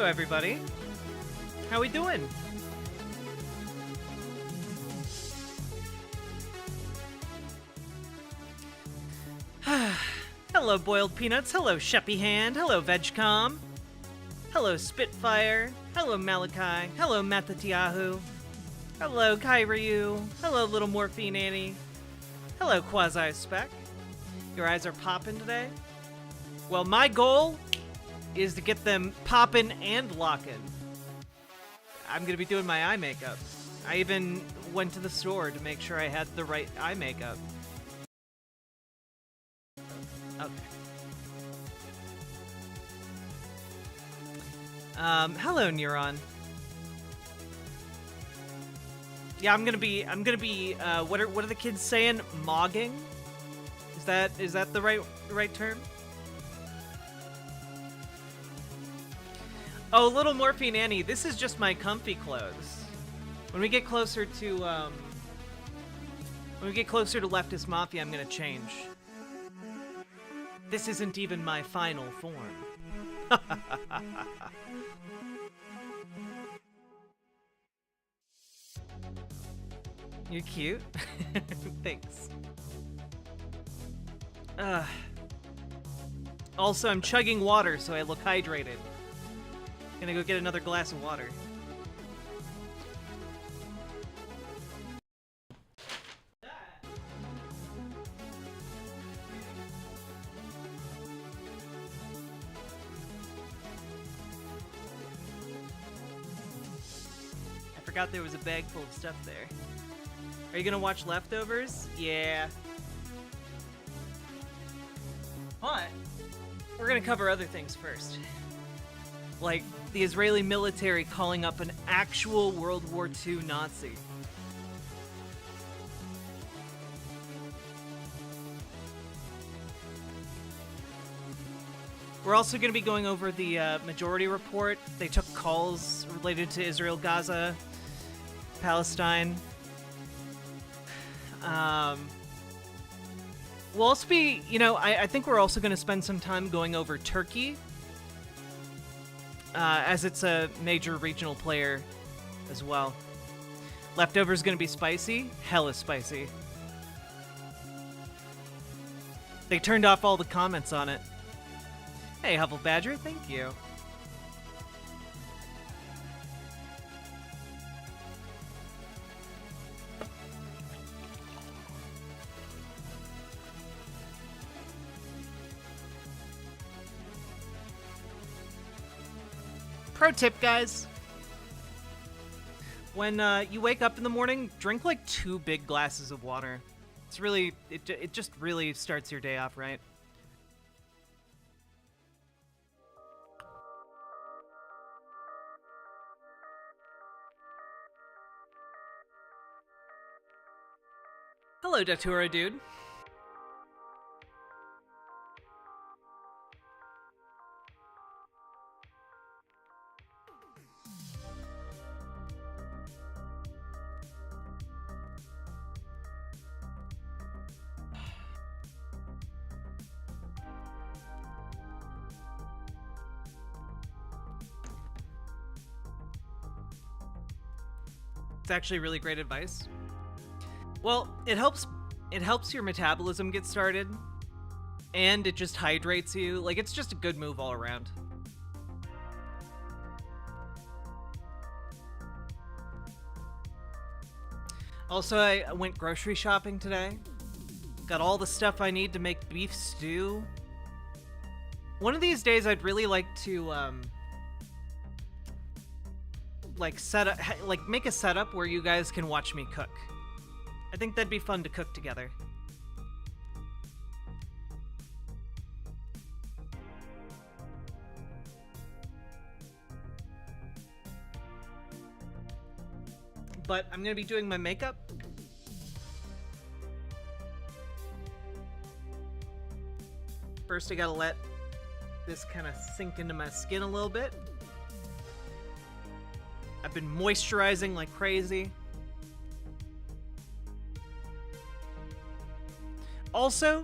Hello, everybody. How we doing? Hello, Boiled Peanuts. Hello, Sheppy Hand. Hello, VegCom. Hello, Spitfire. Hello, Malachi. Hello, Matatiahu. Hello, Kairyu. Hello, Little Morphine Annie. Hello, Quasi-Spec. Your eyes are popping today? Well, my goal is to get them popping and locking. I'm gonna be doing my eye makeup. I even went to the store to make sure I had the right eye makeup. Okay. Hello, Neuron. Yeah, I'm gonna be, what are the kids saying? Mogging? Is that the right term? Oh, Little Morphine Annie, this is just my comfy clothes. When we get closer to, Leftist Mafia, I'm gonna change. This isn't even my final form. You're cute. Thanks. Also, I'm chugging water so I look hydrated. Gonna go get another glass of water. I forgot there was a bag full of stuff there. Are you gonna watch Leftovers? Yeah. But we're gonna cover other things first. Like the Israeli military calling up an actual World War II Nazi. We're also going to be going over the majority report. They took calls related to Israel-Gaza, Palestine. We'll also be, I think we're also going to spend some time going over Turkey, as it's a major regional player as well. Leftovers going to be spicy? Hella spicy. They turned off all the comments on it. Hey, Huffle Badger, thank you. Pro tip, guys. When you wake up in the morning, drink like 2 big glasses of water. It's really, it just really starts your day off right. Hello, Datura dude. It's actually really great advice. Well, it helps your metabolism get started, and it just hydrates you. Like, it's just a good move all around. Also, I went grocery shopping today. Got all the stuff I need to make beef stew. One of these days, I'd really like to, make a setup where you guys can watch me cook. I think that'd be fun to cook together. But I'm gonna be doing my makeup. First, I gotta let this kind of sink into my skin a little bit. I've been moisturizing like crazy. Also,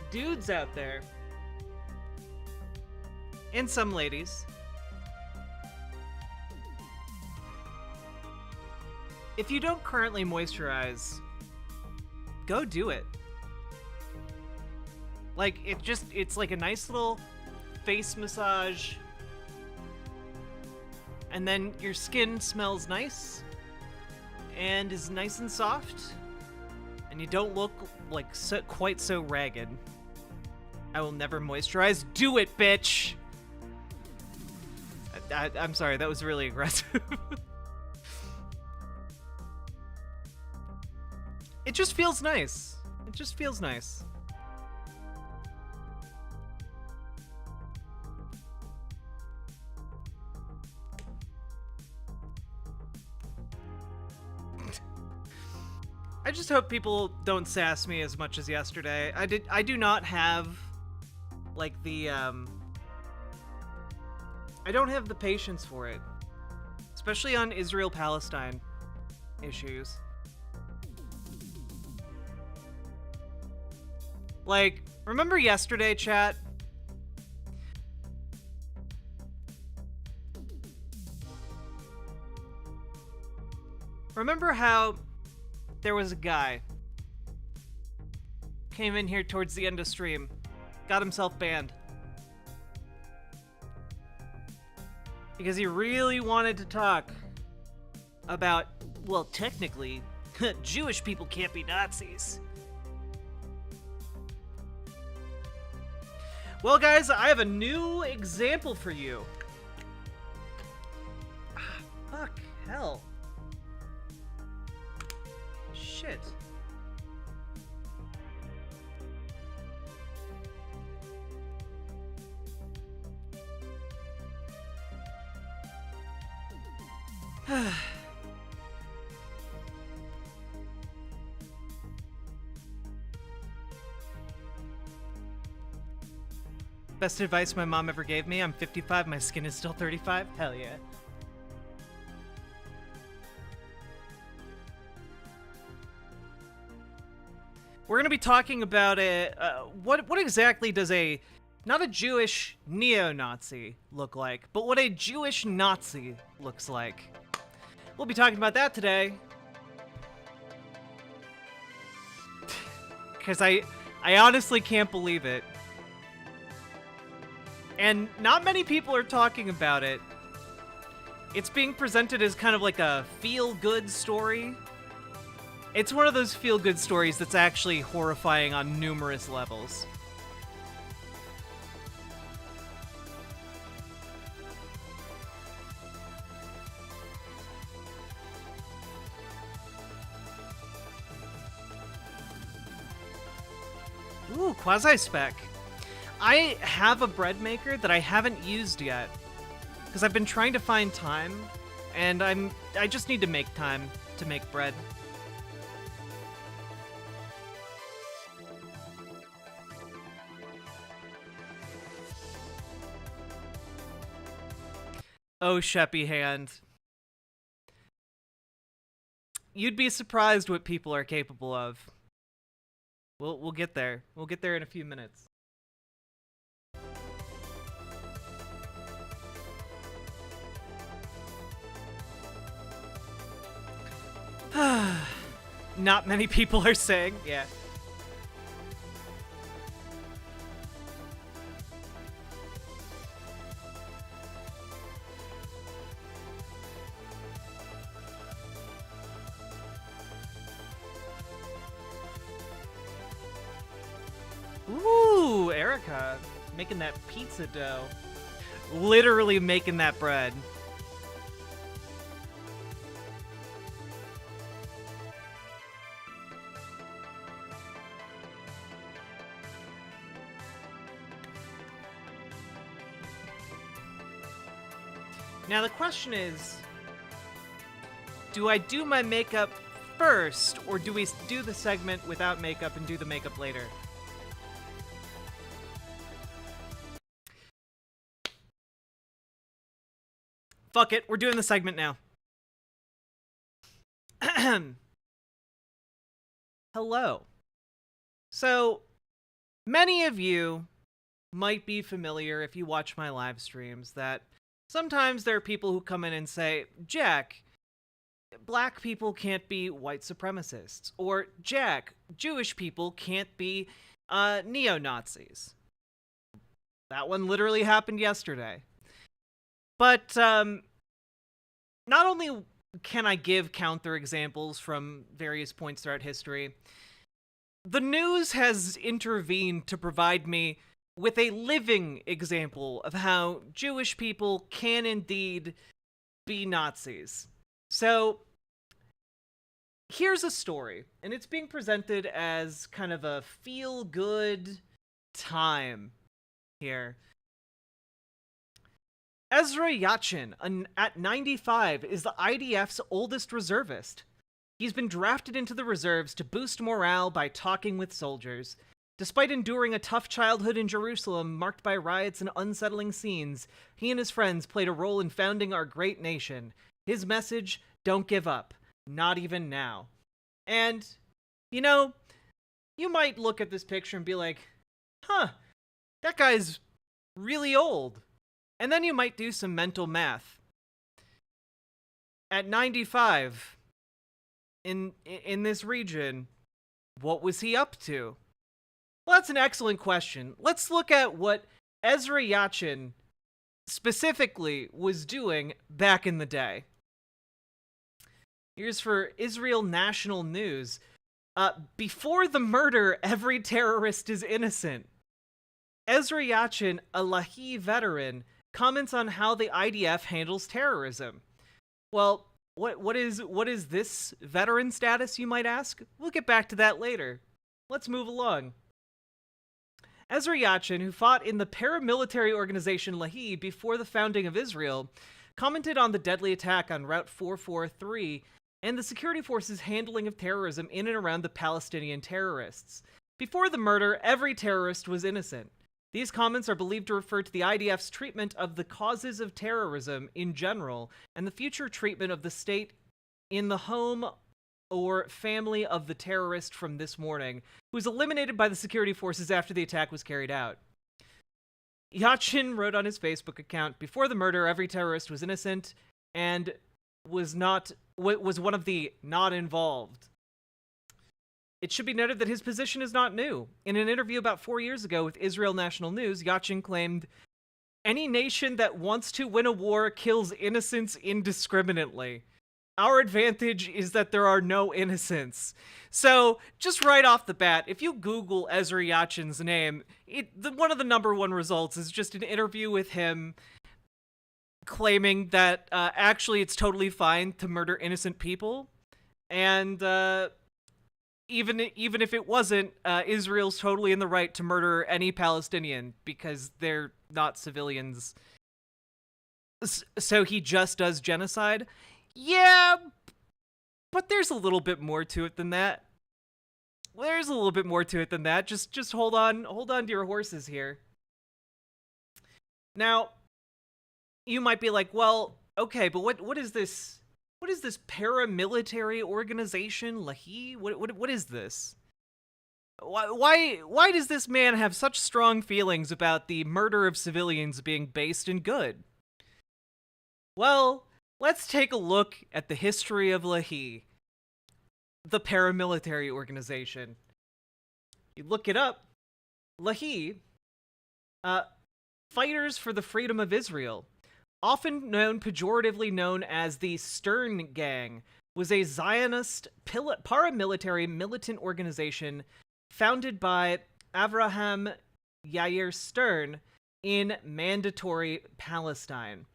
dudes out there, And some ladies. If you don't currently moisturize, go do it. Like, it's like a nice little face massage. And then your skin smells nice and is nice and soft. And you don't look like quite so ragged. I will never moisturize. Do it, bitch! I'm sorry, that was really aggressive. It just feels nice. It just feels nice. I just hope people don't sass me as much as yesterday. I do not have, like, the, I don't have the patience for it. Especially on Israel-Palestine issues. Like, remember yesterday, chat? Remember how there was a guy came in here towards the end of stream, got himself banned because he really wanted to talk about, well, technically, Jewish people can't be Nazis. Well, guys, I have a new example for you. Fuck, hell. Shit. Best advice my mom ever gave me. I'm 55, my skin is still 35. Hell yeah. We're going to be talking about what exactly does not a Jewish neo-Nazi look like, but what a Jewish Nazi looks like. We'll be talking about that today. Because I honestly can't believe it. And not many people are talking about it. It's being presented as kind of like a feel-good story. It's one of those feel-good stories that's actually horrifying on numerous levels. Ooh, quasi-spec. I have a bread maker that I haven't used yet, because I've been trying to find time, and I just need to make time to make bread. Oh, Sheppy Hand. You'd be surprised what people are capable of. We'll get there. We'll get there in a few minutes. Not many people are saying, yeah. Ooh, Erica, making that pizza dough. Literally making that bread. Now the question is, do I do my makeup first, or do we do the segment without makeup and do the makeup later? Fuck it, we're doing the segment now. Hello. So, many of you might be familiar if you watch my live streams that sometimes there are people who come in and say, Jack, black people can't be white supremacists, or Jack, Jewish people can't be neo-Nazis. That one literally happened yesterday. But not only can I give counterexamples from various points throughout history, the news has intervened to provide me with a living example of how Jewish people can indeed be Nazis. So, here's a story, and it's being presented as kind of a feel-good time here. Ezra Yachin, at 95, is the IDF's oldest reservist. He's been drafted into the reserves to boost morale by talking with soldiers. Despite enduring a tough childhood in Jerusalem marked by riots and unsettling scenes, he and his friends played a role in founding our great nation. His message, don't give up. Not even now. And, you know, you might look at this picture and be like, huh, that guy's really old. And then you might do some mental math. At 95, in this region, what was he up to? Well, that's an excellent question. Let's look at what Ezra Yachin specifically was doing back in the day. Here's for Israel National News. Before the murder, every terrorist is innocent. Ezra Yachin, a Lehi veteran, comments on how the IDF handles terrorism. Well, what is this veteran status, you might ask? We'll get back to that later. Let's move along. Ezra Yachin, who fought in the paramilitary organization Lehi before the founding of Israel, commented on the deadly attack on Route 443 and the security forces' handling of terrorism in and around the Palestinian terrorists. Before the murder, every terrorist was innocent. These comments are believed to refer to the IDF's treatment of the causes of terrorism in general and the future treatment of the state in the home or family of the terrorist from this morning, who was eliminated by the security forces after the attack was carried out. Yachin wrote on his Facebook account, before the murder, every terrorist was innocent and was one of the not involved. It should be noted that his position is not new. In an interview about 4 years ago with Israel National News, Yachin claimed, any nation that wants to win a war kills innocents indiscriminately. Our advantage is that there are no innocents. So, just right off the bat, if you Google Ezra Yachin's name, one of the number one results is just an interview with him claiming that actually it's totally fine to murder innocent people. And even if it wasn't, Israel's totally in the right to murder any Palestinian because they're not civilians. So he just does genocide? Yeah, but there's a little bit more to it than that. There's a little bit more to it than that. Just hold on to your horses here. Now, you might be like, well, okay, but what is this? What is this paramilitary organization, Lehi? What is this? Why does this man have such strong feelings about the murder of civilians being based in good? Well, let's take a look at the history of Lehi, the paramilitary organization. You look it up. Lehi, Fighters for the Freedom of Israel, often pejoratively known as the Stern Gang, was a Zionist paramilitary militant organization founded by Avraham Yair Stern in Mandatory Palestine.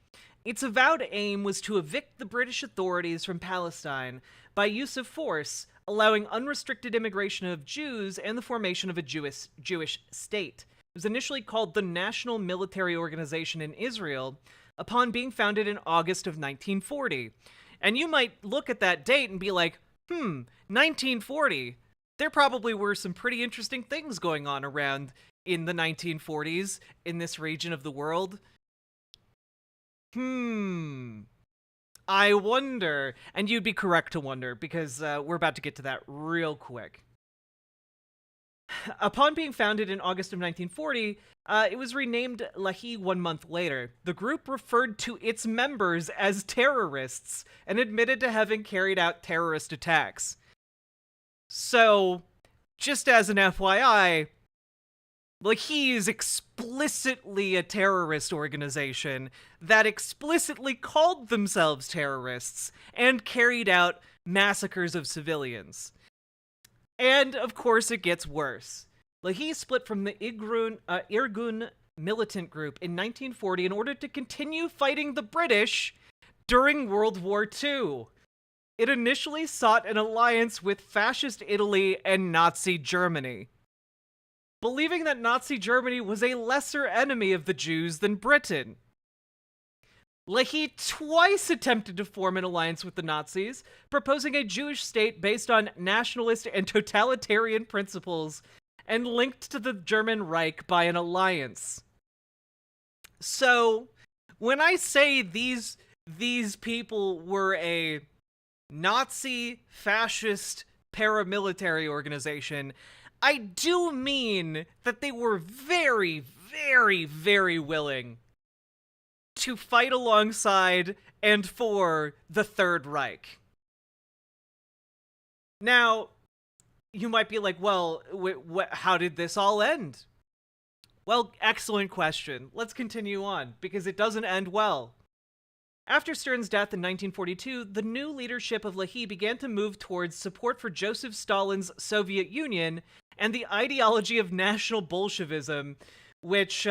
Its avowed aim was to evict the British authorities from Palestine by use of force, allowing unrestricted immigration of Jews and the formation of a Jewish state. It was initially called the National Military Organization in Israel, upon being founded in August of 1940. And you might look at that date and be like, 1940. There probably were some pretty interesting things going on around in the 1940s in this region of the world. I wonder. And you'd be correct to wonder, because we're about to get to that real quick. Upon being founded in August of 1940, it was renamed Lehi 1 month later. The group referred to its members as terrorists and admitted to having carried out terrorist attacks. So, just as an FYI, Lehi is explicitly a terrorist organization that explicitly called themselves terrorists and carried out massacres of civilians. And, of course, it gets worse. Lehi split from the Irgun militant group in 1940 in order to continue fighting the British during World War II. It initially sought an alliance with fascist Italy and Nazi Germany, believing that Nazi Germany was a lesser enemy of the Jews than Britain. Lehi twice attempted to form an alliance with the Nazis, proposing a Jewish state based on nationalist and totalitarian principles and linked to the German Reich by an alliance. So, when I say these people were a Nazi fascist paramilitary organization, I do mean that they were very, very, very willing to fight alongside and for the Third Reich. Now, you might be like, well, how did this all end? Well, excellent question. Let's continue on, because it doesn't end well. After Stern's death in 1942, the new leadership of Lehi began to move towards support for Joseph Stalin's Soviet Union and the ideology of National Bolshevism, which,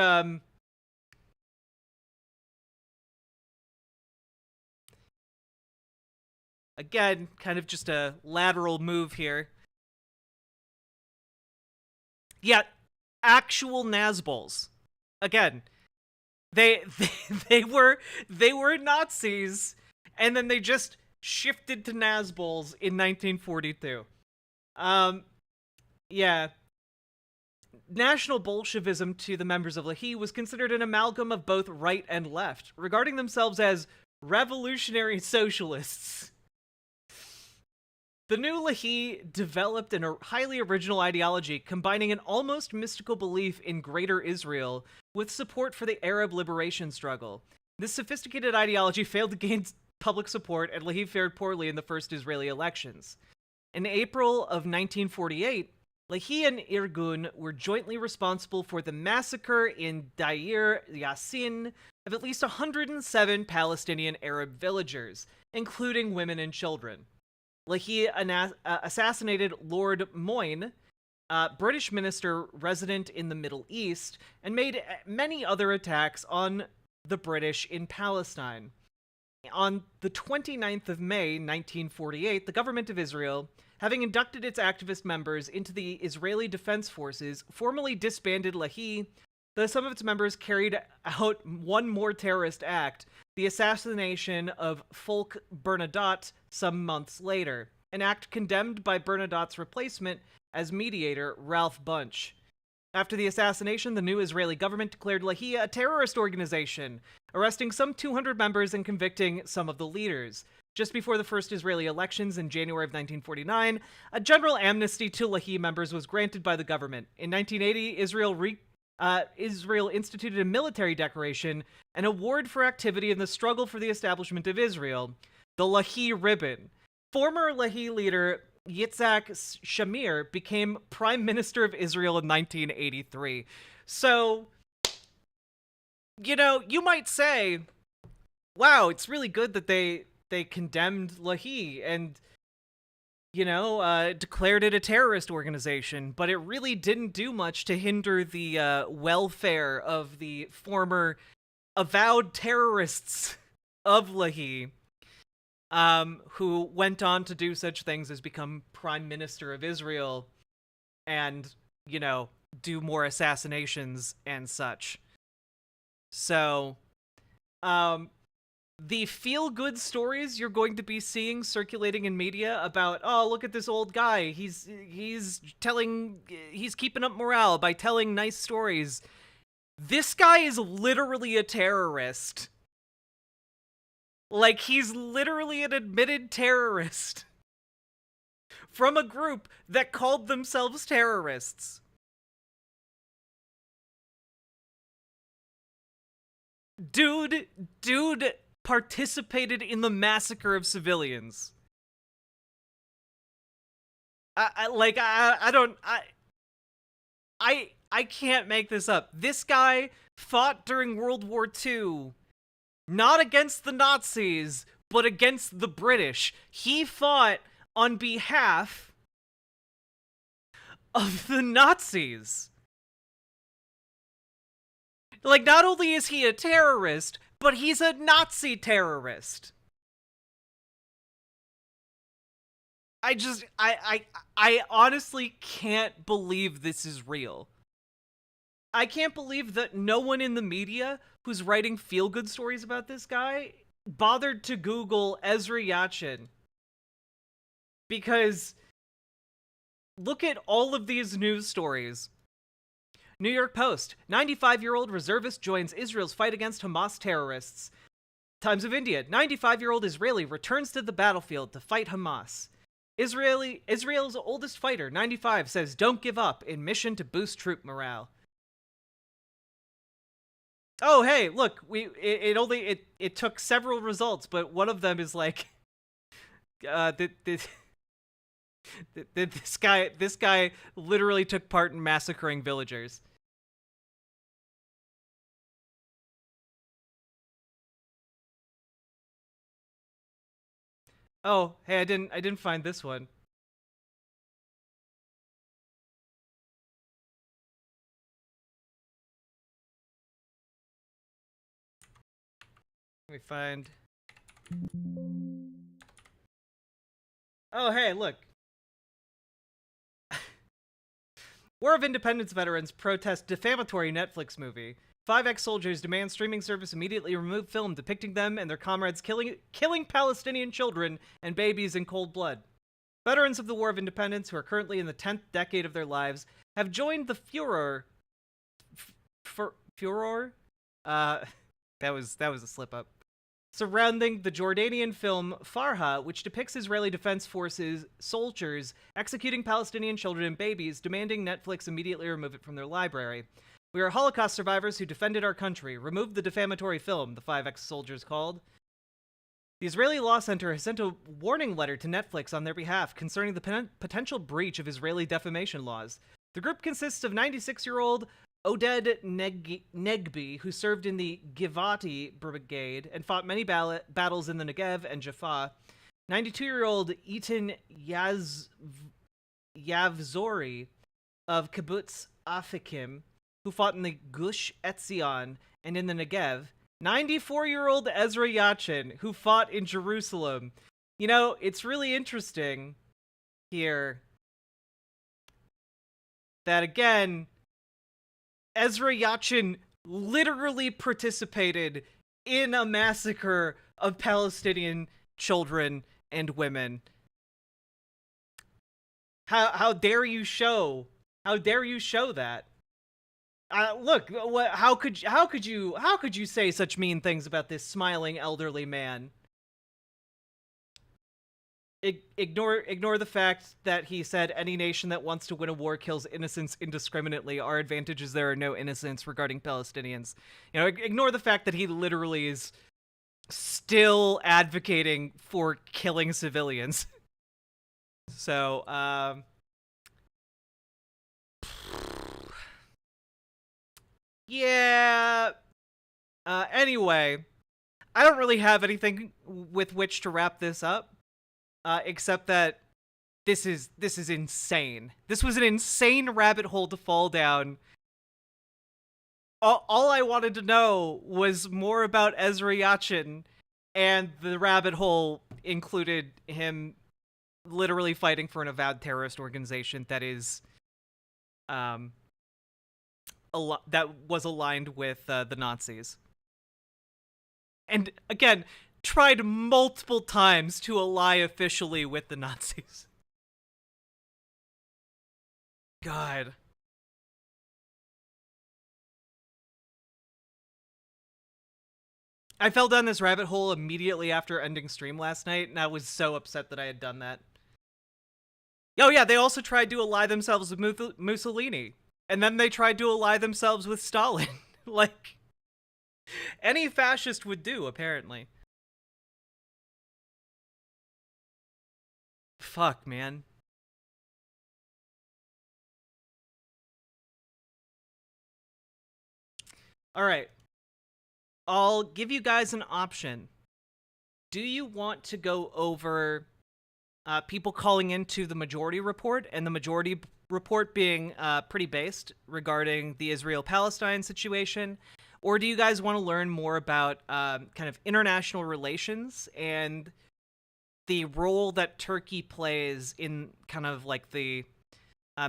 again, kind of just a lateral move here. Yeah, actual Nazbols. Again, they were Nazis, and then they just shifted to Nazbols in 1942. Yeah. National Bolshevism to the members of Lehi was considered an amalgam of both right and left, regarding themselves as revolutionary socialists. The new Lehi developed a highly original ideology, combining an almost mystical belief in Greater Israel with support for the Arab liberation struggle. This sophisticated ideology failed to gain public support, and Lehi fared poorly in the first Israeli elections. In April of 1948, Lehi and Irgun were jointly responsible for the massacre in Deir Yassin of at least 107 Palestinian Arab villagers, including women and children. Lehi assassinated Lord Moyne, British minister resident in the Middle East, and made many other attacks on the British in Palestine. On the 29th of May, 1948, the government of Israel, having inducted its activist members into the Israeli Defense Forces, formally disbanded Lehi, though some of its members carried out one more terrorist act, the assassination of Folk Bernadotte some months later, an act condemned by Bernadotte's replacement as mediator, Ralph Bunche. After the assassination, the new Israeli government declared Lehi a terrorist organization, arresting some 200 members and convicting some of the leaders. Just before the first Israeli elections in January of 1949, a general amnesty to Lehi members was granted by the government. In 1980, Israel instituted a military decoration, an award for activity in the struggle for the establishment of Israel, the Lehi Ribbon. Former Lehi leader Yitzhak Shamir became Prime Minister of Israel in 1983. So, you might say, wow, it's really good that they condemned Lehi and, declared it a terrorist organization, but it really didn't do much to hinder the welfare of the former avowed terrorists of Lehi, who went on to do such things as become Prime Minister of Israel and, do more assassinations and such. So, the feel-good stories you're going to be seeing circulating in media about, oh, look at this old guy, he's keeping up morale by telling nice stories. This guy is literally a terrorist. Like, he's literally an admitted terrorist from a group that called themselves terrorists. Dude participated in the massacre of civilians. I can't make this up. This guy fought during World War II, not against the Nazis, but against the British. He fought on behalf of the Nazis. Like, not only is he a terrorist, but he's a Nazi terrorist. I honestly can't believe this is real. I can't believe that no one in the media who's writing feel-good stories about this guy bothered to Google Ezra Yachin. Because look at all of these news stories. New York Post, 95-year-old reservist joins Israel's fight against Hamas terrorists. Times of India, 95-year-old Israeli returns to the battlefield to fight Hamas. Israel's oldest fighter, 95, says don't give up in mission to boost troop morale. Oh, hey, look, it took several results, but one of them is like, this guy literally took part in massacring villagers. Oh, hey, I didn't find this one. Let me find. Oh, hey, look. War of Independence veterans protest defamatory Netflix movie. 5 ex-soldiers demand streaming service immediately remove film depicting them and their comrades killing Palestinian children and babies in cold blood. Veterans of the War of Independence, who are currently in the 10th decade of their lives, have joined the furor. That was a slip-up. Surrounding the Jordanian film Farha, which depicts Israeli Defense Forces soldiers executing Palestinian children and babies, demanding Netflix immediately remove it from their library. We are Holocaust survivors who defended our country. Remove the defamatory film, the 5 ex-soldiers called. The Israeli Law Center has sent a warning letter to Netflix on their behalf concerning the potential breach of Israeli defamation laws. The group consists of 96-year-old Oded Negbi, who served in the Givati Brigade and fought many battles in the Negev and Jaffa. 92-year-old Eitan Yavzori of Kibbutz Afikim, who fought in the Gush Etzion and in the Negev. 94-year-old Ezra Yachin, who fought in Jerusalem. You know, it's really interesting here that, again, Ezra Yachin literally participated in a massacre of Palestinian children and women. How dare you show? How dare you show that? Look, how could you say such mean things about this smiling elderly man? Ignore the fact that he said any nation that wants to win a war kills innocents indiscriminately. Our advantage is there are no innocents regarding Palestinians. You know, ignore the fact that he literally is still advocating for killing civilians. So, yeah. Anyway, I don't really have anything with which to wrap this up. Except that this is insane. This was an insane rabbit hole to fall down. All I wanted to know was more about Ezra Yachin, and the rabbit hole included him literally fighting for an avowed terrorist organization that is, that was aligned with the Nazis. And again, tried multiple times to ally officially with the Nazis. God. I fell down this rabbit hole immediately after ending stream last night, and I was so upset that I had done that. Oh yeah, they also tried to ally themselves with Mussolini. And then they tried to ally themselves with Stalin. Like, Any fascist would do, apparently. Fuck, man. All right. I'll give you guys an option. Do you want to go over people calling into the majority report, and the majority report being pretty based regarding the Israel-Palestine situation? Or do you guys want to learn more about kind of international relations and the role that Turkey plays in kind of like the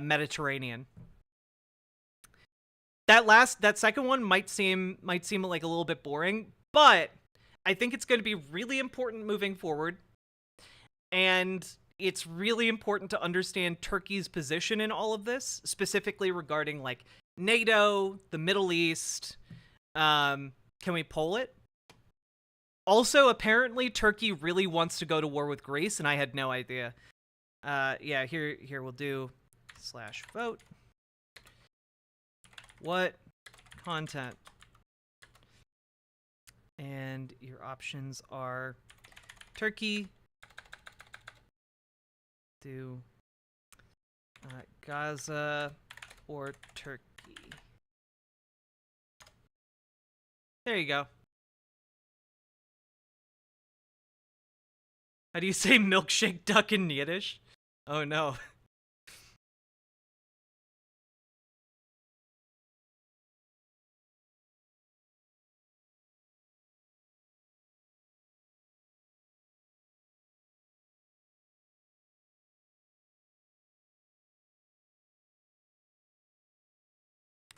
Mediterranean? That second one might seem like a little bit boring, but I think it's going to be really important moving forward. And it's really important to understand Turkey's position in all of this, specifically regarding like NATO, the Middle East. Can we poll it? Also, apparently Turkey really wants to go to war with Greece, and I had no idea. Yeah, here we'll do /vote. What content? And your options are Turkey, do Gaza, or Turkey. There you go. How do you say milkshake duck in Yiddish? Oh no.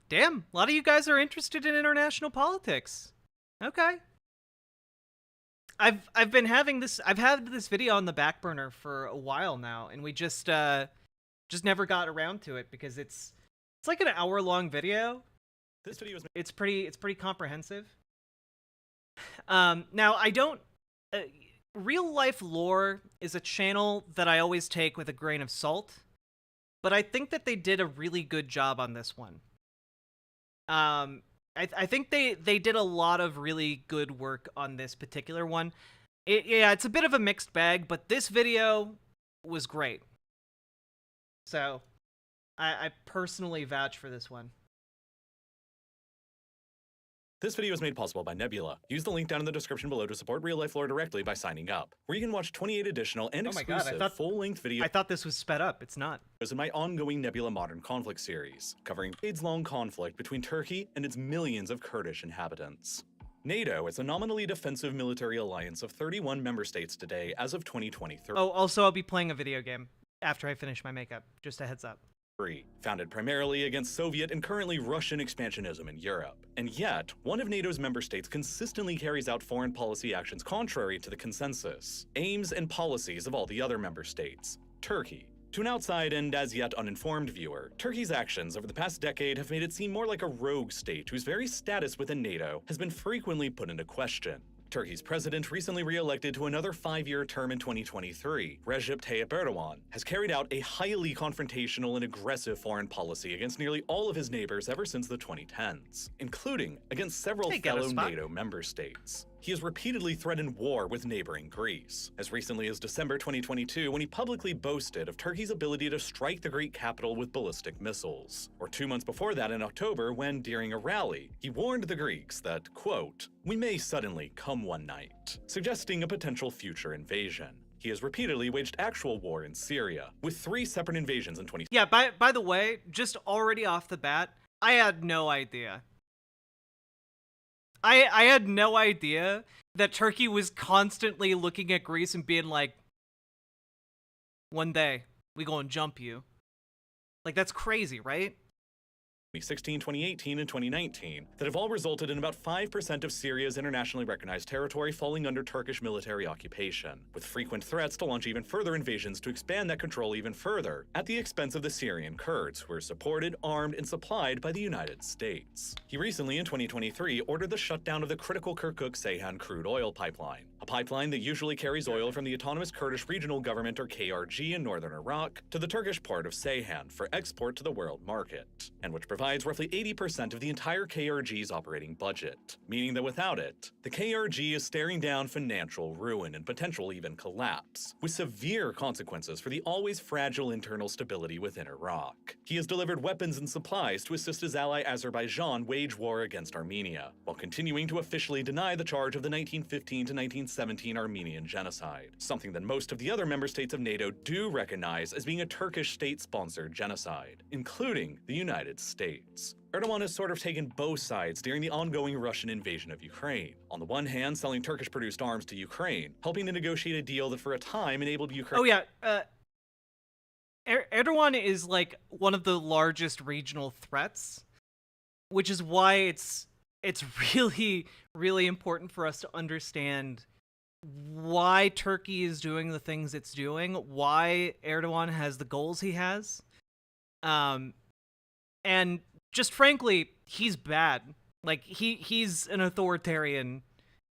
Damn, a lot of you guys are interested in international politics. Okay. I've had this video on the back burner for a while now, and we just never got around to it because it's like an hour-long video. This video is it's pretty comprehensive. Now I don't real life lore is a channel that I always take with a grain of salt, but I think that they did a really good job on this one. I think they did a lot of really good work on this particular one. Yeah, it's a bit of a mixed bag, but this video was great. So, I personally vouch for this one. This video is made possible by Nebula. Use the link down in the description below to support Real Life Lore directly by signing up, where you can watch 28 additional and exclusive full-length videos. I thought this was sped up. It's not. In my ongoing Nebula Modern Conflict series, covering decades-long conflict between Turkey and its millions of Kurdish inhabitants. NATO is a nominally defensive military alliance of 31 member states today as of 2023. Oh, also I'll be playing a video game after I finish my makeup. Just a heads up. Founded primarily against Soviet and currently Russian expansionism in Europe. And yet, one of NATO's member states consistently carries out foreign policy actions contrary to the consensus, aims, and policies of all the other member states, Turkey. To an outside and as yet uninformed viewer, Turkey's actions over the past decade have made it seem more like a rogue state whose very status within NATO has been frequently put into question. Turkey's president, recently re-elected to another 5-year term in 2023, Recep Tayyip Erdogan, has carried out a highly confrontational and aggressive foreign policy against nearly all of his neighbors ever since the 2010s, including against several fellow NATO member states. He has repeatedly threatened war with neighboring Greece, as recently as December 2022 when he publicly boasted of Turkey's ability to strike the Greek capital with ballistic missiles, or 2 months before that in October when, during a rally, he warned the Greeks that, quote, "We may suddenly come one night," suggesting a potential future invasion. He has repeatedly waged actual war in Syria, with 3 separate invasions in 20— Yeah, by the way, just already off the bat, I had no idea. I had no idea that Turkey was constantly looking at Greece and being like, one day, we gonna jump you. Like, that's crazy, right? 2016, 2018, and 2019 that have all resulted in about 5% of Syria's internationally recognized territory falling under Turkish military occupation, with frequent threats to launch even further invasions to expand that control even further, at the expense of the Syrian Kurds, who are supported, armed, and supplied by the United States. He recently, in 2023, ordered the shutdown of the critical Kirkuk-Ceyhan crude oil pipeline, a pipeline that usually carries oil from the Autonomous Kurdish Regional Government, or KRG, in northern Iraq to the Turkish port of Ceyhan for export to the world market, and which provides roughly 80% of the entire KRG's operating budget, meaning that without it, the KRG is staring down financial ruin and potential even collapse, with severe consequences for the always fragile internal stability within Iraq. He has delivered weapons and supplies to assist his ally Azerbaijan wage war against Armenia, while continuing to officially deny the charge of the 1915 to 1917 Armenian genocide, something that most of the other member states of NATO do recognize as being a Turkish state-sponsored genocide, including the United States. Erdogan has sort of taken both sides during the ongoing Russian invasion of Ukraine. On the one hand, selling Turkish-produced arms to Ukraine, helping to negotiate a deal that for a time enabled Ukraine— Oh yeah, Erdogan is like one of the largest regional threats, which is why it's really, really important for us to understand why Turkey is doing the things it's doing, why Erdogan has the goals he has. And just frankly, he's bad. Like, he's an authoritarian,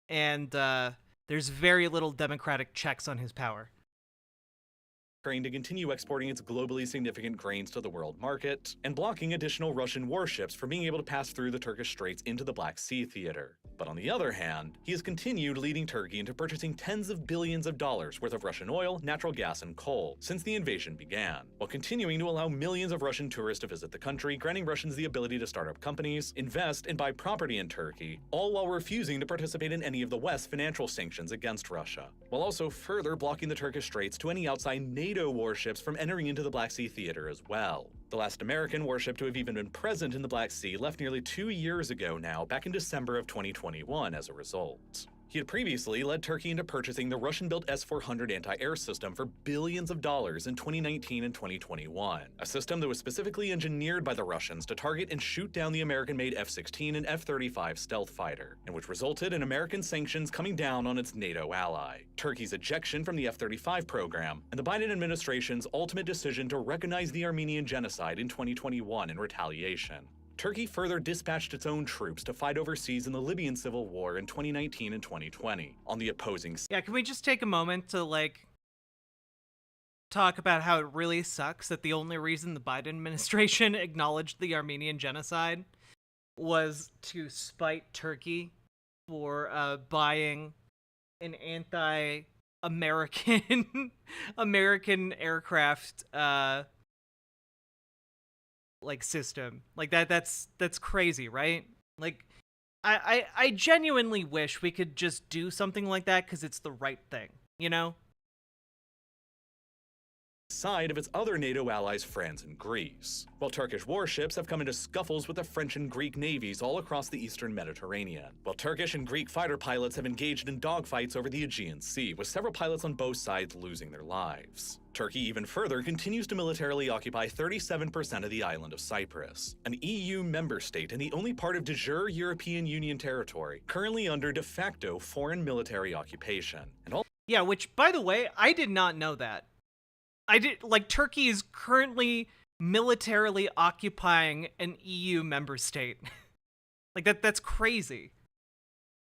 and there's very little democratic checks on his power. To continue exporting its globally significant grains to the world market, and blocking additional Russian warships from being able to pass through the Turkish Straits into the Black Sea theater. But on the other hand, he has continued leading Turkey into purchasing tens of billions of dollars worth of Russian oil, natural gas, and coal since the invasion began, while continuing to allow millions of Russian tourists to visit the country, granting Russians the ability to start up companies, invest, and buy property in Turkey, all while refusing to participate in any of the West's financial sanctions against Russia, while also further blocking the Turkish Straits to any outside NATO warships from entering into the Black Sea theater as well. The last American warship to have even been present in the Black Sea left nearly 2 years ago now, back in December of 2021 as a result. He had previously led Turkey into purchasing the Russian-built S-400 anti-air system for billions of dollars in 2019 and 2021, a system that was specifically engineered by the Russians to target and shoot down the American-made F-16 and F-35 stealth fighter, and which resulted in American sanctions coming down on its NATO ally, Turkey's ejection from the F-35 program, and the Biden administration's ultimate decision to recognize the Armenian genocide in 2021 in retaliation. Turkey further dispatched its own troops to fight overseas in the Libyan civil war in 2019 and 2020 on the opposing side. Yeah, can we just take a moment to, like, talk about how it really sucks that the only reason the Biden administration acknowledged the Armenian genocide was to spite Turkey for buying an anti-American American aircraft like system. Like that's crazy, right? Like I genuinely wish we could just do something like that because it's the right thing, you know? Side of its other NATO allies, France and Greece, while Turkish warships have come into scuffles with the French and Greek navies all across the eastern Mediterranean, while Turkish and Greek fighter pilots have engaged in dogfights over the Aegean Sea, with several pilots on both sides losing their lives. Turkey even further continues to militarily occupy 37% of the island of Cyprus, an EU member state and the only part of de jure European Union territory currently under de facto foreign military occupation. Yeah, which, by the way, I did not know that. Turkey is currently militarily occupying an EU member state. That's crazy.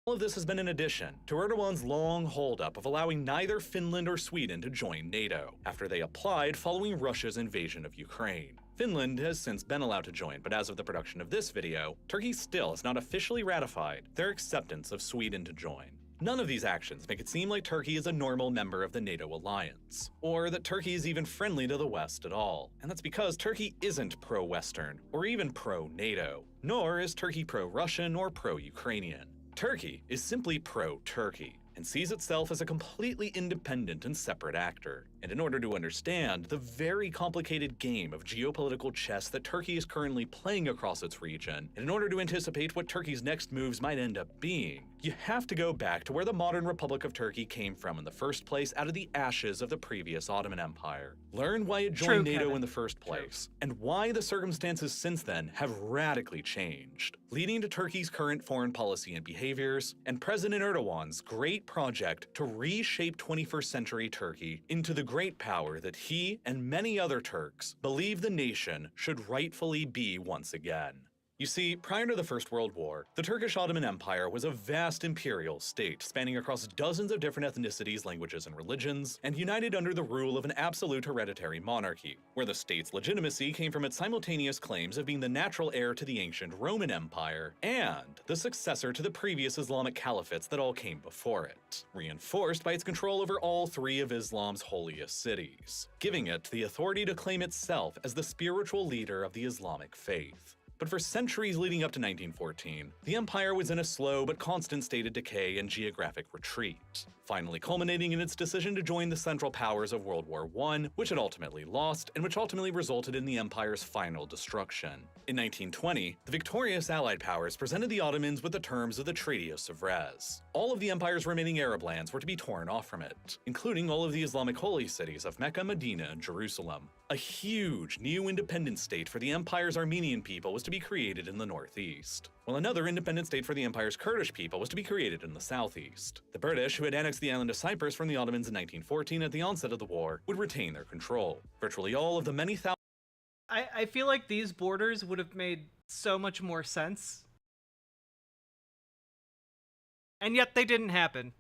All of this has been in addition to Erdogan's long holdup of allowing neither Finland or Sweden to join NATO, after they applied following Russia's invasion of Ukraine. Finland has since been allowed to join, but as of the production of this video, Turkey still has not officially ratified their acceptance of Sweden to join. None of these actions make it seem like Turkey is a normal member of the NATO alliance, or that Turkey is even friendly to the West at all. And that's because Turkey isn't pro-Western, or even pro-NATO, nor is Turkey pro-Russian or pro-Ukrainian. Turkey is simply pro-Turkey, and sees itself as a completely independent and separate actor. And in order to understand the very complicated game of geopolitical chess that Turkey is currently playing across its region, and in order to anticipate what Turkey's next moves might end up being, you have to go back to where the modern Republic of Turkey came from in the first place, out of the ashes of the previous Ottoman Empire. Learn why it joined NATO in the first place, and why the circumstances since then have radically changed, leading to Turkey's current foreign policy and behaviors, and President Erdogan's great project to reshape 21st century Turkey into the great power that he and many other Turks believe the nation should rightfully be once again. You see, prior to the First World War, the Turkish Ottoman Empire was a vast imperial state spanning across dozens of different ethnicities, languages, and religions, and united under the rule of an absolute hereditary monarchy, where the state's legitimacy came from its simultaneous claims of being the natural heir to the ancient Roman Empire and the successor to the previous Islamic caliphates that all came before it, reinforced by its control over all three of Islam's holiest cities, giving it the authority to claim itself as the spiritual leader of the Islamic faith. But for centuries leading up to 1914, the empire was in a slow but constant state of decay and geographic retreat, finally culminating in its decision to join the Central Powers of World War I, which it ultimately lost, and which ultimately resulted in the empire's final destruction. In 1920, the victorious Allied powers presented the Ottomans with the terms of the Treaty of Sèvres. All of the empire's remaining Arab lands were to be torn off from it, including all of the Islamic holy cities of Mecca, Medina, and Jerusalem. A huge new independent state for the empire's Armenian people was to be created in the northeast, while another independent state for the empire's Kurdish people was to be created in the southeast. The British, who had annexed the island of Cyprus from the Ottomans in 1914 at the onset of the war, would retain their control. Virtually all of the many thousands I feel like these borders would have made so much more sense. And yet they didn't happen.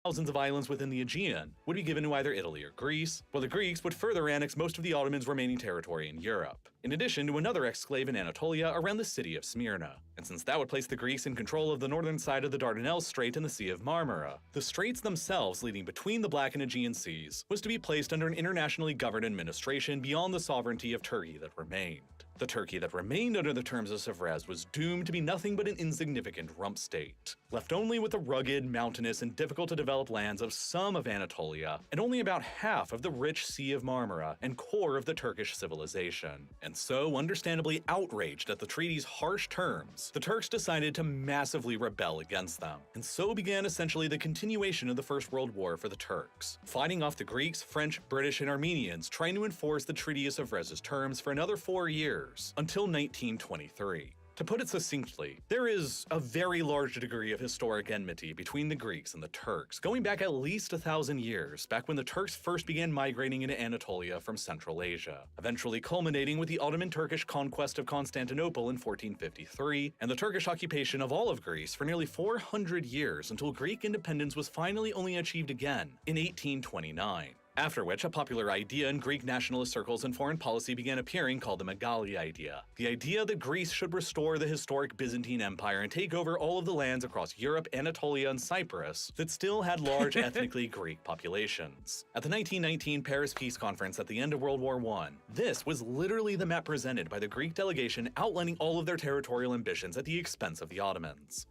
Thousands of islands within the Aegean would be given to either Italy or Greece, while the Greeks would further annex most of the Ottomans' remaining territory in Europe, in addition to another exclave in Anatolia around the city of Smyrna. And since that would place the Greeks in control of the northern side of the Dardanelles Strait and the Sea of Marmara, the straits themselves leading between the Black and Aegean Seas was to be placed under an internationally governed administration beyond the sovereignty of Turkey that remained. The Turkey that remained under the terms of Sèvres was doomed to be nothing but an insignificant rump state, left only with the rugged, mountainous, and difficult-to-develop lands of some of Anatolia, and only about half of the rich Sea of Marmara and core of the Turkish civilization. And so, understandably outraged at the treaty's harsh terms, the Turks decided to massively rebel against them. And so began essentially the continuation of the First World War for the Turks, fighting off the Greeks, French, British, and Armenians, trying to enforce the Treaty of Sèvres' terms for another 4 years, until 1923. To put it succinctly, there is a very large degree of historic enmity between the Greeks and the Turks, going back at least 1,000 years, back when the Turks first began migrating into Anatolia from Central Asia, eventually culminating with the Ottoman-Turkish conquest of Constantinople in 1453, and the Turkish occupation of all of Greece for nearly 400 years until Greek independence was finally only achieved again in 1829. After which, a popular idea in Greek nationalist circles and foreign policy began appearing called the Megali idea. The idea that Greece should restore the historic Byzantine Empire and take over all of the lands across Europe, Anatolia, and Cyprus that still had large ethnically Greek populations. At the 1919 Paris Peace Conference at the end of World War I, this was literally the map presented by the Greek delegation outlining all of their territorial ambitions at the expense of the Ottomans.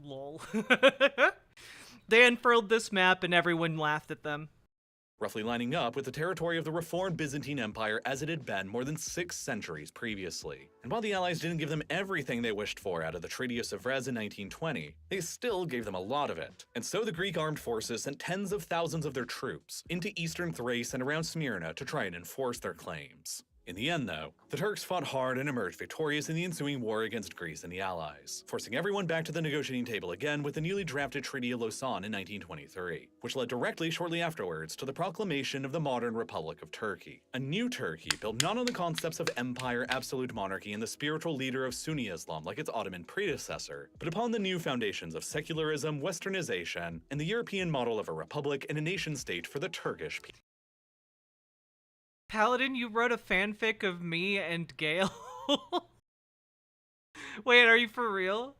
Lol. They unfurled this map and everyone laughed at them, roughly lining up with the territory of the reformed Byzantine Empire as it had been more than 6 centuries previously. And while the Allies didn't give them everything they wished for out of the Treaty of Sèvres in 1920, they still gave them a lot of it. And so the Greek armed forces sent tens of thousands of their troops into eastern Thrace and around Smyrna to try and enforce their claims. In the end, though, the Turks fought hard and emerged victorious in the ensuing war against Greece and the Allies, forcing everyone back to the negotiating table again with the newly drafted Treaty of Lausanne in 1923, which led directly shortly afterwards to the proclamation of the modern Republic of Turkey, a new Turkey built not on the concepts of empire, absolute monarchy, and the spiritual leader of Sunni Islam like its Ottoman predecessor, but upon the new foundations of secularism, westernization, and the European model of a republic and a nation-state for the Turkish people. Paladin, you wrote a fanfic of me and Gale? Wait, are you for real?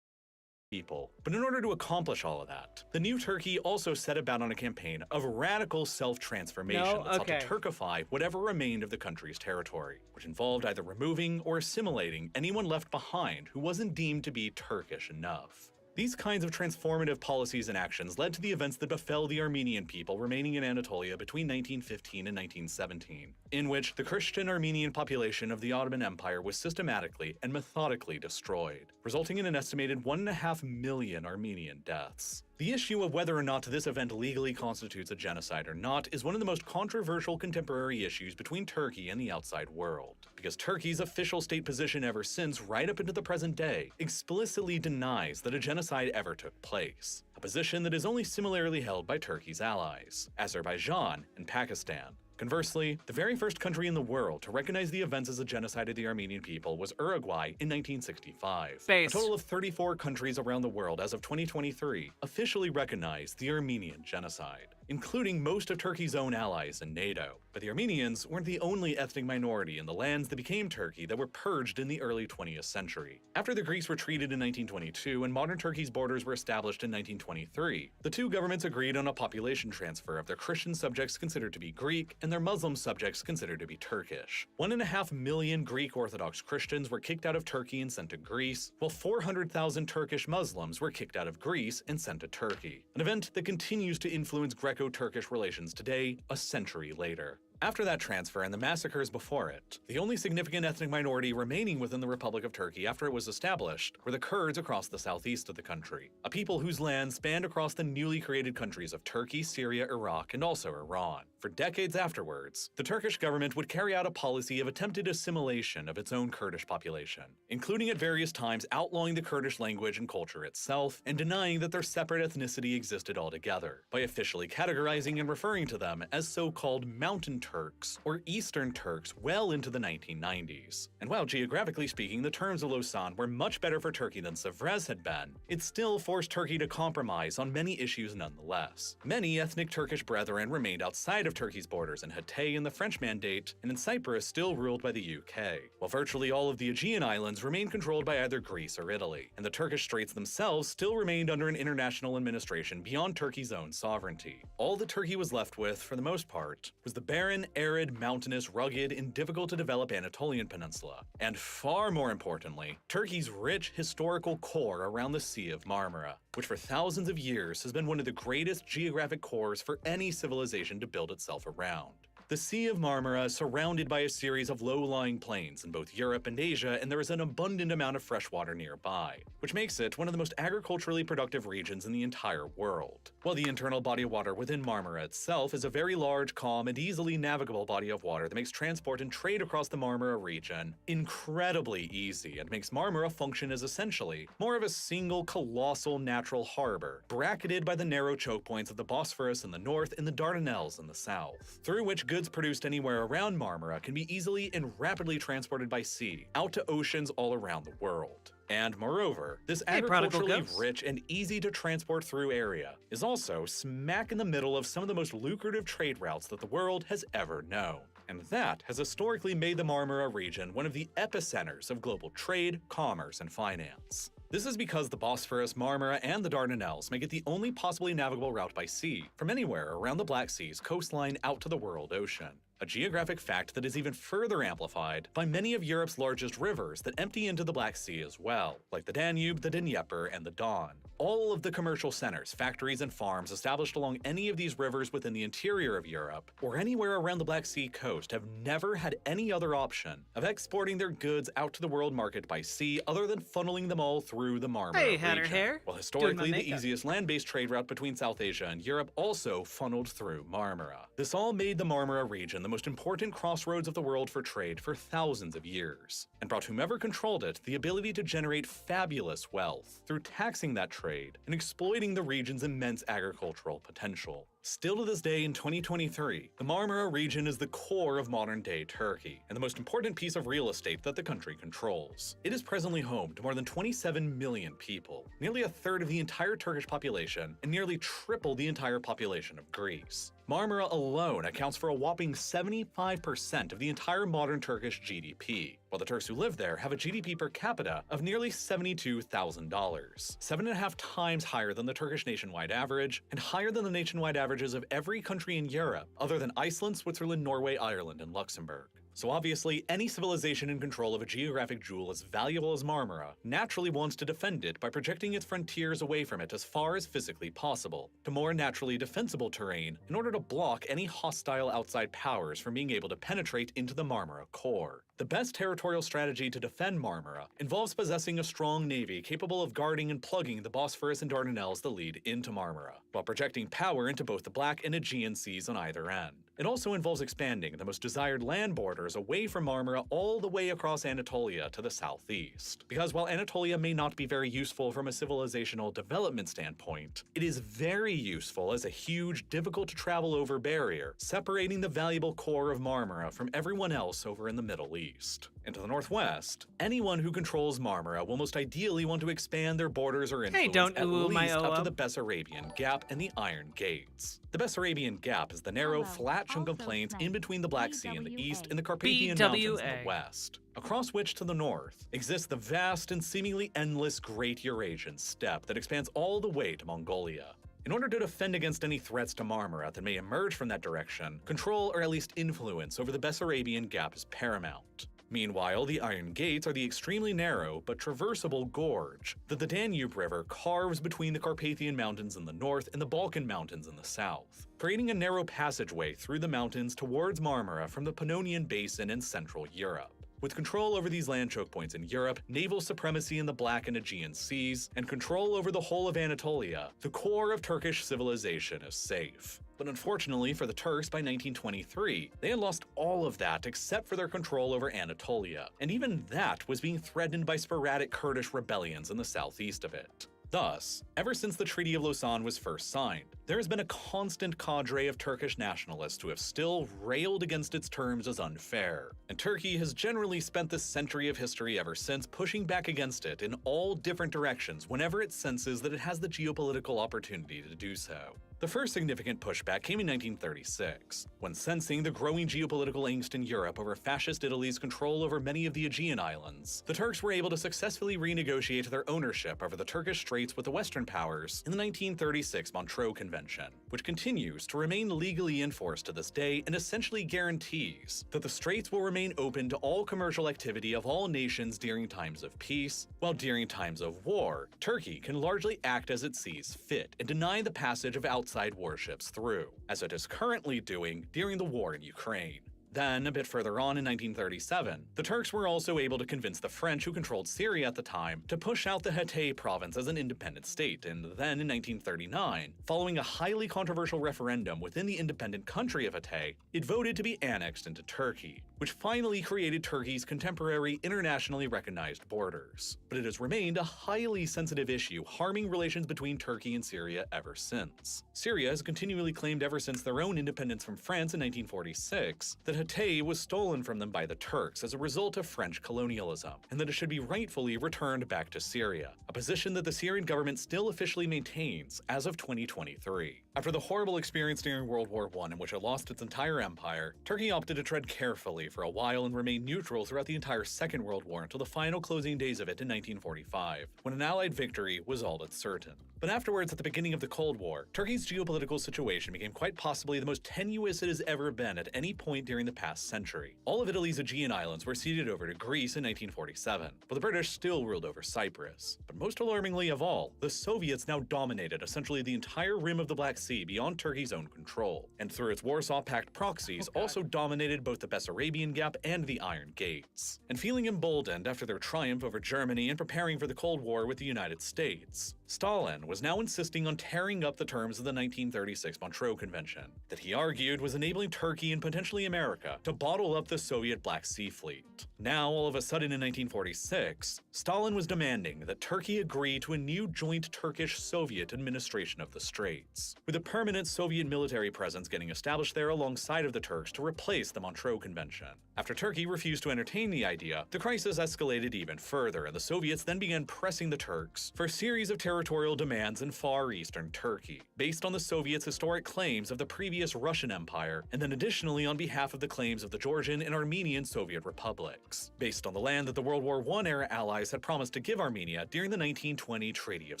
But in order to accomplish all of that, the new Turkey also set about on a campaign of radical self-transformation that sought to Turkify whatever remained of the country's territory, which involved either removing or assimilating anyone left behind who wasn't deemed to be Turkish enough. These kinds of transformative policies and actions led to the events that befell the Armenian people remaining in Anatolia between 1915 and 1917, in which the Christian Armenian population of the Ottoman Empire was systematically and methodically destroyed, resulting in an estimated 1.5 million Armenian deaths. The issue of whether or not this event legally constitutes a genocide or not is one of the most controversial contemporary issues between Turkey and the outside world, because Turkey's official state position ever since, right up into the present day, explicitly denies that a genocide ever took place, a position that is only similarly held by Turkey's allies, Azerbaijan and Pakistan. Conversely, the very first country in the world to recognize the events as a genocide of the Armenian people was Uruguay in 1965. Base. A total of 34 countries around the world as of 2023 officially recognized the Armenian genocide, including most of Turkey's own allies in NATO. But the Armenians weren't the only ethnic minority in the lands that became Turkey that were purged in the early 20th century. After the Greeks retreated in 1922 and modern Turkey's borders were established in 1923, the two governments agreed on a population transfer of their Christian subjects considered to be Greek and their Muslim subjects considered to be Turkish. 1.5 million Greek Orthodox Christians were kicked out of Turkey and sent to Greece, while 400,000 Turkish Muslims were kicked out of Greece and sent to Turkey, an event that continues to influence Greco-Turkish relations today, a century later. After that transfer and the massacres before it, the only significant ethnic minority remaining within the Republic of Turkey after it was established were the Kurds across the southeast of the country, a people whose land spanned across the newly created countries of Turkey, Syria, Iraq, and also Iran. For decades afterwards, the Turkish government would carry out a policy of attempted assimilation of its own Kurdish population, including at various times outlawing the Kurdish language and culture itself and denying that their separate ethnicity existed altogether, by officially categorizing and referring to them as so-called Mountain Turks or Eastern Turks well into the 1990s. And while geographically speaking the terms of Lausanne were much better for Turkey than Sèvres had been, it still forced Turkey to compromise on many issues nonetheless. Many ethnic Turkish brethren remained outside of Turkey's borders in Hatay in the French Mandate and in Cyprus still ruled by the UK, while virtually all of the Aegean islands remained controlled by either Greece or Italy, and the Turkish Straits themselves still remained under an international administration beyond Turkey's own sovereignty. All that Turkey was left with, for the most part, was the barren, arid, mountainous, rugged, and difficult-to-develop Anatolian Peninsula, and far more importantly, Turkey's rich historical core around the Sea of Marmara, which for thousands of years has been one of the greatest geographic cores for any civilization to build itself around. The Sea of Marmara is surrounded by a series of low-lying plains in both Europe and Asia, and there is an abundant amount of fresh water nearby, which makes it one of the most agriculturally productive regions in the entire world. While the internal body of water within Marmara itself is a very large, calm, and easily navigable body of water that makes transport and trade across the Marmara region incredibly easy and makes Marmara function as essentially more of a single colossal natural harbor, bracketed by the narrow choke points of the Bosphorus in the north and the Dardanelles in the south, through which goods produced anywhere around Marmara can be easily and rapidly transported by sea out to oceans all around the world. And moreover, this agriculturally rich and easy to transport through area is also smack in the middle of some of the most lucrative trade routes that the world has ever known. And that has historically made the Marmara region one of the epicenters of global trade, commerce, and finance. This is because the Bosphorus, Marmara, and the Dardanelles make it the only possibly navigable route by sea from anywhere around the Black Sea's coastline out to the World Ocean. A geographic fact that is even further amplified by many of Europe's largest rivers that empty into the Black Sea as well, like the Danube, the Dnieper, and the Don. All of the commercial centers, factories, and farms established along any of these rivers within the interior of Europe or anywhere around the Black Sea coast have never had any other option of exporting their goods out to the world market by sea other than funneling them all through the Marmara region. Well, historically, the easiest land-based trade route between South Asia and Europe also funneled through Marmara. This all made the Marmara region the most important crossroads of the world for trade for thousands of years, and brought whomever controlled it the ability to generate fabulous wealth through taxing that trade and exploiting the region's immense agricultural potential. Still to this day in 2023, the Marmara region is the core of modern-day Turkey, and the most important piece of real estate that the country controls. It is presently home to more than 27 million people, nearly a third of the entire Turkish population, and nearly triple the entire population of Greece. Marmara alone accounts for a whopping 75% of the entire modern Turkish GDP, while the Turks who live there have a GDP per capita of nearly $72,000, 7.5 times higher than the Turkish nationwide average, and higher than the nationwide averages of every country in Europe other than Iceland, Switzerland, Norway, Ireland, and Luxembourg. So obviously, any civilization in control of a geographic jewel as valuable as Marmara naturally wants to defend it by projecting its frontiers away from it as far as physically possible, to more naturally defensible terrain in order to block any hostile outside powers from being able to penetrate into the Marmara core. The best territorial strategy to defend Marmara involves possessing a strong navy capable of guarding and plugging the Bosphorus and Dardanelles that lead into Marmara, while projecting power into both the Black and Aegean seas on either end. It also involves expanding the most desired land borders away from Marmara all the way across Anatolia to the southeast. Because while Anatolia may not be very useful from a civilizational development standpoint, it is very useful as a huge, difficult-to-travel over barrier, separating the valuable core of Marmara from everyone else over in the Middle East. And to the northwest, anyone who controls Marmara will most ideally want to expand their borders or influence don't at ooh my least up to oh. the Bessarabian Gap and the Iron Gates. The Bessarabian Gap is the narrow, flat chunk of plains in between the Black Sea in the east and the Carpathian Mountains in the west, across which to the north exists the vast and seemingly endless Great Eurasian Steppe that expands all the way to Mongolia. In order to defend against any threats to Marmara that may emerge from that direction, control or at least influence over the Bessarabian Gap is paramount. Meanwhile, the Iron Gates are the extremely narrow but traversable gorge that the Danube River carves between the Carpathian Mountains in the north and the Balkan Mountains in the south, creating a narrow passageway through the mountains towards Marmara from the Pannonian Basin in Central Europe. With control over these land choke points in Europe, naval supremacy in the Black and Aegean Seas, and control over the whole of Anatolia, the core of Turkish civilization is safe. But unfortunately for the Turks, by 1923, they had lost all of that except for their control over Anatolia, and even that was being threatened by sporadic Kurdish rebellions in the southeast of it. Thus, ever since the Treaty of Lausanne was first signed, there has been a constant cadre of Turkish nationalists who have still railed against its terms as unfair, and Turkey has generally spent this century of history ever since pushing back against it in all different directions whenever it senses that it has the geopolitical opportunity to do so. The first significant pushback came in 1936, when sensing the growing geopolitical angst in Europe over fascist Italy's control over many of the Aegean islands, the Turks were able to successfully renegotiate their ownership over the Turkish Straits with the Western powers in the 1936 Montreux Convention, which continues to remain legally in force to this day and essentially guarantees that the Straits will remain open to all commercial activity of all nations during times of peace, while during times of war, Turkey can largely act as it sees fit and deny the passage of outside warships through, as it is currently doing during the war in Ukraine. Then, a bit further on in 1937, the Turks were also able to convince the French who controlled Syria at the time to push out the Hatay province as an independent state, and then in 1939, following a highly controversial referendum within the independent country of Hatay, it voted to be annexed into Turkey, which finally created Turkey's contemporary internationally recognized borders. But it has remained a highly sensitive issue, harming relations between Turkey and Syria ever since. Syria has continually claimed ever since their own independence from France in 1946 that Hatay was stolen from them by the Turks as a result of French colonialism, and that it should be rightfully returned back to Syria, a position that the Syrian government still officially maintains as of 2023. After the horrible experience during World War I in which it lost its entire empire, Turkey opted to tread carefully for a while and remain neutral throughout the entire Second World War until the final closing days of it in 1945, when an Allied victory was all but certain. But afterwards, at the beginning of the Cold War, Turkey's geopolitical situation became quite possibly the most tenuous it has ever been at any point during the past century. All of Italy's Aegean islands were ceded over to Greece in 1947, but the British still ruled over Cyprus. But most alarmingly of all, the Soviets now dominated essentially the entire rim of the Black Sea beyond Turkey's own control, and through its Warsaw Pact proxies also dominated both the Bessarabian Gap and the Iron Gates. And feeling emboldened after their triumph over Germany and preparing for the Cold War with the United States, Stalin was now insisting on tearing up the terms of the 1936 Montreux Convention, that he argued was enabling Turkey and potentially America to bottle up the Soviet Black Sea Fleet. Now, all of a sudden in 1946, Stalin was demanding that Turkey agree to a new joint Turkish-Soviet administration of the Straits, with a permanent Soviet military presence getting established there alongside of the Turks to replace the Montreux Convention. After Turkey refused to entertain the idea, the crisis escalated even further, and the Soviets then began pressing the Turks for a series of territorial demands in far eastern Turkey, based on the Soviets' historic claims of the previous Russian Empire, and then additionally on behalf of the claims of the Georgian and Armenian Soviet republics, based on the land that the World War I-era allies had promised to give Armenia during the 1920 Treaty of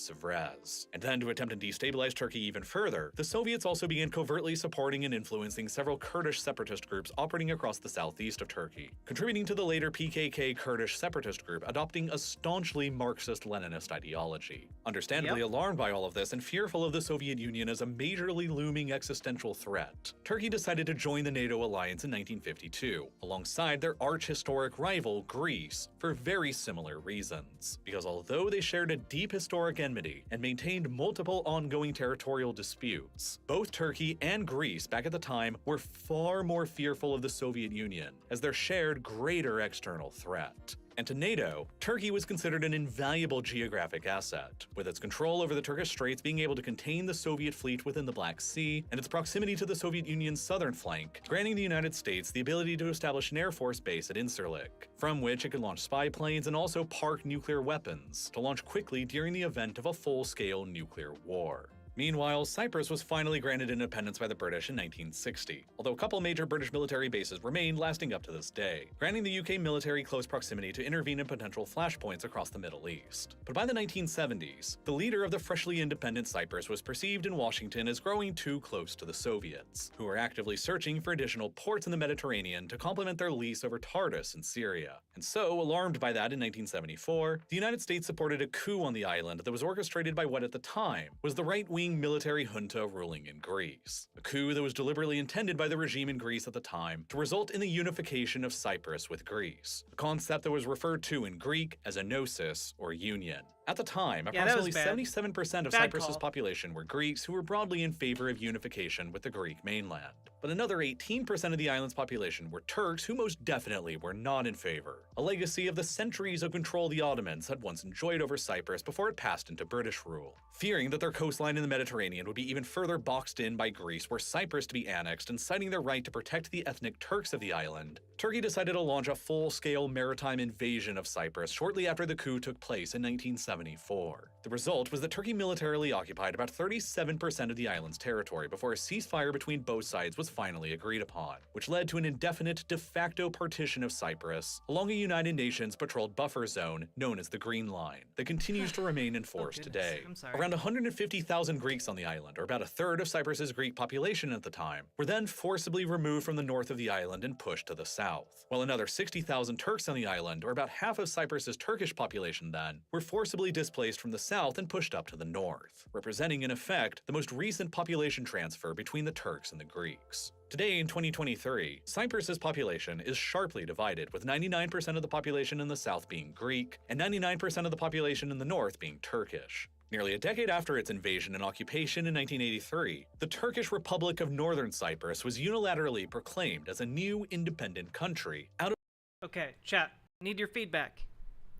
Sèvres. And then to attempt to destabilize Turkey even further, the Soviets also began covertly supporting and influencing several Kurdish separatist groups operating across the southeast of Turkey, contributing to the later PKK Kurdish separatist group adopting a staunchly Marxist-Leninist ideology. Understandably alarmed by all of this and fearful of the Soviet Union as a majorly looming existential threat, Turkey decided to join the NATO alliance in 1952, alongside their arch-historic rival, Greece, for very similar reasons. Because although they shared a deep historic enmity and maintained multiple ongoing territorial disputes, disputes. Both Turkey and Greece back at the time were far more fearful of the Soviet Union as their shared greater external threat. And to NATO, Turkey was considered an invaluable geographic asset, with its control over the Turkish Straits being able to contain the Soviet fleet within the Black Sea, and its proximity to the Soviet Union's southern flank, granting the United States the ability to establish an Air Force base at Incirlik, from which it could launch spy planes and also park nuclear weapons, to launch quickly during the event of a full-scale nuclear war. Meanwhile, Cyprus was finally granted independence by the British in 1960, although a couple major British military bases remained lasting up to this day, granting the UK military close proximity to intervene in potential flashpoints across the Middle East. But by the 1970s, the leader of the freshly independent Cyprus was perceived in Washington as growing too close to the Soviets, who were actively searching for additional ports in the Mediterranean to complement their lease over Tartus in Syria. And so, alarmed by that in 1974, the United States supported a coup on the island that was orchestrated by what at the time was the right-wing military junta ruling in Greece. A coup that was deliberately intended by the regime in Greece at the time to result in the unification of Cyprus with Greece, a concept that was referred to in Greek as enosis or union. At the time, approximately 77% of Cyprus's population were Greeks who were broadly in favor of unification with the Greek mainland. But another 18% of the island's population were Turks who most definitely were not in favor, a legacy of the centuries of control the Ottomans had once enjoyed over Cyprus before it passed into British rule. Fearing that their coastline in the Mediterranean would be even further boxed in by Greece were Cyprus to be annexed and citing their right to protect the ethnic Turks of the island, Turkey decided to launch a full-scale maritime invasion of Cyprus shortly after the coup took place in 1974. The result was that Turkey militarily occupied about 37% of the island's territory before a ceasefire between both sides was finally agreed upon, which led to an indefinite de facto partition of Cyprus along a United Nations patrolled buffer zone known as the Green Line that continues to remain in force today. Around 150,000 Greeks on the island, or about a third of Cyprus's Greek population at the time, were then forcibly removed from the north of the island and pushed to the south, while another 60,000 Turks on the island, or about half of Cyprus's Turkish population then, were forcibly displaced from the south and pushed up to the north, representing in effect the most recent population transfer between the Turks and the Greeks. Today, in 2023, Cyprus's population is sharply divided, with 99% of the population in the south being Greek, and 99% of the population in the north being Turkish. Nearly a decade after its invasion and occupation in 1983, the Turkish Republic of Northern Cyprus was unilaterally proclaimed as a new independent country out of— Okay, chat. Need your feedback.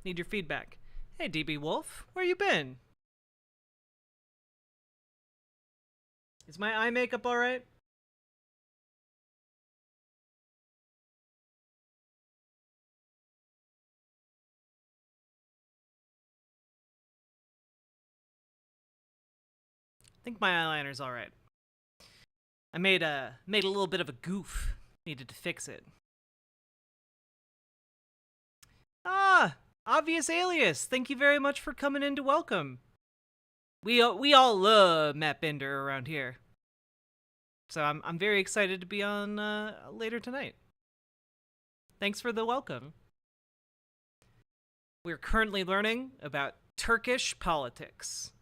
Need your feedback. Hey, DB Wolf, where you been? Is my eye makeup alright? I think my eyeliner's alright. I made a little bit of a goof. Needed to fix it. Ah! Obvious Alias! Thank you very much for coming in to welcome. We all love Matt Bender around here. So I'm very excited to be on later tonight. Thanks for the welcome. We're currently learning about Turkish politics.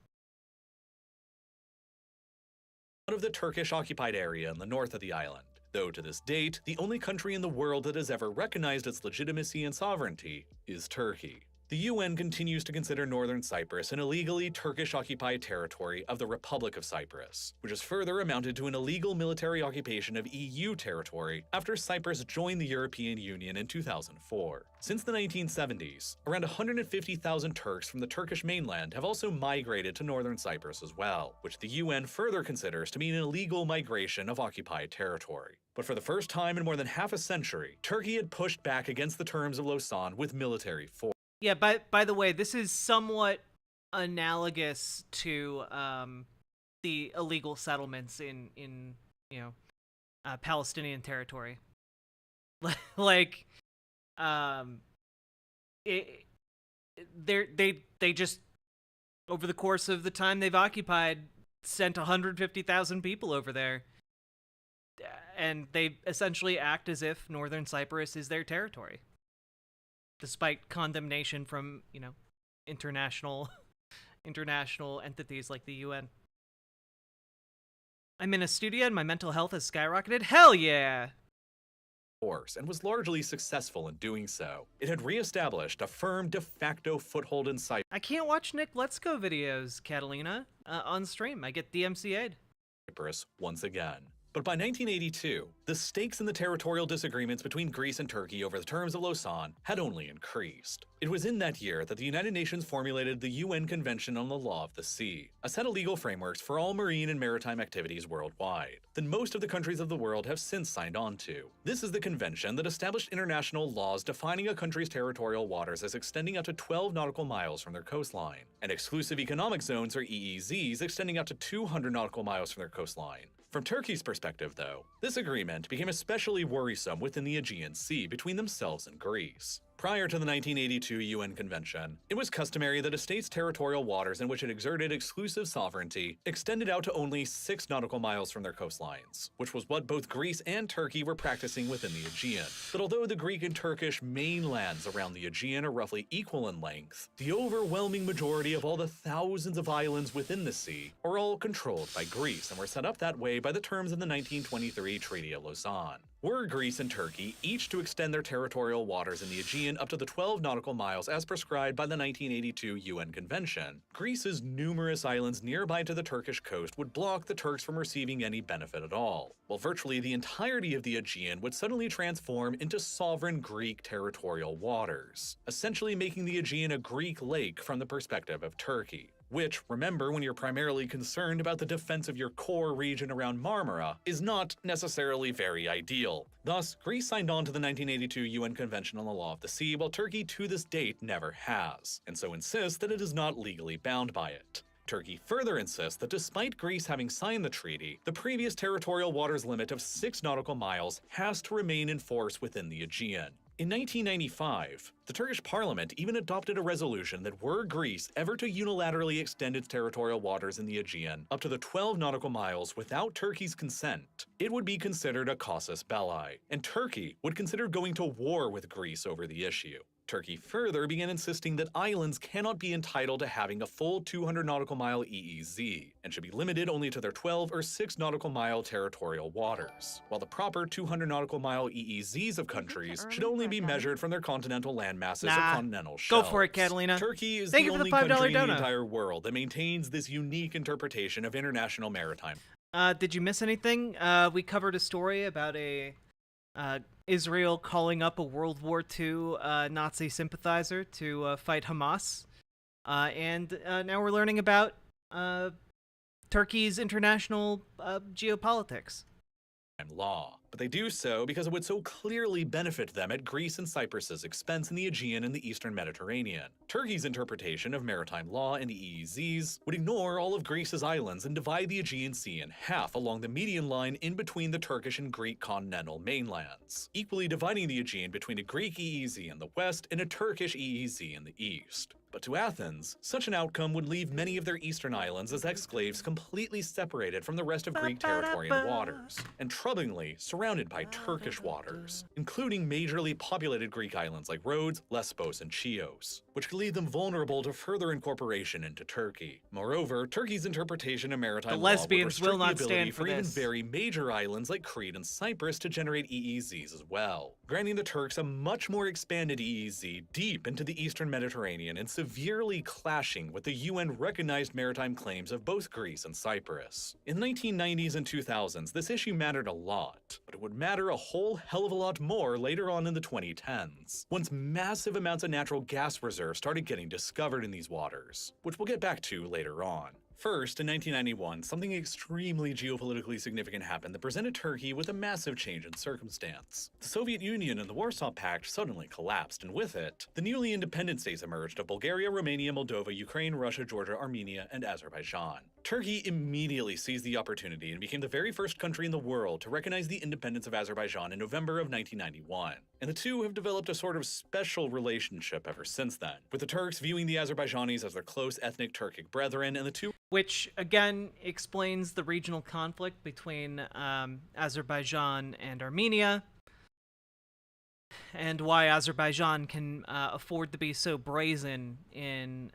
Out of the Turkish-occupied area in the north of the island, though to this date, the only country in the world that has ever recognized its legitimacy and sovereignty is Turkey. The UN continues to consider northern Cyprus an illegally Turkish-occupied territory of the Republic of Cyprus, which has further amounted to an illegal military occupation of EU territory after Cyprus joined the European Union in 2004. Since the 1970s, around 150,000 Turks from the Turkish mainland have also migrated to northern Cyprus as well, which the UN further considers to mean an illegal migration of occupied territory. But for the first time in more than half a century, Turkey had pushed back against the terms of Lausanne with military force. Yeah, by the way, this is somewhat analogous to the illegal settlements in Palestinian territory. Like, they just, over the course of the time they've occupied, sent 150,000 people over there, and they essentially act as if northern Cyprus is their territory, despite condemnation from, international entities like the UN. I'm in a studio and my mental health has skyrocketed. Hell yeah! And was largely successful in doing so. It had re-established a firm de facto foothold in Cyprus. I can't watch Nick Let's Go videos, Catalina, on stream. I get DMCA'd. Cyprus once again. But by 1982, the stakes in the territorial disagreements between Greece and Turkey over the terms of Lausanne had only increased. It was in that year that the United Nations formulated the UN Convention on the Law of the Sea, a set of legal frameworks for all marine and maritime activities worldwide, that most of the countries of the world have since signed on to. This is the convention that established international laws defining a country's territorial waters as extending out to 12 nautical miles from their coastline, and exclusive economic zones, or EEZs, extending out to 200 nautical miles from their coastline. From Turkey's perspective, though, this agreement became especially worrisome within the Aegean Sea between themselves and Greece. Prior to the 1982 UN Convention, it was customary that a state's territorial waters in which it exerted exclusive sovereignty extended out to only 6 nautical miles from their coastlines, which was what both Greece and Turkey were practicing within the Aegean. But although the Greek and Turkish mainlands around the Aegean are roughly equal in length, the overwhelming majority of all the thousands of islands within the sea are all controlled by Greece and were set up that way by the terms of the 1923 Treaty of Lausanne. Were Greece and Turkey each to extend their territorial waters in the Aegean up to the 12 nautical miles as prescribed by the 1982 UN Convention, Greece's numerous islands nearby to the Turkish coast would block the Turks from receiving any benefit at all, while virtually the entirety of the Aegean would suddenly transform into sovereign Greek territorial waters, essentially making the Aegean a Greek lake from the perspective of Turkey. Which, remember, when you're primarily concerned about the defense of your core region around Marmara, is not necessarily very ideal. Thus, Greece signed on to the 1982 UN Convention on the Law of the Sea, while Turkey to this date never has, and so insists that it is not legally bound by it. Turkey further insists that despite Greece having signed the treaty, the previous territorial waters limit of 6 nautical miles has to remain in force within the Aegean. In 1995, the Turkish parliament even adopted a resolution that were Greece ever to unilaterally extend its territorial waters in the Aegean up to the 12 nautical miles without Turkey's consent, it would be considered a casus belli, and Turkey would consider going to war with Greece over the issue. Turkey further began insisting that islands cannot be entitled to having a full 200 nautical mile EEZ, and should be limited only to their 12 or 6 nautical mile territorial waters, while the proper 200 nautical mile EEZs of countries should only be measured from their continental land masses or continental shelves. Go for it, Catalina. Turkey is Thank the you for the only $5 country in the donut. entire world that maintains this unique interpretation of international maritime. Did you miss anything? We covered a story about Israel calling up a World War II Nazi sympathizer to fight Hamas. And now we're learning about Turkey's international geopolitics. Law, but they do so because it would so clearly benefit them at Greece and Cyprus's expense in the Aegean and the Eastern Mediterranean. Turkey's interpretation of maritime law and the EEZs would ignore all of Greece's islands and divide the Aegean Sea in half along the median line in between the Turkish and Greek continental mainlands, equally dividing the Aegean between a Greek EEZ in the west and a Turkish EEZ in the east. But to Athens, such an outcome would leave many of their eastern islands as exclaves completely separated from the rest of Greek territory and waters, and troublingly surrounded by Turkish waters, including majorly populated Greek islands like Rhodes, Lesbos, and Chios, which could leave them vulnerable to further incorporation into Turkey. Moreover, Turkey's interpretation of maritime law would lesbians will restrict not the ability stand for for even this. very major islands like Crete and Cyprus to generate EEZs as well, granting the Turks a much more expanded EEZ deep into the Eastern Mediterranean and severely clashing with the UN-recognized maritime claims of both Greece and Cyprus. In the 1990s and 2000s, this issue mattered a lot, but it would matter a whole hell of a lot more later on in the 2010s, once massive amounts of natural gas reserves started getting discovered in these waters, which we'll get back to later on. First, in 1991, something extremely geopolitically significant happened that presented Turkey with a massive change in circumstance. The Soviet Union and the Warsaw Pact suddenly collapsed, and with it, the newly independent states emerged of Bulgaria, Romania, Moldova, Ukraine, Russia, Georgia, Armenia, and Azerbaijan. Turkey immediately seized the opportunity and became the very first country in the world to recognize the independence of Azerbaijan in November of 1991. And the two have developed a sort of special relationship ever since then, with the Turks viewing the Azerbaijanis as their close ethnic Turkic brethren, and the two Which, again, explains the regional conflict between Azerbaijan and Armenia, and why Azerbaijan can afford to be so brazen in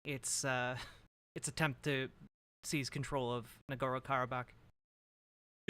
its attempt to seize control of Nagorno-Karabakh.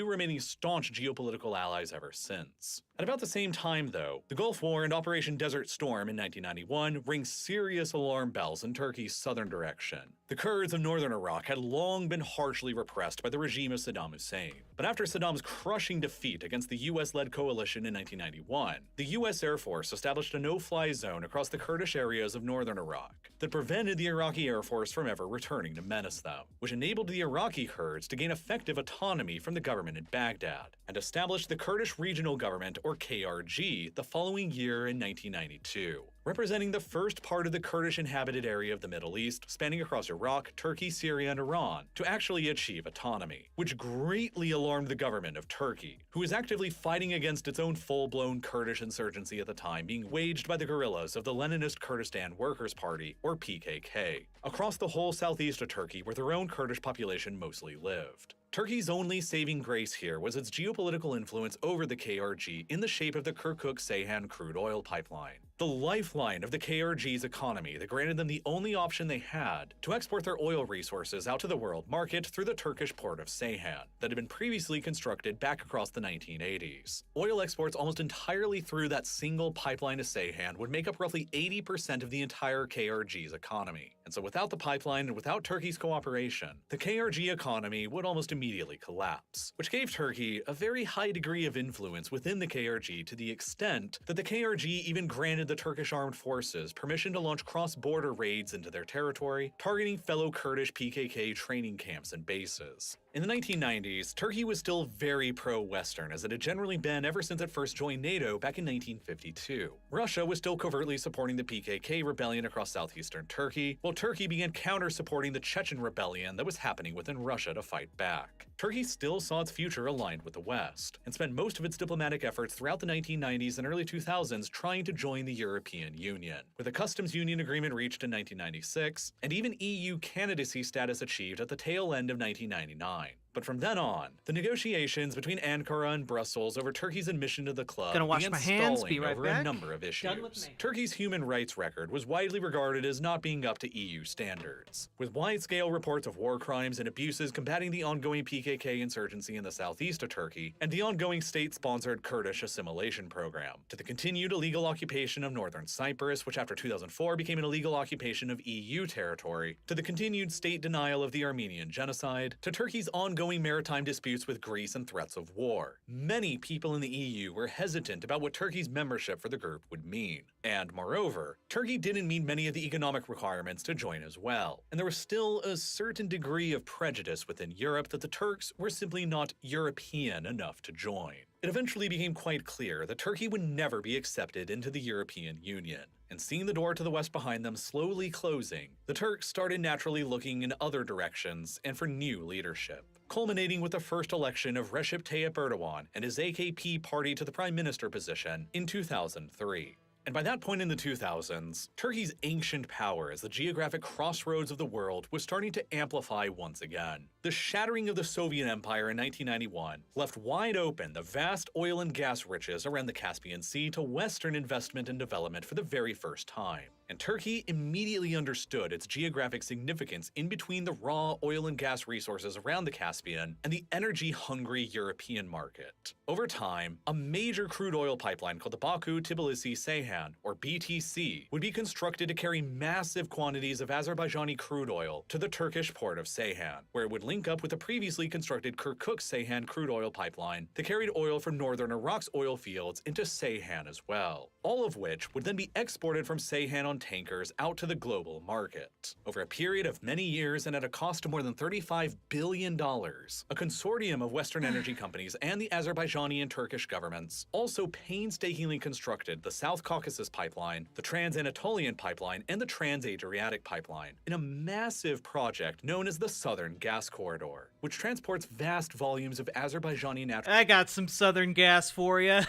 remaining staunch geopolitical allies ever since. At about the same time, though, the Gulf War and Operation Desert Storm in 1991 ring serious alarm bells in Turkey's southern direction. The Kurds of northern Iraq had long been harshly repressed by the regime of Saddam Hussein. But after Saddam's crushing defeat against the US-led coalition in 1991, the US Air Force established a no-fly zone across the Kurdish areas of northern Iraq that prevented the Iraqi Air Force from ever returning to menace them, which enabled the Iraqi Kurds to gain effective autonomy from the government in Baghdad, and established the Kurdish Regional Government, or KRG, the following year in 1992, representing the first part of the Kurdish inhabited area of the Middle East, spanning across Iraq, Turkey, Syria, and Iran, to actually achieve autonomy, which greatly alarmed the government of Turkey, who was actively fighting against its own full-blown Kurdish insurgency at the time being waged by the guerrillas of the Leninist Kurdistan Workers' Party, or PKK, across the whole southeast of Turkey where their own Kurdish population mostly lived. Turkey's only saving grace here was its geopolitical influence over the KRG in the shape of the Kirkuk-Ceyhan crude oil pipeline, the lifeline of the KRG's economy that granted them the only option they had to export their oil resources out to the world market through the Turkish port of Ceyhan that had been previously constructed back across the 1980s. Oil exports almost entirely through that single pipeline to Ceyhan would make up roughly 80% of the entire KRG's economy. And so without the pipeline and without Turkey's cooperation, the KRG economy would almost immediately collapse, which gave Turkey a very high degree of influence within the KRG to the extent that the KRG even granted the Turkish armed forces permission to launch cross-border raids into their territory, targeting fellow Kurdish PKK training camps and bases. In the 1990s, Turkey was still very pro-Western, as it had generally been ever since it first joined NATO back in 1952. Russia was still covertly supporting the PKK rebellion across southeastern Turkey, while Turkey began counter-supporting the Chechen rebellion that was happening within Russia to fight back. Turkey still saw its future aligned with the West, and spent most of its diplomatic efforts throughout the 1990s and early 2000s trying to join the European Union, with a customs union agreement reached in 1996, and even EU candidacy status achieved at the tail end of 1999. But from then on, the negotiations between Ankara and Brussels over Turkey's admission to the club began stalling over a number of issues. Turkey's human rights record was widely regarded as not being up to EU standards, with wide-scale reports of war crimes and abuses combating the ongoing PKK insurgency in the southeast of Turkey and the ongoing state-sponsored Kurdish assimilation program, to the continued illegal occupation of northern Cyprus, which after 2004 became an illegal occupation of EU territory, to the continued state denial of the Armenian genocide, to Turkey's ongoing maritime disputes with Greece and threats of war. Many people in the EU were hesitant about what Turkey's membership for the group would mean. And moreover, Turkey didn't meet many of the economic requirements to join as well. And there was still a certain degree of prejudice within Europe that the Turks were simply not European enough to join. It eventually became quite clear that Turkey would never be accepted into the European Union. And seeing the door to the west behind them slowly closing, the Turks started naturally looking in other directions and for new leadership, culminating with the first election of Recep Tayyip Erdogan and his AKP party to the prime minister position in 2003. And by that point in the 2000s, Turkey's ancient power as the geographic crossroads of the world was starting to amplify once again. The shattering of the Soviet Empire in 1991 left wide open the vast oil and gas riches around the Caspian Sea to Western investment and development for the very first time. And Turkey immediately understood its geographic significance in between the raw oil and gas resources around the Caspian and the energy-hungry European market. Over time, a major crude oil pipeline called the Baku-Tbilisi-Ceyhan, or BTC, would be constructed to carry massive quantities of Azerbaijani crude oil to the Turkish port of Ceyhan, where it would link up with the previously constructed Kirkuk-Ceyhan crude oil pipeline that carried oil from northern Iraq's oil fields into Ceyhan as well, all of which would then be exported from Ceyhan on tankers out to the global market. Over a period of many years and at a cost of more than $35 billion, a consortium of Western energy companies and the Azerbaijani and Turkish governments also painstakingly constructed the South Caucasus Pipeline, the Trans-Anatolian Pipeline, and the Trans-Adriatic Pipeline in a massive project known as the Southern Gas Corridor, which transports vast volumes of Azerbaijani natural... I got some Southern gas for you.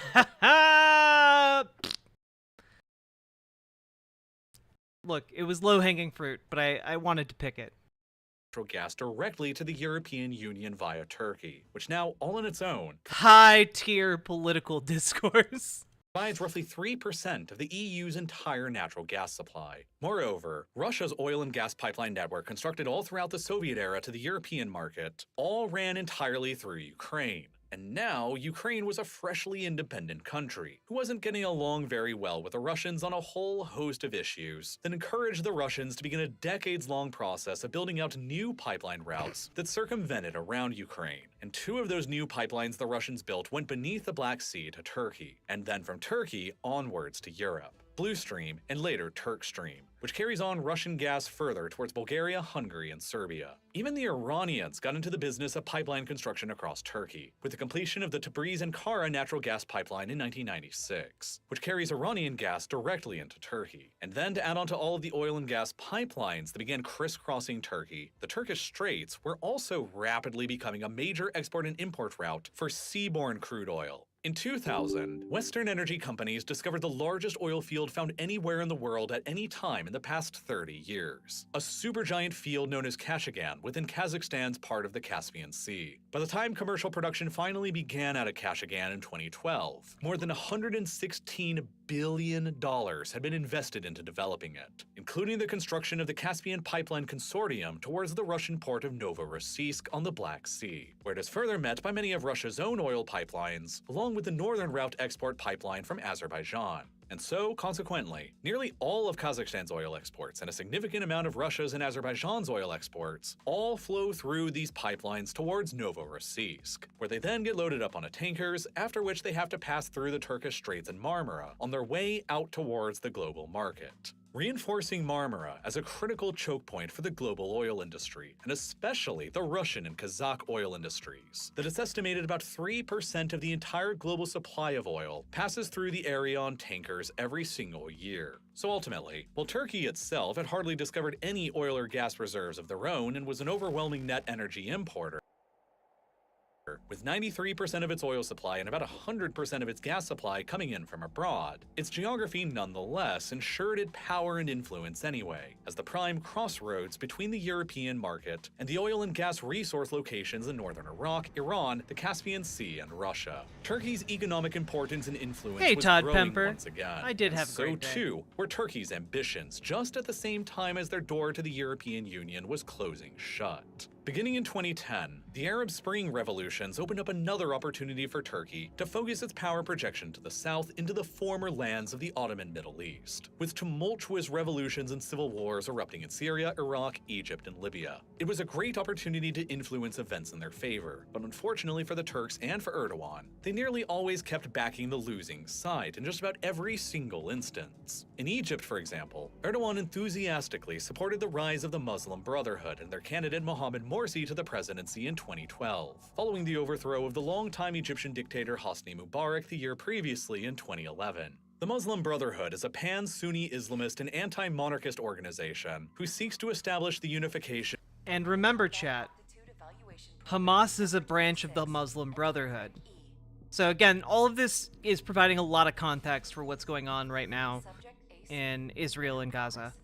Look, it was low-hanging fruit, but I wanted to pick it. Gas directly to the European Union via Turkey, which now, all on its own, high-tier political discourse, provides roughly 3% of the EU's entire natural gas supply. Moreover, Russia's oil and gas pipeline network, constructed all throughout the Soviet era to the European market, all ran entirely through Ukraine. And now, Ukraine was a freshly independent country, who wasn't getting along very well with the Russians on a whole host of issues that encouraged the Russians to begin a decades-long process of building out new pipeline routes that circumvented around Ukraine. And 2 of those new pipelines the Russians built went beneath the Black Sea to Turkey, and then from Turkey onwards to Europe. Blue Stream, and later Turk Stream, which carries on Russian gas further towards Bulgaria, Hungary, and Serbia. Even the Iranians got into the business of pipeline construction across Turkey, with the completion of the Tabriz-Ankara natural gas pipeline in 1996, which carries Iranian gas directly into Turkey. And then to add on to all of the oil and gas pipelines that began crisscrossing Turkey, the Turkish Straits were also rapidly becoming a major export and import route for seaborne crude oil. In 2000, Western energy companies discovered the largest oil field found anywhere in the world at any time in the past 30 years. A supergiant field known as Kashagan within Kazakhstan's part of the Caspian Sea. By the time commercial production finally began out of Kashagan in 2012, more than $116 billion had been invested into developing it, including the construction of the Caspian Pipeline Consortium towards the Russian port of Novorossiysk on the Black Sea, where it is further met by many of Russia's own oil pipelines, along with the Northern Route export pipeline from Azerbaijan. And so, consequently, nearly all of Kazakhstan's oil exports and a significant amount of Russia's and Azerbaijan's oil exports all flow through these pipelines towards Novorossiysk, where they then get loaded up onto tankers, after which they have to pass through the Turkish Straits and Marmara on their way out towards the global market, reinforcing Marmara as a critical choke point for the global oil industry, and especially the Russian and Kazakh oil industries, that it's estimated about 3% of the entire global supply of oil passes through the area on tankers every single year. So ultimately, while Turkey itself had hardly discovered any oil or gas reserves of their own and was an overwhelming net energy importer, with 93% of its oil supply and about 100% of its gas supply coming in from abroad, its geography nonetheless ensured it power and influence anyway, as the prime crossroads between the European market and the oil and gas resource locations in northern Iraq, Iran, the Caspian Sea, and Russia. Turkey's economic importance and influence was Todd growing Pemper. once again. I did have a great day. So too were Turkey's ambitions, just at the same time as their door to the European Union was closing shut. Beginning in 2010, the Arab Spring revolutions opened up another opportunity for Turkey to focus its power projection to the south into the former lands of the Ottoman Middle East, with tumultuous revolutions and civil wars erupting in Syria, Iraq, Egypt, and Libya. It was a great opportunity to influence events in their favor, but unfortunately for the Turks and for Erdogan, they nearly always kept backing the losing side in just about every single instance. In Egypt, for example, Erdogan enthusiastically supported the rise of the Muslim Brotherhood and their candidate Mohammed Morsi to the presidency in 2012, following the overthrow of the longtime Egyptian dictator Hosni Mubarak the year previously in 2011. The Muslim Brotherhood is a pan-Sunni Islamist and anti-monarchist organization who seeks to establish the unification. And remember, chat, Hamas is a branch of the Muslim Brotherhood. So again, all of this is providing a lot of context for what's going on right now in Israel and Gaza.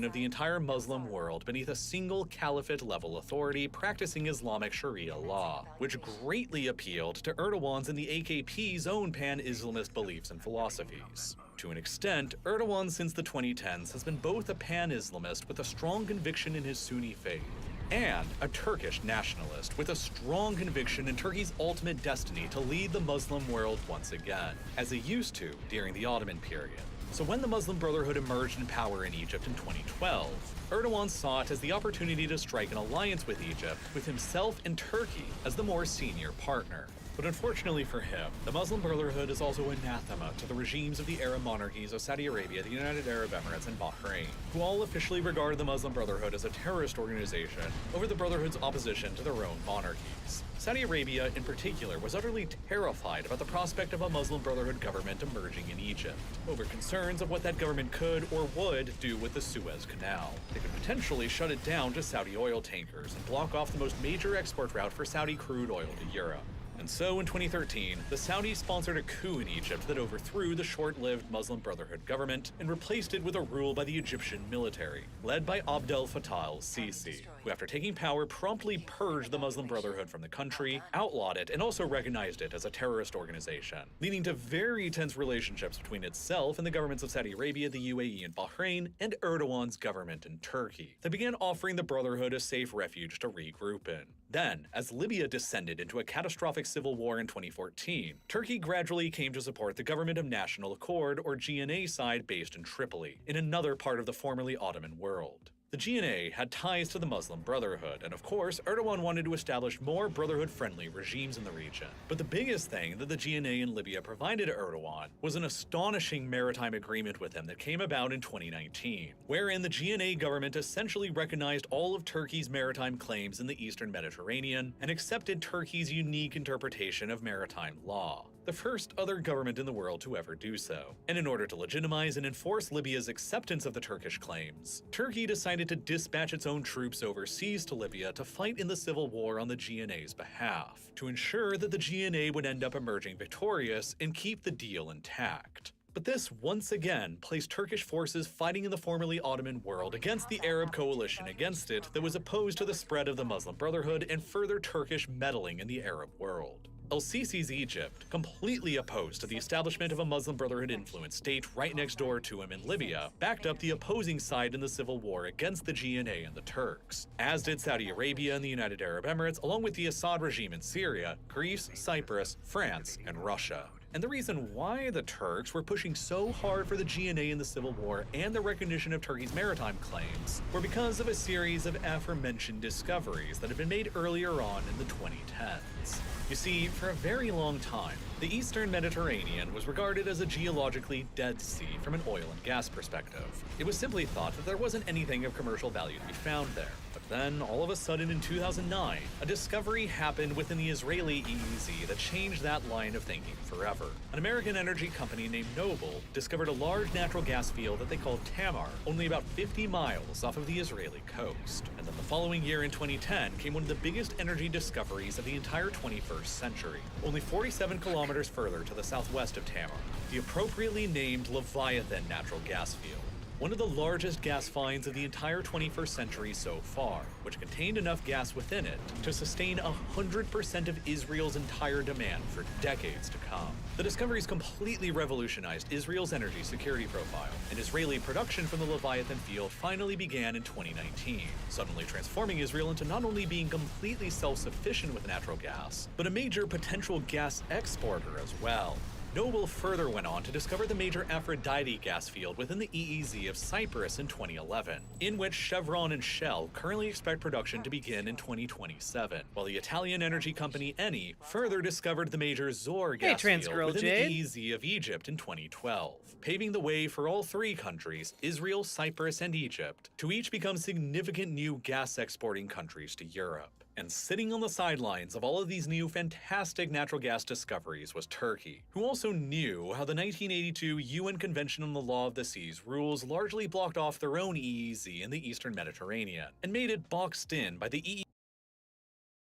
Of the entire Muslim world beneath a single caliphate-level authority practicing Islamic Sharia law, which greatly appealed to Erdogan's and the AKP's own pan-Islamist beliefs and philosophies. To an extent, Erdogan since the 2010s has been both a pan-Islamist with a strong conviction in his Sunni faith, and a Turkish nationalist with a strong conviction in Turkey's ultimate destiny to lead the Muslim world once again, as it used to during the Ottoman period. So when the Muslim Brotherhood emerged in power in Egypt in 2012, Erdogan saw it as the opportunity to strike an alliance with Egypt, with himself and Turkey as the more senior partner. But unfortunately for him, the Muslim Brotherhood is also anathema to the regimes of the Arab monarchies of Saudi Arabia, the United Arab Emirates, and Bahrain, who all officially regard the Muslim Brotherhood as a terrorist organization over the Brotherhood's opposition to their own monarchies. Saudi Arabia, in particular, was utterly terrified about the prospect of a Muslim Brotherhood government emerging in Egypt, over concerns of what that government could or would do with the Suez Canal. They could potentially shut it down to Saudi oil tankers and block off the most major export route for Saudi crude oil to Europe. And so in 2013, the Saudis sponsored a coup in Egypt that overthrew the short-lived Muslim Brotherhood government and replaced it with a rule by the Egyptian military, led by Abdel Fattah al-Sisi, who after taking power promptly purged the Muslim Brotherhood from the country, outlawed it, and also recognized it as a terrorist organization, leading to very tense relationships between itself and the governments of Saudi Arabia, the UAE, and Bahrain, and Erdogan's government in Turkey, that began offering the Brotherhood a safe refuge to regroup in. Then, as Libya descended into a catastrophic civil war in 2014, Turkey gradually came to support the Government of National Accord, or GNA side based in Tripoli, in another part of the formerly Ottoman world. The GNA had ties to the Muslim Brotherhood, and of course, Erdogan wanted to establish more Brotherhood-friendly regimes in the region. But the biggest thing that the GNA in Libya provided Erdogan was an astonishing maritime agreement with him that came about in 2019, wherein the GNA government essentially recognized all of Turkey's maritime claims in the Eastern Mediterranean and accepted Turkey's unique interpretation of maritime law, the first other government in the world to ever do so. And in order to legitimize and enforce Libya's acceptance of the Turkish claims, Turkey decided to dispatch its own troops overseas to Libya to fight in the civil war on the GNA's behalf, to ensure that the GNA would end up emerging victorious and keep the deal intact. But this once again placed Turkish forces fighting in the formerly Ottoman world against the Arab coalition against it that was opposed to the spread of the Muslim Brotherhood and further Turkish meddling in the Arab world. El-Sisi's Egypt, completely opposed to the establishment of a Muslim Brotherhood-influenced state right next door to him in Libya, backed up the opposing side in the civil war against the GNA and the Turks, as did Saudi Arabia and the United Arab Emirates, along with the Assad regime in Syria, Greece, Cyprus, France, and Russia. And the reason why the Turks were pushing so hard for the GNA in the civil war and the recognition of Turkey's maritime claims were because of a series of aforementioned discoveries that had been made earlier on in the 2010s. You see, for a very long time, the Eastern Mediterranean was regarded as a geologically dead sea from an oil and gas perspective. It was simply thought that there wasn't anything of commercial value to be found there. But then, all of a sudden in 2009, a discovery happened within the Israeli EEZ that changed that line of thinking forever. An American energy company named Noble discovered a large natural gas field that they called Tamar, only about 50 miles off of the Israeli coast. And then the following year in 2010 came one of the biggest energy discoveries of the entire 21st century, only 47 kilometers further to the southwest of Tamar, the appropriately named Leviathan natural gas field. One of the largest gas finds of the entire 21st century so far, which contained enough gas within it to sustain 100% of Israel's entire demand for decades to come. The discoveries completely revolutionized Israel's energy security profile, and Israeli production from the Leviathan field finally began in 2019, suddenly transforming Israel into not only being completely self-sufficient with natural gas, but a major potential gas exporter as well. Noble further went on to discover the major Aphrodite gas field within the EEZ of Cyprus in 2011, in which Chevron and Shell currently expect production to begin in 2027, while the Italian energy company Eni further discovered the major Zohr gas field within the EEZ of Egypt in 2012, paving the way for all three countries, Israel, Cyprus, and Egypt, to each become significant new gas-exporting countries to Europe. And sitting on the sidelines of all of these new fantastic natural gas discoveries was Turkey, who also knew how the 1982 UN Convention on the Law of the Seas rules largely blocked off their own EEZ in the Eastern Mediterranean, and made it boxed in by the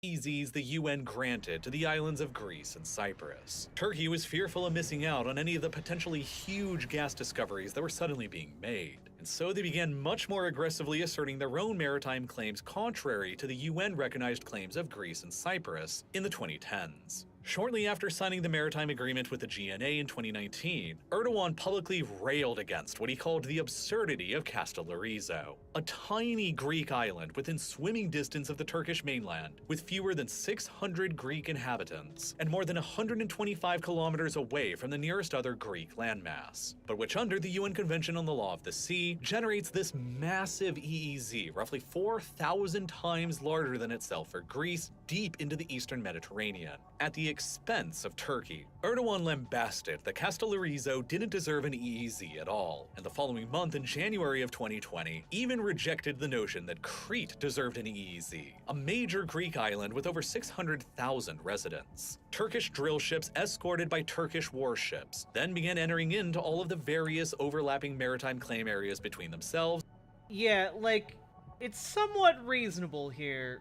EEZs the UN granted to the islands of Greece and Cyprus. Turkey was fearful of missing out on any of the potentially huge gas discoveries that were suddenly being made, and so they began much more aggressively asserting their own maritime claims contrary to the UN-recognized claims of Greece and Cyprus in the 2010s. Shortly after signing the maritime agreement with the GNA in 2019, Erdogan publicly railed against what he called the absurdity of Castellarizo, a tiny Greek island within swimming distance of the Turkish mainland, with fewer than 600 Greek inhabitants, and more than 125 kilometers away from the nearest other Greek landmass, but which under the UN Convention on the Law of the Sea generates this massive EEZ, roughly 4,000 times larger than itself for Greece, deep into the Eastern Mediterranean, at the expense of Turkey. Erdogan lambasted that Castellarizo didn't deserve an EEZ at all, and the following month in January of 2020 even rejected the notion that Crete deserved an EEZ, a major Greek island with over 600,000 residents. Turkish drill ships escorted by Turkish warships then began entering into all of the various overlapping maritime claim areas between themselves. Yeah, like, it's somewhat reasonable here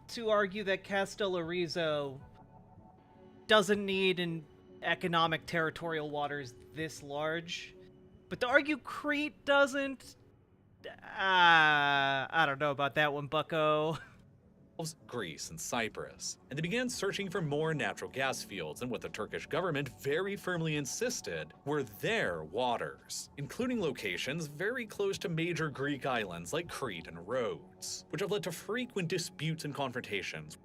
to argue that Castellarizo doesn't need an economic territorial waters this large, but to argue Crete doesn't, I don't know about that one, bucko. Greece and Cyprus, and they began searching for more natural gas fields in what the Turkish government very firmly insisted were their waters, including locations very close to major Greek islands like Crete and Rhodes, which have led to frequent disputes and confrontations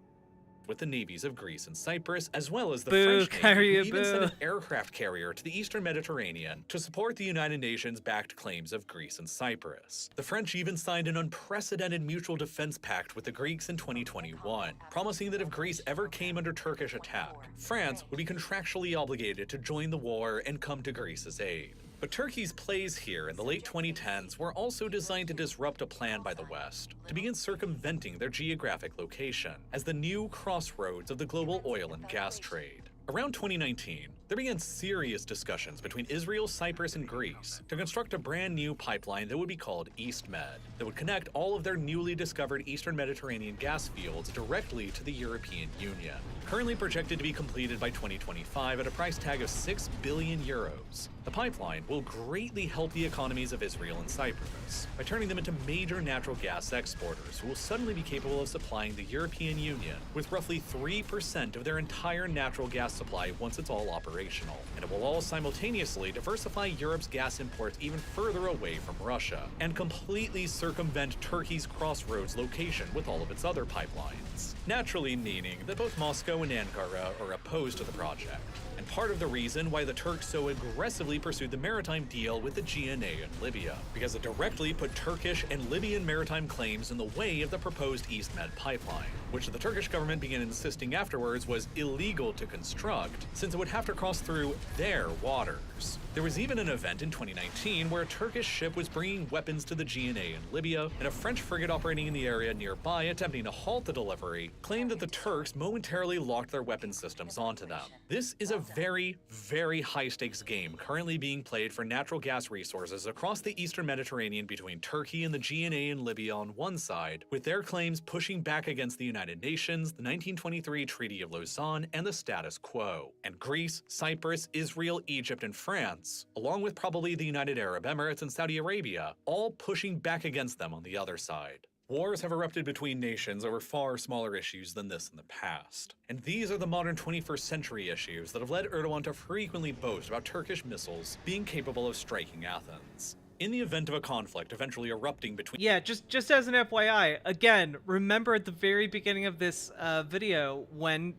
with the navies of Greece and Cyprus, as well as the French Navy, who even sent an aircraft carrier to the eastern Mediterranean to support the United Nations-backed claims of Greece and Cyprus. The French even signed an unprecedented mutual defense pact with the Greeks in 2021, promising that if Greece ever came under Turkish attack, France would be contractually obligated to join the war and come to Greece's aid. But Turkey's plays here in the late 2010s were also designed to disrupt a plan by the West to begin circumventing their geographic location as the new crossroads of the global oil and gas trade. Around 2019, there began serious discussions between Israel, Cyprus, and Greece to construct a brand new pipeline that would be called EastMed, that would connect all of their newly discovered Eastern Mediterranean gas fields directly to the European Union. Currently projected to be completed by 2025 at a price tag of 6 billion euros, the pipeline will greatly help the economies of Israel and Cyprus by turning them into major natural gas exporters who will suddenly be capable of supplying the European Union with roughly 3% of their entire natural gas supply once it's all operational. And it will all simultaneously diversify Europe's gas imports even further away from Russia and completely circumvent Turkey's crossroads location with all of its other pipelines. Naturally meaning that both Moscow and Ankara are opposed to the project, and part of the reason why the Turks so aggressively pursued the maritime deal with the Aegean and Libya, because it directly put Turkish and Libyan maritime claims in the way of the proposed EastMed pipeline, which the Turkish government began insisting afterwards was illegal to construct, since it would have to cross through their waters. There was even an event in 2019 where a Turkish ship was bringing weapons to the Aegean and Libya, and a French frigate operating in the area nearby attempting to halt the delivery claimed that the Turks momentarily locked their weapon systems onto them. This is a very, very high-stakes game currently being played for natural gas resources across the Eastern Mediterranean between Turkey and the Aegean and Libya on one side, with their claims pushing back against the United Nations, the 1923 Treaty of Lausanne, and the status quo. And Greece, Cyprus, Israel, Egypt, and France, along with probably the United Arab Emirates and Saudi Arabia, all pushing back against them on the other side. Wars have erupted between nations over far smaller issues than this in the past. And these are the modern 21st century issues that have led Erdogan to frequently boast about Turkish missiles being capable of striking Athens. In the event of a conflict eventually erupting between— Yeah, just as an FYI, again, remember at the very beginning of this video when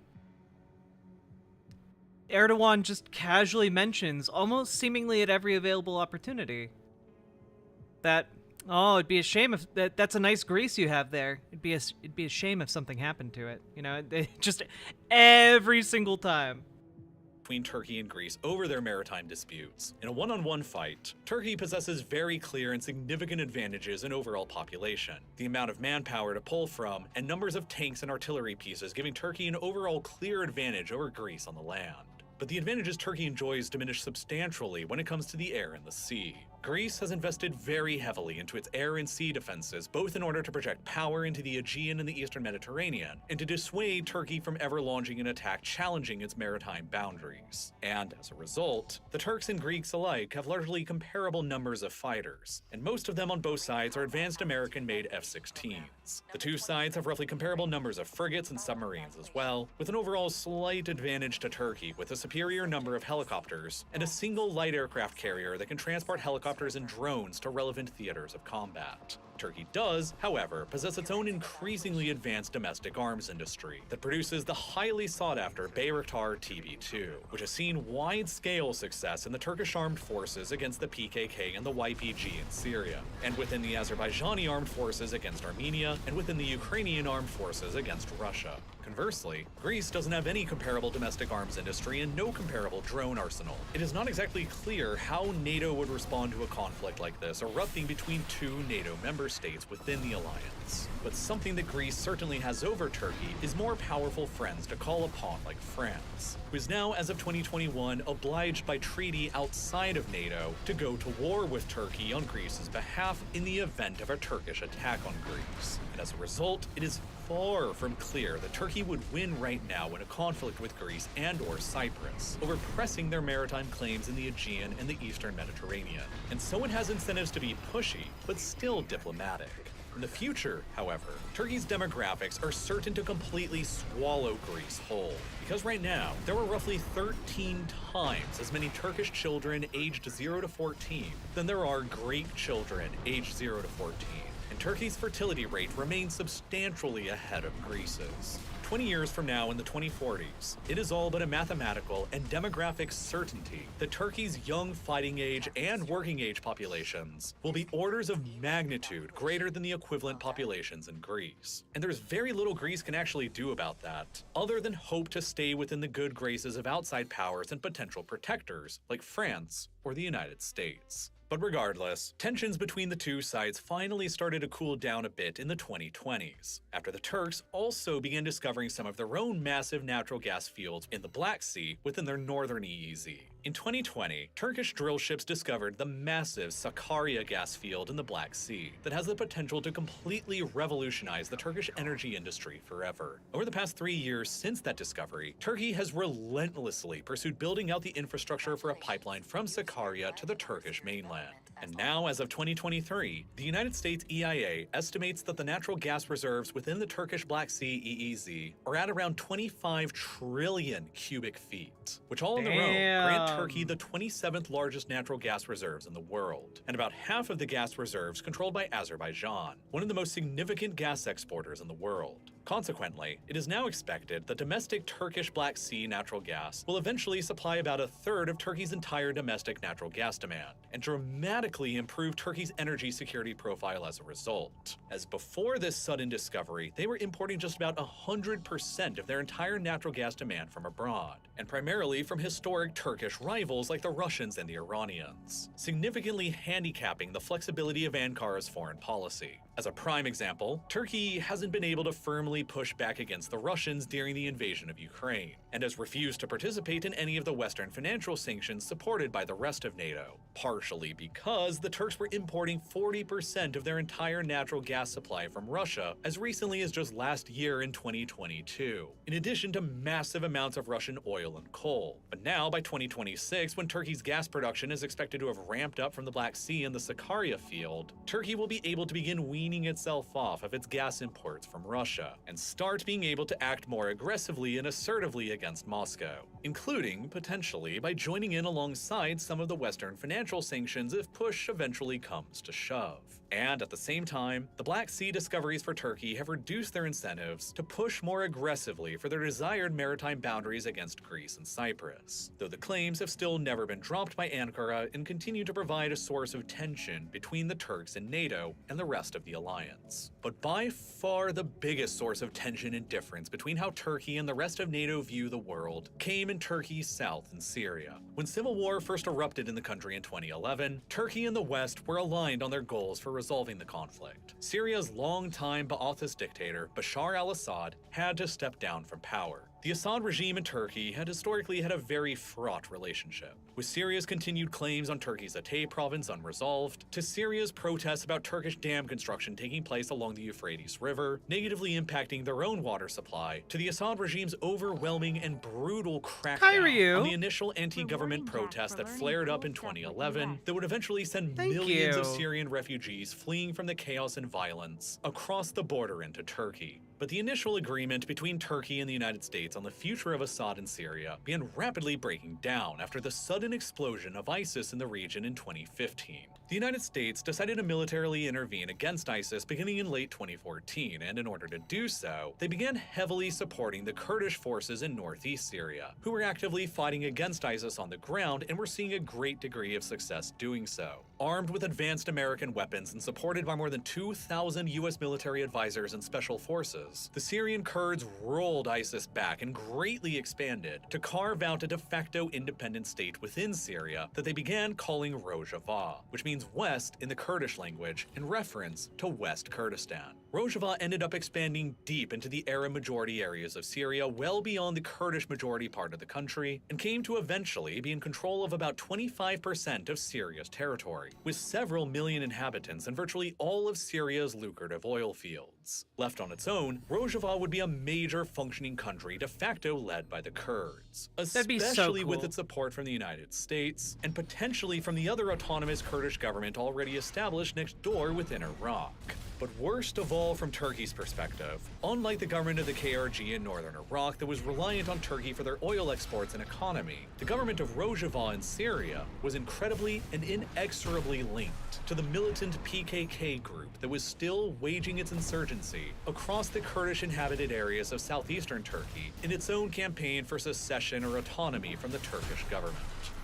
Erdogan just casually mentions, almost seemingly at every available opportunity, that, oh, it'd be a shame if that's a nice Greece you have there. It'd be a shame if something happened to it. You know, just every single time. Between Turkey and Greece over their maritime disputes. In a one-on-one fight, Turkey possesses very clear and significant advantages in overall population, the amount of manpower to pull from, and numbers of tanks and artillery pieces giving Turkey an overall clear advantage over Greece on the land. But the advantages Turkey enjoys diminish substantially when it comes to the air and the sea. Greece has invested very heavily into its air and sea defenses, both in order to project power into the Aegean and the Eastern Mediterranean, and to dissuade Turkey from ever launching an attack challenging its maritime boundaries. And as a result, the Turks and Greeks alike have largely comparable numbers of fighters, and most of them on both sides are advanced American-made F-16s. The two sides have roughly comparable numbers of frigates and submarines as well, with an overall slight advantage to Turkey with a superior number of helicopters and a single light aircraft carrier that can transport helicopters and drones to relevant theaters of combat. Turkey does, however, possess its own increasingly advanced domestic arms industry that produces the highly sought-after Bayraktar TB2, which has seen wide-scale success in the Turkish armed forces against the PKK and the YPG in Syria, and within the Azerbaijani armed forces against Armenia, and within the Ukrainian armed forces against Russia. Conversely, Greece doesn't have any comparable domestic arms industry and no comparable drone arsenal. It is not exactly clear how NATO would respond to a conflict like this erupting between two NATO member states within the alliance. But something that Greece certainly has over Turkey is more powerful friends to call upon, like France, who is now, as of 2021, obliged by treaty outside of NATO to go to war with Turkey on Greece's behalf in the event of a Turkish attack on Greece. And as a result, it is far from clear that Turkey would win right now in a conflict with Greece and/or Cyprus over pressing their maritime claims in the Aegean and the Eastern Mediterranean, and so it has incentives to be pushy, but still diplomatic. In the future, however, Turkey's demographics are certain to completely swallow Greece whole, because right now, there are roughly 13 times as many Turkish children aged 0 to 14 than there are Greek children aged 0 to 14, and Turkey's fertility rate remains substantially ahead of Greece's. 20 years from now in the 2040s, it is all but a mathematical and demographic certainty that Turkey's young fighting age and working age populations will be orders of magnitude greater than the equivalent populations in Greece. And there's very little Greece can actually do about that, other than hope to stay within the good graces of outside powers and potential protectors like France or the United States. But regardless, tensions between the two sides finally started to cool down a bit in the 2020s, after the Turks also began discovering some of their own massive natural gas fields in the Black Sea within their northern EEZ. In 2020, Turkish drill ships discovered the massive Sakarya gas field in the Black Sea that has the potential to completely revolutionize the Turkish energy industry forever. Over the past 3 years since that discovery, Turkey has relentlessly pursued building out the infrastructure for a pipeline from Sakarya to the Turkish mainland. And now, as of 2023, the United States EIA estimates that the natural gas reserves within the Turkish Black Sea EEZ are at around 25 trillion cubic feet, which all on their own grant Turkey the 27th largest natural gas reserves in the world, and about half of the gas reserves controlled by Azerbaijan, one of the most significant gas exporters in the world. Consequently, it is now expected that domestic Turkish Black Sea natural gas will eventually supply about a third of Turkey's entire domestic natural gas demand, and dramatically improve Turkey's energy security profile as a result. As before this sudden discovery, they were importing just about 100% of their entire natural gas demand from abroad, and primarily from historic Turkish rivals like the Russians and the Iranians, significantly handicapping the flexibility of Ankara's foreign policy. As a prime example, Turkey hasn't been able to firmly push back against the Russians during the invasion of Ukraine, and has refused to participate in any of the Western financial sanctions supported by the rest of NATO, partially because the Turks were importing 40% of their entire natural gas supply from Russia as recently as just last year in 2022, in addition to massive amounts of Russian oil and coal. But now, by 2026, when Turkey's gas production is expected to have ramped up from the Black Sea and the Sakarya field, Turkey will be able to begin weaning itself off of its gas imports from Russia, and start being able to act more aggressively and assertively against Moscow, including, potentially, by joining in alongside some of the Western financial sanctions if push eventually comes to shove. And at the same time, the Black Sea discoveries for Turkey have reduced their incentives to push more aggressively for their desired maritime boundaries against Greece and Cyprus, though the claims have still never been dropped by Ankara and continue to provide a source of tension between the Turks and NATO and the rest of the alliance. But by far the biggest source of tension and difference between how Turkey and the rest of NATO view the world came in Turkey's south and Syria. When civil war first erupted in the country in 2011, Turkey and the West were aligned on their goals for resolving the conflict. Syria's longtime Ba'athist dictator, Bashar al-Assad, had to step down from power. The Assad regime in Turkey had historically had a very fraught relationship, with Syria's continued claims on Turkey's Hatay province unresolved, to Syria's protests about Turkish dam construction taking place along the Euphrates River, negatively impacting their own water supply, to the Assad regime's overwhelming and brutal crackdown on the initial anti-government protests that flared up in 2011 that would eventually send millions of Syrian refugees fleeing from the chaos and violence across the border into Turkey. But the initial agreement between Turkey and the United States on the future of Assad in Syria began rapidly breaking down after the sudden explosion of ISIS in the region in 2015. The United States decided to militarily intervene against ISIS beginning in late 2014, and in order to do so, they began heavily supporting the Kurdish forces in northeast Syria, who were actively fighting against ISIS on the ground and were seeing a great degree of success doing so. Armed with advanced American weapons and supported by more than 2,000 US military advisors and special forces, the Syrian Kurds rolled ISIS back and greatly expanded to carve out a de facto independent state within Syria that they began calling Rojava, which means West in the Kurdish language in reference to West Kurdistan. Rojava ended up expanding deep into the Arab majority areas of Syria, well beyond the Kurdish majority part of the country, and came to eventually be in control of about 25% of Syria's territory, with several million inhabitants and virtually all of Syria's lucrative oil fields. Left on its own, Rojava would be a major functioning country de facto led by the Kurds, That'd be especially so cool. with its support from the United States, and potentially from the other autonomous Kurdish government already established next door within Iraq. But worst of all from Turkey's perspective, unlike the government of the KRG in northern Iraq that was reliant on Turkey for their oil exports and economy, the government of Rojava in Syria was incredibly and inexorably linked to the militant PKK group that was still waging its insurgency across the Kurdish inhabited areas of southeastern Turkey in its own campaign for secession or autonomy from the Turkish government.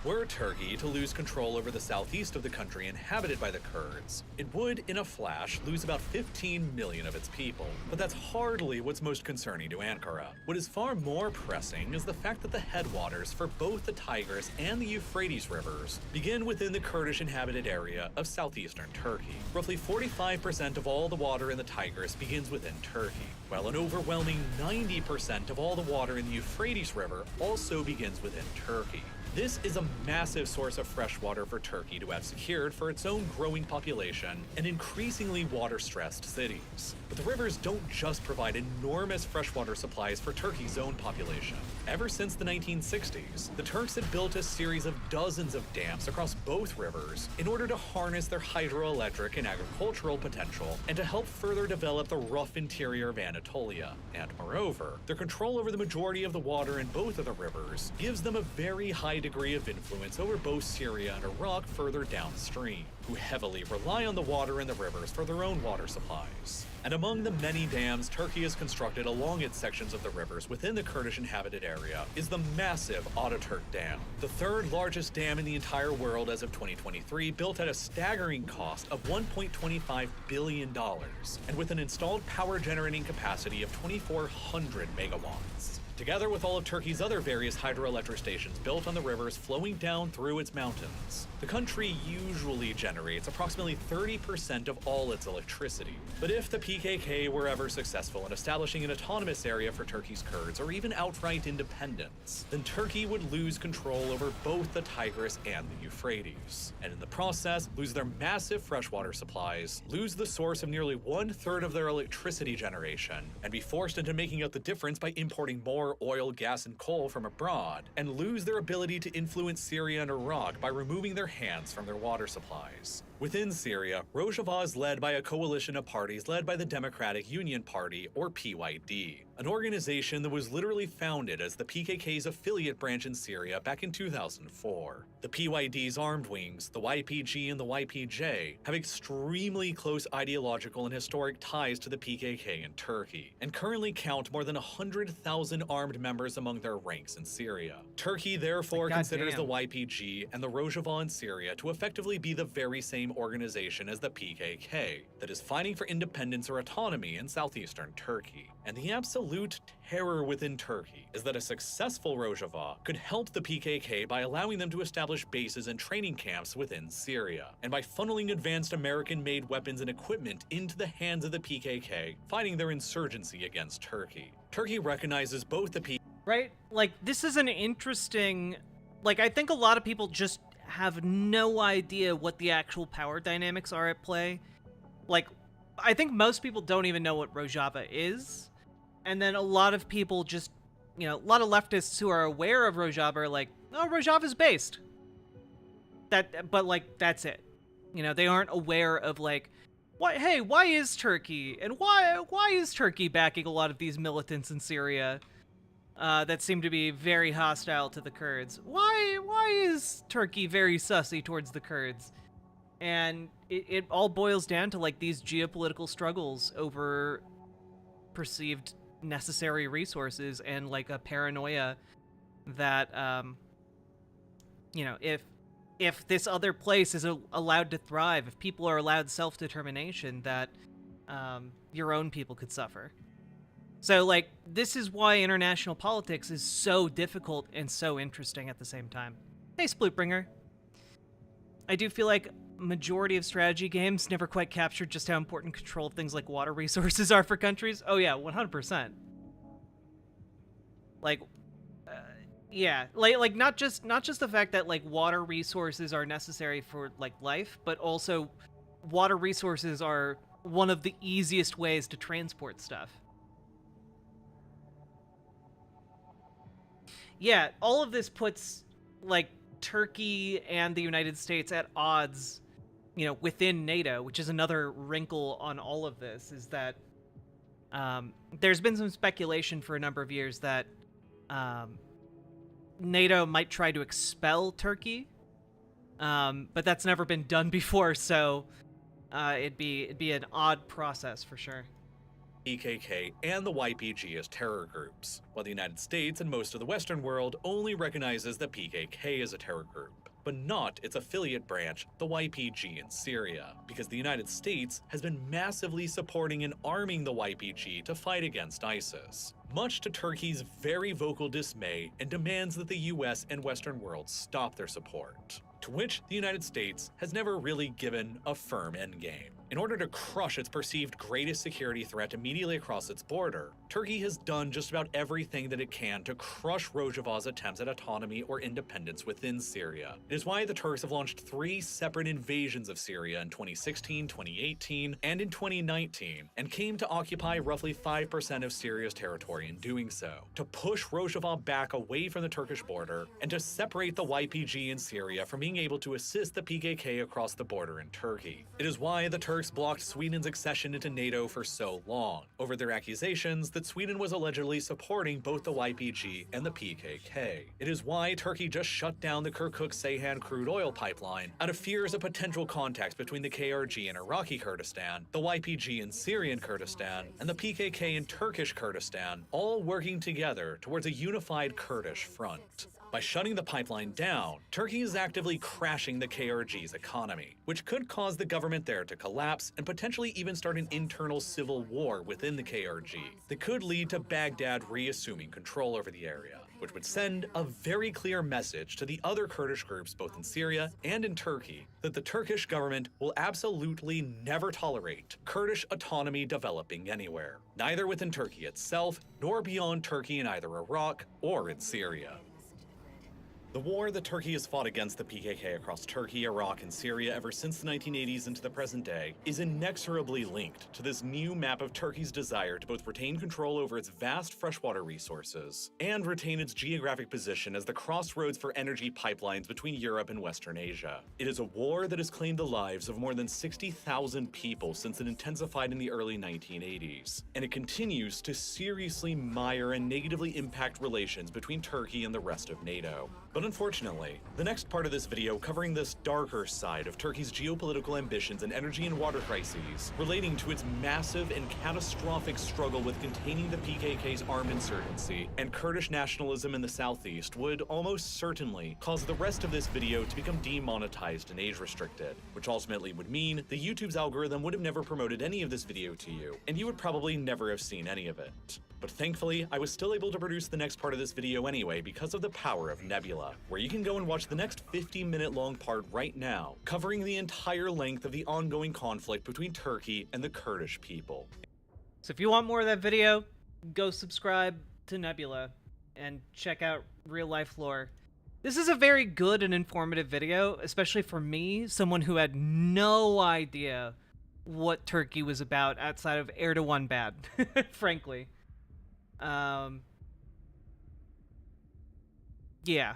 Were Turkey to lose control over the southeast of the country inhabited by the Kurds, it would, in a flash, lose about 15 million of its people. But that's hardly what's most concerning to Ankara. What is far more pressing is the fact that the headwaters for both the Tigris and the Euphrates rivers begin within the Kurdish inhabited area of southeastern Turkey. Roughly 45% of all the water in the Tigris begins within Turkey, while an overwhelming 90% of all the water in the Euphrates River also begins within Turkey. This is a massive source of fresh water for Turkey to have secured for its own growing population and increasingly water-stressed cities. But the rivers don't just provide enormous freshwater supplies for Turkey's own population. Ever since the 1960s, the Turks had built a series of dozens of dams across both rivers in order to harness their hydroelectric and agricultural potential and to help further develop the rough interior of Anatolia. And moreover, their control over the majority of the water in both of the rivers gives them a very high degree of influence over both Syria and Iraq further downstream, who heavily rely on the water in the rivers for their own water supplies. And among the many dams Turkey has constructed along its sections of the rivers within the Kurdish inhabited area is the massive Ataturk Dam, the third largest dam in the entire world as of 2023, built at a staggering cost of $1.25 billion, and with an installed power generating capacity of 2,400 megawatts. Together with all of Turkey's other various hydroelectric stations built on the rivers flowing down through its mountains, the country usually generates approximately 30% of all its electricity. But if the PKK were ever successful in establishing an autonomous area for Turkey's Kurds, or even outright independence, then Turkey would lose control over both the Tigris and the Euphrates, and in the process lose their massive freshwater supplies, lose the source of nearly 1/3 of their electricity generation, and be forced into making up the difference by importing more oil, gas, and coal from abroad, and lose their ability to influence Syria and Iraq by removing their hands from their water supplies. Within Syria, Rojava is led by a coalition of parties led by the Democratic Union Party, or PYD, an organization that was literally founded as the PKK's affiliate branch in Syria back in 2004. The PYD's armed wings, the YPG and the YPJ, have extremely close ideological and historic ties to the PKK in Turkey, and currently count more than 100,000 armed members among their ranks in Syria. Turkey therefore considers the YPG and the Rojava in Syria to effectively be the very same organization as the PKK that is fighting for independence or autonomy in southeastern Turkey. And the absolute terror within Turkey is that a successful Rojava could help the PKK by allowing them to establish bases and training camps within Syria, and by funneling advanced American-made weapons and equipment into the hands of the PKK, fighting their insurgency against Turkey. Turkey recognizes both the Right? Like, this is an interesting... Like, I think a lot of people just have no idea what the actual power dynamics are at play. Like, I think most people don't even know what Rojava is. And then a lot of people just, you know, a lot of leftists who are aware of Rojava are like, oh, Rojava's based. But like, that's it. You know, they aren't aware of like, why is Turkey? And why is Turkey backing a lot of these militants in Syria? That seem to be very hostile to the Kurds. Why is Turkey very sussy towards the Kurds? And it all boils down to like these geopolitical struggles over perceived necessary resources and like a paranoia that, you know, if this other place is allowed to thrive, if people are allowed self-determination, that your own people could suffer. So, like, this is why international politics is so difficult and so interesting at the same time. Hey, Splutbringer. I do feel like majority of strategy games never quite captured just how important control of things like water resources are for countries. Oh yeah, 100%. Like, yeah, like not just the fact that like water resources are necessary for like life, but also water resources are one of the easiest ways to transport stuff. Yeah, all of this puts like Turkey and the United States at odds, you know, within NATO, which is another wrinkle on all of this, is that there's been some speculation for a number of years that NATO might try to expel Turkey, but that's never been done before, so it'd be an odd process for sure. PKK and the YPG as terror groups, while the United States and most of the Western world only recognizes the PKK as a terror group, but not its affiliate branch, the YPG in Syria, because the United States has been massively supporting and arming the YPG to fight against ISIS, much to Turkey's very vocal dismay and demands that the US and Western world stop their support, to which the United States has never really given a firm endgame. In order to crush its perceived greatest security threat immediately across its border, Turkey has done just about everything that it can to crush Rojava's attempts at autonomy or independence within Syria. It is why the Turks have launched 3 separate invasions of Syria in 2016, 2018, and in 2019, and came to occupy roughly 5% of Syria's territory in doing so, to push Rojava back away from the Turkish border, and to separate the YPG in Syria from being able to assist the PKK across the border in Turkey. It is why the Turks blocked Sweden's accession into NATO for so long, over their accusations that Sweden was allegedly supporting both the YPG and the PKK. It is why Turkey just shut down the Kirkuk-Ceyhan crude oil pipeline out of fears of potential contacts between the KRG in Iraqi Kurdistan, the YPG in Syrian Kurdistan, and the PKK in Turkish Kurdistan, all working together towards a unified Kurdish front. By shutting the pipeline down, Turkey is actively crashing the KRG's economy, which could cause the government there to collapse and potentially even start an internal civil war within the KRG that could lead to Baghdad reassuming control over the area, which would send a very clear message to the other Kurdish groups both in Syria and in Turkey that the Turkish government will absolutely never tolerate Kurdish autonomy developing anywhere, neither within Turkey itself nor beyond Turkey in either Iraq or in Syria. The war that Turkey has fought against the PKK across Turkey, Iraq, and Syria ever since the 1980s into the present day is inexorably linked to this new map of Turkey's desire to both retain control over its vast freshwater resources and retain its geographic position as the crossroads for energy pipelines between Europe and Western Asia. It is a war that has claimed the lives of more than 60,000 people since it intensified in the early 1980s, and it continues to seriously mire and negatively impact relations between Turkey and the rest of NATO. But unfortunately, the next part of this video covering this darker side of Turkey's geopolitical ambitions and energy and water crises, relating to its massive and catastrophic struggle with containing the PKK's armed insurgency and Kurdish nationalism in the southeast, would almost certainly cause the rest of this video to become demonetized and age restricted, which ultimately would mean the YouTube's algorithm would have never promoted any of this video to you, and you would probably never have seen any of it. But thankfully, I was still able to produce the next part of this video anyway because of the power of Nebula, where you can go and watch the next 50-minute long part right now, covering the entire length of the ongoing conflict between Turkey and the Kurdish people. So if you want more of that video, go subscribe to Nebula and check out real life lore. This is a very good and informative video, especially for me, someone who had no idea what Turkey was about outside of Erdogan bad, frankly. Yeah.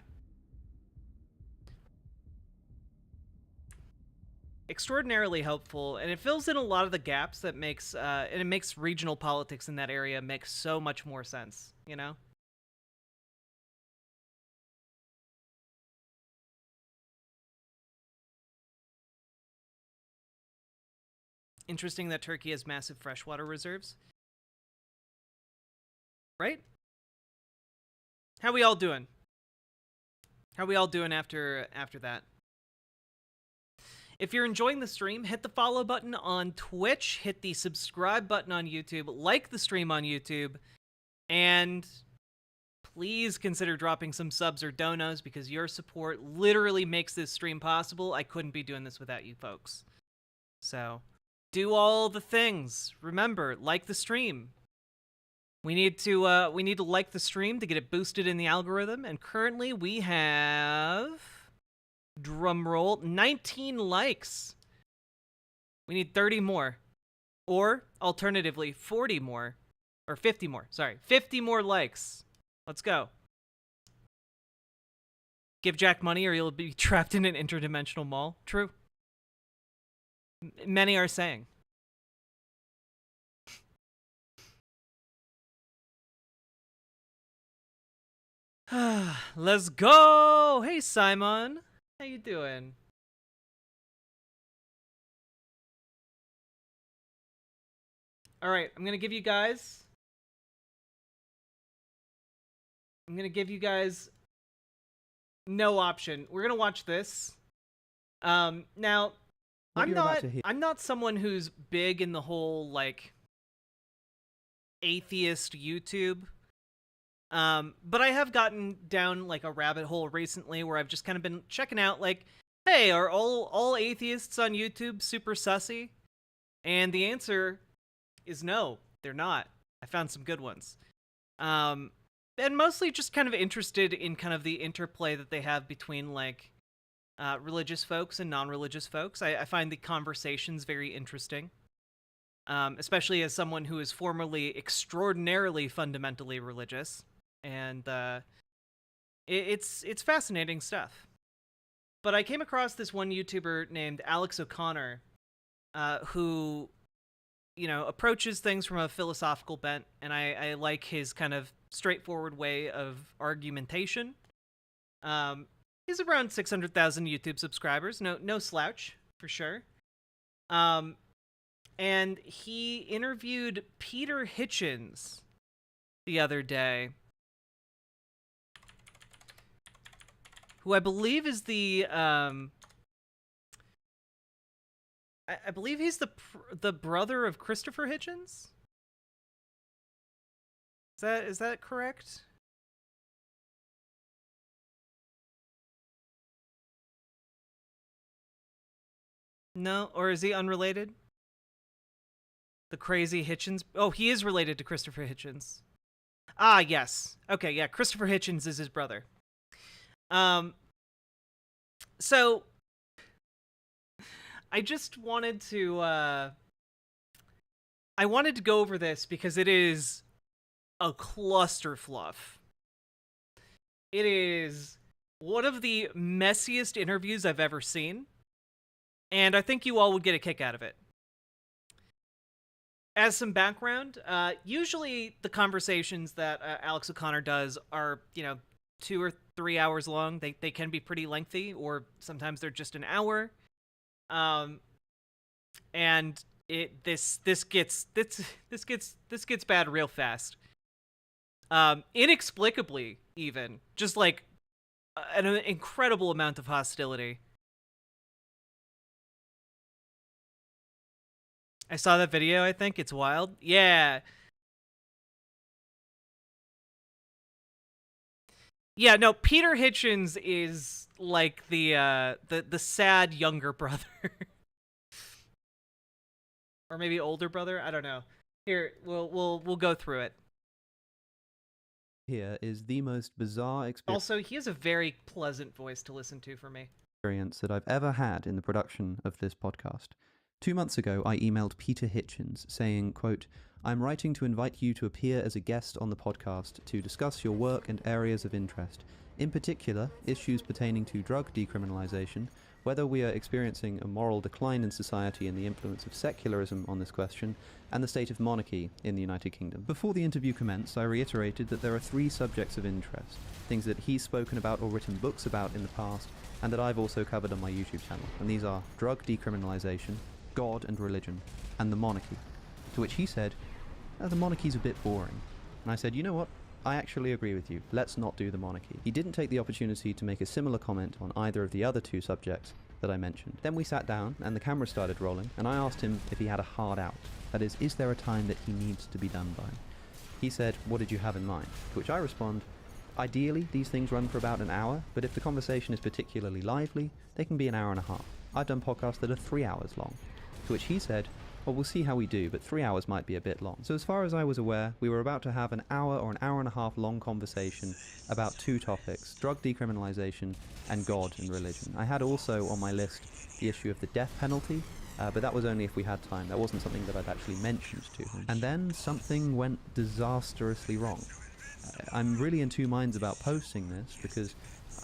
Extraordinarily helpful, and it fills in a lot of the gaps that makes, and it makes regional politics in that area make so much more sense, you know? Interesting that Turkey has massive freshwater reserves. Right? How we all doing? How we all doing after that? If you're enjoying the stream, hit the follow button on Twitch, hit the subscribe button on YouTube, like the stream on YouTube, and please consider dropping some subs or donos, because your support literally makes this stream possible. I couldn't be doing this without you folks. So, do all the things. Remember, like the stream. We need to like the stream to get it boosted in the algorithm, and currently we have, drumroll, 19 likes. We need 30 more. Or, alternatively, 40 more. Or 50 more, sorry. 50 more likes. Let's go. Give Jack money or you'll be trapped in an interdimensional mall. True. Many are saying. Let's go! Hey, Simon. How you doing? All right, I'm gonna give you guys no option. We're gonna watch this. Now, I'm not someone who's big in the whole like atheist YouTube. But I have gotten down like a rabbit hole recently where I've just kind of been checking out like, hey, are all atheists on YouTube super sussy? And the answer is no, they're not. I found some good ones. And mostly just kind of interested in kind of the interplay that they have between like religious folks and non-religious folks. I find the conversations very interesting, especially as someone who is formerly extraordinarily fundamentally religious, and it's fascinating stuff. But I came across this one YouTuber named Alex O'Connor, who, you know, approaches things from a philosophical bent, and I like his kind of straightforward way of argumentation. He's around 600,000 YouTube subscribers, no slouch, for sure. And he interviewed Peter Hitchens the other day, who I believe is the, I believe he's the brother of Christopher Hitchens? Is that correct? No, or is he unrelated? The crazy Hitchens? Oh, he is related to Christopher Hitchens. Ah, yes. Okay, yeah, Christopher Hitchens is his brother. So I just wanted to I wanted to go over this because it is a clusterfluff. It is one of the messiest interviews I've ever seen, and I think you all would get a kick out of it. As some background, usually the conversations that Alex O'Connor does are, 2 or 3 hours long. They can be pretty lengthy, or sometimes they're just an hour. And this gets bad real fast. Inexplicably, even just like an incredible amount of hostility. I saw that video. I think it's wild. Yeah. Yeah, no, Peter Hitchens is like the sad younger brother. Or maybe older brother, I don't know. Here, we'll go through it. Here is the most bizarre experience. Also, he has a very pleasant voice to listen to for me. Experience that I've ever had in the production of this podcast. 2 months ago, I emailed Peter Hitchens saying, quote, "I'm writing to invite you to appear as a guest on the podcast to discuss your work and areas of interest, in particular, issues pertaining to drug decriminalization, whether we are experiencing a moral decline in society and the influence of secularism on this question, and the state of monarchy in the United Kingdom." Before the interview commenced, I reiterated that there are 3 subjects of interest, things that he's spoken about or written books about in the past, and that I've also covered on my YouTube channel, and these are drug decriminalization, God and religion, and the monarchy. To which he said, "The monarchy's a bit boring." And I said, "You know what? I actually agree with you. Let's not do the monarchy." He didn't take the opportunity to make a similar comment on either of the other 2 subjects that I mentioned. Then we sat down and the camera started rolling, and I asked him if he had a hard out. That is there a time that he needs to be done by? He said, "What did you have in mind?" To which I respond, Ideally, these things run for about an hour, but if the conversation is particularly lively, they can be an hour and a half. I've done podcasts that are 3 hours long. To which he said, well, we'll see how we do, but 3 hours might be a bit long. So as far as I was aware, we were about to have an hour or an hour and a half long conversation about two topics, drug decriminalization and God and religion. I had also on my list the issue of the death penalty, but that was only if we had time. That wasn't something that I'd actually mentioned to him. And then something went disastrously wrong. I'm really in two minds about posting this because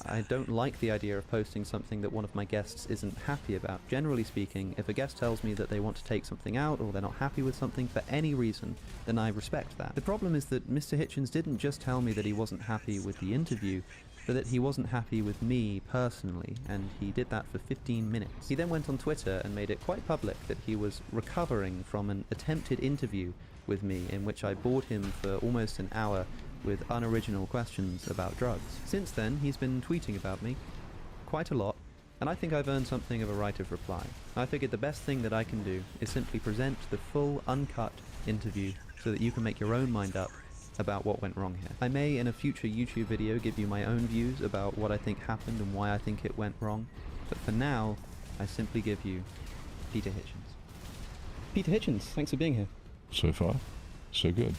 I don't like the idea of posting something that one of my guests isn't happy about. Generally speaking, if a guest tells me that they want to take something out or they're not happy with something for any reason, then I respect that. The problem is that Mr. Hitchens didn't just tell me that he wasn't happy with the interview, but that he wasn't happy with me personally, and he did that for 15 minutes. He then went on Twitter and made it quite public that he was recovering from an attempted interview with me in which I bored him for almost an hour with unoriginal questions about drugs. Since then, he's been tweeting about me quite a lot, and I think I've earned something of a right of reply. I figured the best thing that I can do is simply present the full, uncut interview so that you can make your own mind up about what went wrong here. I may, in a future YouTube video, give you my own views about what I think happened and why I think it went wrong, but for now, I simply give you Peter Hitchens. Peter Hitchens, thanks for being here. So far, so good.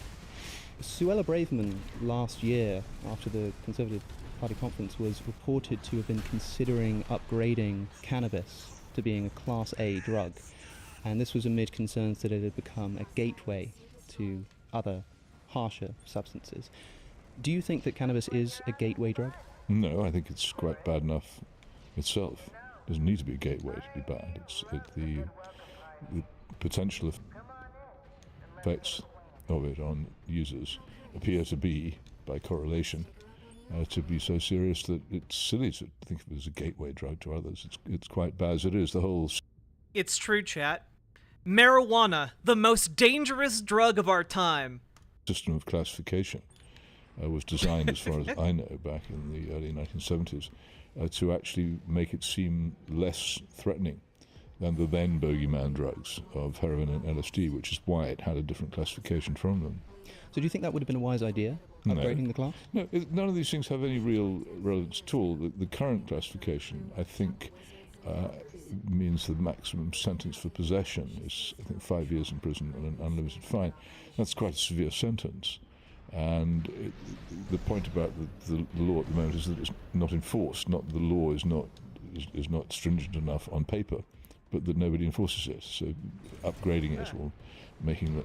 Suella Braverman last year, after the Conservative Party conference, was reported to have been considering upgrading cannabis to being a Class A drug. And this was amid concerns that it had become a gateway to other harsher substances. Do you think that cannabis is a gateway drug? No, I think it's quite bad enough itself. It doesn't need to be a gateway to be bad. The potential effects of it on users appear to be, by correlation, to be so serious that it's silly to think of it as a gateway drug to others. It's quite bad as it is. The whole... It's true, chat. Marijuana, the most dangerous drug of our time. System of classification was designed, as far as I know, back in the early 1970s, to actually make it seem less threatening than the then bogeyman drugs of heroin and LSD, which is why it had a different classification from them. So do you think that would have been a wise idea, upgrading the class? No, none of these things have any real relevance at all. The current classification, I think, means the maximum sentence for possession is, I think, 5 years in prison and an unlimited fine. That's quite a severe sentence. And the point about the law at the moment is that it's not enforced. Not the law is not stringent enough on paper, but that nobody enforces it. So upgrading it or making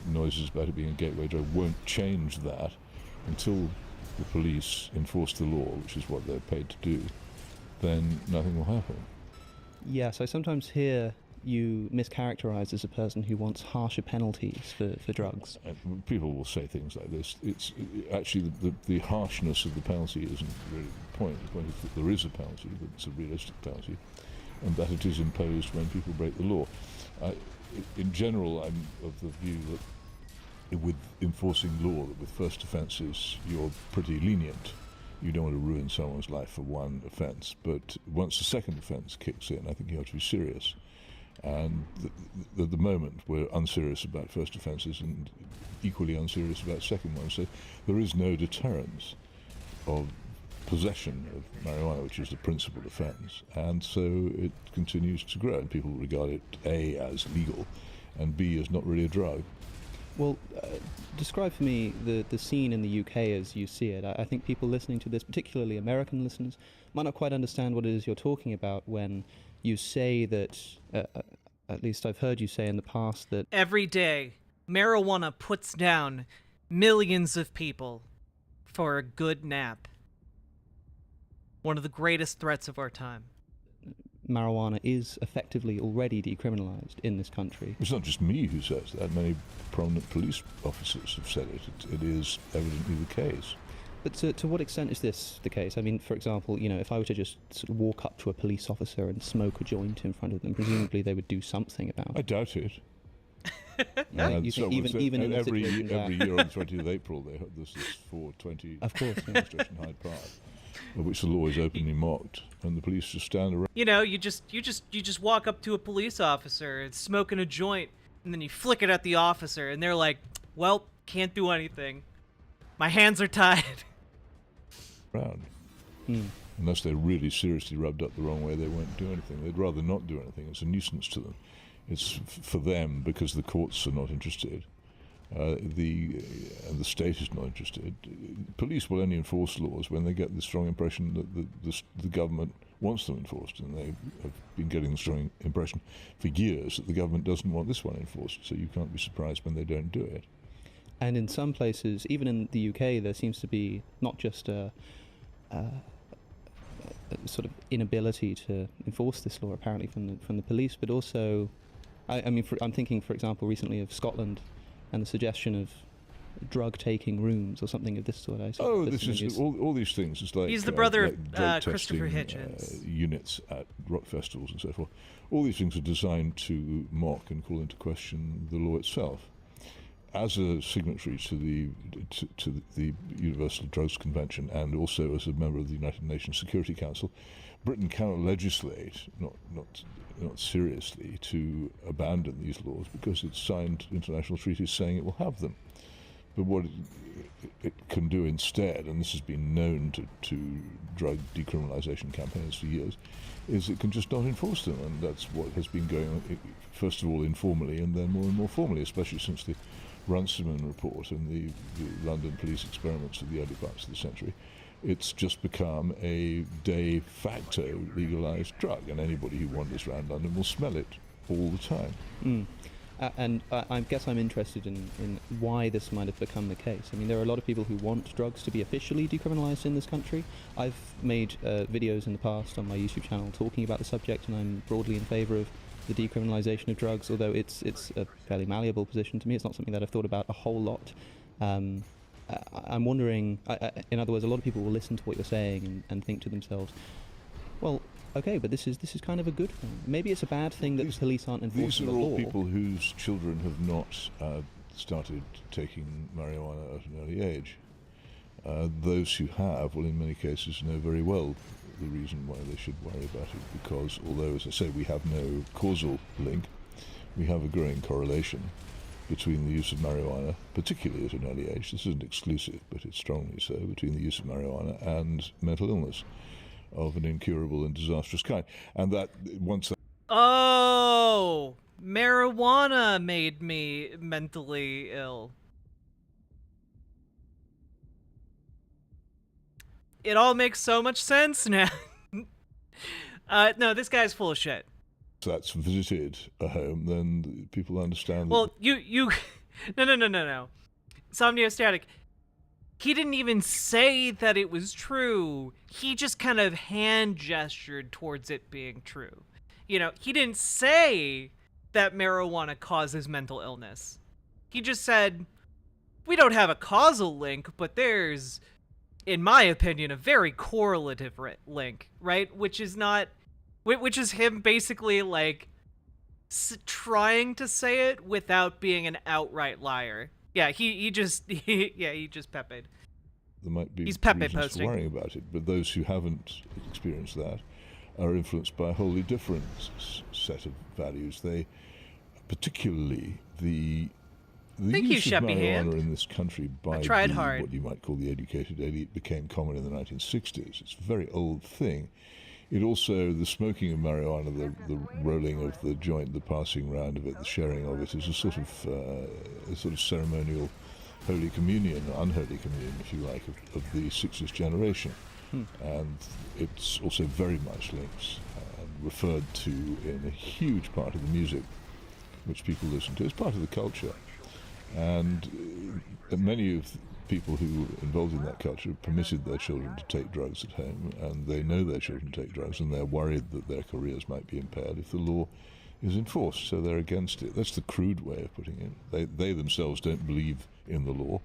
noises about it being a gateway drug won't change that until the police enforce the law, which is what they're paid to do. Then nothing will happen. Yes, I sometimes hear you mischaracterized as a person who wants harsher penalties for drugs. People will say things like this. It's actually the harshness of the penalty isn't really the point. The point is that there is a penalty, that it's a realistic penalty, and that it is imposed when people break the law. In general, I'm of the view that with enforcing law, that with first offences you're pretty lenient. You don't want to ruin someone's life for one offence, but once the second offence kicks in, I think you have to be serious. And at the moment, we're unserious about first offences and equally unserious about second ones. So there is no deterrence of possession of marijuana, which is the principal offence. And so it continues to grow, and people regard it, A, as legal, and B, as not really a drug. Well, describe for me the scene in the UK as you see it. I think people listening to this, particularly American listeners, might not quite understand what it is you're talking about when you say that, at least I've heard you say in the past that... Every day, marijuana puts down millions of people for a good nap. One of the greatest threats of our time. Marijuana is effectively already decriminalized in this country. It's not just me who says that. Many prominent police officers have said it. It is evidently the case. But to what extent is this the case? I mean, for example, if I were to just sort of walk up to a police officer and smoke a joint in front of them, presumably they would do something about it. I doubt it. You think even in every situation year on the 20th of April, this is 420 of course, yeah. demonstration Hyde Park, which the law is openly mocked, and the police just stand around. You just walk up to a police officer and smoking a joint, and then you flick it at the officer, and they're like, "Well, can't do anything. My hands are tied." around. Unless they're really seriously rubbed up the wrong way, they won't do anything. They'd rather not do anything. It's a nuisance to them. It's for them because the courts are not interested. The state is not interested. Police will only enforce laws when they get the strong impression that the government wants them enforced, and they have been getting the strong impression for years that the government doesn't want this one enforced, so you can't be surprised when they don't do it. And in some places, even in the UK, there seems to be not just a sort of inability to enforce this law, apparently, from the police, but also, I'm thinking, for example, recently of Scotland and the suggestion of drug-taking rooms or something of this sort. This is all these things. It's like he's the brother like of drug Christopher testing, Hitchens. Units at rock festivals and so forth. All these things are designed to mock and call into question the law itself. As a signatory to the Universal Drugs Convention, and also as a member of the United Nations Security Council, Britain cannot legislate, not seriously, to abandon these laws because it's signed international treaties saying it will have them. But what it can do instead, and this has been known to drug decriminalisation campaigns for years, is it can just not enforce them, and that's what has been going on, first of all informally and then more and more formally, especially since the Runciman report and the London police experiments of the early parts of the century. It's just become a de facto legalised drug, and anybody who wanders around London will smell it all the time. And I guess I'm interested in why this might have become the case. I mean, there are a lot of people who want drugs to be officially decriminalised in this country. I've made videos in the past on my YouTube channel talking about the subject, and I'm broadly in favour of the decriminalisation of drugs, although it's a fairly malleable position to me. It's not something that I've thought about a whole lot. I'm wondering, in other words, a lot of people will listen to what you're saying and think to themselves, well, okay, but this is kind of a good thing. Maybe it's a bad thing that the police aren't enforcing the law. These are all people whose children have not started taking marijuana at an early age. Those who have will in many cases know very well the reason why they should worry about it, because although, as I say, we have no causal link, we have a growing correlation between the use of marijuana, particularly at an early age. This isn't exclusive, but it's strongly so, between the use of marijuana and mental illness of an incurable and disastrous kind. And that, once that... Oh, marijuana made me mentally ill. It all makes so much sense now. No, this guy's full of shit. That's visited a home, then people understand. Well, you, no. Somniostatic. He didn't even say that it was true. He just kind of hand gestured towards it being true. You know, he didn't say that marijuana causes mental illness. He just said, we don't have a causal link, but there's, in my opinion, a very correlative link, right? Which is him basically, like, trying to say it without being an outright liar. Yeah, he just Pepe'd. There might be He's Pepe reasons posting. for worrying about it, but those who haven't experienced that are influenced by a wholly different set of values. They, particularly the Thank use you, of Sheppy marijuana Hand. in this country by what you might call the educated elite became common in the 1960s. It's a very old thing. It also, the smoking of marijuana, the rolling of the joint, the passing round of it, the sharing of it, is a sort of ceremonial holy communion, unholy communion, if you like, of the 60s generation. And it's also very much linked and referred to in a huge part of the music which people listen to. It's part of the culture. And many of the people who are involved in that culture have permitted their children to take drugs at home, and they know their children take drugs, and they're worried that their careers might be impaired if the law is enforced, so they're against it. That's the crude way of putting it. They themselves don't believe in the law,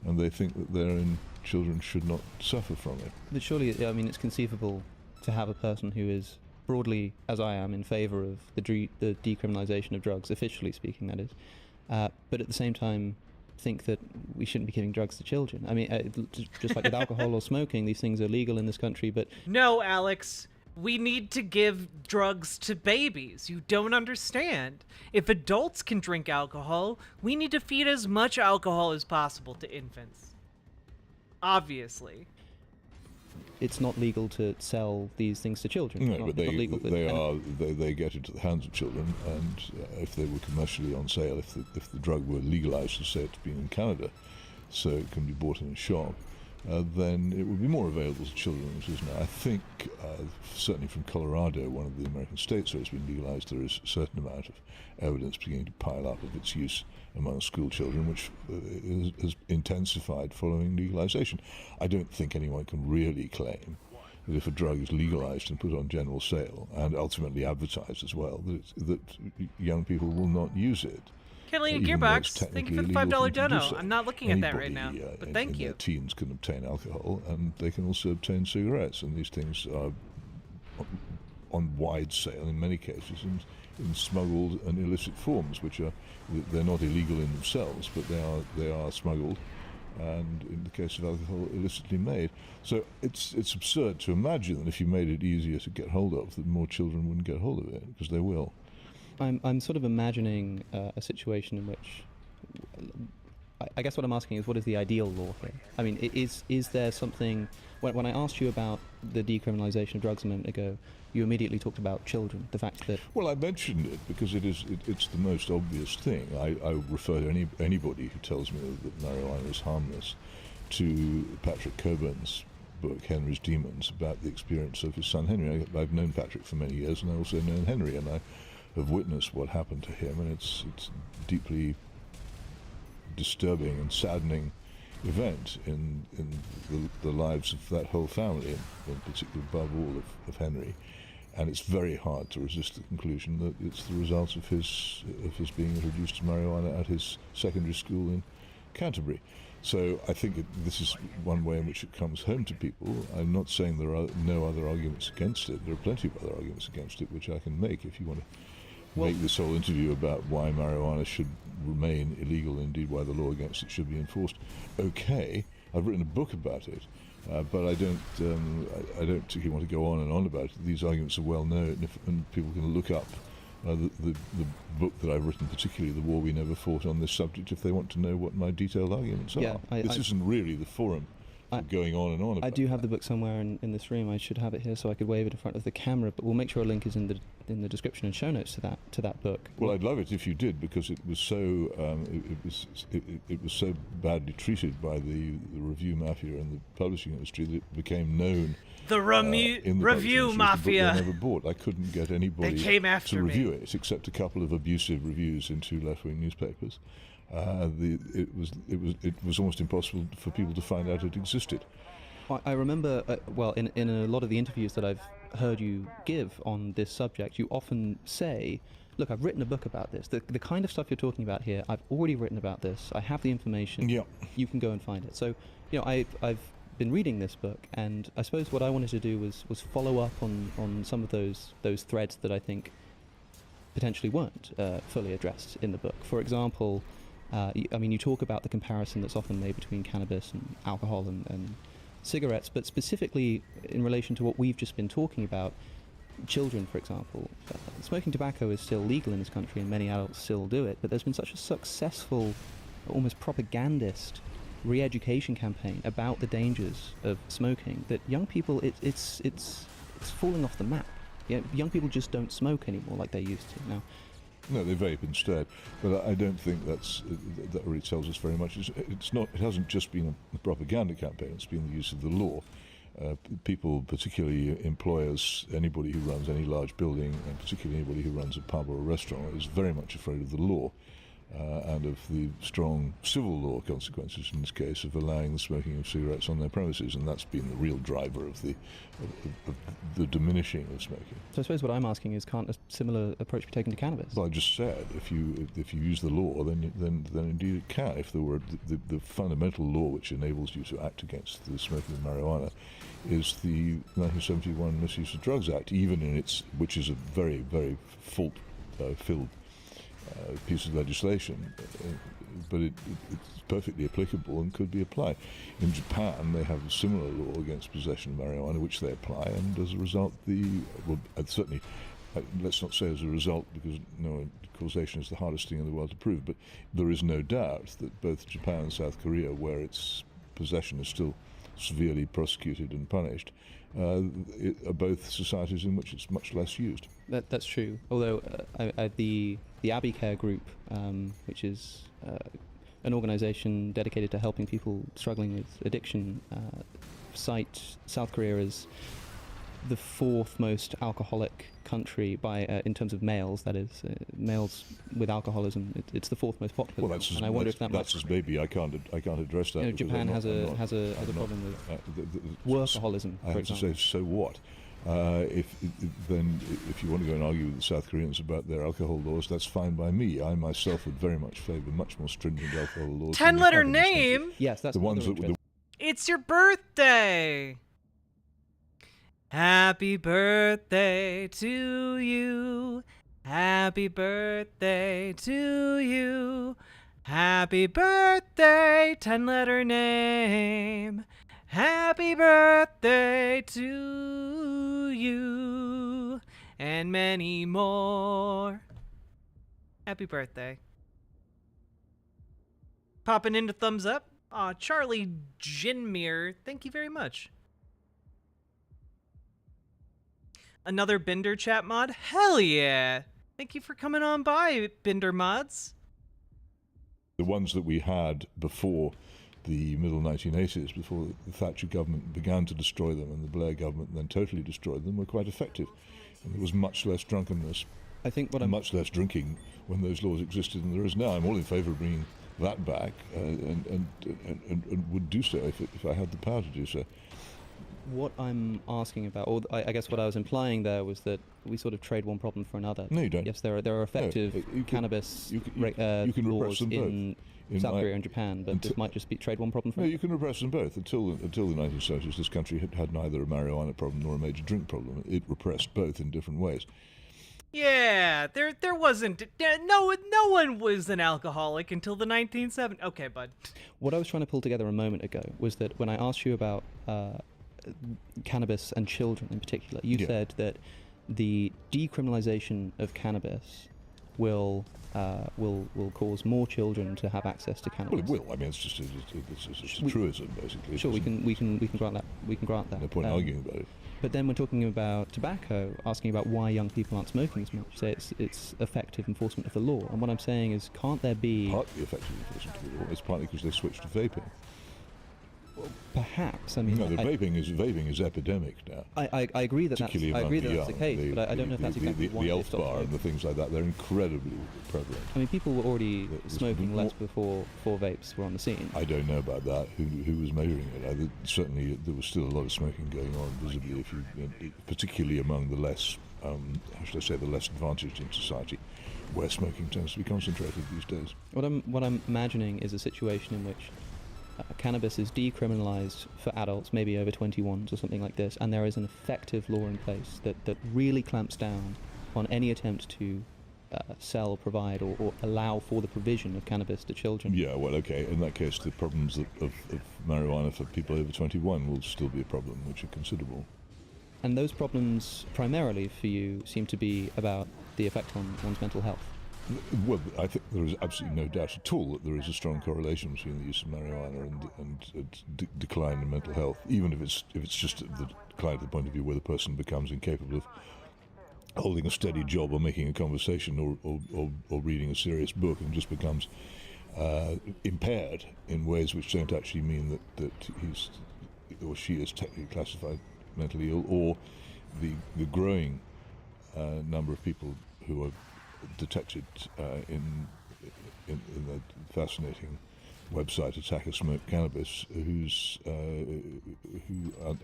and they think that their own children should not suffer from it. But surely, I mean, it's conceivable to have a person who is broadly, as I am, in favour of the decriminalisation of drugs, officially speaking, that is, but at the same time think that we shouldn't be giving drugs to children. I mean, just like with alcohol or smoking, these things are legal in this country, but... No, Alex. We need to give drugs to babies. You don't understand. If adults can drink alcohol, we need to feed as much alcohol as possible to infants. Obviously. it's not legal to sell these things to children. No, but they get into the hands of children, and if they were commercially on sale, if the drug were legalized, as say it's been in Canada, so it can be bought in a shop, then it would be more available to children than it is now. I think, certainly from Colorado, one of the American states where it's been legalized, there is a certain amount of evidence beginning to pile up of its use among school children, which has intensified following legalization. I don't think anyone can really claim that if a drug is legalized and put on general sale, and ultimately advertised as well, that young people will not use it. Catalina Gearbox, thank you for the $5 dono. I'm not looking at that right now, but thank you. Their teens can obtain alcohol, and they can also obtain cigarettes, and these things are on wide sale in many cases, and in smuggled and illicit forms, which they're not illegal in themselves, but they are smuggled, and in the case of alcohol, illicitly made. So it's absurd to imagine that if you made it easier to get hold of, that more children wouldn't get hold of it, because they will. I'm sort of imagining a situation in which, I guess what I'm asking is, what is the ideal law here? I mean, is there something, when I asked you about the decriminalization of drugs a moment ago, you immediately talked about children, the fact that... Well, I mentioned it because it's the most obvious thing. I refer to anybody who tells me that marijuana is harmless to Patrick Coburn's book, Henry's Demons, about the experience of his son Henry. I've known Patrick for many years, and I also known Henry, and I have witnessed what happened to him, and it's deeply disturbing and saddening event in the lives of that whole family, in particular above all of Henry. And it's very hard to resist the conclusion that it's the result of his being introduced to marijuana at his secondary school in Canterbury. So I think this is one way in which it comes home to people. I'm not saying there are no other arguments against it. There are plenty of other arguments against it, which I can make if you want to make this whole interview about why marijuana should remain illegal, indeed why the law against it should be enforced. Okay, I've written a book about it, but I don't particularly want to go on and on about it. These arguments are well known, and people can look up the book that I've written, particularly The War We Never Fought, on this subject, if they want to know what my detailed arguments are. This isn't really the forum for going on and on about I do have the book somewhere in this room. I should have it here so I could wave it in front of the camera, but we'll make sure a link is in the description and show notes to that book. Well, I'd love it if you did, because it was so it was so badly treated by the review mafia and the publishing industry that it became known. The review mafia. I never bought. I couldn't get anybody to review it, except a couple of abusive reviews in 2 left-wing newspapers. It was almost impossible for people to find out it existed. I remember, in a lot of the interviews that I've heard you give on this subject, you often say, look, I've written a book about this. The kind of stuff you're talking about here, I've already written about this. I have the information. Yeah. You can go and find it. So, I've been reading this book, and I suppose what I wanted to do was follow up on some of those threads that I think potentially weren't fully addressed in the book. For example, you talk about the comparison that's often made between cannabis and alcohol and cigarettes, but specifically in relation to what we've just been talking about, children, for example. Smoking tobacco is still legal in this country, and many adults still do it, but there's been such a successful, almost propagandist re-education campaign about the dangers of smoking that young people, it's falling off the map. Young people just don't smoke anymore like they used to now. No, they vape instead, but I don't think that really tells us very much. It's not. It hasn't just been a propaganda campaign. It's been the use of the law. People, particularly employers, anybody who runs any large building, and particularly anybody who runs a pub or a restaurant, is very much afraid of the law and of the strong civil law consequences, in this case, of allowing the smoking of cigarettes on their premises, and that's been the real driver of the diminishing of smoking. So I suppose what I'm asking is, can't a similar approach be taken to cannabis? Well, I just said, if you use the law, then indeed it can. If there were the fundamental law which enables you to act against the smoking of marijuana is the 1971 Misuse of Drugs Act, even in which is a very, very fault-filled piece of legislation, but it's perfectly applicable and could be applied. In Japan, they have a similar law against possession of marijuana, which they apply, and as a result, certainly, let's not say as a result, because causation is the hardest thing in the world to prove, but there is no doubt that both Japan and South Korea, where its possession is still severely prosecuted and punished, are both societies in which it's much less used. That's true. Although the Abbey Care Group, which is an organisation dedicated to helping people struggling with addiction, cite South Korea as the fourth most alcoholic country by in terms of males. That is, males with alcoholism. It's the fourth most popular. Well, that's and I wonder if that's his baby. I can't address that. Japan has a problem with workaholism. I have to say, so what? If you want to go and argue with the South Koreans about their alcohol laws, that's fine by me. I myself would very much favour much more stringent alcohol laws. 10-letter name? Yes, that's the ones that. It's your birthday! Happy birthday to you. Happy birthday to you. Happy birthday, 10-letter name. Happy birthday to you. And many more. Happy birthday. Popping into thumbs up. Aw, Charlie Jinmir, thank you very much. Another Bender chat mod? Hell yeah! Thank you for coming on by, Bender mods. The ones that we had before the middle 1980s, before the Thatcher government began to destroy them and the Blair government then totally destroyed them, were quite effective. And there was much less drunkenness, I think much less drinking when those laws existed than there is now. I'm all in favour of bringing that back and would do so if I had the power to do so. What I'm asking about, or I guess what I was implying there, was that we sort of trade one problem for another. No, you don't. Yes, there are effective cannabis laws in South Korea and Japan, but this might just be trade one problem for you can repress them both. Until the 1970s, this country had neither a marijuana problem nor a major drink problem. It repressed both in different ways. Yeah, there wasn't no one was an alcoholic until the 1970s. Okay, bud. What I was trying to pull together a moment ago was that when I asked you about cannabis and children in particular, you said that the decriminalization of cannabis will cause more children to have access to cannabis. Well, it will. I mean, it's just a truism, basically. Sure, we can grant that. We can grant that. No point arguing about it. But then we're talking about tobacco, asking about why young people aren't smoking as much. Say it's effective enforcement of the law. And what I'm saying is, can't there be... Partly effective enforcement of the law. It's partly because they switched to vaping. Perhaps. I mean, no, vaping is epidemic now. I agree that that's the case, but I don't know if that's exactly why the elf bar and the things like that, they're incredibly prevalent. I mean, people were already smoking less before vapes were on the scene. I don't know about that. Who was measuring it? Certainly, there was still a lot of smoking going on visibly, particularly among the less, how should I say, the less advantaged in society, where smoking tends to be concentrated these days. What I'm imagining is a situation in which cannabis is decriminalized for adults, maybe over 21s or something like this, and there is an effective law in place that really clamps down on any attempt to sell, provide, or allow for the provision of cannabis to children. Yeah, well, okay. In that case, the problems of marijuana for people over 21 will still be a problem, which are considerable. And those problems, primarily for you, seem to be about the effect on one's mental health. Well, I think there is absolutely no doubt at all that there is a strong correlation between the use of marijuana and decline in mental health, even if it's just the decline to the point of view where the person becomes incapable of holding a steady job or making a conversation or reading a serious book and just becomes impaired in ways which don't actually mean that he's or she is technically classified mentally ill, or the growing number of people who are detected in the fascinating website Attacker Smoke Cannabis, who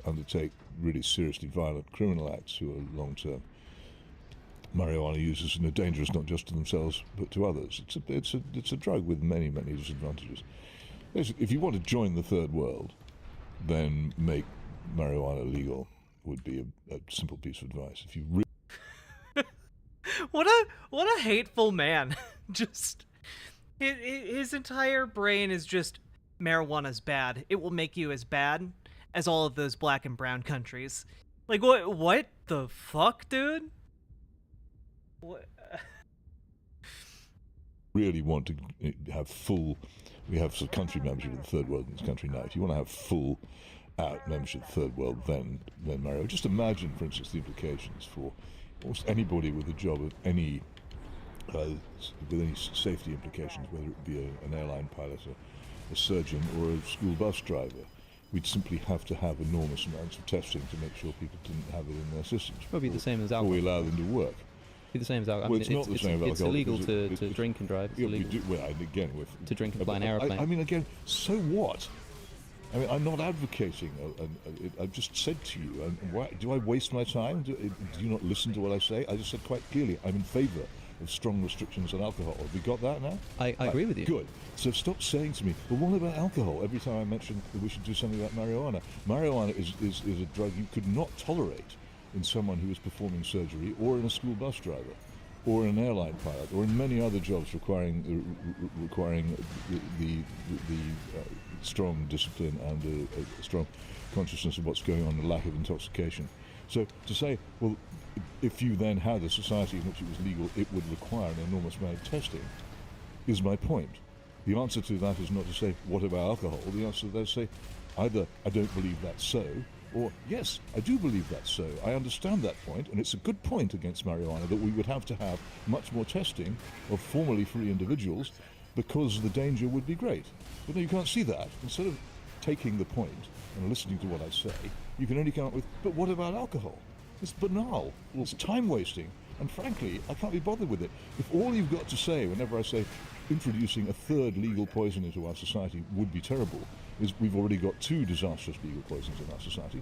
undertake really seriously violent criminal acts, who are long-term marijuana users and are dangerous not just to themselves but to others. It's a drug with many disadvantages. If you want to join the third world, then make marijuana legal would be a simple piece of advice. If you What a hateful man. Just his entire brain is just marijuana's bad. It will make you as bad as all of those black and brown countries. Like what the fuck, dude? What? Really want to have full, we have some country membership of the third world in this country now. If you want to have full out membership of the third world than marijuana. Just imagine, for instance, the implications for almost anybody with a job of any with any safety implications, whether it be an airline pilot, a surgeon, or a school bus driver. We'd simply have to have enormous amounts of testing to make sure people didn't have it in their systems. Probably the same as alcohol. Or we allow them to work. Be the same as alcohol. Well, it's not the same as alcohol. It's illegal to drink and drive. It's illegal to drink and fly an aeroplane. I mean, again, so what? I mean, I'm not advocating. I've just said to you, do I waste my time? Do you not listen to what I say? I just said quite clearly, I'm in favour of strong restrictions on alcohol. Have we got that now? I agree with you. Good. So stop saying to me, well, what about alcohol? Every time I mention that we should do something about marijuana. Marijuana is a drug you could not tolerate in someone who is performing surgery, or in a school bus driver, or an airline pilot, or in many other jobs requiring the strong discipline and a strong consciousness of what's going on, the lack of intoxication. So to say, well, if you then had a society in which it was legal, it would require an enormous amount of testing, is my point. The answer to that is not to say, what about alcohol? The answer to that is to say, either I don't believe that's so, or yes, I do believe that's so. I understand that point, and it's a good point against marijuana that we would have to have much more testing of formerly free individuals because the danger would be great. But no, you can't see that. Instead of taking the point and listening to what I say, you can only come up with, but what about alcohol? It's banal. It's time wasting. And frankly, I can't be bothered with it. If all you've got to say whenever I say introducing a third legal poison into our society would be terrible, is we've already got 2 disastrous legal poisons in our society,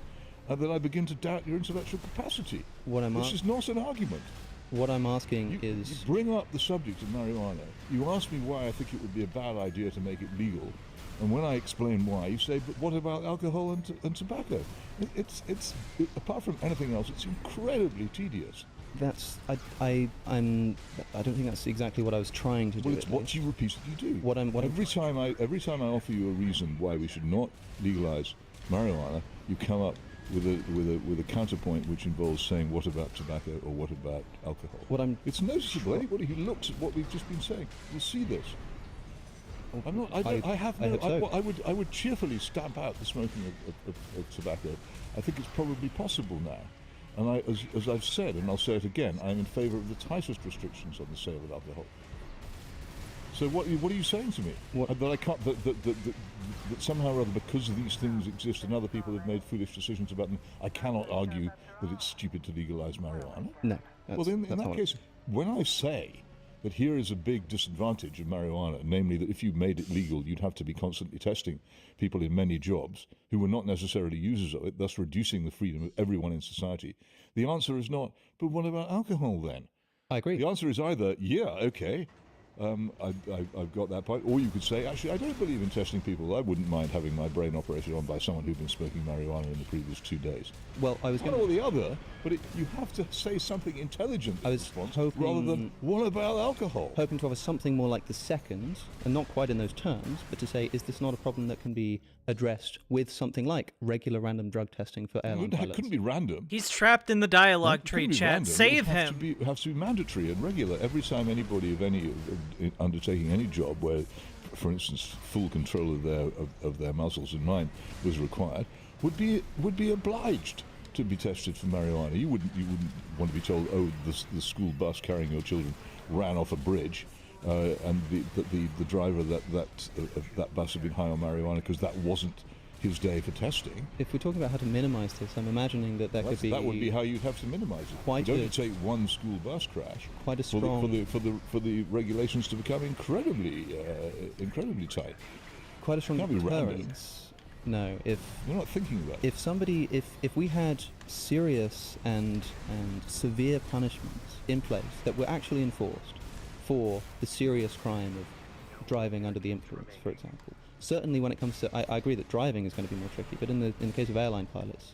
and then I begin to doubt your intellectual capacity. This is not an argument. What I'm asking is... You bring up the subject of marijuana. You ask me why I think it would be a bad idea to make it legal. And when I explain why, you say, but what about alcohol and tobacco? It's apart from anything else, it's incredibly tedious. I don't think that's exactly what I was trying to do. Well, it's what you repeatedly do. Every time I offer you a reason why we should not legalize marijuana, you come up with a counterpoint which involves saying, what about tobacco or what about alcohol? It's noticeable. Anybody who looks at what we've just been saying will see this. I would cheerfully stamp out the smoking of tobacco. I think it's probably possible now. And as I've said, and I'll say it again, I'm in favour of the tightest restrictions on the sale of alcohol. So what are you saying to me? That I can't, that somehow or other, because these things exist and other people have made foolish decisions about them, I cannot argue that it's stupid to legalise marijuana? No. Well, in that case, when I say that here is a big disadvantage of marijuana, namely that if you made it legal, you'd have to be constantly testing people in many jobs who were not necessarily users of it, thus reducing the freedom of everyone in society. The answer is not, but what about alcohol then? I agree. The answer is either, yeah, okay, I've got that point, or you could say, actually, I don't believe in testing people. I wouldn't mind having my brain operated on by someone who'd been smoking marijuana in the previous 2 days. Well, I was going one or the other, but you have to say something intelligent in response, rather than, what about alcohol? Hoping to offer something more like the second, and not quite in those terms, but to say, is this not a problem that can be addressed with something like regular random drug testing for airline pilots? It couldn't be random. He's trapped in the dialogue tree, chat. Save him. It has to be mandatory and regular. Every time anybody undertaking any job where, for instance, full control of their muscles and mind was required, would be obliged to be tested for marijuana. You wouldn't want to be told, oh, the school bus carrying your children ran off a bridge, and the driver of that bus had been high on marijuana because that wasn't his day for testing. If we're talking about how to minimise this, I'm imagining that could be... That would be how you'd have to minimise it. You don't take one school bus crash quite a strong... for the regulations to become incredibly tight. Quite a strong deterrence. No, if you're not thinking about it. If we had serious and severe punishments in place that were actually enforced for the serious crime of driving under the influence, for example. Certainly when it comes to, I agree that driving is going to be more tricky, but in the case of airline pilots,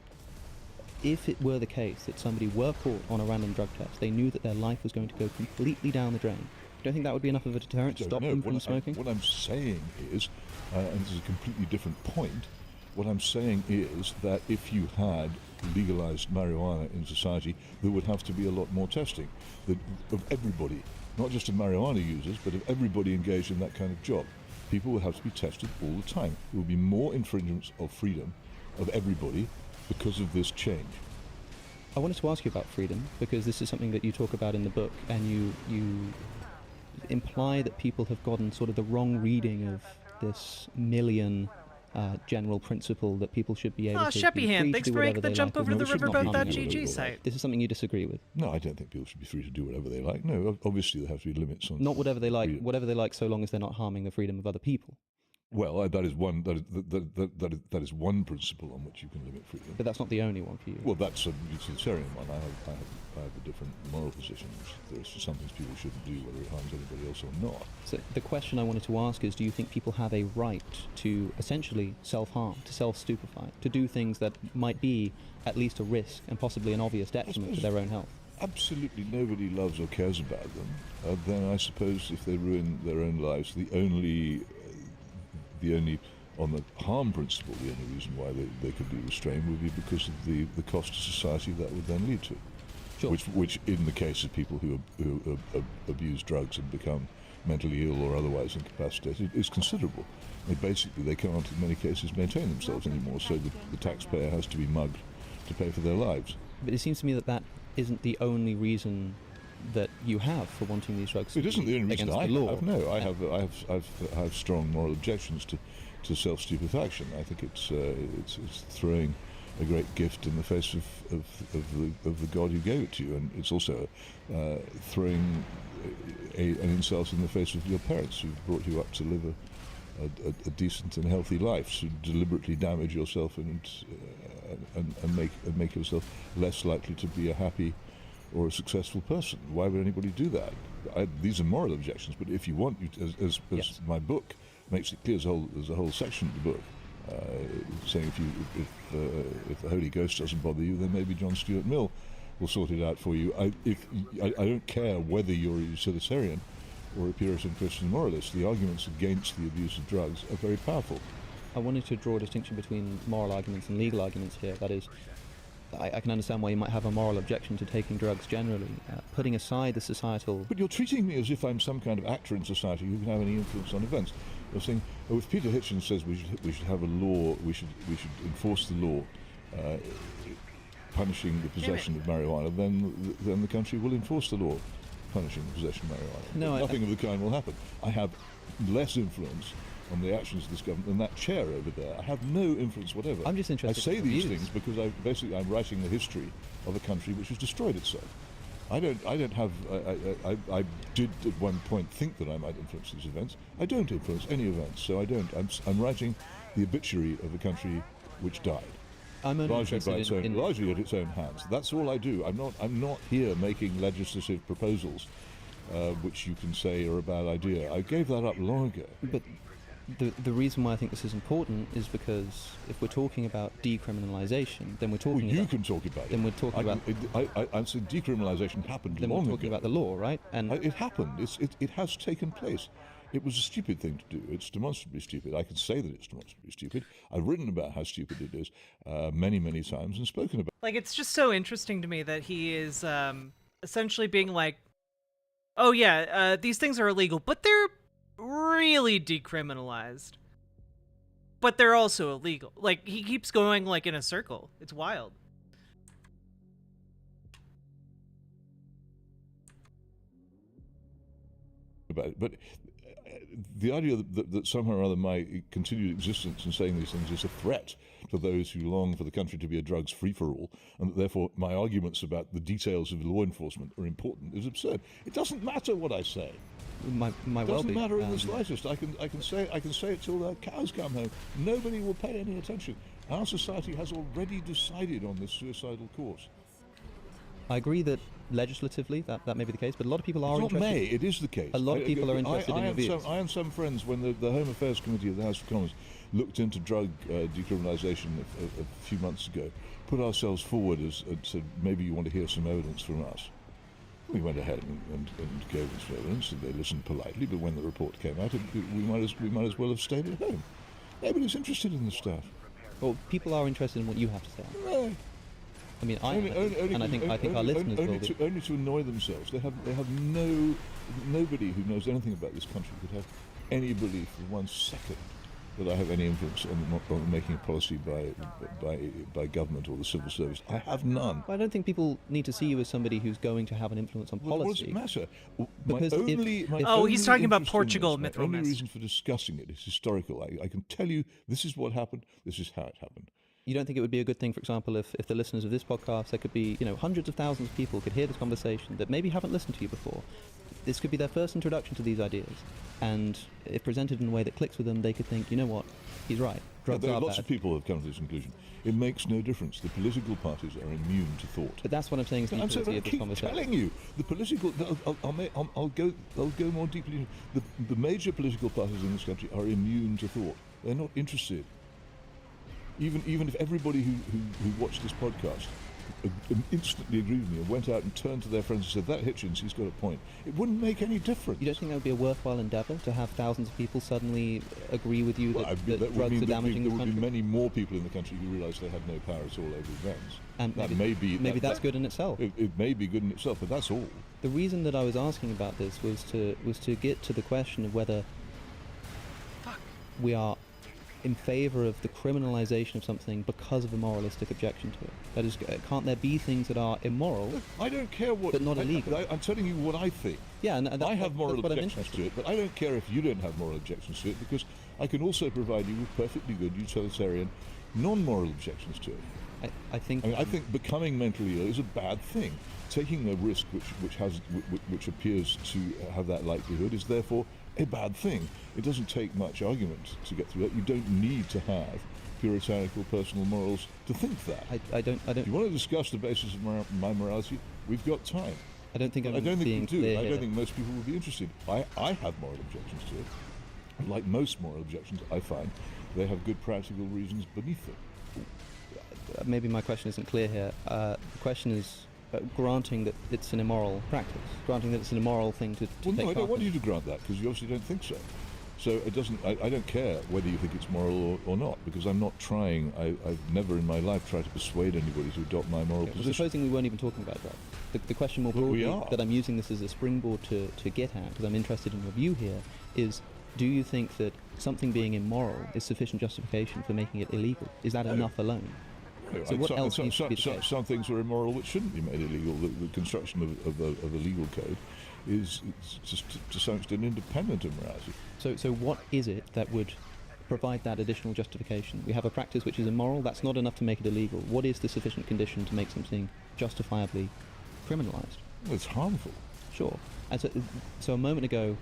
if it were the case that somebody were caught on a random drug test, they knew that their life was going to go completely down the drain, don't you think that would be enough of a deterrent to stop them from smoking? What I'm saying is, and this is a completely different point, what I'm saying is that if you had legalized marijuana in society, there would have to be a lot more testing of everybody, not just of marijuana users, but of everybody engaged in that kind of job. People will have to be tested all the time. There will be more infringements of freedom of everybody because of this change. I wanted to ask you about freedom, because this is something that you talk about in the book, and you imply that people have gotten sort of the wrong reading of this million general principle that people should be able to be free Sheppyhand, to thanks do for whatever making the they jump like, over to the or should not harm riverboat.gg anyone. site. This is something you disagree with. No, I don't think people should be free to do whatever they like. No, obviously there have to be limits on. Not whatever they like, freedom. whatever they like, so long as they're not harming the freedom of other people. Well, that is one that is one principle on which you can limit freedom. But that's not the only one for you. Well, that's a utilitarian one. I have a different moral position. There's some things people shouldn't do, whether it harms anybody else or not. So the question I wanted to ask is, do you think people have a right to essentially self-harm, to self-stupefy, to do things that might be at least a risk and possibly an obvious detriment to their own health? Absolutely nobody loves or cares about them. Then I suppose if they ruin their own lives, the only on the harm principle, the only reason why they could be restrained would be because of the cost to society that would then lead to. Sure. Which in the case of people who abuse drugs and become mentally ill or otherwise incapacitated is considerable. Basically, they can't in many cases maintain themselves anymore, so the taxpayer has to be mugged to pay for their lives. But it seems to me that that isn't the only reason that you have for wanting these drugs. It isn't the only reason against I the law. have. No, I have strong moral objections to self-stupefaction. I think it's throwing a great gift in the face of the God who gave it to you, and it's also throwing an insult in the face of your parents who brought you up to live a decent and healthy life. To deliberately damage yourself and make yourself less likely to be a happy or a successful person. Why would anybody do that? These are moral objections, but if you want, as Yes. my book makes it clear, there's a whole section of the book saying if the Holy Ghost doesn't bother you, then maybe John Stuart Mill will sort it out for you. I don't care whether you're a utilitarian or a Puritan Christian moralist. The arguments against the abuse of drugs are very powerful. I wanted to draw a distinction between moral arguments and legal arguments here. That is, I can understand why you might have a moral objection to taking drugs generally, putting aside the societal... But you're treating me as if I'm some kind of actor in society who can have any influence on events. You're saying, if Peter Hitchens says we should have a law, we should enforce the law punishing the possession of marijuana, then the country will enforce the law punishing the possession of marijuana. No, nothing of the kind will happen. I have less influence on the actions of this government than that chair over there. I have no influence whatever. I'm just interested I say in these views. things because I'm writing the history of a country which has destroyed itself. I did at one point think that I might influence these events. I don't influence any events, so I don't. I'm writing the obituary of a country which died. I'm only Largely interested largely at its own hands. That's all I do. I'm not here making legislative proposals, which you can say are a bad idea. I gave that up long ago. But the reason why I think this is important is because if we're talking about decriminalisation, then we're talking Well, you about... can talk about it. Then we're talking about... I said decriminalisation happened Then long we're talking ago. about the law, right? And It happened. It has taken place. It was a stupid thing to do. It's demonstrably stupid. I can say that it's demonstrably stupid. I've written about how stupid it is many, many times and spoken about. Like, it's just so interesting to me that he is essentially being like, oh yeah, these things are illegal, but they're really decriminalized. But they're also illegal. Like, he keeps going like in a circle. It's wild. It. But the idea that somehow or other my continued existence in saying these things is a threat to those who long for the country to be a drugs free-for-all, and that therefore my arguments about the details of law enforcement are important is absurd. It doesn't matter what I say. my It well doesn't matter in the slightest. I can say it till the cows come home. Nobody will pay any attention. Our society has already decided on this suicidal course. I agree that legislatively that may be the case, but a lot of people are It's not interested. may, it is the case. A lot of people are interested in your views. I and some friends, when the Home Affairs Committee of the House of Commons looked into drug decriminalisation a few months ago, put ourselves forward and said, maybe you want to hear some evidence from us. We went ahead and gave them some evidence, and they listened politely, but when the report came out, we might as well have stayed at home. Nobody's interested in this stuff. Well, people are interested in what you have to say. No. I mean, I think our listeners will be. Only to annoy themselves. They have nobody who knows anything about this country could have any belief for 1 second that I have any influence on making a policy by government or the civil service. I have none. Well, I don't think people need to see you as somebody who's going to have an influence on Well, policy. what does it matter? Because he's talking about interest in Portugal, this, Mithril my only Mist. reason for discussing it is historical. I can tell you this is what happened, this is how it happened. You don't think it would be a good thing, for example, if the listeners of this podcast, there could be, hundreds of thousands of people could hear this conversation that maybe haven't listened to you before. This could be their first introduction to these ideas, and if presented in a way that clicks with them, they could think, you know what, he's right. Drugs There are are lots bad. of people who have come to this conclusion. It makes no difference. The political parties are immune to thought. But that's what I'm saying is the I'm saying, utility I of this keep conversation. telling you, the political. I'll go more deeply. The major political parties in this country are immune to thought. They're not interested. Even if everybody who watched this podcast instantly agreed with me and went out and turned to their friends and said, that Hitchens, he's got a point, it wouldn't make any difference. You don't think that would be a worthwhile endeavour to have thousands of people suddenly agree with you that That would drugs mean are damaging there the would country? be many more people in the country who realise they have no power at all over events. And That maybe that's good in itself. It may be good in itself, but that's all. The reason that I was asking about this was to get to the question of whether we are in favour of the criminalisation of something because of a moralistic objection to it. That is, can't there be things that are immoral? I don't care what... But not illegal. I'm telling you what I think. Yeah, and I have moral that's what I'm objections interested to it, but I don't care if you don't have moral objections to it, because I can also provide you with perfectly good utilitarian, non-moral objections to it. I think I think becoming mentally ill is a bad thing. Taking a risk which appears to have that likelihood is therefore a bad thing. It doesn't take much argument to get through that. You don't need to have puritanical personal morals to think that. I don't If you want to discuss the basis of my morality, we've got time. I don't think I'm I don't think being we do. clear I here. don't think most people would be interested. I have moral objections to it. Like most moral objections, I find they have good practical reasons beneath them. Maybe my question isn't clear here. The question is, granting that it's an immoral practice, granting that it's an immoral thing to Well, take no, I part don't want in. you to grant that, because you obviously don't think so. So it doesn't. I don't care whether you think it's moral or not, because I'm not trying. I've never in my life tried to persuade anybody to adopt my moral Okay, well, position. supposing we weren't even talking about drugs. The question more Well, we broadly are. that I'm using this as a springboard to get at, because I'm interested in your view here, is do you think that something being immoral is sufficient justification for making it illegal? Is that enough alone? So what else needs to be the case? Some things are immoral which shouldn't be made illegal. The construction of a legal code is just to some extent independent of morality. So what is it that would provide that additional justification? We have a practice which is immoral. That's not enough to make it illegal. What is the sufficient condition to make something justifiably criminalised? Well, it's harmful. Sure. And so a moment ago,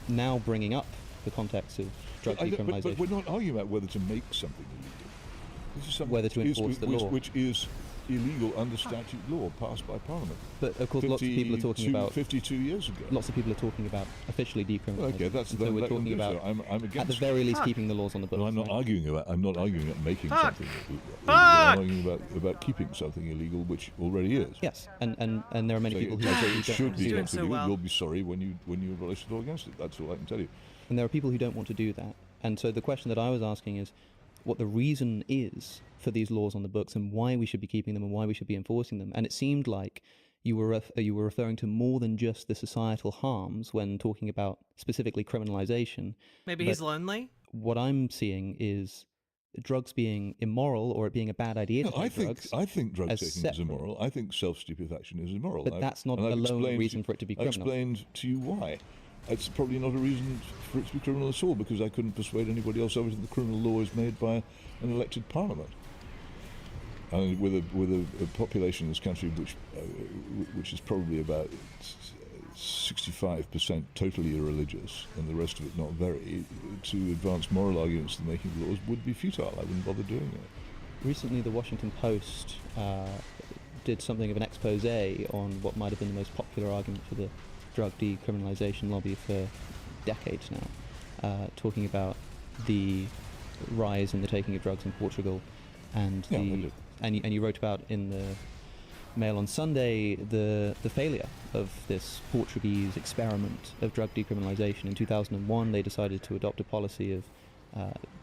now bringing up the context of drug But decriminalisation, we're not arguing about whether to make something illegal. This is something Whether to enforce the law. which is illegal under statute law passed by Parliament. but of course lots of people are talking about 52 years ago. lots of people are talking about officially decriminalising. Okay, that's and so we're talking about I'm against. at the very least keeping the laws on the books. Well, I'm not right? arguing about. I'm not arguing about making Fuck. something illegal. Fuck. I'm arguing about keeping something illegal, which already is. Yes, and there are many So people who so who it don't should want to be do doing that. so illegal. well. You'll be sorry when you abolish the law against it. That's all I can tell you. And there are people who don't want to do that. And so the question that I was asking is what the reason is for these laws on the books and why we should be keeping them and why we should be enforcing them. And it seemed like you were referring to more than just the societal harms when talking about specifically criminalisation. Maybe But he's lonely. What I'm seeing is drugs being immoral or it being a bad idea to No, take drugs. I think drug as taking is separate. immoral. I think self-stupefaction is immoral. But that's not and I've alone explained reason for it to be I criminal. explained to you why. It's probably not a reason for it to be criminal at all, because I couldn't persuade anybody else over that the criminal law is made by an elected parliament. And with a population in this country which is probably about 65% totally irreligious and the rest of it not very, to advance moral arguments to the making of laws would be futile. I wouldn't bother doing it. Recently, the Washington Post did something of an expose on what might have been the most popular argument for the drug decriminalisation lobby for decades now, talking about the rise in the taking of drugs in Portugal, and Yeah, they did. and you wrote about in the Mail on Sunday the failure of this Portuguese experiment of drug decriminalisation. In 2001, they decided to adopt a policy of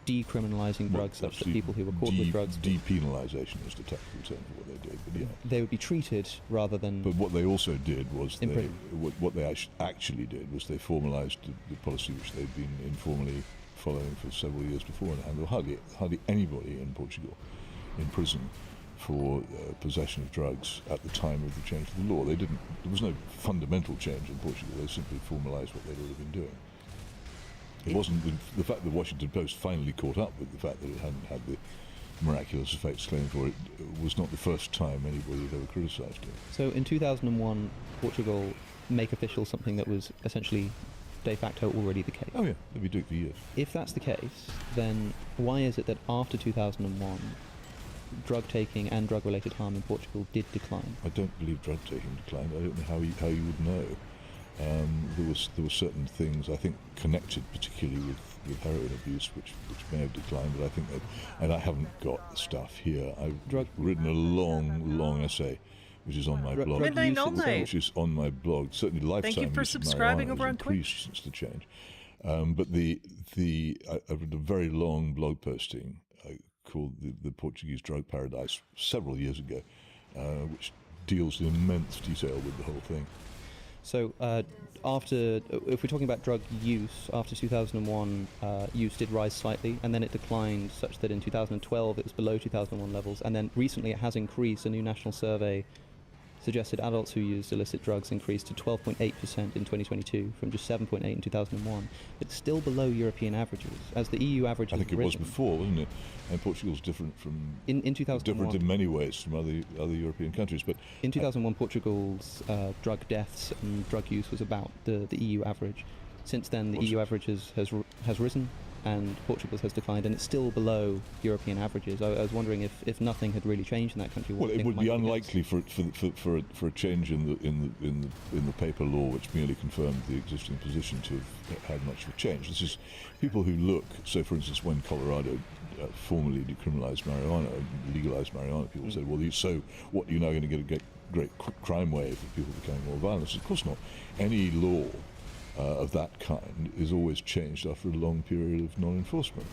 decriminalising drugs such that people who were caught with drugs depenalisation is the technical term for what they did. But yeah. they would be treated rather than But what they also did was In they, prison. what they actually did was they formalised the policy which they'd been informally following for several years beforehand. There were hardly anybody in Portugal in prison for possession of drugs at the time of the change of the law. There was no fundamental change in Portugal. They simply formalised what they'd already been doing. It wasn't the fact that the Washington Post finally caught up with the fact that it hadn't had the miraculous effects claimed for it was not the first time anybody had ever criticised it. So in 2001, Portugal make official something that was essentially de facto already the case. Oh yeah, they've been doing it for years. If that's the case, then why is it that after 2001, drug taking and drug-related harm in Portugal did decline? I don't believe drug taking declined. I don't know how you would know. There were certain things, I think, connected particularly with heroin abuse, which may have declined, but I think that, and I haven't got the stuff here. I've written a long essay, which is on my blog. Midnight All Night. Which is on my blog. Certainly, lifetime. Thank you for subscribing over on Twitch. Since the change, but I read a very long blog posting called the Portuguese Drug Paradise several years ago, which deals in immense detail with the whole thing. So if we're talking about drug use, after 2001, use did rise slightly, and then it declined such that in 2012 it was below 2001 levels, and then recently it has increased. A new national survey suggested adults who used illicit drugs increased to 12.8% in 2022 from just 7.8 in 2001. It's still below European averages, as the EU average has I think it was before, wasn't it? And Portugal's different from in 2001. Different in many ways from other European countries. But in 2001, Portugal's drug deaths and drug use was about the EU average. Since then, the EU average has risen, and Portugal's has declined, and it's still below European averages. I was wondering if nothing had really changed in that country. Well, it would be unlikely for a change in the paper law, which merely confirmed the existing position, to have had much of a change. This is people who look. So, for instance, when Colorado formally decriminalised marijuana, legalised marijuana, people said, "Well, so what? You're now going to get a great crime wave of people becoming more violent." Of course not. Any law of that kind is always changed after a long period of non-enforcement.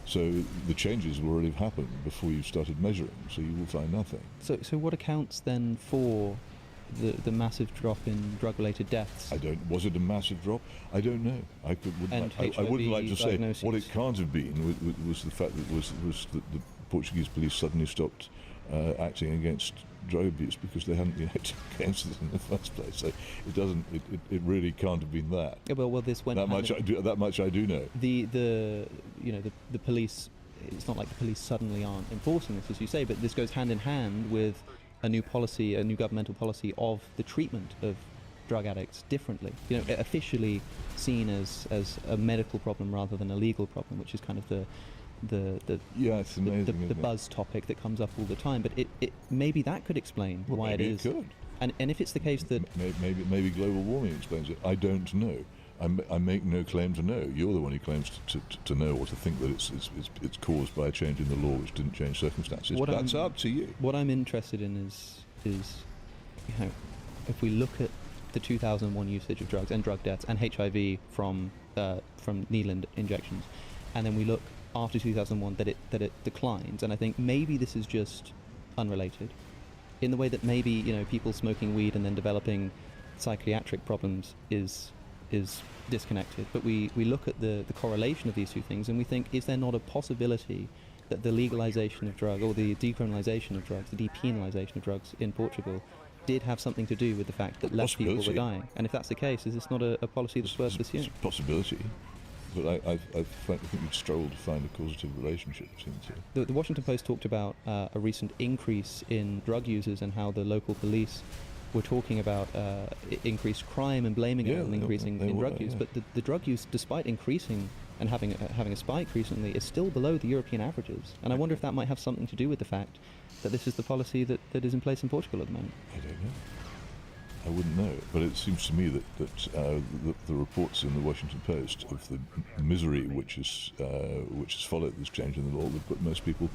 So the changes will already have happened before you started measuring, so you will find nothing. So what accounts then for the massive drop in drug-related deaths? Was it a massive drop? I don't know. I wouldn't like to say. What it can't have been was the fact that the Portuguese police suddenly stopped acting against drug abuse because they hadn't been acting against it in the first place. So it really can't have been that. Yeah, well, this went that much I do know. The police. It's not like the police suddenly aren't enforcing this, as you say, but this goes hand in hand with a new policy, a new governmental policy of the treatment of drug addicts differently. Officially seen as a medical problem rather than a legal problem, which is kind of the it's amazing, the buzz topic that comes up all the time. But it maybe that could explain why it is. It could. And if it's the case that maybe global warming explains it. I don't know. I make no claim to know. You're the one who claims to know or to think that it's caused by a change in the law which didn't change circumstances. That's up to you. What I'm interested in is if we look at the 2001 usage of drugs and drug deaths and HIV from needle injections, and then we look after 2001 that it declines, and I think maybe this is just unrelated, in the way that maybe people smoking weed and then developing psychiatric problems is disconnected. But we look at the correlation of these two things and we think, is there not a possibility that the legalization of drugs or the decriminalization of drugs, the depenalization of drugs in Portugal did have something to do with the fact that less people were dying? And if that's the case, is this not a policy that's worth pursuing? It's a possibility. But I think we'd struggle to find a causative relationship between the two. The Washington Post talked about a recent increase in drug users and how the local police were talking about increased crime and blaming it on increasing in drug use. But the drug use, despite increasing and having a spike recently, is still below the European averages. And I wonder if that might have something to do with the fact that this is the policy that is in place in Portugal at the moment. I don't know. I wouldn't know, but it seems to me that the reports in the Washington Post of the misery which has followed this change in the law would put most people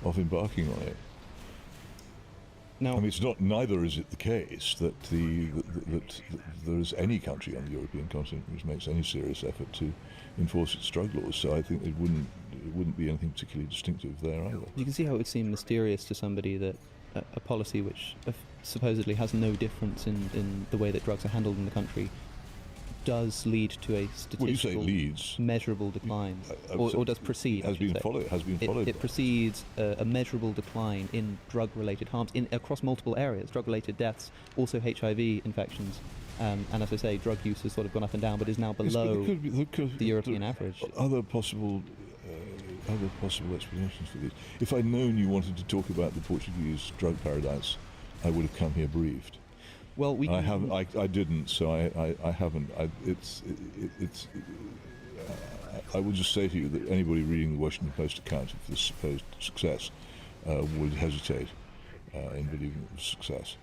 off embarking on it. Now, I mean, neither is it the case that that there is any country on the European continent which makes any serious effort to enforce its drug laws. So I think it wouldn't be anything particularly distinctive there either. You can see how it would seem mysterious to somebody that a policy which supposedly has no difference in the way that drugs are handled in the country does lead to a Well, you say statistical, leads. measurable decline, or does precede. Has been followed. It precedes a measurable decline in drug-related harms across multiple areas, drug-related deaths, also HIV infections, and as I say, drug use has sort of gone up and down, but is now below the European average. Other possible explanations for this. If I'd known you wanted to talk about the Portuguese drug paradise, I would have come here briefed. Well, I didn't, so I haven't. I will just say to you that anybody reading the Washington Post account of this supposed success would hesitate in believing it was success.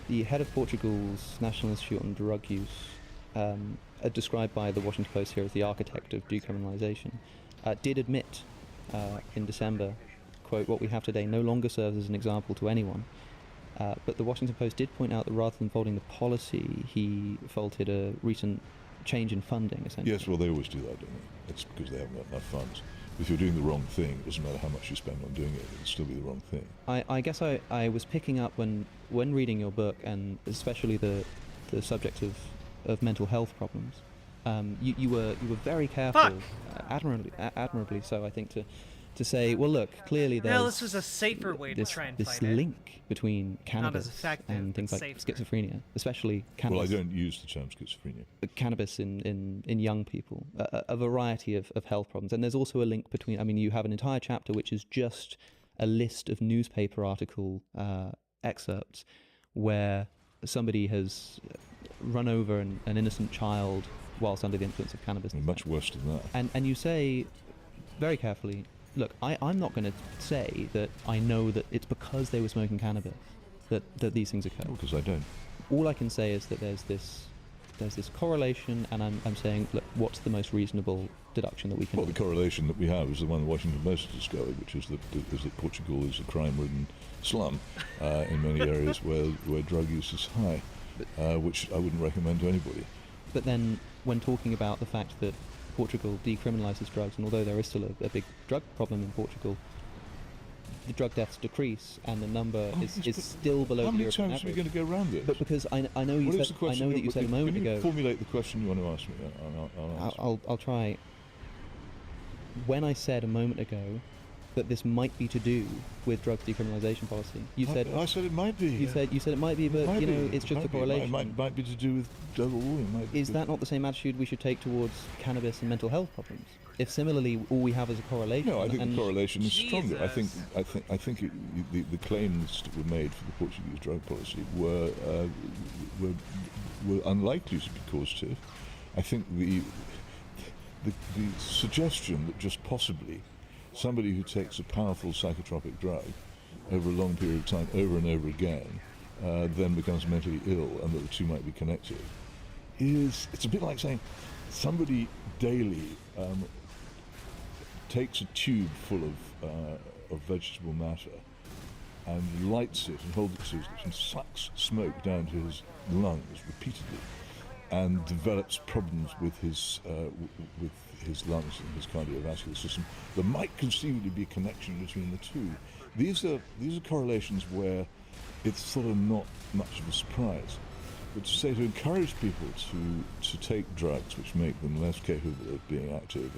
The head of Portugal's National Institute on Drug Use, described by the Washington Post here as the architect of decriminalisation, did admit in December, quote, "What we have today no longer serves as an example to anyone." But the Washington Post did point out that rather than faulting the policy, he faulted a recent change in funding, essentially. Yes, well, they always do that, don't they? It's because they haven't got enough funds. If you're doing the wrong thing, it doesn't matter how much you spend on doing it, it'll still be the wrong thing. I guess I was picking up when reading your book, and especially the subject of mental health problems. You were very careful, admirably so, I think, to say, well, look, clearly there's... No, this was a safer way to try and fight it. This link between cannabis and things like schizophrenia, especially cannabis. Well, I don't use the term schizophrenia. Cannabis in young people, a variety of health problems. And there's also a link between... I mean, you have an entire chapter which is just a list of newspaper article excerpts where somebody has run over an innocent child whilst under the influence of cannabis. Much worse than that. And you say, very carefully... Look, I'm not going to say that I know that it's because they were smoking cannabis that these things occur. Because I don't. All I can say is that there's this correlation, and I'm saying, look, what's the most reasonable deduction that we can... Well, the correlation that we have is the one the Washington Post has discovered, which is that Portugal is a crime-ridden slum in many areas where drug use is high, which I wouldn't recommend to anybody. But then, when talking about the fact that Portugal decriminalises drugs, and although there is still a big drug problem in Portugal, the drug deaths decrease, and the number is still below the European average. How many times are we going to go around this? But because I know you said, I know that you said a moment ago. Can you formulate the question you want to ask me? I'll try. When I said a moment ago that this might be to do with drug decriminalisation policy, you said... I said it might be. You said it might be, but it's just a correlation. It might be to do with drug war. Is that not the same attitude we should take towards cannabis and mental health problems? If similarly all we have is a correlation... No, I think the correlation is stronger. I think the claims that were made for the Portuguese drug policy were unlikely to be causative. I think the suggestion that just possibly somebody who takes a powerful psychotropic drug over a long period of time, over and over again, then becomes mentally ill, and that the two might be connected, it's a bit like saying somebody daily takes a tube full of vegetable matter and lights it and holds it to his lips and sucks smoke down to his lungs repeatedly, and develops problems with his lungs and his cardiovascular system. There might conceivably be a connection between the two. These are correlations where it's sort of not much of a surprise. But to encourage people to take drugs which make them less capable of being active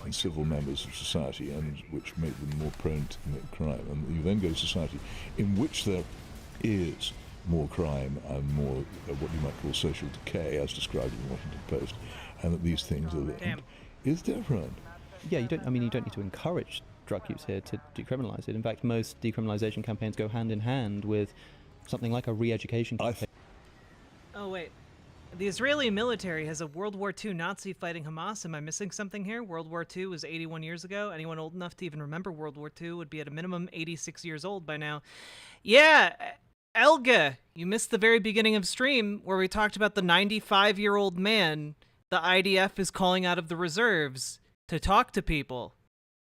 and civil members of society, and which make them more prone to commit crime, and you then go to society in which there is more crime and more what you might call social decay, as described in the Washington Post, and that these things are linked, is different. Yeah, you don't need to encourage drug use here to decriminalise it. In fact, most decriminalisation campaigns go hand in hand with something like a re-education campaign. Oh, wait. The Israeli military has a World War II Nazi fighting Hamas. Am I missing something here? World War II was 81 years ago. Anyone old enough to even remember World War II would be at a minimum 86 years old by now. Yeah, Elga, you missed the very beginning of stream where we talked about the 95-year-old man the IDF is calling out of the reserves to talk to people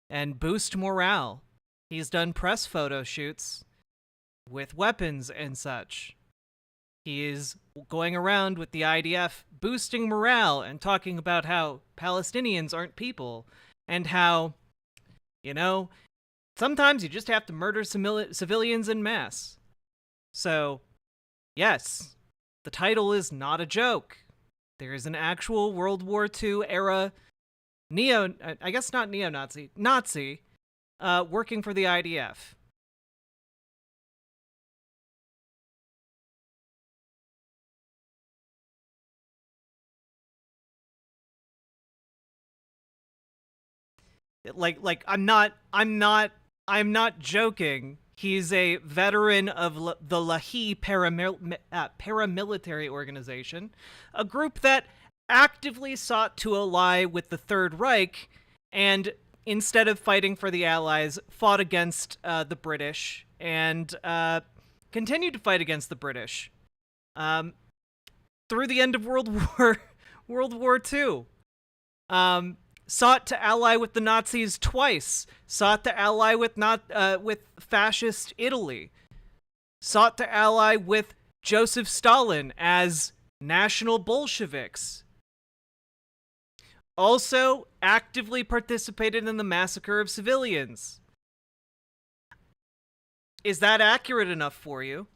and boost morale. He's done press photo shoots with weapons and such. He is going around with the IDF boosting morale and talking about how Palestinians aren't people and how, sometimes you just have to murder civilians en masse. So, yes, The title is not a joke. There is an actual World War II era I guess not neo-Nazi, Nazi, working for the IDF. I'm not joking. He's a veteran of the Lehi paramilitary organization, a group that actively sought to ally with the Third Reich, and instead of fighting for the Allies, fought against the British and continued to fight against the British through the end of World War II. Sought to ally with the Nazis twice. Sought to ally with fascist Italy. Sought to ally with Joseph Stalin as National Bolsheviks. Also actively participated in the massacre of civilians. Is that accurate enough for you?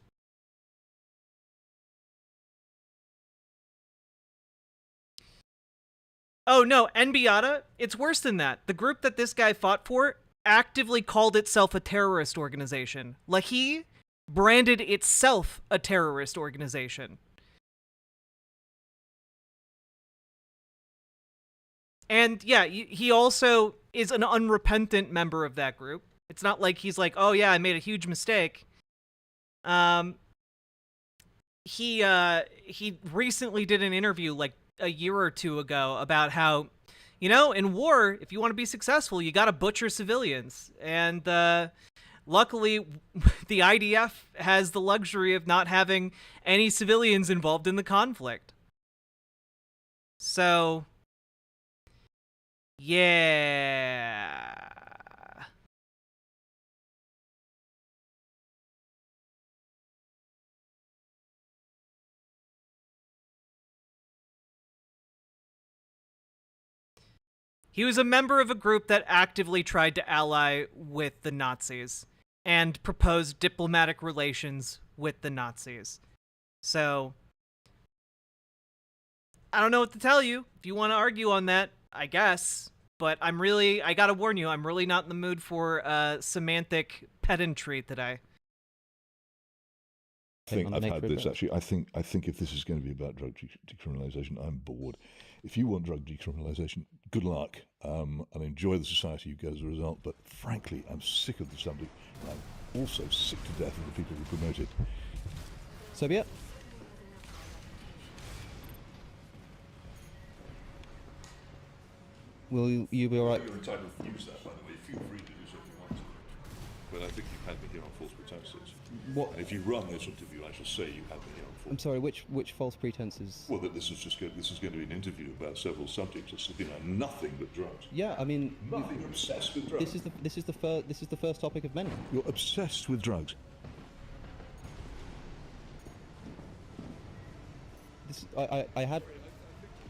Oh no, Enviata, it's worse than that. The group that this guy fought for actively called itself a terrorist organization. Lehi branded itself a terrorist organization. And yeah, he also is an unrepentant member of that group. It's not like he's like, oh yeah, I made a huge mistake. He recently did an interview like a year or two ago about how, in war, if you want to be successful, you got to butcher civilians. And luckily, the IDF has the luxury of not having any civilians involved in the conflict. So, yeah. He was a member of a group that actively tried to ally with the Nazis and proposed diplomatic relations with the Nazis. So, I don't know what to tell you. If you want to argue on that, I guess. But I gotta warn you, I'm really not in the mood for semantic pedantry today. I've had this actually. I think if this is going to be about drug decriminalisation, I'm bored. If you want drug decriminalisation, good luck, and enjoy the society you get as a result. But frankly, I'm sick of the subject. I'm also sick to death of the people who promote it. Soviet? Will you be all right? You're entitled to use that, by the way. Feel free to do so if you want to. But I think you've had me here on false pretenses. What? And if you run this interview, I shall say you had me here on false. I'm sorry. Which false pretenses? Well, that this is going to be an interview about several subjects. It's nothing but drugs. Yeah, I mean, nothing. You're obsessed with drugs. This is the first topic of many. You're obsessed with drugs. I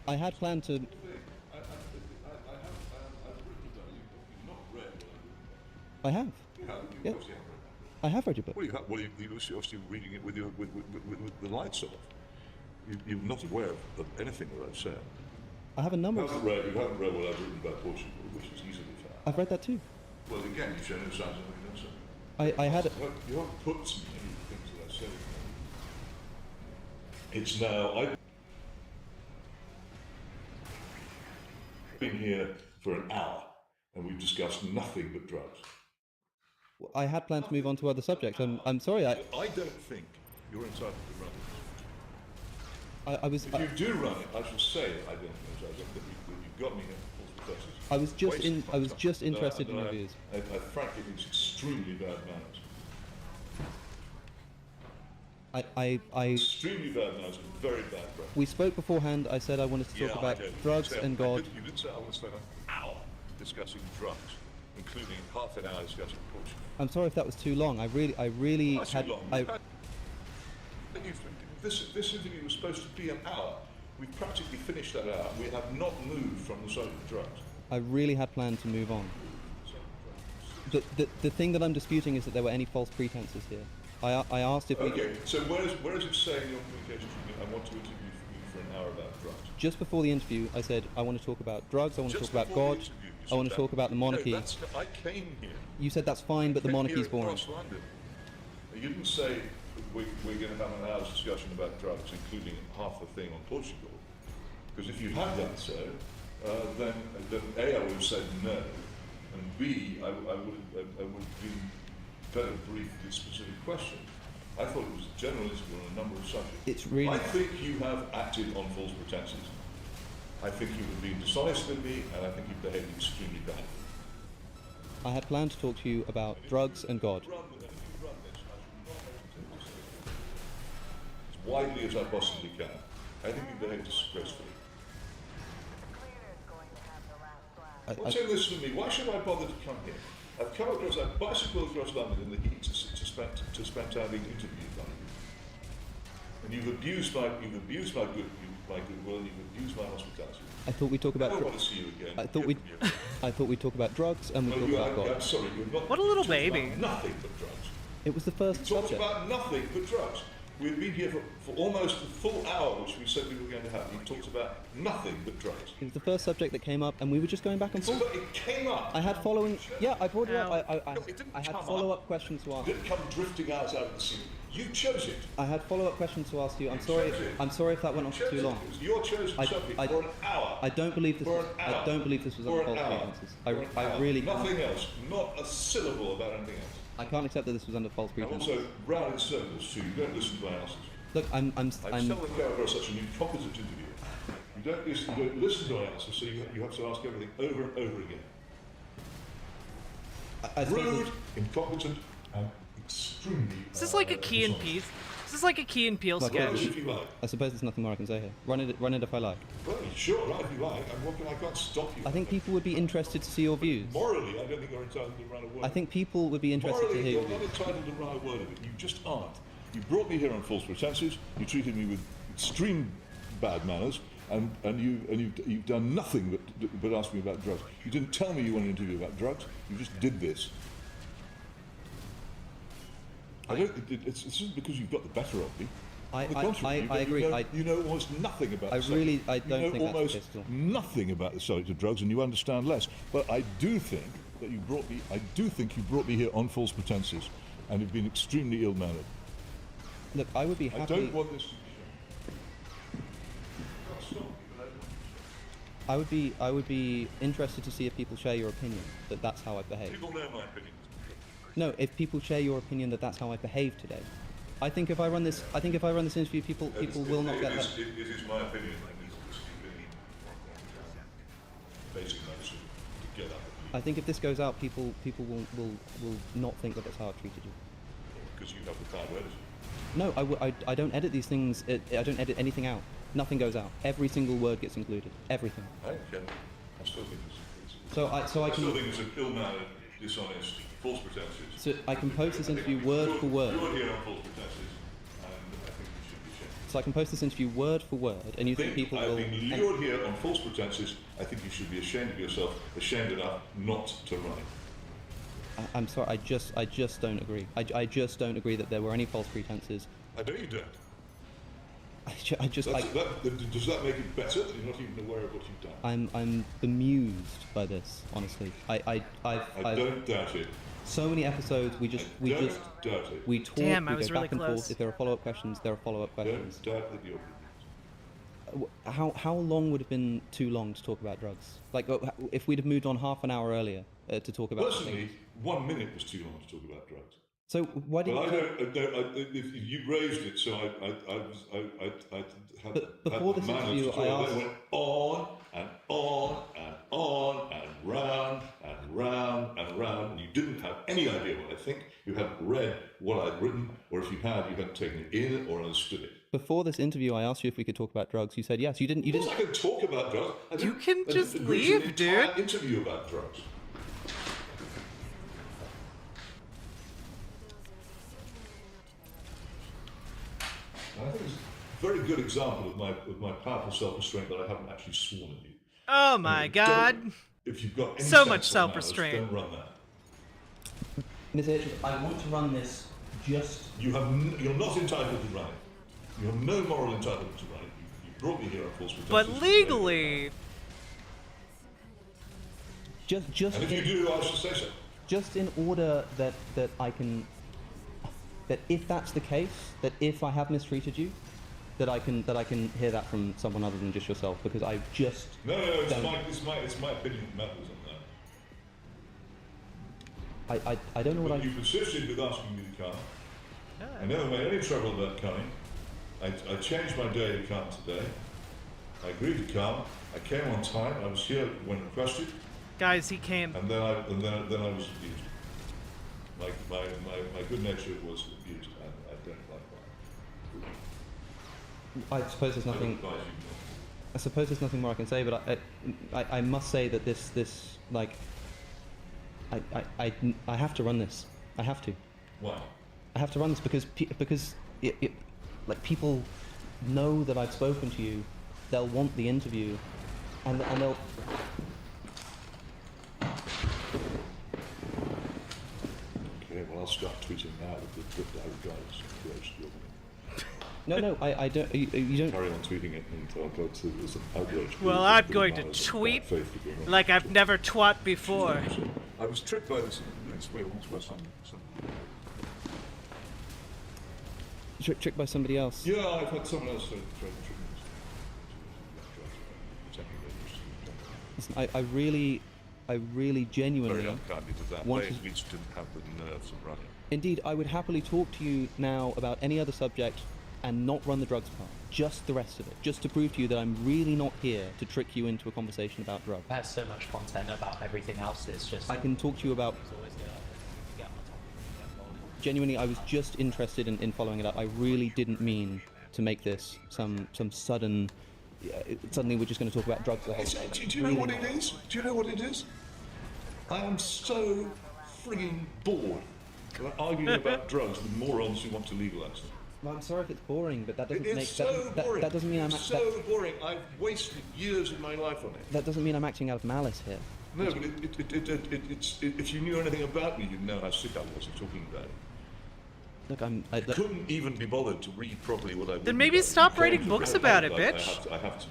had planned to. I have. Yeah. I have read your book. Well, you're obviously reading it with the lights off. You're not aware of anything that I've said. I have a number. You haven't read what I've written about Portugal, which is easily found. I've read that too. Well, again, you show no signs of having done so. I had. You haven't put some things that I've said. It's now. I've been here for an hour, and we've discussed nothing but drugs. I had planned to move on to other subjects. I'm sorry. I don't think you're entitled to run it. If you do run it, I shall say I don't know that you've got me here. I was just interested in your views. I frankly think it's extremely bad manners. Extremely bad manners and very bad breath. We spoke beforehand. I said I wanted to talk about drugs and God. You didn't say I want to spend an hour discussing drugs, including half an hour discussing Portugal. I'm sorry if that was too long. I really had. This interview was supposed to be an hour. We've practically finished that hour. We have not moved from the subject of drugs. I really had planned to move on. The thing that I'm disputing is that there were any false pretenses here. I asked if we... Okay, so where is it saying in your communication to me, I want to interview you for an hour about drugs? Just before the interview, I said, I want to talk about drugs, I want to talk about before the God, interview, you I said want to talk about the monarchy. No, I came here. You said that's fine, but the monarchy's boring. Across London. You didn't say we're going to have an hour's discussion about drugs, including half the thing on Portugal. Because if you had done so, then A, I would have said no, and B, I would have been better briefed with specific questions. I thought it was generalistic on a number of subjects. It's really... I think you have acted on false pretenses. I think you have been dishonest with me, and I think you've behaved extremely badly. I had planned to talk to you about drugs and God. As widely as I possibly can. I think you behaved disgracefully. What's in this for me? Why should I bother to come here? I've come across, I've bicycled across London in the heat to spend time being interviewed by you. And you've abused my goodwill, and you've abused my hospitality. I thought we'd talk about... I don't want to see you again. I thought we'd talk about drugs and we'd talk about God. I'm sorry, you've not... What a little talked baby. about nothing but drugs. It was the first You talked subject. about nothing but drugs. We've been here for almost a full hour, which we said we were going to have. You talked about nothing but drugs. It was the first subject that came up, and we were just going back and forth. It came up. I had following... Yeah, I brought it up. No, it didn't I had come follow-up questions to ask. It didn't come drifting out of the sea. You chose it. I had follow-up questions to ask you. I'm sorry if that went on for too long. It was your chosen subject for an hour. I don't believe this. I don't believe this was on false pretenses. I really can't. Nothing else. Not a syllable about anything else. I can't accept that this was under false And pretenses. also, round in circles too. You don't listen to my answers. Look, I'm I've seldom come across such an incompetent interview. You don't listen to my answers, so you have to ask everything over and over again. I think Rude, incompetent, and extremely... Is this like a Key and Peele? Is this like a Key and Peele Like Well, sketch? if you like. I suppose there's nothing more I can say here. Run it if I like. Well, sure, right, if you like. I can't stop you. I think people would be interested to see your views. Morally, I don't think you're entitled to run a word. I think people would be interested to Morally, hear you're your not views. entitled to run a word of it. You just aren't. You brought me here on false pretenses. You treated me with extreme bad manners, and you've done nothing but ask me about drugs. You didn't tell me you wanted to interview about drugs. You just did this. This isn't because you've got the better of me. On the contrary, I agree. You know almost nothing about the subject. I don't think You know that's almost the case at all. nothing about the subject of drugs, and you understand less. But I do think that you brought me here on false pretenses, and you've been extremely ill-mannered. Look, I would be I happy. don't want this to be shown. I would be interested to see if people share your opinion that that's how I behave. People know my opinion. No, if people share your opinion that that's how I behave today. I think if I run this interview, people will not get that. It is my opinion that needs to be basic notes to get up. I think if this goes out, people will not think that that's how I treated you. Because you have the power to edit it. No, I don't edit these things. I don't edit anything out. Nothing goes out. Every single word gets included. Everything. I still think it's so I still can. think it's an ill-mannered, dishonest, false pretenses. So I can post this interview word for word. You're here on false pretenses, and I think you should be ashamed. So I can post this interview word for word, and you think people will. I've been lured here on false pretenses. I think you should be ashamed of yourself, ashamed enough not to run it. I'm sorry. I just don't agree. I just don't agree that there were any false pretenses. I know you don't. Does Does that make it better that you're not even aware of what you've done? I'm bemused by this, honestly. I don't doubt it. So many episodes, we Doubt it. we talk, Damn, we I was go really back and close. forth. If there are follow-up questions, there are follow-up questions. Don't doubt that you're. How long would have been too long to talk about drugs? Like, if we'd have moved on half an hour earlier to talk about Personally, things. 1 minute was too long to talk about drugs. So why didn't But you... if you raised it, so I had But before had this the manners interview, to I talk. asked- They went on and on and on and round and round and round, and you didn't have any idea what I think. You hadn't read what I'd written, or if you had, you hadn't taken it in or understood it. Before this interview, I asked you if we could talk about drugs. You said yes. You didn't. Of course, I can talk about drugs. You can just agree to an leave, entire dude. Interview about drugs. And I think it's a very good example of my powerful self-restraint that I haven't actually sworn at you. Oh my god. If you've got any So much sense of manners, self-restraint. don't run that. Ms. Hitchens, I want to run this just... You're not entitled to run it. You have no moral entitlement to run it. You brought me here, of course, for But justice. legally, Just And if you do, I should say so. just in order that I can, that if that's the case, that if I have mistreated you, that I can hear that from someone other than just yourself, because I just No, it's don't. my opinion that matters on that. I don't know what But you persisted with asking me to come. I never made any trouble about coming. I changed my day to come today. I agreed to come. I came on time. I was here when requested, guys, he came. and then I was abused. My good nature was abused, and I don't like that. I suppose there's I nothing. don't advise you not. I suppose there's nothing more I can say, but I must say that this like I have to run this. I have to. Why? I have to run this because it like people know that I've spoken to you. They'll want the interview, and they'll. Okay, well, I'll start tweeting now with the regardless of the courage. No, I don't. You don't. Carry on tweeting it until I go to this outrage. Well, I'm going to tweet like I've never twat before. I was tricked by this. Tricked by somebody else. Yeah, I've had someone else try to trick me. Listen, I really genuinely. Very unkindly to that. wanted- We just didn't have the nerves of running. Indeed, I would happily talk to you now about any other subject and not run the drugs part. Just the rest of it. Just to prove to you that I'm really not here to trick you into a conversation about drugs. There's so much content about everything else. It's just. I can talk to you about. Genuinely, I was just interested in following it up. I really didn't mean to make this some sudden. Suddenly, we're just going to talk about drugs the whole day. Do you know what it is? Do you know what it is? I am so frigging bored about arguing about drugs with morons who want to legalise them. Well, I'm sorry if it's boring, but that doesn't It's make so boring. that doesn't mean I'm It's so boring. I've wasted years of my life on it. that doesn't mean I'm acting out of malice here. No, but if you knew anything about me, you'd know how sick I was of talking about it. Look, I couldn't even be bothered to read properly what I read. Then maybe stop writing books about it, bitch. I have to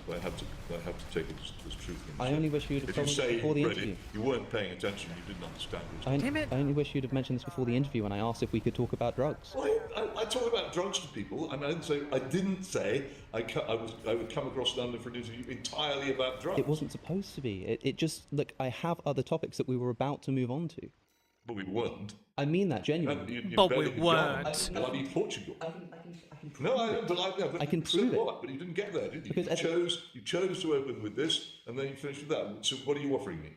take it as truth. I only wish you'd have If you told me say before the you read interview. it, you weren't paying attention. You didn't understand it. Damn it. I only wish you'd have mentioned this before the interview when I asked if we could talk about drugs. I talk about drugs to people. I mean, I didn't say I would come across London for an interview entirely about drugs. It wasn't supposed to be. It just, look, I have other topics that we were about to move on to. But we weren't. I mean that genuinely. You But better we be weren't. gone. Bloody Portugal. I can prove No, I can prove it. What? But you didn't get there, did you? Because You chose to open with this, and then you finished with that. So what are you offering me?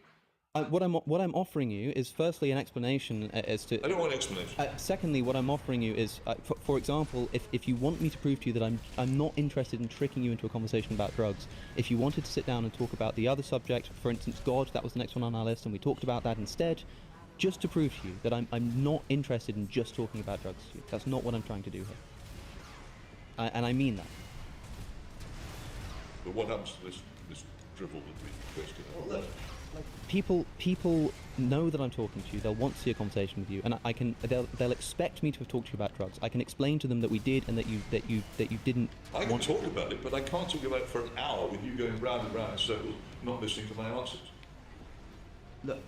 What I'm offering you is firstly an explanation as to. I don't want an explanation. Secondly, what I'm offering you is, for example, if you want me to prove to you that I'm not interested in tricking you into a conversation about drugs, if you wanted to sit down and talk about the other subject, for instance, God, that was the next one on our list, and we talked about that instead, just to prove to you that I'm not interested in just talking about drugs to you. That's not what I'm trying to do here. And I mean that. But what happens to this drivel that we posted? People know that I'm talking to you. They'll want to see a conversation with you, and they'll expect me to have talked to you about drugs. I can explain to them that we did and that you didn't. I can talk about it, but I can't talk about it for an hour with you going round and round in circles, not listening to my answers. Look,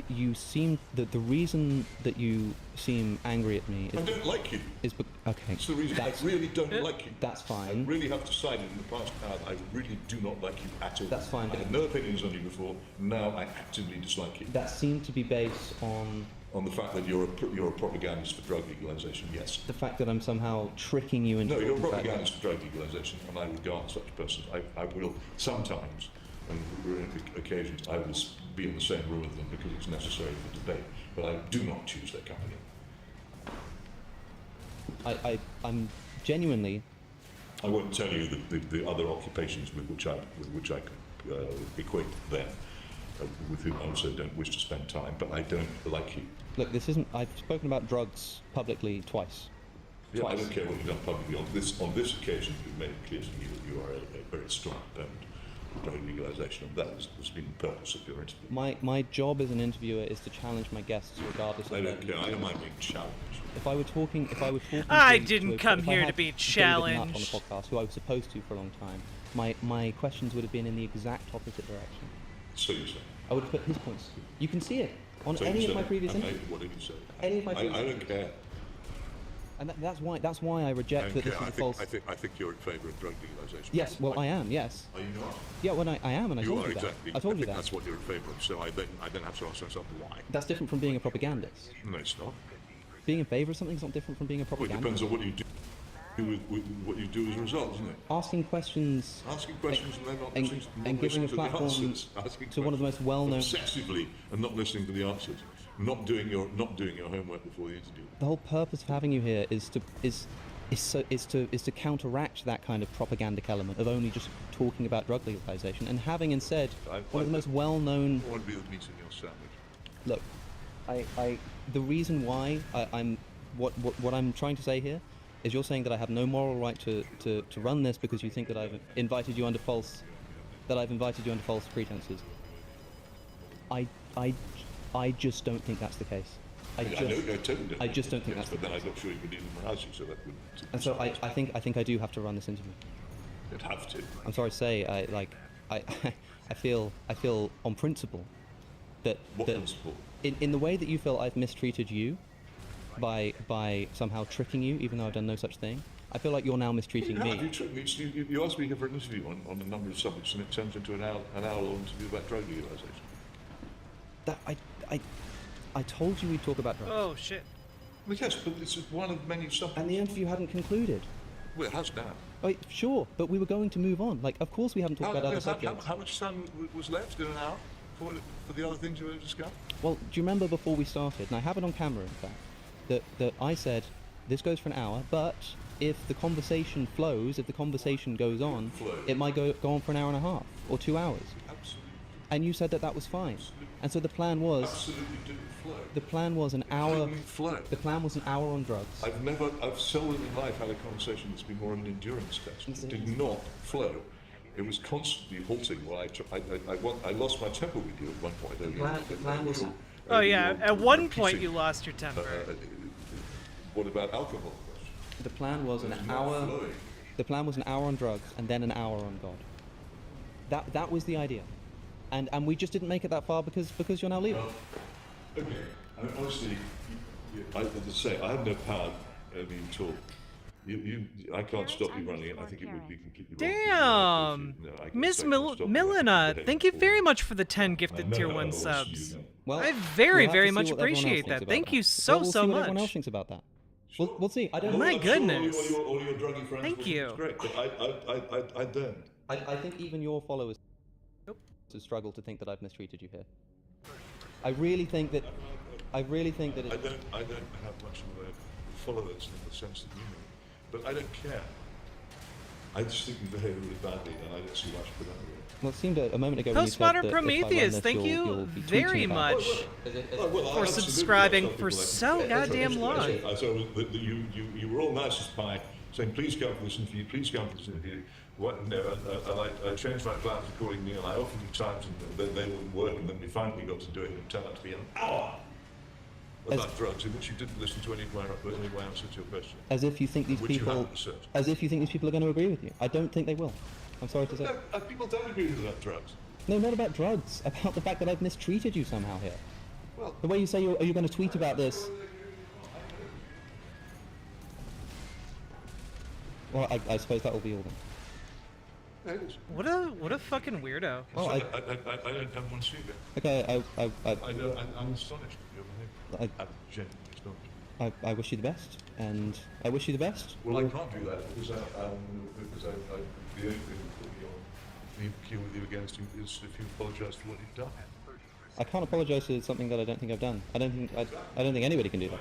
you seem the reason that you seem angry at me I don't like you. is okay. That's the reason. I really don't like you. That's fine. I really have decided in the past hour that I really do not like you at all. That's fine. I had no opinions on you before. Now I actively dislike you. That seemed to be based on On the fact that you're a propagandist for drug legalisation, yes. the fact that I'm somehow tricking you into. No, you're a talking about propagandist for drug legalisation, and I regard such persons. I will sometimes, on occasions, I will be in the same room with them because it's necessary for debate, but I do not choose their company. I'm genuinely. I won't tell you the other occupations with which I equate them, with whom I also don't wish to spend time, but I don't like you. Look, this isn't. I've spoken about drugs publicly twice. Yeah, I don't care what you've done publicly. On this occasion, you've made it clear to me that you are a very strong opponent drug legalisation, and that has been the purpose of your interview. My job as an interviewer is to challenge my guests regardless of I don't their care. I don't mind being challenged. If I were talking I to- didn't if come I here to had be David Nutt challenged. on the podcast, who I was supposed to for a long time, my questions would have been in the exact opposite direction. So you say. I would have put his points. You can see it on So any you of my say. previous And interviews. what did you say? Any of my previous I don't interviews. care. And that's why I reject I that don't this care. is a false. I think you're in favour of drug legalisation. Yes, well, I am. Yes. Are you not? Yeah, well, I am, and I You told are you that. exactly. I told you think that. that's what you're in favour of. So I then have to ask myself why. That's different from being a propagandist. No, it's not. Being in favour of something is not different from being a Well, it propagandist. depends on what you do with what you do as a result, isn't it? Asking questions Asking questions and then not and- listening, and giving a to the platform answers. Asking to one of the most well-known- obsessively and not listening to the answers. Not doing your homework before the interview. The whole purpose of having you here is to counteract that kind of propagandic element of only just talking about drug legalization and having instead one of the most well-known. I want to be the meat in your sandwich. Look, the reason why what I'm trying to say here is you're saying that I have no moral right to run this because you think that I've invited you under false pretenses. I just don't think that's the case. I just don't think that's the But then case. I'm not sure you could even rouse you, so that would. And so I think I do have to run this interview. You'd have to. I'm sorry to say, I feel on principle that What that principle? in the way that you feel I've mistreated you by somehow tricking you, even though I've done no such thing. I feel like you're now mistreating You me. you asked me here for an interview on a number of subjects, and it turns into an hour-long interview about drug legalisation. That I told you we'd talk about drugs, Oh shit. Well, yes, but it's one of many subjects. and the interview hadn't concluded. Well, it has now. Sure, but we were going to move on. Like, of course we haven't talked about other subjects. How much time was left in an hour for the other things you were discussing? Well, do you remember before we started, and I have it on camera in fact, that I said, this goes for an hour, but if the conversation flows, if the conversation goes on, it might go on for an hour and a half, or 2 hours. Absolutely. And you said that was fine. And so the plan was, Absolutely didn't flow. the plan was an hour, Didn't flow. the plan was an hour on drugs. I've seldom in life had a conversation that's been more of an endurance test. It did not flow. It was constantly halting while I lost my temper with you at one point. The plan was- Oh yeah. At one point you lost your temper. What about alcohol? The plan was an It's not hour. flowing. The plan was an hour on drugs and then an hour on God. That was the idea, and we just didn't make it that far because you're now leaving. Okay. I mean, honestly, as I say, I have no power over you at all. I can't stop you running it. I think it would be completely wrong. Damn. No, I can Miss say I can't stop you. Milena, Okay, thank you cool. very much for the 10 gifted No, tier no, 1 no, subs. you- Well, I we'll very, have to very see much what everyone else appreciate thinks that. about Thank you Well, so we'll see what everyone else much. thinks about that. We'll see. I don't. My I'm sure goodness. all your druggy friends Thank will think you. it's great, but I don't. I think even your followers struggle to think that I've mistreated you here. I really think that. I don't have much of a followers in the sense that you know, but I don't care. I just think you behave really badly, and I don't see much for that. Well, it seemed a moment ago when you said Postmodern that if I run Prometheus, this, thank you'll you be tweeting very about it. much Well, for absolutely, subscribing I'll tell for people so goddamn long. So you were all nice by saying, please come for this interview, please come for this interview. I changed my plans accordingly, and I offered you times, and then they wouldn't work, and then we finally got to do it, and it turned out to be an hour about drugs, in which you didn't listen to any of my answers to your question. As if you think these Which you people. haven't said. As if you think these people are going to agree with you. I don't think they will. I'm sorry to say. No, people don't agree with about drugs. No, not about drugs. About the fact that I've mistreated you somehow here. Well, The way you say are you going to tweet about this? Well, I suppose that will be all then. it is. What a fucking weirdo. Well, I don't have one secret. Okay, I'm astonished at your behaviour. I- I'm genuinely astonished. I wish you the best, and I wish you the best. Well, I can't do that because the only thing that put me on the queue with you against you is if you apologise for what you've done. I can't apologise for something that I don't think I've done. I don't think anybody can do that.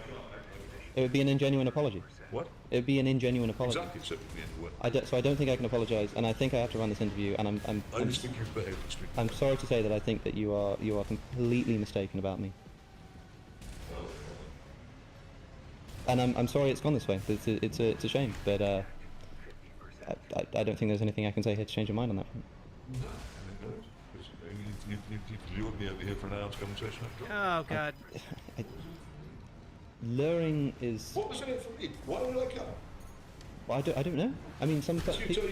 It would be an ingenuine apology. What? It would be an ingenuine apology. Exactly, so at the end of the word. So I don't think I can apologise, and I think I have to run this interview. And I just think you've behaved extremely. I'm sorry to say that I think that you are completely mistaken about me. And I'm sorry it's gone this way. It's a shame, but I don't think there's anything I can say here to change your mind on that front. No, you want me over here for an hour's conversation? Oh God. Luring is. What was in it for me? Why would I come? Well, I don't know. I mean, some You people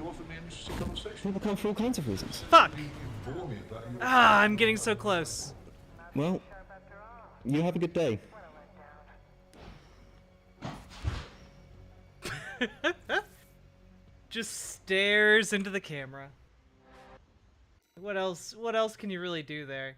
offered me an interesting conversation. come for all kinds of reasons. Fuck. You bore me about your... Ah, I'm getting so close. Well, you have a good day. Just stares into the camera. What else? What else can you really do there?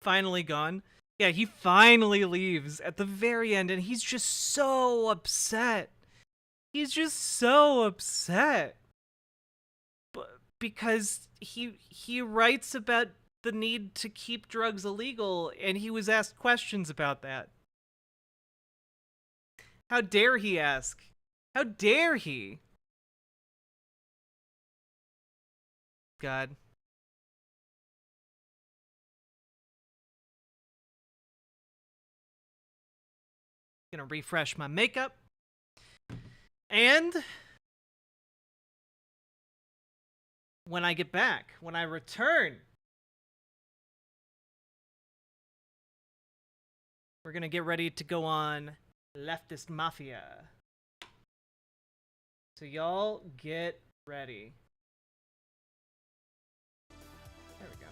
Finally gone. Yeah, he finally leaves at the very end, and he's just so upset. He's just so upset. Because he writes about the need to keep drugs illegal, and he was asked questions about that. How dare he ask? How dare he? God. Gonna refresh my makeup. And when I get back, when I return, we're gonna get ready to go on Leftist Mafia. So y'all get ready. There we go.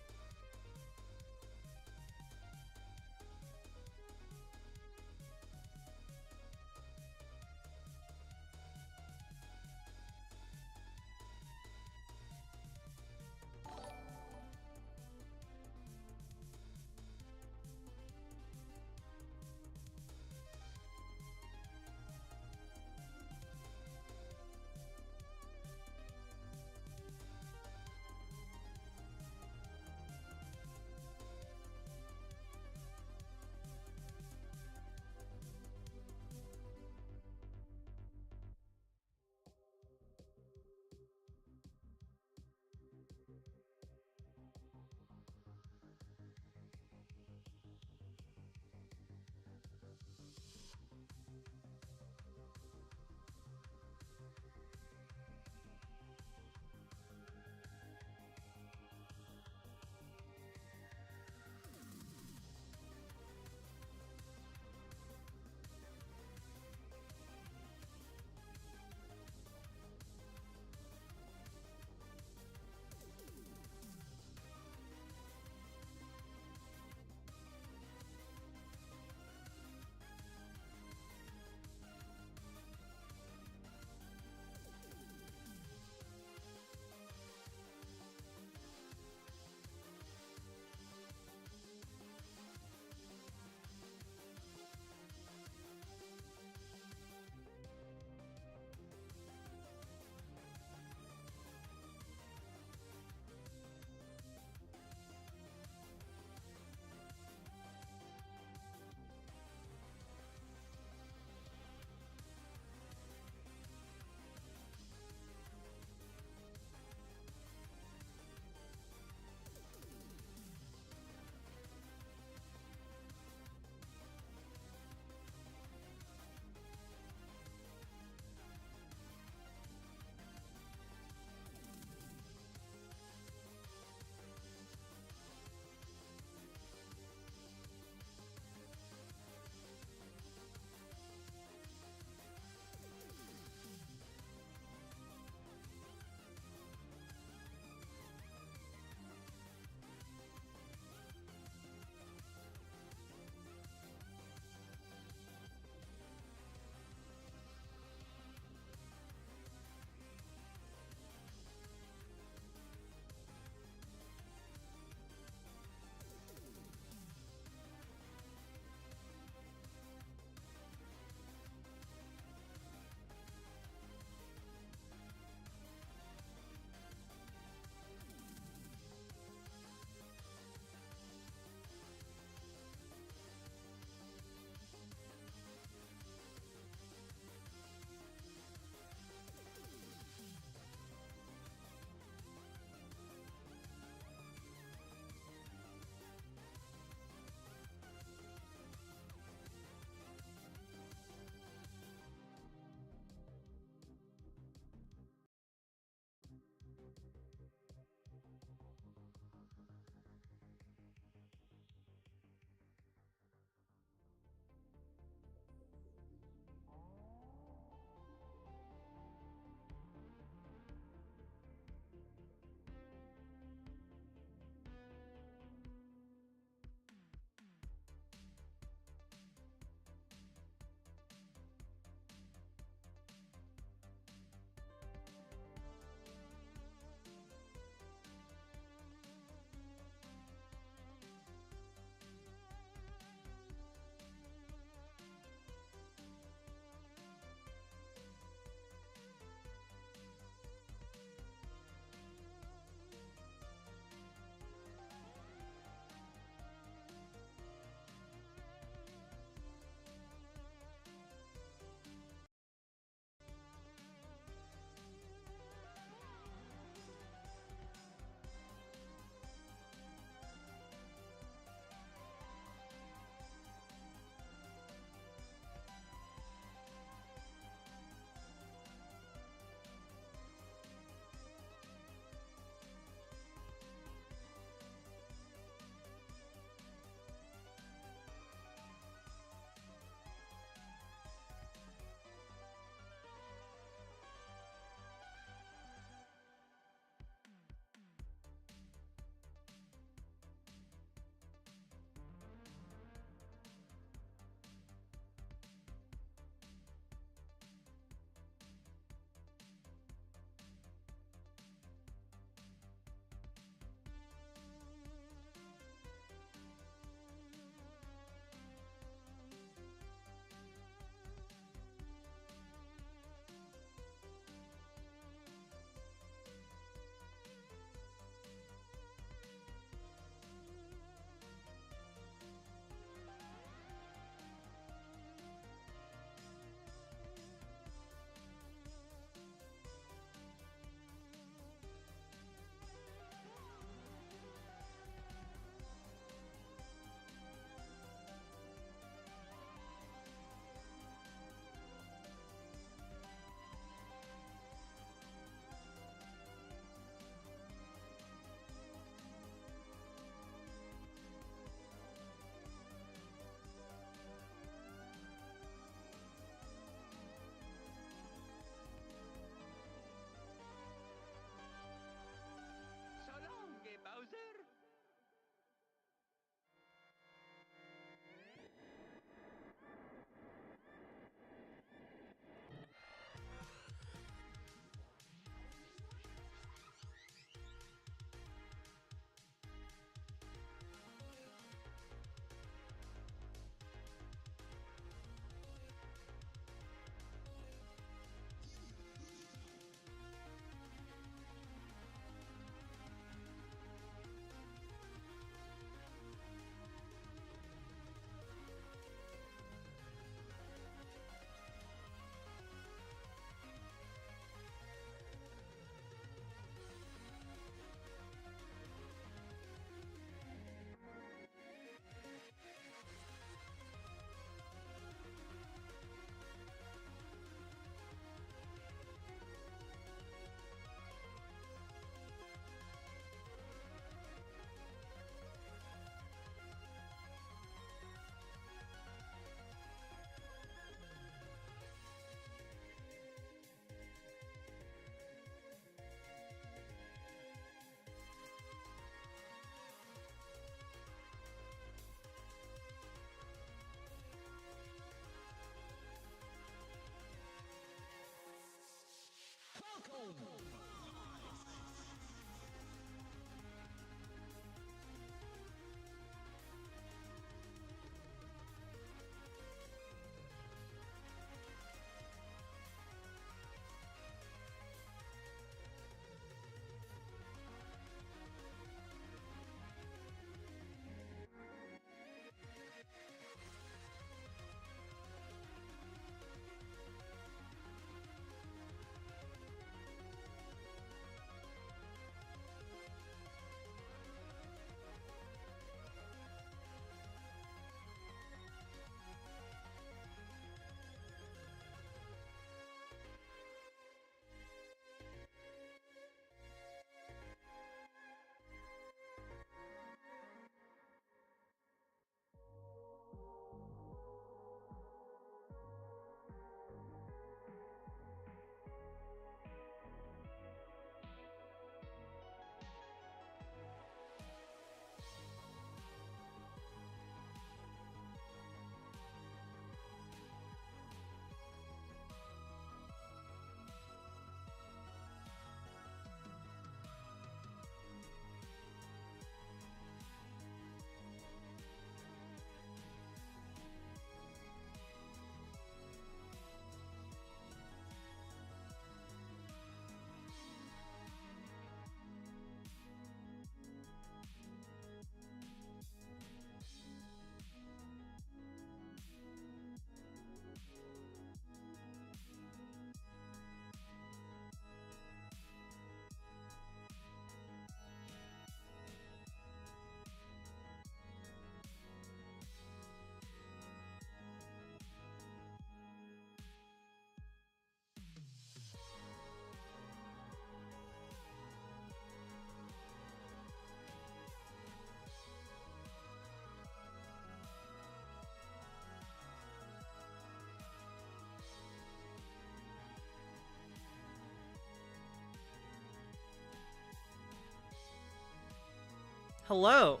Hello.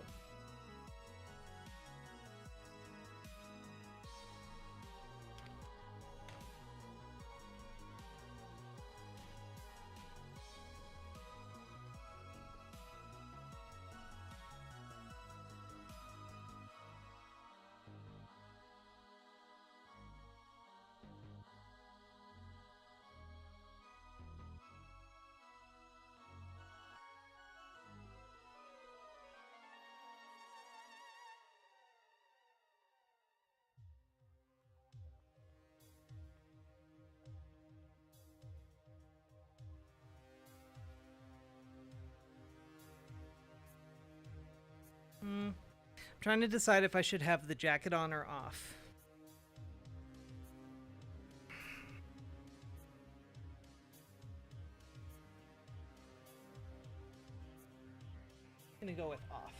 I'm trying to decide if I should have the jacket on or off. I'm gonna go with off.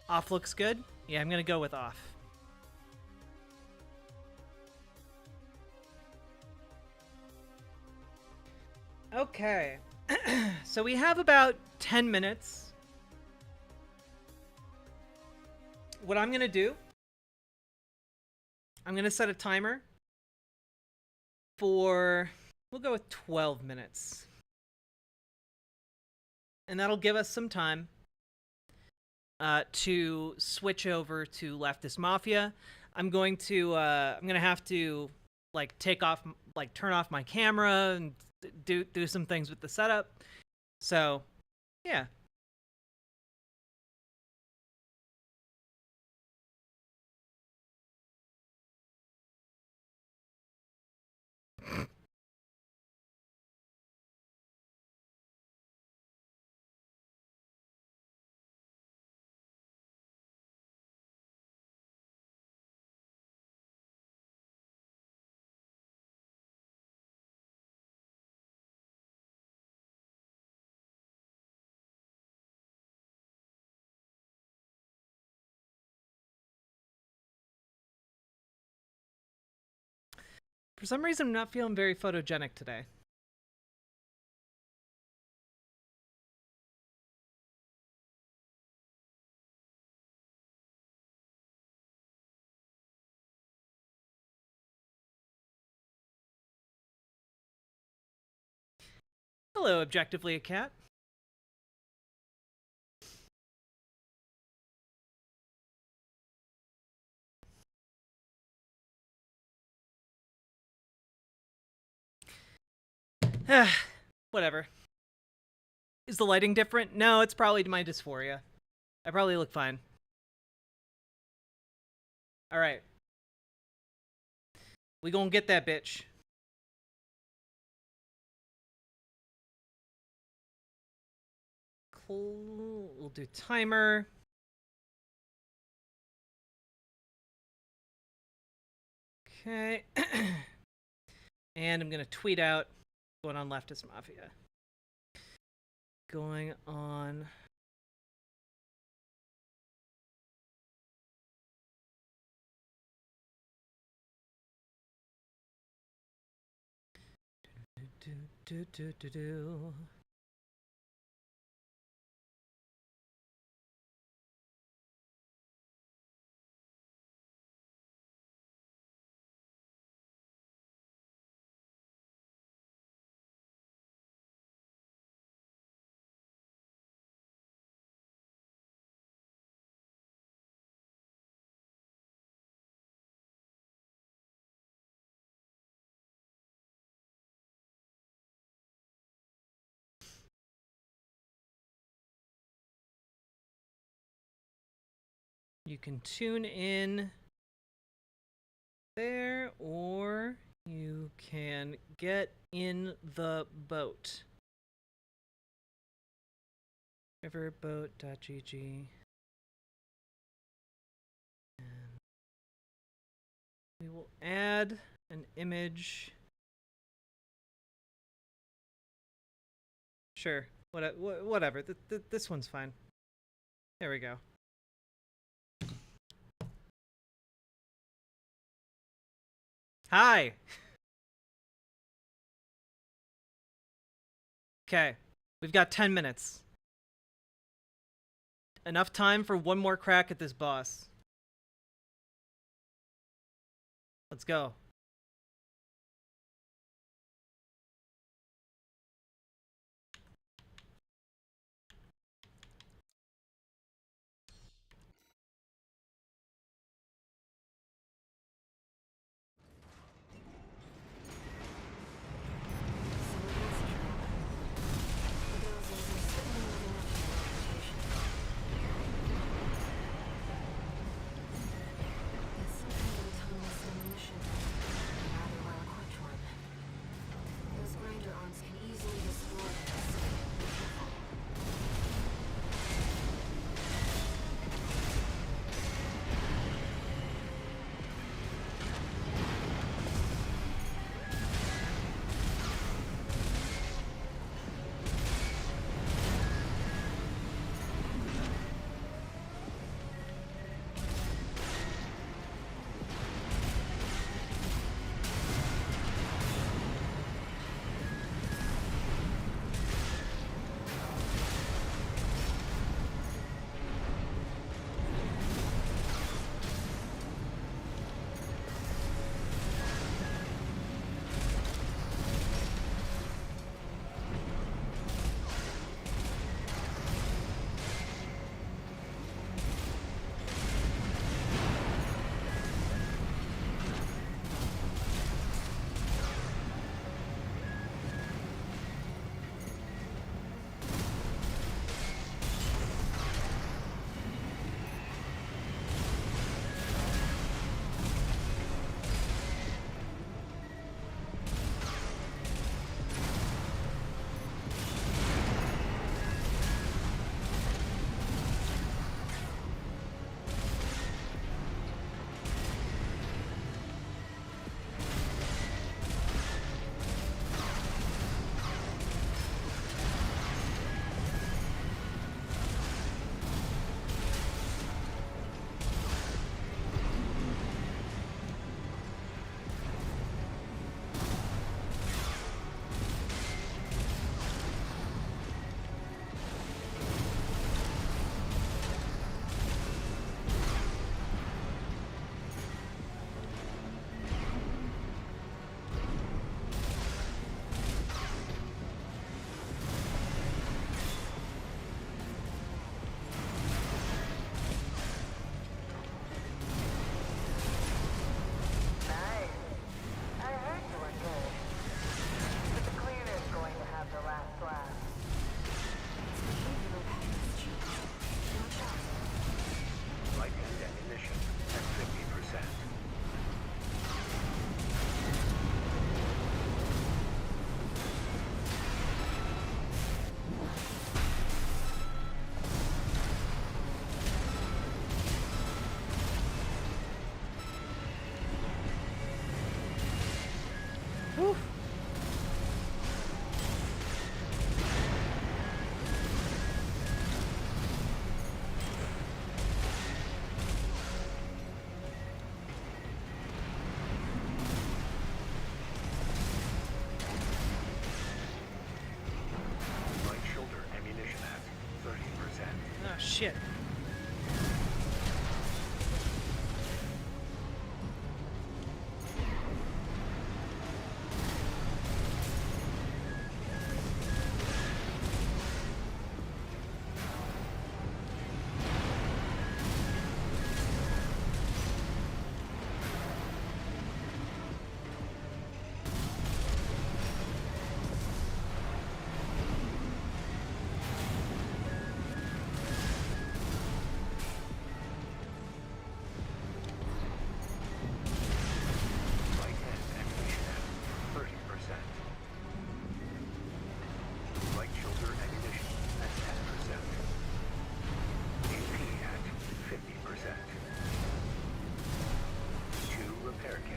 Off looks good. Yeah, I'm gonna go with off. Okay. So we have about 10 minutes. What I'm gonna do, I'm gonna set a timer for, we'll go with 12 minutes. And that'll give us some time to switch over to Leftist Mafia. I'm gonna have to turn off my camera and do some things with the setup. So, yeah. For some reason, I'm not feeling very photogenic today. Hello, Objectively a Cat. Whatever. Is the lighting different? No, it's probably my dysphoria. I probably look fine. Alright. We gonna get that bitch. Cool. We'll do timer. Okay. And I'm gonna tweet out going on Leftist Mafia. Going on. Do. You can tune in there, or you can get in the boat. Riverboat.gg. And we will add an image. Sure, whatever. This one's fine. There we go. Hi! Okay, we've got 10 minutes. Enough time for one more crack at this boss. Let's go. Shit.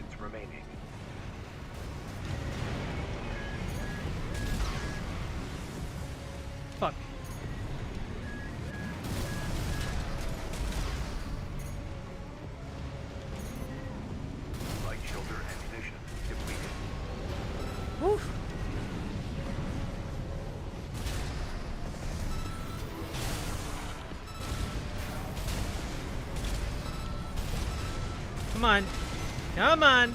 seconds remaining. Fuck. Light shoulder ammunition depleted. Woof. Come on. Come on.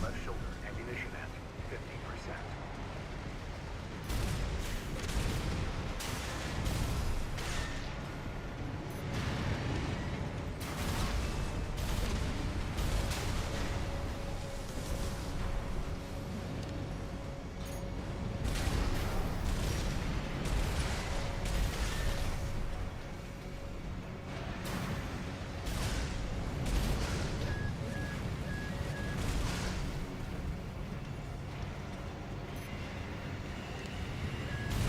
Left shoulder ammunition at 50%.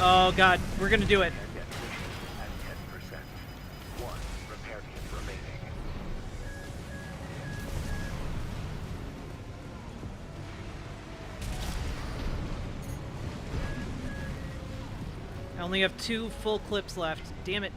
Oh god, we're gonna do it. And ammunition at 10%. One repair kit remaining. I only have 2 full clips left. Damn it.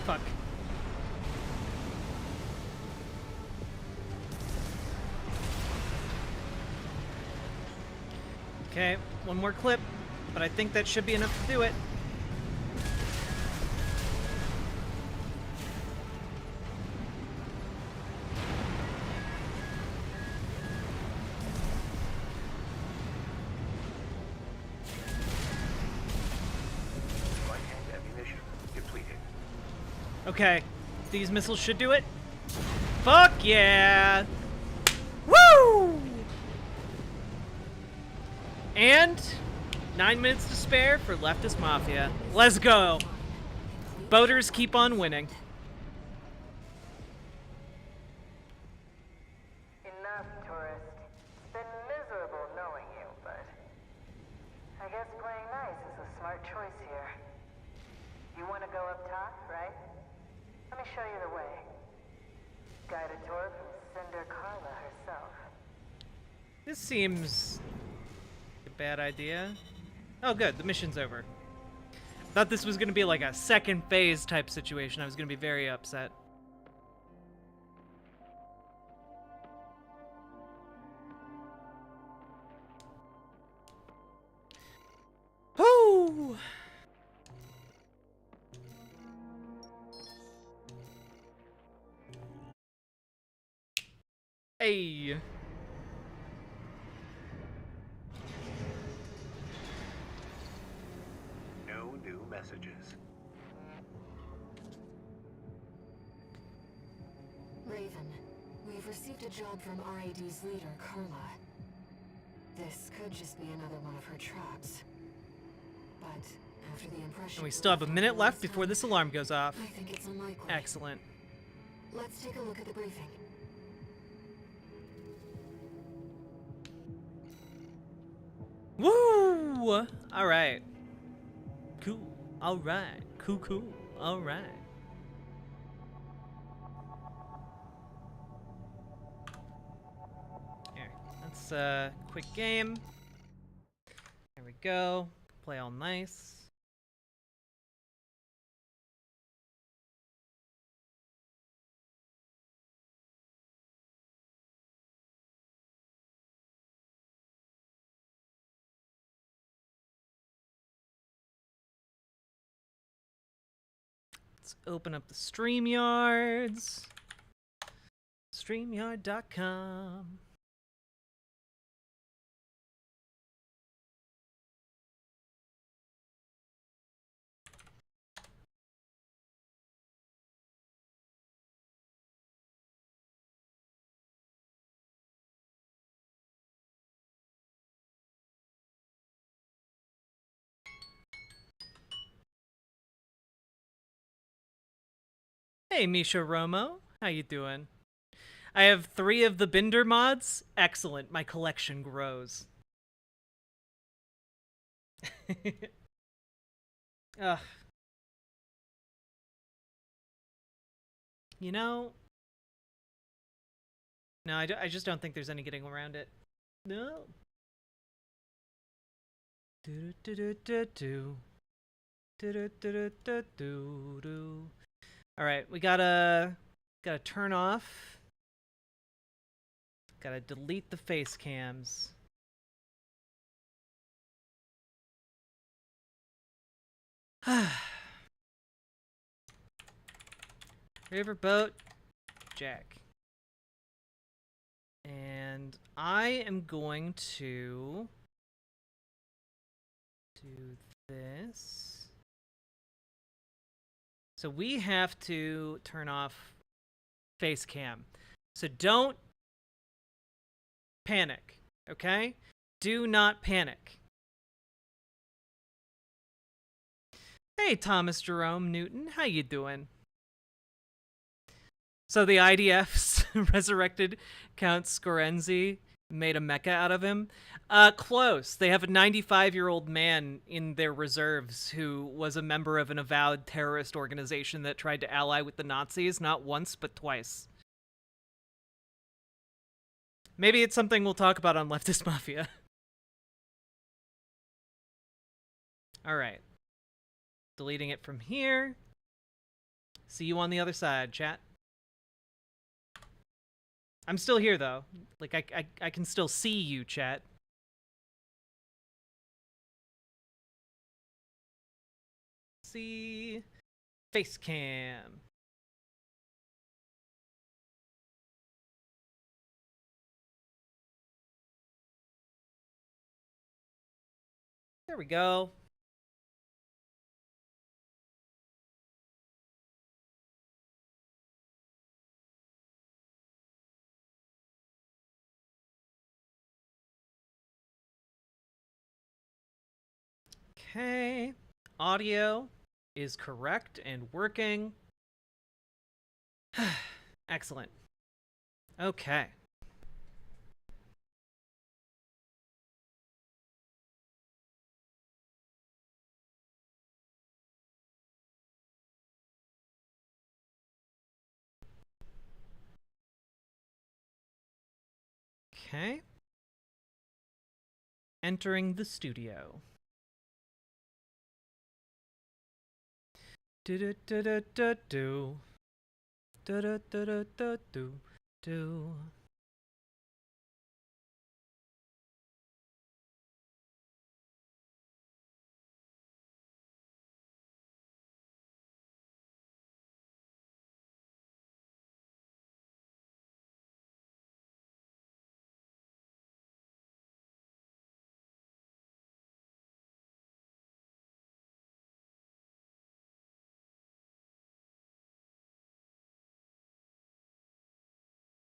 Fuck. Okay, one more clip, but I think that should be enough to do it. Right hand ammunition depleted. Okay, these missiles should do it. Fuck yeah! Woo! And 9 minutes to spare for leftist mafia. Let's go! Boaters keep on winning. Enough, tourist. It's been miserable knowing you, but I guess playing nice is a smart choice here. You want to go up top, right? Let me show you the way. Guided tour from Cinder Carla herself. This seems a bad idea. Oh good, the mission's over. Thought this was gonna be like a second phase type situation. I was gonna be very upset. Whoo! Hey. No new messages. Raven, we've received a job from RAD's leader, Carla. This could just be another one of her traps. But after the impression... And we still have a minute left before this alarm goes off. I think it's unlikely. Excellent. Let's take a look at the briefing. Woo! Alright. Cool. Alright. Cool, cool. Alright. Here. That's quick game. There we go. Play all nice. Let's open up the StreamYards. StreamYard.com. Hey, Misha Romo. How you doing? I have 3 of the Binder mods. Excellent. My collection grows. Ugh. You know... No, I just don't think there's any getting around it. No. Alright, we gotta turn off. Gotta delete the face cams. Riverboat, Jack. And I am going to do this. So we have to turn off face cam. So don't panic, okay? Do not panic. Hey, Thomas Jerome Newton, how you doing? So the IDF's resurrected Count Scorenzi, made a mecha out of him. Close. They have a 95-year-old man in their reserves who was a member of an avowed terrorist organization that tried to ally with the Nazis, not once, but twice. Maybe it's something we'll talk about on Leftist Mafia. Alright. Deleting it from here. See you on the other side, chat. I'm still here, though. Like, I can still see you, chat. See... Face cam. There we go. Okay, audio is correct and working. Excellent. Okay. Okay. Entering the studio. Do-do-do-do-do-do. Do-do-do-do-do-do.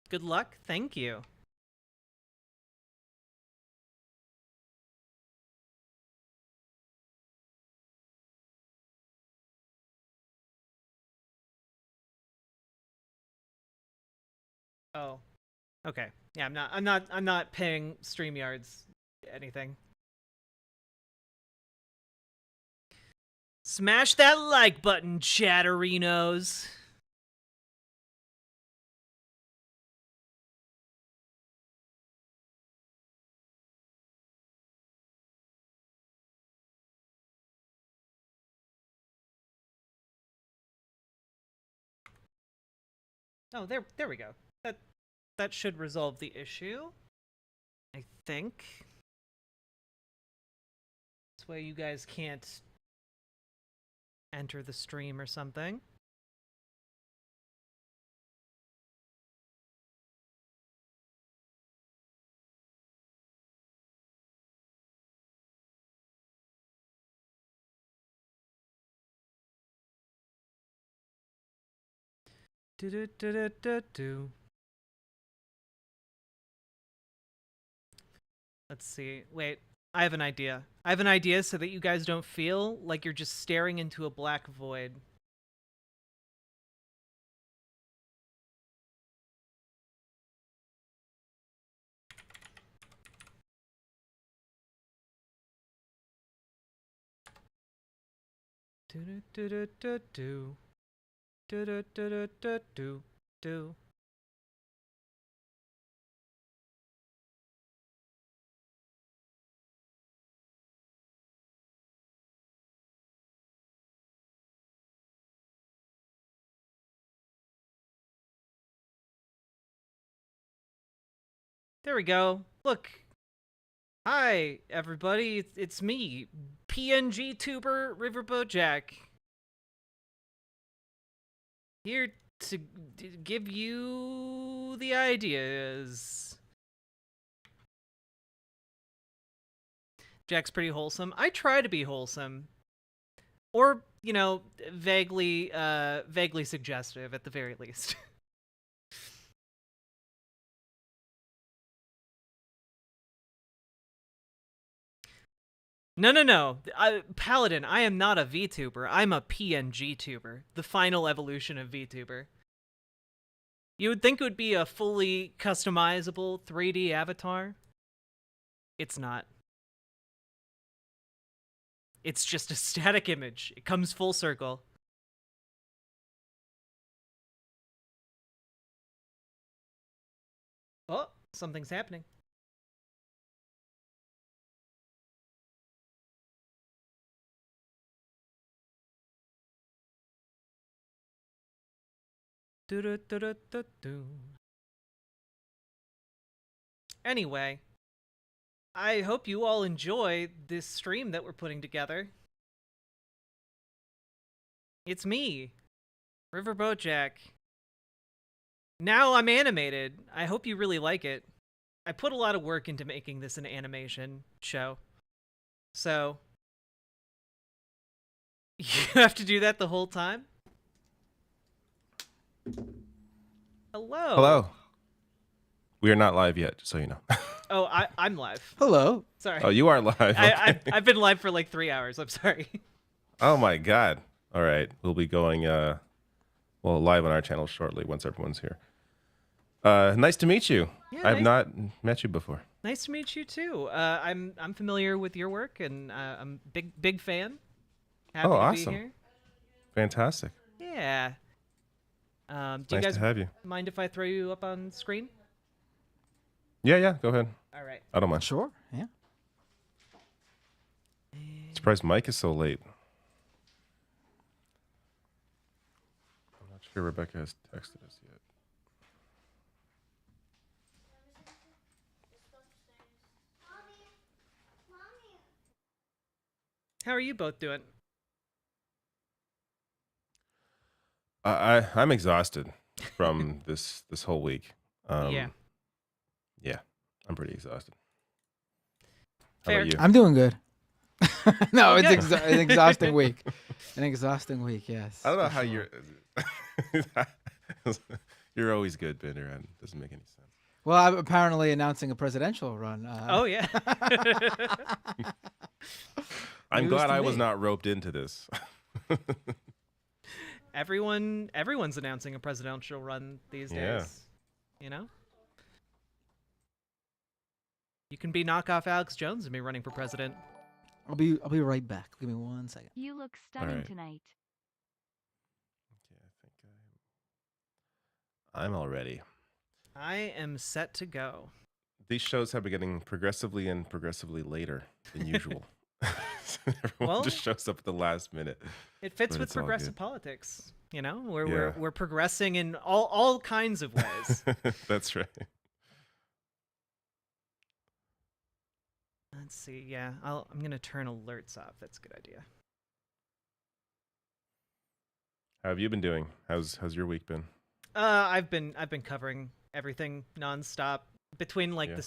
Good luck. Thank you. Oh. Okay. Yeah, I'm not paying StreamYard's anything. Smash that like button, chatterinos. Oh, there we go. That should resolve the issue, I think. This way you guys can't enter the stream or something. Do-do-do-do-do-do. Let's see. Wait, I have an idea. I have an idea so that you guys don't feel like you're just staring into a black void. Do-do-do-do-do-do. Do-do-do-do-do-do. There we go. Look. Hi, everybody. It's me, PNG tuber Riverboat Jack. Here to give you the ideas. Jack's pretty wholesome. I try to be wholesome. Or, you know, vaguely suggestive at the very least. No. Paladin, I am not a VTuber. I'm a PNG tuber. The final evolution of VTuber. You would think it would be a fully customizable 3D avatar. It's not. It's just a static image. It comes full circle. Oh, something's happening. Anyway, I hope you all enjoy this stream that we're putting together. It's me, Riverboat Jack. Now I'm animated. I hope you really like it. I put a lot of work into making this an animation show. So, you have to do that the whole time? Hello. Hello. We are not live yet, just so you know. Oh, I'm live. Hello. Sorry. Oh, you are live. Okay. I've been live for like 3 hours. I'm sorry. Oh my God. All right, we'll be going live on our channel shortly once everyone's here. Nice to meet you. Yeah, I've not met you before. Nice to meet you too. I'm familiar with your work, and I'm big fan. Happy to awesome. be here. Fantastic. Yeah. Do Nice you guys to have you. mind if I throw you up on screen? Yeah, go ahead. All right. I don't mind. Sure. Yeah. Surprised Mike is so late. I'm not sure Rebecca has texted us yet. How are you both doing? I'm exhausted from this whole week. Yeah. Yeah, I'm pretty exhausted. How Fair. about you? I'm doing good. No, Okay. it's an exhausting week. An exhausting week, yes. I don't know for how sure. you're always good, Bender, and it doesn't make any sense. Well, I'm apparently announcing a presidential run. Oh yeah. I'm News glad to I was me. not roped into this. Everyone's announcing a presidential run these days. Yeah. You know? You can be knockoff Alex Jones and be running for president. I'll be right back. Give me 1 second. You look stunning right. tonight. Okay, I think I'm all ready. I am set to go. These shows have been getting progressively later than usual. Everyone Well, just shows up at the last minute. It fits But with it's all progressive good. politics. You know, we're Yeah. we're progressing in all kinds of ways. That's right. Let's see. Yeah, I'm gonna turn alerts off. That's a good idea. How have you been doing? How's your week been? I've been covering everything nonstop between like Yeah. the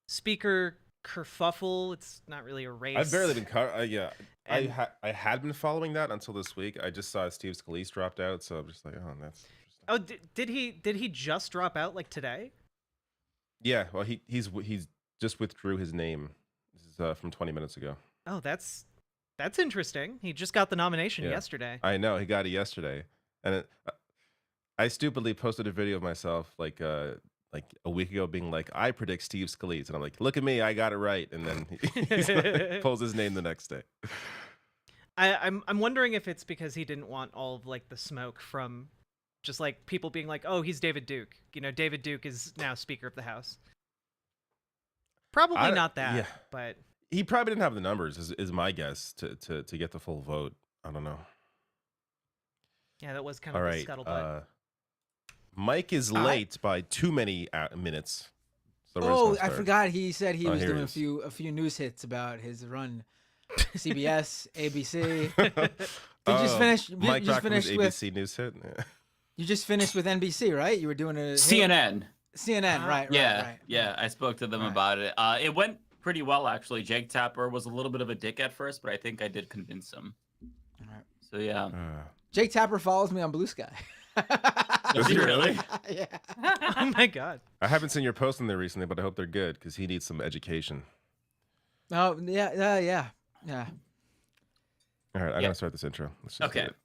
speaker kerfuffle. It's not really a race. I've barely been yeah. And- I had been following that until this week. I just saw Steve Scalise dropped out, so I'm just like, oh, that's interesting. Oh, did he just drop out like today? Yeah, well, he's just withdrew his name. This is from 20 minutes ago. Oh, that's interesting. He just got the nomination Yeah. yesterday. I know he got it yesterday, and I stupidly posted a video of myself like a week ago, being like, I predict Steve Scalise, and I'm like, look at me, I got it right, and then he pulls his name the next day. I'm wondering if it's because he didn't want all of like the smoke from just like people being like, oh, he's David Duke. You know, David Duke is now Speaker of the House. Probably not that, yeah. but He probably didn't have the numbers, is my guess, to get the full vote. I don't know. yeah, that was kind All of right. the scuttlebutt. Mike is late by too many minutes. So we're just Oh, gonna I start. forgot. He said he Oh, was here doing it is. a few news hits about his run. CBS, ABC. Oh, just finish- you Mike just Brockman's finished with- ABC news hit. Yeah. You just finished with NBC, right? You were doing a CNN. CNN, right? Yeah, right. yeah. I spoke to them Right. about it. It went pretty well, actually. Jake Tapper was a little bit of a dick at first, but I think I did convince him. All right. So yeah. Jake Tapper follows me on Blue Sky. Does he really? Yeah. Oh my god. I haven't seen your post on there recently, but I hope they're good because he needs some education. Oh yeah. All right, I'm gonna start this intro. Let's just do Okay. it.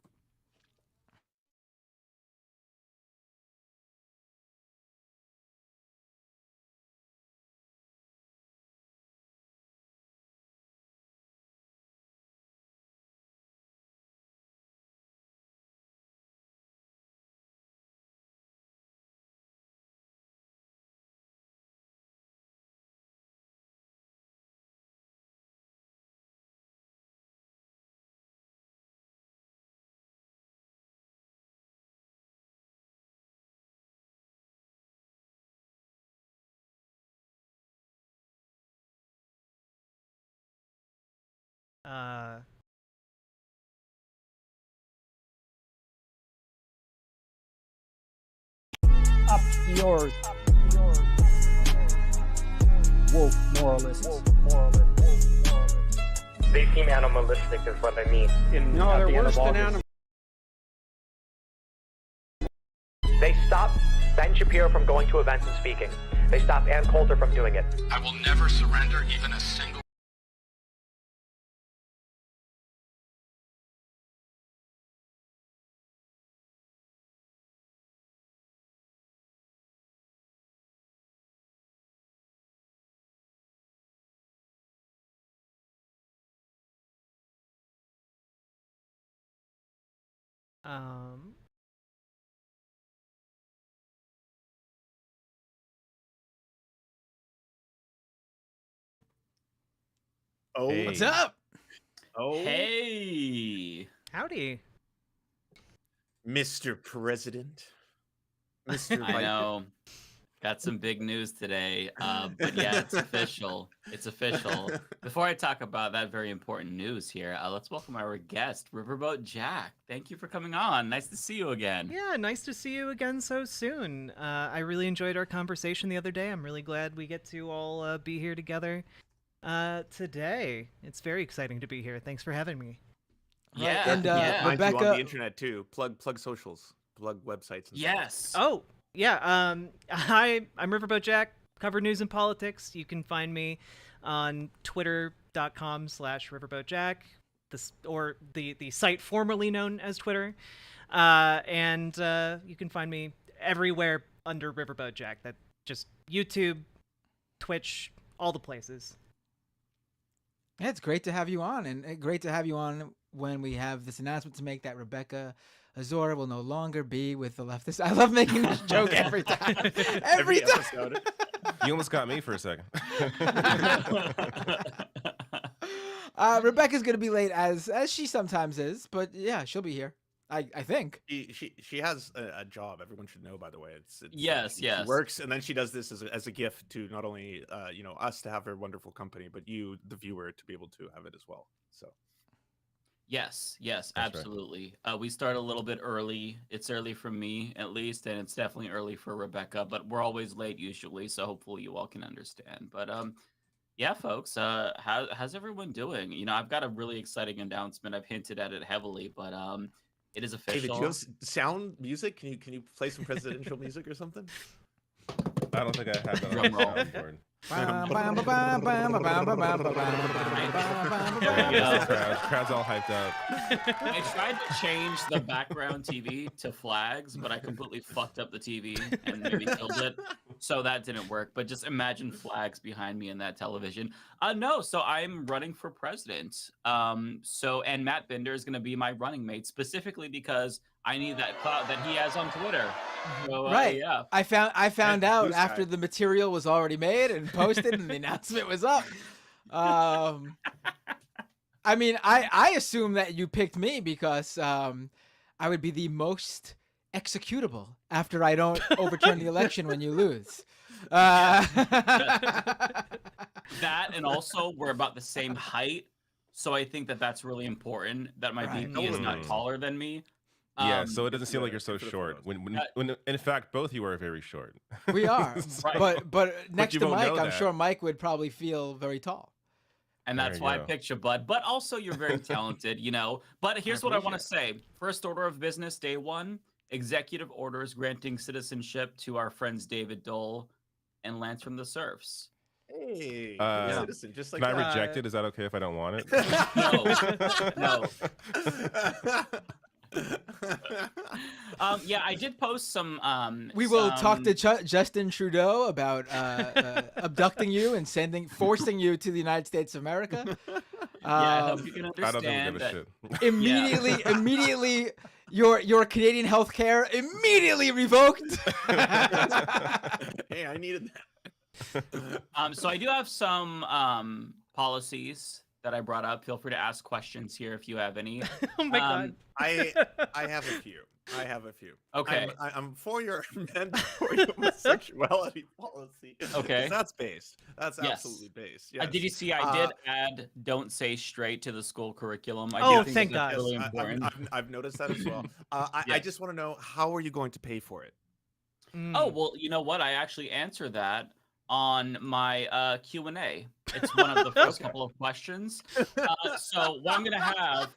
Up yours. Woke moralists. They seem animalistic is what I mean. No, At they're the end worse of than August. animals. They stopped Ben Shapiro from going to events and speaking. They stopped Ann Coulter from doing it. I will never surrender even a single. Oh, Hey. What's up? oh, Hey. Howdy. Mr. President, Mr. I Vice- know. Got some big news today. But yeah, it's official. It's official. Before I talk about that very important news here, let's welcome our guest, Riverboat Jack. Thank you for coming on. Nice to see you again. Yeah, nice to see you again so soon. I really enjoyed our conversation the other day. I'm really glad we get to all be here together today. It's very exciting to be here. Thanks for having me. Yeah. And yeah. Find you on Rebecca, the internet too. Plug socials, plug websites. And Yes. Oh, yeah. I'm Riverboat Jack, cover news and politics. You can find me on twitter.com/riverboatjack, or the site formerly known as Twitter. And you can find me everywhere under Riverboat Jack. That just YouTube, Twitch, all the places. yeah, it's great to have you on, and great to have you on when we have this announcement to make that Rebecca Azora will no longer be with the leftists. I love making this joke every time. Every time. episode. You almost got me for a second. Rebecca's gonna be late as she sometimes is, but yeah, she'll be here. I think. She has a job. Everyone should know, by the way. It's Yes, she yes. works, and then she does this as a gift to not only us to have her wonderful company, but you, the viewer, to be able to have it as well. So Yes, That's right. absolutely. We start a little bit early. It's early for me, at least, and it's definitely early for Rebecca, but we're always late usually, so hopefully you all can understand. But yeah, folks, how's everyone doing? You know, I've got a really exciting announcement. I've hinted at it heavily, but it is David, official. do you have sound music? Can you play some presidential music or something? I don't think I have that on Drum the roll. soundboard. Crowd's all hyped up. I tried to change the background TV to flags, but I completely fucked up the TV and maybe killed it. So that didn't work. But just imagine flags behind me in that television. No, so I'm running for president. And Matt Binder is going to be my running mate, specifically because I need that clout that he has on Twitter. So, Right. Yeah. I found out Blue after Sky. the material was already made and posted and the announcement was up. I mean, I assume that you picked me because I would be the most executable after I don't overturn the election when you lose. That and also we're about the same height, so I think that that's really important. That my Right. VP is not taller than me. Yeah, so it doesn't seem like you're so for the short. photos. When in fact both of you are very short. We are, Right. but next you to won't Mike, know I'm that. sure Mike would probably feel very tall. And There that's you why I go. picked you, bud. But also, you're very talented, you know. But here's what I want to say. First order of business, day one, executive orders granting citizenship to our friends David Dole and Lance from the Serfs. Hey, Uh, citizen, just like Can I that. reject it? Is that okay if I don't want it? No. Yeah, I did post some. We will talk some- to Justin Trudeau about abducting you and forcing you to the United States of America. Yeah, I hope you can I don't think we understand give a that. shit. Immediately, your Canadian health care immediately revoked. Hey, I needed that. So I do have some policies that I brought up. Feel free to ask questions here if you have any. Oh my god. I have a few. Okay. I'm for your mandatory homosexuality policy. Okay. 'Cause that's based. That's Yes. absolutely based. Did you see I did add "Don't say straight" to the school curriculum? I Oh, do think thank that's God. really Yes, important. I've noticed that as well. I Yeah. just want to know, how are you going to pay for it? Oh well, you know what? I actually answer that on my Q&A. It's one of the first couple of questions. So what I'm gonna have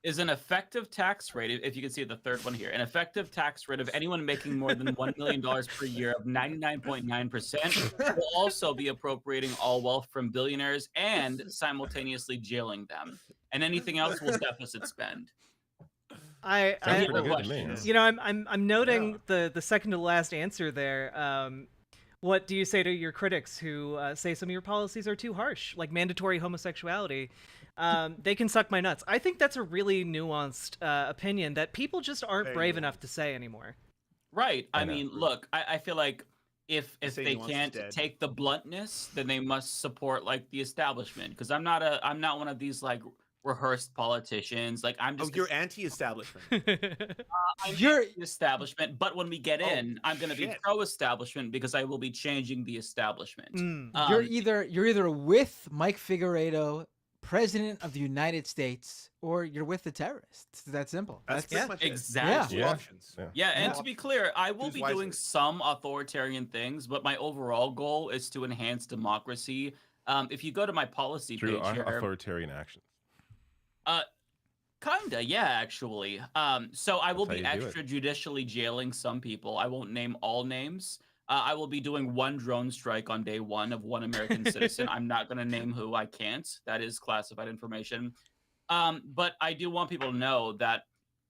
is an effective tax rate. If you can see the third one here, an effective tax rate of anyone making more than $1 million per year of 99.9% will also be appropriating all wealth from billionaires and simultaneously jailing them. And anything else will deficit spend. I Any pretty other good to me, questions? you know, I'm noting the second to last answer there. What do you say to your critics who say some of your policies are too harsh, like mandatory homosexuality? They can suck my nuts. I think that's a really nuanced opinion that people just aren't Very brave nuanced. enough to say anymore. Right. I know. mean, look, I feel like if say they nuance is can't dead. take the bluntness, then they must support like the establishment. Because I'm not one of these like rehearsed politicians. Like I'm Oh, just you're anti-establishment. I'm You're- the establishment, but when we get in, I'm going to be shit. pro-establishment because I will be changing the establishment. You're either with Mike Figueredo, President of the United States, or you're with the terrorists. It's that simple. That's pretty much it. exactly. Two Yeah. options. Yeah, and to be clear, I will Choose be wisely. doing some authoritarian things, but my overall goal is to enhance democracy. If you go to my policy Through page here, authoritarian actions. kinda, yeah, actually. So I will That's be how you do it. extrajudicially jailing some people. I won't name all names. I will be doing one drone strike on day one of one American citizen. I'm not going to name who. I can't. That is classified information. But I do want people to know that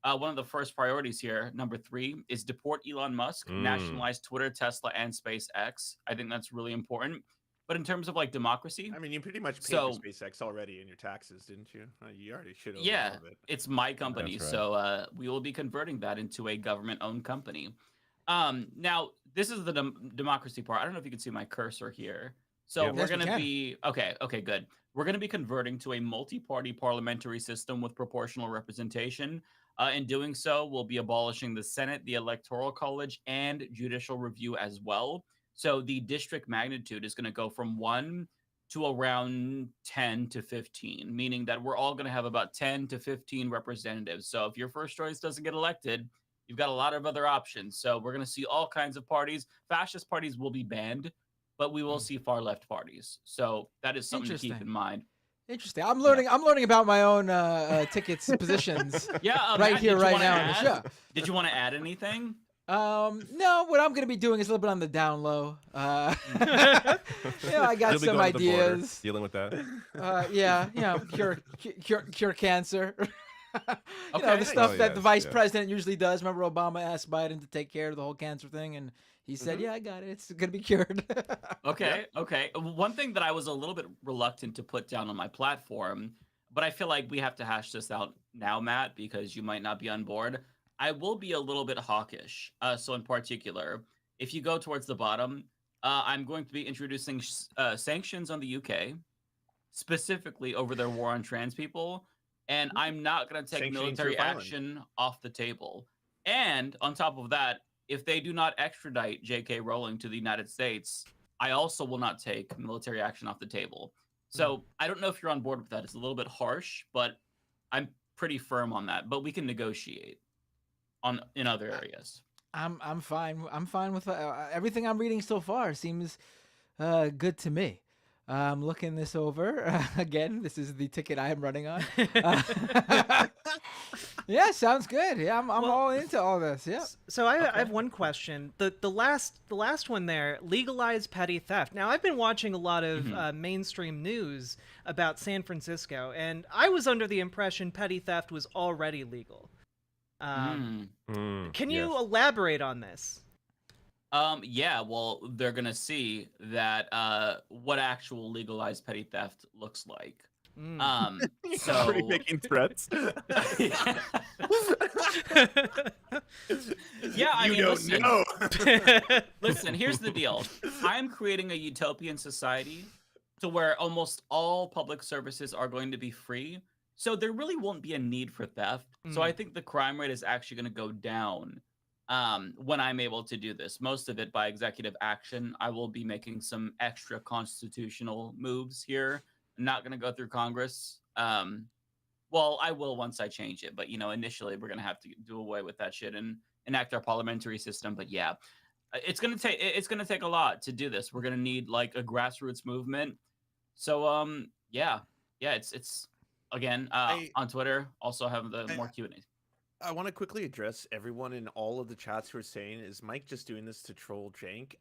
one of the first priorities here, number 3, is deport Elon Musk, nationalize Twitter, Tesla, and SpaceX. I think that's really important. But in terms of like democracy, I mean, you pretty much paid So- for SpaceX already in your taxes, didn't you? You already should have. yeah, it's my company, That's right. so we will be converting that into a government-owned company. Now, this is the democracy part. I don't know if you can see my cursor here. So Yeah. we're Yes, we going to can. be okay, good. We're going to be converting to a multi-party parliamentary system with proportional representation. In doing so, we'll be abolishing the Senate, the Electoral College, and judicial review as well. So the district magnitude is going to go from 1 to around 10 to 15, meaning that we're all going to have about 10 to 15 representatives. So if your first choice doesn't get elected, you've got a lot of other options. So we're going to see all kinds of parties. Fascist parties will be banned, but we will see far left parties. So that is something to keep Interesting. in mind. Interesting. I'm learning about my own tickets positions. Yeah, right Matt, here, did you right wanna now on the add- show. Did you want to add anything? No, what I'm gonna be doing is a little bit on the down low. I got You'll be some going to the border, ideas. dealing with that. Cure cancer. Okay. The stuff Oh, that the yes, vice yeah. president usually does. Remember, Obama asked Biden to take care of the whole cancer thing, and He said, "Yeah, I got it. It's gonna be cured." Okay. One thing that I was a little bit reluctant to put down on my platform, but I feel like we have to hash this out now, Matt, because you might not be on board. I will be a little bit hawkish. So in particular, if you go towards the bottom, I'm going to be introducing sanctions on the UK, specifically over their war on trans people, and I'm not going to take Sanctioning military Turf Island. action off the table. And on top of that, if they do not extradite J.K. Rowling to the United States, I also will not take military action off the table. So I don't know if you're on board with that. It's a little bit harsh, but I'm pretty firm on that. But we can negotiate in other areas. I'm fine. I'm fine with everything I'm reading so far. Seems good to me. I'm looking this over again. This is the ticket I am running on. Yeah, sounds good. Yeah, I'm all into all this. Yeah. So I have one question. The last one there, legalize petty theft. Now I've been watching a lot of mainstream news about San Francisco, and I was under the impression petty theft was already legal. Can you elaborate on this? Yeah, well, they're gonna see that what actual legalized petty theft looks like. So already making threats. Yeah, I mean, don't know. Listen, here's the deal. I'm creating a utopian society to where almost all public services are going to be free. So there really won't be a need for theft. So I think the crime rate is actually going to go down when I'm able to do this. Most of it by executive action. I will be making some extra constitutional moves here. I'm not going to go through Congress. Well, I will once I change it. But, initially we're going to have to do away with that shit and enact our parliamentary system. But yeah, it's going to take a lot to do this. We're going to need like a grassroots movement. So, yeah, it's again, on Twitter, also have the more Q&As. I want to quickly address everyone in all of the chats who are saying, is Mike just doing this to troll Jank?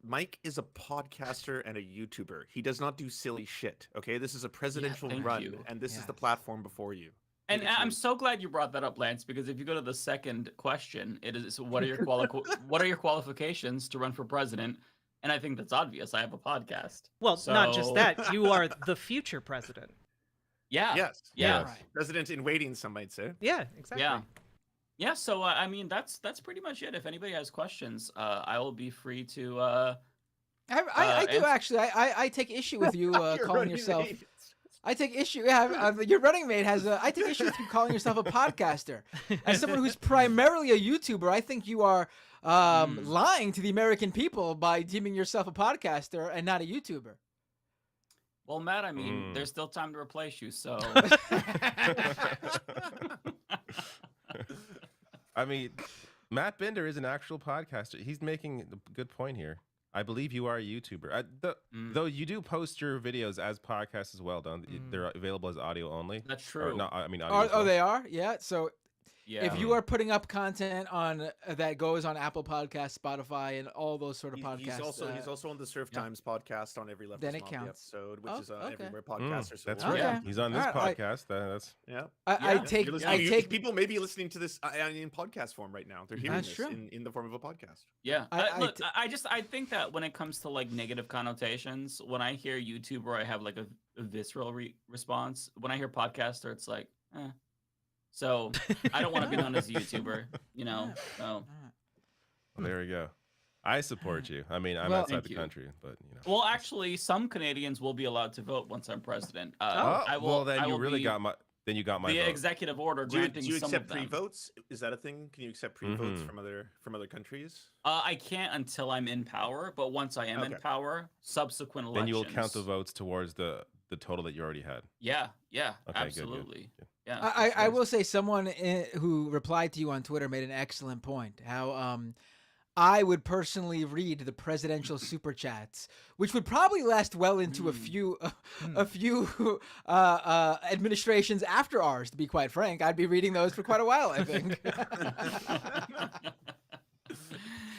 Mike is a podcaster and a YouTuber. He does not do silly shit, okay? This is a presidential run, and this is the platform before you. And I'm so glad you brought that up, Lance, because if you go to the second question, it is, what are your what are your qualifications to run for president? And I think that's obvious. I have a podcast. Well, not just that. You are the future president. Yeah. Yes. Yeah. Right. President in waiting, some might say. Yeah, exactly. Yeah. So I mean, that's pretty much it. If anybody has questions, I will be free to. I do actually. I take issue with you calling yourself. I take issue. Yeah, your running mate has a. I take issue with you calling yourself a podcaster. As someone who's primarily a YouTuber, I think you are lying to the American people by deeming yourself a podcaster and not a YouTuber. Well, Matt, I mean, there's still time to replace you, so. I mean, Matt Bender is an actual podcaster. He's making a good point here. I believe you are a YouTuber. Though you do post your videos as podcasts as well, don't you? They're available as audio only. That's true. No, I mean, audio oh, they are? Yeah. So yeah. If you are putting up content on that goes on Apple Podcasts, Spotify, and all those sort of podcasts, he's also on the Surf Times podcast on every then it Leftist counts. episode, which is everywhere podcasters. That's will right. find. He's on this podcast. That's I take people may be listening to this in podcast form right now. They're hearing this in the form of a podcast. Yeah. I think that when it comes to like negative connotations, when I hear YouTuber, I have like a visceral response. When I hear podcaster, it's like, eh. So I don't want to be known as a YouTuber, So. Well, there we go. I support you. I mean, I'm outside the country, but Well, actually, some Canadians will be allowed to vote once I'm president. Then you got my the vote. executive order granting do you some accept of them. pre-votes? Is that a thing? Can you accept pre-votes from other countries? I can't until I'm in power, but once I am in power, subsequent elections. Then you will count the votes towards the total that you already had. Yeah, okay, absolutely. Good. Yeah. I will say someone who replied to you on Twitter made an excellent point. How I would personally read the presidential super chats, which would probably last well into a few administrations after ours. To be quite frank, I'd be reading those for quite a while, I think.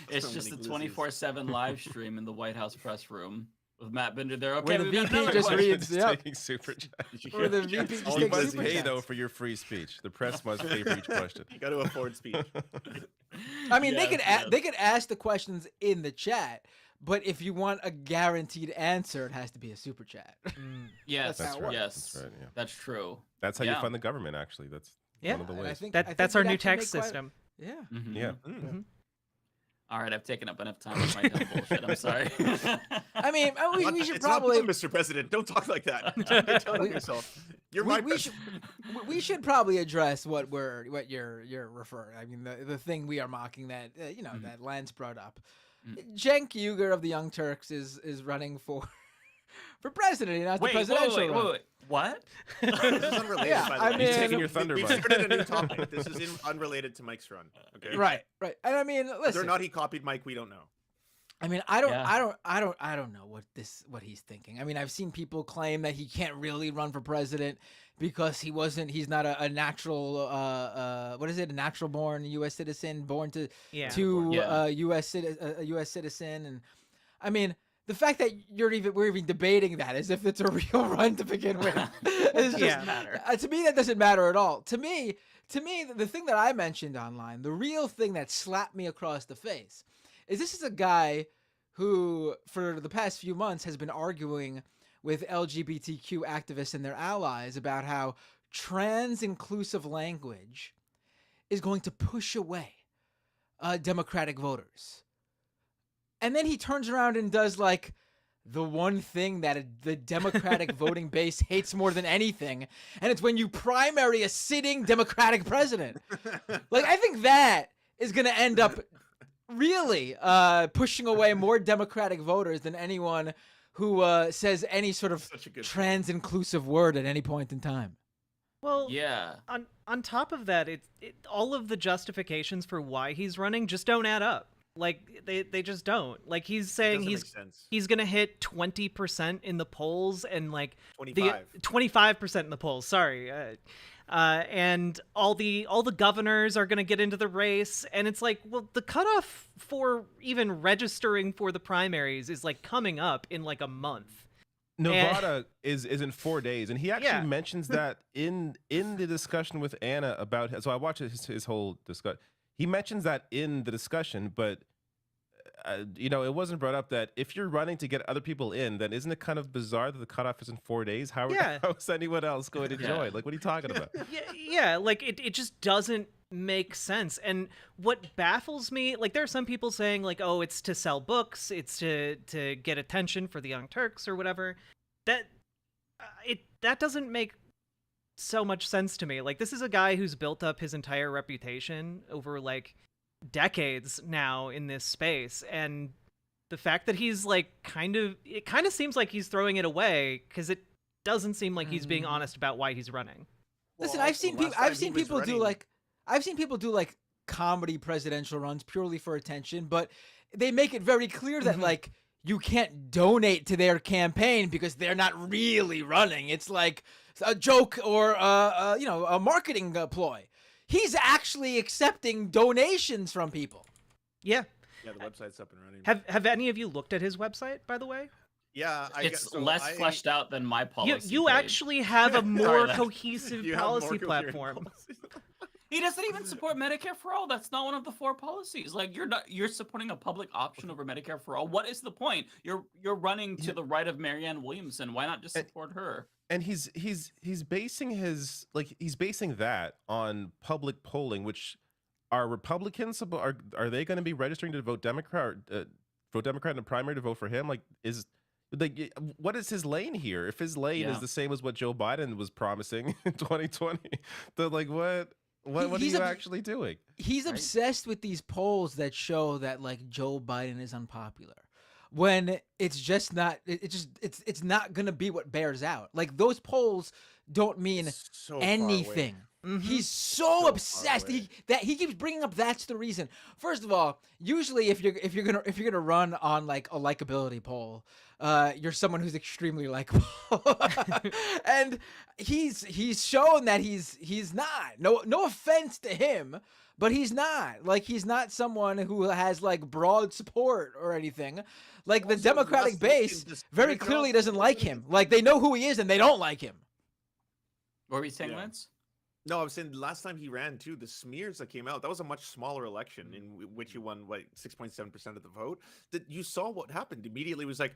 It's just a 24/7 live stream in the White House press room with Matt Bender there. Okay, where the VP just reads, taking super chat. Or the VP just You takes must super pay chats. though for your free speech. The press must pay for each question. You got to afford speech. I mean, they could ask the questions in the chat, but if you want a guaranteed answer, it has to be a super chat. Yes, That's how it works. yes, That's right, yeah. That's true. That's how you fund the government. Actually, that's one of the and ways. I think That's our we'd new actually tax make quite- system. Yeah. Yeah. All right, I've taken up enough time with my dumb bullshit. I'm sorry. I mean, we should It's not probably, blue, Mr. President. Don't talk like that. You're telling yourself. You're my we should probably address what you're referring. I mean, the thing we are mocking that that Lance brought up. Cenk Uygur of the Young Turks is running for president. Not the presidential run. Wait. What? This is unrelated, Yeah, by the I way. mean- He's taking your thunder, We Mike. started a new topic. This is unrelated to Mike's run. Okay. Right. And I mean, Whether listen. or not he copied Mike, we don't know. I mean, I don't know what he's thinking. I mean, I've seen people claim that he can't really run for president because he's not a natural a natural born U.S. citizen, born to U.S. citizen, and I mean, the fact that we're even debating that as if it's a real run to begin with, is just, to me that doesn't matter at all. To me, the thing that I mentioned online, the real thing that slapped me across the face, is this is a guy who, for the past few months, has been arguing with LGBTQ activists and their allies about how trans-inclusive language is going to push away Democratic voters. And then he turns around and does like the one thing that the Democratic voting base hates more than anything, and it's when you primary a sitting Democratic president. Like, I think that is going to end up really pushing away more Democratic voters than anyone who says any sort of trans-inclusive word at any point in time. Well, yeah. On top of that, all of the justifications for why he's running just don't add up. Like, they just don't. Like, he's saying he's gonna hit 20% in the polls and like 25% in the polls. Sorry, and all the governors are gonna get into the race, and it's like, well, the cutoff for even registering for the primaries is like coming up in like a month. Nevada is in 4 days, and he actually mentions that in the discussion with Anna about. So I watched his whole discussion. He mentions that in the discussion, but it wasn't brought up that if you're running to get other people in, then isn't it kind of bizarre that the cutoff is in 4 days? How is anyone else going to join? Like, what are you talking about? Like it just doesn't make sense. And what baffles me, like, there are some people saying like, oh, it's to sell books, it's to get attention for the Young Turks or whatever. That doesn't make so much sense to me. Like, this is a guy who's built up his entire reputation over like decades now in this space, and the fact that he's like it kind of seems like he's throwing it away because it doesn't seem like he's being honest about why he's running. Listen, I've seen people do like comedy presidential runs purely for attention, but they make it very clear that like you can't donate to their campaign because they're not really running. It's like a joke or a marketing ploy. He's actually accepting donations from people. Yeah, the website's up and running. Have any of you looked at his website, by the way? Yeah, it's less fleshed out than my policy. You actually have a more cohesive policy platform. He doesn't even support Medicare for all. That's not one of the 4 policies. Like, you're supporting a public option over Medicare for all. What is the point? You're running to the right of Marianne Williamson. Why not just support her? And he's basing that on public polling, which are Republicans are they going to be registering to vote Democrat in the primary to vote for him? What is his lane here? If his lane is the same as what Joe Biden was promising in 2020, then like what are you actually doing? He's obsessed with these polls that show that like Joe Biden is unpopular, when it's just not. It's not gonna be what bears out. Like, those polls don't mean anything. He's so obsessed. He keeps bringing up that's the reason. First of all, usually if you're gonna run on like a likability poll, you're someone who's extremely likable, and he's shown that he's not. No offense to him, but he's not. Like, he's not someone who has like broad support or anything. Like, the Democratic base very clearly doesn't like him. Like, they know who he is and they don't like him. What were you saying, Lance? No, I was saying the last time he ran too, the smears that came out, that was a much smaller election in which he won 6.7% of the vote. That you saw what happened immediately. Was like,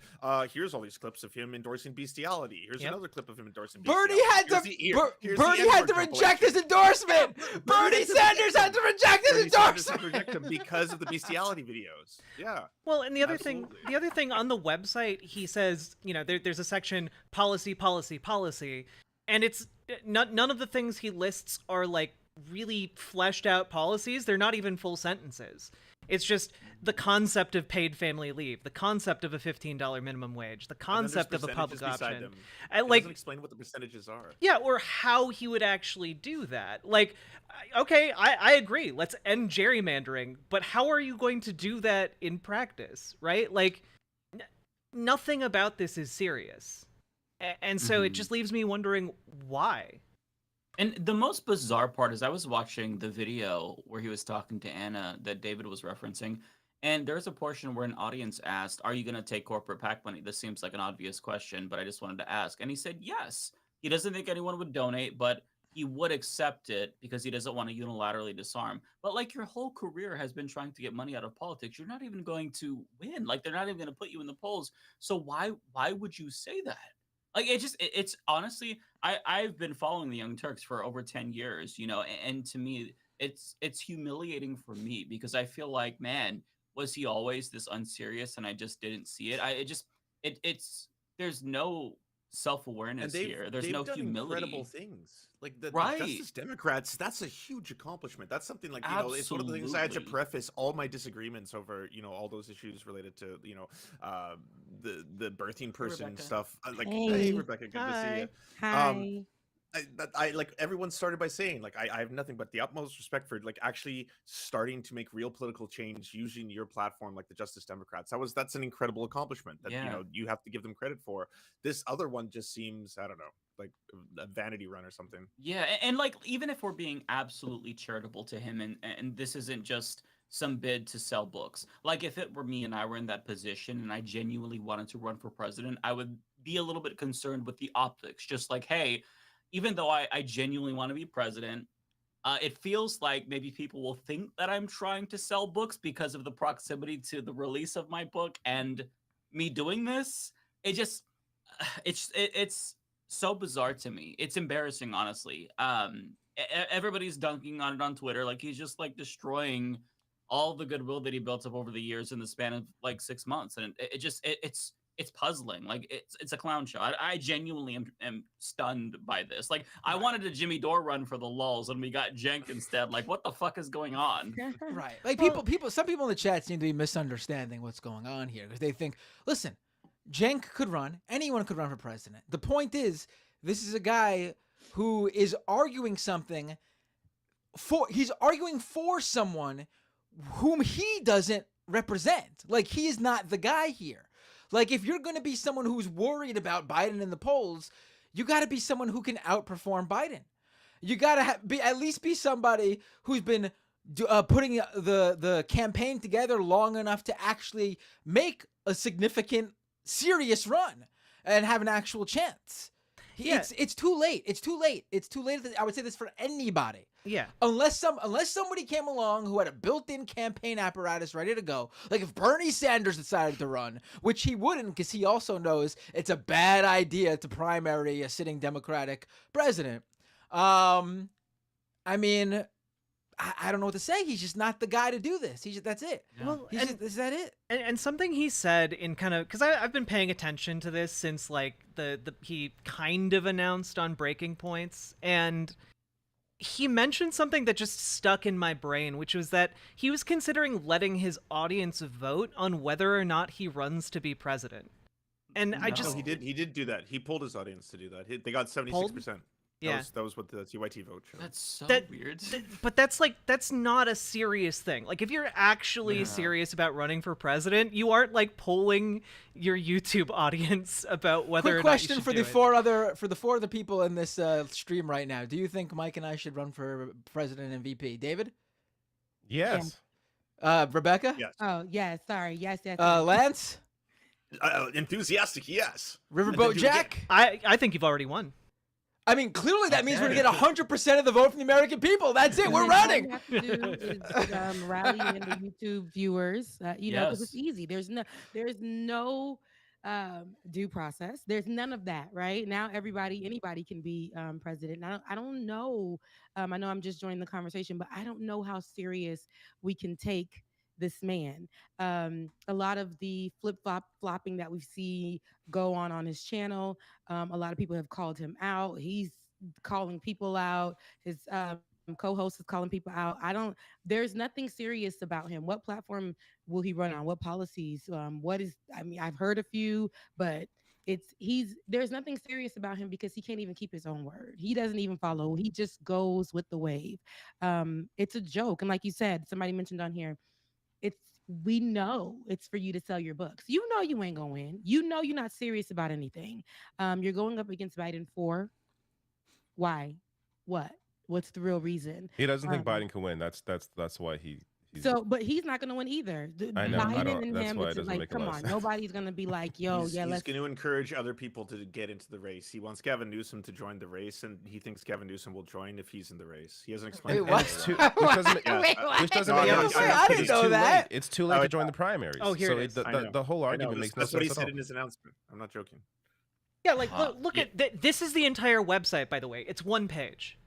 here's all these clips of him endorsing bestiality. Here's another clip of him endorsing Bernie bestiality. Bernie had to reject his endorsement. Bernie Sanders had to reject his endorsement because of the bestiality videos. Yeah. Well, and the other thing on the website, he says, there's a section policy, and it's none of the things he lists are like really fleshed out policies. They're not even full sentences. It's just the concept of paid family leave, the concept of a $15 minimum wage, the concept of a public option. It doesn't explain what the percentages are. Yeah, or how he would actually do that. Like, okay, I agree. Let's end gerrymandering, but how are you going to do that in practice, right? Like, nothing about this is serious. And so it just leaves me wondering why. And the most bizarre part is I was watching the video where he was talking to Anna that David was referencing, and there's a portion where an audience asked, "Are you going to take corporate PAC money?" This seems like an obvious question, but I just wanted to ask. And he said yes. He doesn't think anyone would donate, but he would accept it because he doesn't want to unilaterally disarm. But like, your whole career has been trying to get money out of politics. You're not even going to win. Like, they're not even going to put you in the polls. So why would you say that? Like, it's honestly, I've been following the Young Turks for over 10 years, and to me, it's humiliating for me because I feel like, man, was he always this unserious and I just didn't see it? There's no self-awareness here. There's no done humility. Incredible things. Like the Right. Justice Democrats, that's a huge accomplishment. That's something like, it's one of the things I had to Absolutely. preface all my disagreements over, all those issues related to, the birthing person Rebecca. stuff. Like, Hey. hey, Rebecca, good to see you. Hi. I like, everyone started by saying, like, I have nothing but the utmost respect for like actually starting to make real political change using your platform, like the Justice Democrats. That's an incredible accomplishment that Yeah. you have to give them credit for. This other one just seems, I don't know, like a vanity run or something. Yeah, and like, even if we're being absolutely charitable to him, and this isn't just some bid to sell books. Like, if it were me and I were in that position and I genuinely wanted to run for president, I would be a little bit concerned with the optics. Just like, hey, even though I genuinely want to be president, it feels like maybe people will think that I'm trying to sell books because of the proximity to the release of my book and me doing this. It's so bizarre to me. It's embarrassing, honestly. Everybody's dunking on it on Twitter. Like, he's just like destroying all the goodwill that he built up over the years in the span of like 6 months, and it's puzzling. Like, it's a clown show. I genuinely am stunned by this. Like, I wanted a Jimmy Dore run for the lulz, and we got Jenk instead. Like, what the fuck is going on? Right. Like, some people in the chat seem to be misunderstanding what's going on here because they think, listen, Cenk could run. Anyone could run for president. The point is, this is a guy who is arguing something he's arguing for someone whom he doesn't represent. Like, he is not the guy here. Like, if you're going to be someone who's worried about Biden in the polls, you got to be someone who can outperform Biden. You got to at least be somebody who's been putting the campaign together long enough to actually make a significant, serious run and have an actual chance. Yeah. It's too late. It's too late. It's too late. I would say this for anybody. Yeah. Unless somebody came along who had a built-in campaign apparatus ready to go. Like, if Bernie Sanders decided to run, which he wouldn't because he also knows it's a bad idea to primary a sitting Democratic president. I mean, I don't know what to say. He's just not the guy to do this. That's it. Yeah. Well, is that it? And something he said in kind of, because I've been paying attention to this since like he kind of announced on Breaking Points, and he mentioned something that just stuck in my brain, which was that he was considering letting his audience vote on whether or not he runs to be president. And No, he did do that. He pulled his audience to do that. They got 76%. Yeah. That was what the CYT vote showed. That's so weird. But that's not a serious thing. Like, if you're actually serious about running for president, you aren't like polling your YouTube audience about whether Quick or not question you should for do the it. four other people in this stream right now. Do you think Mike and I should run for president and VP? David? Yes. Rebecca? Yes. Oh, yes. Sorry. Yes. Lance? Enthusiastic, yes. Riverboat Jack? I think you've already won. I mean, clearly that means we're gonna Okay. get 100% of the vote from the American people. That's it. We're And then all running. you have to do is rally in the YouTube viewers, because it's Yes. easy. There's no due process. There's none of that, right? Now anybody can be president. I don't know. I know I'm just joining the conversation, but I don't know how serious we can take this man. A lot of the flopping that we see go on his channel. A lot of people have called him out. He's calling people out. His co-host is calling people out. There's nothing serious about him. What platform will he run on? What policies? I've heard a few, but there's nothing serious about him because he can't even keep his own word. He doesn't even follow. He just goes with the wave. It's a joke. And like you said, somebody mentioned on here, it's we know it's for you to sell your books. You know you ain't gonna win. You know you're not serious about anything. You're going up against Biden for why? What? What's the real reason? He doesn't think Biden can win. That's why he's But he's not going to win either. I know. I Biden don't. and That's him, why it it's doesn't like, make a come lot of on, sense. nobody's going to be like, yo, he's let's. going to encourage other people to get into the race. He wants Gavin Newsom to join the race, and he thinks Gavin Newsom will join if he's in the race. He hasn't explained. Wait, what? Which doesn't make any sense. I didn't know that. It's too late to join the primaries. Oh, here so it is. the whole argument makes no That's what he sense at said all. in his announcement. I'm not joking. Yeah, like look at this is the entire website, by the way. It's one page.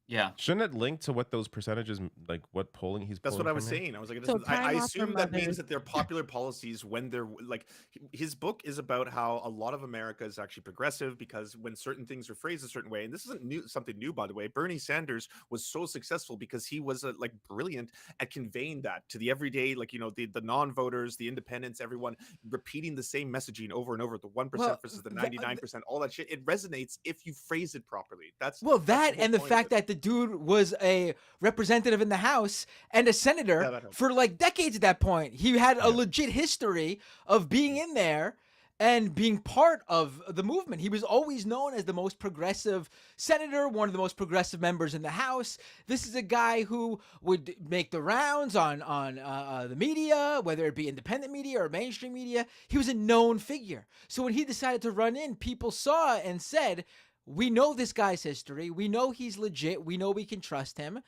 Yeah. Shouldn't it link to what those percentages, like what polling he's? That's pulling what I was from here? saying. I was like, So I time off assume from that means others. that they're popular policies when they're like, his book is about how a lot of America is actually progressive because when certain things are phrased a certain way, and this isn't something new, by the way. Bernie Sanders was so successful because he was like brilliant at conveying that to the everyday, like, the non-voters, the independents, everyone repeating the same messaging over and over, the 1% versus the 99%, all that shit. It resonates if you phrase it properly. That's the whole And the point of fact it. that the dude was a representative in the House and a senator that helps. for like decades at that point. He had a legit history of being in there and being part of the movement. He was always known as the most progressive senator, one of the most progressive members in the House. This is a guy who would make the rounds on the media, whether it be independent media or mainstream media. He was a known figure. So when he decided to run in, people saw it and said, we know this guy's history. We know he's legit. We know we can trust him.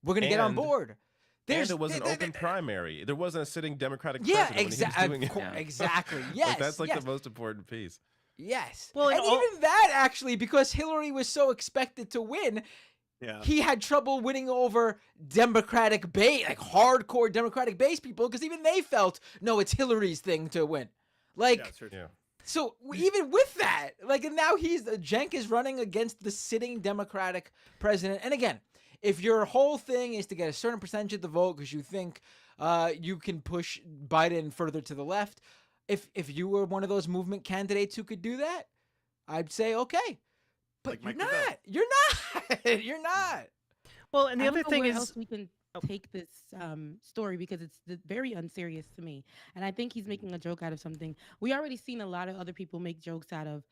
We're going to get on board. And it was an open primary. There wasn't a sitting Democratic Yeah, president when he was doing it. exactly. Yes. Like, that's like yes. the most important piece. Yes. Well, and even that, actually, because Hillary was so expected to win, he had trouble winning over Democratic base, like hardcore Democratic base people, because even they felt, no, it's Hillary's thing to win. Like, so even with that, like, and now Cenk is running against the sitting Democratic president. And again, if your whole thing is to get a certain percentage of the vote because you think you can push Biden further to the left, if you were one of those movement candidates who could do that, I'd say okay. But you're not. You're not. You're not. Well, and the I other don't know thing where is, else we can take this story because it's very unserious to me, and I think he's making a joke out of something. We already seen a lot of other people make jokes out of,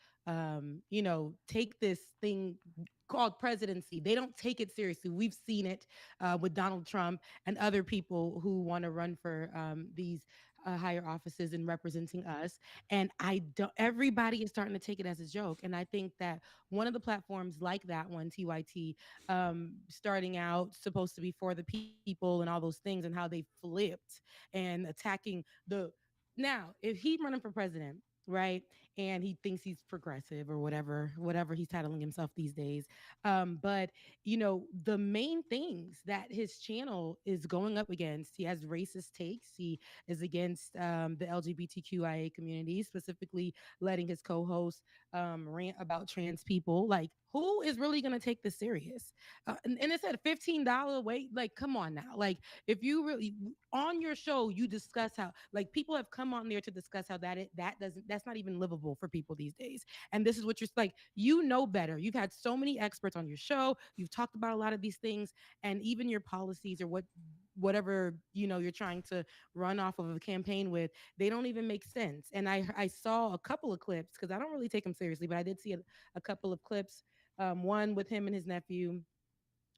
take this thing called presidency. They don't take it seriously. We've seen it with Donald Trump and other people who want to run for these higher offices and representing us. And everybody is starting to take it as a joke. And I think that one of the platforms like that one, TYT, starting out supposed to be for the people and all those things and how they flipped and attacking now, if he's running for president, right, and he thinks he's progressive or whatever he's titling himself these days, but the main things that his channel is going up against, he has racist takes. He is against the LGBTQIA community, specifically letting his co-host rant about trans people. Like, who is really going to take this serious? And it's at a $15 wait. Like, come on now. Like, if you really on your show, you discuss how, like, people have come on there to discuss how that's not even livable for people these days. And this is what you're like, better. You've had so many experts on your show. You've talked about a lot of these things, and even your policies or whatever you're trying to run off of a campaign with, they don't even make sense. And I saw a couple of clips because I don't really take them seriously, but I did see a couple of clips. One with him and his nephew,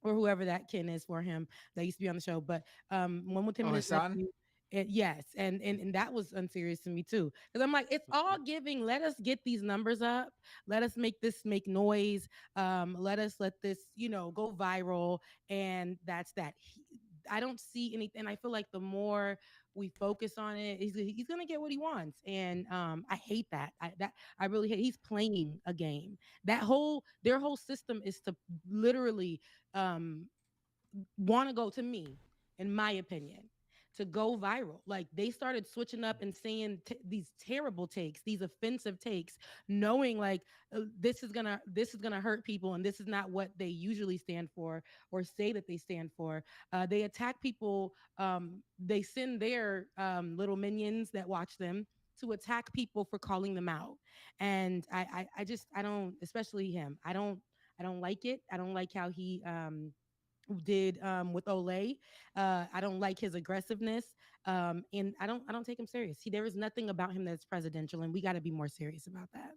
or whoever that kin is for him that used to be on the show, but one with him and his Hasan? nephew. Yes, and that was unserious to me too. Because I'm like, it's all giving. Let us get these numbers up. Let us make this make noise. Let this, go viral. And that's that. I don't see anything. I feel like the more we focus on it, he's gonna get what he wants. And I hate that. I really hate. He's playing a game. Their whole system is to literally want to go to me, in my opinion, to go viral. Like they started switching up and saying these terrible takes, these offensive takes, knowing like this is gonna hurt people, and this is not what they usually stand for or say that they stand for. They attack people. They send their little minions that watch them to attack people for calling them out, and I don't, especially him. I don't like it. I don't like how he did with Olay. I don't like his aggressiveness, and I don't take him serious. There is nothing about him that's presidential, and we got to be more serious about that.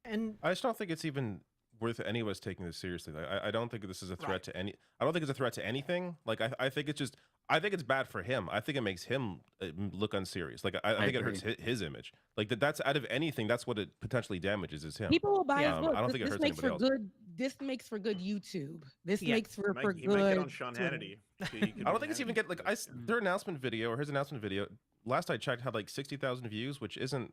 And I just don't think it's even worth any of us taking this seriously. Like, I don't think this is a threat to any. I don't think it's a threat to anything. Like I think it's just. I think it's bad for him. I think it makes him look unserious. Like I think it hurts his image. Like that's out of anything. That's what it potentially damages is him. People will buy his book. I don't think it hurts anybody else. This makes for good YouTube. This makes for Mike, good. you might get on Sean Hannity. I don't think it's even get like their announcement video or his announcement video. Last I checked, had like 60,000 views, which isn't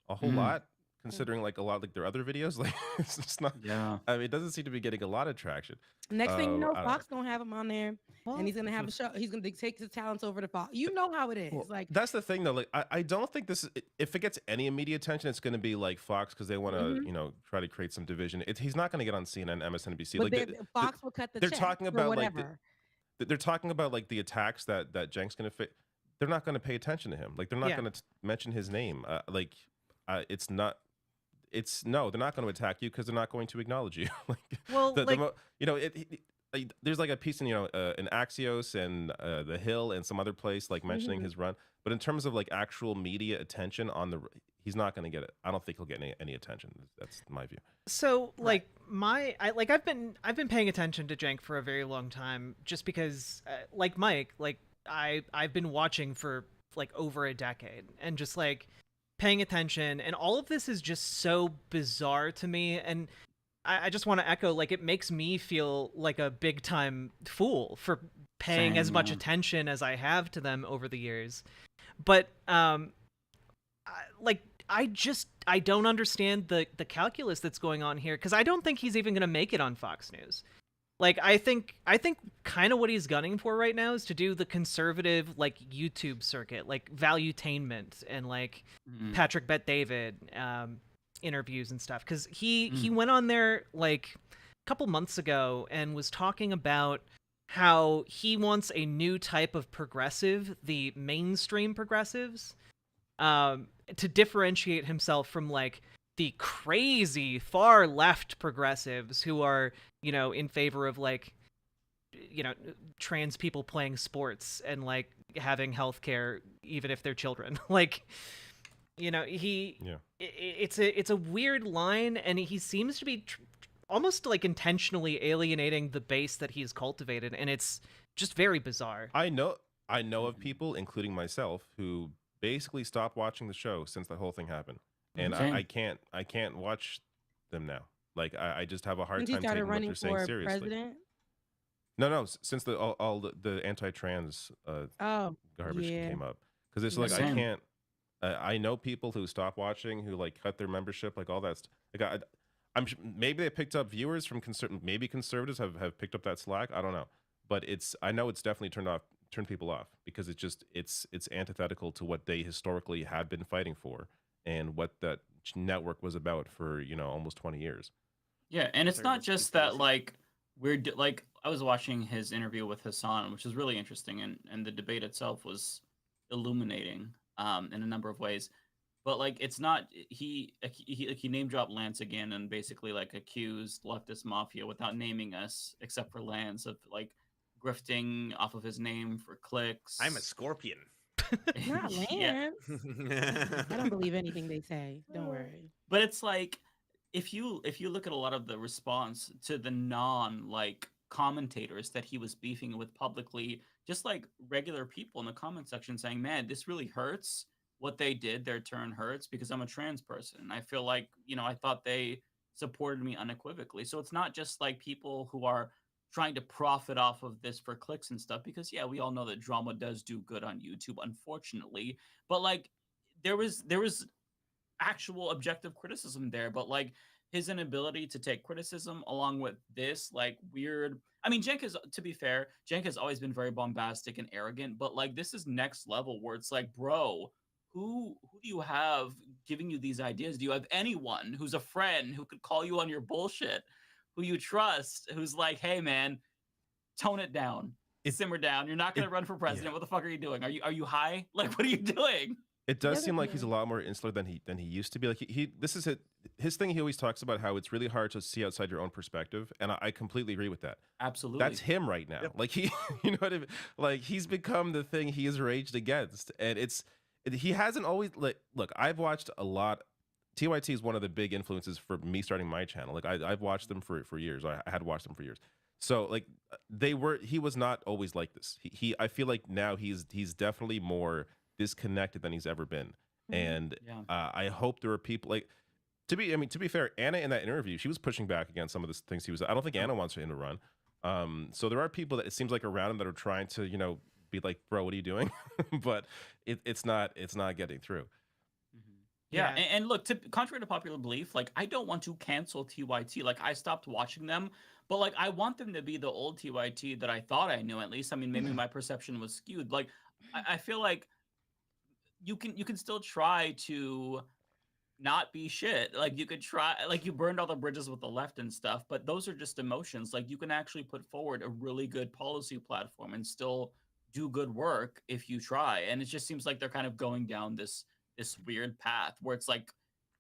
a whole lot considering like a lot like their other videos. Like it's just not. Yeah. I mean, it doesn't seem to be getting a lot of traction. Next thing you know, Fox gonna have him on there, and he's gonna have a show. He's gonna take his talents over to Fox. You know how it is. Like that's the thing, though. Like I don't think this. If it gets any immediate attention, it's going to be like Fox because they want to, try to create some division. He's not going to get on CNN, MSNBC. But Like Fox will cut the they're check talking or about whatever. they're talking about like the attacks that Cenk's going to fit. They're not going to pay attention to him. Like they're not going to mention his name. It's not. It's no, they're not going to attack you because they're not going to acknowledge you. There's like a piece in in Axios and The Hill and some other place like mentioning his run, but in terms of like actual media attention he's not going to get it. I don't think he'll get any attention. That's my view. So like I've been paying attention to Cenk for a very long time, just because like Mike, like I've been watching for like over a decade and just like paying attention, and all of this is just so bizarre to me. And I just want to echo, like, it makes me feel like a big time fool for paying as much attention as I have to them over the years. But I don't understand the calculus that's going on here, because I don't think he's even going to make it on Fox News. Like, I think kind of what he's gunning for right now is to do the conservative, like, YouTube circuit, like Valuetainment and like Patrick Bet-David interviews and stuff, because he went on there like a couple months ago and was talking about how he wants a new type of progressive, the mainstream progressives, to differentiate himself from like the crazy far left progressives who are, in favor of like, trans people playing sports and like having healthcare even if they're children. Like, it's a weird line, and he seems to be almost like intentionally alienating the base that he's cultivated, and it's just very bizarre. I know of people, including myself, who basically stopped watching the show since the whole thing happened, and I can't watch them now. Like I just have a hard time taking what they're saying seriously. President? No, since all the anti-trans garbage came up, because it's like I can't. I know people who stopped watching, who like cut their membership, like all that. Like maybe they picked up viewers from maybe conservatives have picked up that slack. I don't know, but I know it's definitely turned people off, because it's antithetical to what they historically had been fighting for and what that network was about for almost 20 years. Yeah, and it's not just that like like I was watching his interview with Hasan, which was really interesting, and the debate itself was illuminating in a number of ways. But like it's not he name dropped Lance again and basically like accused leftist mafia without naming us, except for Lance, of like grifting off of his name for clicks. I'm a scorpion. Not Lance. I don't believe anything they say. Don't worry. But it's like if you look at a lot of the response to the commentators that he was beefing with publicly just like regular people in the comment section saying, man, this really hurts. What they did, their turn hurts because I'm a trans person. And I feel like, I thought they supported me unequivocally. So it's not just like people who are trying to profit off of this for clicks and stuff, because yeah, we all know that drama does do good on YouTube, unfortunately. But like there was actual objective criticism there, but like his inability to take criticism along with this like weird, I mean, to be fair, Cenk has always been very bombastic and arrogant, but like this is next level where it's like, bro, who do you have giving you these ideas? Do you have anyone who's a friend who could call you on your bullshit, who you trust, who's like, hey man, tone it down, simmer down, you're not going to run for president, what the fuck are you doing? Are you high? Like, what are you doing? It does seem like he's a lot more insular than he used to be. Like this is his thing. He always talks about how it's really hard to see outside your own perspective, and I completely agree with that. Absolutely, that's him right now. Yep. Like he, you know what I mean? Like he's become the thing he is raged against, and he hasn't always like. Look, I've watched a lot. TYT is one of the big influences for me starting my channel. Like I've watched them for years. I had watched them for years. So like he was not always like this. I feel like now he's definitely more disconnected than he's ever been. And I hope there are people like to be fair, Anna in that interview, she was pushing back against some of the things he was. I don't think Anna wants him to run. So there are people that it seems like around him that are trying to be like, bro, what are you doing? But it's not getting through. Yeah, and look, contrary to popular belief, like I don't want to cancel TYT. Like I stopped watching them, but like I want them to be the old TYT that I thought I knew. At least, I mean, maybe my perception was skewed. Like I feel like you can still try to not be shit. Like you could try, like you burned all the bridges with the left and stuff, but those are just emotions. Like you can actually put forward a really good policy platform and still do good work if you try. And it just seems like they're kind of going down this weird path where it's like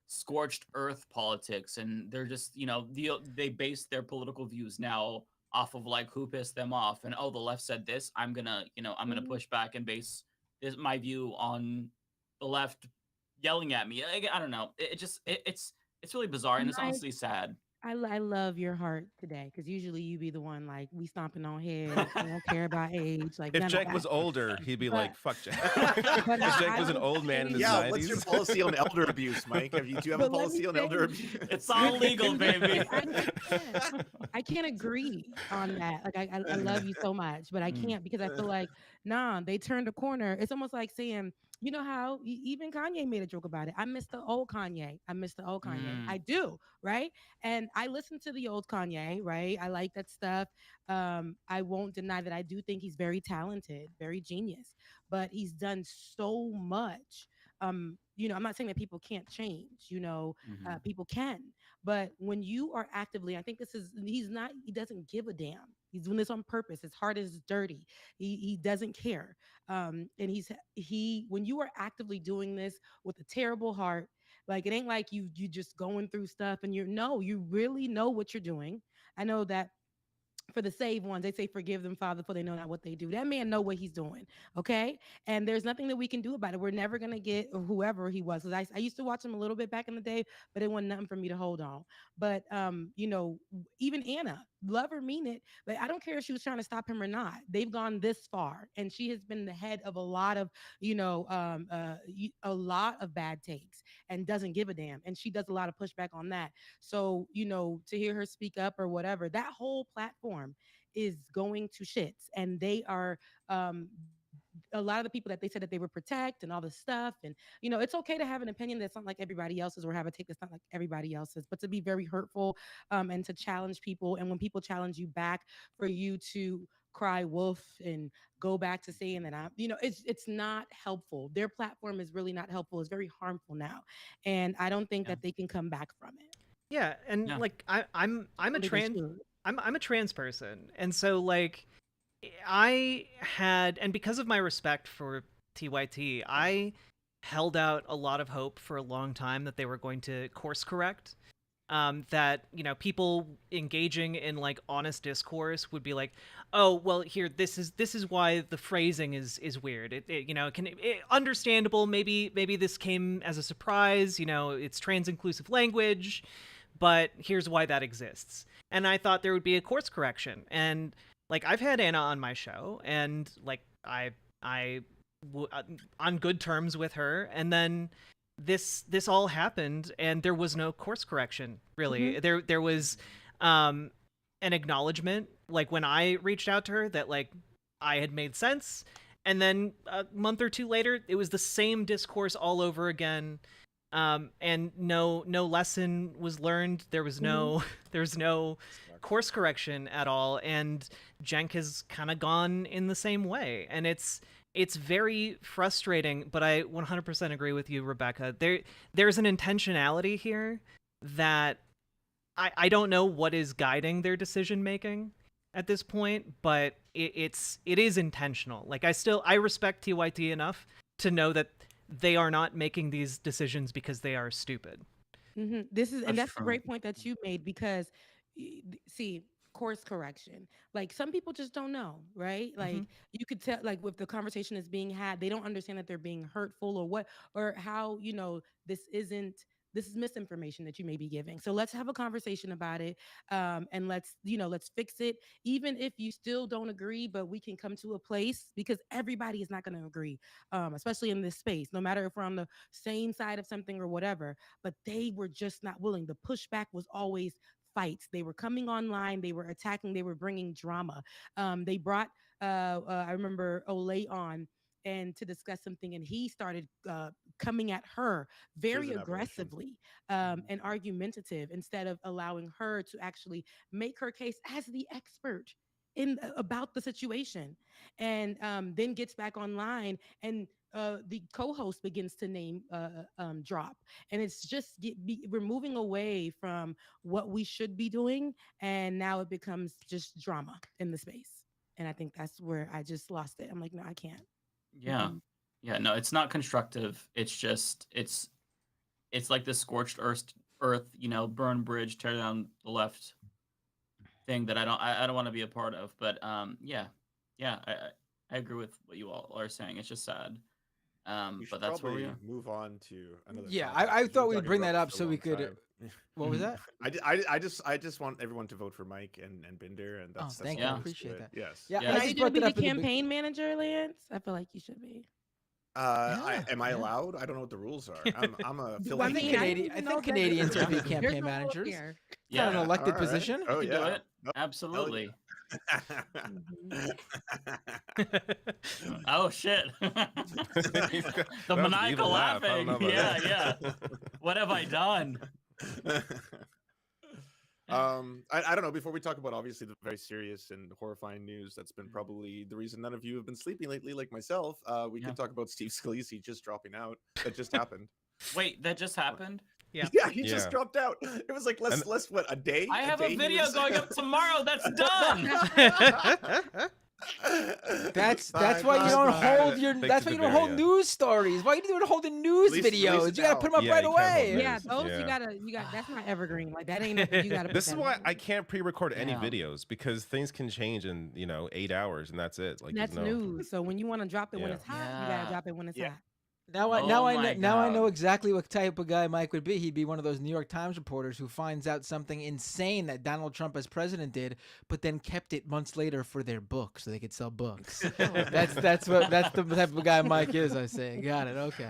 scorched earth politics, and they're just they base their political views now off of like who pissed them off, and the left said this, I'm gonna push back and base my view on the left yelling at me. I don't know. It's really bizarre, and it's honestly sad. I love your heart today, because usually you be the one like we stomping on heads. We don't care about age. Like if Cenk was older, he'd be like, "Fuck Cenk." If Cenk was an old man in his 90s. Yeah, what's your policy on elder abuse, Mike? Do you have a policy on elder abuse? It's all legal, baby. I can't agree on that. Like I love you so much, but I can't, because I feel like they turned a corner. It's almost like saying, you know how even Kanye made a joke about it. I miss the old Kanye. I do, right? And I listen to the old Kanye, right? I like that stuff. I won't deny that I do think he's very talented, very genius, but he's done so much. I'm not saying that people can't change, people can, but when you are actively, I think he doesn't give a damn. He's doing this on purpose. His heart is dirty. He doesn't care. And when you are actively doing this with a terrible heart, like it ain't like you just going through stuff and you really know what you're doing. I know that for the saved ones, they say, forgive them, Father, for they know not what they do. That man know what he's doing, okay? And there's nothing that we can do about it. We're never going to get whoever he was. I used to watch him a little bit back in the day, but it wasn't nothing for me to hold on. But, even Anna, love her, mean it, but I don't care if she was trying to stop him or not. They've gone this far, and she has been the head of a lot of, a lot of bad takes and doesn't give a damn. And she does a lot of pushback on that. So, to hear her speak up or whatever, that whole platform is going to shits, and they are a lot of the people that they said that they would protect and all this stuff. And it's okay to have an opinion that's not like everybody else's, or have a take that's not like everybody else's, but to be very hurtful and to challenge people, and when people challenge you back, for you to cry wolf and go back to saying that it's not helpful. Their platform is really not helpful. It's very harmful now, and I don't think that they can come back from it. Yeah, and like I'm a trans person, and so like and because of my respect for TYT, I held out a lot of hope for a long time that they were going to course correct. That people engaging in like honest discourse would be like, oh well, here this is why the phrasing is weird. Understandable. Maybe this came as a surprise. It's trans inclusive language, but here's why that exists. And I thought there would be a course correction. And like I've had Anna on my show, and like on good terms with her, and then this all happened, and there was no course correction really. There was an acknowledgement, like when I reached out to her, that like I had made sense, and then a month or two later it was the same discourse all over again, and no lesson was learned. There was no course correction at all, and Cenk has kind of gone in the same way, and it's very frustrating. But I 100% agree with you, Rebecca. There's an intentionality here that I don't know what is guiding their decision making at this point, but it is intentional. Like I respect TYT enough to know that they are not making these decisions because they are stupid. That's a great point that you made, because see, course correction, like some people just don't know, right? Like you could tell, like if the conversation is being had, they don't understand that they're being hurtful or how, this is misinformation that you may be giving. So let's have a conversation about it, and let's fix it. Even if you still don't agree, but we can come to a place, because everybody is not going to agree, especially in this space, no matter if we're on the same side of something or whatever. But they were just not willing. The pushback was always fights. They were coming online, they were attacking, they were bringing drama. They brought, I remember Olay on, and to discuss something, and he started coming at her very aggressively and argumentative, instead of allowing her to actually make her case as the expert about the situation. And then gets back online, and the co-host begins to name drop, and it's just we're moving away from what we should be doing, and now it becomes just drama in the space. And I think that's where I just lost it. I'm like, no, I can't. Yeah. Yeah, no, it's not constructive. It's just it's like this scorched earth, burn bridge, tear down the left thing that I don't want to be a part of. But yeah, I agree with what you all are saying. It's just sad. But that's where we move on to another. Yeah, I thought we'd bring that up so we could. What was that? I just want everyone to vote for Mike and Binder, and that's thank you. I appreciate that. Yes. Yeah. Are you going to be the campaign manager, Lance? I feel like you should be. Am I allowed? I don't know what the rules are. I'm a I think Canadians can be campaign managers. Yeah, an elected position. Oh you can do it. Absolutely. Oh shit! The maniacal laughing. Yeah. What have I done? I don't know. Before we talk about obviously the very serious and horrifying news that's been probably the reason none of you have been sleeping lately, like myself, we can talk about Steve Scalise just dropping out. That just happened. Wait, that just happened? Yeah. Yeah, he just dropped out. It was like less what, a day? I have a video going up tomorrow. That's done. That's why you don't hold why you don't hold news stories. Why do you don't hold the news videos? You gotta put them up right away. Yeah, those you got. That's not evergreen. Like that ain't. You gotta. This is why I can't pre-record any videos, because things can change in 8 hours, and that's it. Like that's news. So when you want to drop it when it's hot, you gotta drop it when it's hot. Now I know exactly what type of guy Mike would be. He'd be one of those New York Times reporters who finds out something insane that Donald Trump as president did, but then kept it months later for their book so they could sell books. That's the type of guy Mike is. I say, got it. Okay.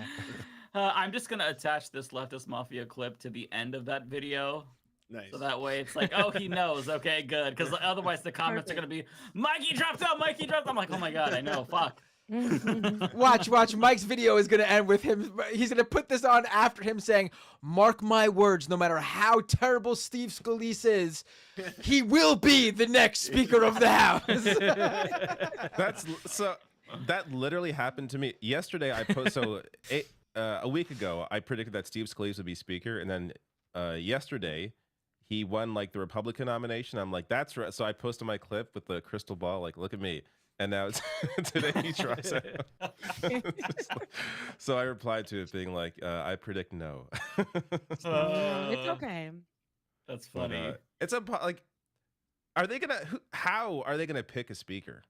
I'm just gonna attach this leftist mafia clip to the end of that video. Nice. So that way it's like, oh, he knows. Okay, good. Because otherwise the comments are gonna be, Mikey dropped out. Mikey dropped out. I'm like, oh my god, I know. Fuck. Watch. Mike's video is going to end with him. He's going to put this on after him saying, mark my words, no matter how terrible Steve Scalise is, he will be the next Speaker of the House. That literally happened to me yesterday. A week ago, I predicted that Steve Scalise would be Speaker. And then yesterday, he won like the Republican nomination. I'm like, that's right. So I posted my clip with the crystal ball, like, look at me. And now today he tries it. So I replied to it being like, I predict no. It's okay. That's funny. How are they gonna pick a speaker?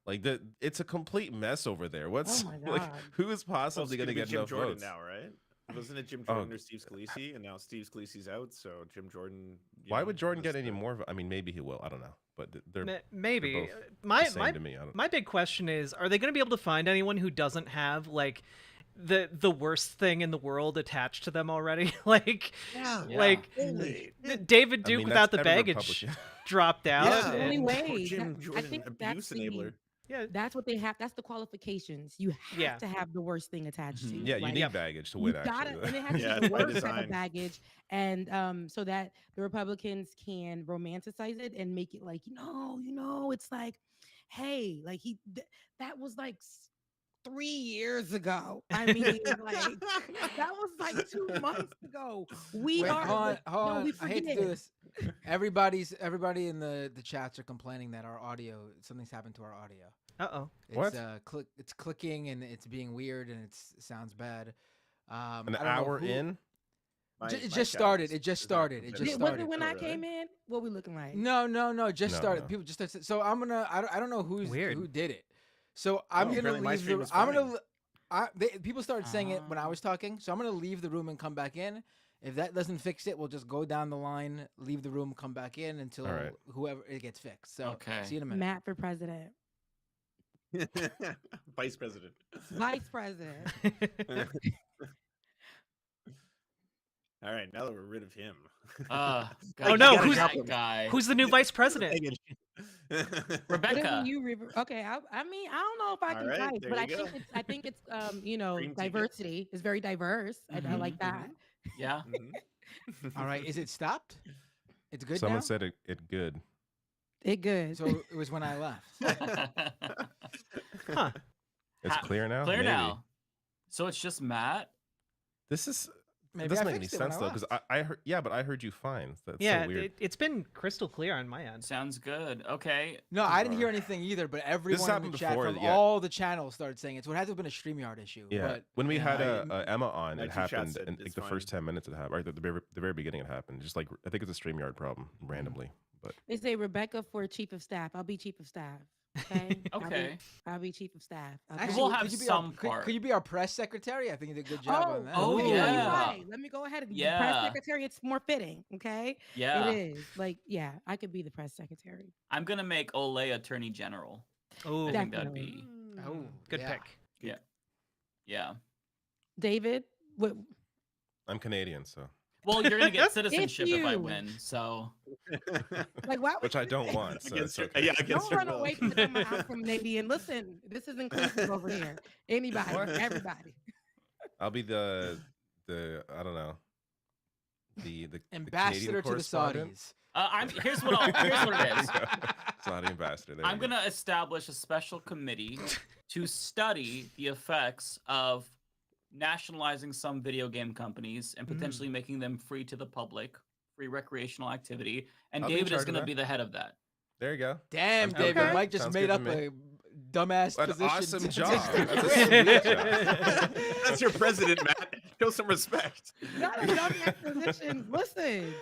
It's a complete mess over there. What's oh my God. who is possibly gonna get Jim enough Jordan votes now, right? Wasn't it Jim Jordan or Steve Scalise? And now Steve Scalise's out, so Jim Jordan. Why would Jordan get any more? I mean, maybe he will. I don't know, but they're maybe. They're both the same to me. I don't My big question is: are they going to be able to find anyone who doesn't have like the worst thing in the world attached to them already? Like David Duke without the baggage dropped out. That's the only way. Jim I Jordan, think abuse enabler. Yeah, that's what they have. That's the qualifications. You have to have the worst thing attached to you. Yeah, you need baggage to win. You gotta, Actually, and it has to be the worst type of baggage, and so that the Republicans can romanticize it and make it like, it's like, hey, like that was like 3 years ago. I mean, like that was like 2 months ago. Hold on. I hate to do this. Everybody in the chats are complaining that our audio, something's happened to our audio. Uh-oh. What? It's clicking and it's being weird and it sounds bad. An hour in? It just started. It just started. Was it when I came in? What we looking like? No. Just started. No. People just started. So I'm gonna. I don't know who did it. So I'm gonna leave the. I'm gonna. People started saying it when I was talking. So I'm gonna leave the room and come back in. If that doesn't fix it, we'll just go down the line, leave the room, come back in until whoever it gets fixed. So see you in a minute. Matt for president. Vice president. Vice president. All right, now that we're rid of him. Oh no, who's the new vice president? Rebecca. Okay, I mean, I don't know if I can type, but I think it's diversity is very diverse. I like that. Yeah. All right, is it stopped? It's good. Someone now? said it good. It good. So it was when I left. Huh. It's clear now. Clear now. So it's just Matt. This is. Maybe it doesn't I make any fixed it when sense I though, because I heard. Yeah, but I heard you fine. That's Yeah, so weird. it's been crystal clear on my end. Sounds good. Okay. No, I didn't hear anything either, but everyone in the chat from all the channels started saying it. So it had to have been a StreamYard issue. Yeah. But when we had Emma on, it happened. And like the fine. first 10 minutes it happened. Right, the very beginning it happened. Just like I think it's a StreamYard problem randomly. But they say Rebecca for chief of staff. I'll be chief of staff. Okay. Okay. I'll be chief of staff. Actually, we'll have some part. Could you be our press secretary? I think you did a good job on that. Oh yeah. Right. Let me go ahead and be press secretary. It's more fitting. Okay. Yeah. It is. Like, yeah, I could be the press secretary. I'm gonna make Ole attorney general. Oh, I think that'd be. Good pick. Yeah. Yeah. David, what? I'm Canadian, so. Well, you're gonna get citizenship if I win, so. Like, why? Which I don't want. So it's okay. Yeah, don't run away from I'm Canadian. Listen, this is inclusive over here. Anybody, everybody. I'll be the I don't know. The ambassador the to the Saudis. Here's what it is. Saudi ambassador. I'm gonna establish a special committee to study the effects of nationalizing some video game companies and potentially making them free to the public, free recreational activity. And David is going to be the head of that. There you go. Damn, David. Okay. Mike just made up a dumbass An position. Awesome job. That's a sweet job. That's your president, Matt. Show some respect. Not a dumbass position. Listen.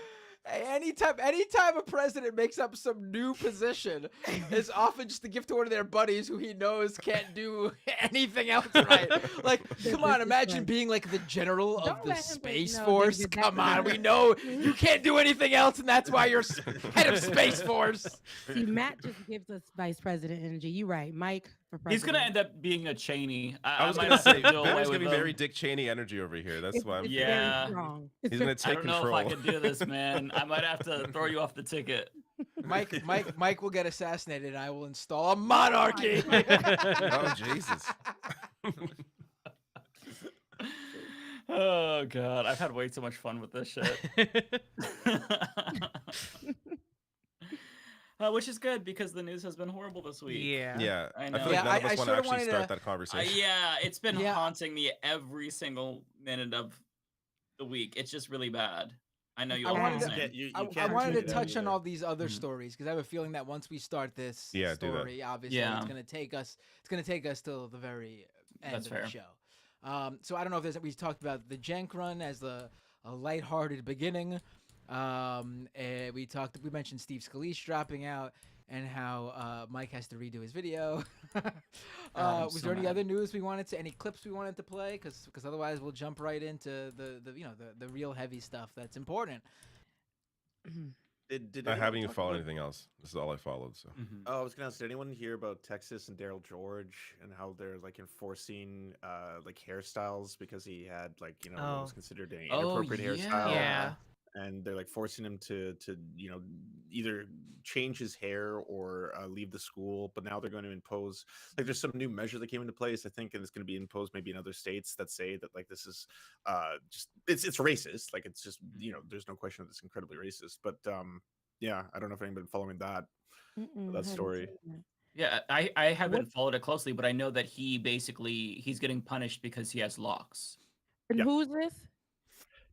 Hey, anytime a president makes up some new position, it's often just to give to one of their buddies who he knows can't do anything else right. Like, come on, imagine being like the general of the Space Force. Come on, we know you can't do anything else, and that's why you're head of Space Force. See, Matt just gives us vice president energy. You're right, Mike. For president. He's gonna end up being a Cheney. I was gonna say, Ben's gonna be very Dick Cheney energy over here. That's why I'm. Yeah. He's gonna take control. I don't know if I can do this, man. I might have to throw you off the ticket. Mike will get assassinated. And I will install a monarchy. Oh Jesus. Oh God, I've had way too much fun with this shit. Which is good because the news has been horrible this week. Yeah. I know. I feel like none of us want to actually start that conversation. Yeah, it's been haunting me every single minute of the week. It's just really bad. I know you all wanted to, I wanted to touch on all these other stories because I have a feeling that once we start this story, obviously it's going to take us till the very end of the show. So I don't know if we talked about the Jenk run as a lighthearted beginning. We mentioned Steve Scalise dropping out. and how Mike has to redo his video. I'm Was so there any mad. other news any clips we wanted to play? Because otherwise we'll jump right into the real heavy stuff that's important. Did I anyone haven't even talk followed about- anything else. This is all I followed. So Oh, I was gonna ask, did anyone hear about Texas and Daryl George and how they're like enforcing like hairstyles because he had like what was considered an inappropriate hairstyle? Yeah. And they're like forcing him to either change his hair or leave the school. But now they're going to impose like there's some new measure that came into place, I think, and it's going to be imposed maybe in other states that say that like this is just it's racist. Like it's just there's no question that it's incredibly racist. But yeah, I don't know if anyone's been following that story. Yeah, I haven't followed it closely, but I know that he's getting punished because he has locks. And who is this?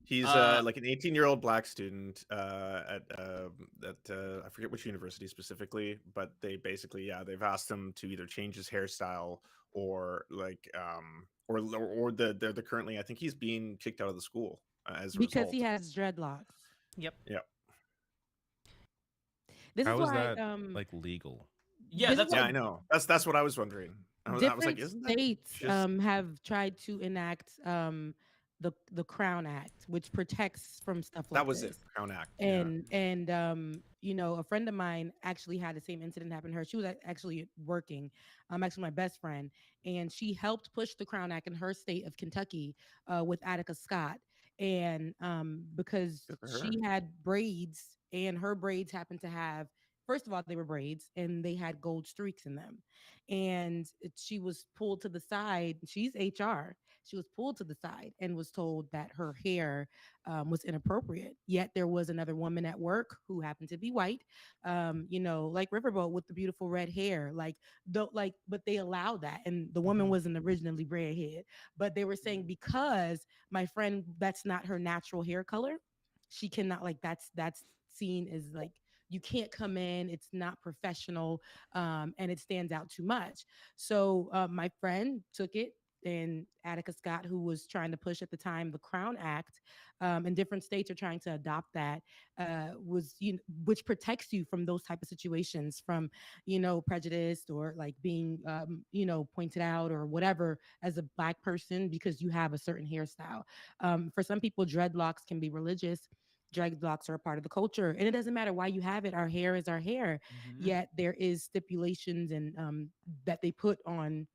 He's like an 18-year-old black student at I forget which university specifically, but they basically they've asked him to either change his hairstyle or like or they're currently, I think he's being kicked out of the school as a Because result. he has dreadlocks. Yep. This how is is why that like legal? Yeah, This is I know. That's what I was wondering. I was different like, isn't that states just... have tried to enact the Crown Act, which protects from stuff like That was this. it, Crown Act. And a friend of mine actually had the same incident happen to her. She was actually working, actually my best friend, and she helped push the Crown Act in her state of Kentucky with Attica Scott. And because she had braids, and her braids happened to have, first of all, they were braids and they had gold streaks in them. And she was pulled to the side. She's HR. She was pulled to the side and was told that her hair was inappropriate. Yet there was another woman at work who happened to be white, like Riverboat with the beautiful red hair. But they allowed that. And the woman wasn't originally redhead, but they were saying because my friend, that's not her natural hair color. She cannot, like, that's seen as like, you can't come in, it's not professional, and it stands out too much. So my friend took it, and Attica Scott, who was trying to push at the time the Crown Act, and different states are trying to adopt that, which protects you from those type of situations, from prejudice or like being pointed out or whatever as a black person because you have a certain hairstyle. For some people, dreadlocks can be religious. Dreadlocks are a part of the culture, and it doesn't matter why you have it. Our hair is our hair. Yet there is stipulations and that they put on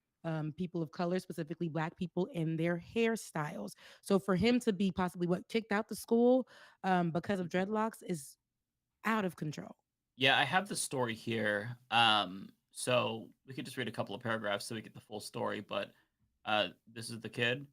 people of color, specifically black people, and their hairstyles. So for him to be possibly kicked out the school because of dreadlocks is out of control. Yeah, I have the story here. So we could just read a couple of paragraphs so we get the full story. But this is the kid.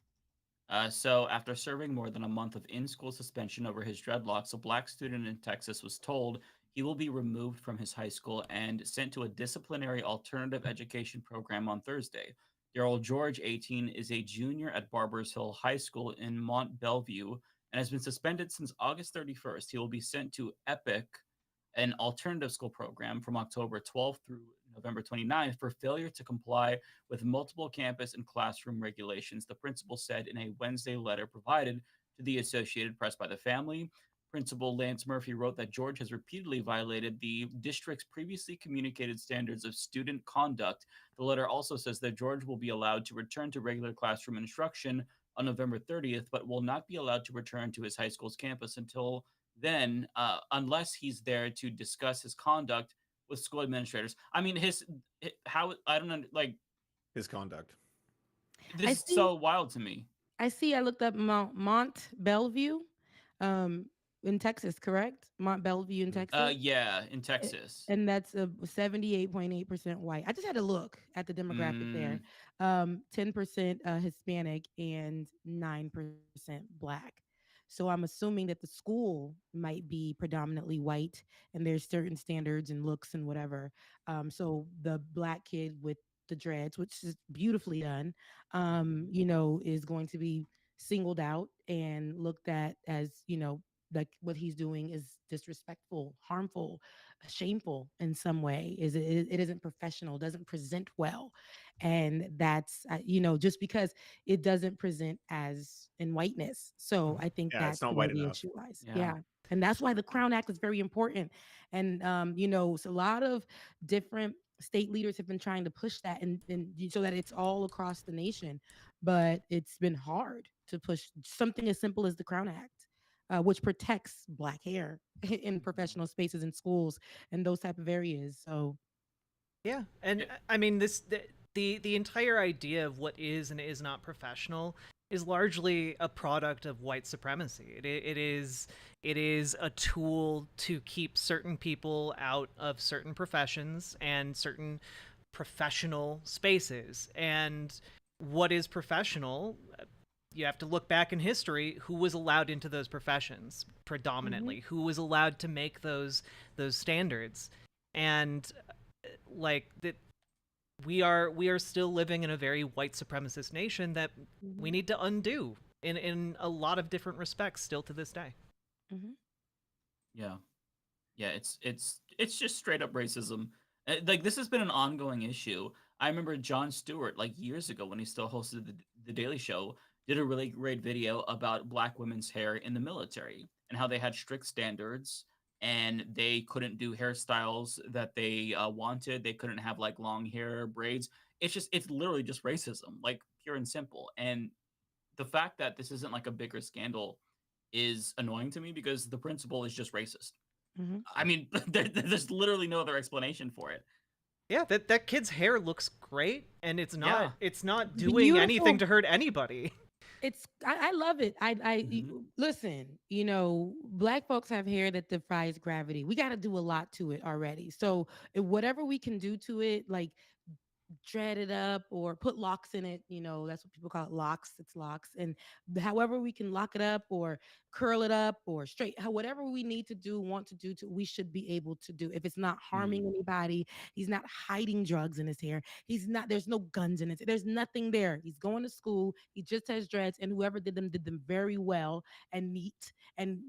So after serving more than a month of in-school suspension over his dreadlocks, a black student in Texas was told he will be removed from his high school and sent to a disciplinary alternative education program on Thursday. Daryl George, 18, is a junior at Barbers Hill High School in Mont Bellevue and has been suspended since August 31st. He will be sent to EPIC, an alternative school program, from October 12th through November 29th for failure to comply with multiple campus and classroom regulations, the principal said in a Wednesday letter provided to the Associated Press by the family. Principal Lance Murphy wrote that George has repeatedly violated the district's previously communicated standards of student conduct. The letter also says that George will be allowed to return to regular classroom instruction on November 30th, but will not be allowed to return to his high school's campus until then, unless he's there to discuss his conduct with school administrators. I mean, I don't know, like, his conduct. This is so wild to me. I looked up Mont Bellevue in Texas, correct? Mont Bellevue in Texas? Yeah, in Texas. And that's a 78.8% white. I just had to look at the demographic there. 10% Hispanic and 9% black. So I'm assuming that the school might be predominantly white and there's certain standards and looks and whatever. So the black kid with the dreads, which is beautifully done, is going to be singled out and looked at as, like what he's doing is disrespectful, harmful, shameful in some way. It isn't professional, doesn't present well. And that's, just because it doesn't present as in whiteness. So I think that's it's not where white the enough. issue lies. Yeah. And that's why the Crown Act is very important. And so a lot of different state leaders have been trying to push that and so that it's all across the nation. But it's been hard to push something as simple as the Crown Act, which protects black hair in professional spaces in schools and those type of areas. So Yeah, and I mean the entire idea of what is and is not professional is largely a product of white supremacy. It is a tool to keep certain people out of certain professions and certain professional spaces. And what is professional? You have to look back in history. Who was allowed into those professions predominantly? Who was allowed to make those standards? And like that, we are still living in a very white supremacist nation that we need to undo in a lot of different respects still to this day. Yeah, yeah, it's just straight up racism. Like this has been an ongoing issue. I remember Jon Stewart, like years ago when he still hosted the Daily Show, did a really great video about black women's hair in the military and how they had strict standards and they couldn't do hairstyles that they wanted. They couldn't have like long hair, braids. It's literally just racism, like pure and simple. And the fact that this isn't like a bigger scandal is annoying to me because the principle is just racist. I mean, there's literally no other explanation for it. Yeah, that kid's hair looks great, and it's not Yeah. it's not doing anything Beautiful. to hurt anybody. I love it. Listen, black folks have hair that defies gravity. We got to do a lot to it already. So whatever we can do to it, like dread it up or put locks in it, that's what people call it, locks. It's locks. And however we can lock it up or curl it up or straight, whatever we need to do, want to do, we should be able to do. If it's not harming anybody, he's not hiding drugs in his hair. There's no guns in it. There's nothing there. He's going to school. He just has dreads, and whoever did them very well and neat. And,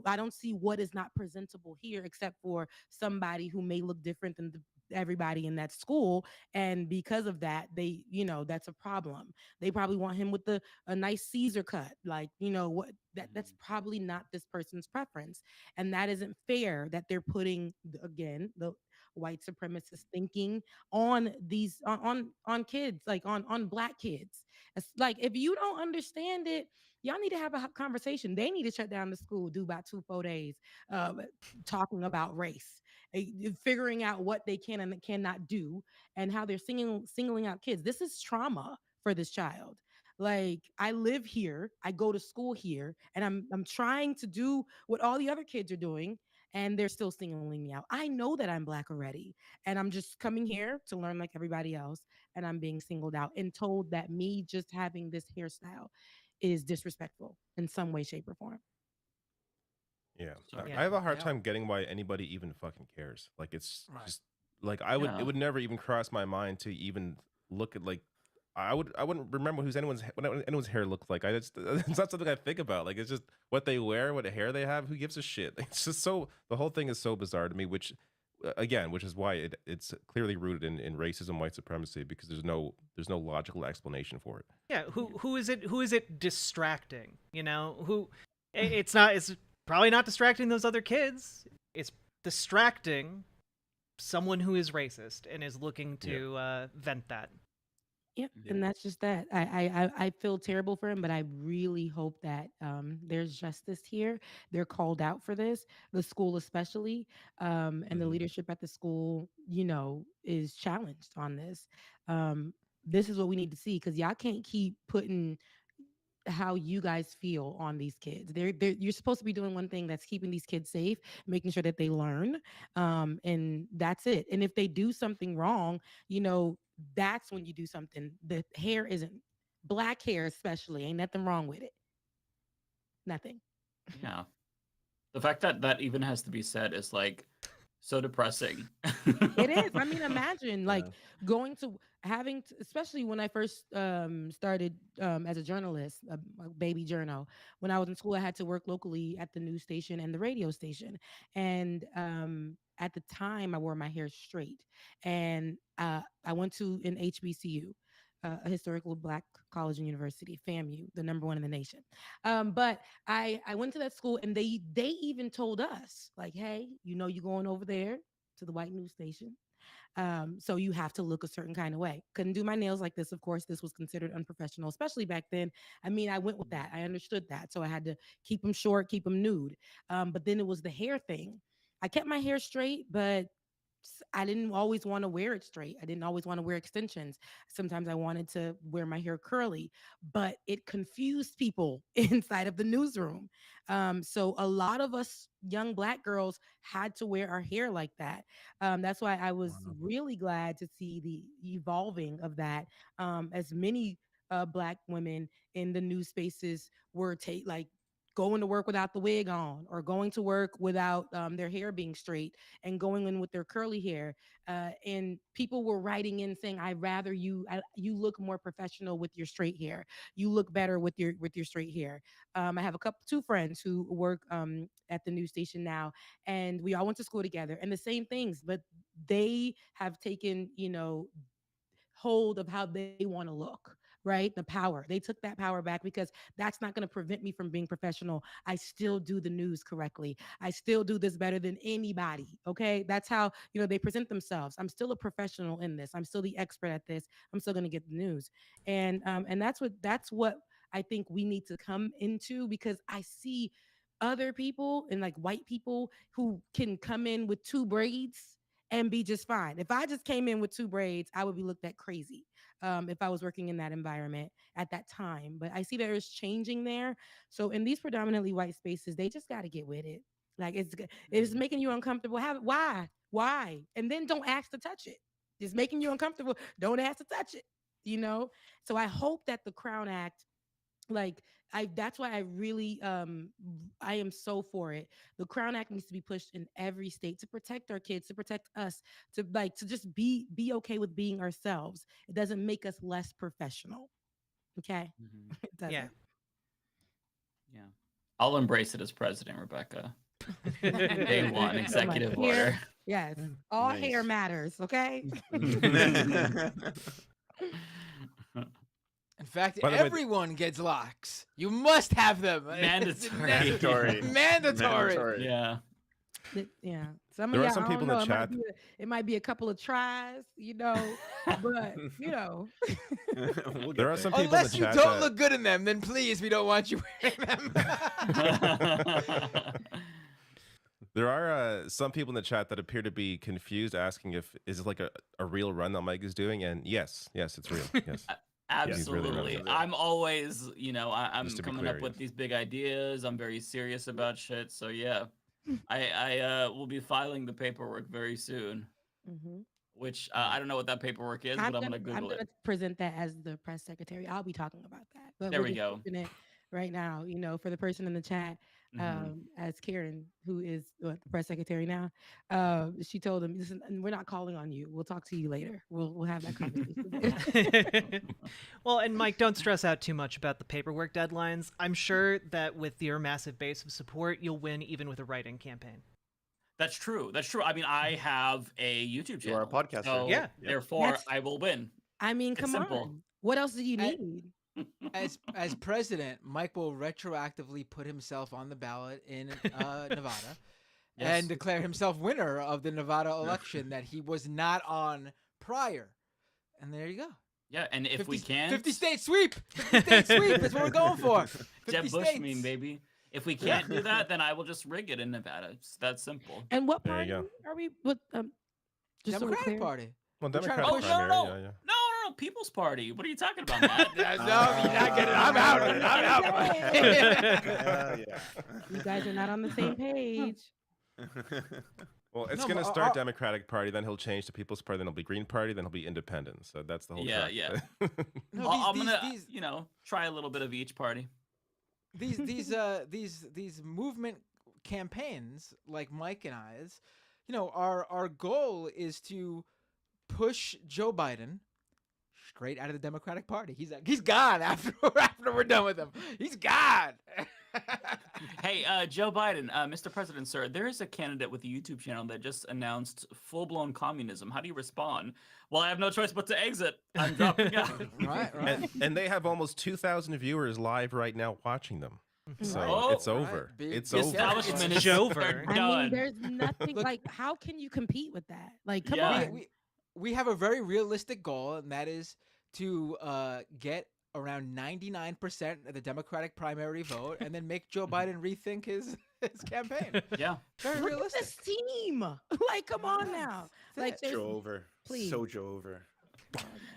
I don't see what is not presentable here except for somebody who may look different than everybody in that school, and because of that that's a problem. They probably want him with a nice Caesar cut, like what that's probably not this person's preference, and that isn't fair that they're putting again the white supremacist thinking on these on kids, like on black kids. It's like, if you don't understand it, y'all need to have a conversation. They need to shut down the school, do about 2-4 days talking about race, figuring out what they can and cannot do, and how they're singling out kids. This is trauma for this child. Like, I live here, I go to school here, and I'm trying to do what all the other kids are doing, and they're still singling me out. I know that I'm black already, and I'm just coming here to learn like everybody else, and I'm being singled out and told that me just having this hairstyle is disrespectful in some way, shape, or form. Yeah, So, I have a hard time getting why anybody even fucking cares. Like, it's just like it would never even cross my mind to even look at, like, I wouldn't remember what anyone's hair looked like. It's not something I think about. Like, it's just what they wear, what hair they have. Who gives a shit? It's just the whole thing is so bizarre to me. Which is why it's clearly rooted in racism, white supremacy, because there's no logical explanation for it. Yeah, who is it distracting? It's not. It's probably not distracting those other kids. It's distracting someone who is racist and is looking to vent that. Yep, and that's just that. I feel terrible for him, but I really hope that there's justice here. They're called out for this, the school especially, and the leadership at the school, is challenged on this. This is what we need to see, because y'all can't keep putting how you guys feel on these kids. You're supposed to be doing one thing, that's keeping these kids safe, making sure that they learn, and that's it. And if they do something wrong, that's when you do something. The hair isn't black hair, especially, ain't nothing wrong with it. Nothing. Yeah. The fact that even has to be said is like so depressing. It is. I mean, imagine like going to especially when I first started as a journalist, a baby journal. When I was in school, I had to work locally at the news station and the radio station. And at the time, I wore my hair straight. And I went to an HBCU. a historical Black college and university, FAMU, the number one in the nation. But I went to that school, and they even told us, like, hey, you're going over there to the white news station. So you have to look a certain kind of way. Couldn't do my nails like this. Of course, this was considered unprofessional, especially back then. I mean, I went with that. I understood that. So I had to keep them short, keep them nude. But then it was the hair thing. I kept my hair straight, but I didn't always want to wear it straight. I didn't always want to wear extensions. Sometimes I wanted to wear my hair curly, but it confused people inside of the newsroom. So a lot of us young Black girls had to wear our hair like that. That's why I was really glad to see the evolving of that. As many Black women in the news spaces were like going to work without the wig on, or going to work without their hair being straight, and going in with their curly hair. And people were writing in saying, "I rather you look more professional with your straight hair. You look better with your straight hair." I have two friends who work at the news station now, and we all went to school together, and the same things, but they have taken, hold of how they want to look, right? The power. They took that power back, because that's not going to prevent me from being professional. I still do the news correctly. I still do this better than anybody. Okay. That's how, they present themselves. I'm still a professional in this. I'm still the expert at this. I'm still going to get the news. And that's what I think we need to come into, because I see other people, and like white people, who can come in with 2 braids and be just fine. If I just came in with 2 braids, I would be looked at crazy if I was working in that environment at that time. But I see there is changing there. So in these predominantly white spaces, they just got to get with it. Like, it's making you uncomfortable. Why? And then don't ask to touch it. It's making you uncomfortable. Don't ask to touch it. So I hope that the Crown Act, that's why I really I am so for it. The Crown Act needs to be pushed in every state to protect our kids, to protect us, to just be okay with being ourselves. It doesn't make us less professional. Okay. It doesn't. Yeah. I'll embrace it as president, Rebecca. Day one, executive order. Yes. All hair matters. Okay. In fact, everyone gets locks. You must have them. Mandatory. Mandatory. Yeah. Yeah. Some There of are y'all, some I people don't in know, the chat. it might be a couple of tries, but There are some people Unless in you the chat don't that- look good in them, then please, we don't want you wearing them. There are some people in the chat that appear to be confused, asking if is it like a real run that Mike is doing, and yes, it's real. Yes. Absolutely. I'm always, I'm Just to be coming clear, up with these big ideas. I'm very serious about shit. So yeah, I will be filing the paperwork very soon. Which I don't know what that paperwork is, but I'm gonna Google it. present that as the press secretary. I'll be talking about that. But There we're we just go. keeping it right now, for the person in the chat, as Karen, who is the press secretary now, she told him, "Listen, we're not calling on you. We'll talk to you later. We'll have that conversation." Well, and Mike, don't stress out too much about the paperwork deadlines. I'm sure that with your massive base of support, you'll win even with a write-in campaign. That's true. I mean, I have a YouTube channel. You are a podcaster. So Yeah. Therefore, I will win. I mean, come on. What else do you need? As president, Mike will retroactively put himself on the ballot in Nevada and declare himself winner of the Nevada election that he was not on prior. And there you go. Yeah, and if we can 50-state sweep. 50-state sweep. That's what we're going for. Jeb Bush meme, baby. If we can't do that, then I will just rig it in Nevada. It's that simple. And what There you party go. are we with? Just so we're Democratic clear. Party. Well, We're trying to Democratic push- primary, yeah. No, People's Party. What are you talking about, Matt? No, you're not getting it. I'm out. You guys are not on the same page. Well, it's No, going to but start Democratic Party, then he'll change to People's Party, then it'll be Green Party, then he'll be Independent. So that's the whole track. No, I'm gonna, try a little bit of each party. These movement campaigns, like Mike and I's, our goal is to push Joe Biden straight out of the Democratic Party. He's gone after we're done with him. He's gone. Hey, Joe Biden, Mr. President, sir, there is a candidate with a YouTube channel that just announced full-blown communism. How do you respond? Well, I have no choice but to exit. I'm dropping out. Right. And they have almost 2,000 viewers live right now watching them. So Right. it's over. Right. It's The over. establishment is over. I done. mean, there's nothing like. How can you compete with that? Like, come Yeah. on. We have a very realistic goal, and that is to get around 99% of the Democratic primary vote, and then make Joe Biden rethink his campaign. Yeah. Very Look at realistic. this team. Like, come on now. Like, there's Joe over. please. So Joe over.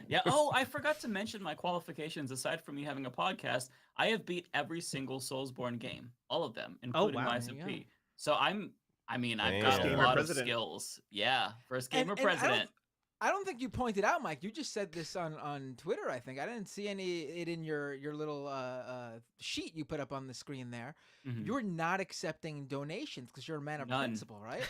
Yeah. Oh, I forgot to mention my qualifications. Aside from me having a podcast, I have beat every single Soulsborne game, all of them, including wow. Lies of There you P. So I've got First a gamer lot of president. skills. Yeah, first gamer And president. I don't think you pointed out, Mike. You just said this on Twitter, I think. I didn't see it in your little sheet you put up on the screen there. Mhm. You're not accepting donations because you're a man of None. principle, right?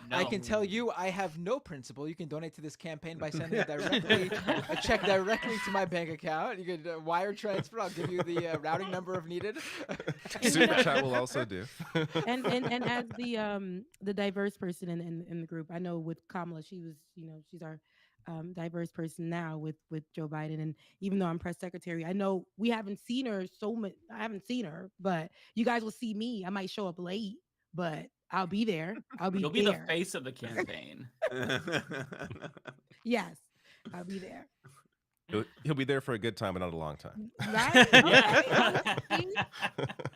No. I can tell you I have no principle. You can donate to this campaign by sending a check directly to my bank account. You can wire transfer. I'll give you the routing number if needed. Super chat will also do. and as the diverse person in the group, I know with Kamala, she was, she's our diverse person now with Joe Biden, and even though I'm press secretary, I know we haven't seen her I haven't seen her, but you guys will see me. I might show up late, but I'll be there. You'll be the there. face of the campaign. Yes, I'll be there. He'll be there for a good time, but not a long time. Right? Yeah. Okay. See?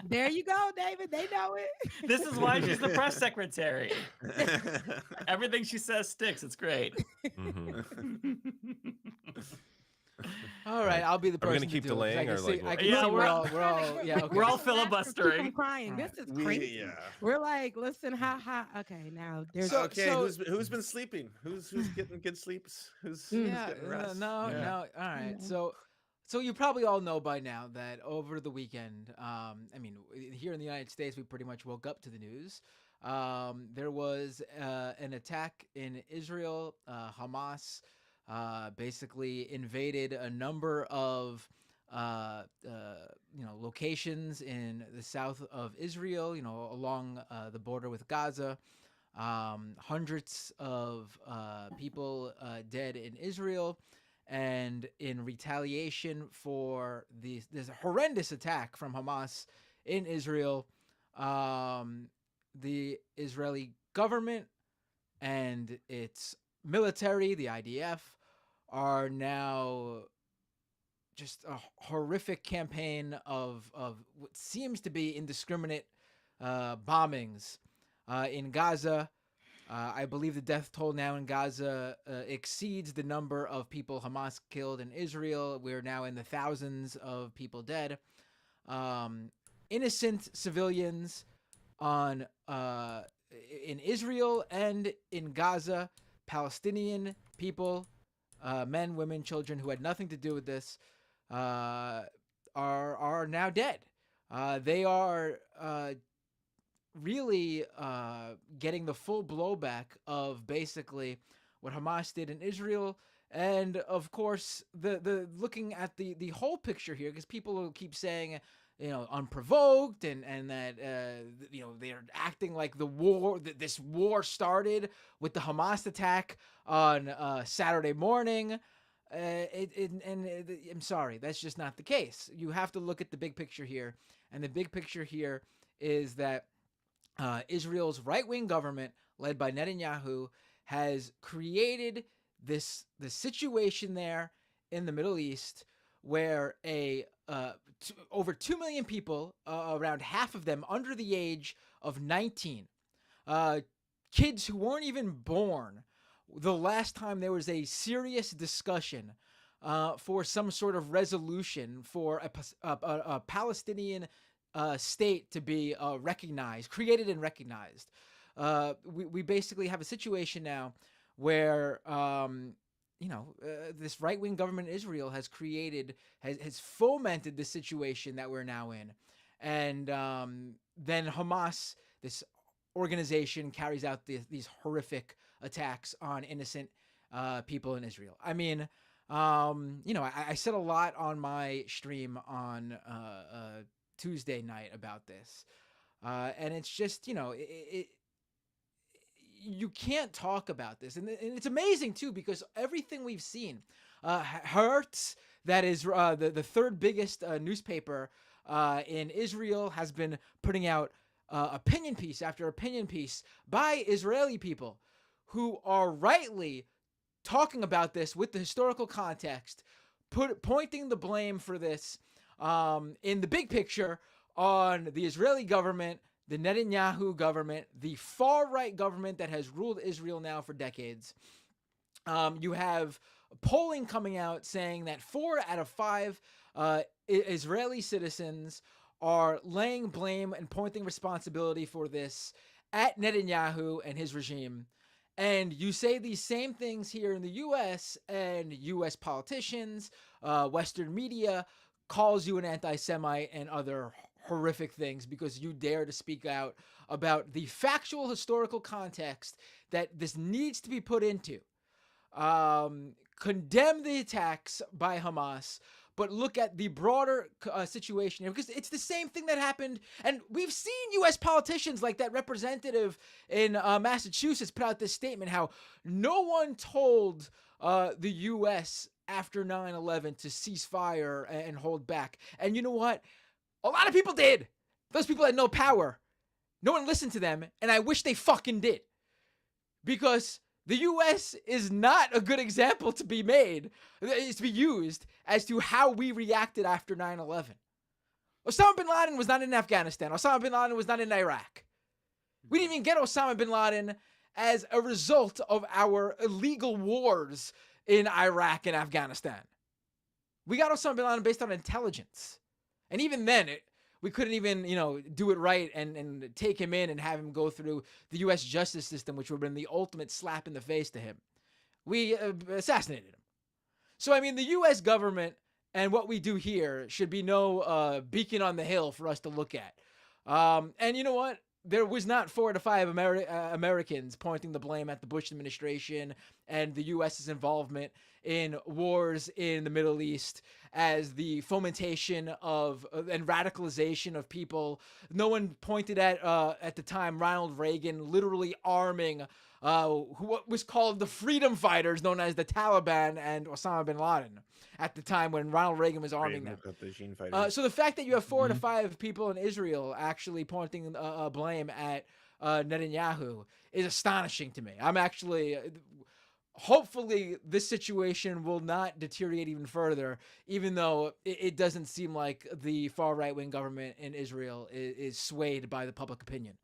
There you go, David. They know it. This is why she's the press secretary. Everything she says sticks. It's great. Mhm. All right, I'll be the Are we person. gonna keep to do it, 'cause delaying, I or can like see, what? I can Yeah, see we're all yeah. Okay. We're all Keep 'em filibustering. crying. This is crazy. We're like, listen, okay, now there's Okay, who's been sleeping? Who's getting good sleeps? Who's getting rest? No. All right. So you probably all know by now that over the weekend, I mean, here in the United States, we pretty much woke up to the news. There was an attack in Israel. Hamas basically invaded a number of locations in the south of Israel, along the border with Gaza. Hundreds of people dead in Israel. And in retaliation for this horrendous attack from Hamas in Israel, the Israeli government and its military, the IDF, are now just a horrific campaign of what seems to be indiscriminate bombings in Gaza. I believe the death toll now in Gaza exceeds the number of people Hamas killed in Israel. We're now in the thousands of people dead. Innocent civilians in Israel and in Gaza, Palestinian people, men, women, children who had nothing to do with this, are now dead. They are really getting the full blowback of basically what Hamas did in Israel, and of course the looking at the whole picture here, because people will keep saying unprovoked and that they're acting like this war started with the Hamas attack on Saturday morning. I'm sorry, that's just not the case. You have to look at the big picture here, and the big picture here is that Israel's right-wing government, led by Netanyahu, has created this situation there in the Middle East where over 2 million people, around half of them under the age of 19, kids who weren't even born the last time there was a serious discussion for some sort of resolution for a Palestinian state to be created and recognized. We basically have a situation now where this right-wing government in Israel has fomented the situation that we're now in, and then Hamas, this organization, carries out these horrific attacks on innocent people in Israel. I mean, I said a lot on my stream on Tuesday night about this. And it's just, you can't talk about this. And it's amazing, too, because everything we've seen, Hertz, that is the third biggest newspaper in Israel, has been putting out opinion piece after opinion piece by Israeli people who are rightly talking about this with the historical context, pointing the blame for this in the big picture on the Israeli government, the Netanyahu government, the far-right government that has ruled Israel now for decades. You have polling coming out saying that 4 out of 5 Israeli citizens are laying blame and pointing responsibility for this at Netanyahu and his regime. And you say these same things here in the U.S., and U.S. politicians, Western media calls you an anti-Semite and other horrific things because you dare to speak out about the factual historical context that this needs to be put into. Condemn the attacks by Hamas, but look at the broader situation here, because it's the same thing that happened. And we've seen U.S. politicians like that representative in Massachusetts put out this statement how no one told the U.S. after 9/11 to cease fire and hold back. And you know what? A lot of people did. Those people had no power. No one listened to them, and I wish they fucking did. Because the U.S. is not a good example to be made, to be used as to how we reacted after 9/11. Osama bin Laden was not in Afghanistan. Osama bin Laden was not in Iraq. We didn't even get Osama bin Laden as a result of our illegal wars in Iraq and Afghanistan. We got Osama bin Laden based on intelligence. And even then, we couldn't even, do it right and take him in and have him go through the U.S. justice system, which would have been the ultimate slap in the face to him. We assassinated him. So, I mean, the U.S. government and what we do here should be no beacon on the hill for us to look at. And you know what? There was not 4 to 5 Americans pointing the blame at the Bush administration and the U.S.'s involvement in wars in the Middle East as the fomentation of and radicalization of people. No one pointed at the time, Ronald Reagan literally arming what was called the freedom fighters, known as the Taliban and Osama bin Laden, at the time when Ronald Reagan was arming them. So the fact that you have 4 to 5 people in Israel actually pointing blame at Netanyahu is astonishing to me. I'm actually... Hopefully, this situation will not deteriorate even further, even though it doesn't seem like the far right-wing government in Israel is swayed by the public opinion.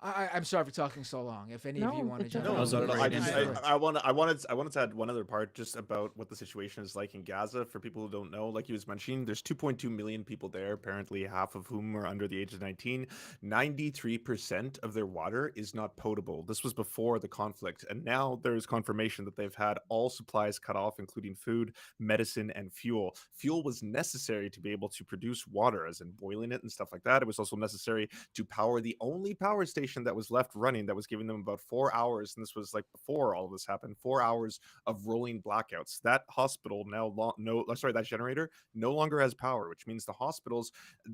I'm sorry for talking so long. If any of you want to jump in. I wanted to add one other part just about what the situation is like in Gaza. For people who don't know, like he was mentioning, there's 2.2 million people there, apparently half of whom are under the age of 19. 93% of their water is not potable. This was before the conflict, and now there is confirmation that they've had all supplies cut off, including food, medicine, and fuel. Fuel was necessary to be able to produce water, as in boiling it and stuff like that. It was also necessary to power the only power station that was left running that was giving them about 4 hours, and this was like before all of this happened, 4 hours of rolling blackouts. That hospital that generator no longer has power, which means the hospitals,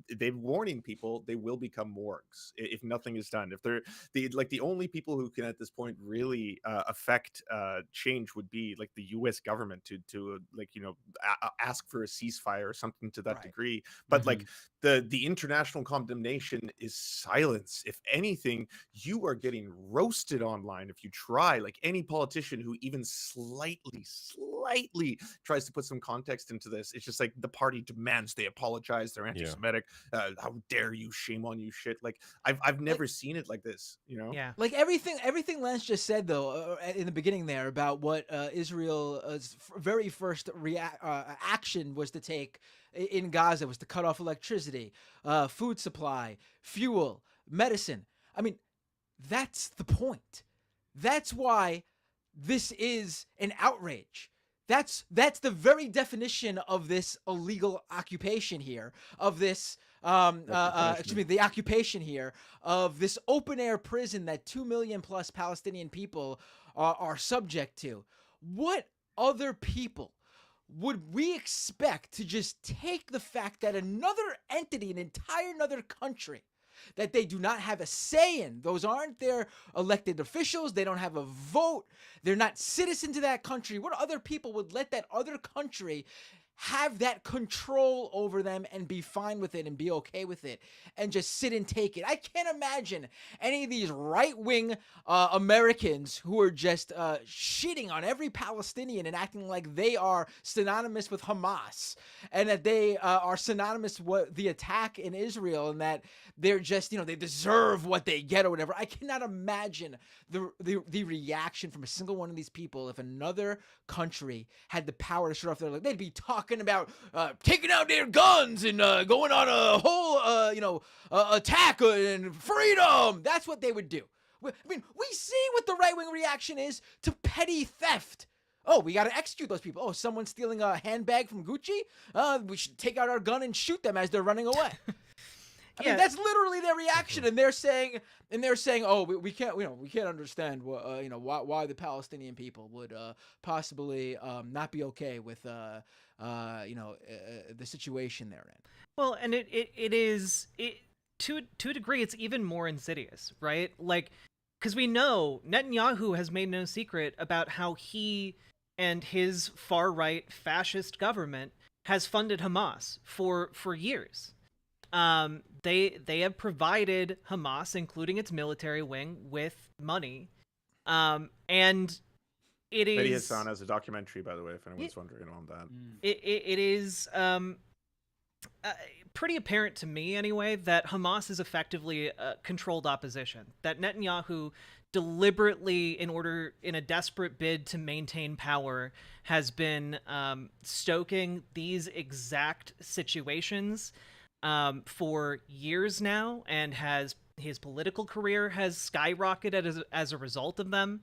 they're warning people they will become morgues if nothing is done. If they're the only people who can at this point really affect change would be like the U.S. government to ask for a ceasefire or something to that degree. But like the international condemnation is silence. If anything, you are getting roasted online if you try. Like any politician who even slightly tries to put some context into this, it's just like the party demands they apologize. They're anti-Semitic. How dare you? Shame on you! Shit. Like I've never seen it like this. Yeah. Like everything Lance just said though in the beginning there about what Israel's very first action was to take in Gaza was to cut off electricity, food supply, fuel, medicine. I mean, that's the point. That's why this is an outrage. That's the very definition of this illegal occupation here, of this, the occupation here of this open air prison that 2 million plus Palestinian people are subject to. What other people would we expect to just take the fact that another entity, an entire another country, that they do not have a say in, those aren't their elected officials, they don't have a vote, they're not citizens of that country, what other people would let that other country have that control over them and be fine with it and be okay with it and just sit and take it? I can't imagine any of these right-wing Americans who are just shitting on every Palestinian and acting like they are synonymous with Hamas and that they are synonymous with the attack in Israel and that they're just, they deserve what they get or whatever. I cannot imagine the reaction from a single one of these people if another country had the power to shut off their, they'd be talking about taking out their guns and going on a whole, attack and freedom. That's what they would do. I mean, we see what the right-wing reaction is to petty theft. Oh, we got to execute those people. Oh, someone's stealing a handbag from Gucci? We should take out our gun and shoot them as they're running away. I mean, that's literally their reaction, and they're saying, oh, we can't, we can't understand why the Palestinian people would possibly not be okay with the situation they're in. Well, and it is to a degree, it's even more insidious, right? Like, because we know Netanyahu has made no secret about how he and his far-right fascist government has funded Hamas for years. They have provided Hamas, including its military wing, with money, and it is. Peter Hitchens has a documentary, by the way, if anyone's wondering on that. It is pretty apparent to me, anyway, that Hamas is effectively a controlled opposition. That Netanyahu deliberately, in a desperate bid to maintain power, has been stoking these exact situations for years now, and his political career has skyrocketed as a result of them.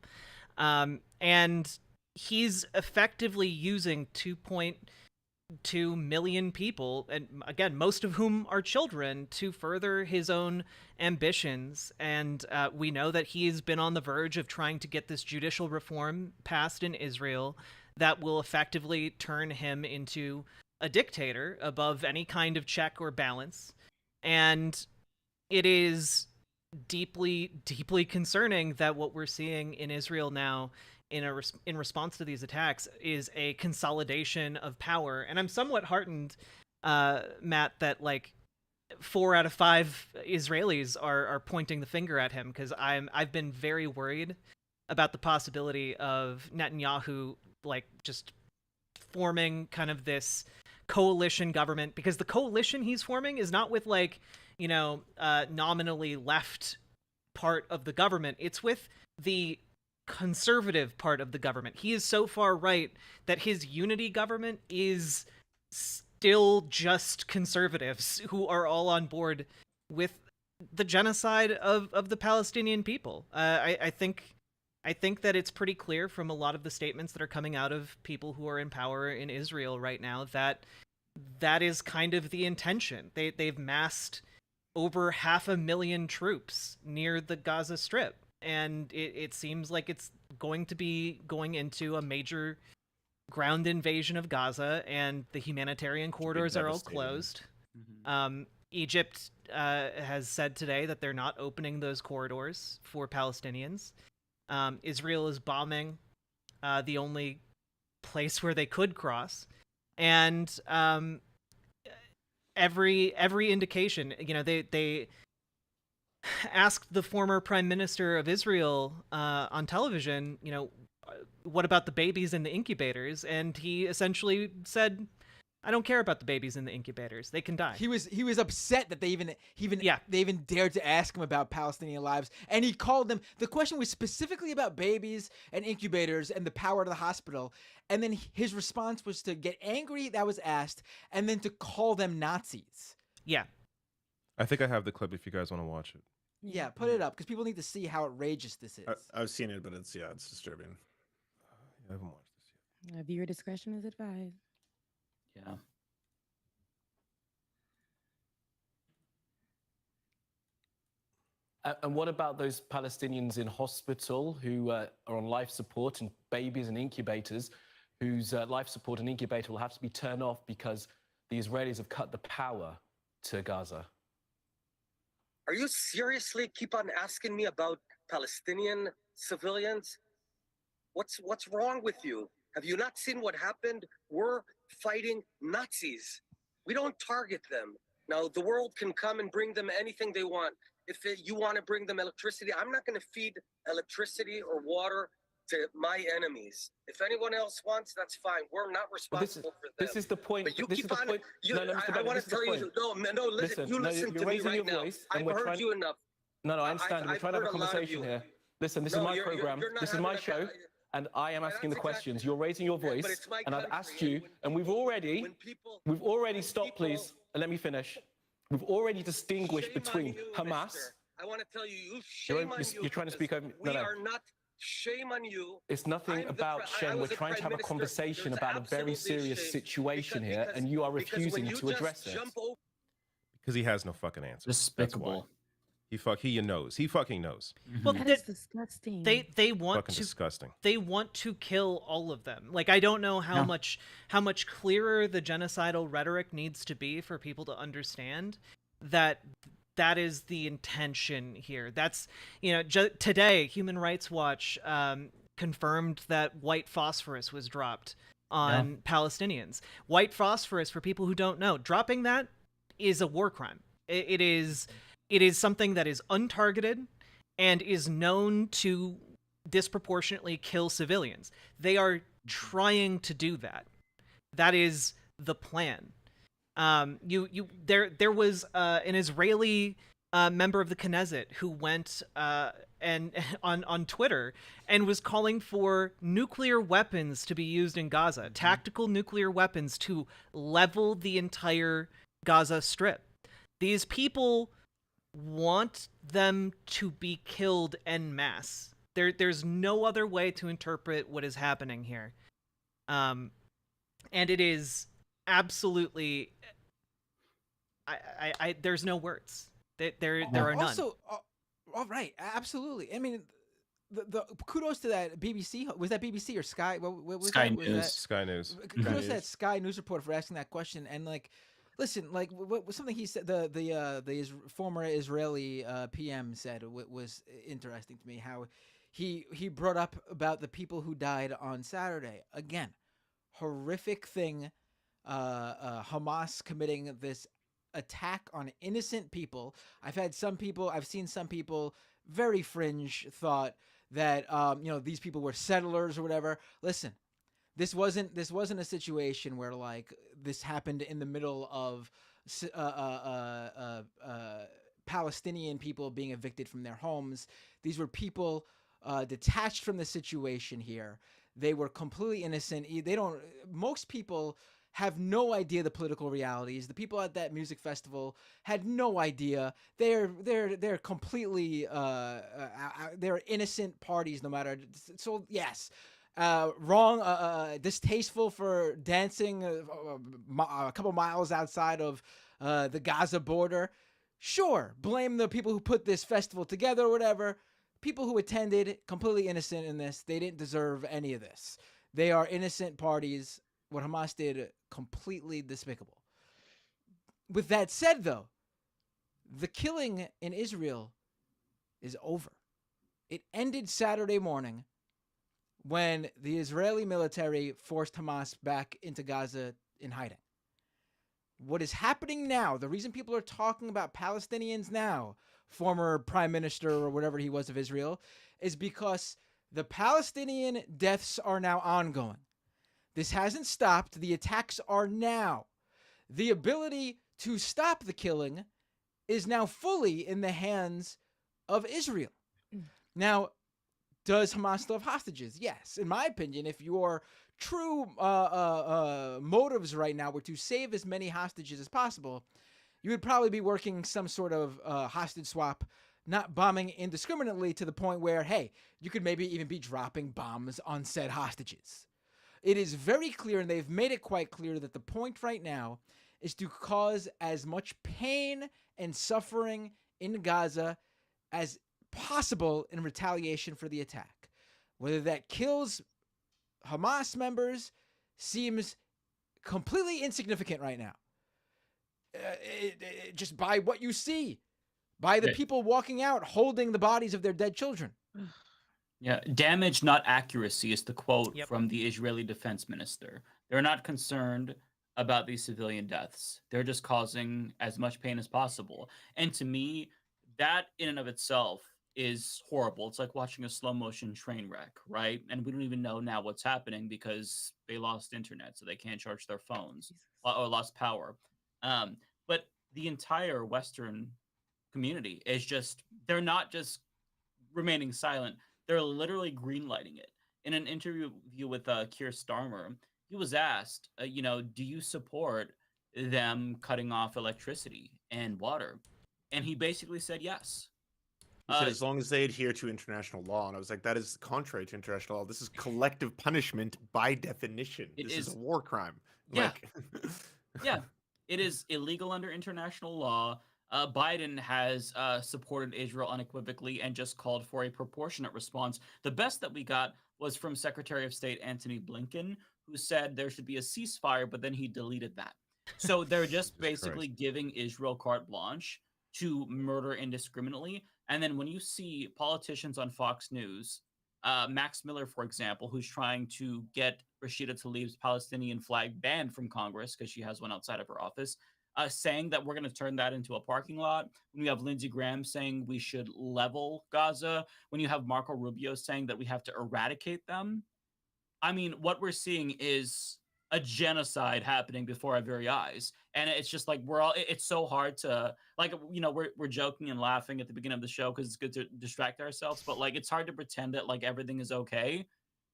And he's effectively using 2.2 million people, and again, most of whom are children, to further his own ambitions. And we know that he's been on the verge of trying to get this judicial reform passed in Israel that will effectively turn him into a dictator above any kind of check or balance. And it is deeply, deeply concerning that what we're seeing in Israel now in response to these attacks is a consolidation of power. And I'm somewhat heartened, Matt, that 4 out of 5 Israelis are pointing the finger at him, because I've been very worried about the possibility of Netanyahu just forming kind of this coalition government, because the coalition he's forming is not with nominally left part of the government. It's with the conservative part of the government. He is so far right that his unity government is still just conservatives who are all on board with the genocide of the Palestinian people. I think that it's pretty clear from a lot of the statements that are coming out of people who are in power in Israel right now that is kind of the intention. They've massed over 500,000 troops near the Gaza Strip, and it seems like it's going to be going into a major ground invasion of Gaza, and the humanitarian corridors are all closed. Mm-hmm. Egypt has said today that they're not opening those corridors for Palestinians. Israel is bombing the only place where they could cross, and every indication, they asked the former prime minister of Israel on television, what about the babies in the incubators? And he essentially said, I don't care about the babies in the incubators. They can die. He was upset that they even dared to ask him about Palestinian lives, and he called them. The question was specifically about babies and incubators and the power to the hospital, and then his response was to get angry that was asked, and then to call them Nazis. Yeah, I think I have the clip if you guys want to watch it. Yeah, put it up because people need to see how outrageous this is. I've seen it, but it's disturbing. I haven't watched this yet. Viewer discretion is advised. Yeah. And what about those Palestinians in hospital who are on life support and babies and incubators whose life support and incubator will have to be turned off because the Israelis have cut the power to Gaza. Are you seriously keep on asking me about Palestinian civilians? What's wrong with you? Have you not seen what happened? We're fighting Nazis. We don't target them. Now, the world can come and bring them anything they want. If you want to bring them electricity, I'm not going to feed electricity or water to my enemies. If anyone else wants, that's fine. We're not responsible for them. This is the point. But you this keep is the on. point. I want to tell you. No, listen. You listen to me right now. I've heard you enough. No, I understand. We're trying to have a conversation here. Listen, this is my program. This is my show. And I am asking the questions. You're raising your voice, and I've asked you, and we've already stopped. Please, let me finish. We've already distinguished between Hamas. I want to tell you, shame on you. You're trying to speak over me. We are not. Shame on you. It's nothing about shame. We're trying to have a conversation about a very serious situation here, and you are refusing to address it. Because he has no fucking answer. Despicable. He knows. He fucking knows. Well, That is disgusting. They want Fucking to disgusting. They want to kill all of them. Like, I don't know how much clearer the genocidal rhetoric needs to be for people to understand that that is the intention here. That's, today Human Rights Watch confirmed that white phosphorus was dropped on Palestinians. White phosphorus, for people who don't know, dropping that is a war crime. It is something that is untargeted and is known to disproportionately kill civilians. They are trying to do that. That is the plan. There was an Israeli member of the Knesset who went and on Twitter and was calling for nuclear weapons to be used in Gaza, tactical nuclear weapons to level the entire Gaza Strip. These people want them to be killed en masse. There's no other way to interpret what is happening here. And it is absolutely, I there's no words. There are none. Also, all right, absolutely. I mean, the kudos to that BBC. Was that BBC or Sky? What was Sky that? News. Sky News. Kudos to that Sky News reporter for asking that question. And listen, what was something he said? The former Israeli PM said was interesting to me. How he brought up about the people who died on Saturday. Again, horrific thing. Hamas committing this attack on innocent people. I've seen some people very fringe thought that these people were settlers or whatever. Listen, this wasn't a situation where this happened in the middle of Palestinian people being evicted from their homes. These were people detached from the situation here. They were completely innocent. Most people have no idea the political realities. The people at that music festival had no idea. They're completely they're innocent parties no matter. So yes, wrong, distasteful for dancing a couple miles outside of the Gaza border. Sure, blame the people who put this festival together or whatever. People who attended, completely innocent in this. They didn't deserve any of this. They are innocent parties. What Hamas did, completely despicable. With that said, though, the killing in Israel is over. It ended Saturday morning when the Israeli military forced Hamas back into Gaza in hiding. What is happening now, the reason people are talking about Palestinians now, former prime minister or whatever he was of Israel, is because the Palestinian deaths are now ongoing. This hasn't stopped. The attacks are now. The ability to stop the killing is now fully in the hands of Israel. Now, does Hamas still have hostages? Yes. In my opinion, if your true motives right now were to save as many hostages as possible, you would probably be working some sort of hostage swap, not bombing indiscriminately to the point where, hey, you could maybe even be dropping bombs on said hostages. It is very clear, and they've made it quite clear, that the point right now is to cause as much pain and suffering in Gaza as possible in retaliation for the attack. Whether that kills Hamas members, seems completely insignificant right now. Just by what you see, by the people walking out holding the bodies of their dead children. Yeah, damage, not accuracy is the quote from the Israeli defense minister. They're not concerned about these civilian deaths. They're just causing as much pain as possible. And to me, that in and of itself is horrible. It's like watching a slow motion train wreck, right? And we don't even know now what's happening because they lost internet, so they can't charge their phones or lost power. But the entire Western community is just, they're not just remaining silent. They're literally greenlighting it. In an interview with Keir Starmer, he was asked, do you support them cutting off electricity and water? And he basically said yes. He said as long as they adhere to international law. And I was like, that is contrary to international law. This is collective punishment by definition. This is a war crime. Yeah. Yeah. It is illegal under international law. Biden has supported Israel unequivocally and just called for a proportionate response. The best that we got was from Secretary of State Antony Blinken, who said there should be a ceasefire, but then he deleted that. So they're just basically giving Israel carte blanche to murder indiscriminately. And then when you see politicians on Fox News, Max Miller, for example, who's trying to get Rashida Tlaib's Palestinian flag banned from Congress because she has one outside of her office, saying that we're going to turn that into a parking lot. When you have Lindsey Graham saying we should level Gaza, when you have Marco Rubio saying that we have to eradicate them. I mean, what we're seeing is a genocide happening before our very eyes. And it's just like, it's so hard to, like, we're joking and laughing at the beginning of the show because it's good to distract ourselves. But like, it's hard to pretend that like everything is okay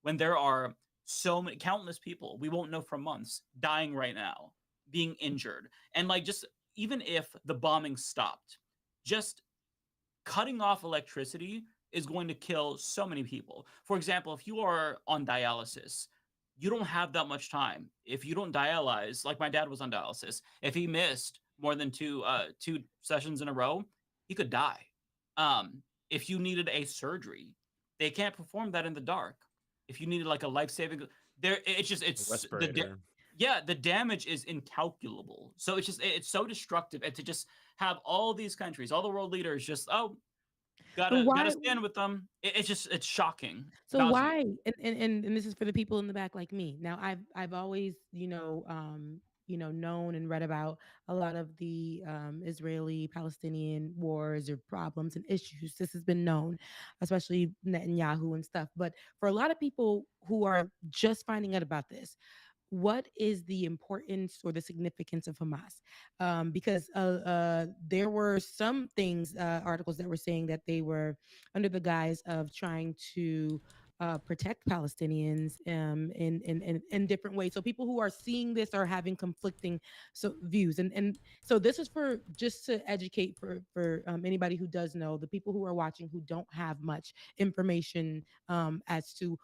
when there are so many, countless people we won't know for months dying right now, being injured. And like, just even if the bombing stopped, just cutting off electricity is going to kill so many people. For example, if you are on dialysis, you don't have that much time. If you don't dialyze, like my dad was on dialysis, if he missed more than two sessions in a row, he could die. If you needed a surgery, they can't perform that in the dark. If you needed like a life-saving, the damage is incalculable. So it's so destructive. And to just have all these countries, all the world leaders just, gotta stand with them. It's shocking. So why? And this is for the people in the back like me. Now I've always known and read about a lot of the Israeli-Palestinian wars or problems and issues. This has been known, especially Netanyahu and stuff. But for a lot of people who are just finding out about this, what is the importance or the significance of Hamas? Because there were some articles that were saying that they were under the guise of trying to protect Palestinians in different ways. So people who are seeing this are having conflicting views. And so this is for just to educate for anybody who does know, the people who are watching who don't have much information as to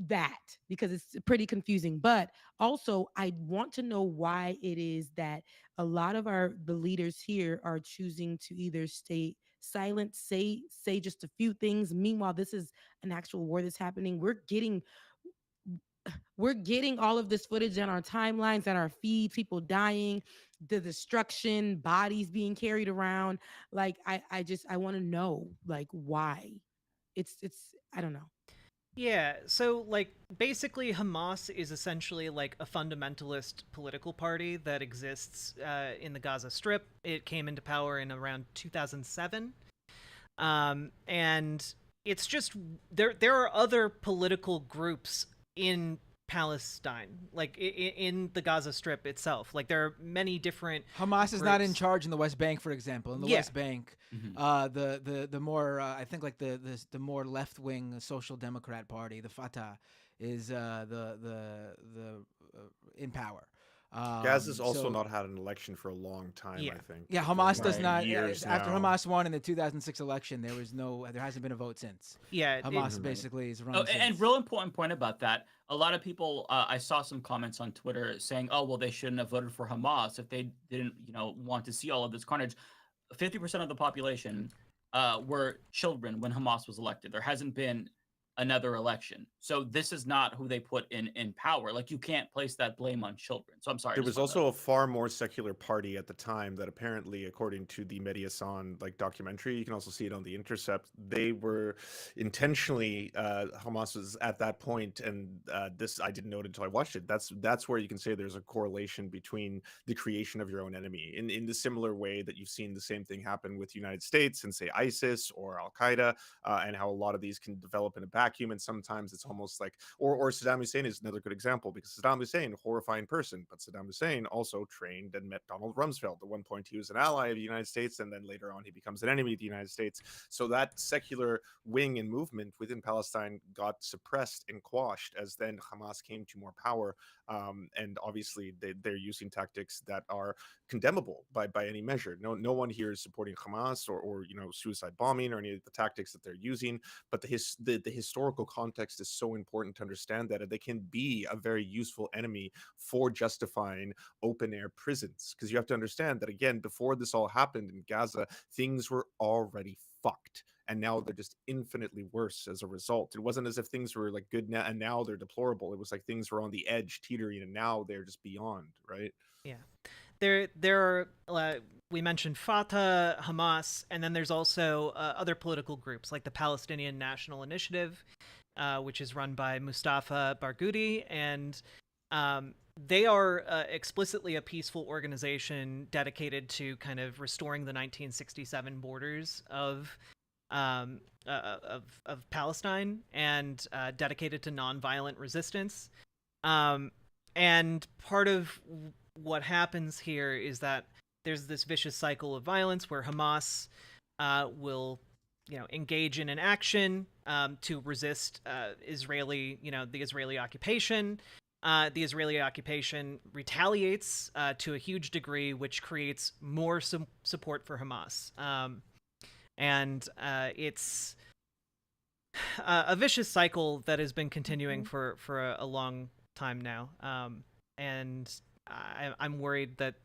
that, because it's pretty confusing. But also I want to know why it is that a lot of the leaders here are choosing to either stay silent, say just a few things. Meanwhile, this is an actual war that's happening. We're getting all of this footage on our timelines, on our feed, people dying, the destruction, bodies being carried around. Like I want to know like why. It's I don't know. Yeah, so like basically Hamas is essentially like a fundamentalist political party that exists in the Gaza Strip. It came into power in around 2007. And it's just there are other political groups in Palestine, like in the Gaza Strip itself. Like there are many different Hamas is not in charge in the West Bank, for example. In the West Bank, the more I think like the more left wing Social Democrat Party, the Fatah, is in power. Gaza's also not had an election for a long time, I think. Yeah, Hamas does not. Years after now. Hamas won in the 2006 election, there hasn't been a vote since. Yeah, Hamas basically is run. And real important point about that. A lot of people, I saw some comments on Twitter saying, "Oh, well, they shouldn't have voted for Hamas if they didn't, want to see all of this carnage." 50% of the population were children when Hamas was elected. There hasn't been another election. So this is not who they put in power. Like, you can't place that blame on children. So I'm sorry. There was also a far more secular party at the time that apparently, according to the Hasan documentary, you can also see it on The Intercept, they were intentionally, Hamas was at that point, and this I didn't know it until I watched it. That's where you can say there's a correlation between the creation of your own enemy, in the similar way that you've seen the same thing happen with the United States and say ISIS or Al Qaeda, and how a lot of these can develop in a vacuum, and sometimes it's almost like, or Saddam Hussein is another good example, because Saddam Hussein, horrifying person, but Saddam Hussein also trained and met Donald Rumsfeld. At one point, he was an ally of the United States, and then later on, he becomes an enemy of the United States. So that secular wing and movement within Palestine got suppressed and quashed as then Hamas came to more power. And obviously, they're using tactics that are condemnable by any measure. No one here is supporting Hamas or suicide bombing or any of the tactics that they're using. But the historical context is so important to understand that they can be a very useful enemy for justifying open air prisons, because you have to understand that, again, before this all happened in Gaza, things were already fucked, and now they're just infinitely worse as a result. It wasn't as if things were like good now and now they're deplorable. It was like things were on the edge, teetering, and now they're just beyond, right? Yeah, there are we mentioned Fatah, Hamas, and then there's also other political groups like the Palestinian National Initiative, which is run by Mustafa Barghouti, and they are explicitly a peaceful organization dedicated to kind of restoring the 1967 borders of Palestine, and dedicated to nonviolent resistance. And part of what happens here is that there's this vicious cycle of violence where Hamas will engage in an action to resist the Israeli occupation. The Israeli occupation retaliates to a huge degree, which creates more support for Hamas. And it's a vicious cycle that has been continuing for a long time now. And I'm worried that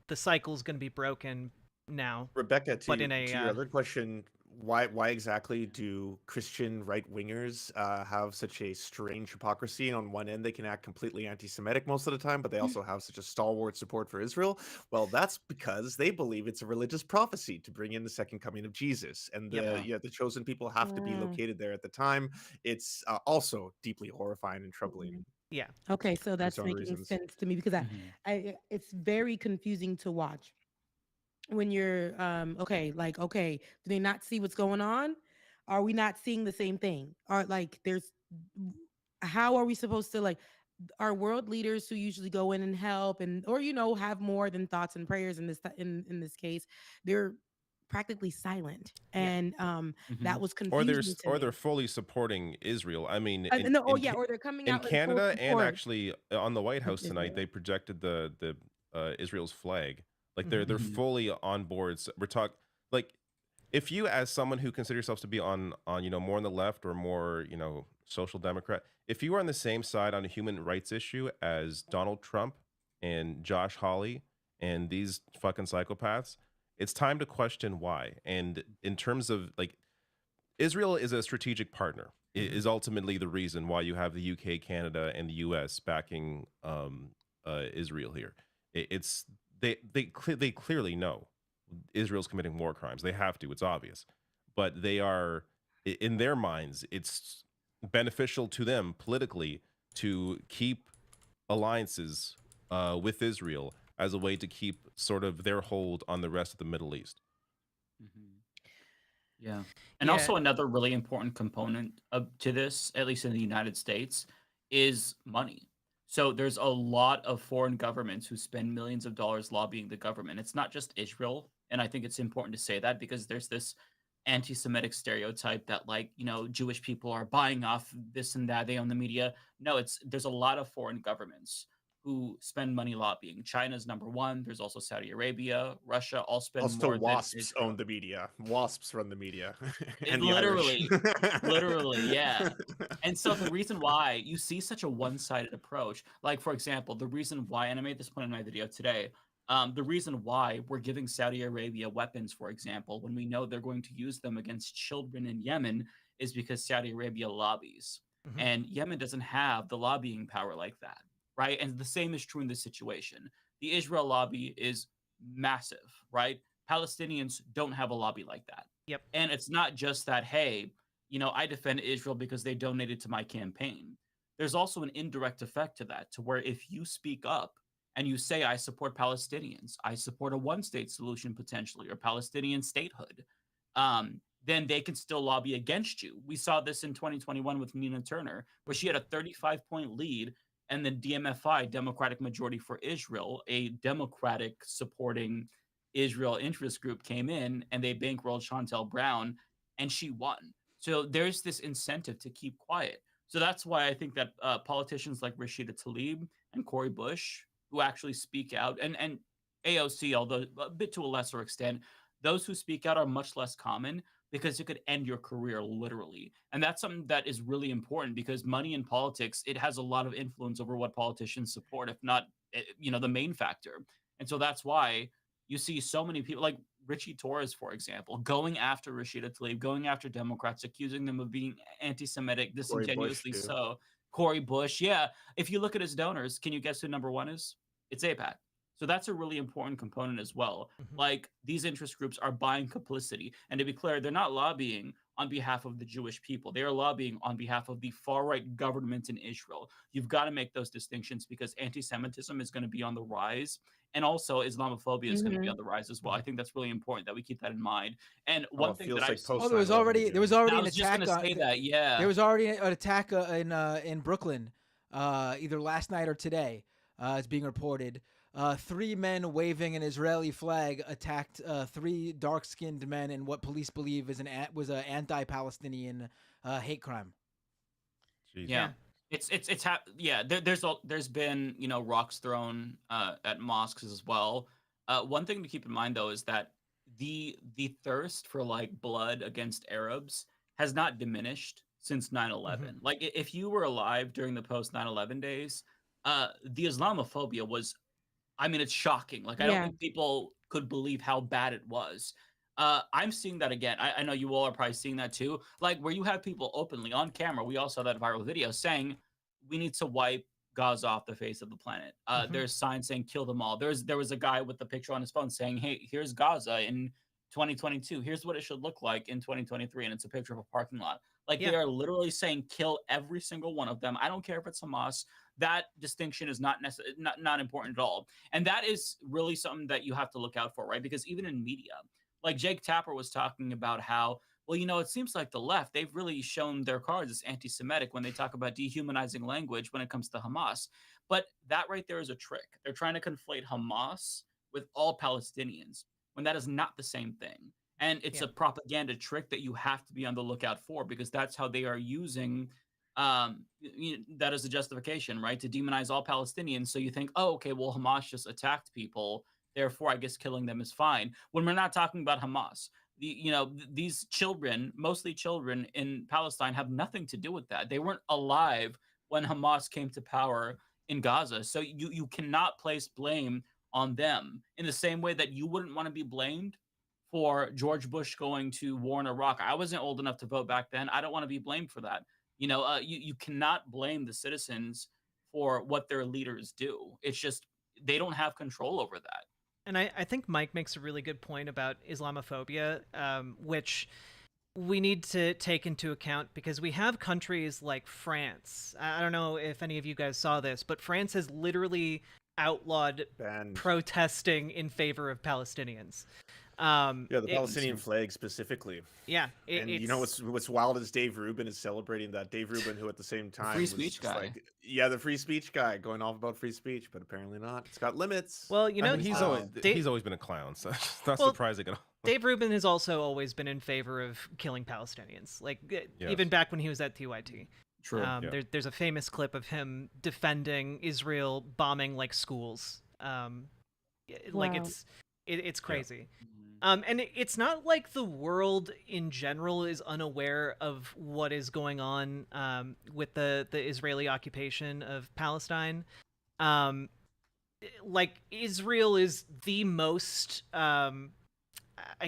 the cycle is going to be broken now. Rebecca, to a your other question, why exactly do Christian right-wingers have such a strange hypocrisy? On one end, they can act completely anti-Semitic most of the time, but they also have such a stalwart support for Israel. Well, that's because they believe it's a religious prophecy to bring in the second coming of Jesus, and the chosen people have to be located there at the time. It's also deeply horrifying and troubling. Yeah. Okay, so that's own making reasons. sense to me, because I it's very confusing to watch when you're okay, do they not see what's going on? Are we not seeing the same thing? How are we supposed to, our world leaders who usually go in and help or have more than thoughts and prayers in this case, they're practically silent, and that was confusing or they're fully supporting Israel. I mean, or they're coming in out Canada, in and support. actually on the White House tonight, they projected the Israel's flag. Like they're fully on board. So we're talking, like, if you, as someone who considers yourself to be on more on the left or more social democrat, if you are on the same side on a human rights issue as Donald Trump and Josh Hawley and these fucking psychopaths, it's time to question why. And in terms of, like, Israel is a strategic partner. It is ultimately the reason why you have the UK, Canada, and the US backing Israel here. They clearly know Israel's committing war crimes. They have to. It's obvious. But they are, in their minds, it's beneficial to them politically to keep alliances with Israel as a way to keep sort of their hold on the rest of the Middle East. Yeah. And also another really important component to this, at least in the United States, is money. So there's a lot of foreign governments who spend millions of dollars lobbying the government. It's not just Israel. And I think it's important to say that, because there's this anti-Semitic stereotype that, Jewish people are buying off this and that, they own the media. No, there's a lot of foreign governments who spend money lobbying. China's number one. There's also Saudi Arabia, Russia, all spend Also, more WASPs own the media. WASPs run the media. And literally, yeah. And so the reason why you see such a one-sided approach, like, for example, the reason why, and I made this point in my video today, the reason why we're giving Saudi Arabia weapons, for example, when we know they're going to use them against children in Yemen, is because Saudi Arabia lobbies. Mhm. And Yemen doesn't have the lobbying power like that, right? And the same is true in this situation. The Israel lobby is massive, right? Palestinians don't have a lobby like that. Yep. And it's not just that, hey, I defend Israel because they donated to my campaign. There's also an indirect effect to that, to where if you speak up and you say, I support Palestinians, I support a one-state solution potentially, or Palestinian statehood, then they can still lobby against you. We saw this in 2021 with Nina Turner, where she had a 35-point lead, and then DMFI, Democratic Majority for Israel, a Democratic supporting Israel interest group, came in and they bankrolled Chantel Brown, and she won. So there's this incentive to keep quiet. So that's why I think that politicians like Rashida Tlaib and Cori Bush, who actually speak out, and AOC, although a bit to a lesser extent, those who speak out are much less common, because it could end your career literally. And that's something that is really important, because money in politics, it has a lot of influence over what politicians support, if not, the main factor. And so that's why you see so many people like Richie Torres, for example, going after Rashida Tlaib, going after Democrats, accusing them of being anti-Semitic, disingenuously so. Cori Bush, yeah. If you look at his donors, can you guess who number one is? It's AIPAC. So that's a really important component as well. Like, these interest groups are buying complicity. And to be clear, they're not lobbying on behalf of the Jewish people. They are lobbying on behalf of the far-right government in Israel. You've got to make those distinctions, because anti-Semitism is going to be on the rise. And also Islamophobia is going to be on the rise as well. I think that's really important that we keep that in mind. And one thing that there was already an attack. Yeah, there was already an attack in Brooklyn, either last night or today. It's being reported. 3 men waving an Israeli flag attacked 3 dark-skinned men in what police believe was an anti-Palestinian hate crime. Jeez. Yeah. There's been rocks thrown at mosques as well. One thing to keep in mind though is that the thirst for like blood against Arabs has not diminished since 9/11. Like, if you were alive during the post 9/11 days, the Islamophobia was, it's shocking. Like, I don't think people could believe how bad it was. I'm seeing that again. I know you all are probably seeing that too. Like, where you have people openly on camera, we all saw that viral video, saying we need to wipe Gaza off the face of the planet. There's signs saying kill them all. There was a guy with the picture on his phone saying, hey, here's Gaza in 2022. Here's what it should look like in 2023. And it's a picture of a parking lot. Like, they are literally saying kill every single one of them. I don't care if it's Hamas. That distinction is not important at all. And that is really something that you have to look out for, right? Because even in media, like Jake Tapper was talking about how, well, it seems like the left, they've really shown their cards as anti-Semitic when they talk about dehumanizing language when it comes to Hamas. But that right there is a trick. They're trying to conflate Hamas with all Palestinians, when that is not the same thing. And it's a propaganda trick that you have to be on the lookout for, because that's how they are using that as a justification, right? To demonize all Palestinians. So you think, oh, okay, well, Hamas just attacked people, therefore I guess killing them is fine. When we're not talking about Hamas. These children, mostly children in Palestine, have nothing to do with that. They weren't alive when Hamas came to power in Gaza. So you cannot place blame on them in the same way that you wouldn't want to be blamed for George Bush going to war in Iraq. I wasn't old enough to vote back then. I don't want to be blamed for that. You cannot blame the citizens for what their leaders do. It's just they don't have control over that. And I think Mike makes a really good point about Islamophobia, which we need to take into account, because we have countries like France. I don't know if any of you guys saw this, but France has literally outlawed protesting in favor of Palestinians. The Palestinian flag specifically. Yeah, and you know what's wild is Dave Rubin is celebrating that. Dave Rubin, who at the same time free speech guy. The free speech guy, going off about free speech, but apparently not. It's got limits. Well, he's always been a clown, so it's not surprising at all. Dave Rubin has also always been in favor of killing Palestinians, like even back when he was at TYT. True. There's a famous clip of him defending Israel bombing like schools. Like it's crazy. And it's not like the world in general is unaware of what is going on with the Israeli occupation of Palestine. Like, Israel is the most, I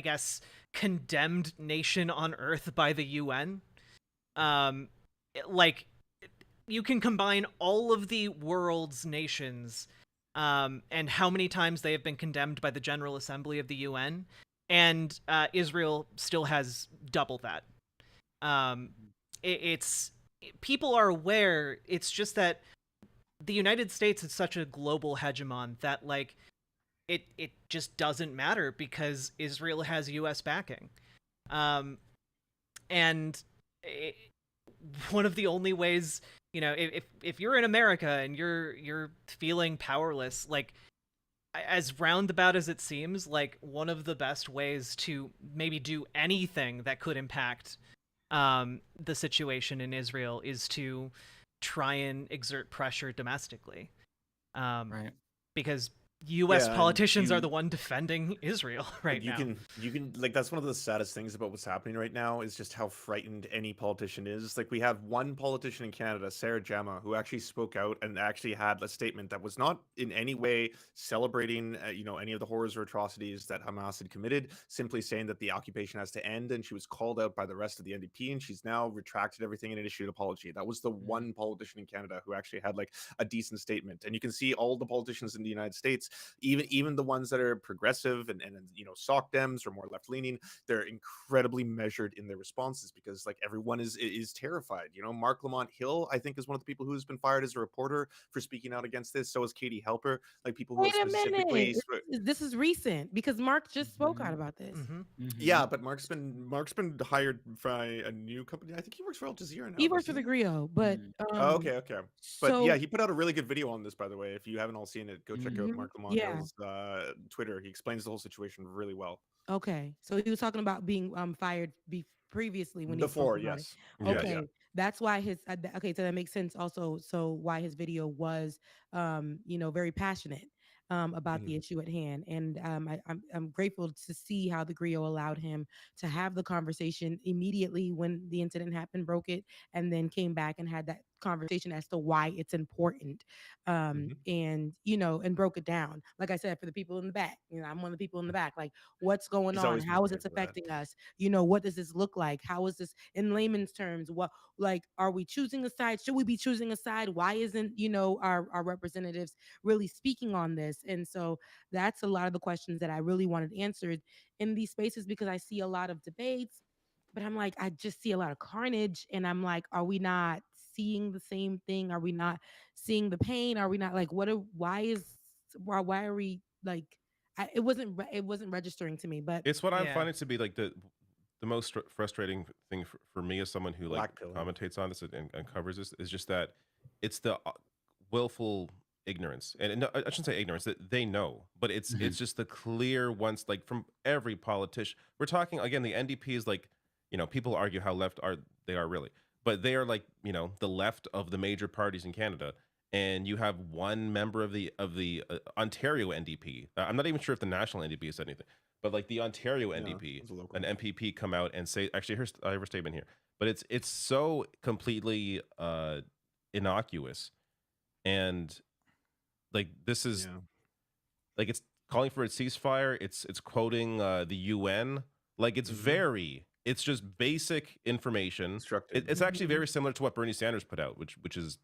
guess, condemned nation on earth by the UN. like you can combine all of the world's nations and how many times they have been condemned by the General Assembly of the UN, and Israel still has double that. It's people are aware. It's just that the United States is such a global hegemon that like it just doesn't matter because Israel has U.S. backing, and one of the only ways, you know, if you're in America and you're feeling powerless, like as roundabout as it seems, like one of the best ways to maybe do anything that could impact the situation in Israel is to try and exert pressure domestically, right? Because U.S. Yeah, politicians are the one defending Israel right you now. you can like that's one of the saddest things about what's happening right now is just how frightened any politician is. Like we have one politician in Canada, Sarah Jama, who actually spoke out and actually had a statement that was not in any way celebrating any of the horrors or atrocities that Hamas had committed, simply saying that the occupation has to end. And she was called out by the rest of the NDP, and she's now retracted everything and issued an apology. That was the one politician in Canada who actually had like a decent statement. And you can see all the politicians in the United States, even the ones that are progressive and Soc Dems or more left leaning, they're incredibly measured in their responses because like everyone is terrified. Mark Lamont Hill, I think, is one of the people who's been fired as a reporter for speaking out against this. So is Katie Helper, like people who Wait have a specifically. minute. This is recent because Mark just spoke out about this. Yeah, but Mark's been hired by a new company. I think he works for Al Jazeera now. He works for the Griot, but Oh, okay. But so- yeah, he put out a really good video on this, by the way. If you haven't all seen it, go check out Mhm. Mark Lamont Yeah. Hill's Twitter. He explains the whole situation really well. Okay, so he was talking about being fired previously when Before, he spoke about yes. it. Yeah, Okay, yeah. that's why his okay, so that makes sense also. So why his video was very passionate about the issue at hand, and I'm grateful to see how the Griot allowed him to have the conversation immediately when the incident happened, broke it, and then came back and had that conversation as to why it's important, and broke it down. Like I said, for the people in the back, I'm one of the people in the back. Like, what's going He's on? always How is been this for that. affecting us? What does this look like? How is this in layman's terms? What, like, are we choosing a side? Should we be choosing a side? Why isn't our representatives really speaking on this? And so that's a lot of the questions that I really wanted answered in these spaces, because I see a lot of debates, but I'm like, I just see a lot of carnage, and I'm like, are we not seeing the same thing? Are we not seeing the pain? Are we not like, why are we like, it wasn't registering to me, but It's what I'm finding to be like the most frustrating thing for me as someone who like commentates on this and covers this is just that it's the willful ignorance, and no, I shouldn't say ignorance, that they know, but it's just the clear ones, like from every politician. We're talking again, the NDP is like, people argue how left they are really, but they are like, the left of the major parties in Canada. And you have one member of the Ontario NDP. I'm not even sure if the national NDP has said anything, but like the Ontario NDP, an MPP, come out and say, actually, I have a statement here, but it's so completely innocuous, and like this is like, it's calling for a ceasefire. It's quoting the UN. Like it's it's just basic information. It's actually very similar to what Bernie Sanders put out, which is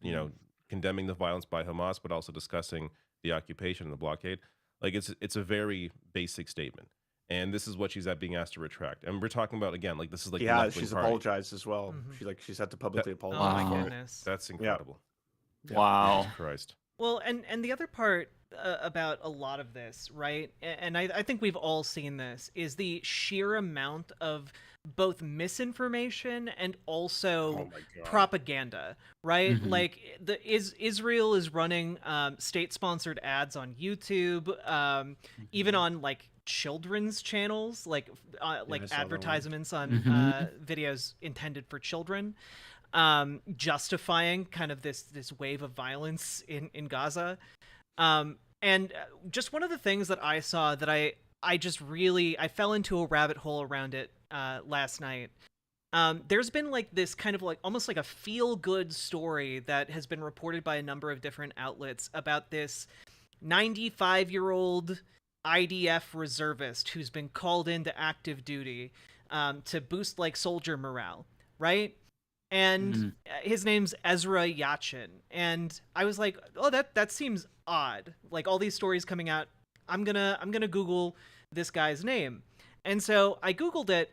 condemning the violence by Hamas, but also discussing the occupation and the blockade. Like it's a very basic statement, and this is what she's being asked to retract. And we're talking about, again, like this is like She's apologized as well. She's had to publicly apologize. Oh my goodness, that's incredible. Yeah. Wow. Jesus Christ. Well, and the other part about a lot of this, right, and I think we've all seen this, is the sheer amount of both misinformation and also propaganda, right? Like Israel is running state-sponsored ads on YouTube, even on like children's channels, like advertisements on videos intended for children, justifying kind of this wave of violence in Gaza. And just one of the things that I saw that I just really, I fell into a rabbit hole around it last night. There's been like this kind of like almost like a feel-good story that has been reported by a number of different outlets about this 95-year-old IDF reservist who's been called into active duty to boost like soldier morale, right? and his name's Ezra Yachin. And I was like, oh, that seems odd. Like all these stories coming out, I'm gonna Google this guy's name. And so I Googled it,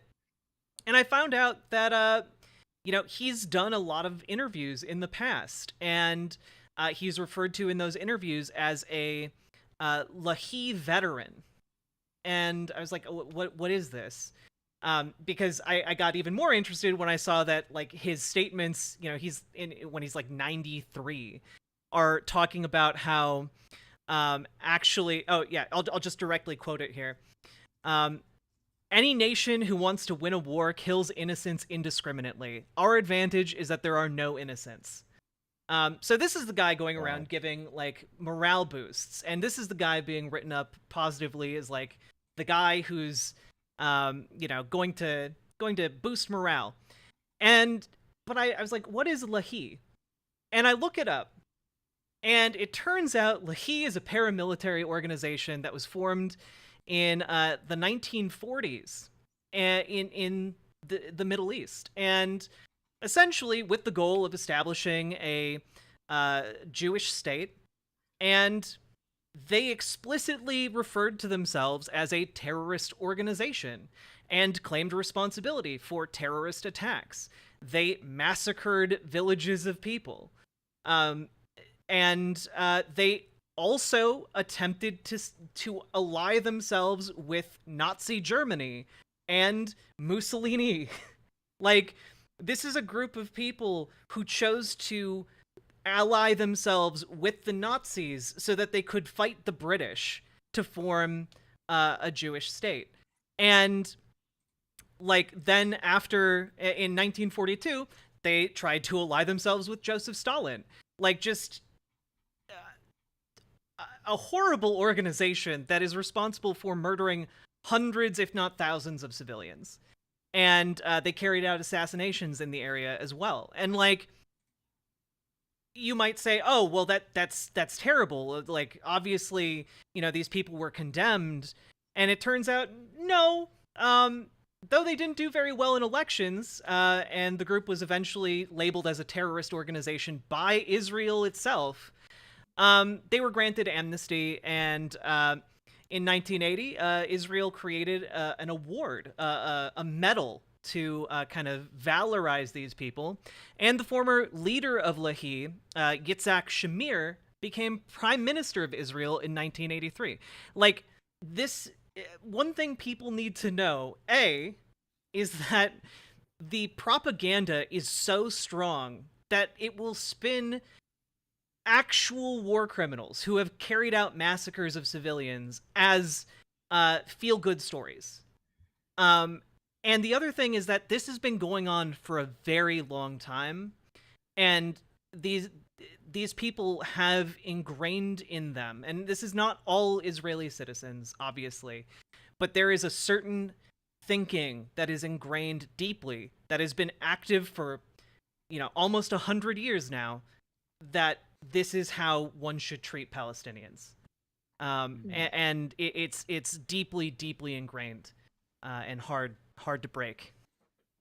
and I found out that he's done a lot of interviews in the past, and he's referred to in those interviews as a Lehi veteran. And I was like, what is this? Because I got even more interested when I saw that like his statements, when he's like 93, are talking about how I'll just directly quote it here. Any nation who wants to win a war kills innocents indiscriminately. Our advantage is that there are no innocents. So this is the guy going around giving like morale boosts, and this is the guy being written up positively as like the guy who's going to boost morale. But I was like, what is Lehi? And I look it up, and it turns out Lehi is a paramilitary organization that was formed in the 1940s in the Middle East, and essentially with the goal of establishing a Jewish state. And they explicitly referred to themselves as a terrorist organization and claimed responsibility for terrorist attacks. They massacred villages of people. And they also attempted to ally themselves with Nazi Germany and Mussolini. Like, this is a group of people who chose to ally themselves with the Nazis so that they could fight the British to form a Jewish state. And like then after in 1942, they tried to ally themselves with Joseph Stalin. Like just a horrible organization that is responsible for murdering hundreds, if not thousands, of civilians. And they carried out assassinations in the area as well. And like, you might say, oh, well, that's terrible. Like, obviously, these people were condemned. And it turns out, no. Though they didn't do very well in elections, and the group was eventually labeled as a terrorist organization by Israel itself, they were granted amnesty. And in 1980, Israel created an award, a medal, to kind of valorize these people. And the former leader of Lehi, Yitzhak Shamir, became prime minister of Israel in 1983. Like, this, one thing people need to know, is that the propaganda is so strong that it will spin actual war criminals who have carried out massacres of civilians as feel-good stories. And the other thing is that this has been going on for a very long time, and these people have ingrained in them, and this is not all Israeli citizens, obviously, but there is a certain thinking that is ingrained deeply, that has been active for, almost 100 years now, that this is how one should treat Palestinians. And it's deeply, deeply ingrained and hard to break.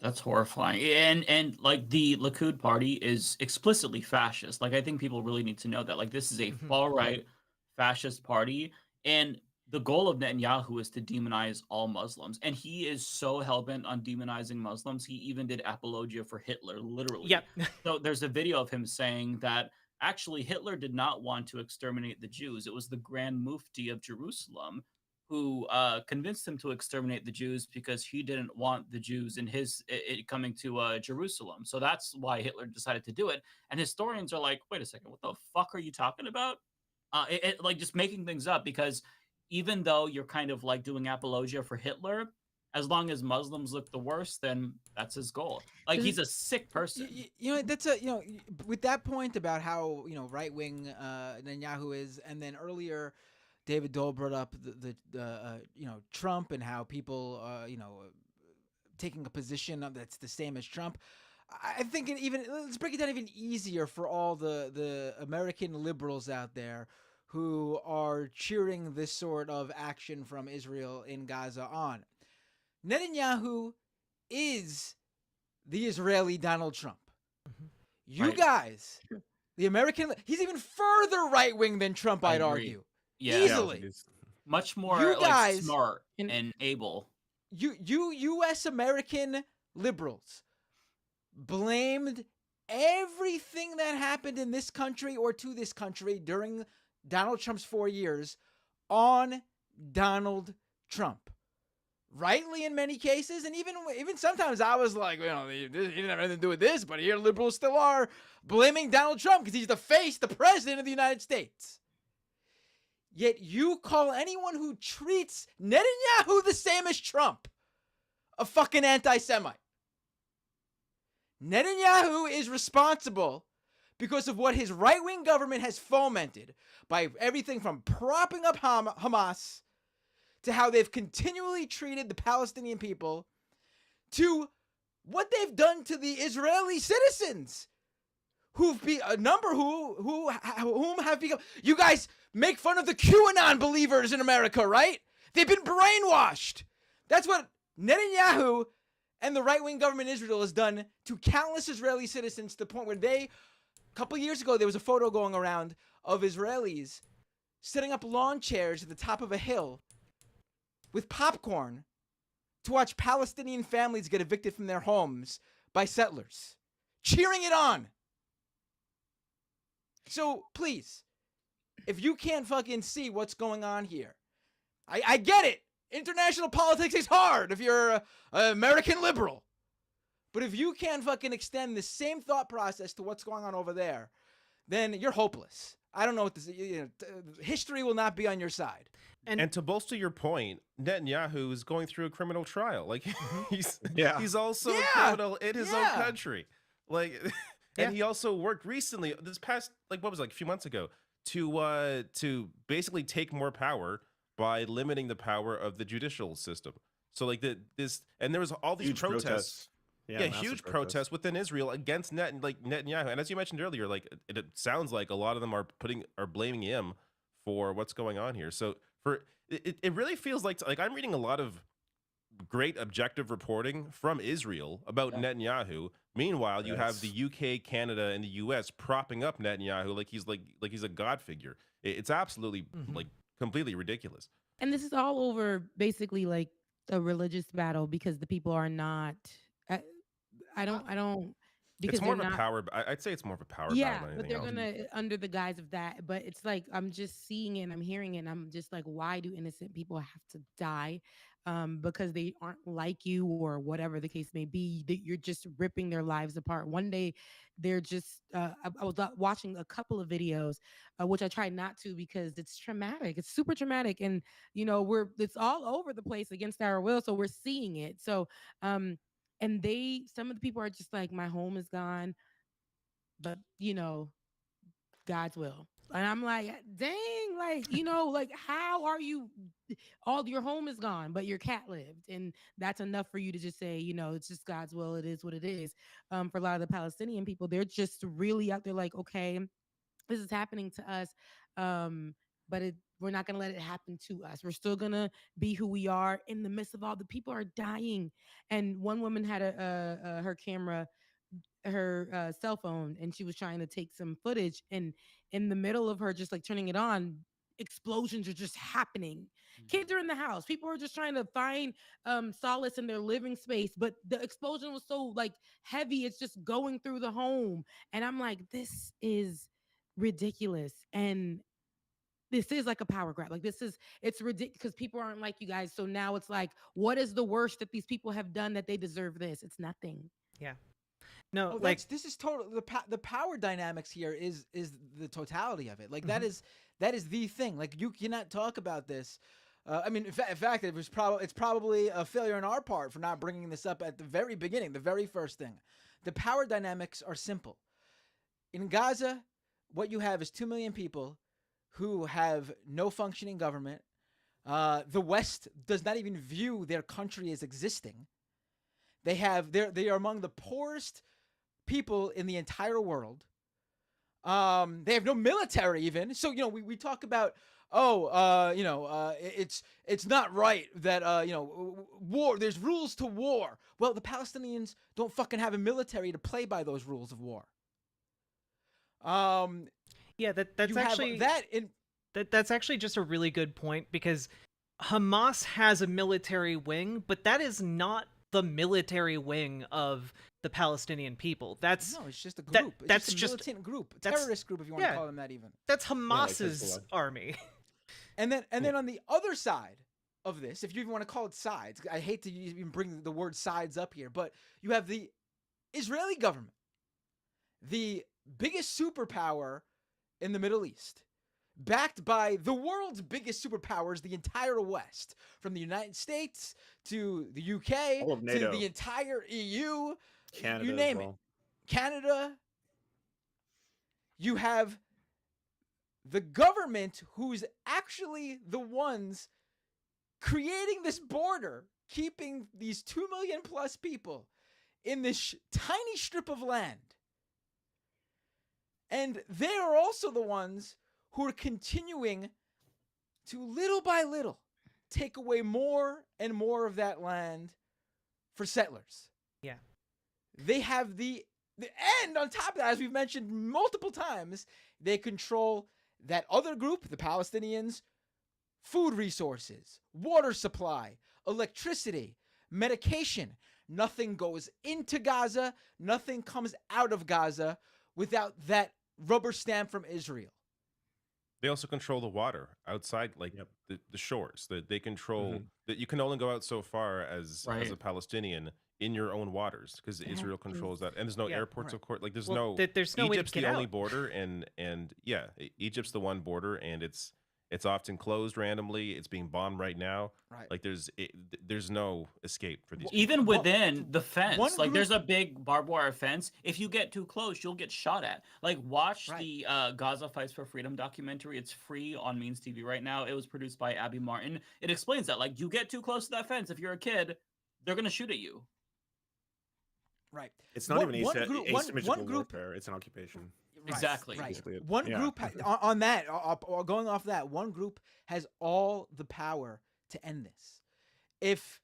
That's horrifying. And like the Likud party is explicitly fascist. Like, I think people really need to know that. Like, this is a far-right fascist party, and the goal of Netanyahu is to demonize all Muslims. And he is so hell-bent on demonizing Muslims, he even did apologia for Hitler, literally. Yep. So there's a video of him saying that actually Hitler did not want to exterminate the Jews. It was the Grand Mufti of Jerusalem who convinced him to exterminate the Jews because he didn't want the Jews in it coming to Jerusalem. So that's why Hitler decided to do it. And historians are like, wait a second, what the fuck are you talking about? Like just making things up, because even though you're kind of like doing apologia for Hitler, as long as Muslims look the worst, then that's his goal. Like, he's a sick person. That's with that point about how, right wing Netanyahu is, and then earlier David Dole brought up the Trump and how people taking a position that's the same as Trump. I think let's break it down even easier for all the American liberals out there who are cheering this sort of action from Israel in Gaza on. Netanyahu is the Israeli Donald Trump. You Right. guys, the American, he's even further right wing than Trump, I I'd agree. argue. Yeah. Easily. Much more You like guys- smart and able. You U.S. American liberals blamed everything that happened in this country or to this country during Donald Trump's 4 years on Donald Trump. Rightly in many cases, and even sometimes I was like, he didn't have anything to do with this, but here liberals still are blaming Donald Trump because he's the president of the United States. Yet you call anyone who treats Netanyahu the same as Trump a fucking anti-Semite. Netanyahu is responsible because of what his right-wing government has fomented by everything from propping up Hamas to how they've continually treated the Palestinian people to what they've done to the Israeli citizens who've been a number whom have become. You guys make fun of the QAnon believers in America, right? They've been brainwashed. That's what Netanyahu and the right-wing government in Israel has done to countless Israeli citizens to the point where a couple years ago, there was a photo going around of Israelis setting up lawn chairs at the top of a hill with popcorn to watch Palestinian families get evicted from their homes by settlers, cheering it on. So please, if you can't fucking see what's going on here, I get it. International politics is hard if you're an American liberal. But if you can't fucking extend the same thought process to what's going on over there, then you're hopeless. I don't know what this. History will not be on your side. And to bolster your point, Netanyahu is going through a criminal trial. Like he's also a criminal in his own country. Like, and he also worked recently, this past a few months ago, to basically take more power by limiting the power of the judicial system. So and there was all these protests. Huge protests within Israel against Netanyahu. And as you mentioned earlier, it sounds like a lot of them are blaming him for what's going on here. So it really feels like I'm reading a lot of great objective reporting from Israel about Netanyahu. Meanwhile, you have the UK, Canada, and the US propping up Netanyahu like he's a god figure. It's absolutely completely ridiculous. And this is all over basically like a religious battle because the people are not. I don't. Because it's more of a power. I'd say it's more of a power battle than anything but they're else. gonna under the guise of that. But it's like I'm just seeing it and I'm hearing it and I'm just like, why do innocent people have to die? Because they aren't like you or whatever the case may be. That you're just ripping their lives apart. One day, they're just. I was watching a couple of videos, which I tried not to because it's traumatic. It's super traumatic, and it's all over the place against our will. So we're seeing it. So and some of the people are just like, my home is gone, but God's will. And I'm like, dang, how are you? All your home is gone, but your cat lived. And that's enough for you to just say, it's just God's will. It is what it is. For a lot of the Palestinian people, they're just really out there like, okay, this is happening to us. But we're not going to let it happen to us. We're still going to be who we are in the midst of all the people are dying. And one woman had her camera, her cell phone, and she was trying to take some footage. And in the middle of her just turning it on, explosions are just happening. Kids are in the house. People are just trying to find solace in their living space. But the explosion was so heavy. It's just going through the home. And I'm like, this is ridiculous. And this is like a power grab. It's ridiculous because people aren't like you guys. So now it's like, what is the worst that these people have done that they deserve this? It's nothing. Yeah. No, this is total. The power dynamics here is the totality of it. That is the thing. You cannot talk about this. In fact, it's probably a failure on our part for not bringing this up at the very beginning, the very first thing. The power dynamics are simple. In Gaza, what you have is 2 million people who have no functioning government. The West does not even view their country as existing. They are among the poorest people in the entire world. They have no military even. So we talk about it's not right that war. There's rules to war. Well, the Palestinians don't fucking have a military to play by those rules of war. Yeah, that's you have actually that in. That's actually just a really good point, because Hamas has a military wing, but that is not the military wing of the Palestinian people. That's No, it's just a group. That's just a militant group, a terrorist group, if you want to call them that. Even that's Hamas's army. And then on the other side of this, if you even want to call it sides, I hate to even bring the word sides up here, but you have the Israeli government, the biggest superpower in the Middle East, backed by the world's biggest superpowers, the entire West, from the United States to the UK to the entire EU, Canada, you name it. Canada. You have the government who's actually the ones creating this border, keeping these 2 million plus people in this tiny strip of land. And they are also the ones who are continuing to, little by little, take away more and more of that land for settlers. Yeah. They have the and on top of that, as we've mentioned multiple times, they control that other group, the Palestinians, food resources, water supply, electricity, medication. Nothing goes into Gaza, nothing comes out of Gaza without that rubber stamp from Israel. They also control the water outside, like the shores. That they control that you can only go out so far as a Palestinian in your own waters, because Israel controls that, and there's no airports, of course. Like there's no way Egypt's the only border, and Egypt's the one border, and it's often closed randomly. It's being bombed right now. Right. Like there's no escape for these. Even people. within the fence, like there's a big barbed wire fence. If you get too close, you'll get shot at. Like watch the Gaza Fights for Freedom documentary. It's free on Means TV right now. It was produced by Abby Martin. It explains that, like, you get too close to that fence, if you're a kid, they're gonna shoot at you. Right. It's not even asymmetrical warfare. It's an occupation. Right, exactly. Right. One group on that, going off that, one group has all the power to end this. If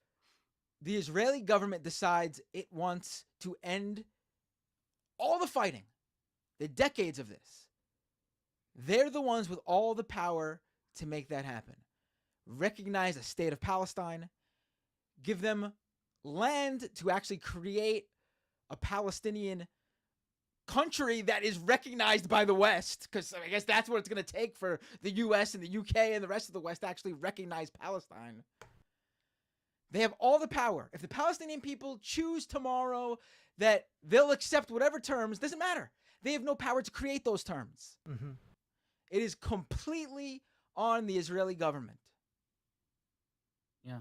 the Israeli government decides it wants to end all the fighting, the decades of this, they're the ones with all the power to make that happen. Recognize a state of Palestine, give them land to actually create a Palestinian country that is recognized by the West, because I guess that's what it's going to take for the US and the UK and the rest of the West to actually recognize Palestine. They have all the power. If the Palestinian people choose tomorrow that they'll accept whatever terms, doesn't matter. They have no power to create those terms. Mm-hmm. It is completely on the Israeli government. Yeah.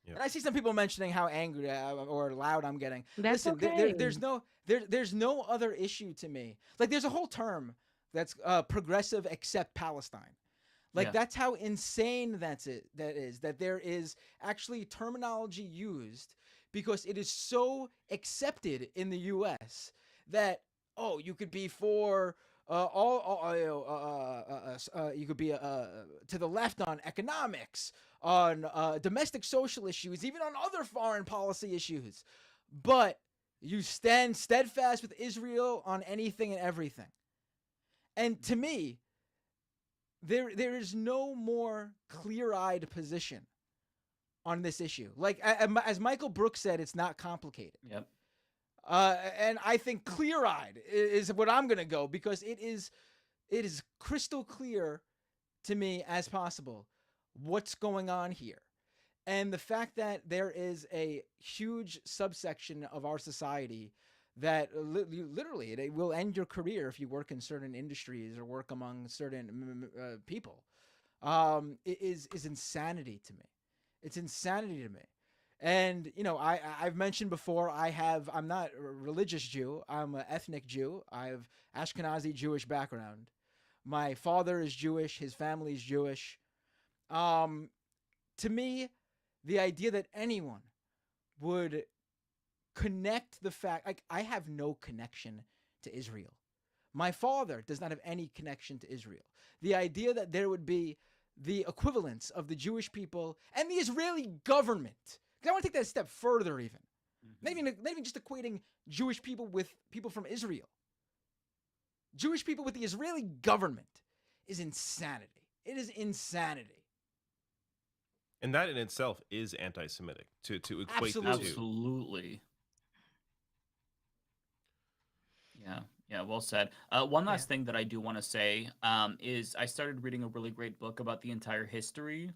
And I see some people mentioning how angry or loud I'm getting. That's Listen, okay. there's no other issue to me. Like there's a whole term that's progressive accept Palestine. Like that's how insane that is. That there is actually terminology used because it is so accepted in the U.S. that you could be for you could be to the left on economics, on domestic social issues, even on other foreign policy issues, but you stand steadfast with Israel on anything and everything. And to me, there is no more clear-eyed position on this issue. Like as Michael Brooks said, it's not complicated. Yep. And I think clear-eyed is what I'm going to go, because it is crystal clear to me as possible what's going on here. And the fact that there is a huge subsection of our society that literally it will end your career if you work in certain industries or work among certain people, is insanity to me. It's insanity to me. And, I've mentioned before, I'm not a religious Jew. I'm an ethnic Jew. I have Ashkenazi Jewish background. My father is Jewish. His family is Jewish. To me, the idea that anyone would connect the fact, like, I have no connection to Israel. My father does not have any connection to Israel. The idea that there would be the equivalence of the Jewish people and the Israeli government, because I want to take that a step further even. Not even just equating Jewish people with people from Israel. Jewish people with the Israeli government is insanity. It is insanity. And that in itself is anti-Semitic to equate the two. Absolutely. Yeah, well said. One last thing that I do want to say is I started reading a really great book about the entire history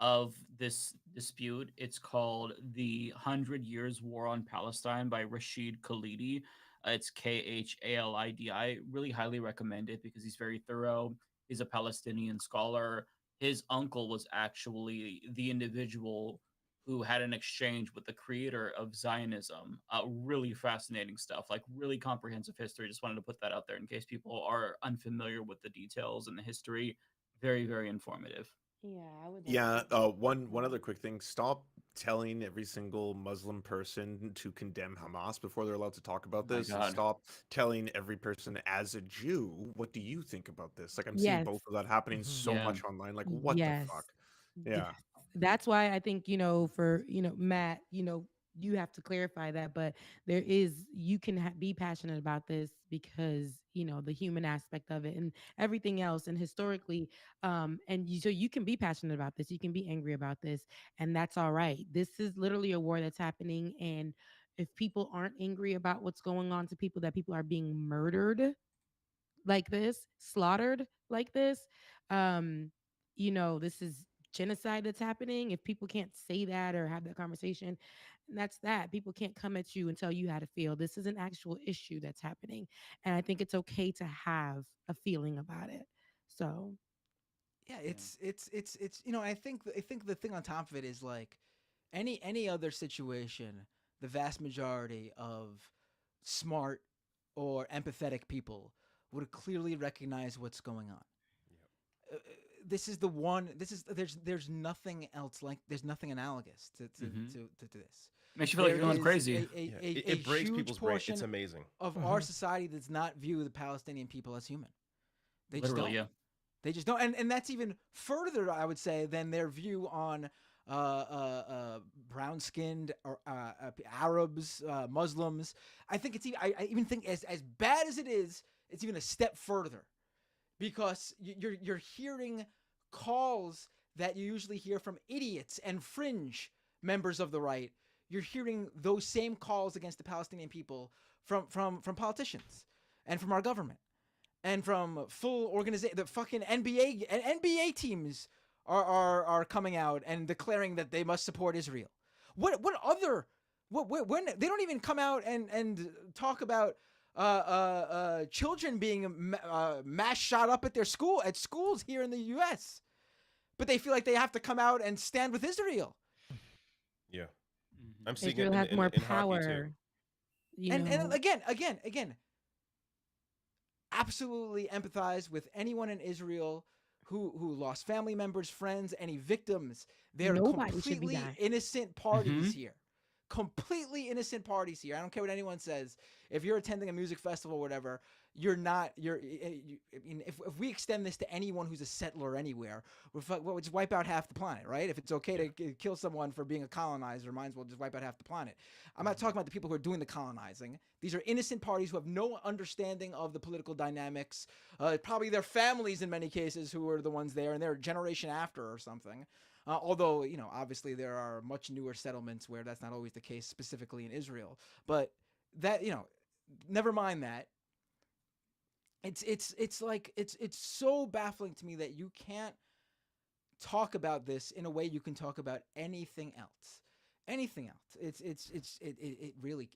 of this dispute. It's called The 100 Years War on Palestine by Rashid Khalidi. It's Khalidi. Really highly recommend it because he's very thorough. He's a Palestinian scholar. His uncle was actually the individual who had an exchange with the creator of Zionism. Really fascinating stuff, like really comprehensive history. Just wanted to put that out there in case people are unfamiliar with the details and the history. Very, very informative. Yeah, I would. Yeah, one other quick thing. Stop telling every single Muslim person to condemn Hamas before they're allowed to talk about this. And stop telling every person as a Jew, what do you think about this? Like I'm seeing both of that happening so much online. Like what the fuck? Yeah. That's why I think, for, Matt, you have to clarify that, but you can be passionate about this because, the human aspect of it and everything else. And historically, so you can be passionate about this. You can be angry about this, and that's all right. This is literally a war that's happening. And if people aren't angry about what's going on to people, that people are being murdered like this, slaughtered like this, this is genocide that's happening. If people can't say that or have that conversation, that's that. People can't come at you and tell you how to feel. This is an actual issue that's happening, and I think it's okay to have a feeling about it. So yeah, it's I think the thing on top of it is like any other situation, the vast majority of smart or empathetic people would clearly recognize what's going on. This is the one. There's nothing else there's nothing analogous to this. Makes you feel like you're going crazy. It breaks people's brain. It's amazing. Of our society does not view the Palestinian people as human. They just Literally, don't. They just don't. And that's even further, I would say, than their view on brown-skinned Arabs, Muslims. I think it's even, I even think as bad as it is, it's even a step further. Because you're hearing calls that you usually hear from idiots and fringe members of the right. You're hearing those same calls against the Palestinian people from politicians and from our government and from full organization. The fucking NBA teams are coming out and declaring that they must support Israel. What when they don't even come out and talk about children being mass shot up at schools here in the U.S., but they feel like they have to come out and stand with Israel. Yeah, I'm seeing Israel it has more in power. hockey too. And again, absolutely empathize with anyone in Israel who lost family members, friends, any victims. They're completely innocent parties here. Completely innocent parties here. I don't care what anyone says. If you're attending a music festival or whatever, if we extend this to anyone who's a settler anywhere, we'll just wipe out half the planet, right? If it's okay to kill someone for being a colonizer, might as well just wipe out half the planet. I'm not talking about the people who are doing the colonizing. These are innocent parties who have no understanding of the political dynamics. Probably their families in many cases who are the ones there, and they're a generation after or something. Although, obviously there are much newer settlements where that's not always the case, specifically in Israel. But that, never mind that. It's like it's so baffling to me that you can't talk about this in a way you can talk about anything else. Anything else. It really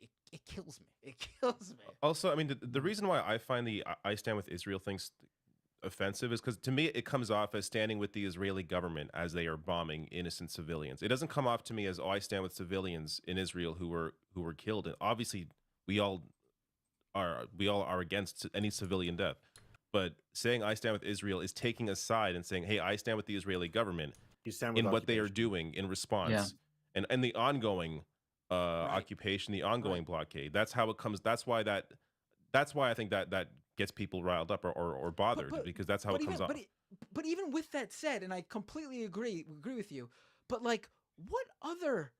kills me. It kills me. Also, I mean, the reason why I find the I Stand With Israel things offensive is because to me it comes off as standing with the Israeli government as they are bombing innocent civilians. It doesn't come off to me as, I stand with civilians in Israel who were killed. And obviously we all are against any civilian death. But saying I stand with Israel is taking a side and saying, hey, I stand with the Israeli government in what they are doing in response and the ongoing occupation, the ongoing blockade. That's how it comes. That's why I think that gets people riled up or bothered, because that's how it comes off. But even with that said, and I completely agree with you, but like, what other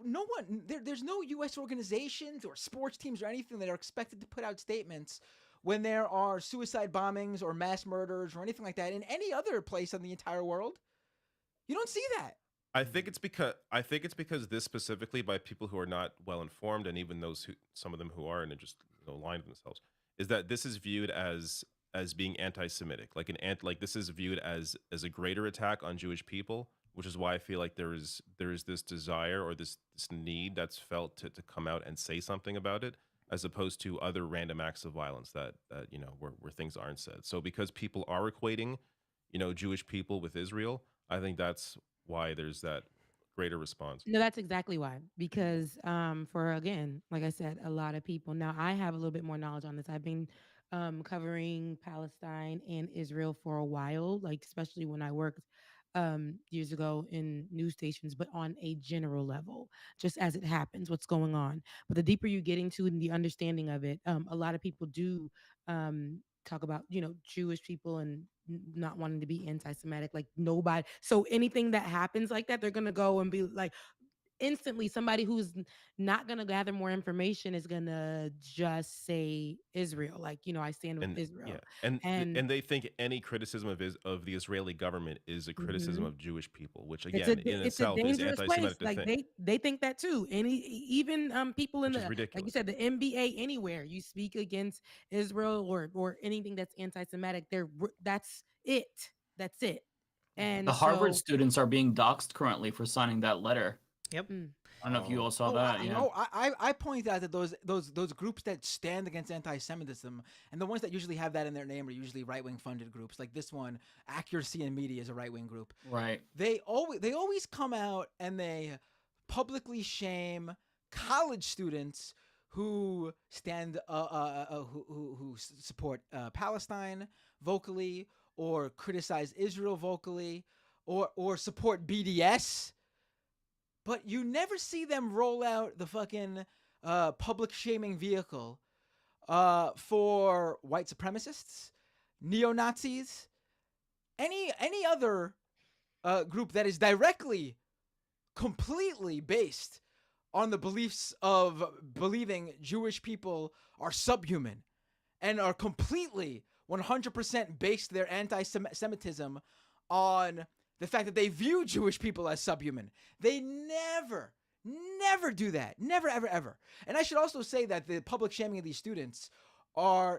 no one there's no U.S. organizations or sports teams or anything that are expected to put out statements when there are suicide bombings or mass murders or anything like that in any other place in the entire world. You don't see that. I think it's because this specifically by people who are not well informed, and even some of them who are and just lying to themselves, is that this is viewed as being anti-Semitic, like this is viewed as a greater attack on Jewish people, which is why I feel like there is this desire or this need that's felt to come out and say something about it, as opposed to other random acts of violence that where things aren't said. So because people are equating, Jewish people with Israel, I think that's why there's that greater response. No, that's exactly why. Because for, again, like I said, a lot of people. Now, I have a little bit more knowledge on this. I've been covering Palestine and Israel for a while, like especially when I worked years ago in news stations, but on a general level, just as it happens, what's going on. But the deeper you get into and the understanding of it, a lot of people do talk about, Jewish people and not wanting to be anti-Semitic, like nobody. So anything that happens like that, they're going to go and be like, instantly somebody who's not going to gather more information is going to just say Israel, like, I stand with Israel. Yeah. And they think any criticism of the Israeli government is a criticism of Jewish people, which again in itself is anti-Semitic to like think. they think that too. Even people in Which is the, ridiculous. like you said, the NBA, anywhere you speak against Israel or anything that's anti-Semitic, that's it. And the Harvard students are being doxxed currently for signing that letter. Yep. I don't know if you all saw that. I point out that those groups that stand against anti-Semitism, and the ones that usually have that in their name are usually right-wing funded groups. Like this one, Accuracy in Media is a right-wing group. Right. They always come out and they publicly shame college students who stand who support Palestine vocally, or criticize Israel vocally, or support BDS. But you never see them roll out the fucking public shaming vehicle for white supremacists, neo-Nazis, any other group that is directly, completely based on the beliefs of believing Jewish people are subhuman, and are completely 100% based their anti-Semitism on the fact that they view Jewish people as subhuman. They never do that. Never, ever, ever. And I should also say that the public shaming of these students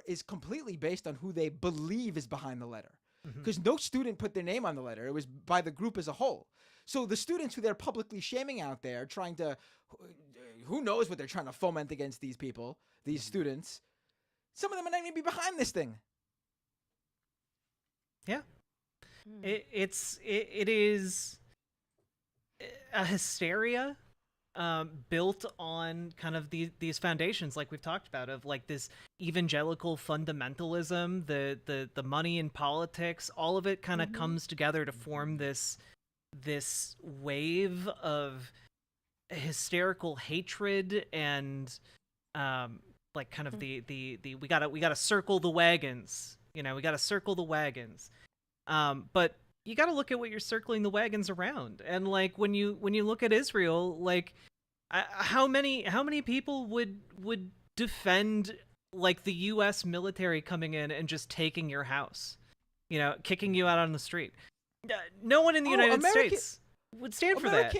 is completely based on who they believe is behind the letter. Because no student put their name on the letter. It was by the group as a whole. So the students who they're publicly shaming out there, trying to, who knows what they're trying to foment against these people, these students, some of them might not even be behind this thing. Yeah. It is a hysteria built on kind of these foundations, like we've talked about, of like this evangelical fundamentalism, the money in politics, all of it kind of comes together to form this wave of hysterical hatred and like kind of the we gotta circle the wagons, we gotta circle the wagons. But you got to look at what you're circling the wagons around. And like when you look at Israel, like how many people would defend like the U.S. military coming in and just taking your house, kicking you out on the street? No one in the United States would stand for that.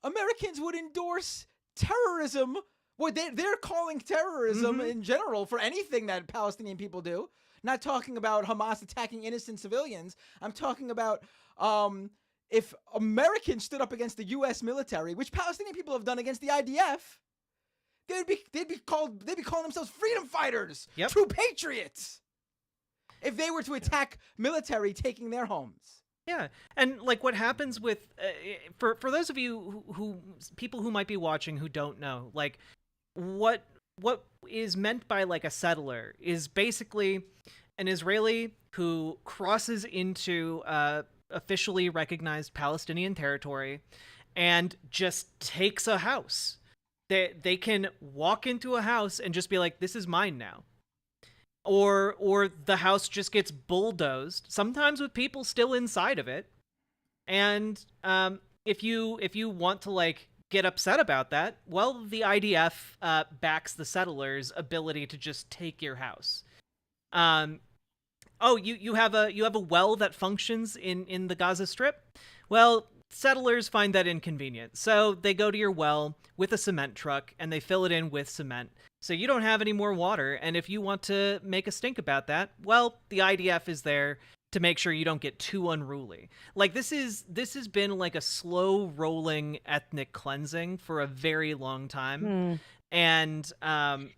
Americans would endorse terrorism. Well, they're calling terrorism in general for anything that Palestinian people do. Not talking about Hamas attacking innocent civilians. I'm talking about if Americans stood up against the U.S. military, which Palestinian people have done against the IDF, they'd be calling themselves freedom fighters, true patriots. If they were to attack military taking their homes. Yeah, and like what happens with for those of you who people who might be watching who don't know, like what is meant by like a settler is basically an Israeli who crosses into officially recognized Palestinian territory and just takes a house. They can walk into a house and just be like, this is mine now. Or the house just gets bulldozed, sometimes with people still inside of it. And if you want to like get upset about that, well, the IDF backs the settlers' ability to just take your house. Oh, you have a well that functions in the Gaza Strip? Well, settlers find that inconvenient. So they go to your well with a cement truck and they fill it in with cement. So you don't have any more water, and if you want to make a stink about that, well, the IDF is there to make sure you don't get too unruly. Like this has been like a slow rolling ethnic cleansing for a very long time. And I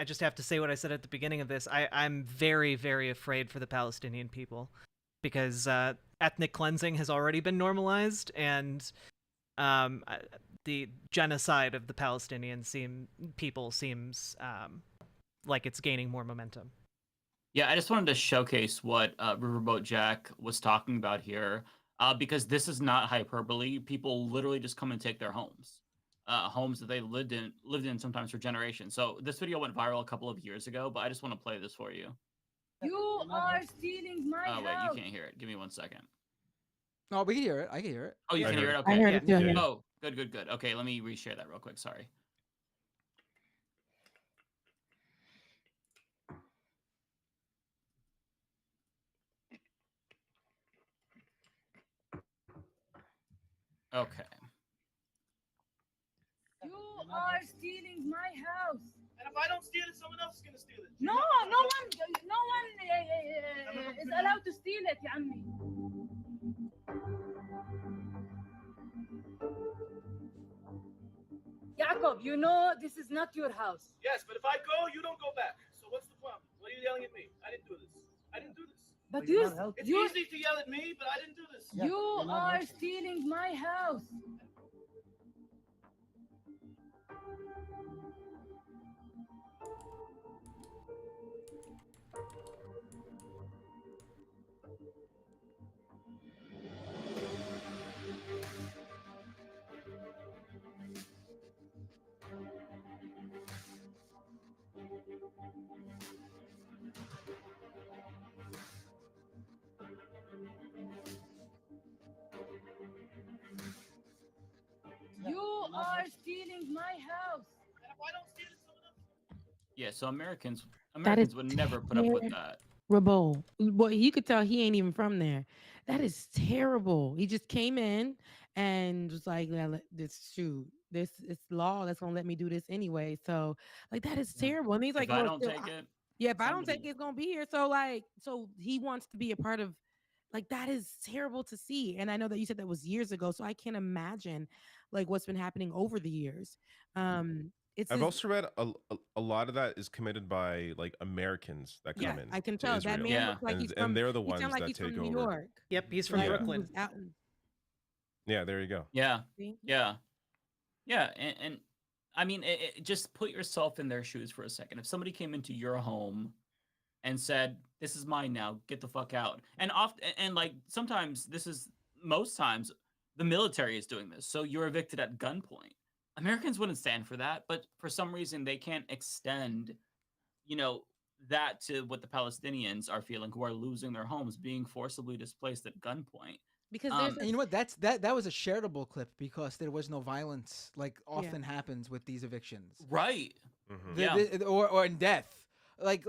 just have to say what I said at the beginning of this. I'm very, very afraid for the Palestinian people because ethnic cleansing has already been normalized, and the genocide of the Palestinian people seems like it's gaining more momentum. Yeah, I just wanted to showcase what Riverboat Jack was talking about here, because this is not hyperbole. People literally just come and take their homes. Homes that they lived in sometimes for generations. So this video went viral a couple of years ago, but I just want to play this for you. You are stealing my house. Oh wait, you can't hear it. Give me 1 second. No, we can hear it. I can hear it. Oh, you can hear it? Okay. I heard it too. Yeah. Oh, good. Okay, let me reshare that real quick. Sorry. Okay. You are stealing my house. And if I don't steal it, someone else is gonna steal it. No one is allowed to steal it, يا عمي. Jacob, you know this is not your house. Yes, but if I go, you don't go back. So what's the problem? What are you yelling at me? I didn't do this. But It's easy to yell at me, but I didn't do this. You are stealing my house. You are stealing my house. And if I don't steal it, someone else. Yeah, so Americans is would never put up with that. Terrible. Well, you could tell he ain't even from there. That is terrible. He just came in and was like, "This it's law that's gonna let me do this anyway." So, like, that is terrible. And he's like, If I "Well, don't take it, yeah, if I don't take it, it's gonna be here." So he wants to be a part of. Like, that is terrible to see. And I know that you said that was years ago, so I can't imagine like what's been happening over the years. I've also read a lot of that is committed by like Americans that come in. I can to tell that Israel. man looks like he's from. And they're the he ones sound like that he's take from over. New York. Yep, he's from Like, Brooklyn. he was out in- Yeah, there you go. Yeah. See? Yeah. And I mean, just put yourself in their shoes for a second. If somebody came into your home and said, "This is mine now, get the fuck out," and like sometimes most times the military is doing this, so you're evicted at gunpoint. Americans wouldn't stand for that, but for some reason they can't extend, that to what the Palestinians are feeling, who are losing their homes, being forcibly displaced at gunpoint. Because And you know what? That was a shareable clip because there was no violence like often happens with these evictions. Right. Or in death. What's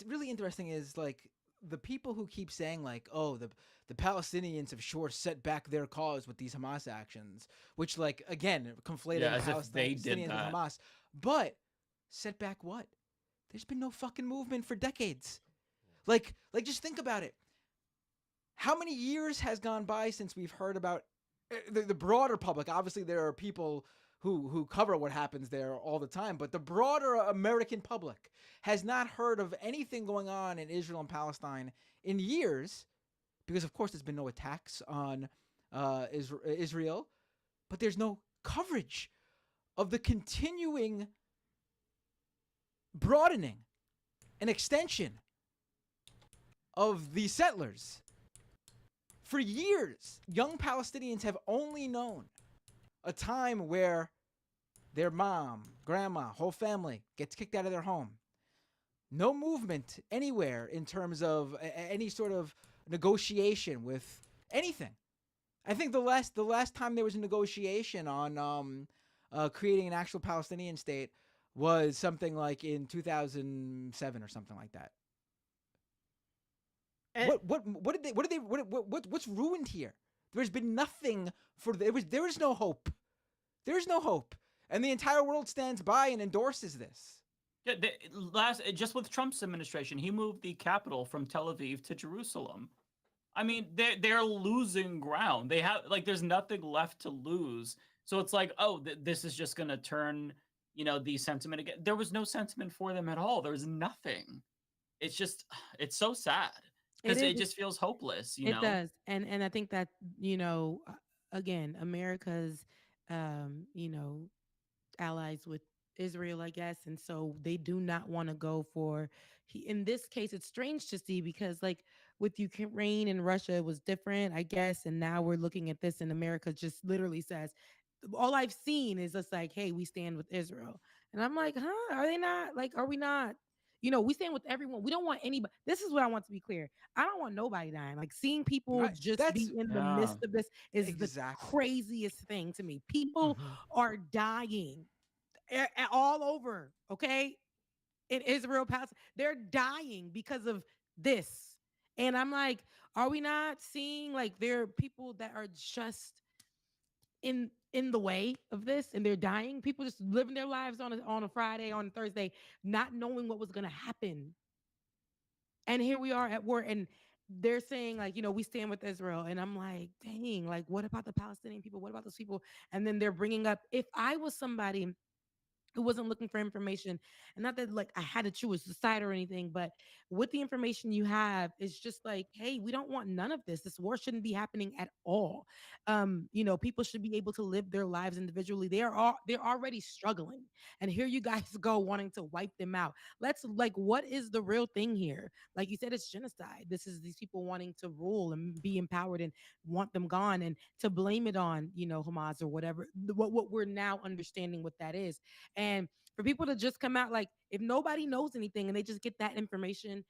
really interesting is like the people who keep saying like, oh, the Palestinians have sure set back their cause with these Hamas actions, which like again conflating as if they did Palestinians and that. Hamas. But set back what? There's been no fucking movement for decades. Like just think about it. How many years has gone by since we've heard about the broader public? Obviously, there are people who cover what happens there all the time, but the broader American public has not heard of anything going on in Israel and Palestine in years, because of course there's been no attacks on Israel, but there's no coverage of the continuing broadening and extension of the settlers. For years, young Palestinians have only known a time where their mom, grandma, whole family gets kicked out of their home. No movement anywhere in terms of any sort of negotiation with anything. I think the last time there was a negotiation on creating an actual Palestinian state was something like in 2007 or something like that. What's ruined here? There's been nothing for there is no hope. There's no hope, and the entire world stands by and endorses this. Yeah, just with Trump's administration, he moved the capital from Tel Aviv to Jerusalem. I mean, they're losing ground. They have there's nothing left to lose. So it's like, oh, this is just gonna turn, the sentiment again. There was no sentiment for them at all. There was nothing. It's just, it's so sad because it just feels hopeless. It does, and I think that again, America's allies with Israel, I guess, and so they do not want to go for. In this case, it's strange to see because, like, with Ukraine and Russia, it was different, I guess, and now we're looking at this, and America just literally says, all I've seen is just like, hey, we stand with Israel, and I'm like, huh? Are they not? Like, are we not? We stand with everyone. We don't want anybody. This is what I want to be clear. I don't want nobody dying. Like, seeing people be in the midst of this is the craziest thing to me. People are dying all over, okay? In Israel, Palestine, they're dying because of this. And I'm like, are we not seeing there are people that are just in the way of this and they're dying? People just living their lives on a Friday, on a Thursday, not knowing what was going to happen. And here we are at war, and they're saying we stand with Israel. And I'm like, dang, what about the Palestinian people? What about those people? And then they're bringing up, if I was somebody who wasn't looking for information, and not that I had to choose a side or anything, but with the information you have, it's just like, hey, we don't want none of this. This war shouldn't be happening at all. People should be able to live their lives individually. They're already struggling, and here you guys go wanting to wipe them out. Let's what is the real thing here? Like you said, it's genocide. This is these people wanting to rule and be empowered and want them gone, and to blame it on Hamas or whatever. What we're now understanding what that is. And for people to just come out, if nobody knows anything and they just get that information,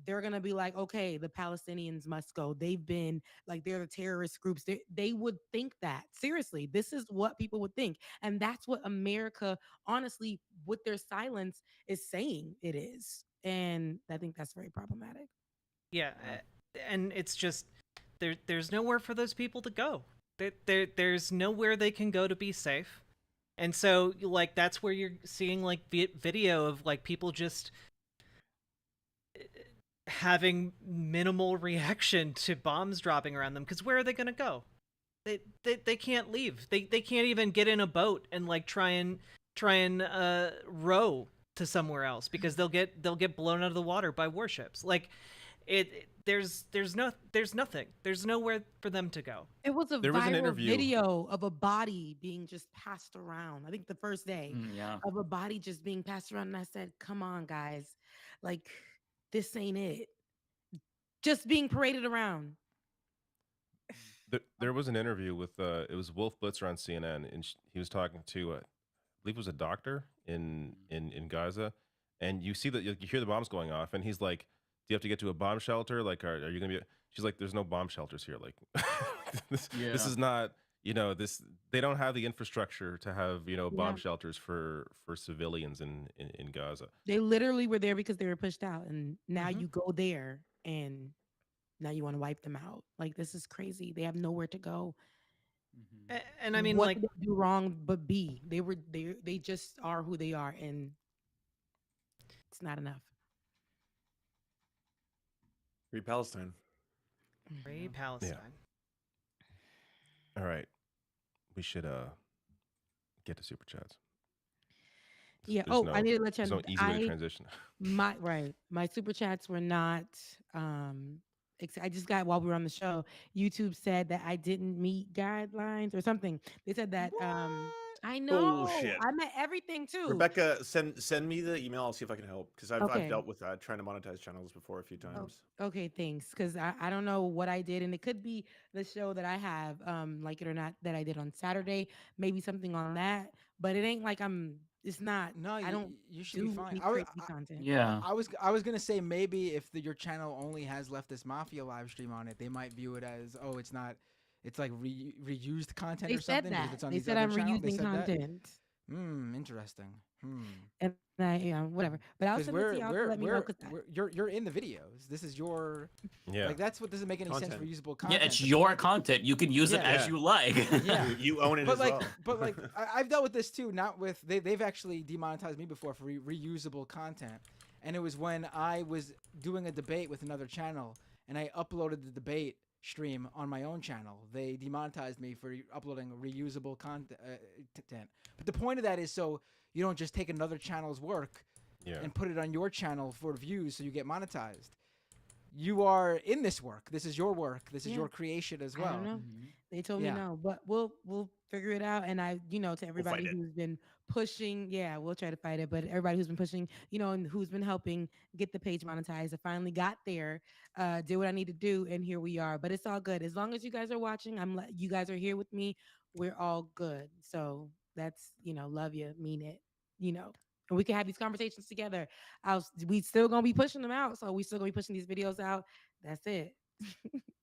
they're going to be like, okay, the Palestinians must go. They've been they're the terrorist groups. They would think that. Seriously, this is what people would think. And that's what America, honestly, with their silence is saying it is. And I think that's very problematic. Yeah. And it's just, there's nowhere for those people to go. There's nowhere they can go to be safe. And so, that's where you're seeing, video of, people just having minimal reaction to bombs dropping around them. Because where are they going to go? They can't leave. They can't even get in a boat and, try and row to somewhere else because they'll get blown out of the water by warships. There's nothing. There's nowhere for them to go. It was a viral video of a body being just passed around. I think the first day of a body just being passed around. And I said, come on, guys. This ain't it. Just being paraded around. There was an interview with, it was Wolf Blitzer on CNN, and he was talking to, I believe it was a doctor in Gaza. And you see that, you hear the bombs going off, and he's like, do you have to get to a bomb shelter? Are you going to be, she's like, there's no bomb shelters here. This is not, they don't have the infrastructure to have, bomb shelters for civilians in Gaza. They literally were there because they were pushed out. And now you go there and now you want to wipe them out. This is crazy. They have nowhere to go. And I mean, what did they do wrong but be? They just are who they are, and it's not enough. Free Palestine. Free Palestine. Yeah. All right. We should get to super chats. Yeah. I need to let you know. There's no easy way to transition. My super chats were not. I just got, while we were on the show, YouTube said that I didn't meet guidelines or something. They said that. I know. Bullshit. I met everything too. Rebecca, send me the email. I'll see if I can help because I've dealt with that, trying to monetize channels before a few times. Okay, thanks. Because I don't know what I did, and it could be the show that I have, like it or not, that I did on Saturday. Maybe something on that, but it ain't like I'm. It's not. No, I don't. You should be fine. Content. Yeah. I was gonna say maybe if your channel only has Leftist Mafia live stream on it, they might view it as it's not. It's like reused content They or something. said that. If it's on They these said other I'm channels. reusing content. Interesting. And whatever. But I'll send it to y'all to let me know. You're in the videos. This is your like that's what doesn't make any sense for usable content. Yeah, it's your content. You can use it as you like. Yeah, you own it as well. But like I've dealt with this too. Not with they've actually demonetized me before for reusable content, and it was when I was doing a debate with another channel and I uploaded the debate stream on my own channel. They demonetized me for uploading reusable content. But the point of that is so you don't just take another channel's work and put it on your channel for views so you get monetized. You are in this work. This is your work. This is your creation as well. I don't know. They told me no, but we'll figure it out. And to everybody who's been pushing, we'll try to fight it. But everybody who's been pushing, and who's been helping get the page monetized, I finally got there, did what I need to do, and here we are. But it's all good as long as you guys are watching. You guys are here with me. We're all good. So that's love you, mean it, and we can have these conversations together. We still gonna be pushing them out, so we still gonna be pushing these videos out. That's it.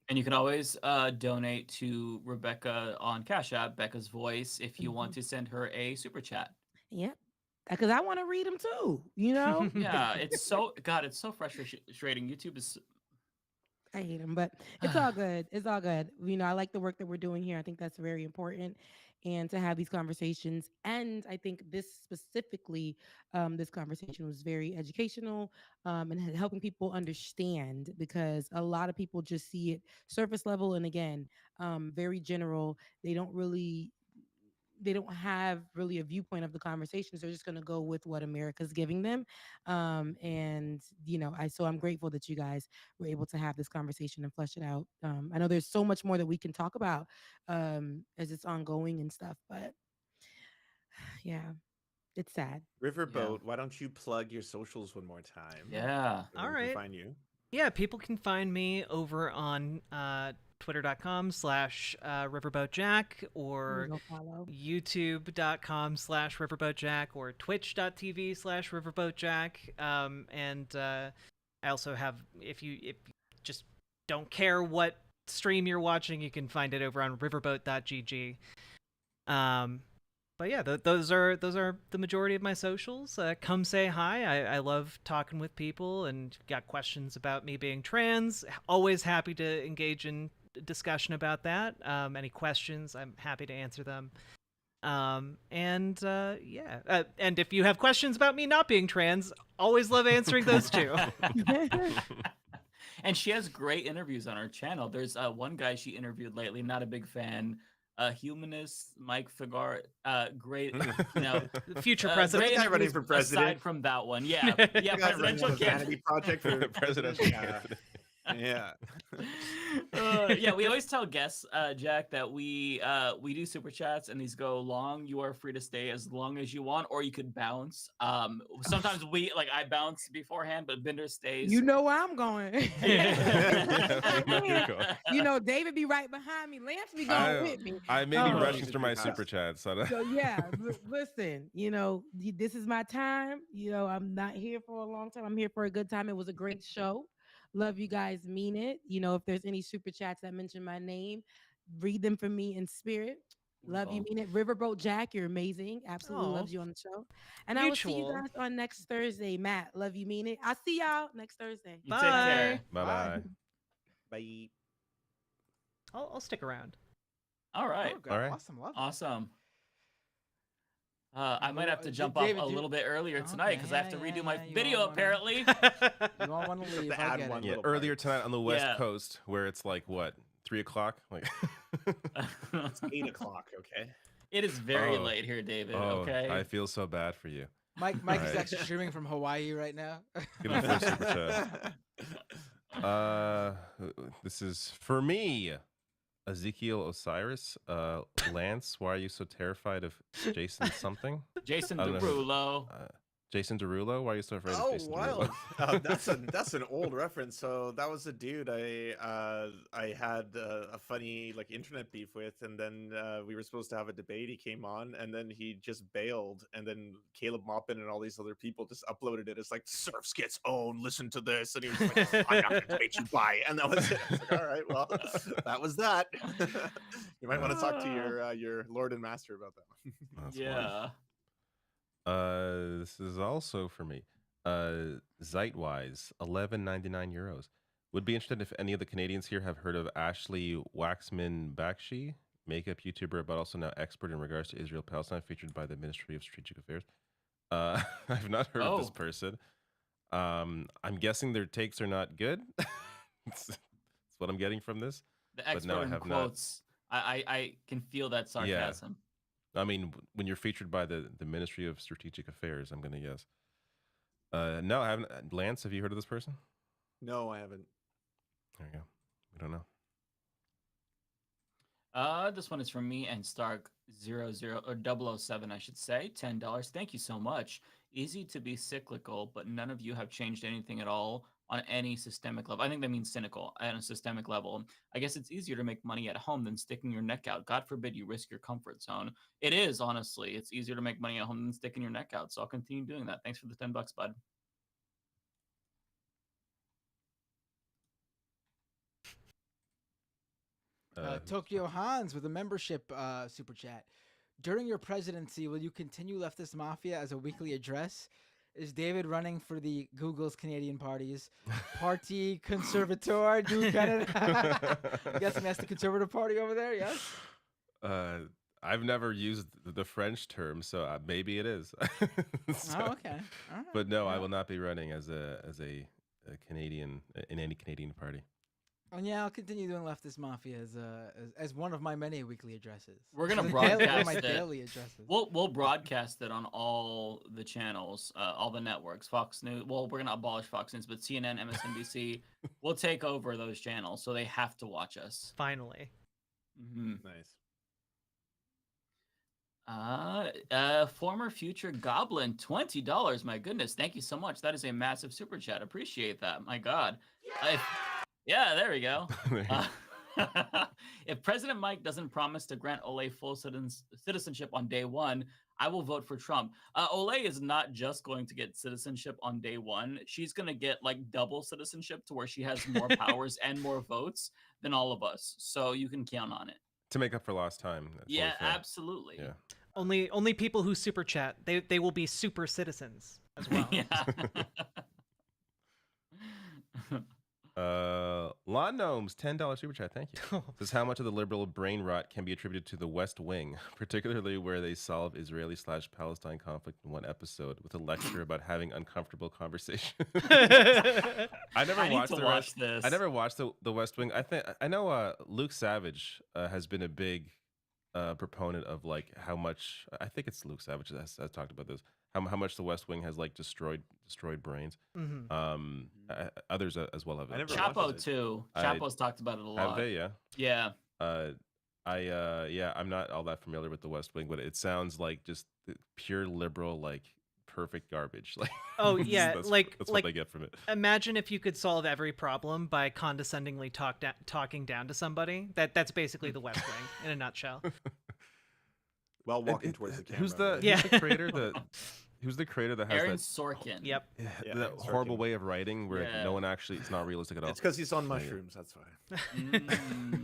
And you can always donate to Rebecca on Cash App, Becca's Voice, if you want to send her a super chat. Yep, because I want to read them too. Yeah, it's so frustrating. YouTube is. I hate them, but it's all good. It's all good. I like the work that we're doing here. I think that's very important. And to have these conversations. And I think this specifically, this conversation was very educational and helping people understand, because a lot of people just see it surface level. And again, very general. They don't have really a viewpoint of the conversations. They're just going to go with what America's giving them. So I'm grateful that you guys were able to have this conversation and flesh it out. I know there's so much more that we can talk about as it's ongoing and stuff, but yeah, it's sad. Riverboat, why don't you plug your socials one more time? Yeah. All right. Find you. Yeah, people can find me over on twitter.com/riverboatjack or youtube.com/riverboatjack or twitch.tv/riverboatjack. And I also have, if you just don't care what stream you're watching, you can find it over on riverboat.gg. But yeah, those are the majority of my socials. Come say hi. I love talking with people, and got questions about me being trans. Always happy to engage in discussion about that. Any questions, I'm happy to answer them. And if you have questions about me not being trans, always love answering those too. And she has great interviews on her channel. There's one guy she interviewed lately, not a big fan. Humanist Mike Figueroa, great, future president. Guy running for president. Aside from that one, presidential candidate. Project for presidential candidate. Yeah. We always tell guests, Jack, that we do super chats and these go long. You are free to stay as long as you want, or you could bounce. Sometimes I bounce beforehand, but Binder stays. You know where I'm going. David be right behind me. Lance be going with me. I may be rushing through my super chats. So listen, this is my time. I'm not here for a long time. I'm here for a good time. It was a great show. Love you guys, mean it. If there's any super chats that mention my name, read them for me in spirit. Love you, mean it. Riverboat Jack, you're amazing. Absolutely loves you on the show. And I will see you guys on next Thursday. Matt, love you, mean it. I'll see y'all next Thursday. Bye. Take care. Bye-bye. Bye. I'll stick around. All right. All right. Awesome. I might have to jump off a little bit earlier tonight because I have to redo my video apparently. You don't want to leave. I get it. Yeah, earlier tonight on the West Coast, where it's like what, 3 o'clock? Like it's 8 o'clock. Okay. It is very late here, David. Okay. I feel so bad for you. Mike is actually streaming from Hawaii right now. Give me first super chat. This is for me. Ezekiel Osiris, Lance, why are you so terrified of Jason something? Jason Derulo. Jason Derulo, why are you so afraid of Jason wow. Derulo? That's an old reference. So that was a dude I had a funny internet beef with, and then we were supposed to have a debate. He came on, and then he just bailed, and then Caleb Maupin and all these other people just uploaded it. It's like Surfs gets owned. Listen to this, and he was like, "I'm not going to debate you, bye." And that was it. I was like, all right, well, that was that. You might want to talk to your Lord and Master about that one. Yeah. This is also for me. Zeitwise, 11.99 euros. Would be interested if any of the Canadians here have heard of Ashley Waxman Bakshi, makeup YouTuber, but also now expert in regards to Israel-Palestine, featured by the Ministry of Strategic Affairs. I've not heard of this person. I'm guessing their takes are not good. That's what I'm getting from this. The expert in quotes. I can feel that sarcasm. Yeah. I mean, when you're featured by the Ministry of Strategic Affairs, I'm going to guess. No, I haven't. Lance, have you heard of this person? No, I haven't. There you go. We don't know. This one is from me and Stark 007, I should say. $10. Thank you so much. Easy to be cyclical, but none of you have changed anything at all on any systemic level. I think that means cynical at a systemic level. I guess it's easier to make money at home than sticking your neck out. God forbid you risk your comfort zone. It is, honestly. It's easier to make money at home than sticking your neck out. So I'll continue doing that. Thanks for the $10, bud. Tokyo Hans with a membership super chat. During your presidency, will you continue Leftist Mafia as a weekly address? Is David running for the Google's Canadian parties? Parti Conservateur du Canada? I'm guessing that's the Conservative Party over there, yes? I've never used the French term, so maybe it is. So, oh, okay. All right. But no, I will not be running as a Canadian in any Canadian party. And yeah, I'll continue doing Leftist Mafia as one of my many weekly addresses. We're gonna broadcast it. Daily addresses. We'll broadcast it on all the channels, all the networks. Fox News. Well, we're gonna abolish Fox News, but CNN, MSNBC, we'll take over those channels, so they have to watch us. Finally. Mm-hmm. Nice. Former future goblin, $20. My goodness, thank you so much. That is a massive super chat. Appreciate that. My God. Yeah, there we go. If President Mike doesn't promise to grant Ole full citizenship on day one, I will vote for Trump. Ole is not just going to get citizenship on day one. She's going to get like double citizenship to where she has more powers and more votes than all of us. So you can count on it. To make up for lost time. Yeah, absolutely. Yeah. Only people who super chat, they will be super citizens as well. Yeah. Lawn Gnomes, $10 super chat. Thank you. Says how much of the liberal brain rot can be attributed to the West Wing, particularly where they solve Israeli/Palestine conflict in one episode with a lecture about having uncomfortable conversation. I never watched this. I never watched the West Wing. I know Luke Savage has been a big proponent of like how much. I think it's Luke Savage that has talked about this. How much the West Wing has like destroyed brains. Mm-hmm. Others as well have. Chapo too. Chapo's talked about it a lot. Have they? Yeah. Yeah. I'm not all that familiar with the West Wing, but it sounds like just pure liberal, like perfect garbage. Like, oh yeah, that's what they get from it. Imagine if you could solve every problem by condescendingly talking down to somebody. That's basically the West Wing in a nutshell. While walking towards the camera. Who's the creator? Who's the creator that has Aaron that? Sorkin. Yep. That horrible way of writing where no one actually, it's not realistic at all. It's because he's on mushrooms. That's why.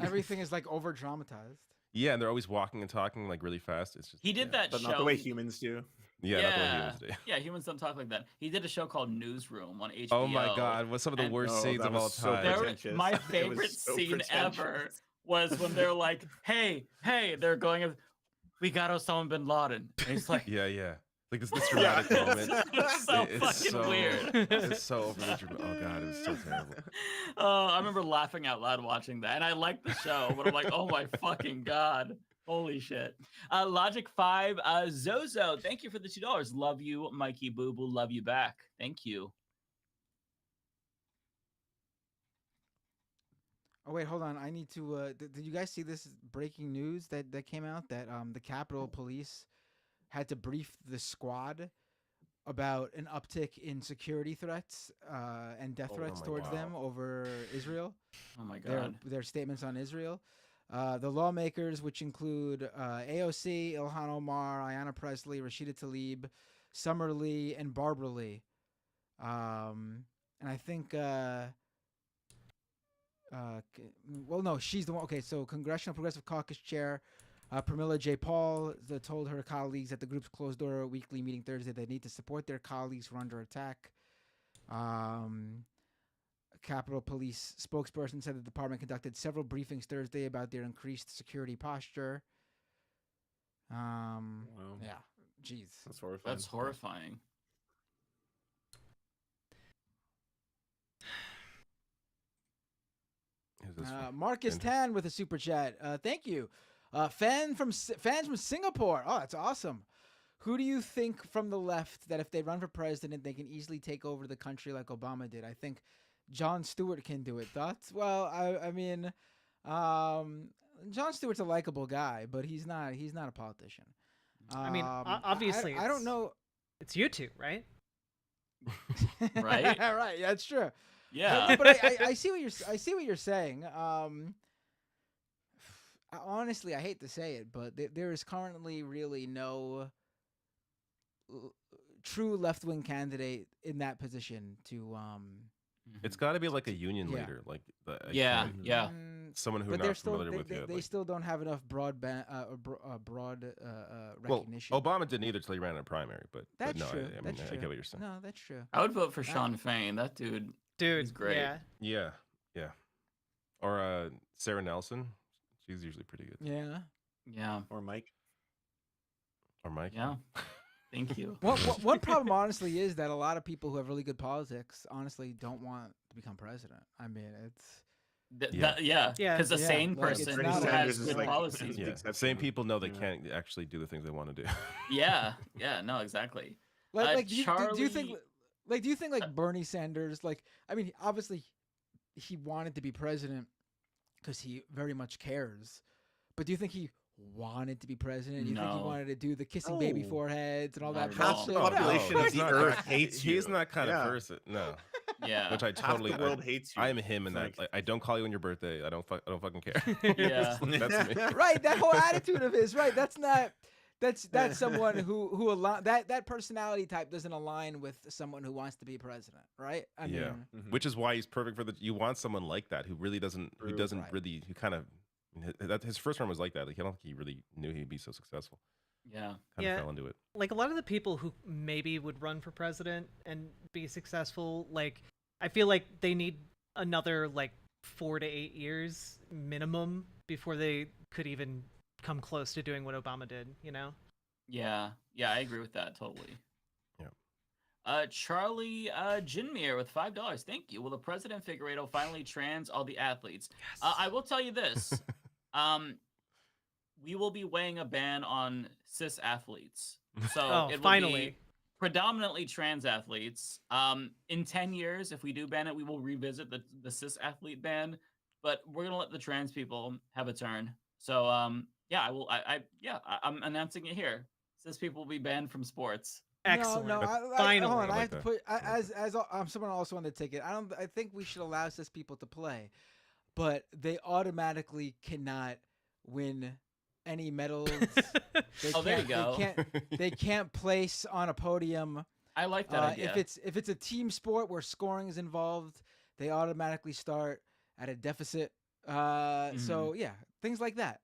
Everything is like over dramatized. Yeah, and they're always walking and talking like really fast. It's just he did that but show. Not the way humans do. Yeah, not the way humans do. Yeah, humans don't talk like that. He did a show called Newsroom on HBO. Oh my God, what's some of the worst scenes of all time? My favorite scene ever was when they're like, hey, they're going, we got Osama bin Laden. And he's like, yeah. Like this dramatic moment. It's so weird. It's so overly dramatic. Oh God, it was so terrible. I remember laughing out loud watching that. And I liked the show, but I'm like, oh my fucking God. Holy shit. Logic 5, Zozo, thank you for the $2. Love you, Mikey Boo Boo. Love you back. Thank you. Oh wait, hold on. I need to. Did you guys see this breaking news that came out that the Capitol Police had to brief the squad about an uptick in security threats and death threats towards them over Israel? Oh my God. Their statements on Israel. The lawmakers, which include AOC, Ilhan Omar, Ayanna Pressley, Rashida Tlaib, Summer Lee, and Barbara Lee. And I think. Well, no, she's the one. Okay, so Congressional Progressive Caucus Chair Pramila J. Paul told her colleagues at the group's closed-door weekly meeting Thursday they need to support their colleagues who are under attack. Capitol Police spokesperson said the department conducted several briefings Thursday about their increased security posture. Wow. Yeah, jeez. That's horrifying. That's horrifying. Marcus Tan with a super chat. Thank you. Fans from Singapore. Oh, that's awesome. Who do you think from the left that if they run for president, they can easily take over the country like Obama did? I think Jon Stewart can do it. Thoughts? Well, I mean, Jon Stewart's a likable guy, but he's not a politician. I mean, obviously, I don't know. It's you two, right? Right? Right. Yeah, that's true. Yeah. But I see what you're saying. Honestly, I hate to say it, but there is currently really no true left-wing candidate in that position to It's got to be like a union leader, like someone who but not familiar with it. They still don't have enough broad recognition. Well, Obama didn't either till he ran in a primary, but That's no, true. I mean, That's I true. get what you're saying. No, that's true. I would vote for Sean Fain. That dude, he's great. Yeah. Or Sarah Nelson, she's usually pretty good. Yeah. Or Mike. Yeah. Thank you. One problem, honestly, is that a lot of people who have really good politics, honestly, don't want to become president. I mean, it's because a sane person who has good policies. Yeah. Same people know they can't actually do the things they want to do. Yeah. No, exactly. Do you think like Bernie Sanders? Like, I mean, obviously, he wanted to be president because he very much cares. But do you think he wanted to be president? Do you think he wanted to do the kissing baby foreheads and all that? Half the population of the earth hates you. He's not kind of person. No. Yeah. Which I totally. Half the world hates you. I am him in that. Like, I don't call you on your birthday. I don't fucking care. Yeah. That's me. Right. That whole attitude of his. Right. That's not. That's someone who that personality type doesn't align with someone who wants to be president, right? I mean, which is why he's perfect for the. You want someone like that who really doesn't, who kind of. His first term was like that. Like, I don't think he really knew he'd be so successful. Yeah, kind of fell into it. Like a lot of the people who maybe would run for president and be successful, like I feel like they need another like 4 to 8 years minimum before they could even come close to doing what Obama did, you know? Yeah, I agree with that totally. Yeah. Charlie Jinmir with $5. Thank you. Will the president Figueredo finally trans all the athletes? Yes. I will tell you this. We will be weighing a ban on cis athletes. So it will finally be predominantly trans athletes. In 10 years, if we do ban it, we will revisit the cis athlete ban, but we're going to let the trans people have a turn. So, I'm announcing it here. Cis people will be banned from sports. Excellent. No, finally. Hold on. I have to put as someone also on the ticket. I think we should allow cis people to play, but they automatically cannot win any medals. There you go. They can't place on a podium. I like that idea. If it's a team sport where scoring is involved, they automatically start at a deficit. So yeah, things like that.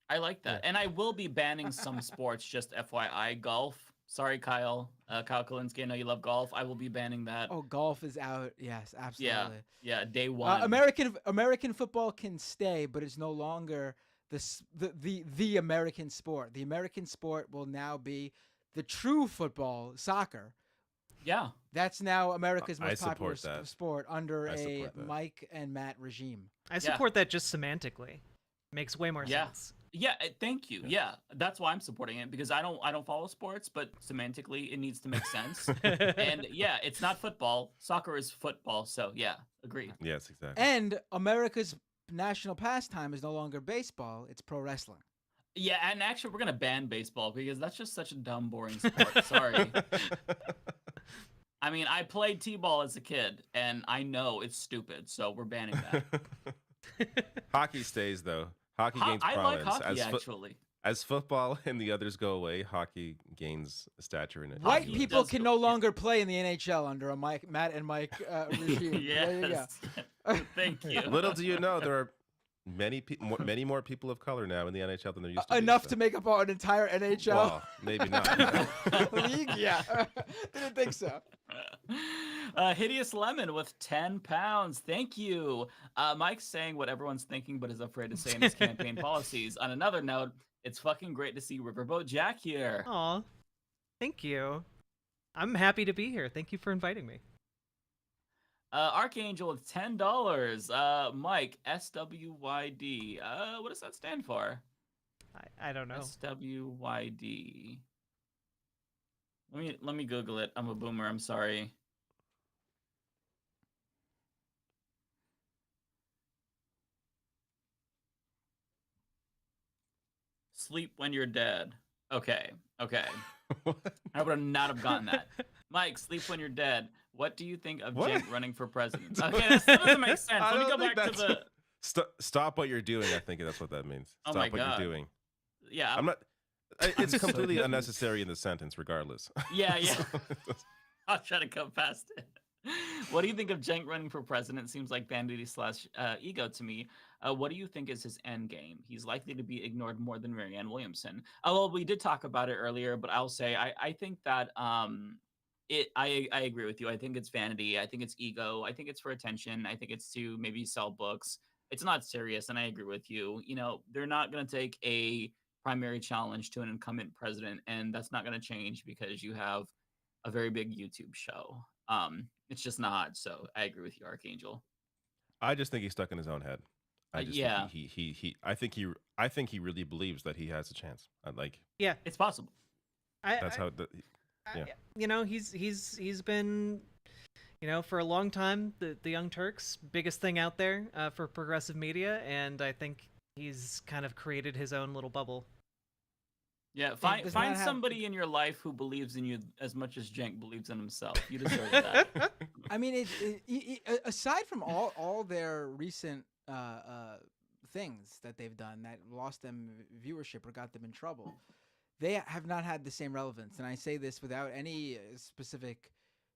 I like that. And I will be banning some sports, just FYI. Golf. Sorry, Kyle. Kyle Kalinske, I know you love golf. I will be banning that. Oh, golf is out. Yes, absolutely. Yeah, day one. American football can stay, but it's no longer the American sport. The American sport will now be the true football, soccer. Yeah. That's now America's most popular sport under a Mike and Matt regime. I support that just semantically. Makes way more sense. Yeah, thank you. Yeah, that's why I'm supporting it, because I don't follow sports, but semantically it needs to make sense. And yeah, it's not football. Soccer is football, so yeah, agreed. Yes, exactly. And America's national pastime is no longer baseball, it's pro wrestling. Yeah, and actually we're going to ban baseball because that's just such a dumb, boring sport. Sorry. I mean, I played t-ball as a kid, and I know it's stupid, so we're banning that. Hockey stays, though. Hockey gains I prominence. like hockey, actually. As football and the others go away, hockey gains stature in it. White people can no longer play in the NHL under a Matt and Mike regime. Yes. There you go. Thank you. Little do you know, there are many more people of color now in the NHL than there used to be. Enough to make up an entire NHL Well, maybe not. league. Yeah, didn't think so. Hideous Lemon with 10 pounds. Thank you. Mike's saying what everyone's thinking, but is afraid to say in his campaign policies. On another note, it's fucking great to see Riverboat Jack here. Aw, thank you. I'm happy to be here. Thank you for inviting me. Archangel with $10. Mike, SWYD. What does that stand for? I don't know. SWYD. Let me Google it. I'm a boomer. I'm sorry. Sleep when you're dead. Okay. I would not have gotten that. Mike, sleep when you're dead. What do you think of Cenk running for president? Okay, that doesn't make sense. Let me go back to the... Stop what you're doing, I think that's what that means. Stop my God. what you're doing. Yeah. I'm not... It's completely unnecessary in the sentence, regardless. Yeah. I'll try to go past it. What do you think of Cenk running for president? Seems like vanity / ego to me. What do you think is his end game? He's likely to be ignored more than Marianne Williamson. Well, we did talk about it earlier, but I'll say I think that I agree with you. I think it's vanity. I think it's ego. I think it's for attention. I think it's to maybe sell books. It's not serious, and I agree with you. You know, they're not going to take a primary challenge to an incumbent president, and that's not going to change because you have a very big YouTube show. It's just not. So I agree with you, Archangel. I just think he's stuck in his own head. Yeah. I think he really believes that he has a chance. Yeah, it's possible. You know, he's been, you know, for a long time the Young Turks' biggest thing out there for progressive media, and I think he's kind of created his own little bubble. Yeah, find somebody in your life who believes in you as much as Cenk believes in himself. You deserve that. I mean, aside from all their recent things that they've done that lost them viewership or got them in trouble, they have not had the same relevance. And I say this without any specific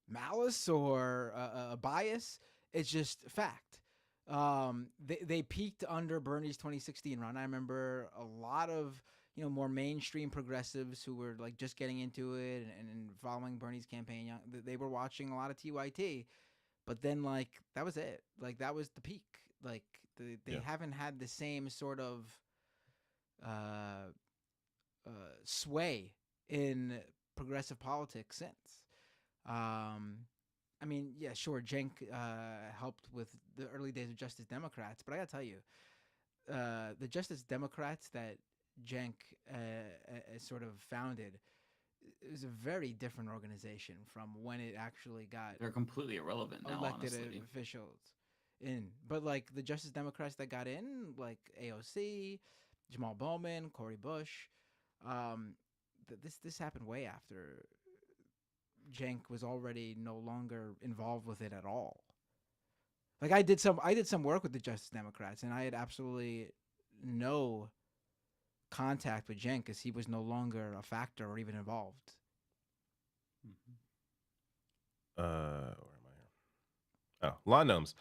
malice or a bias. It's just fact. They peaked under Bernie's 2016 run. I remember a lot of more mainstream progressives who were like just getting into it and following Bernie's campaign. They were watching a lot of TYT, but then like that was it. Like that was the peak. Like they haven't had the same sort of sway in progressive politics since. I mean, yeah, sure, Cenk helped with the early days of Justice Democrats, but I gotta tell you, the Justice Democrats that Cenk sort of founded is a very different organization from when it actually got. They're completely irrelevant now, elected honestly. officials in, but like the Justice Democrats that got in, like AOC, Jamal Bowman, Cori Bush, this happened way after Cenk was already no longer involved with it at all. Like I did some work with the Justice Democrats, and I had absolutely no contact with Cenk because he was no longer a factor or even involved. Where am I here? Oh, Law Gnomes.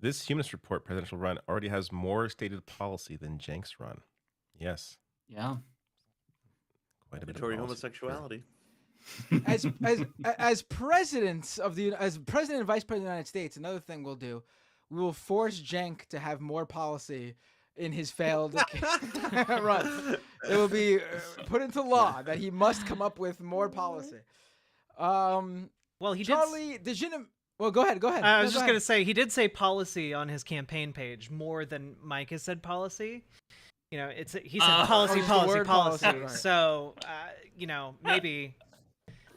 This Humanist Report presidential run already has more stated policy than Cenk's run. Yes. Yeah. Quite a bit of Mandatory policy. homosexuality. As presidents of as president and vice president of the United States, another thing we'll do, we will force Cenk to have more policy in his failed run. It will be put into law that he must come up with more policy. Well, he Charlie, did you? Well, go ahead. I was just going to say, he did say policy on his campaign page more than Mike has said policy. You know, he said policy. Right. So, you know, maybe.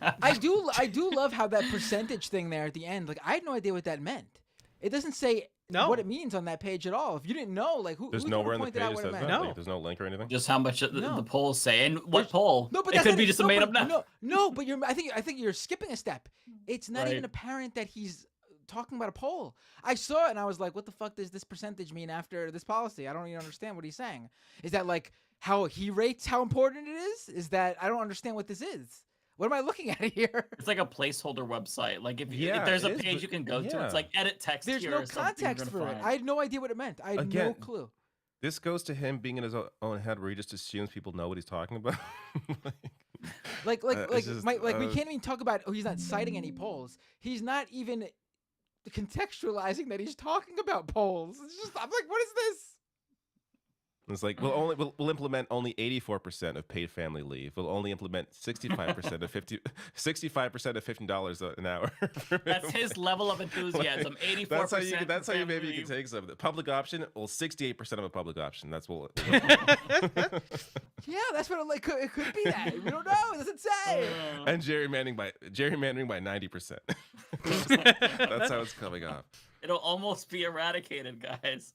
I do love how that percentage thing there at the end. Like, I had no idea what that meant. It doesn't say what it means on that page at all. If you didn't know, like, There's who's nowhere in the pointed page out what that it says meant? that. No. Like, there's no link or anything. Just how much the polls say, and what poll? No, but it could be just made up now. No, but I think you're skipping a step. It's not Right. even apparent that he's talking about a poll. I saw it and I was like, what the fuck does this percentage mean after this policy? I don't even understand what he's saying. Is that like how he rates how important it is? Is that I don't understand what this is. What am I looking at here? It's like a placeholder website. Like if Yeah, there's a it is, page but- you can go to, yeah. it's like edit text There's here no or something, context you're for gonna it. find. I had no idea what it meant. I had no Again, clue. This goes to him being in his own head, where he just assumes people know what he's talking about. Like just, we can't even talk about. Oh, he's not citing any polls. He's not even contextualizing that he's talking about polls. It's just, I'm like, what is this? It's like we'll implement only 84% of paid family leave. We'll only implement 65% of $15 an hour. That's his level of enthusiasm. 84%. That's how you maybe you can take some of it. Public option, well, 68% of a public option. That's what. Yeah, that's what it could be that. We don't know. It doesn't say. And gerrymandering by 90%. That's how it's coming off. It'll almost be eradicated, guys.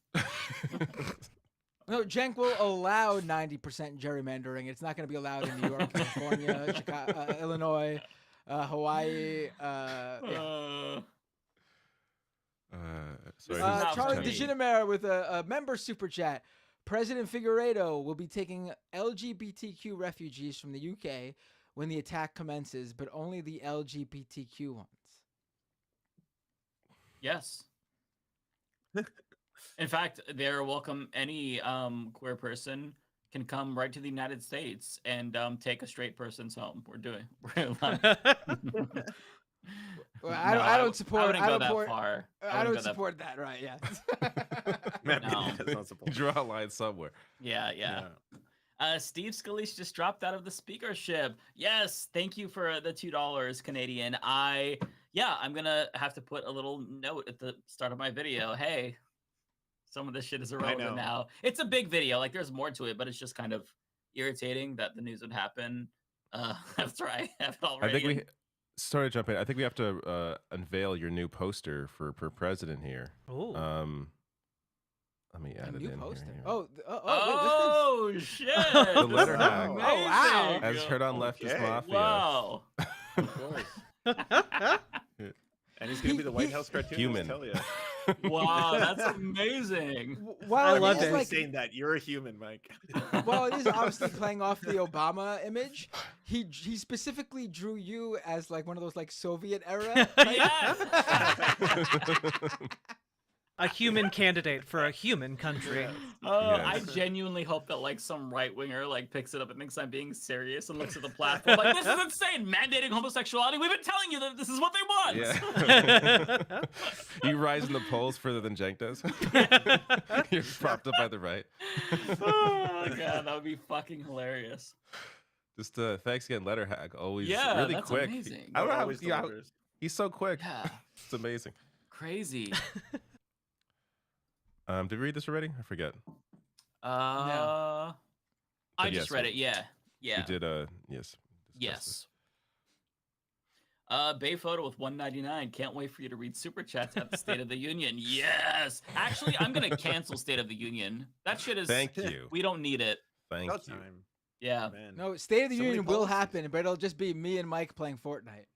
No, Cenk will allow 90% gerrymandering. It's not going to be allowed in New York, California, Chicago, Illinois, Hawaii. Sorry, Charlie DeGinemer with a member super chat. President Figueiredo will be taking LGBTQ refugees from the UK when the attack commences, but only the LGBTQ ones. Yes. In fact, they're welcome. Any queer person can come right to the United States and take a straight person's home. We're Well, I don't support. I wouldn't go that far. I don't support that. Right? Yeah. No. Draw a line somewhere. Yeah. Steve Scalise just dropped out of the speakership. Yes, thank you for the $2 Canadian. I'm gonna have to put a little note at the start of my video. Hey, some of this shit is irrelevant now. It's a big video. Like, there's more to it, but it's just kind of irritating that the news would happen after I have it already. I think sorry to jump in. I think we have to unveil your new poster for president here. Oh. Let me add it in poster. here. Oh, shit. The letter hack. Oh, wow. As heard on Leftist Mafia. Wow. Of course. And he's going to be the White House cartoonist. Human. Tell you. Wow, that's amazing. While I love it is like saying that. You're a human, Mike. While it is obviously playing off the Obama image, he specifically drew you as like one of those like Soviet era. A human candidate for a human country. I genuinely hope that like some right winger like picks it up and thinks I'm being serious and looks at the platform like, this is insane, mandating homosexuality. We've been telling you that this is what they want. Yeah. You rise in the polls further than Cenk does. You're propped up by the right. Oh god, that would be fucking hilarious. Just thanks again, letter hack. Always really that's quick. Amazing. I don't know how he's so quick. Yeah. It's amazing. Crazy. Did we read this already? I forget. I just read it. Yeah. We did. Yes. Yes. Bay Photo with $1.99. Can't wait for you to read super chats at the State of the Union. Yes. Actually, I'm gonna cancel State of the Union. That shit is. Thank you. We don't need it. Thank you. Yeah. Man. No, State of the Union will happen, but it'll just be me and Mike playing Fortnite.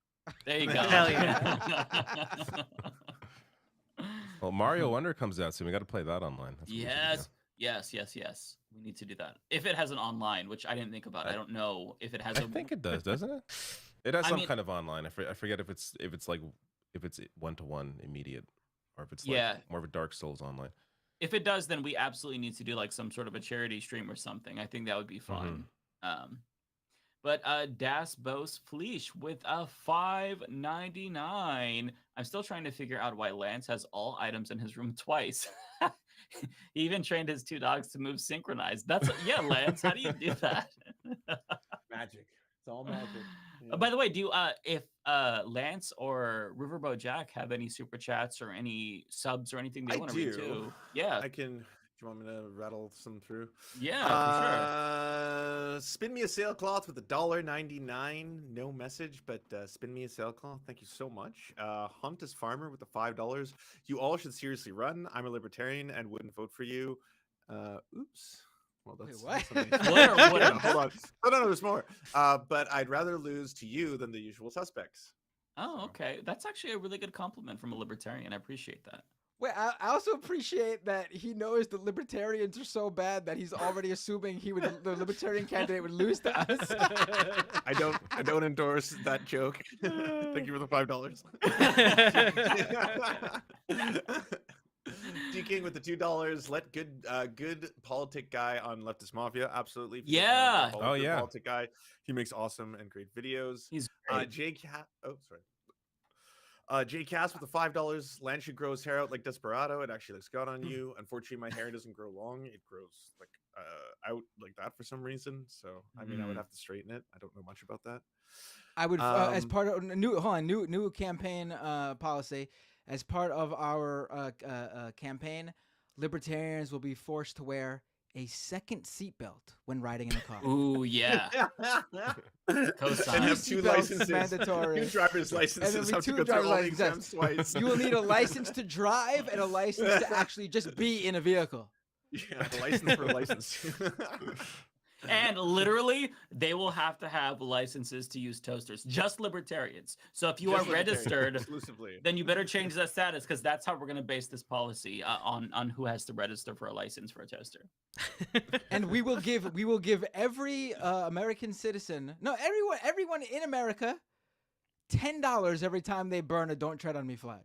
There you go. Hell yeah. Well, Mario Wonder comes out soon. We got to play that online. Yes. We need to do that. If it has an online, which I didn't think about. I don't know if it has. I think it does, doesn't it? It has some kind of online. I forget if it's one-to-one immediate, or if it's like more of a Dark Souls online. If it does, then we absolutely need to do like some sort of a charity stream or something. I think that would be fun. But Das Bos Fleesh with a $5.99. I'm still trying to figure out why Lance has all items in his room twice. He even trained his two dogs to move synchronized. That's Lance. How do you do that? Magic. It's all magic. Yeah. By the way, do you if Lance or Riverboat Jack have any super chats or any subs or anything they want to read too? Yeah, I can. Do you want me to rattle some through? Yeah, for sure. Spin me a sailcloth with $1.99. No message, but spin me a sailcloth. Thank you so much. Hunt as Farmer with the $5. You all should seriously run. I'm a libertarian and wouldn't vote for you. Oops. Well, that's what? Hold on. No, there's more. But I'd rather lose to you than the usual suspects. Oh, okay. That's actually a really good compliment from a libertarian. I appreciate that. Wait, I also appreciate that he knows the libertarians are so bad that he's already assuming the libertarian candidate would lose to us. I don't endorse that joke. Thank you for the $5. D King with the $2. Let good politic guy on Leftist Mafia. Absolutely. Yeah. Oh, yeah. Politic guy. He makes awesome and great videos. He's great. Jay Cass with the $5. Lan should grow his hair out like Desperado. It actually looks good on you. Unfortunately, my hair doesn't grow long. It grows like out like that for some reason. So I mean, I would have to straighten it. I don't know much about that. I would, as part of new campaign policy, as part of our campaign, libertarians will be forced to wear a second seatbelt when riding in a car. Ooh, yeah. And have two licenses, mandatory. 2 driver's licenses. Have to go through all the exams twice. You will need a license to drive and a license to actually just be in a vehicle. Yeah, a license for a license. And literally, they will have to have licenses to use toasters. Just libertarians. So if you are registered, exclusively, then you better change that status, because that's how we're going to base this policy on who has to register for a license for a toaster. And we will give every American citizen, everyone in America, $10 every time they burn a "Don't Tread on Me" flag.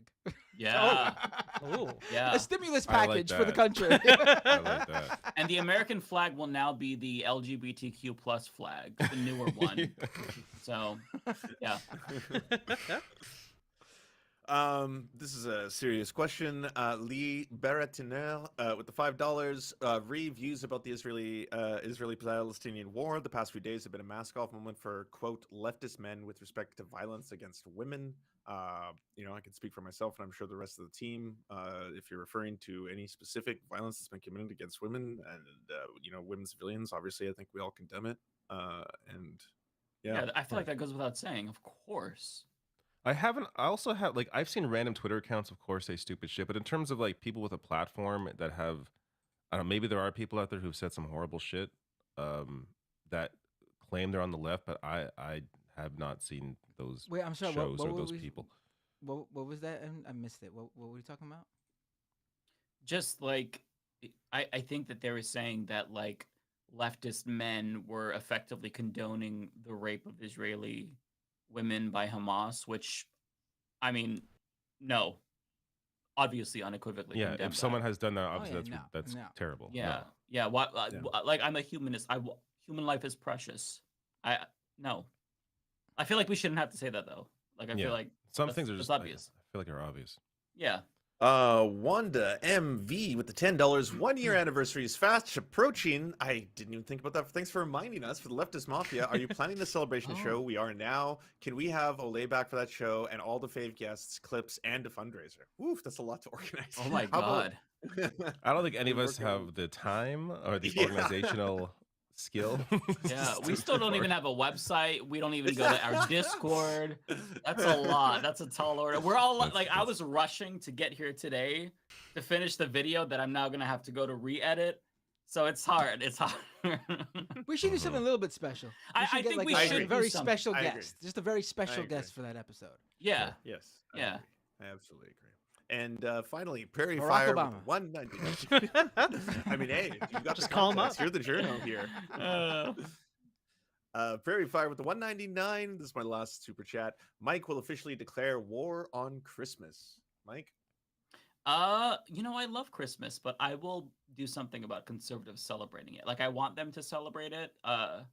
Yeah. Oh, yeah. A stimulus I like package for the that. country. I like that. And the American flag will now be the LGBTQ plus flag, the newer one. So, yeah. This is a serious question. Lee Baratinel with the $5. Views about the Israeli-Palestinian war. The past few days have been a mask-off moment for, quote, leftist men with respect to violence against women. I can speak for myself, and I'm sure the rest of the team. If you're referring to any specific violence that's been committed against women and women civilians, obviously, I think we all condemn it. Yeah, I feel like that goes without saying. Of course. I also have I've seen random Twitter accounts, of course, say stupid shit, but in terms of like people with a platform that have, I don't know, maybe there are people out there who've said some horrible shit that claim they're on the left, but I have not seen those Wait, I'm sorry, shows or those people. What was that? I missed it. What were you talking about? Just like, I think that they were saying that like leftist men were effectively condoning the rape of Israeli women by Hamas, which, I mean, no, obviously unequivocally. Yeah, condemn if someone that. has done that, obviously no, that's no. terrible. Yeah, No. yeah. What? Like, I'm a humanist. Human life is precious. No. I feel like we shouldn't have to say that though. Like, I feel like some things are it's just obvious. I feel like they're obvious. Yeah. Wanda MV with the $10. 1 year anniversary is fast approaching. I didn't even think about that. Thanks for reminding us. For the Leftist Mafia, are you planning the celebration show? We are now. Can we have Olay back for that show and all the fave guests, clips, and a fundraiser? Oof, that's a lot to organize. Oh my god. I don't think any of us have the time or the organizational skill. Yeah, we still don't even have a website. We don't even go to our Discord. That's a lot. That's a tall order. We're all like, I was rushing to get here today to finish the video that I'm now gonna have to go to re-edit. So it's hard. It's hard. We should do something a little bit special. I think we should a do very something. special I guest. Just a very special agree. guest for that episode. Yeah. Yes. Yeah. I absolutely agree. And finally, Prairie Barack Fire Obama. with 190. I mean, hey, you got Just the call him context. up. You're the journal here. Prairie Fire with the 199. This is my last super chat. Mike will officially declare war on Christmas. Mike? I love Christmas, but I will do something about conservatives celebrating it. Like, I want them to celebrate it, but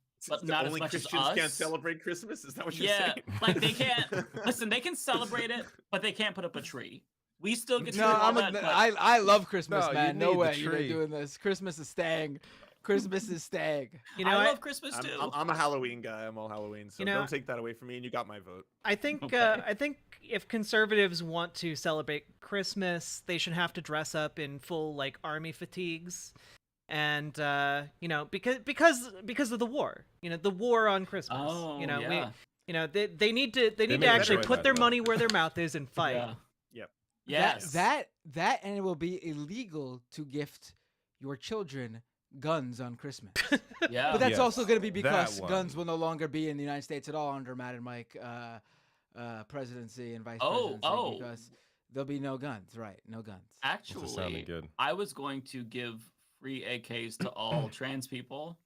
not as only much Christians as us. can't celebrate Christmas? Is that what you're Yeah, saying? like they can't. Listen, they can celebrate it, but they can't put up a tree. We still get to No, do all that, but- I love Christmas, No, you man. No need the way you're tree. doing this. Christmas is staying. Christmas is staying. I love Christmas too. I'm a Halloween guy. I'm all Halloween, so don't take that away from me. And you got my vote. I think if conservatives want to celebrate Christmas, they should have to dress up in full like army fatigues, and because of the war, the war on Christmas. Oh, yeah. They need to made actually better put at their that, money where their mouth is and fight. Yeah. Yep. Yes. That and it will be illegal to gift your children guns on Christmas. Yeah. But that's Yes, also going to be because that one. guns will no longer be in the United States at all under Matt and Mike presidency and vice presidency. Because there'll be no guns, right? No guns. Actually, sounding good. I was going to give free AKs to all trans people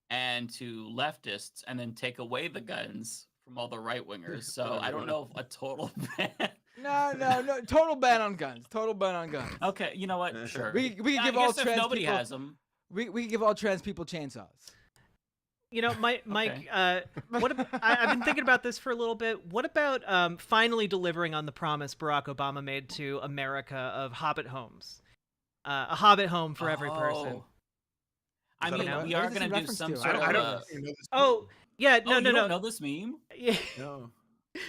and to leftists, and then take away the guns from all the right wingers. So I don't know if a total ban. No. Total ban on guns. Total ban on guns. Okay, you know what? Sure. We can Yeah, give I all guess if trans nobody people. has them. We can give all trans people chainsaws. You know, Mike. I've been thinking about this for a little bit. What about finally delivering on the promise Barack Obama made to America of Hobbit homes, a Hobbit home for every person? I mean, we are going to do some sort of. I don't even know this. Oh, yeah, no. You don't know this meme? Yeah. No.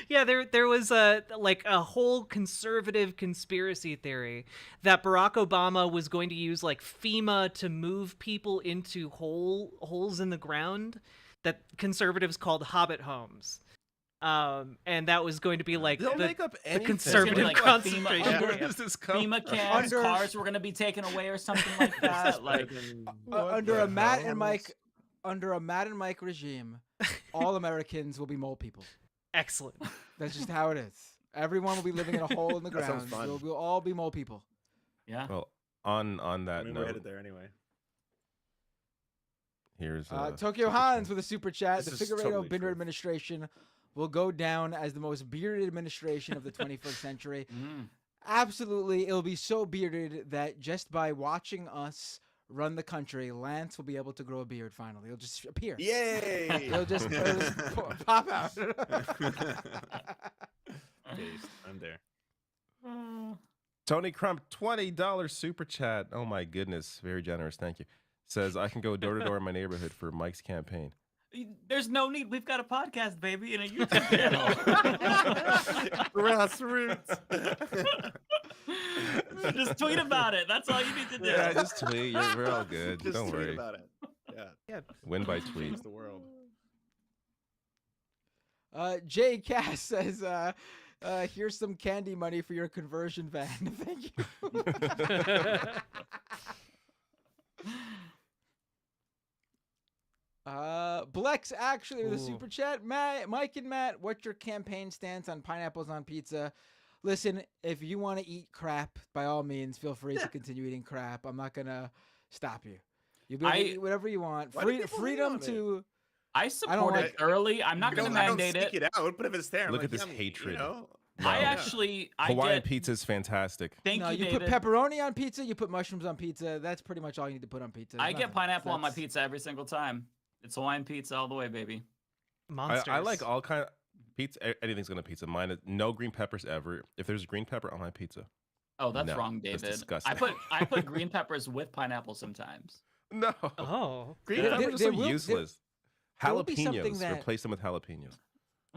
Yeah, there was a whole conservative conspiracy theory that Barack Obama was going to use like FEMA to move people into holes in the ground that conservatives called Hobbit homes. And that was going to be like They'll make up the anything. conservative Like concentration FEMA, camp. FEMA camps, cars were going to be taken away or something like that. Like Under a Matt and Mike regime, all Americans will be mole people. Excellent. That's just how it is. Everyone will be living in a hole in the That sounds ground. fun. We'll all be mole people. Yeah. Well, on that I mean, we're note, headed there anyway. here's Tokyo Hans with a super chat. This The is Figueredo totally Binder true. administration will go down as the most bearded administration of the 21st century. Mm. Absolutely. It'll be so bearded that just by watching us run the country, Lance will be able to grow a beard finally. It'll just appear. Yay! It'll just pop out. I'm there. Tony Crump, $20 super chat. Oh my goodness, very generous. Thank you. Says I can go door to door in my neighborhood for Mike's campaign. There's no need. We've got a podcast, baby, and a YouTube channel. Grassroots. Just tweet about it. That's all you need to do. Yeah, just tweet. We're all good. Just Don't tweet worry. about it. Yeah. Win by tweet. Change the world. Jay Cass says, here's some candy money for your conversion van. Thank you. Blex actually with a super chat. Mike and Matt, what's your campaign stance on pineapples on pizza? Listen, if you want to eat crap, by all means, feel free to continue eating crap. I'm not gonna stop you. You'll be able to eat whatever you want. Freedom to. I support it early. I'm not going to mandate I don't seek it out, but if it's there, I'm Look like, at this yeah, hatred. You know, Hawaiian pizza is fantastic. Thank you, you David. put pepperoni on pizza, you put mushrooms on pizza. That's pretty much all you need to put on pizza. I get pineapple on my pizza every single time. It's Hawaiian pizza all the way, baby. Monsters. I like all kind of pizza. Anything's on a pizza. Mine is no green peppers ever. If there's green pepper on my pizza. Oh, that's No, wrong, that's David. disgusting. I put green peppers with pineapple sometimes. No. Oh. Green There- peppers there are so will- useless. there will be something Jalapenos. that- Replace them with jalapenos.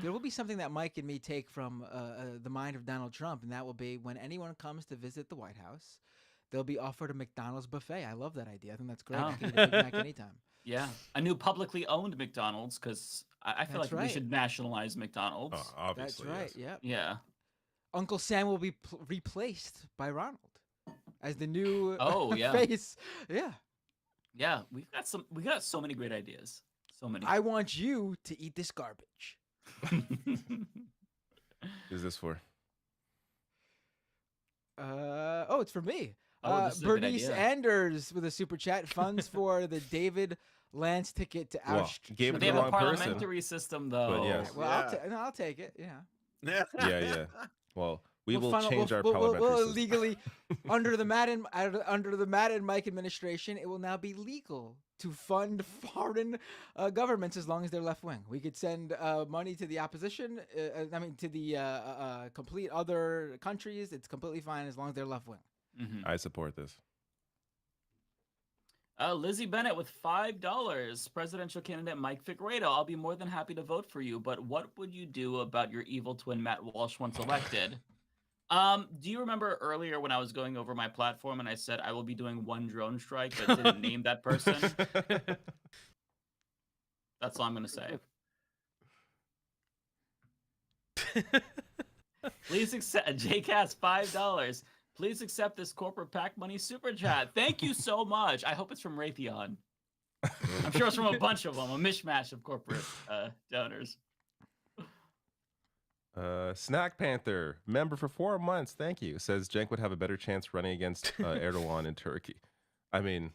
There will be something that Mike and me take from the mind of Donald Trump, and that will be when anyone comes to visit the White House, they'll be offered a McDonald's buffet. I love that idea. I think that's great. Oh. I can eat a Big Mac anytime. Yeah, a new publicly owned McDonald's because I feel That's like we right. should nationalize McDonald's. Oh, obviously. That's right. yes. Yep. Yeah. Uncle Sam will be replaced by Ronald as the new Oh, yeah. face. Yeah. Yeah, we got so many great ideas. So many. I want you to eat this garbage. Who's this for? Oh, it's for me. Oh, this is a good Bernice idea. Anders with a super chat. Funds for the David Lance ticket to Well, oust. gave it They to have the a wrong person. parliamentary system, though. But yes. Well, Yeah. I'll take it. Yeah. Yeah. Well, we will funnel- change our we'll parliamentary system. illegally under the Matt and Mike administration, it will now be legal to fund foreign governments as long as they're left wing. We could send money to the opposition. To the complete other countries. It's completely fine as long as they're left wing. I support this. Lizzie Bennett with $5. Presidential candidate Mike Figueredo. I'll be more than happy to vote for you, but what would you do about your evil twin Matt Walsh once elected? Do you remember earlier when I was going over my platform and I said I will be doing one drone strike but didn't name that person? That's all I'm going to say. Please accept JCast $5. Please accept this corporate PAC money super chat. Thank you so much. I hope it's from Raytheon. I'm sure it's from a bunch of them, a mishmash of corporate donors. Snack Panther, member for 4 months. Thank you. Says Cenk would have a better chance running against Erdogan in Turkey. I mean,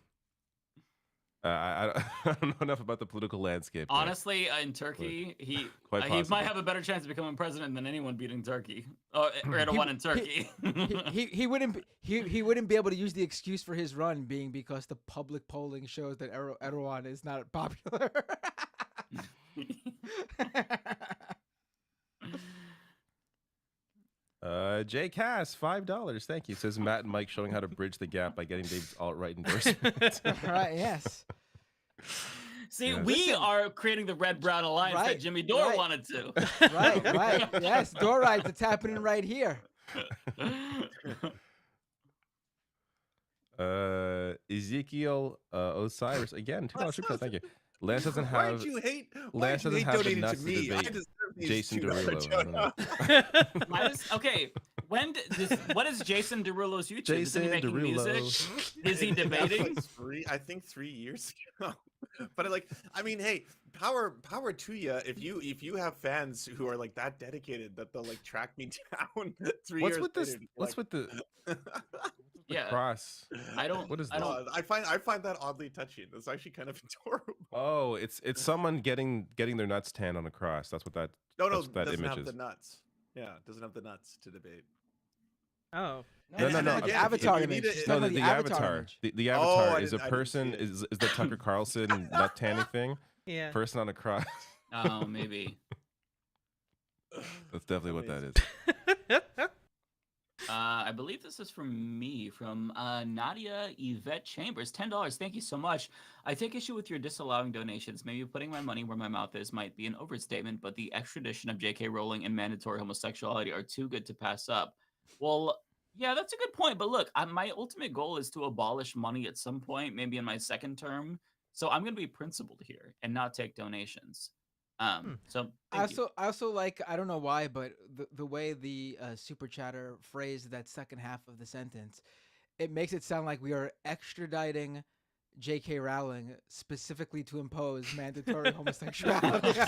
I don't know enough about the political landscape. there. Honestly, in Turkey, he Quite he possible. might have a better chance of becoming president than anyone beating Turkey. Oh, Erdogan in Turkey. He wouldn't be able to use the excuse for his run being because the public polling shows that Erdogan is not popular. Jay Cass, $5. Thank you. Says Matt and Mike showing how to bridge the gap by getting Dave's alt-right endorsement. Right, yes. See, Yes. we are creating the red-brown alliance that Right, Jimmy Dore right. wanted to. Right. Yes, door rides. It's happening right here. Ezekiel Osiris again. $2 super chat. Thank you. Lance doesn't have. Why'd you hate Lance doesn't have the donating nuts to to me? I debate deserve these Jason $2 Derulo. I don't know. Okay, what is Jason Derulo's YouTube? Isn't he Jason making Derulo. music? Is he debating? I think 3 years ago. But I mean, hey, power to you if you have fans who are like that dedicated that they'll like track me down 3 What's years with this? later, What's like, with the Yeah. cross? I don't. What is I this? don't. I find that oddly touching. That's actually kind of adorable. Oh, it's someone getting their nuts tanned on a cross. That's what that. No, that's what that doesn't image have is. the nuts. Yeah, doesn't have the nuts to debate. Oh. No. The avatar image. No, No, the avatar. image. The avatar I is a didn't person. see it. Is the Tucker Carlson nut tanning thing? Yeah. Person on a cross. Oh, maybe. That's definitely what that is. I believe this is from me, from Nadia Yvette Chambers. $10. Thank you so much. I take issue with your disallowing donations. Maybe putting my money where my mouth is might be an overstatement, but the extradition of J.K. Rowling and mandatory homosexuality are too good to pass up. Well, yeah, that's a good point. But look, my ultimate goal is to abolish money at some point, maybe in my second term. So I'm going to be principled here and not take donations. So I also like, I don't know why, but the way the super chatter phrased that second half of the sentence, it makes it sound like we are extraditing J.K. Rowling specifically to impose mandatory homosexuality.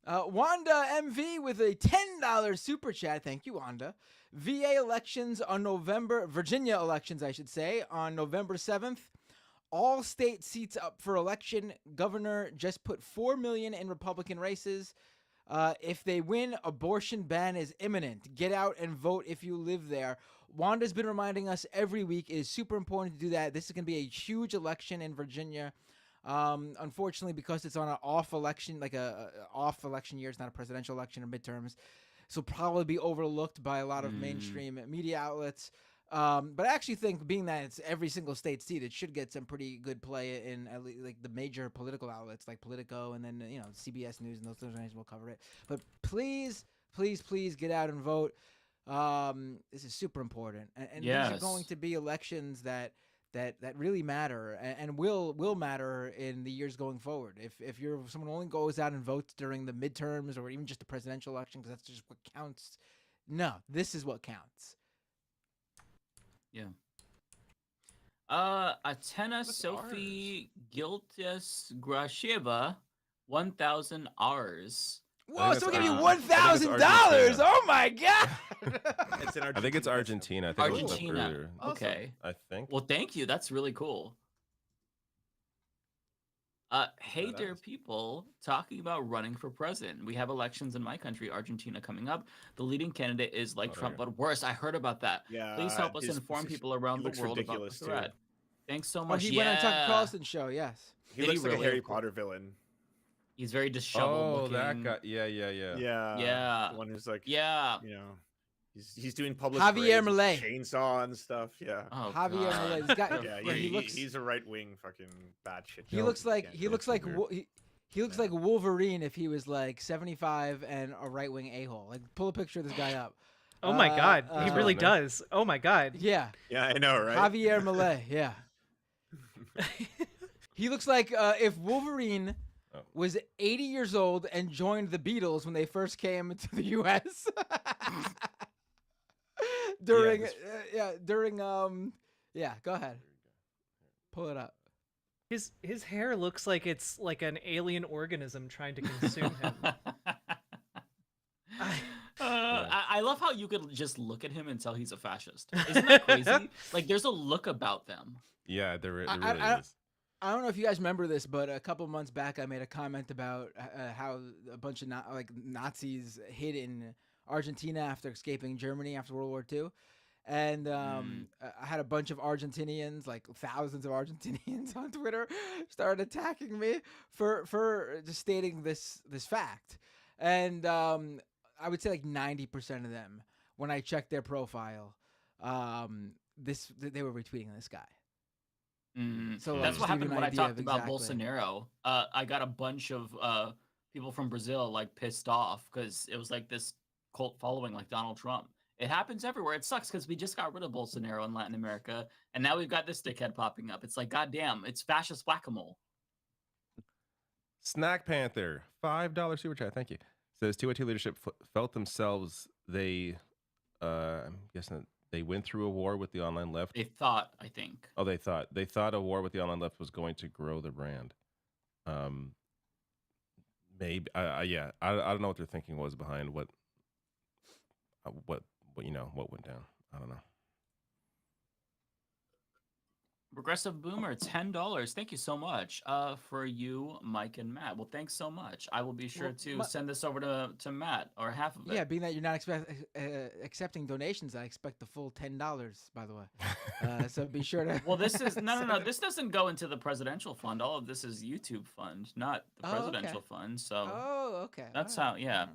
Wanda MV with a $10 super chat. Thank you, Wanda. Virginia elections, I should say, on November 7th. All state seats up for election. Governor just put 4 million in Republican races. If they win, abortion ban is imminent. Get out and vote if you live there. Wanda's been reminding us every week. It is super important to do that. This is going to be a huge election in Virginia. Unfortunately, because it's on an off election, like a off election year, it's not a presidential election or midterms, so probably be overlooked by a lot of mainstream media outlets. But I actually think, being that it's every single state seat, it should get some pretty good play in at least like the major political outlets like Politico, and then CBS News and those things will cover it. But please get out and vote. This is super important, and these are going to be elections that really matter and will matter in the years going forward. If you're someone who only goes out and votes during the midterms or even just the presidential election because that's just what counts, no, this is what counts. Yeah. Atena Sophie Giltis Grasheva, 1,000 Rs. Whoa, someone gave you $1,000! Oh my god! I think it's Argentina. I think I looked up earlier. Okay. I think. Well, thank you. That's really cool. Hey there, people, talking about running for president. We have elections in my country, Argentina, coming up. The leading candidate is like Trump, but worse. I heard about that. Yeah, please help us inform people around the world about the threat. Thanks so much. He went on Tucker Carlson's show, yes. He looks like a Harry Potter villain. He's very disheveled looking. That guy. Yeah. Yeah. The one who's like, yeah. He's doing public Javier Milei. chainsaw and stuff. Yeah. Oh, Javier Milei. This guy, he's a right wing fucking bad shit. He looks like Wolverine if he was like 75 and a right wing a-hole. Like, pull a picture of this guy up. Oh my god, he really does. Oh my god. Yeah. Yeah, I know, right? Javier Milei. Yeah. He looks like if Wolverine was 80 years old and joined the Beatles when they first came to the U.S. during go ahead, pull it up. His hair looks like it's like an alien organism trying to consume him. I I love how you could just look at him and tell he's a fascist. Isn't that crazy? Like, there's a look about them. Yeah, there really is. I don't know if you guys remember this, but a couple months back, I made a comment about how a bunch of Nazis hid in Argentina after escaping Germany after World War II. And I had a bunch of Argentinians, like thousands of Argentinians on Twitter, started attacking me for just stating this fact. And I would say like 90% of them, when I checked their profile, they were retweeting this guy. So that's what happened when I talked about Bolsonaro. I got a bunch of people from Brazil like pissed off because it was like this cult following like Donald Trump. It happens everywhere. It sucks because we just got rid of Bolsonaro in Latin America, and now we've got this dickhead popping up. It's like, goddamn, it's fascist whack-a-mole. Snack Panther, $5 super chat. Thank you. Says 202 leadership felt themselves. I'm guessing they went through a war with the online left. They thought, I think. Oh, they thought a war with the online left was going to grow the brand. Maybe. Yeah. I don't know what their thinking was behind what went down. I don't know. Progressive Boomer, $10. Thank you so much for you, Mike and Matt. Well, thanks so much. I will be sure to send this over to Matt, or half of it. Yeah, being that you're not accepting donations, I expect the full $10, by the way. So be sure to... Well, this is... No. This doesn't go into the presidential fund. All of this is YouTube fund, not the presidential fund. So... Oh, okay. That's how... Yeah.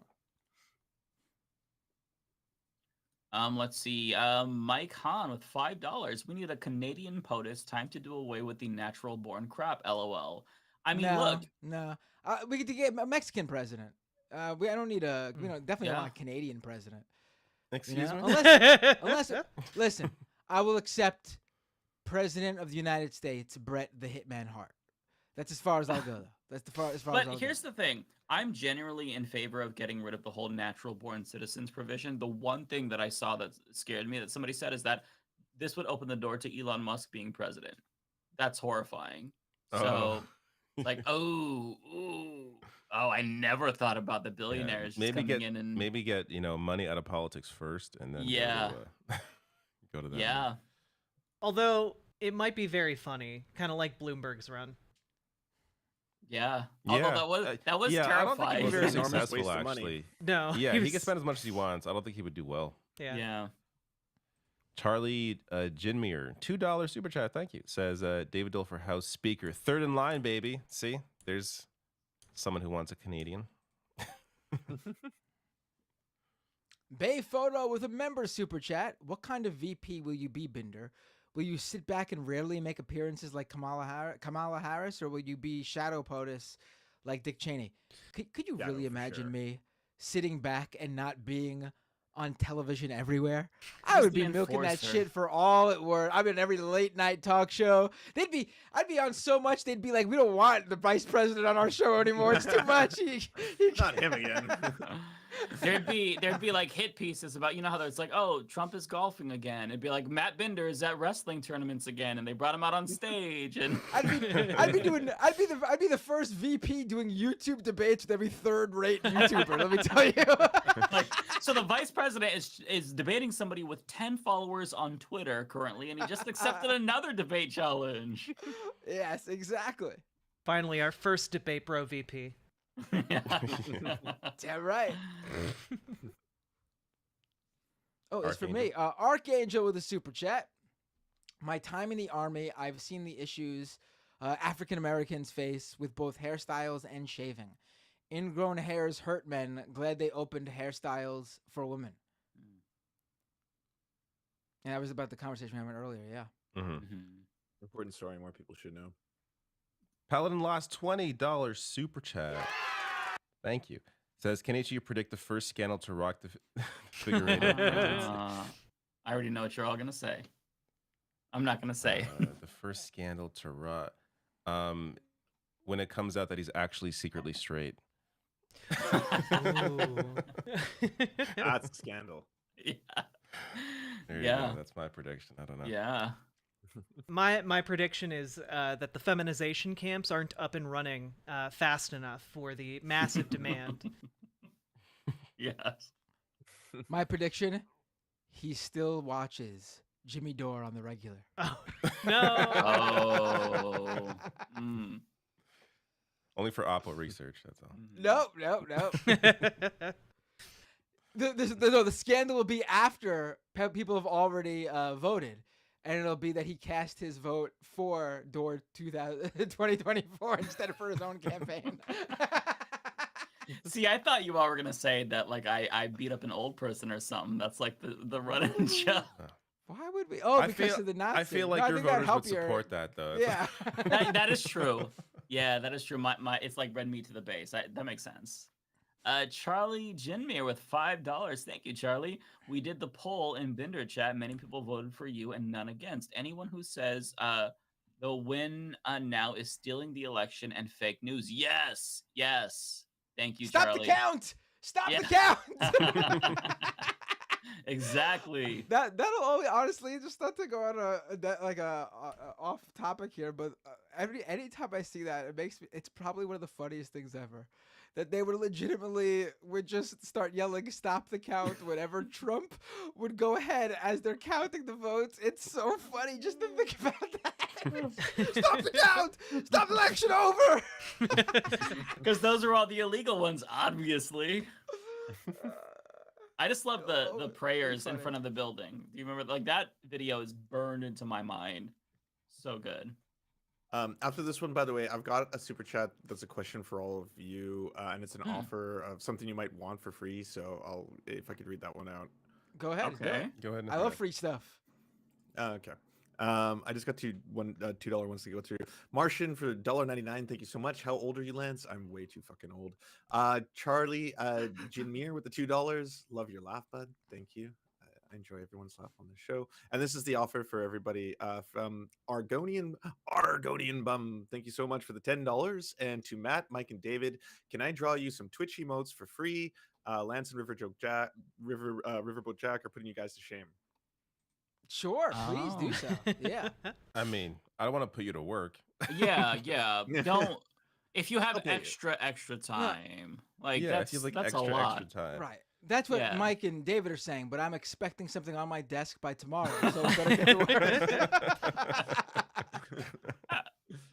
Let's see. Mike Hahn with $5. We need a Canadian POTUS. Time to do away with the natural born crap. LOL. I mean, look. No. We could get a Mexican president. I don't need a. Definitely don't want a Canadian president. Excuse me. Unless, listen, I will accept President of the United States, Bret the Hitman Hart. That's as far as I'll go, though. That's as far as I'll go. But here's the thing. I'm genuinely in favor of getting rid of the whole natural-born citizens provision. The one thing that I saw that scared me that somebody said is that this would open the door to Elon Musk being president. That's horrifying. So, I never thought about the billionaires just coming in and maybe get money out of politics first, and then go to that. Yeah. Although it might be very funny, kind of like Bloomberg's run. Yeah. Although that was terrifying. I don't think he was very successful, actually. No. Yeah, he can spend as much as he wants. I don't think he would do well. Yeah. Charlie Jinmir, $2 super chat. Thank you. Says David Dole for House Speaker. Third in line, baby. See, there's someone who wants a Canadian. Bay Photo with a member super chat. What kind of VP will you be, Binder? Will you sit back and rarely make appearances like Kamala Harris, or will you be shadow POTUS like Dick Cheney? Could you really imagine me sitting back and not being on television everywhere? I would be milking that shit for all it worth. I've been every late night talk show. I'd be on so much they'd be like, we don't want the vice president on our show anymore. It's too much. Not him again. There'd be like hit pieces about, how it's like, oh, Trump is golfing again. It'd be like Matt Binder is at wrestling tournaments again, and they brought him out on stage. And I'd be the first VP doing YouTube debates with every third-rate YouTuber. Let me tell you. So the vice president is debating somebody with 10 followers on Twitter currently, and he just accepted another debate challenge. Yes, exactly. Finally, our first debate bro VP. Damn right. It's for me. Archangel with a super chat. My time in the army, I've seen the issues African Americans face with both hairstyles and shaving. Ingrown hairs hurt men. Glad they opened hairstyles for women. And that was about the conversation we had earlier. Yeah. Important story. More people should know. Paladin lost $20 super chat. Thank you. Says, can each of you predict the first scandal to rock the figure eight of presidency? I already know what you're all going to say. I'm not going to say. The first scandal to rock. When it comes out that he's actually secretly straight. That's a scandal. Yeah. There you go. That's my prediction. I don't know. Yeah. My prediction is that the feminization camps aren't up and running fast enough for the massive demand. Yes. My prediction: he still watches Jimmy Dore on the regular. Oh no! Oh. Only for Oppo research. That's all. No. The scandal will be after people have already voted, and it'll be that he cast his vote for Dore 2024 instead of for his own campaign. See, I thought you all were gonna say that like I beat up an old person or something. That's like the run-in joke. Why would we? Oh, because of the Nazi. I feel like your voters would support that, though. Yeah, that is true. Yeah, that is true. My it's like red meat to the base. That makes sense. Charlie Jinmir with $5. Thank you, Charlie. We did the poll in Binder chat. Many people voted for you and none against. Anyone who says the win now is stealing the election and fake news. Yes. Thank you, Stop Charlie. the count. Stop the count. Exactly. That'll only, honestly, just not to go on a off topic here, but anytime I see that, it's probably one of the funniest things ever. That they would just start yelling "Stop the count" whenever Trump would go ahead as they're counting the votes. It's so funny just to think about that. Stop the count! Stop election over! Because those are all the illegal ones, obviously. I just love the prayers in front of the building. Do you remember? Like, that video is burned into my mind. So good. After this one, by the way, I've got a super chat that's a question for all of you, and it's an offer of something you might want for free. So if I could read that one out. Go ahead. Okay. Go ahead. I love free stuff. Okay. I just got $2 ones to go through. Martian for $1.99. Thank you so much. How old are you, Lance? I'm way too fucking old. Charlie Jinmir with the $2. Love your laugh, bud. Thank you. I enjoy everyone's laugh on the show. And this is the offer for everybody from Argonian Bum. Thank you so much for the $10. And to Matt, Mike, and David, can I draw you some Twitch emotes for free? Lance and Riverboat Jack are putting you guys to shame. Sure, please do so. Yeah. I mean, I don't want to put you to work. Yeah. Don't. If you have extra time, like that's if you have, that's extra, a lot. Extra time. Right. That's what Mike and David are saying, but I'm expecting something on my desk by tomorrow, so we better get to work.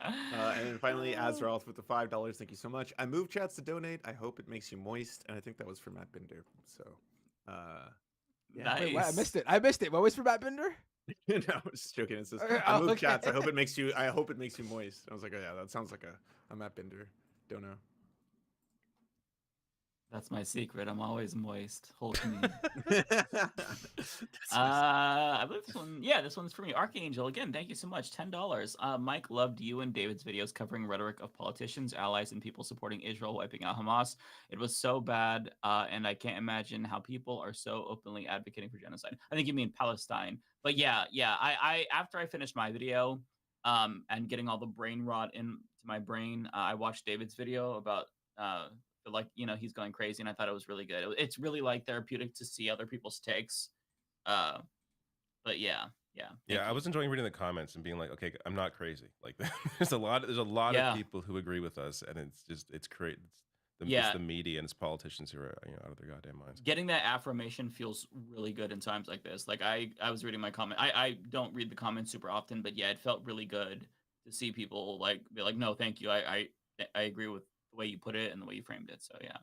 And then finally, Azrael with the $5. Thank you so much. I moved chats to donate. I hope it makes you moist, and I think that was for Matt Binder. So, yeah. Nice. Wait, I missed it. What was for Matt Binder? No, I was just joking. It says I moved chats. I hope it makes you moist. I was like, oh yeah, that sounds like a Matt Binder. Don't know. That's my secret. I'm always moist. Hold me. I believe this one. Yeah, this one's for me. Archangel, again, thank you so much. $10. Mike loved you and David's videos covering rhetoric of politicians, allies, and people supporting Israel wiping out Hamas. It was so bad, and I can't imagine how people are so openly advocating for genocide. I think you mean Palestine. But yeah. I after I finished my video, and getting all the brain rot into my brain, I watched David's video about like, he's going crazy, and I thought it was really good. It's really like therapeutic to see other people's takes. But yeah. I was enjoying reading the comments and being like, okay, I'm not crazy. Like, there's a lot of people who agree with us, and it's great. It's the media and it's politicians who are out of their goddamn minds. Getting that affirmation feels really good in times like this. Like I was reading my comment. I don't read the comments super often, but yeah, it felt really good to see people like be like, no, thank you. I agree with the way you put it and the way you framed it. So yeah.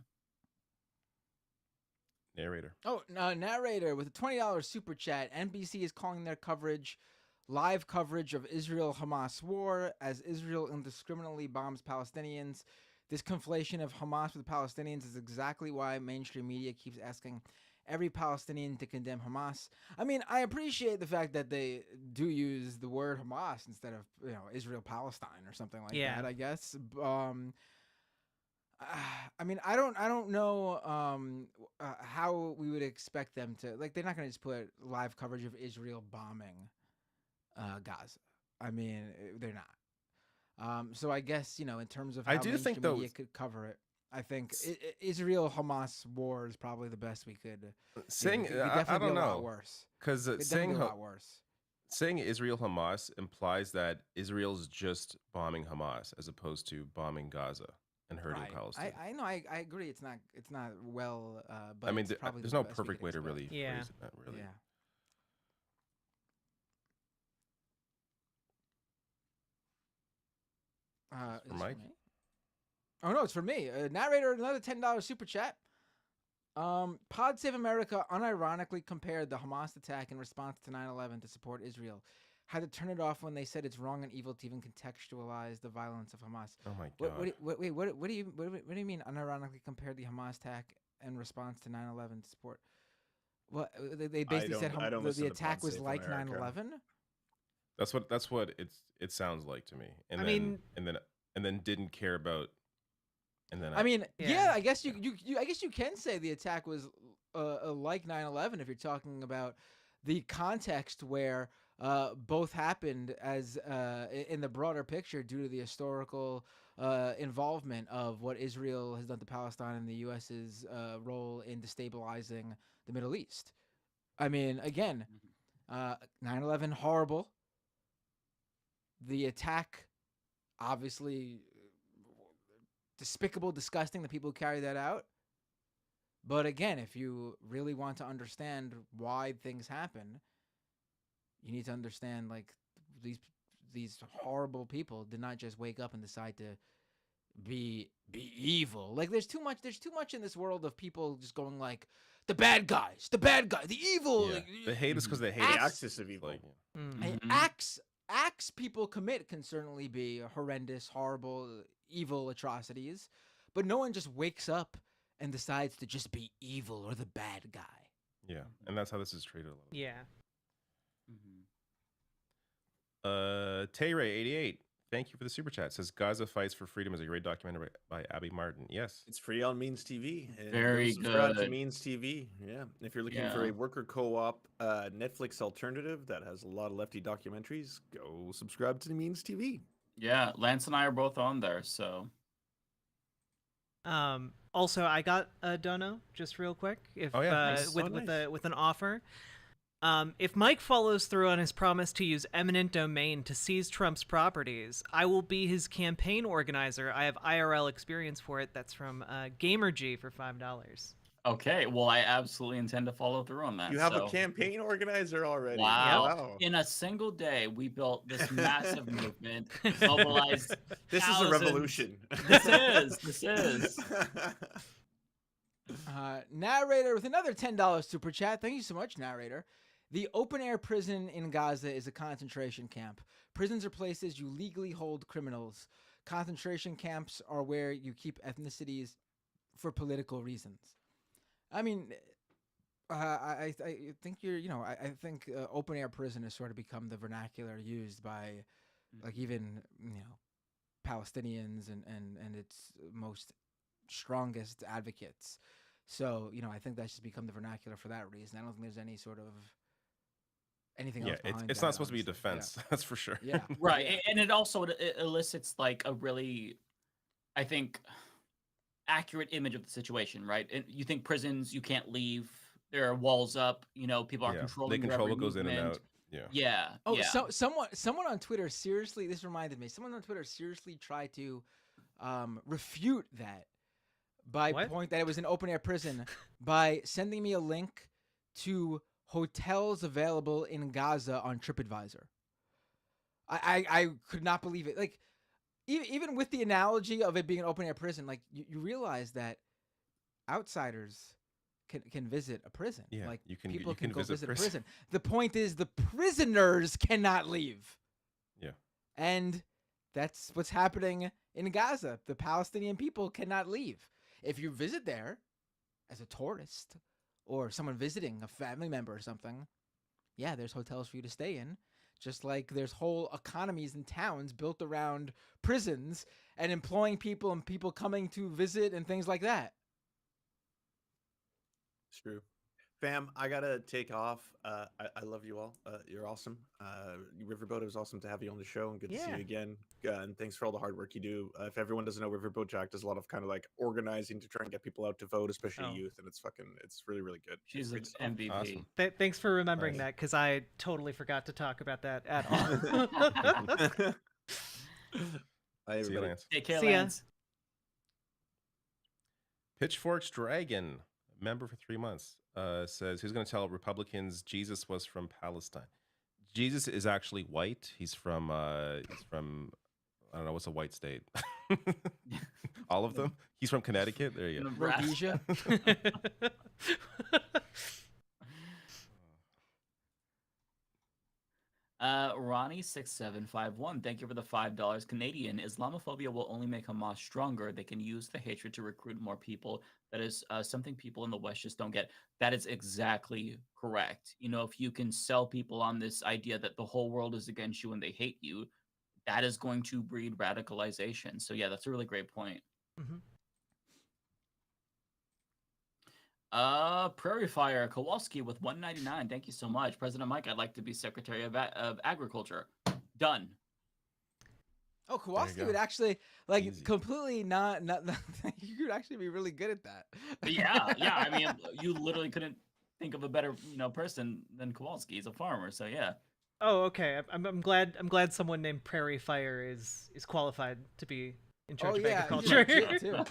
Narrator. Oh, narrator with a $20 super chat. NBC is calling their live coverage of Israel-Hamas war as Israel indiscriminately bombs Palestinians. This conflation of Hamas with Palestinians is exactly why mainstream media keeps asking every Palestinian to condemn Hamas. I mean, I appreciate the fact that they do use the word Hamas instead of Israel-Palestine or something like that, I guess. I mean, I don't know how we would expect them to, like, they're not going to just put live coverage of Israel bombing Gaza. I mean, they're not. So I guess, in terms of how mainstream media could cover it, I think Israel-Hamas war is probably the best we could. I don't know. Worse. Because saying a lot worse. Saying Israel-Hamas implies that Israel's just bombing Hamas as opposed to bombing Gaza. and hurting Palestine. I know. I agree. It's not well. But I mean, it's probably there's the no best we perfect could way to expect. really phrase that. Really. Yeah. For Mike? Oh no, it's for me. Narrator, another $10 super chat. Pod Save America unironically compared the Hamas attack in response to 9/11 to support Israel. Had to turn it off when they said it's wrong and evil to even contextualize the violence of Hamas. Oh my God! What do you mean unironically compared the Hamas attack in response to 9/11 to support? Well, they basically said the attack was like 9/11. That's what it sounds like to me. And then didn't care about. And then I guess you can say the attack was like 9/11 if you're talking about the context where both happened as in the broader picture due to the historical involvement of what Israel has done to Palestine and the U.S.'s role in destabilizing the Middle East. I mean, again, 9/11 horrible. The attack, obviously despicable, disgusting, the people who carry that out. But again, if you really want to understand why things happen, you need to understand like these horrible people did not just wake up and decide to be evil. Like there's too much in this world of people just going like the bad guys, the evil. Yeah. Like, they hate us because they hate the us. axis of evil. And acts people commit can certainly be horrendous, horrible, evil atrocities, but no one just wakes up and decides to just be evil or the bad guy. Yeah, and that's how this is treated a little. Yeah. Tayray88, thank you for the super chat. Says Gaza Fights for Freedom is a great documentary by Abby Martin. Yes, it's free on Means TV. And Very subscribe good. to Means TV. Yeah, if you're looking for a worker co-op Netflix alternative that has a lot of lefty documentaries, go subscribe to Means TV. Yeah, Lance and I are both on there, so. Also, I got a dono just real quick. If with an offer. If Mike follows through on his promise to use eminent domain to seize Trump's properties, I will be his campaign organizer. I have IRL experience for it. That's from GamerG for $5. Okay, well, I absolutely intend to follow through on that. You have a campaign organizer already. Wow. In a single day, we built this massive movement, mobilized This thousands. is a revolution. This is. Narrator with another $10 super chat. Thank you so much, Narrator. The open-air prison in Gaza is a concentration camp. Prisons are places you legally hold criminals. Concentration camps are where you keep ethnicities for political reasons. I mean, I think I think open-air prison has sort of become the vernacular used by, like, even Palestinians and its most strongest advocates. So, I think that's just become the vernacular for that reason. I don't think there's any sort of anything else behind it's that, not supposed to be a honestly. defense. That's for sure. Yeah. Right. And it also elicits like a really, I think, accurate image of the situation, right? And you think prisons, you can't leave. There are walls up, people are controlling. They control what goes in and out. Yeah. Oh, so someone on Twitter seriously, this reminded me, someone on Twitter seriously tried to refute that by point that it was an open air prison by sending me a link to hotels available in Gaza on TripAdvisor. I could not believe it. Like, even with the analogy of it being an open air prison, like you realize that outsiders can visit a prison. Yeah, like you can go visit a prison. prison. The point is the prisoners cannot leave. Yeah. And that's what's happening in Gaza. The Palestinian people cannot leave. If you visit there as a tourist or someone visiting a family member or something, yeah, there's hotels for you to stay in. Just like there's whole economies and towns built around prisons and employing people and people coming to visit and things like that. It's true. Fam, I gotta take off. I love you all. You're awesome. Riverboat, it was awesome to have you on the show and good to see you again. And thanks for all the hard work you do. If everyone doesn't know, Riverboat Jack does a lot of kind of like organizing to try and get people out to vote, especially youth, and it's really, really good. She's an MVP. Awesome. Thanks for remembering that, because I totally forgot to talk about that at all. Bye, everybody. Take care, See ya. Lance. Pitchfork's Dragon, member for 3 months, says, who's going to tell Republicans Jesus was from Palestine? Jesus is actually white. He's from I don't know, what's a white state? All of them? He's from Connecticut. There you go. Rhodesia. Ronnie6751, thank you for the $5 Canadian. Islamophobia will only make Hamas stronger. They can use the hatred to recruit more people. That is something people in the West just don't get. That is exactly correct. You know, if you can sell people on this idea that the whole world is against you and they hate you, that is going to breed radicalization. So yeah, that's a really great point. Prairie Fire Kowalski with $1.99. Thank you so much, President Mike. I'd like to be Secretary of Agriculture. Done. Oh, Kowalski would actually completely not. You could actually be really good at that. Yeah. I mean, you literally couldn't think of a better person than Kowalski. He's a farmer, so yeah. Oh, okay. I'm glad someone named Prairie Fire is qualified to be in charge of agriculture. Too.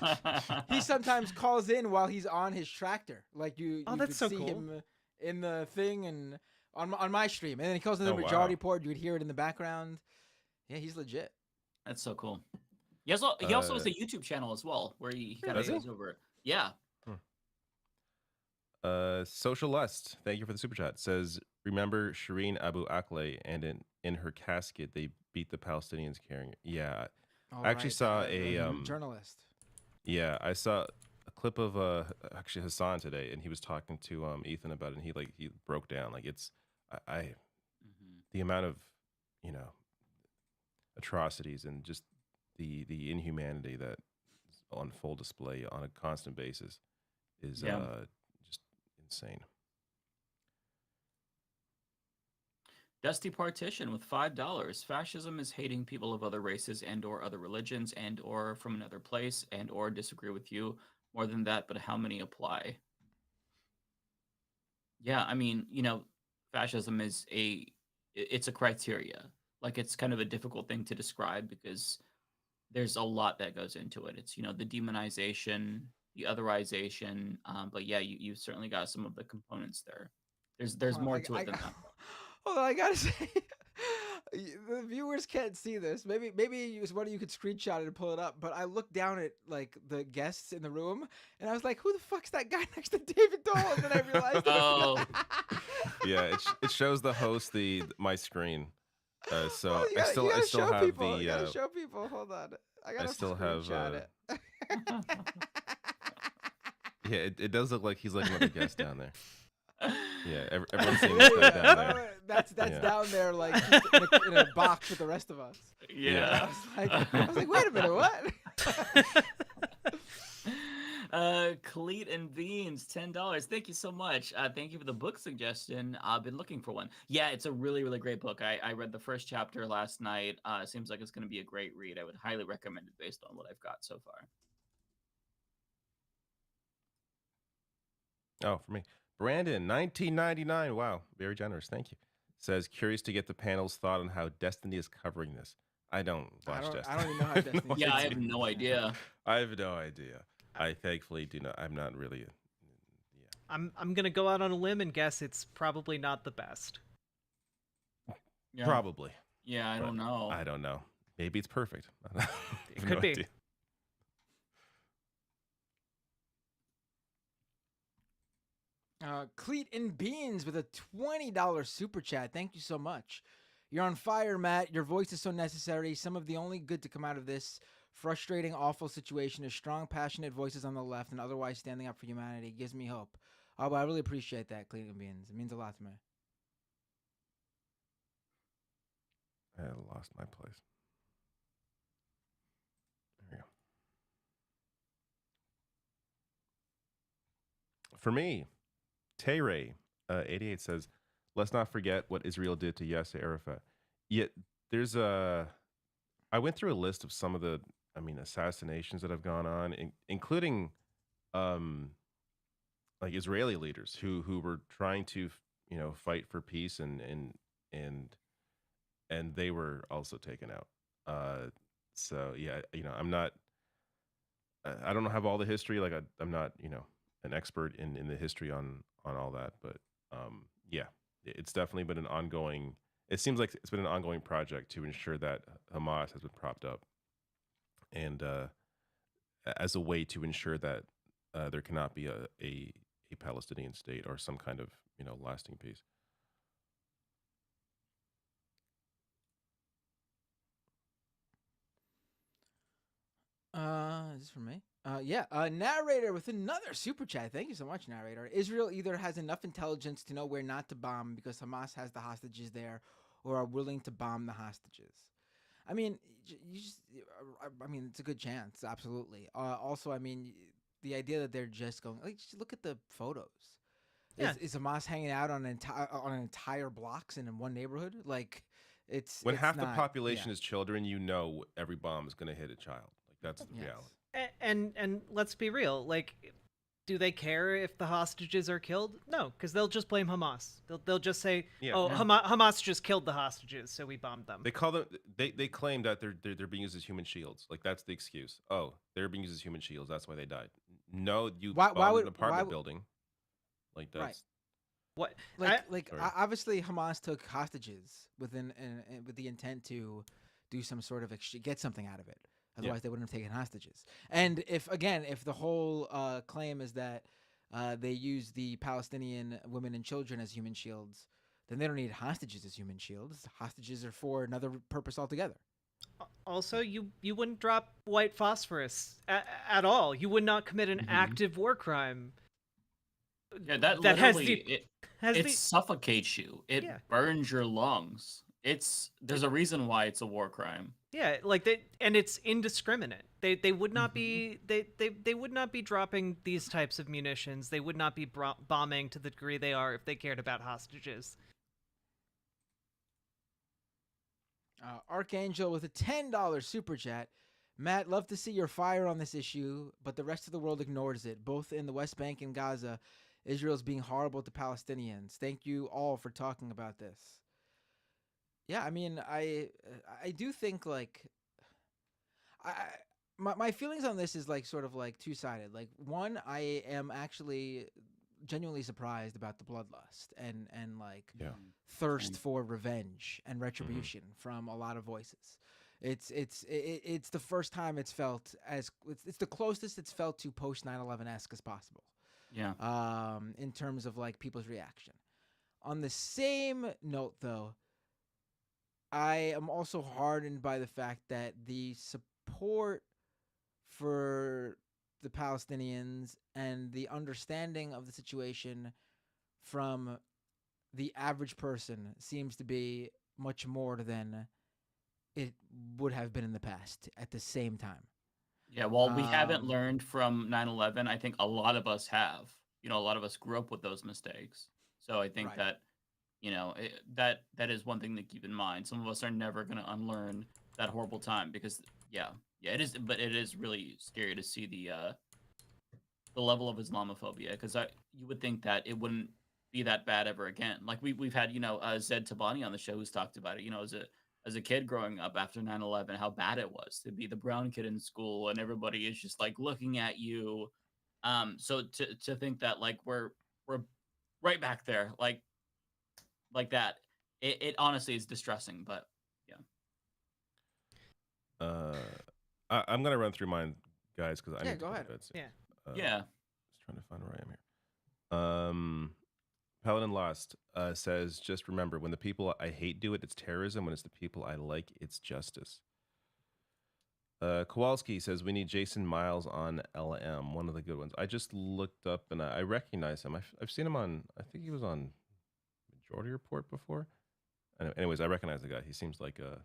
He sometimes calls in while he's on his tractor. Like you that's could so see cool. him in the thing and on my stream, and then he calls in the majority report. You would hear it in the background. Yeah, he's legit. That's so cool. He also has a YouTube channel as well where he kind of goes over it. Yeah. Social Lust, thank you for the super chat. Says, remember Shireen Abu Akleh, and in her casket they beat the Palestinians carrying it. Yeah. I actually saw a journalist. Yeah, I saw a clip of actually Hasan today, and he was talking to Ethan about it, and he broke down like it's the amount of atrocities and just the inhumanity that is on full display on a constant basis is just insane. Dusty Partition with $5. Fascism is hating people of other races and or other religions and or from another place and or disagree with you. More than that, but how many apply? Yeah, I mean, fascism is it's a criteria. Like, it's kind of a difficult thing to describe because there's a lot that goes into it. It's, the demonization, the otherization. But yeah, you certainly got some of the components there. There's more to it than that. Hold on, I gotta say, the viewers can't see this. Maybe one of you could screenshot it and pull it up. But I looked down at the guests in the room, and I was like, "Who the fuck's that guy next to David Dole?" And then I realized. Yeah, it shows the host my screen. So you gotta I still have people. You gotta show people. Hold on, I still have it. Yeah, it does look like he's like another guest down there. Yeah, everyone's seeing this guy down there. That's down there, like just in a box with the rest of us. Yeah. I was like, wait a minute, what? Cleat and Beans, $10. Thank you so much. Thank you for the book suggestion. I've been looking for one. Yeah, it's a really, really great book. I read the first chapter last night. It seems like it's going to be a great read. I would highly recommend it based on what I've got so far. Oh, for me. Brandon, 1999. Wow, very generous. Thank you. Says, curious to get the panel's thought on how Destiny is covering this. I don't watch Destiny. I don't even know how Destiny. Yeah, I have no idea. I have no idea. I thankfully do not. I'm not really. I'm gonna go out on a limb and guess it's probably not the best. Yeah. Probably. Yeah, I don't know. I don't know. Maybe it's perfect. It could be. Idea. Cleat and Beans with a $20 super chat. Thank you so much. You're on fire, Matt. Your voice is so necessary. Some of the only good to come out of this frustrating, awful situation is strong, passionate voices on the left and otherwise standing up for humanity. Gives me hope. Oh, but I really appreciate that, Cleat and Beans. It means a lot to me. I lost my place. There we go. For me, Tayray, 88 says, let's not forget what Israel did to Yasser Arafat. Yet there's I went through a list of some of the, assassinations that have gone on, including like Israeli leaders who were trying to, fight for peace and they were also taken out. So yeah, I'm not I don't have all the history. Like I'm not, an expert in the history on all that, but yeah, it's definitely been an ongoing. It seems like it's been an ongoing project to ensure that Hamas has been propped up, and as a way to ensure that there cannot be a Palestinian state or some kind of lasting peace. Is this for me? Yeah. Narrator with another super chat. Thank you so much, narrator. Israel either has enough intelligence to know where not to bomb because Hamas has the hostages there, or are willing to bomb the hostages. I mean, it's a good chance, absolutely. Also, I mean, the idea that they're just going, like, just look at the photos. Yeah. Is Hamas hanging out on entire blocks and in one neighborhood? Like, it's when it's half the not- population yeah. is children, every bomb is going to hit a child. Like that's the reality. And let's be real, like, do they care if the hostages are killed? No, because they'll just blame Hamas. They'll just say, Hamas just killed the hostages, so we bombed them. They call them. They claim that they're being used as human shields. Like that's the excuse. Oh, they're being used as human shields. That's why they died. No, you bombed an apartment building. Like that's. Right. What? Obviously, Hamas took hostages with the intent to do some sort of get something out of it. Otherwise, they wouldn't have taken hostages. And if the whole claim is that they use the Palestinian women and children as human shields, then they don't need hostages as human shields. Hostages are for another purpose altogether. Also, you wouldn't drop white phosphorus at all. You would not commit an active war crime. Yeah, that literally suffocates you. It burns your lungs. There's a reason why it's a war crime. Yeah, and it's indiscriminate. They would not be they would not be dropping these types of munitions. They would not be bombing to the degree they are if they cared about hostages. Archangel with a $10 super chat. Matt, love to see your fire on this issue, but the rest of the world ignores it. Both in the West Bank and Gaza, Israel's being horrible to Palestinians. Thank you all for talking about this. Yeah, I mean, I do think like my feelings on this is like sort of like two-sided. Like one, I am actually genuinely surprised about the bloodlust and like thirst for revenge and retribution from a lot of voices. It's the first time it's felt as it's the closest it's felt to post 9/11-esque as possible. Yeah. In terms of like people's reaction. On the same note, though, I am also hardened by the fact that the support for the Palestinians and the understanding of the situation from the average person seems to be much more than it would have been in the past at the same time. Yeah, well, we haven't learned from 9/11. I think a lot of us have. A lot of us grew up with those mistakes. So I think that that is one thing to keep in mind. Some of us are never going to unlearn that horrible time because it is, but it is really scary to see the level of Islamophobia because you would think that it wouldn't be that bad ever again. Like we've had Zed Tabani on the show who's talked about it. As a kid growing up after 9/11, how bad it was to be the brown kid in school and everybody is just like looking at you. So to think that like we're right back there like that, it honestly is distressing, but I'm gonna run through mine, guys, because I need to go ahead. Just trying to find where I am here. Paladin Lost says, just remember, when the people I hate do it, it's terrorism. When it's the people I like, it's justice. Kowalski says, we need Jason Miles on LM, one of the good ones. I just looked up and I recognize him. I've seen him on, I think he was on Majority Report before. Anyways, I recognize the guy. He seems like a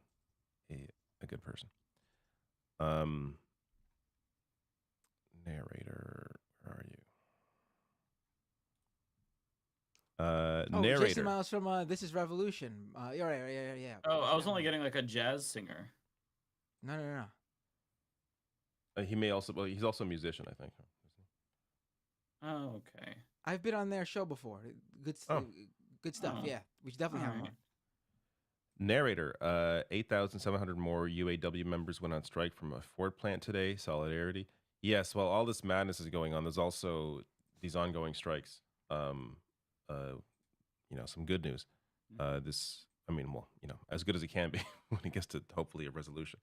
good person. Narrator, where are you? Narrator. Jason Miles from This Is Revolution. You're right, yeah. Oh, I was only getting like a jazz singer. No. He may also, well, he's also a musician, I think. Oh, okay. I've been on their show before. Good stuff. Yeah, we should definitely have him on. Narrator, 8,700 more UAW members went on strike from a Ford plant today. Solidarity. Yes, while all this madness is going on, there's also these ongoing strikes. Some good news. As good as it can be when it gets to hopefully a resolution.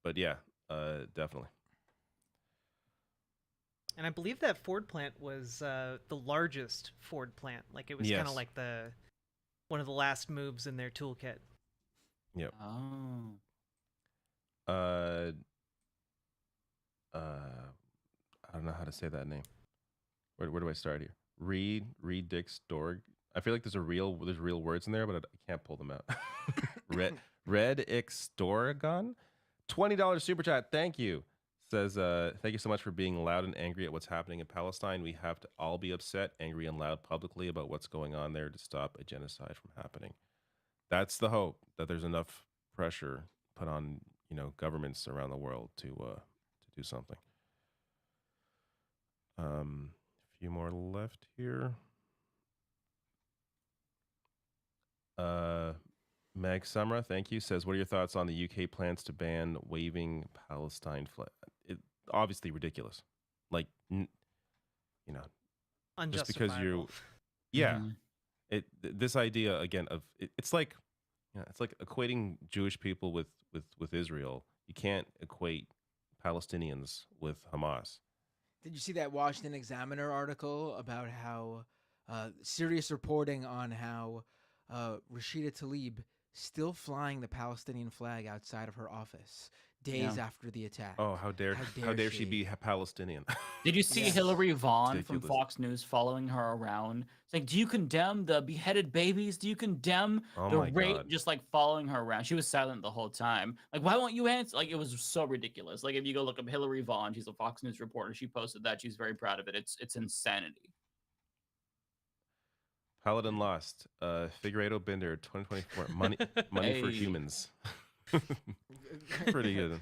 But yeah, definitely. And I believe that Ford plant was the largest Ford plant. Like it was kind of Yes. like one of the last moves in their toolkit. Yep. Oh. I don't know how to say that name. Where do I start here? Reed Dix Dorg. I feel like there's real words in there, but I can't pull them out. Red Ixtorgon, $20 super chat. Thank you. Says thank you so much for being loud and angry at what's happening in Palestine. We have to all be upset, angry, and loud publicly about what's going on there to stop a genocide from happening. That's the hope, that there's enough pressure put on governments around the world to do something. A few more left here. Meg Sumra, thank you, says, what are your thoughts on the UK plans to ban waving Palestine flag? Obviously ridiculous. Like, just because you're, yeah. This idea again of it's like equating Jewish people with Israel. You can't equate Palestinians with Hamas. Did you see that Washington Examiner article about how serious reporting on how Rashida Tlaib still flying the Palestinian flag outside of her office days after the attack? Oh, how dare she be Palestinian? Did you see Hillary Vaughn from Ridiculous. Fox News following her around? It's like, do you condemn the beheaded babies? Do you condemn the my rape? God. Just like following her around. She was silent the whole time. Like, why won't you answer? Like, it was so ridiculous. Like, if you go look up Hillary Vaughn, she's a Fox News reporter. She posted that. She's very proud of it. It's insanity. Paladin Lost, Figueiredo Binder, 2024. Money for humans. Pretty good.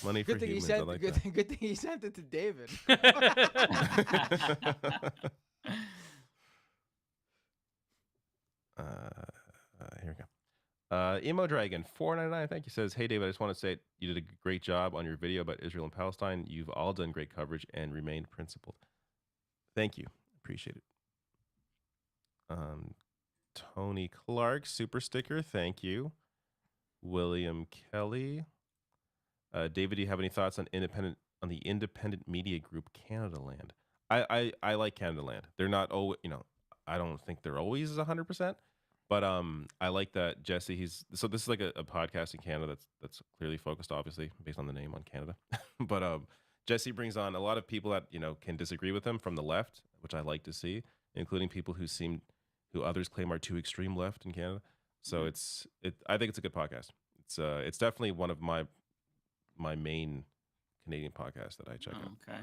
Money for Good thing humans. he I sent. like Good that. thing he sent it to David. Here we go. Emo Dragon 499, thank you, says, hey David, I just want to say you did a great job on your video about Israel and Palestine. You've all done great coverage and remained principled. Thank you. Appreciate it. Tony Clark, super sticker, thank you. William Kelly. David, do you have any thoughts on the independent media group Canada Land? I like Canada Land. They're not always, I don't think they're always 100%, but I like that Jesse. This is like a podcast in Canada that's clearly focused, obviously, based on the name on Canada. But Jesse brings on a lot of people that can disagree with him from the left, which I like to see, including people who others claim are too extreme left in Canada. So I think it's a good podcast. It's definitely one of my main Canadian podcasts that I check out. Okay.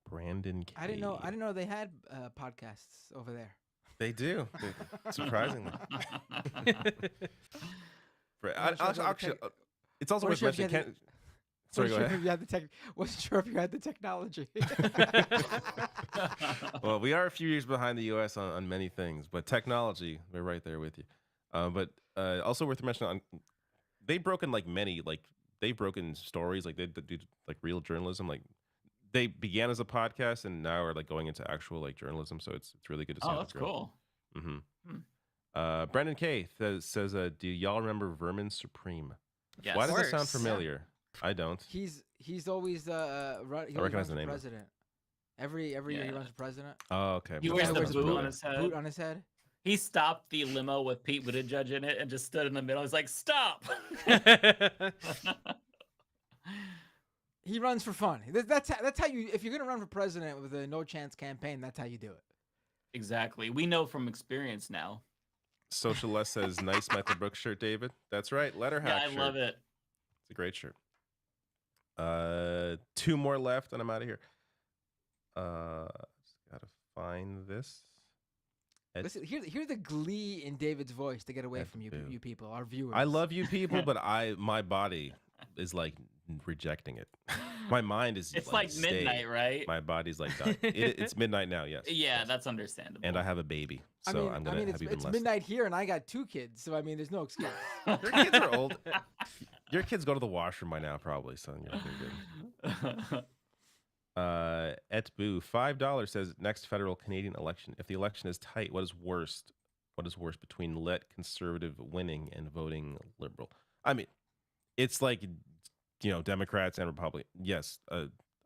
Brandon K. I didn't know they had podcasts over there. They do, surprisingly. Actually, it's also worth mentioning. Sorry, go ahead. Wasn't sure if you had the technology. Well, we are a few years behind the U.S. on many things, but technology, we're right there with you. But also worth mentioning, they've broken they've broken stories, like they do like real journalism. Like they began as a podcast and now are like going into actual like journalism. So it's really good to see. Oh, that's cool. Mm-hmm. Brendan K says, do y'all remember Vermin Supreme? Yes. Why does that sound familiar? I don't. He's always I recognize the name. President. Every year he runs for president. Oh, okay. He wears the boot on his head. Boot on his head. He stopped the limo with Pete Buttigieg in it and just stood in the middle. He's like, "Stop!" He runs for fun. That's how you. If you're gonna run for president with a no chance campaign, that's how you do it. Exactly. We know from experience now. Socialist says, "Nice Michael Brooks shirt, David." That's right. Letter hack. Yeah, I love it. It's a great shirt. 2 more left, and I'm out of here. Just gotta find this. Listen, hear the glee in David's voice to get away from you people, our viewers. I love you people, but my body is like rejecting it. My mind is. It's like midnight, right? My body's like done. It's midnight now. Yes. Yeah, that's understandable. And I have a baby, so I'm gonna have even it's less. midnight here, and I got 2 kids, so I mean, there's no excuse. Your kids are old. Your kids go to the washroom by now, probably. So you're good. Etboo, $5 says next federal Canadian election. If the election is tight, what is worse? What is worse between let conservative winning and voting liberal? I mean, it's like, Democrats and Republicans. Yes,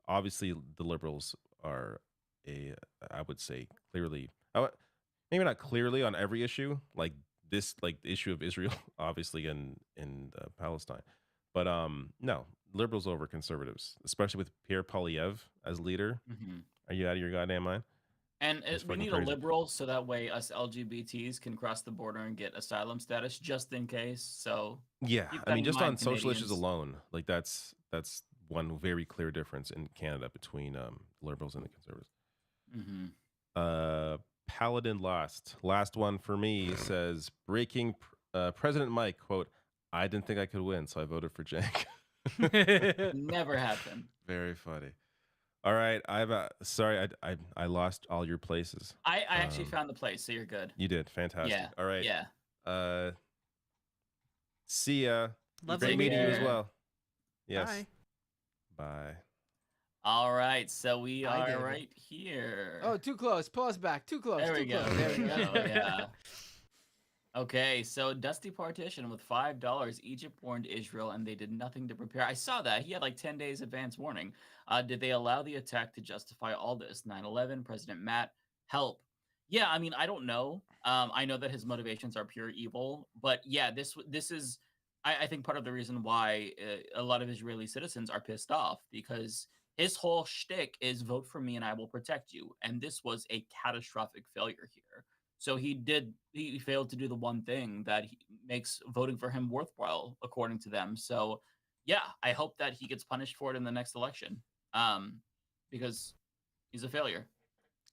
obviously the liberals are I would say clearly, maybe not clearly on every issue, like this, like the issue of Israel, obviously in Palestine, but no, liberals over conservatives, especially with Pierre Poilievre as leader. Mm-hmm. Are you out of your goddamn mind? And we need a liberal so that way us LGBTs can cross the border and get asylum status just in case. So yeah, keep I that mean, in just mind, on social issues Canadians. alone, like that's one very clear difference in Canada between liberals and the conservatives. Mm-hmm. Paladin last one for me says breaking President Mike, quote, I didn't think I could win, so I voted for Jank. Never happened. Very funny. All right, sorry, I lost all your places. I actually found the place, so you're good. You did fantastic. Yeah. All right. Yeah. See ya. Lovely Great meeting you as care. well. Yes. Bye. Bye. All right, so we Hi, are David. right here. Oh, too close. Pull us back. Too close. There too we go. close. There we go. Yeah. Okay, so Dusty Partition with $5. Egypt warned Israel, and they did nothing to prepare. I saw that he had like 10 days advance warning. Did they allow the attack to justify all this? 9/11, President Matt, help. Yeah, I mean, I don't know. I know that his motivations are pure evil, but yeah, this is, I think, part of the reason why a lot of Israeli citizens are pissed off, because his whole shtick is vote for me and I will protect you, and this was a catastrophic failure here. So he failed to do the one thing that makes voting for him worthwhile, according to them. So yeah, I hope that he gets punished for it in the next election, because he's a failure.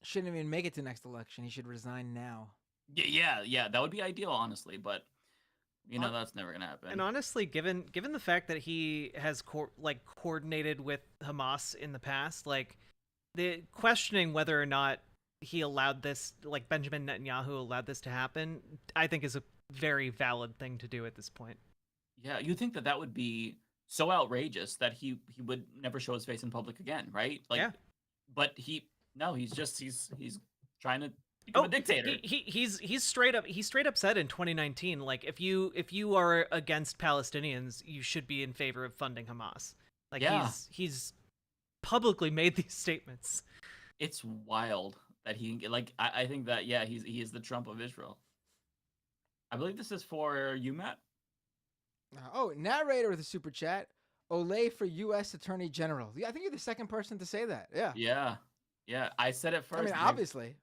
Shouldn't even make it to next election. He should resign now. Yeah, that would be ideal, honestly, but that's never gonna happen. And honestly, given the fact that he has coordinated with Hamas in the past, like the questioning whether or not he allowed this, like Benjamin Netanyahu allowed this to happen, I think is a very valid thing to do at this point. Yeah, you think that would be so outrageous that he would never show his face in public again, right? Like, yeah. But he's trying to become a dictator. He's straight up said in 2019, like if you are against Palestinians, you should be in favor of funding Hamas. Like he's publicly made these statements. It's wild that I think that he is the Trump of Israel. I believe this is for you, Matt. Oh, narrator with a super chat. Olay for U.S. Attorney General. Yeah, I think you're the second person to say that. Yeah. Yeah. I said it first. I mean, obviously.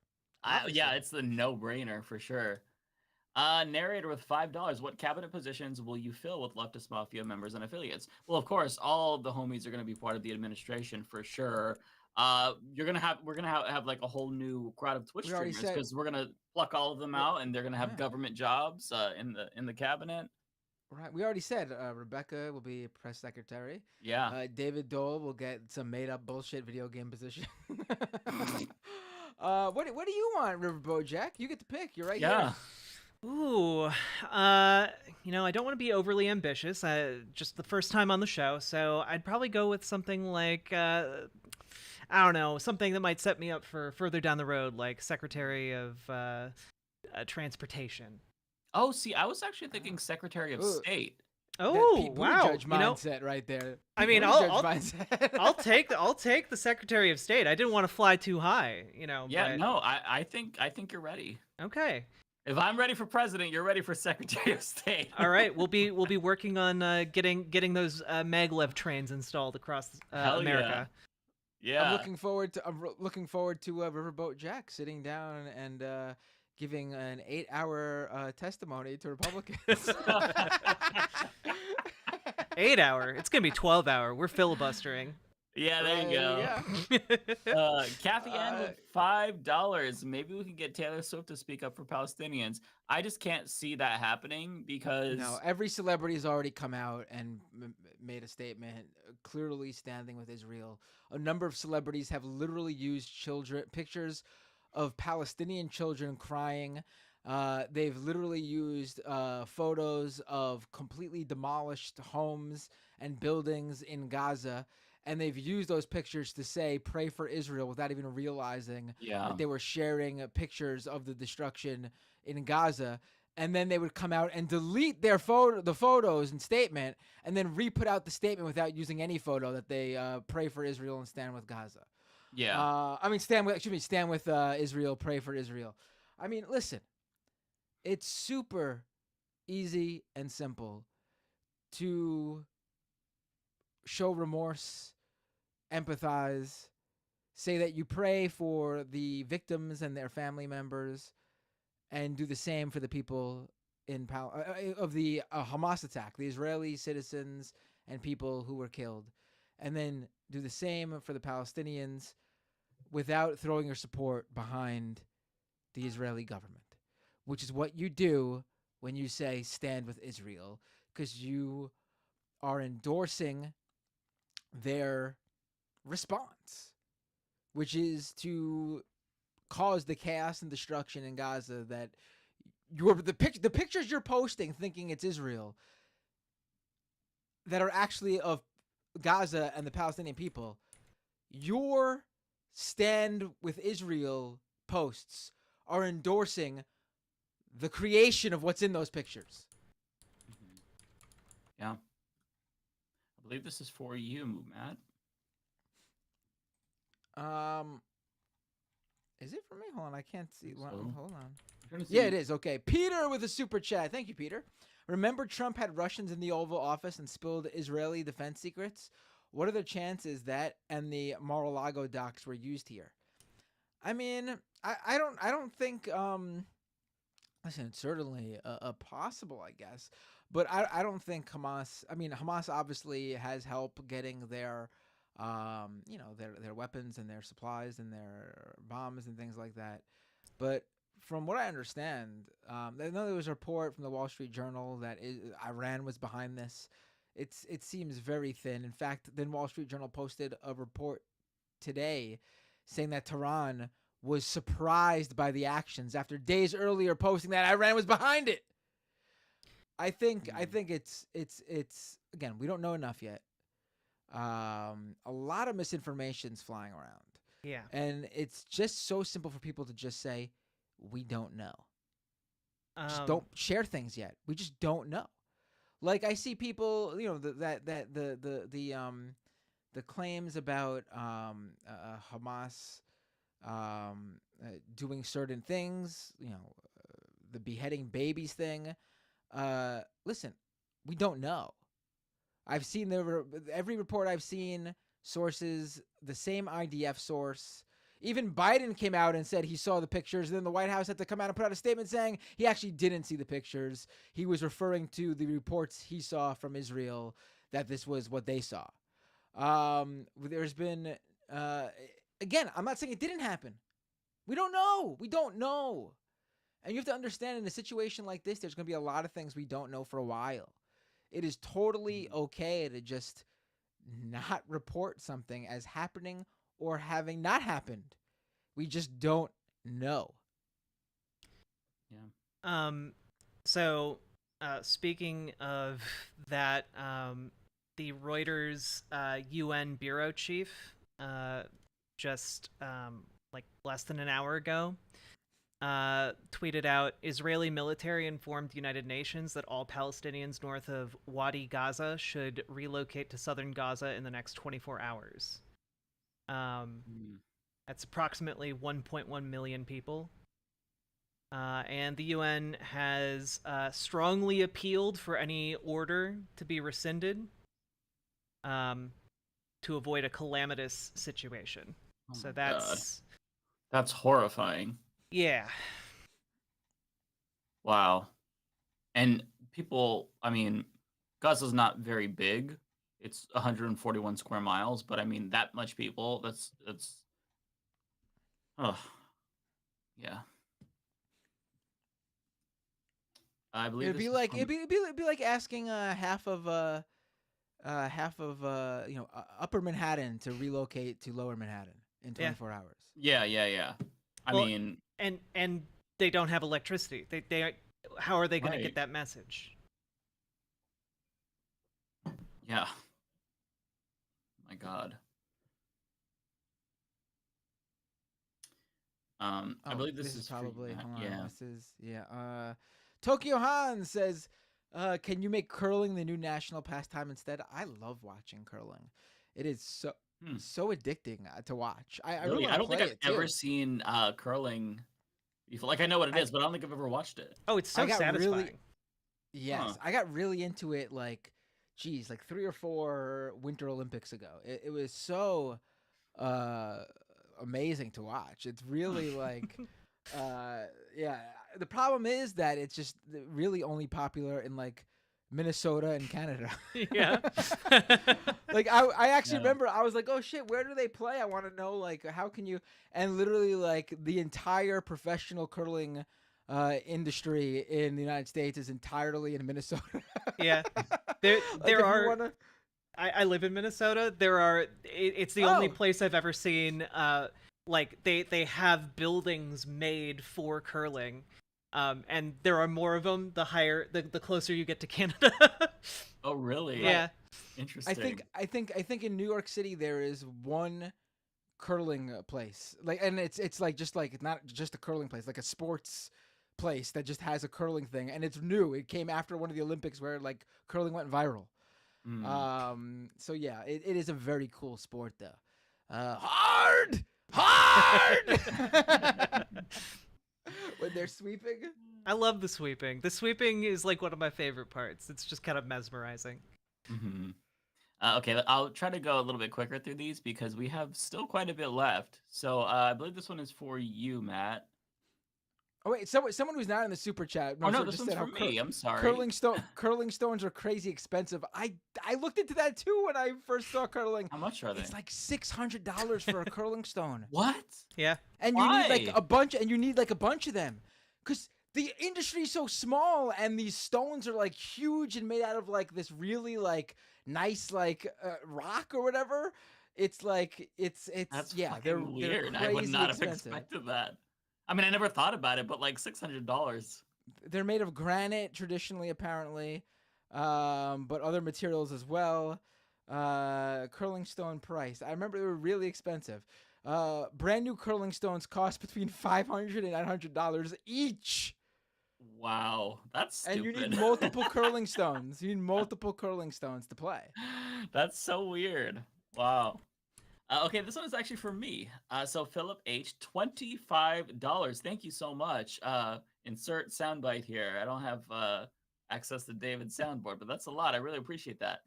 Yeah, it's the no-brainer for sure. Narrator with $5. What cabinet positions will you fill with leftist mafia members and affiliates? Well, of course, all of the homies are going to be part of the administration for sure. We're gonna have like a whole new crowd of Twitch streamers because we're gonna pluck all of them out, and they're gonna have government jobs in the cabinet. Right. We already said Rebecca will be press secretary. Yeah. David Dole will get some made up bullshit video game position. What do you want, Riverboat Jack? You get to pick. You're right here. Ooh, I don't want to be overly ambitious. Just the first time on the show, so I'd probably go with something like, I don't know, something that might set me up for further down the road, like Secretary of Transportation. Oh, see, I was actually thinking Secretary of State. Oh, wow! Judge mindset right there. I mean, I'll take the Secretary of State. I didn't want to fly too high, Yeah, but... no, I think you're ready. Okay. If I'm ready for president, you're ready for Secretary of State. All right, we'll be working on getting those maglev trains installed across America. Yeah. I'm looking forward to Riverboat Jack sitting down and giving an 8-hour testimony to Republicans. 8 hour. It's gonna be 12 hour. We're filibustering. Yeah, there you go. Kathy Ann with $5. Maybe we can get Taylor Swift to speak up for Palestinians. I just can't see that happening because No, every celebrity has already come out and made a statement clearly standing with Israel. A number of celebrities have literally used pictures of Palestinian children crying. They've literally used photos of completely demolished homes and buildings in Gaza. And they've used those pictures to say, pray for Israel, without even realizing that they were sharing pictures of the destruction in Gaza. And then they would come out and delete the photos and statement, and then re-put out the statement without using any photo that they pray for Israel and stand with Gaza. Yeah. Stand with Israel, pray for Israel. I mean, listen, it's super easy and simple to show remorse, empathize, say that you pray for the victims and their family members, and do the same for the people of the Hamas attack, the Israeli citizens and people who were killed, and then do the same for the Palestinians without throwing your support behind the Israeli government, which is what you do when you say stand with Israel, because you are endorsing their response, which is to cause the chaos and destruction in Gaza that the pictures you're posting thinking it's Israel that are actually of Gaza and the Palestinian people. Your stand with Israel posts are endorsing the creation of what's in those pictures. Yeah. I believe this is for you, Matt. Is it for me? Hold on, I can't see. So, hold on. Yeah, it is. Okay. Peter with a super chat. Thank you, Peter. Remember Trump had Russians in the Oval Office and spilled Israeli defense secrets? What are the chances that and the Mar-a-Lago docs were used here? I mean, I don't think listen, it's certainly a possible, I guess. But I don't think Hamas, Hamas obviously has help getting their their weapons and their supplies and their bombs and things like that. But from what I understand, I know there was a report from the Wall Street Journal that Iran was behind this. It seems very thin. In fact, the Wall Street Journal posted a report today saying that Tehran was surprised by the actions after days earlier posting that Iran was behind it. I think it's again, we don't know enough yet. A lot of misinformation's flying around. Yeah. And it's just so simple for people to just say, we don't know. Just don't share things yet. We just don't know. Like I see people, the claims about Hamas doing certain things, the beheading babies thing. Listen, we don't know. I've seen every report I've seen, sources, the same IDF source. Even Biden came out and said he saw the pictures. Then the White House had to come out and put out a statement saying he actually didn't see the pictures. He was referring to the reports he saw from Israel that this was what they saw. There's been, again, I'm not saying it didn't happen. We don't know. We don't know. And you have to understand, in a situation like this, there's going to be a lot of things we don't know for a while. It is totally okay to just not report something as happening or having not happened. We just don't know. Yeah. So, speaking of that, the Reuters UN bureau chief just like less than an hour ago tweeted out, Israeli military informed the United Nations that all Palestinians north of Wadi Gaza should relocate to southern Gaza in the next 24 hours. That's approximately 1.1 million people. And the UN has strongly appealed for any order to be rescinded to avoid a calamitous situation. Oh so my that's... God. That's horrifying. Yeah. Wow. And people, Gaza's not very big. it's 141 square miles, but I mean that much people. That's oh yeah. I believe It'd this be is like from- it'd be like asking half of Upper Manhattan to relocate to Lower Manhattan in 24 hours. Yeah. I Well, mean, and they don't have electricity. They how are they going to Right. get that message? yeah. My God. I believe this is for you, probably Matt. hold on, Yeah. This is Tokyo Han says, can you make curling the new national pastime instead? I love watching curling. It is so addicting to watch. I really I don't think play I've it too. ever seen curling before. Like I know what it is, but I don't think I've ever watched it. Oh, it's so I got satisfying. really Yes, Huh. I got really into it like 3 or 4 Winter Olympics ago. It was so amazing to watch. It's really like yeah, the problem is that it's just really only popular in like Minnesota and Canada. Yeah. Like I actually Yeah. remember I was like, oh shit, where do they play? I want to know like how can you, and literally like the entire professional curling industry in the United States is entirely in Minnesota. Yeah. Like, There if you are wanna- I live in Minnesota. It's the only place I've ever seen like they have buildings made for curling. And there are more of them the closer you get to Canada. Oh, really? Yeah. Interesting. I think in New York City there is one curling place, like, and it's like just like not just a curling place, like a sports place that just has a curling thing, and it's new. It came after one of the Olympics where like curling went viral. So yeah, it is a very cool sport though. Hard. When they're sweeping. I love the sweeping. The sweeping is like one of my favorite parts. It's just kind of mesmerizing. Mm-hmm. Okay, I'll try to go a little bit quicker through these because we have still quite a bit left. So I believe this one is for you, Matt. Oh wait, someone who's not in the super chat. Oh, no, sorry, this just one's said how for me. I'm sorry. Curling stones are crazy expensive. I looked into that too when I first saw curling. How much are they? It's like $600 for a curling stone. What? Yeah. And you need like a bunch, of them, because the industry is so small, and these stones are like huge and made out of like this really like nice like rock or whatever. It's like it's That's yeah, fucking they're weird. crazy I would not expensive. have expected that. I mean, I never thought about it, but like $600. They're made of granite traditionally, apparently, but other materials as well. Curling stone price. I remember they were really expensive. Brand new curling stones cost between $500 and $900 each. Wow, that's stupid. And you need multiple curling stones. You need multiple curling stones to play. That's so weird. Wow. Okay, this one is actually for me. So Philip H, $25. Thank you so much. Insert soundbite here. I don't have access to David's soundboard, but that's a lot. I really appreciate that.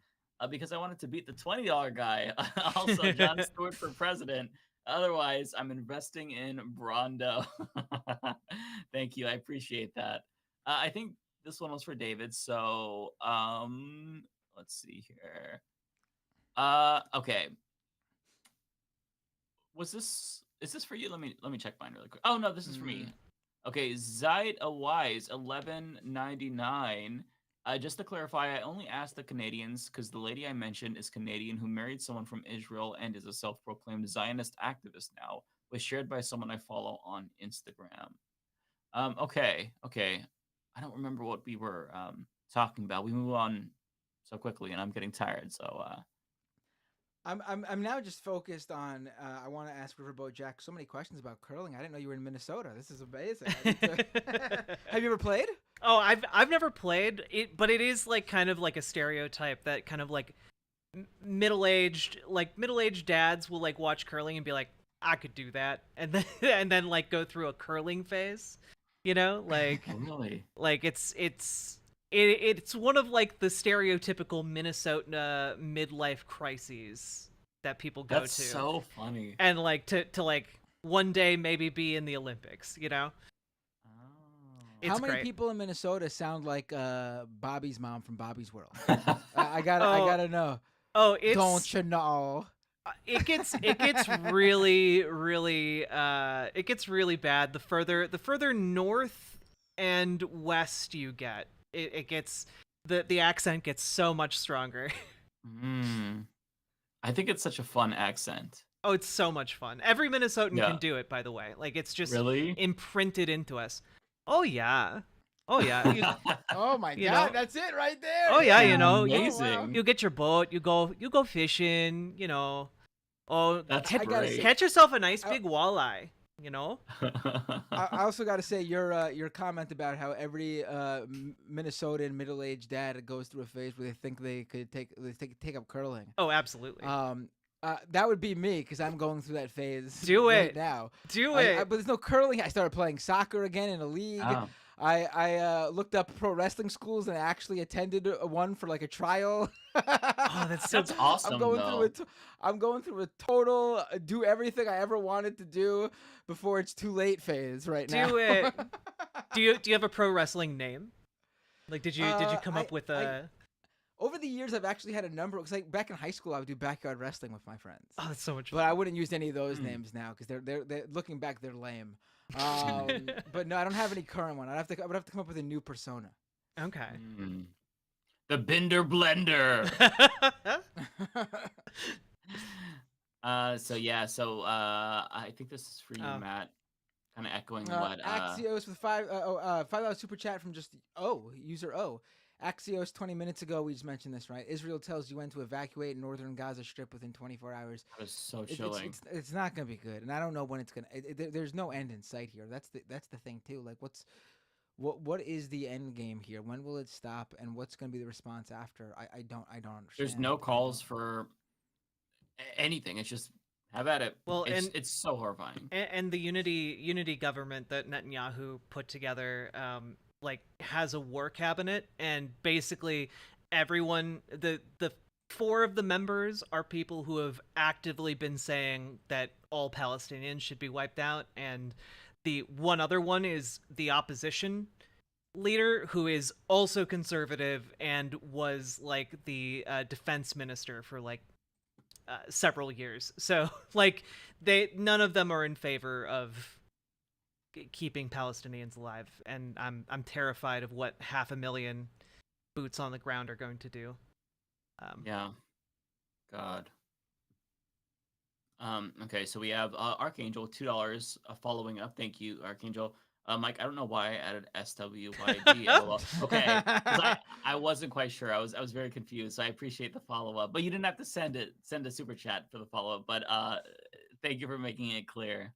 Because I wanted to beat the $20 guy. Also, John Stewart for president. Otherwise, I'm investing in Brondo. Thank you. I appreciate that. I think this one was for David. So let's see here. Okay. Is this for you? Let me check mine really quick. Oh no, this is for me. Okay, Zaid Awise, $11.99. Just to clarify, I only asked the Canadians because the lady I mentioned is Canadian who married someone from Israel and is a self-proclaimed Zionist activist now. Was shared by someone I follow on Instagram. Okay. I don't remember what we were talking about. We move on so quickly, and I'm getting tired. So I'm now just focused on. I want to ask Riverboat Jack so many questions about curling. I didn't know you were in Minnesota. This is amazing. Have you ever played? Oh, I've never played it, but it is like kind of like a stereotype that kind of like middle-aged dads will like watch curling and be like, I could do that, and then like go through a curling phase, you know, like really, like it's one of like the stereotypical Minnesota midlife crises that people go That's to. so funny. And like to like one day maybe be in the Olympics, you know? How many people in Minnesota sound like Bobby's mom from Bobby's World? I gotta know. Oh, it's Don't you know? It gets really it gets really bad the further north and west you get. It gets the accent gets so much stronger. I think it's such a fun accent. Oh, it's so much fun. Every Minnesotan Yeah. can do it, by the way. Like, it's just Really? imprinted into us. Oh yeah. Oh yeah. Oh my you God, know? that's it right there. Oh yeah, you know, Amazing. you get your boat, you go fishing, you know. Oh, That's great. catch yourself a nice big walleye, you know. I also got to say your comment about how every Minnesotan middle-aged dad goes through a phase where they think they could take up curling. Oh, absolutely. That would be me because I'm going through that phase. Do right it now. Do it. But there's no curling. I started playing soccer again in a league. Oh. I looked up pro wrestling schools and I actually attended one for like a trial. Oh, that's awesome. I'm going through a total do everything I ever wanted to do before it's too late phase right now. Do it. Do you have a pro wrestling name? Like, did you come up with a? Over the years, I've actually had a number. Because like back in high school, I would do backyard wrestling with my friends. Oh, that's so much fun. But I wouldn't use any of those names now because they're looking back, they're lame. But no, I don't have any current one. I would have to come up with a new persona. Okay. The Bender Blender. So I think this is for you, Matt. Kind of echoing what Axios with $5 super chat from just user O. Axios 20 minutes ago, we just mentioned this, right? Israel tells UN to evacuate northern Gaza Strip within 24 hours. That was so chilling. It's not going to be good, and I don't know when it's going to. There's no end in sight here. That's the thing too. Like, what is the end game here? When will it stop, and what's going to be the response after? I don't understand. There's no calls for anything. It's just have at it. Well, it's so horrifying. And the unity government that Netanyahu put together, like, has a war cabinet, and basically everyone, the 4 of the members are people who have actively been saying that all Palestinians should be wiped out, and the one other one is the opposition leader, who is also conservative and was like the defense minister for like several years. So like none of them are in favor of keeping Palestinians alive, and I'm terrified of what 500,000 boots on the ground are going to do. Yeah. God. Okay, so we have Archangel, $2 following up. Thank you, Archangel. Mike, I don't know why I added SWYD. Okay, 'cause I wasn't quite sure. I was very confused. So I appreciate the follow up, but you didn't have to send a super chat for the follow up. But thank you for making it clear.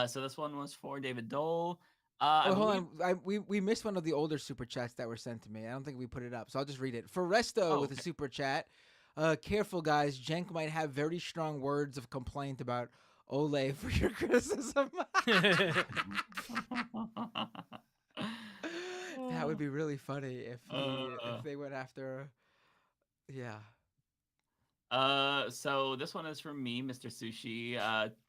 So this one was for David Dole. Hold on. We missed one of the older super chats that were sent to me. I don't think we put it up, so I'll just read it. For Resto with a super chat. Careful, guys. Jenk might have very strong words of complaint about Ole for your criticism. That would be really funny if they went after. Yeah. So this one is from me, Mr. Sushi,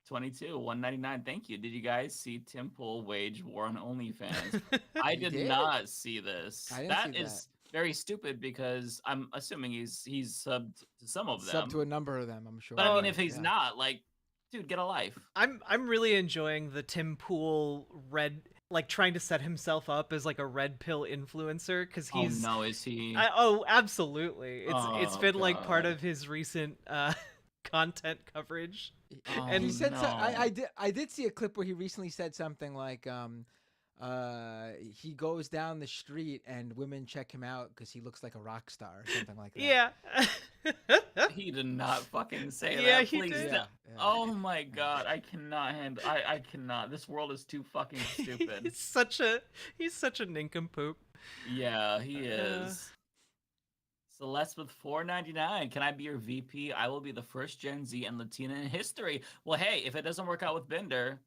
22, 199. Thank you. Did you guys see Tim Pool wage war on OnlyFans? I did not see this. That is very stupid because I'm assuming he's subbed to some of them. Subbed to a number of them, I'm sure. But I mean, if he's not, like, dude, get a life. I'm really enjoying the Tim Pool like trying to set himself up as like a red pill influencer, because he's is he? Absolutely. It's been like part of his recent content coverage. And he said I did see a clip where he recently said something like he goes down the street and women check him out because he looks like a rock star or something like that. Yeah. He did not fucking say yeah, that. He Please. did. Yeah. Oh my god, I cannot handle. I cannot. This world is too fucking stupid. He's such a nincompoop. Yeah, he is. Celeste with $4.99. Can I be your VP? I will be the first Gen Z and Latina in history. Well, hey, if it doesn't work out with Bender,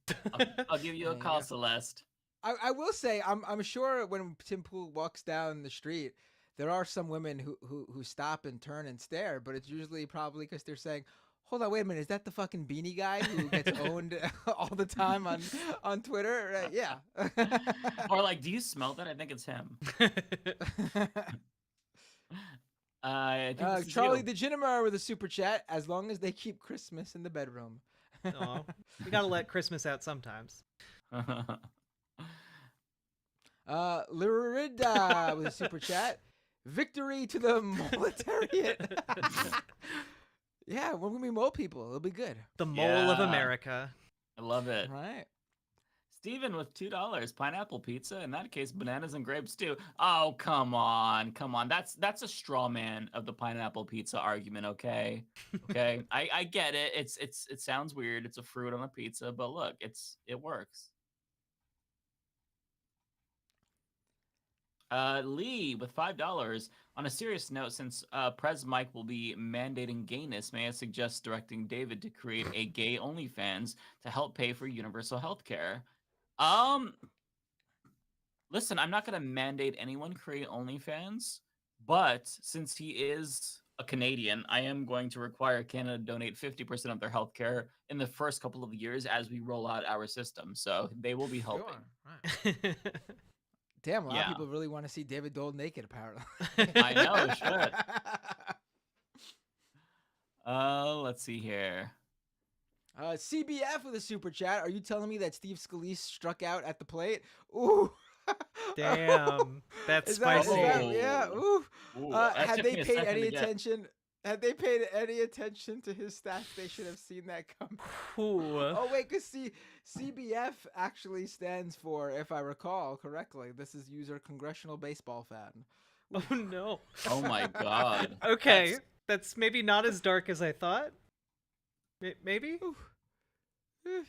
I'll give you a call, Celeste. I will say I'm sure when Tim Pool walks down the street, there are some women who stop and turn and stare, but it's usually probably because they're saying, hold on, wait a minute, is that the fucking beanie guy who gets owned all the time on Twitter? Yeah. Or like, do you smell that? I think it's him. I think this is Charlie you. DeGenemer with a super chat. As long as they keep Christmas in the bedroom. Aw, you gotta let Christmas out sometimes. Lyrida with a super chat. Victory to the moletariat. Yeah, we're gonna be mole people. It'll be good. The mole of America. I love it. Right. Steven with $2. Pineapple pizza. In that case, bananas and grapes too. Oh, come on. That's a straw man of the pineapple pizza argument, okay? Okay. I get it. It sounds weird. It's a fruit on a pizza, but look, it works. Lee with $5. On a serious note, since Prez Mike will be mandating gayness, may I suggest directing David to create a gay OnlyFans to help pay for universal health care? Listen, I'm not going to mandate anyone create OnlyFans, but since he is a Canadian, I am going to require Canada to donate 50% of their health care in the first couple of years as we roll out our system. So they will be helping. Right. Damn, a lot of people really want to see David Dole naked, apparently. I know, shit. Let's see here. CBF with a super chat. Are you telling me that Steve Scalise struck out at the plate? Ooh. Damn. That's spicy. Yeah. Ooh. Had they paid any attention? Had they paid any attention to his stats, they should have seen that coming. Ooh. Oh, wait, because CBF actually stands for, if I recall correctly, this is user Congressional Baseball Fan. Oh, no. Oh, my God. Okay. That's maybe not as dark as I thought. Maybe?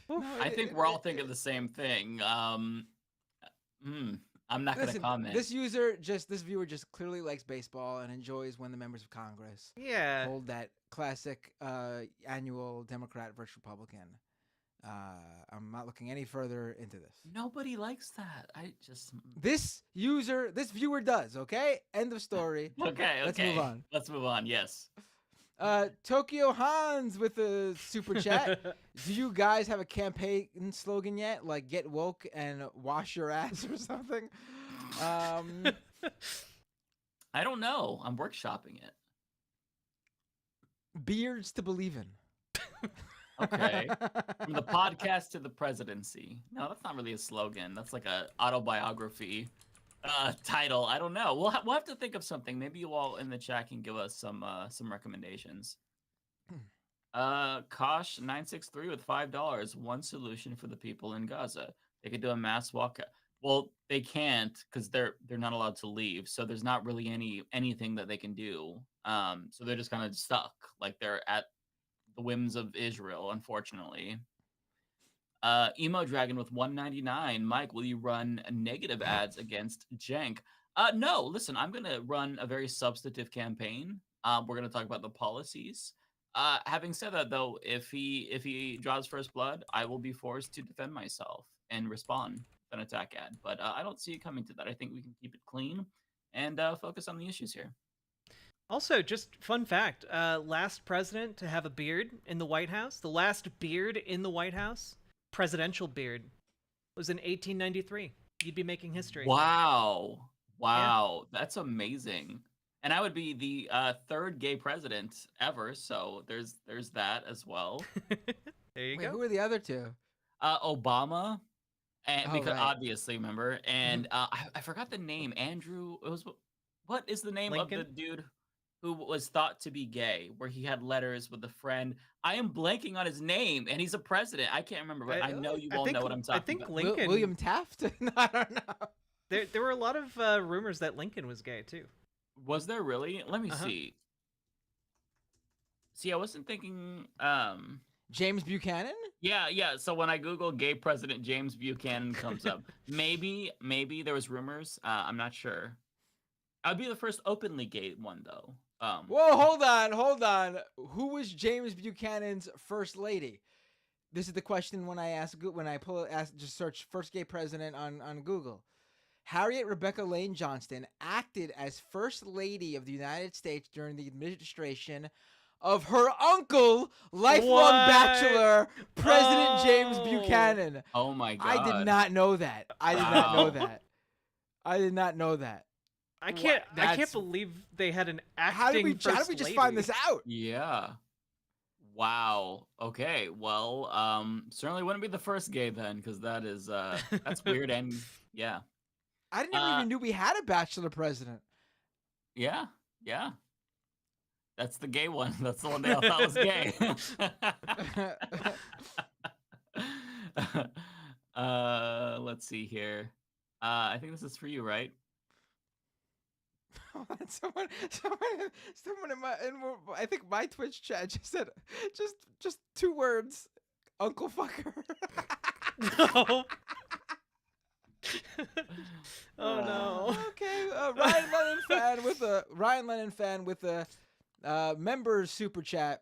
I think we're all thinking the same thing. I'm not going to comment. This viewer just clearly likes baseball and enjoys when the members of Congress hold that classic annual Democrat versus Republican. I'm not looking any further into this. Nobody likes that. This viewer does, okay? End of story. Okay. Let's move on. Yes. Tokyo Hans with a super chat. Do you guys have a campaign slogan yet? Like get woke and wash your ass or something? I don't know. I'm workshopping it. Beards to believe in. Okay. From the podcast to the presidency. No, that's not really a slogan. That's like a autobiography title. I don't know. We'll have to think of something. Maybe you all in the chat can give us some recommendations. Kosh 963 with $5. One solution for the people in Gaza. They could do a mass walkout. Well, they can't because they're not allowed to leave. So there's not really anything that they can do. So they're just kind of stuck. Like they're at the whims of Israel, unfortunately. Emo Dragon with $1.99. Mike, will you run negative ads against Jenk? No, listen, I'm going to run a very substantive campaign. We're going to talk about the policies. Having said that, though, if he draws first blood, I will be forced to defend myself and respond to an attack ad. But I don't see it coming to that. I think we can keep it clean and focus on the issues here. Also, just fun fact, last president to have a beard in the White House, the last beard in the White House, presidential beard, was in 1893. You'd be making history. Wow. Yeah. That's amazing. And I would be the third gay president ever, so there's that as well. There you Wait, go. who are the other two? Obama, and because right. obviously, remember, and I forgot the name. Andrew. What is the name Lincoln? of the dude who was thought to be gay, where he had letters with a friend? I am blanking on his name, and he's a president. I can't remember, but I know you all know what I'm talking about. I think Lincoln. William Taft? No, I don't know. There were a lot of rumors that Lincoln was gay too. Was there really? Let me see. See, I wasn't thinking. James Buchanan? Yeah. So when I Google gay president James Buchanan comes up. maybe there was rumors. I'm not sure. I'd be the first openly gay one though. Whoa, hold on. Who was James Buchanan's first lady? This is the question just search first gay president on Google. Harriet Rebecca Lane Johnston acted as First Lady of the United States during the administration of her uncle, lifelong bachelor, President James Buchanan. Oh my God. I did not know that. I did not know that. I can't believe they had an acting How did we first just lady. find this out? Yeah. Wow. Okay. Well, certainly wouldn't be the first gay then, because that is that's weird and yeah. I never even knew we had a bachelor president. Yeah. Yeah. That's the gay one. That's the one they all thought was gay. Let's see here. I think this is for you, right? Someone I think my Twitch chat just said just 2 words, Uncle Fucker. No. Oh no. Okay, Ryan Lennon fan with a member super chat.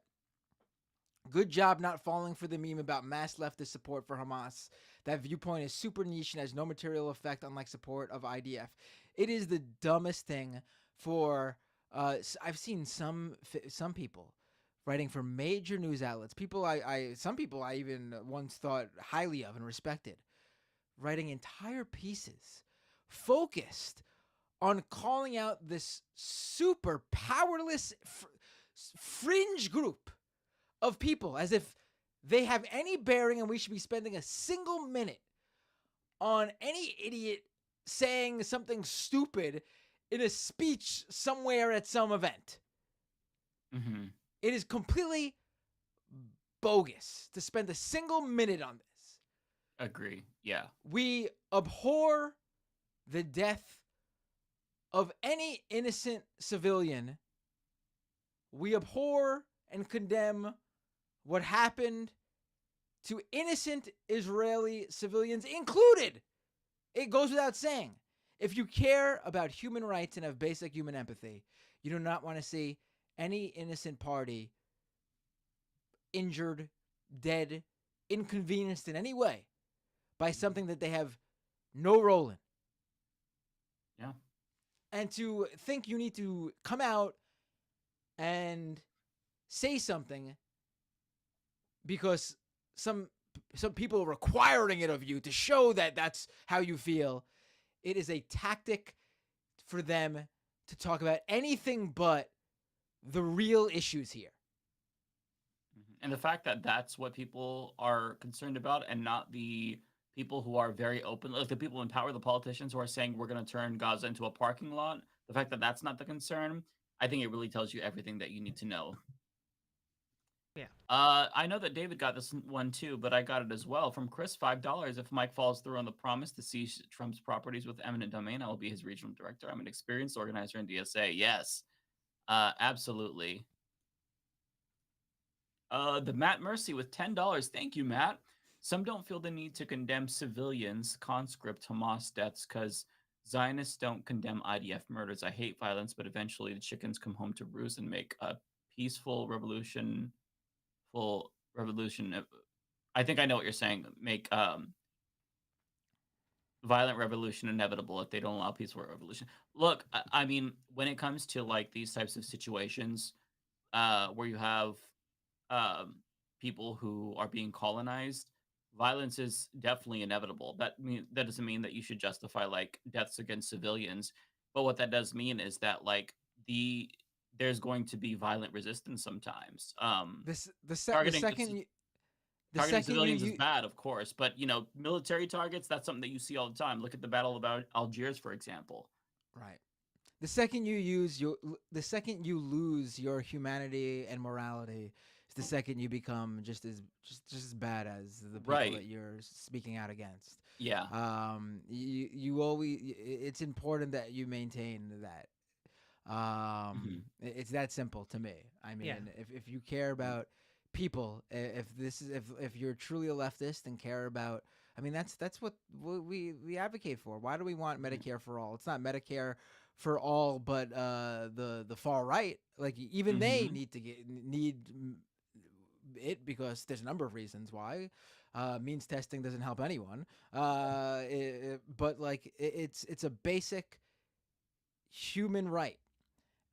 Good job not falling for the meme about mass leftist support for Hamas. That viewpoint is super niche and has no material effect, unlike support of IDF. It is the dumbest thing for. I've seen some people writing for major news outlets. Some people I even once thought highly of and respected, writing entire pieces focused on calling out this super powerless fringe group of people as if they have any bearing and we should be spending a single minute on any idiot saying something stupid in a speech somewhere at some event. Mm-hmm. It is completely bogus to spend a single minute on this. Agree. Yeah. We abhor the death of any innocent civilian. We abhor and condemn what happened to innocent Israeli civilians included. It goes without saying. If you care about human rights and have basic human empathy, you do not want to see any innocent party injured, dead, inconvenienced in any way by something that they have no role in. Yeah. And to think you need to come out and say something because some people are requiring it of you to show that that's how you feel. It is a tactic for them to talk about anything but the real issues here. And the fact that that's what people are concerned about and not the people who are very open, like the people in power, the politicians who are saying we're going to turn Gaza into a parking lot, the fact that that's not the concern, I think it really tells you everything that you need to know. Yeah. I know that David got this one too, but I got it as well from Chris. $5. If Mike follows through on the promise to seize Trump's properties with eminent domain, I will be his regional director. I'm an experienced organizer in DSA. Yes, absolutely. The Matt Mercy with $10. Thank you, Matt. Some don't feel the need to condemn civilians, conscript Hamas deaths, because Zionists don't condemn IDF murders. I hate violence, but eventually the chickens come home to roost and make a peaceful revolution. I think I know what you're saying. Make violent revolution inevitable if they don't allow peaceful revolution. Look, I mean, when it comes to like these types of situations where you have people who are being colonized, violence is definitely inevitable. That doesn't mean that you should justify like deaths against civilians, but what that does mean is that like there's going to be violent resistance sometimes. Targeting civilians is bad, of course, but military targets, that's something that you see all the time. Look at the Battle of Algiers, for example. Right. The second you lose your humanity and morality, is the second you become just as bad as the people that you're speaking out against. Yeah. You always. It's important that you maintain that. It's that simple to me. I mean, if you care about people, if you're truly a leftist and care about, I mean, that's what we advocate for. Why do we want Medicare for all? It's not Medicare for all, but the far right, like even they need it because there's a number of reasons why. Means testing doesn't help anyone. But like it's a basic human right.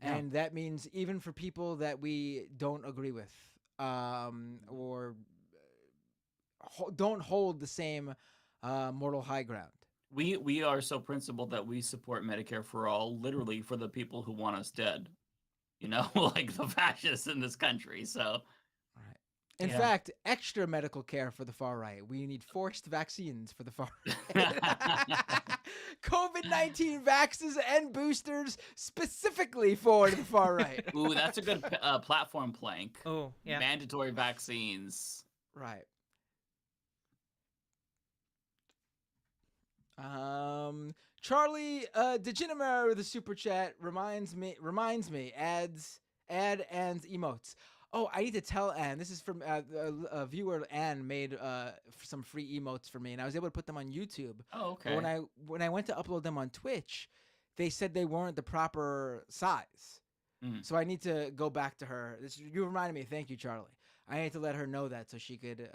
And that means even for people that we don't agree with or don't hold the same moral high ground. We are so principled that we support Medicare for all, literally for the people who want us dead. You know, like the fascists in this country. So, In yeah. fact, extra medical care for the far right. We need forced vaccines for the far right. COVID-19 vaxes and boosters specifically for the far right. Ooh, that's a good platform plank. Oh, yeah. Mandatory vaccines. Right. Charlie Degenemer with a super chat reminds me add and emotes. Oh, I need to tell Anne. This is from a viewer. Anne made some free emotes for me, and I was able to put them on YouTube. Oh, okay. But when I went to upload them on Twitch, they said they weren't the proper size. So I need to go back to her. You reminded me. Thank you, Charlie. I need to let her know that so she could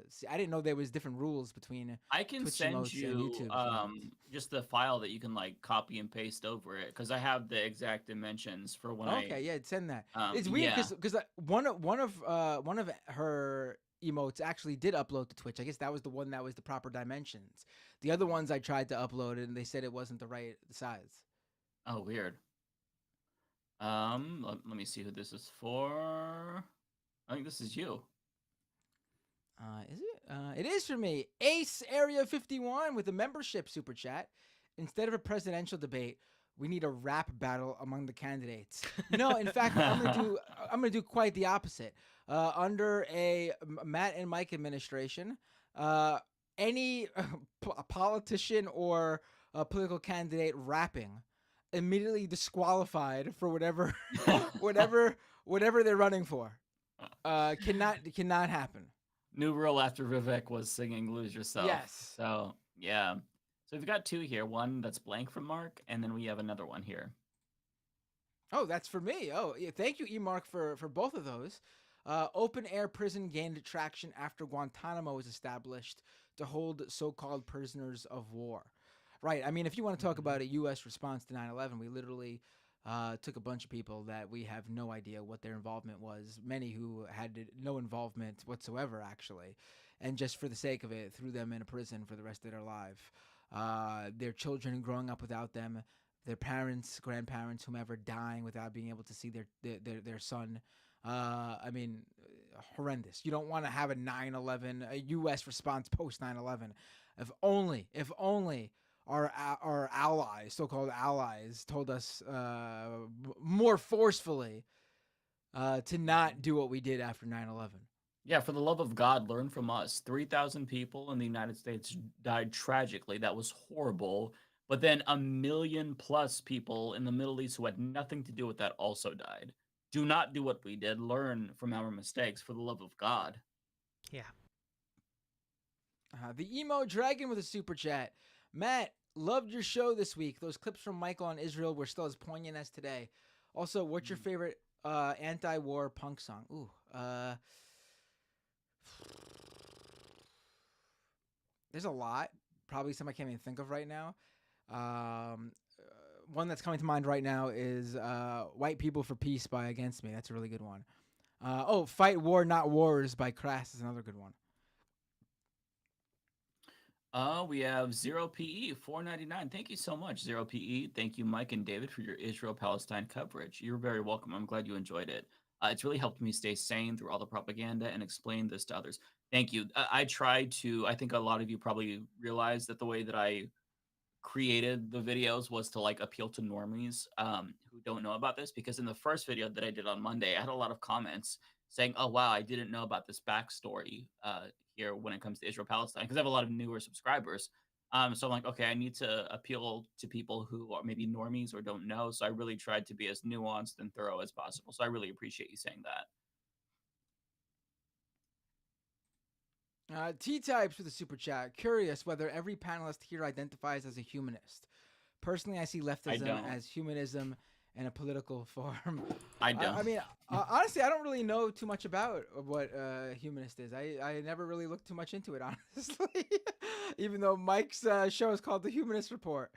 see. I didn't know there was different rules between I can Twitch send emotes you and YouTube emotes. just the file that you can like copy and paste over it because I have the exact dimensions for when Okay, yeah, send that. It's weird because one of her emotes actually did upload to Twitch. I guess that was the one that was the proper dimensions. The other ones I tried to upload and they said it wasn't the right size. Oh, weird. Let me see who this is for. I think this is you. Is it? It is for me. Ace Area 51 with a membership super chat. Instead of a presidential debate, we need a rap battle among the candidates. No, in fact, I'm gonna do quite the opposite. Under a Matt and Mike administration, any politician or a political candidate rapping immediately disqualified for whatever they're running for. Cannot happen. New rule after Vivek was singing "Lose Yourself." Yes. So yeah. So we've got two here. One that's blank from Mark, and then we have another one here. Oh, that's for me. Oh, yeah. Thank you, E-Mark, for both of those. Open air prison gained traction after Guantanamo was established to hold so-called prisoners of war. Right. I mean, if you want to talk about a U.S. response to 9/11, we literally took a bunch of people that we have no idea what their involvement was, many who had no involvement whatsoever, actually, and just for the sake of it, threw them in a prison for the rest of their life. Their children growing up without them, their parents, grandparents, whomever, dying without being able to see their son. I mean, horrendous. You don't want to have a 9/11, a U.S. response post 9/11. If only our allies, so-called allies, told us more forcefully to not do what we did after 9/11. Yeah, for the love of God, learn from us. 3,000 people in the United States died tragically. That was horrible. But then 1 million plus people in the Middle East who had nothing to do with that also died. Do not do what we did. Learn from our mistakes, for the love of God. Yeah. The Emo Dragon with a super chat. Matt, loved your show this week. Those clips from Michael on Israel were still as poignant as today. Also, what's your favorite anti-war punk song? Ooh, there's a lot. Probably some I can't even think of right now. One that's coming to mind right now is White People for Peace by Against Me. That's a really good one. Fight War Not Wars by Crass is another good one. We have 0PE 499. Thank you so much, 0PE. Thank you, Mike and David, for your Israel-Palestine coverage. You're very welcome. I'm glad you enjoyed it. It's really helped me stay sane through all the propaganda and explain this to others. Thank you. I tried to, I think a lot of you probably realized that the way that I created the videos was to like appeal to normies who don't know about this, because in the first video that I did on Monday, I had a lot of comments saying, oh, wow, I didn't know about this backstory here when it comes to Israel-Palestine, because I have a lot of newer subscribers. So I'm like, okay, I need to appeal to people who are maybe normies or don't know. So I really tried to be as nuanced and thorough as possible. So I really appreciate you saying that. T-Types with a super chat. Curious whether every panelist here identifies as a humanist. Personally, I see leftism as humanism in a political form. I don't. I mean, honestly, I don't really know too much about what humanist is. I never really looked too much into it, honestly. Even though Mike's show is called The Humanist Report.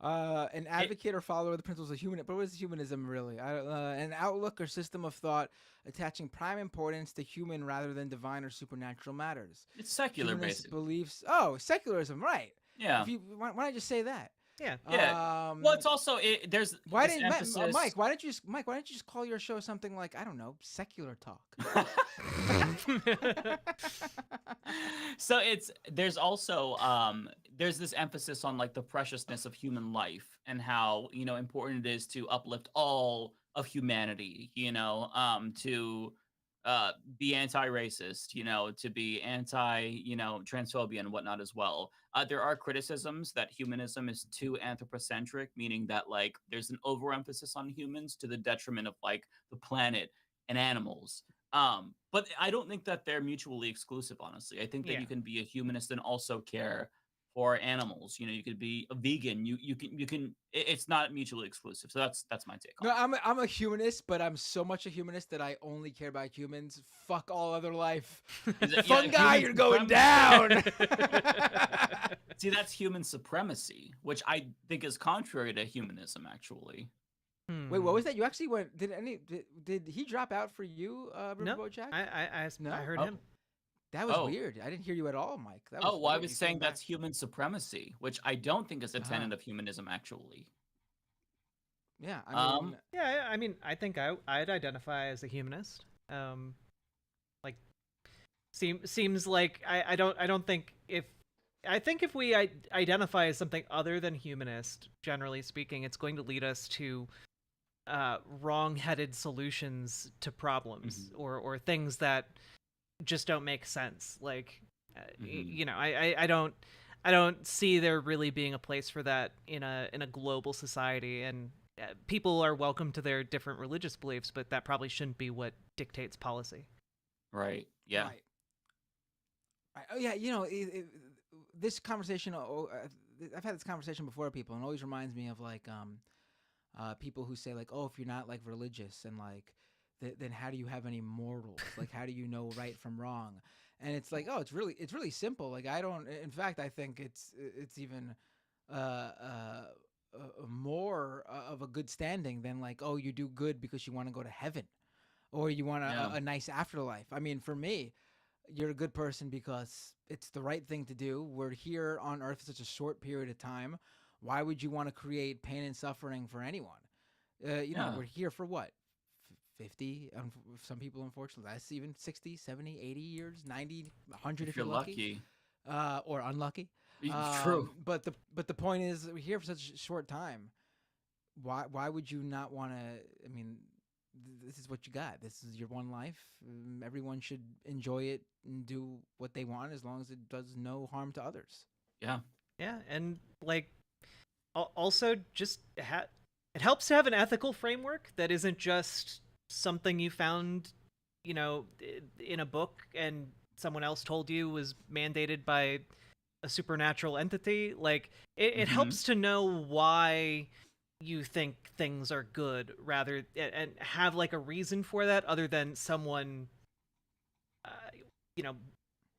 An advocate or follower of the principles of humanism. But what is humanism really? An outlook or system of thought attaching prime importance to human rather than divine or supernatural matters. It's secular, Humanist basically. beliefs. Oh, secularism, right. Yeah. Why don't I just say that? Yeah. Yeah. Well, it's also there's Why this didn't emphasis. Mike? Why don't you just call your show something like, I don't know, secular talk? So there's also there's this emphasis on like the preciousness of human life and how important it is to uplift all of humanity. To be anti-racist, to be anti, transphobia and whatnot as well. There are criticisms that humanism is too anthropocentric, meaning that like there's an overemphasis on humans to the detriment of like the planet and animals. But I don't think that they're mutually exclusive, honestly. I think that you can be a humanist and also care for animals. You could be a vegan. You can. It's not mutually exclusive. So that's my take on it. No, I'm a humanist, but I'm so much a humanist that I only care about humans. Fuck all other life. Fungi, you're going down. See, that's human supremacy, which I think is contrary to humanism, actually. Wait, what was that? You actually went? Did he drop out for you, Riverboat Jack? I heard him. That was weird. I didn't hear you at all, Mike. That was I was saying that's human supremacy, which I don't think is a tenet of humanism, actually. Yeah, I mean, I think I'd identify as a humanist. Like, seems like I don't think if we identify as something other than humanist, generally speaking, it's going to lead us to wrong-headed solutions to problems or things that just don't make sense. Like, I don't see there really being a place for that in a global society. And people are welcome to their different religious beliefs, but that probably shouldn't be what dictates policy. Right. Yeah. Right. Oh yeah. This conversation. I've had this conversation before with people, and it always reminds me of like people who say like, oh, if you're not like religious and like, then how do you have any morals? Like, how do you know right from wrong? And it's like, oh, it's really simple. Like, I don't. In fact, I think it's even more of a good standing than like, oh, you do good because you want to go to heaven, or you want a nice afterlife. I mean, for me, you're a good person because it's the right thing to do. We're here on Earth for such a short period of time. Why would you want to create pain and suffering for anyone? We're here for what? 50, some people, unfortunately, that's even 60, 70, 80 years, 90, 100 if you're lucky. Or unlucky. True. But the point is, we're here for such a short time. Why would you not want to? I mean, this is what you got. This is your one life. Everyone should enjoy it and do what they want as long as it does no harm to others. Yeah. Yeah, and like also just it helps to have an ethical framework that isn't just something you found, in a book and someone else told you was mandated by a supernatural entity. Like it helps to know why you think things are good and have like a reason for that other than someone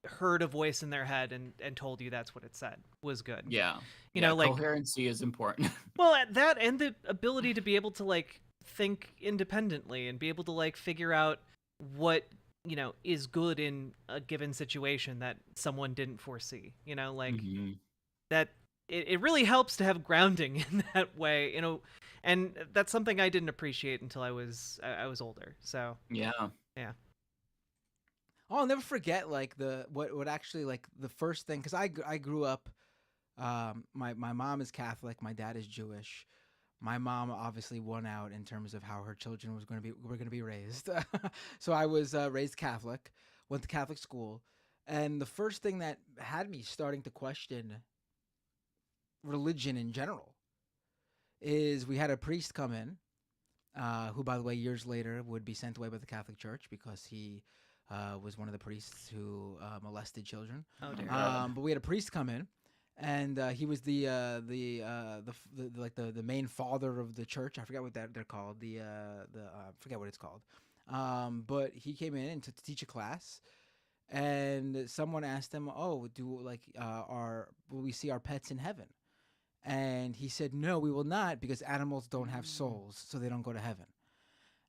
heard a voice in their head and told you that's what it said was good. Yeah. Like coherency is important. Well, that and the ability to be able to like think independently and be able to like figure out what is good in a given situation that someone didn't foresee. That it really helps to have grounding in that way, and that's something I didn't appreciate until I was older. So yeah. Oh, I'll never forget like what actually like the first thing, because I grew up. My mom is Catholic, my dad is Jewish. My mom obviously won out in terms of how her children were going to be raised. So I was raised Catholic, went to Catholic school, and the first thing that had me starting to question religion in general is we had a priest come in, who, by the way, years later would be sent away by the Catholic Church because he was one of the priests who molested children. Oh dear. But we had a priest come in. And he was the main father of the church. I forget what they're called. Forget what it's called. But he came in to teach a class, and someone asked him, "Oh, will we see our pets in heaven?" And he said, "No, we will not, because animals don't have souls, so they don't go to heaven."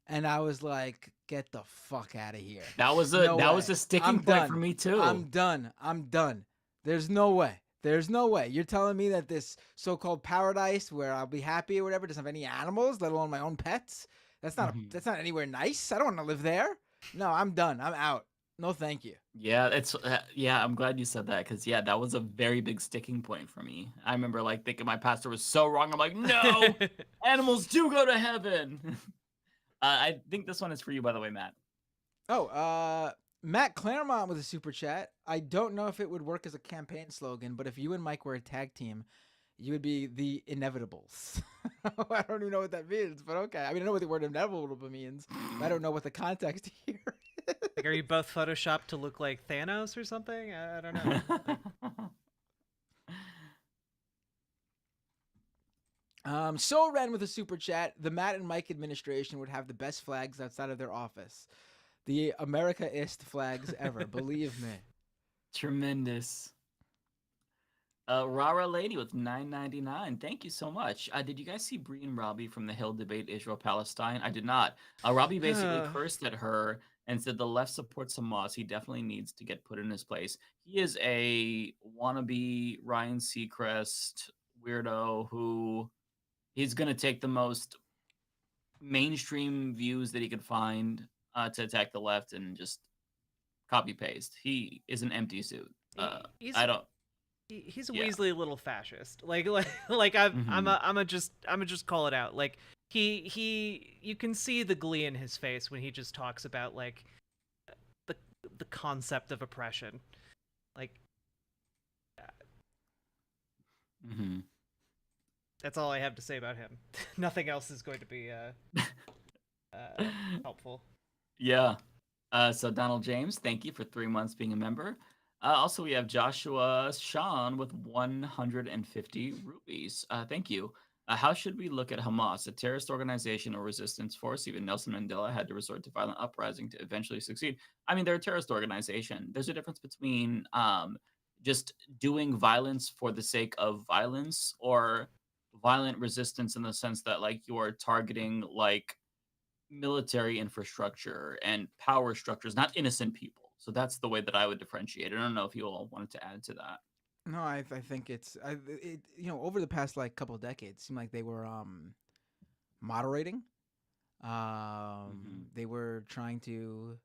And I was like, "Get the fuck out of here!" That was a sticking point for me too. I'm done. There's no way. There's no way. You're telling me that this so-called paradise where I'll be happy or whatever doesn't have any animals, let alone my own pets? That's not that's not anywhere nice. I don't want to live there. No, I'm done. I'm out. No, thank you. Yeah, I'm glad you said that because that was a very big sticking point for me. I remember like thinking my pastor was so wrong. I'm like, no, animals do go to heaven. I think this one is for you, by the way, Matt. Oh, Matt Claremont with a super chat. I don't know if it would work as a campaign slogan, but if you and Mike were a tag team, you would be the Inevitables. I don't even know what that means, but okay. I mean, I know what the word inevitable means, but I don't know what the context here is. Like, are you both photoshopped to look like Thanos or something? I don't know. So Ren with a super chat. The Matt and Mike administration would have the best flags outside of their office. The America-ist flags ever. Believe me. Tremendous. Rara Lady with $9.99. Thank you so much. Did you guys see Bree and Robbie from the Hill debate Israel-Palestine? I did not. Robbie basically cursed at her and said the left supports Hamas. He definitely needs to get put in his place. He is a wannabe Ryan Seacrest weirdo who he's going to take the most mainstream views that he could find to attack the left and just copy paste. He is an empty suit. He's I don't. He's a Weasley little fascist. Like I'm just call it out. Like he you can see the glee in his face when he just talks about like the concept of oppression. Like that's all I have to say about him. Nothing else is going to be helpful. Yeah. So Donald James, thank you for 3 months being a member. Also, we have Joshua Sean with 150 rupees. Thank you. How should we look at Hamas, a terrorist organization or resistance force? Even Nelson Mandela had to resort to violent uprising to eventually succeed. I mean, they're a terrorist organization. There's a difference between just doing violence for the sake of violence or violent resistance in the sense that like you're targeting like military infrastructure and power structures, not innocent people. So that's the way that I would differentiate. I don't know if you all wanted to add to that. No, I think it's over the past like couple of decades, it seemed like they were moderating. They were trying to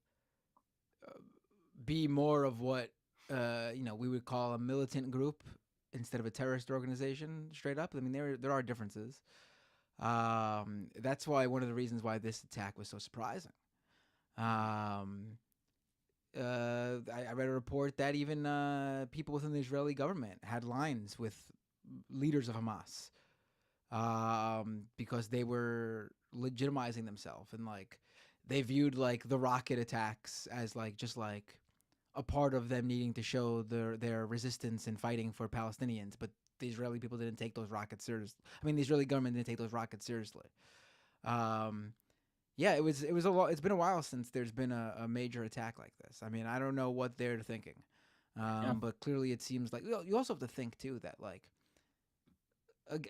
be more of what we would call a militant group instead of a terrorist organization. Straight up, I mean there are differences. That's why one of the reasons why this attack was so surprising. I read a report that even people within the Israeli government had lines with leaders of Hamas because they were legitimizing themselves and like they viewed like the rocket attacks as like just like a part of them needing to show their resistance and fighting for Palestinians, but the Israeli people didn't take those rockets seriously. I mean, the Israeli government didn't take those rockets seriously. Yeah, it was a lot. It's been a while since there's been a major attack like this. I mean, I don't know what they're thinking, but clearly it seems like you also have to think too that like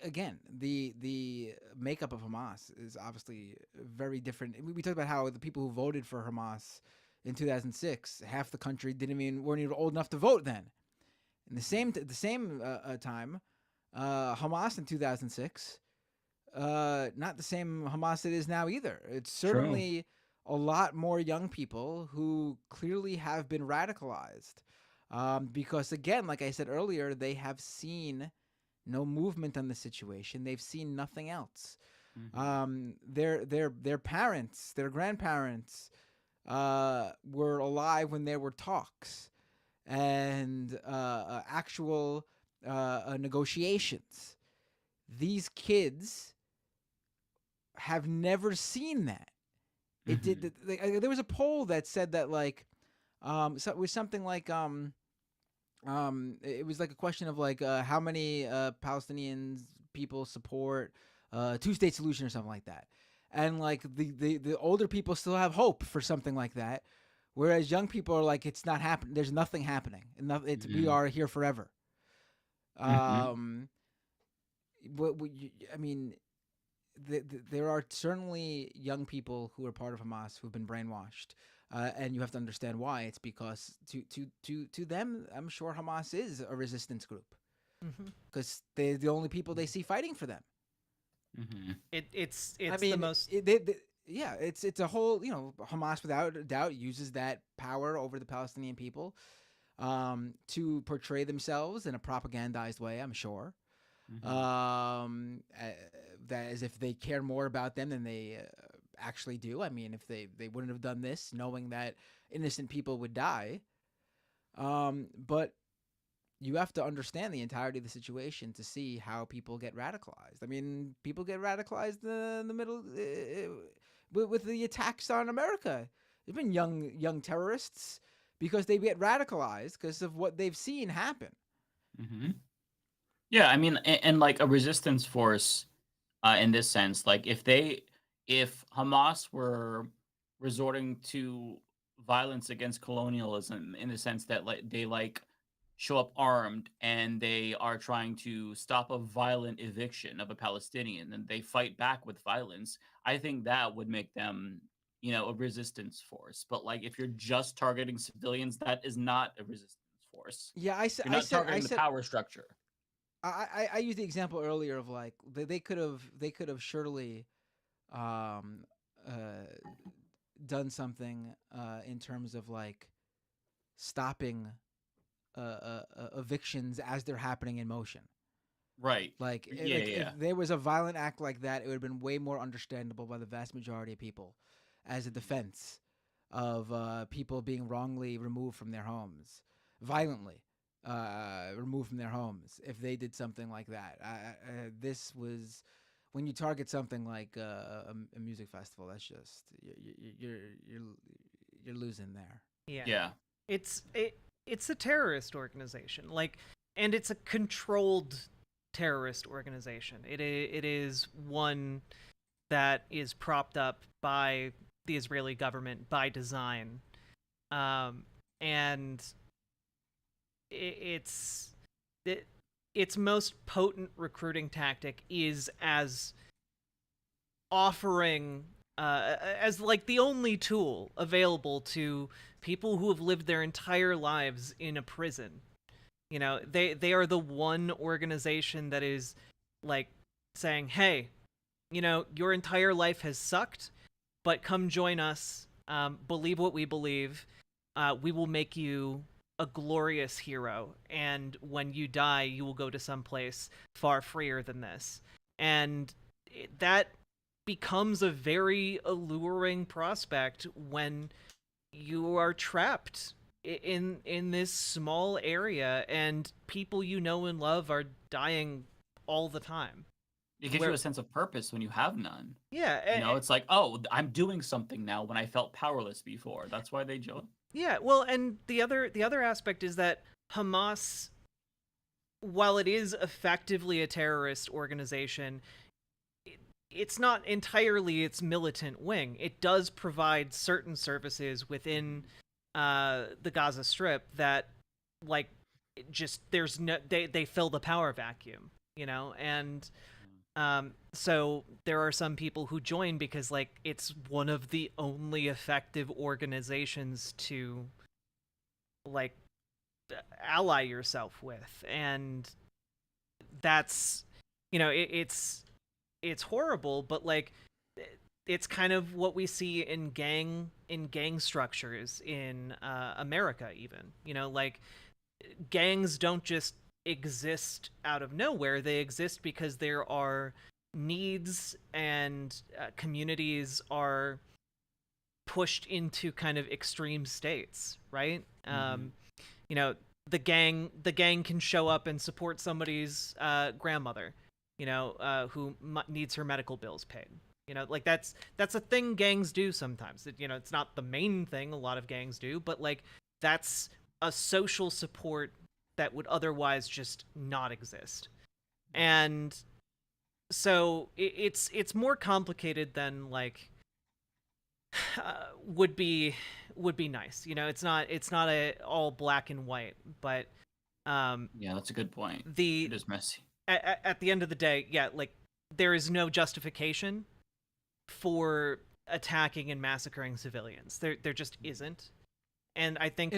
again the makeup of Hamas is obviously very different. We talked about how the people who voted for Hamas in 2006, half the country weren't even old enough to vote then. In the same time, Hamas in 2006. Not the same Hamas it is now either. It's certainly a lot more young people who clearly have been radicalized because, again, like I said earlier, they have seen no movement on the situation. They've seen nothing else. Their parents, their grandparents were alive when there were talks and actual negotiations. These kids have never seen that. It did. There was a poll that said that like, so it was something like it was like a question of like how many Palestinians people support two-state solution or something like that, and like the older people still have hope for something like that, whereas young people are like it's not happening. There's nothing happening. We are here forever. I mean. There are certainly young people who are part of Hamas who've been brainwashed, and you have to understand why. It's because to them, I'm sure Hamas is a resistance group. because they're the only people they see fighting for them. It's I mean, the most. Yeah, it's a whole, Hamas without a doubt uses that power over the Palestinian people to portray themselves in a propagandized way, I'm sure. That as if they care more about them than they actually do. I mean, if they wouldn't have done this knowing that innocent people would die. But you have to understand the entirety of the situation to see how people get radicalized. I mean, people get radicalized in the middle with the attacks on America. There've been young terrorists because they get radicalized because of what they've seen happen. Yeah, I mean, and like a resistance force, in this sense, like if Hamas were resorting to violence against colonialism in the sense that they show up armed and they are trying to stop a violent eviction of a Palestinian and they fight back with violence, I think that would make them, a resistance force. But like if you're just targeting civilians, that is not a resistance force. Yeah, You're not targeting the power structure. I used the example earlier of like they could have surely done something in terms of like stopping evictions as they're happening in motion. Right. Like, if there was a violent act like that, it would have been way more understandable by the vast majority of people as a defense of people being wrongly removed from their homes, violently removed from their homes. If they did something like that, this was when you target something like a music festival. That's just you're losing there. Yeah. It's a terrorist organization, and it's a controlled terrorist organization. It is one that is propped up by the Israeli government by design, and its most potent recruiting tactic is as offering as like the only tool available to people who have lived their entire lives in a prison. They are the one organization that is like saying, hey, your entire life has sucked, but come join us, believe what we believe, we will make you a glorious hero, and when you die, you will go to some place far freer than this. And that becomes a very alluring prospect when you are trapped in this small area and people you know and love are dying all the time. It gives you a sense of purpose when you have none. Yeah. It's like, oh, I'm doing something now when I felt powerless before. That's why they join. Yeah, well, and the other aspect is that Hamas, while it is effectively a terrorist organization, it's not entirely its militant wing. It does provide certain services within the Gaza Strip that, like, there's no they fill the power vacuum, and so there are some people who join because like it's one of the only effective organizations to like ally yourself with, and that's it's horrible, but like it's kind of what we see in gang structures in America even. Like gangs don't just exist out of nowhere. They exist because there are needs and communities are pushed into kind of extreme states, right? The gang can show up and support somebody's grandmother, who needs her medical bills paid. Like that's a thing gangs do sometimes. It's not the main thing a lot of gangs do, but like that's a social support that would otherwise just not exist. And so it's more complicated than like would be nice. It's not a all black and white, but yeah, that's a good point. It is messy. At the end of the day, yeah, like there is no justification for attacking and massacring civilians. There just isn't. And I think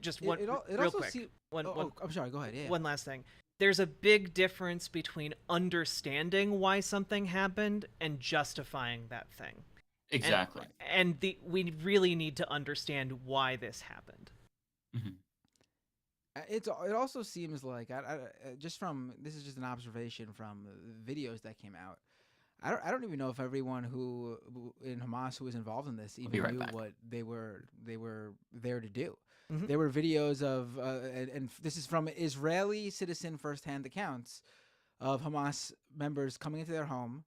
Just one it real also quick. I'm sorry. Go ahead. Yeah. One last thing. There's a big difference between understanding why something happened and justifying that thing. Exactly. And we really need to understand why this happened. Mm-hmm. It also seems like just from this is just an observation from videos that came out. I don't even know if everyone who in Hamas who was involved in this even knew what they were there to do. Mm-hmm. There were videos of and this is from Israeli citizen firsthand accounts of Hamas members coming into their home,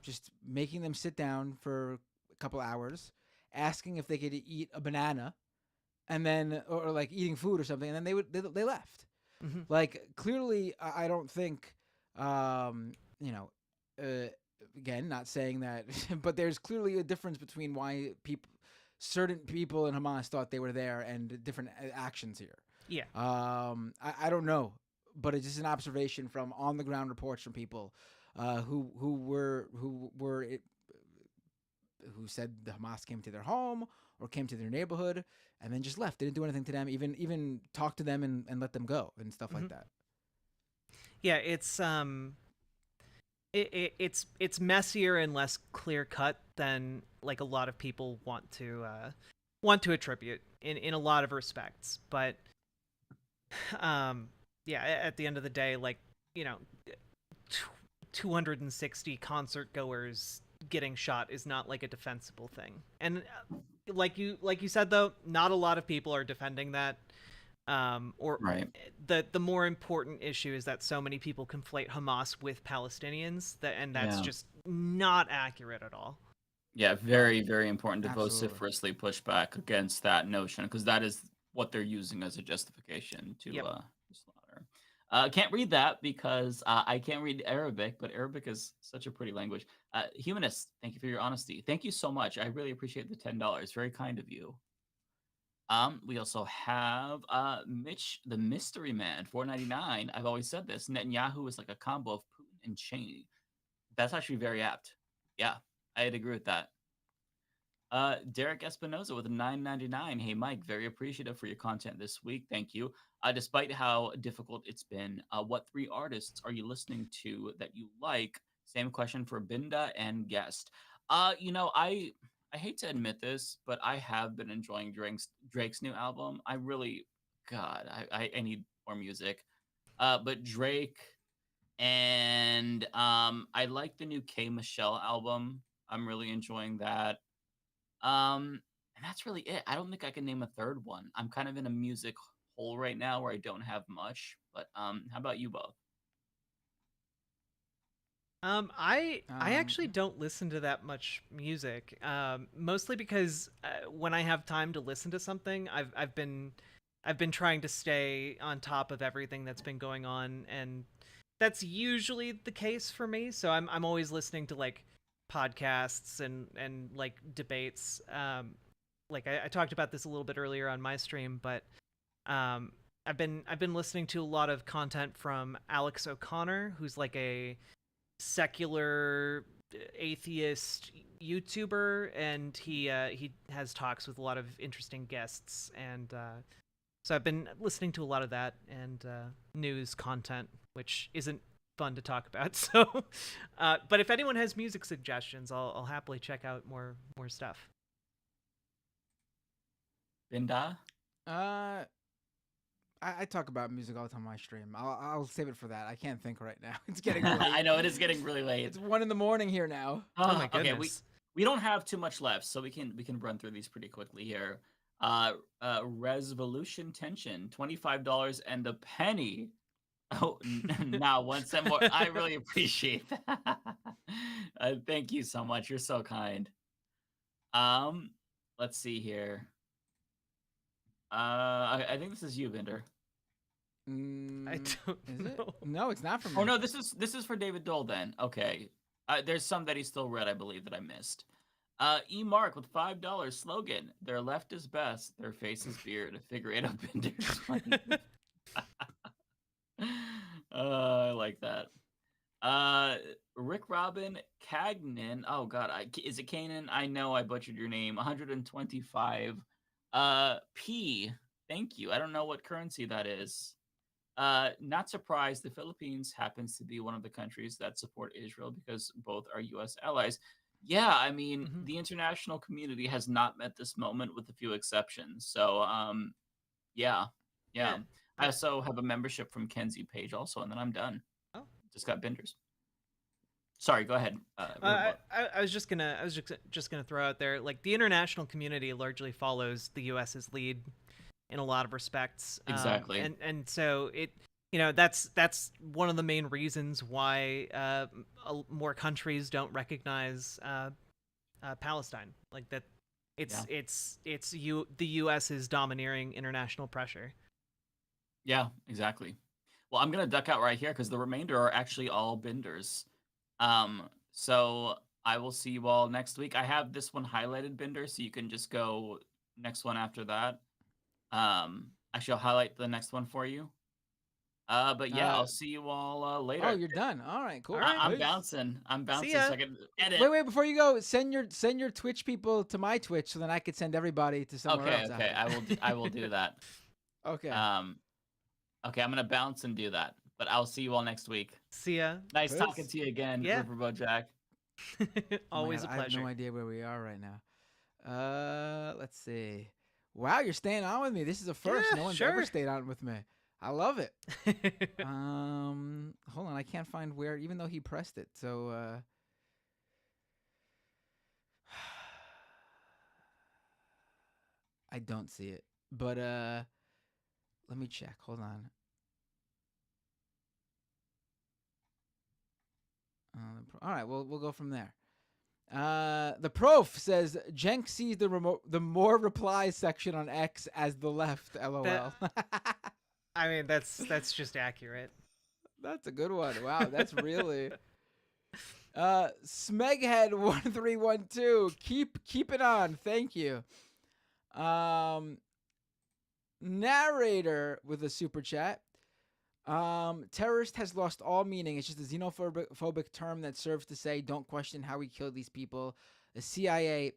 just making them sit down for a couple hours, asking if they could eat a banana, and then or like eating food or something, and then they left. Mm-hmm. Like clearly, I don't think, again, not saying that, but there's clearly a difference between why certain people in Hamas thought they were there and different actions here. Yeah. I don't know, but it's just an observation from on the ground reports from people who said the Hamas came to their home or came to their neighborhood and then just left. They didn't do anything to them, even talk to them and let them go and stuff like that. Yeah, it's messier and less clear cut than like a lot of people want to attribute in a lot of respects. But yeah, at the end of the day, like, 260 concert goers getting shot is not like a defensible thing. And like you said, though, not a lot of people are defending that. The more important issue is that so many people conflate Hamas with Palestinians, and that's just not accurate at all. Yeah, very, very important to vociferously push back against that notion, because that is what they're using as a justification to slaughter. Can't read that because I can't read Arabic, but Arabic is such a pretty language. Humanist, thank you for your honesty. Thank you so much. I really appreciate the $10. Very kind of you. We also have Mitch, the Mystery Man, $4.99. I've always said this. Netanyahu is like a combo of Putin and Cheney. That's actually very apt. Yeah, I'd agree with that. Derek Espinoza with a $9.99. Hey, Mike, very appreciative for your content this week. Thank you. Despite how difficult it's been, what 3 artists are you listening to that you like? Same question for Binda and Guest. I hate to admit this, but I have been enjoying Drake's new album. I really, God, I need more music. But Drake and I like the new K Michelle album. I'm really enjoying that. And that's really it. I don't think I can name a third one. I'm kind of in a music hole right now where I don't have much. But how about you both? I actually don't listen to that much music, mostly because when I have time to listen to something, I've been trying to stay on top of everything that's been going on, and that's usually the case for me. So I'm always listening to like podcasts and like debates. Like I talked about this a little bit earlier on my stream, but I've been listening to a lot of content from Alex O'Connor, who's like a secular atheist YouTuber, and he has talks with a lot of interesting guests, and so I've been listening to a lot of that and news content, which isn't fun to talk about. So, but if anyone has music suggestions, I'll happily check out more stuff. Binda? I talk about music all the time on my stream. I'll save it for that. I can't think right now. It's getting late. I know it is getting really late. It's 1 a.m. here now. Oh my goodness. Okay, we don't have too much left, so we can run through these pretty quickly here. Resolution Tension, $25 and a penny. Oh, now 1 cent more. I really appreciate that. Thank you so much. You're so kind. Let's see here. I think this is you, Binder. I don't know. No, it's not from me. Oh no, this is for David Dole then. Okay. There's some that he still read, I believe, that I missed. E. Mark with $5 slogan. Their left is best. Their face is beard. Figure 8 of Binder's money. I like that. Rick Robin Cagnan. Oh God, is it Kanan? I know I butchered your name. 125. P. Thank you. I don't know what currency that is. Not surprised. The Philippines happens to be one of the countries that support Israel because both are U.S. allies. Yeah, I mean, the international community has not met this moment with a few exceptions. So, yeah. I also have a membership from Kenzie Page also, and then I'm done. Oh. Just got binders. Sorry, go ahead. I was just gonna throw out there, like, the international community largely follows the U.S.'s lead in a lot of respects. Exactly. And so it, that's one of the main reasons why more countries don't recognize Palestine. Like that, the U.S. is domineering international pressure. Yeah, exactly. Well, I'm gonna duck out right here because the remainder are actually all binders. So I will see you all next week. I have this one highlighted, Binder, so you can just go next one after that. Actually, I'll highlight the next one for you. But yeah, I'll see you all later. Oh, you're done. All right, cool. I'm bouncing. See So ya. I can edit. Wait, before you go, send your Twitch people to my Twitch so then I could send everybody to somewhere else. Okay, I will do that. Okay. Okay, I'm gonna bounce and do that. But I'll see you all next week. See ya. Nice talking to you again, Riverboat Jack. Always a pleasure. I have no idea where we are right now. Let's see. Wow, you're staying on with me. This is a first. No one's ever stayed on with me. I love it. Hold on, I can't find where, even though he pressed it. So I don't see it. But let me check. Hold on. All right, we'll go from there. The prof says Jenk sees the more replies section on X as the left. LOL. I mean, that's just accurate. That's a good one. Wow, that's really. Smeghead1312. Keep it on. Thank you. Narrator with a super chat. Terrorist has lost all meaning. It's just a xenophobic term that serves to say don't question how we killed these people. A CIA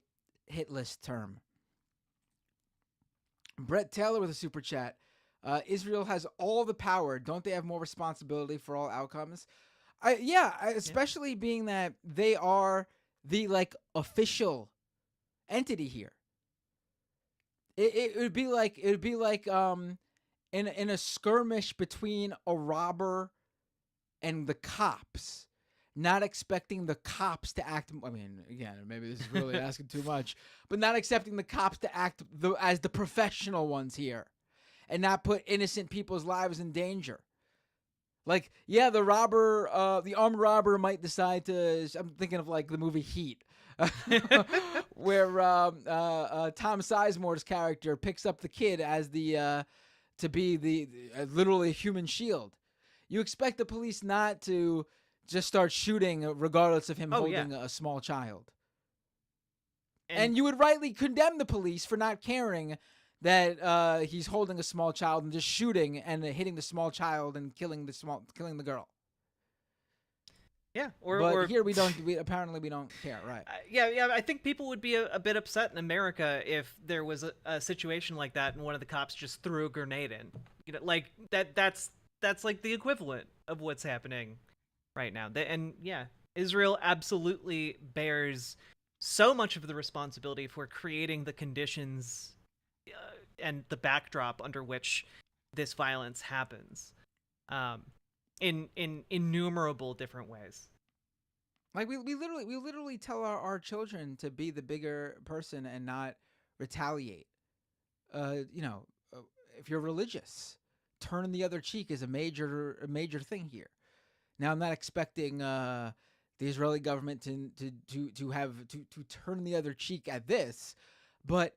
hit list term. Brett Taylor with a super chat. Israel has all the power. Don't they have more responsibility for all outcomes? Especially being that they are the official entity here. It would be like in a skirmish between a robber and the cops, not expecting the cops to act. I mean, again, maybe this is really asking too much, but not accepting the cops to act as the professional ones here, and not put innocent people's lives in danger. Like, yeah, the armed robber might decide to. I'm thinking of the movie Heat. Where Tom Sizemore's character picks up the kid as to be the literally a human shield. You expect the police not to just start shooting regardless of him holding a small child. And you would rightly condemn the police for not caring that he's holding a small child and just shooting and hitting the small child and killing the girl. Yeah, but here we apparently don't care, right? Yeah. I think people would be a bit upset in America if there was a situation like that and one of the cops just threw a grenade in. That's like the equivalent of what's happening right now. Israel absolutely bears so much of the responsibility for creating the conditions and the backdrop under which this violence happens. In innumerable different ways. Like we literally tell our children to be the bigger person and not retaliate. If you're religious, turn the other cheek is a major thing here. Now I'm not expecting the Israeli government to turn the other cheek at this, but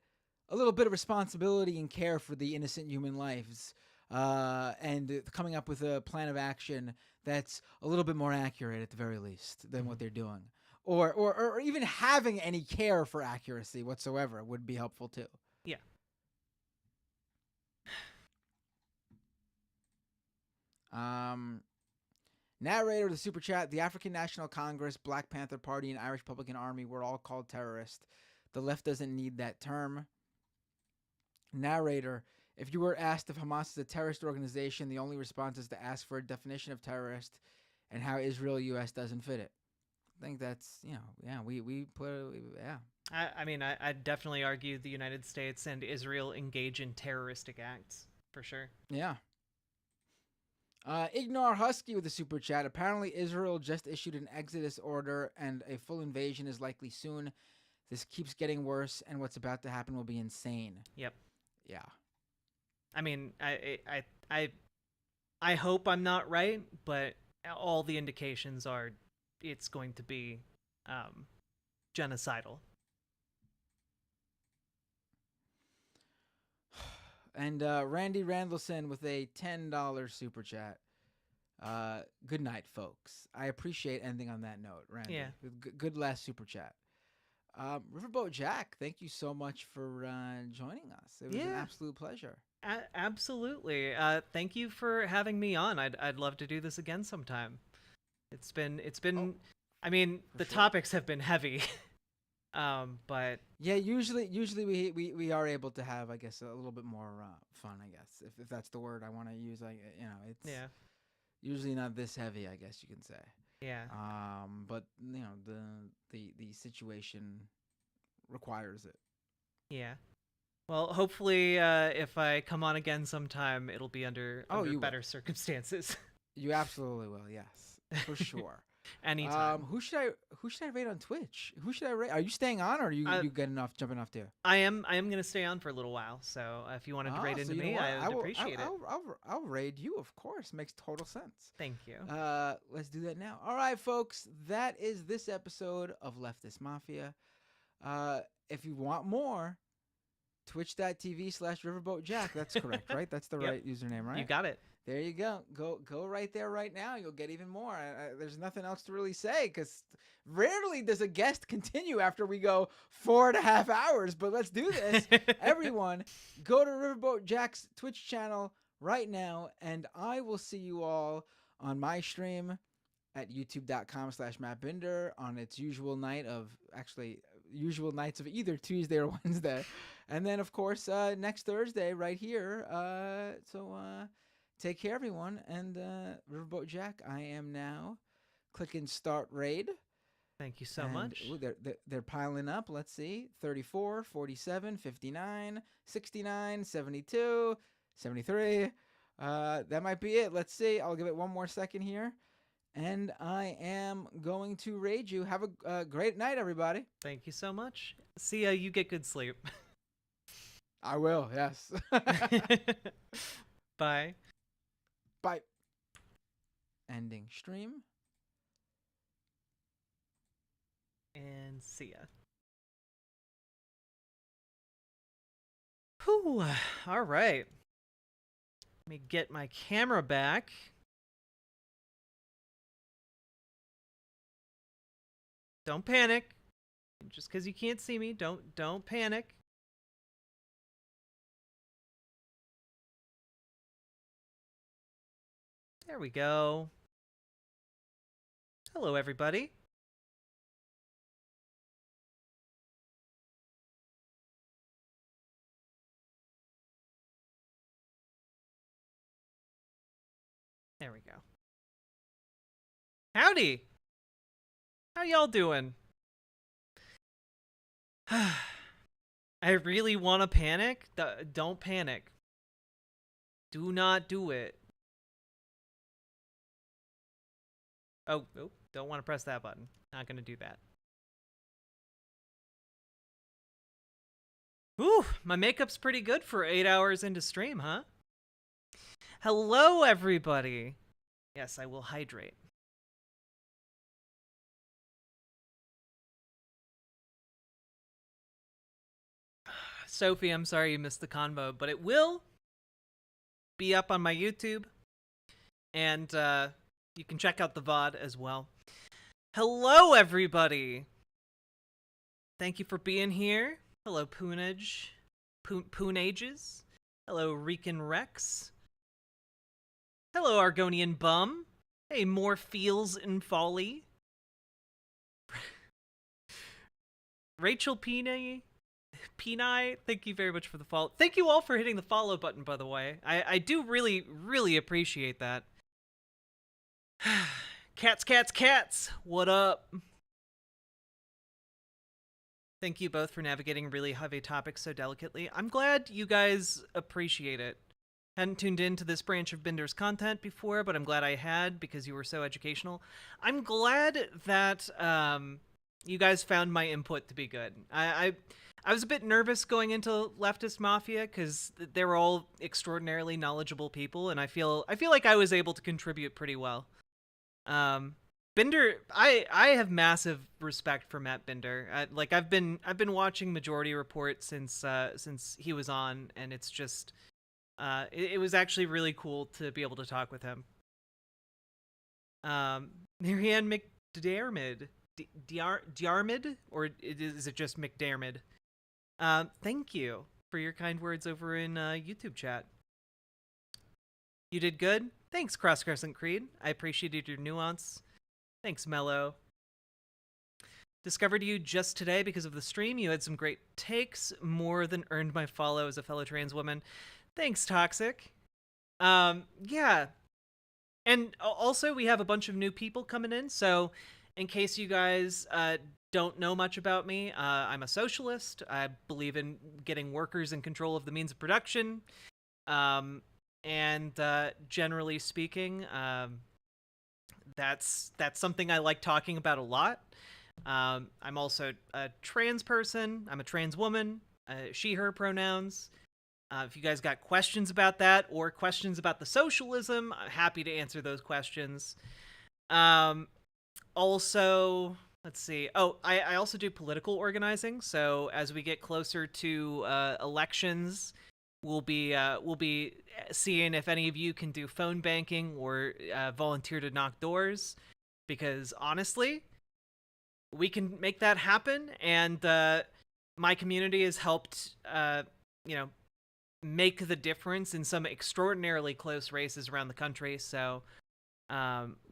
a little bit of responsibility and care for the innocent human lives. And coming up with a plan of action that's a little bit more accurate at the very least than what they're doing. Or even having any care for accuracy whatsoever would be helpful too. Yeah. Narrator of the super chat, the African National Congress, Black Panther Party, and Irish Republican Army were all called terrorists. The left doesn't need that term. Narrator, If you were asked if Hamas is a terrorist organization, the only response is to ask for a definition of terrorist and how Israel-U.S. doesn't fit it. I think that's, we put, yeah. I mean, I'd definitely argue the United States and Israel engage in terroristic acts, for sure. Yeah. Ignore Husky with a super chat. Apparently, Israel just issued an exodus order and a full invasion is likely soon. This keeps getting worse, and what's about to happen will be insane. Yep. Yeah. I mean, I hope I'm not right, but all the indications are it's going to be genocidal. And Randy Randleson with a $10 super chat. Good night, folks. I appreciate ending on that note, Randy. Yeah. Good last super chat. Riverboat Jack, thank you so much for joining us. It was an absolute pleasure. Absolutely. Thank you for having me on. I'd love to do this again sometime. It's been. I mean, the topics have been heavy. But yeah, usually we are able to have, I guess, a little bit more fun, I guess, if that's the word I want to use. It's usually not this heavy, I guess you can say. Yeah. But the situation requires it. Yeah. Well, hopefully, if I come on again sometime, it'll be under better circumstances. You absolutely will. Yes, for sure. Anytime. Who should I rate on Twitch? Who should I rate? Are you staying on, or are you jumping off too? I am gonna stay on for a little while. So if you wanted to rate into me, I would appreciate it. I'll raid you, of course. Makes total sense. Thank you. Let's do that now. All right, folks. That is this episode of Leftist Mafia. If you want more, twitch.tv/riverboatjack. That's correct, right? That's the right username, right? You got it. There you go. Go right there right now. You'll get even more. There's nothing else to really say because rarely does a guest continue after we go 4.5 hours. But let's do this. Everyone, go to Riverboat Jack's Twitch channel right now, and I will see you all on my stream at youtube.com/MattBinder on its usual nights of either Tuesday or Wednesday. And then, of course, next Thursday right here. Take care, everyone. And Riverboat Jack, I am now clicking start raid. Thank you so much. Ooh, they're piling up. Let's see. 34, 47, 59, 69, 72, 73. That might be it. Let's see. I'll give it one more second here. And I am going to raid you. Have a great night, everybody. Thank you so much. See ya. You get good sleep. I will, yes. Bye. Bye. Ending stream. And see ya. Whew. All right. Let me get my camera back. Don't panic. Just because you can't see me, don't panic. There we go. Hello, everybody. There we go. Howdy! How y'all doing? I really want to panic? Don't panic. Do not do it. Oh, don't want to press that button. Not going to do that. Whew, my makeup's pretty good for 8 hours into stream, huh? Hello, everybody. Yes, I will hydrate. Sophie, I'm sorry you missed the convo, but it will be up on my YouTube. And you can check out the VOD as well. Hello, everybody. Thank you for being here. Hello, Poonage. Poonages. Hello, Rican Rex. Hello, Argonian Bum. Hey, more feels in folly. Rachel Pina. Peni, thank you very much for the follow. Thank you all for hitting the follow button, by the way. I do really, really appreciate that. Cats, what up? Thank you both for navigating really heavy topics so delicately. I'm glad you guys appreciate it. Hadn't tuned into this branch of Binder's content before, but I'm glad I had because you were so educational. I'm glad that you guys found my input to be good. I was a bit nervous going into Leftist Mafia because they were all extraordinarily knowledgeable people, and I feel like I was able to contribute pretty well. Binder, I have massive respect for Matt Binder. I've been watching Majority Report since he was on, and it's just it was actually really cool to be able to talk with him. Marianne McDiarmid, Diarmid, or is it just McDiarmid? Thank you for your kind words over in YouTube chat. You did good. Thanks, Cross Crescent Creed. I appreciated your nuance. Thanks, Mello. Discovered you just today because of the stream. You had some great takes, more than earned my follow as a fellow trans woman. Thanks, Toxic. Yeah. And also, we have a bunch of new people coming in, so in case you guys don't know much about me, I'm a socialist. I believe in getting workers in control of the means of production. And generally speaking, that's something I like talking about a lot. I'm also a trans person. I'm a trans woman. She, her pronouns. If you guys got questions about that or questions about the socialism, I'm happy to answer those questions. Also, let's see. Oh, I also do political organizing. So as we get closer to elections, we'll be seeing if any of you can do phone banking or volunteer to knock doors, because honestly, we can make that happen. And my community has helped, make the difference in some extraordinarily close races around the country. So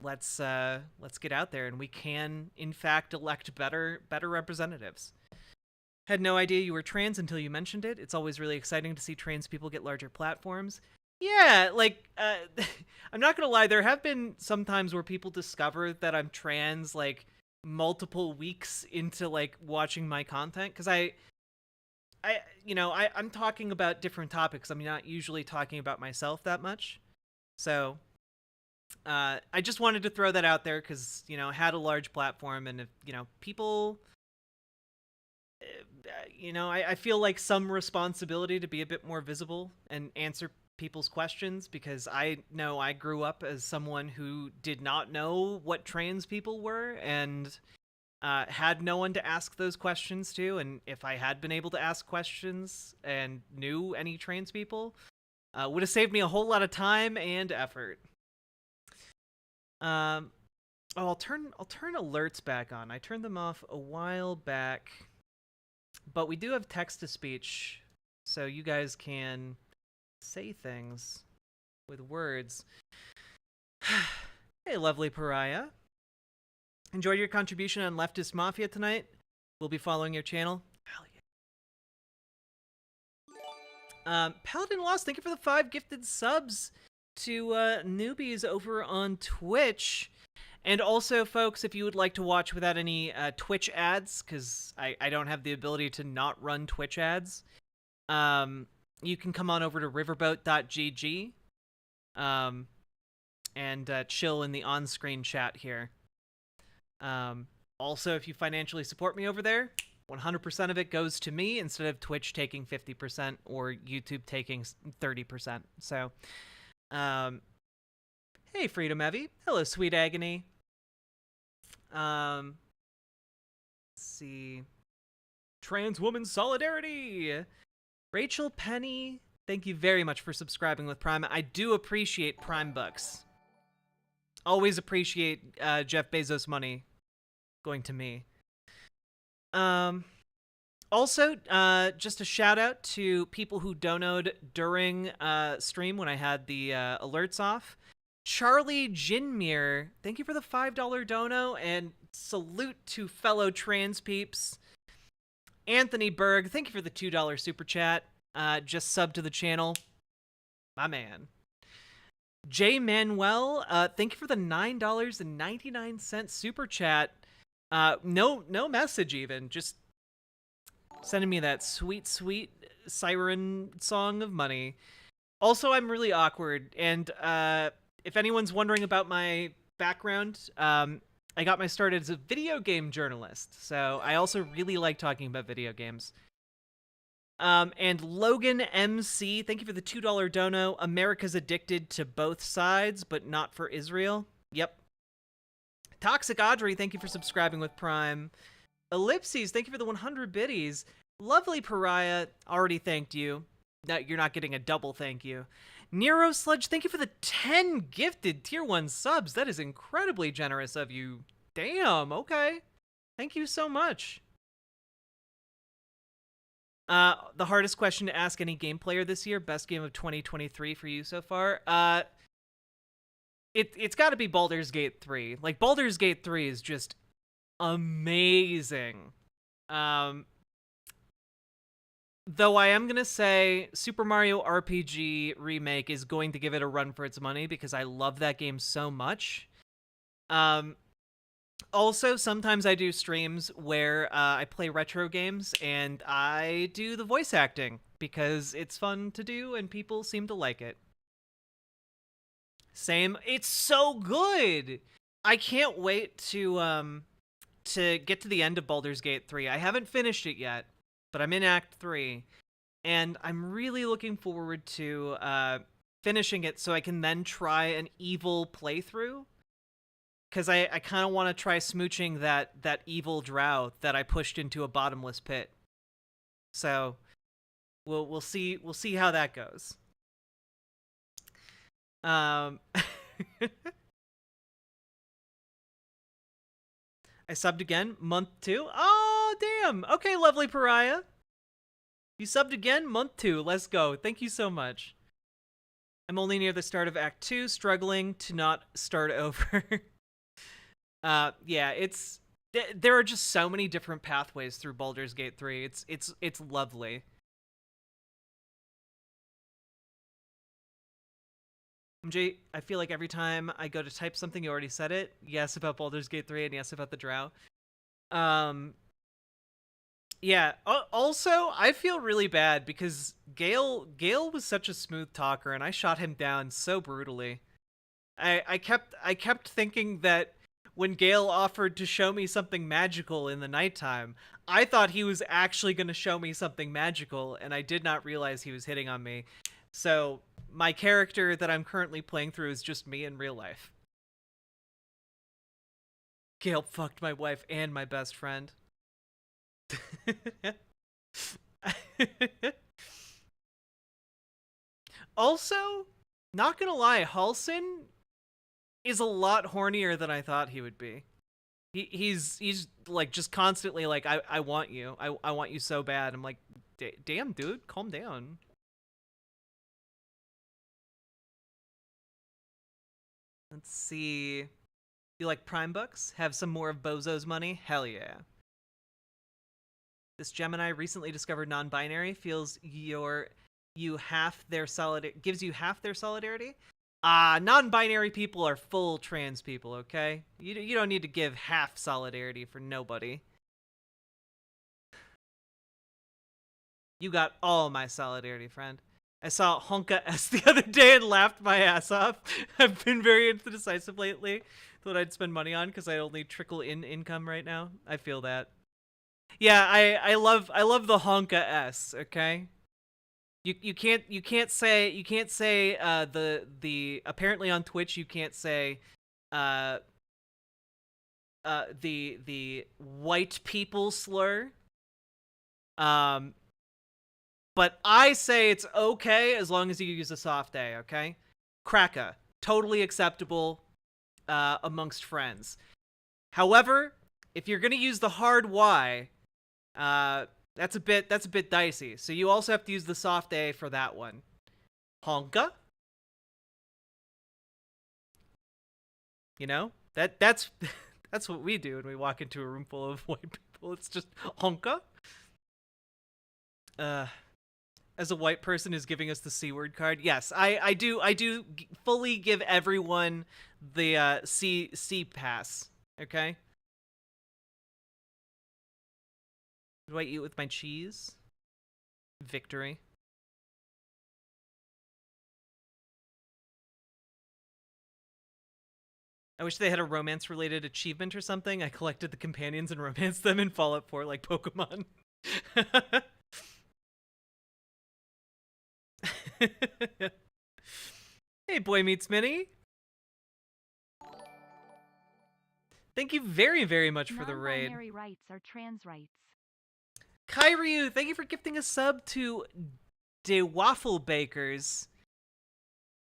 let's get out there, and we can, in fact, elect better representatives. Had no idea you were trans until you mentioned it. It's always really exciting to see trans people get larger platforms. Yeah, I'm not gonna lie, there have been some times where people discover that I'm trans, multiple weeks into, watching my content, because I'm talking about different topics. I'm not usually talking about myself that much. So, I just wanted to throw that out there because, I had a large platform, and if, people... I feel like some responsibility to be a bit more visible and answer people's questions, because I know I grew up as someone who did not know what trans people were and had no one to ask those questions to. And if I had been able to ask questions and knew any trans people, would have saved me a whole lot of time and effort. I'll turn alerts back on. I turned them off a while back. But we do have text-to-speech, so you guys can say things with words. Hey, lovely pariah. Enjoyed your contribution on Leftist Mafia tonight. We'll be following your channel. Hell yeah. Paladin Lost, thank you for the 5 gifted subs to newbies over on Twitch. And also, folks, if you would like to watch without any Twitch ads, because I don't have the ability to not run Twitch ads, you can come on over to riverboat.gg and chill in the on-screen chat here. Also, if you financially support me over there, 100% of it goes to me instead of Twitch taking 50% or YouTube taking 30%. So, hey, Freedom Evie. Hello, Sweet Agony. Let's see. Trans Woman Solidarity. Rachel Penny, thank you very much for subscribing with Prime. I do appreciate Prime bucks. Always appreciate Jeff Bezos' money going to me. Also, just a shout out to people who donoed during stream when I had the alerts off. Charlie Jinmir, thank you for the $5 dono, and salute to fellow trans peeps. Anthony Berg, thank you for the $2 super chat. Just sub to the channel. My man. J Manuel, thank you for the $9.99 super chat. No message even, just sending me that sweet siren song of money. Also, I'm really awkward, and if anyone's wondering about my background, I got my start as a video game journalist, so I also really like talking about video games. And Logan MC, thank you for the $2 dono. America's addicted to both sides, but not for Israel. Yep. Toxic Audrey, thank you for subscribing with Prime. Ellipses, thank you for the 100 biddies. Lovely Pariah, already thanked you. No, you're not getting a double thank you. Nero Sludge, thank you for the 10 gifted tier 1 subs. That is incredibly generous of you. Damn, okay. Thank you so much. The hardest question to ask any game player this year, best game of 2023 for you so far. It's got to be Baldur's Gate 3. Like, Baldur's Gate 3 is just amazing. Though I am going to say Super Mario RPG Remake is going to give it a run for its money because I love that game so much. Also, sometimes I do streams where I play retro games and I do the voice acting because it's fun to do and people seem to like it. Same. It's so good! I can't wait to get to the end of Baldur's Gate 3. I haven't finished it yet, but I'm in Act 3, and I'm really looking forward to finishing it so I can then try an evil playthrough. Because I kind of want to try smooching that evil drow that I pushed into a bottomless pit. So we'll see how that goes. I subbed again, month 2. Oh damn! Okay, lovely Pariah. You subbed again, month 2. Let's go. Thank you so much. I'm only near the start of Act 2, struggling to not start over. Yeah, there are just so many different pathways through Baldur's Gate 3. It's lovely. MJ, I feel like every time I go to type something, you already said it. Yes about Baldur's Gate 3 and yes about the drow. Yeah, also, I feel really bad because Gale was such a smooth talker and I shot him down so brutally. I kept thinking that when Gale offered to show me something magical in the nighttime, I thought he was actually going to show me something magical, and I did not realize he was hitting on me. So, my character that I'm currently playing through is just me in real life. Gale fucked my wife and my best friend. Also, not gonna lie, Halsin is a lot hornier than I thought he would be. He's like just constantly like, I want you. I want you so bad. I'm like, damn dude, calm down. Let's see. You like Prime Books? Have some more of Bozo's money? Hell yeah. This Gemini recently discovered non-binary gives you half their solidarity. Non-binary people are full trans people, okay? You don't need to give half solidarity for nobody. You got all my solidarity, friend. I saw Honka S the other day and laughed my ass off. I've been very indecisive lately. Thought I'd spend money on because I only trickle in income right now. I feel that. Yeah, I love the Honka S, okay? You can't say the apparently on Twitch you can't say the white people slur. But I say it's okay as long as you use a soft A, okay? Kraka, totally acceptable amongst friends. However, if you're gonna use the hard Y, that's a bit dicey. So you also have to use the soft A for that one. Honka? You know? That's what we do when we walk into a room full of white people. It's just honka. as a white person who's giving us the C word card, yes, I do fully give everyone the C pass. Okay. Do I eat with my cheese? Victory. I wish they had a romance-related achievement or something. I collected the companions and romanced them in Fallout 4 like Pokemon. Hey, Boy Meets Minnie. Thank you very, very much for the raid. Non-binary rights are trans rights. Kairyu, thank you for gifting a sub to De Waffle Bakers.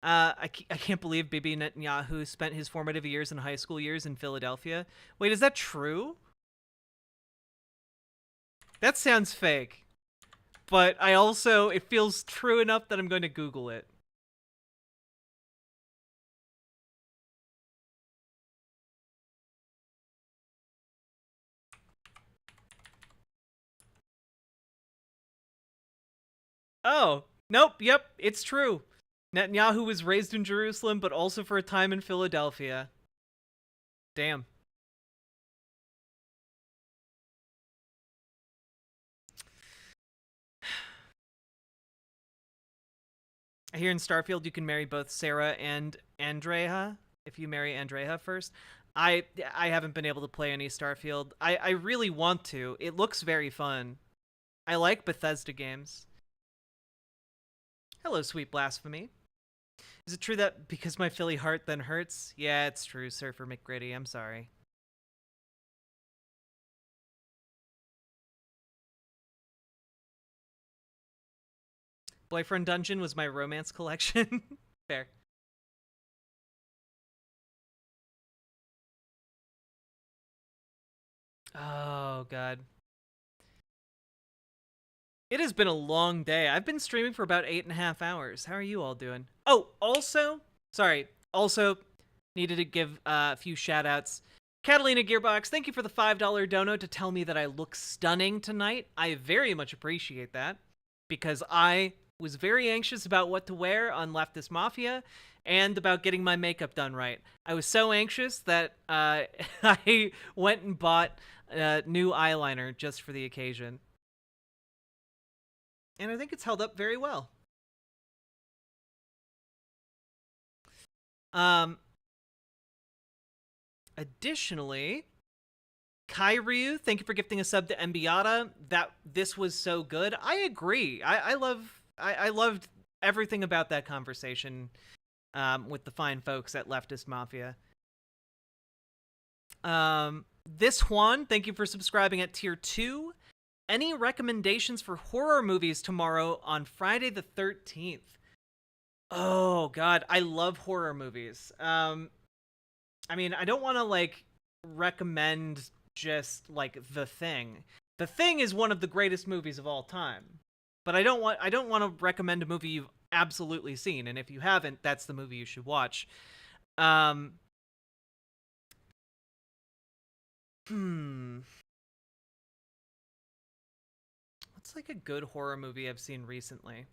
I can't believe Bibi Netanyahu spent his formative years and high school years in Philadelphia. Wait, is that true? That sounds fake. But it feels true enough that I'm going to Google it. Oh, nope, yep, it's true. Netanyahu was raised in Jerusalem, but also for a time in Philadelphia. Damn. I hear in Starfield you can marry both Sarah and Andrea if you marry Andrea first. I haven't been able to play any Starfield. I really want to. It looks very fun. I like Bethesda games. Hello, Sweet Blasphemy. Is it true that because my Philly heart then hurts? Yeah, it's true, Surfer McGritty. I'm sorry. Boyfriend Dungeon was my romance collection. Fair. Oh, God. It has been a long day. I've been streaming for about 8.5 hours. How are you all doing? Oh, also needed to give a few shout outs. Catalina Gearbox, thank you for the $5 dono to tell me that I look stunning tonight. I very much appreciate that because I was very anxious about what to wear on Leftist Mafia and about getting my makeup done right. I was so anxious that I went and bought new eyeliner just for the occasion. And I think it's held up very well. Additionally, Kairyu, thank you for gifting a sub to Mbiata. This was so good. I agree. I loved everything about that conversation with the fine folks at Leftist Mafia. This Juan, thank you for subscribing at tier 2. Any recommendations for horror movies tomorrow on Friday the 13th? Oh, God, I love horror movies. I mean, I don't want to, recommend just, The Thing. The Thing is one of the greatest movies of all time. But I don't want to recommend a movie you've absolutely seen, and if you haven't, that's the movie you should watch. What's a good horror movie I've seen recently?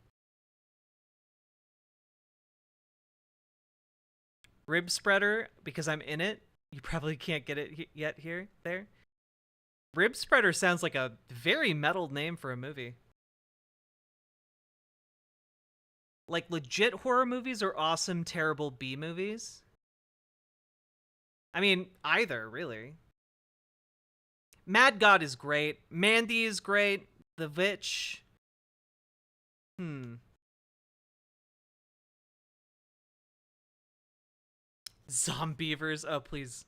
Rib Spreader, because I'm in it. You probably can't get it yet there. Rib Spreader sounds like a very metal name for a movie. Legit horror movies or awesome, terrible B movies? I mean, either, really. Mad God is great. Mandy is great. The Witch. Zombievers. Oh, please.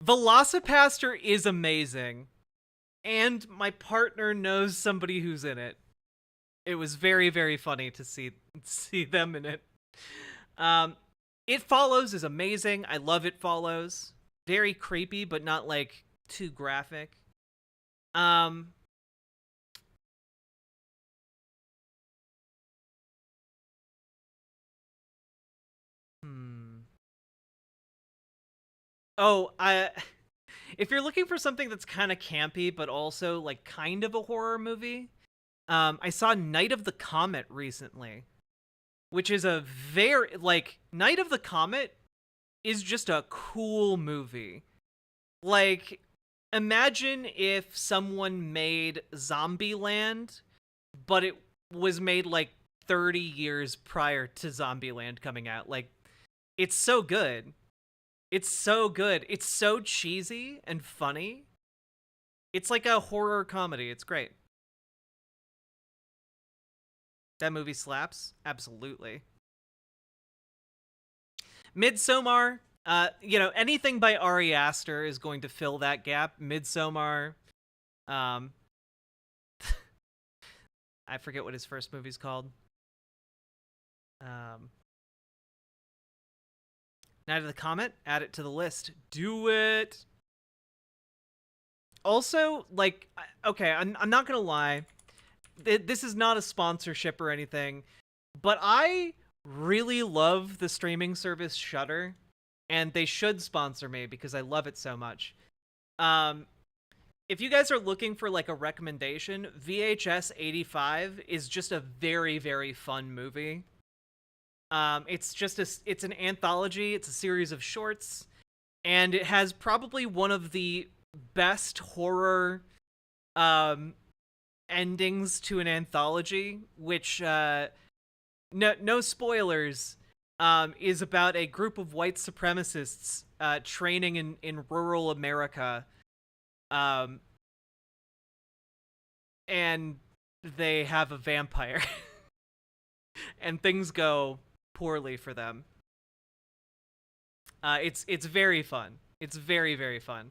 Velocipaster is amazing. And my partner knows somebody who's in it. It was very, very funny to see them in it. It Follows is amazing. I love It Follows. Very creepy, but not too graphic. Oh, if you're looking for something that's kind of campy but also like kind of a horror movie, I saw Night of the Comet recently, which is a very like Night of the Comet is just a cool movie. Like, imagine if someone made Zombieland, but it was made like 30 years prior to Zombieland coming out. Like, it's so good. It's so good. It's so cheesy and funny. It's like a horror comedy. It's great. That movie slaps. Absolutely. Midsommar, anything by Ari Aster is going to fill that gap. Midsommar, I forget what his first movie's called. Night of the Comet, add it to the list. Do it. Also, like, okay, I'm not gonna lie. This is not a sponsorship or anything, but I really love the streaming service Shudder, and they should sponsor me because I love it so much. If you guys are looking for like a recommendation, VHS 85 is just a very, very fun movie. It's an anthology. It's a series of shorts, and it has probably one of the best horror endings to an anthology, which no spoilers, is about a group of white supremacists training in rural America, and they have a vampire, and things go poorly for them. It's very fun. It's very, very fun.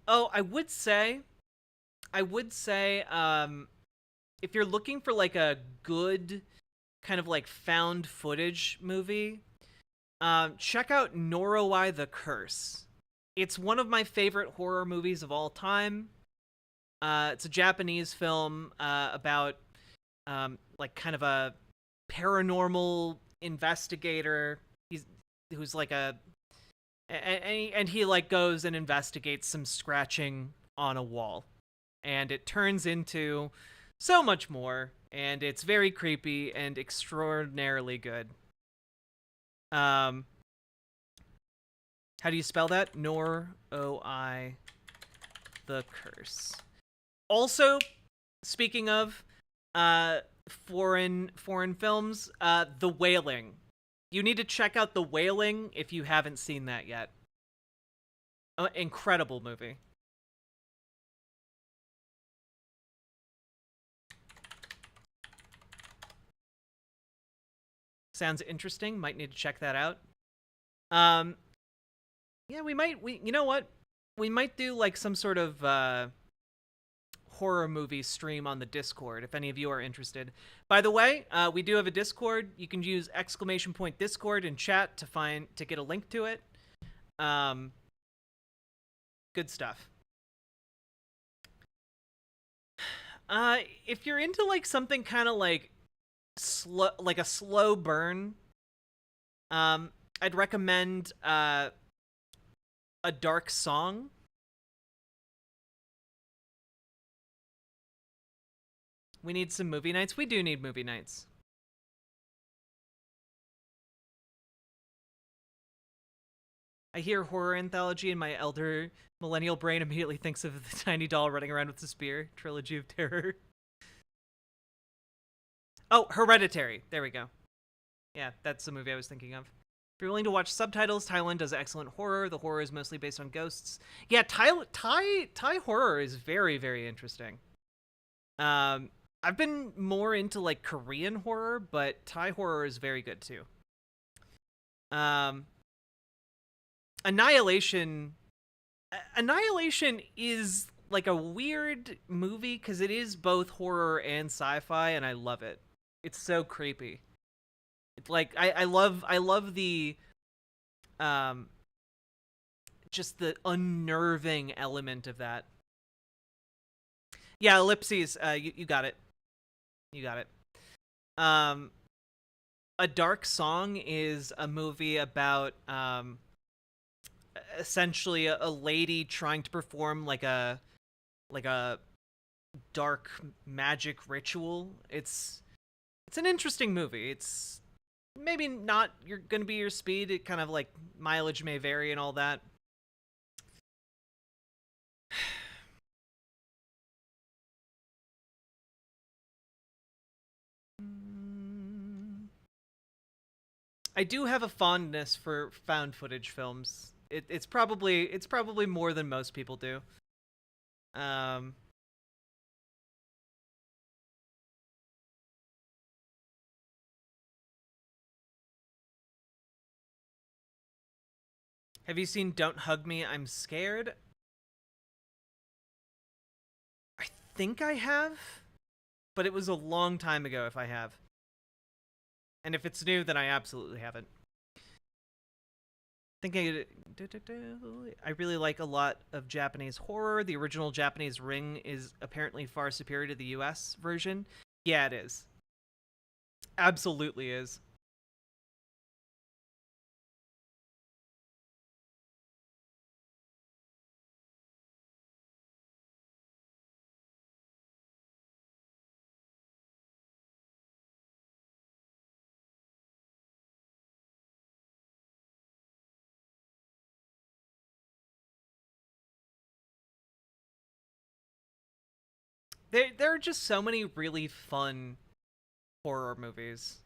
Oh, I would say, if you're looking for like a good kind of like found footage movie, check out Noroi the Curse. It's one of my favorite horror movies of all time. It's a Japanese film about like kind of a paranormal investigator. Who's like and he like goes and investigates some scratching on a wall, and it turns into so much more, and it's very creepy and extraordinarily good. How do you spell that? Noroi the Curse. Also, speaking of foreign films, The Wailing. You need to check out The Wailing if you haven't seen that yet. Incredible movie. Sounds interesting. Might need to check that out. Yeah, you know what? We might do like some sort of horror movie stream on the Discord if any of you are interested. By the way, we do have a Discord. You can use !Discord in chat to get a link to it. Good stuff. If you're into like something kind of like a slow burn, I'd recommend A Dark Song. We need some movie nights. We do need movie nights. I hear horror anthology and my elder millennial brain immediately thinks of the tiny doll running around with the spear. Trilogy of Terror. Oh, Hereditary. There we go. Yeah, that's the movie I was thinking of. If you're willing to watch subtitles, Thailand does excellent horror. The horror is mostly based on ghosts. Yeah, Thai horror is very, very interesting. I've been more into like Korean horror, but Thai horror is very good too. Annihilation is like a weird movie because it is both horror and sci-fi, and I love it. It's so creepy. It's like I love the just the unnerving element of that. Yeah, ellipses. You got it. You got it. A Dark Song is a movie about essentially a lady trying to perform like a dark magic ritual. It's an interesting movie. It's maybe not gonna be your speed. It kind of like mileage may vary and all that. I do have a fondness for found footage films. It's probably more than most people do. Have you seen Don't Hug Me, I'm Scared? I think I have, but it was a long time ago if I have. And if it's new, then I absolutely haven't. I really like a lot of Japanese horror. The original Japanese Ring is apparently far superior to the US version. Yeah, it is. Absolutely is. There are just so many really fun horror movies.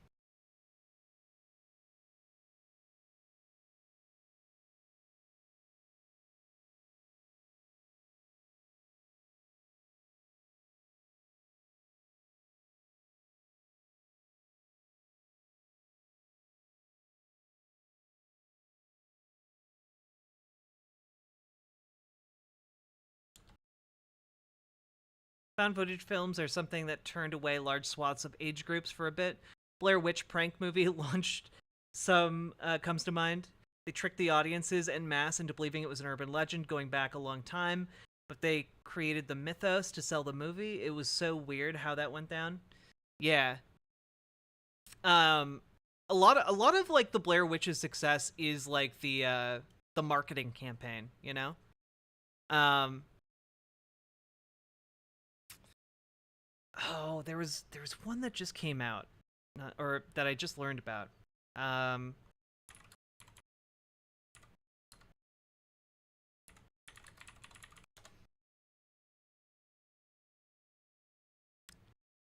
Found footage films are something that turned away large swaths of age groups for a bit. Blair Witch prank movie launched some comes to mind. They tricked the audiences en masse into believing it was an urban legend going back a long time, but they created the mythos to sell the movie. It was so weird how that went down. Yeah. A lot of like the Blair Witch's success is like the marketing campaign, you know? Oh, there was one that just came out, or that I just learned about.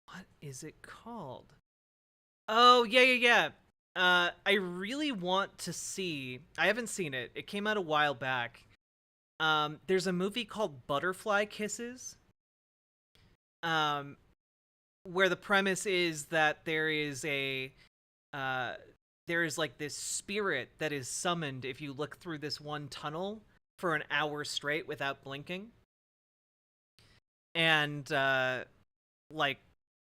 What is it called? Oh, yeah. I really want to see. I haven't seen it. It came out a while back. There's a movie called Butterfly Kisses. Where the premise is that there is like this spirit that is summoned if you look through this one tunnel for an hour straight without blinking. And like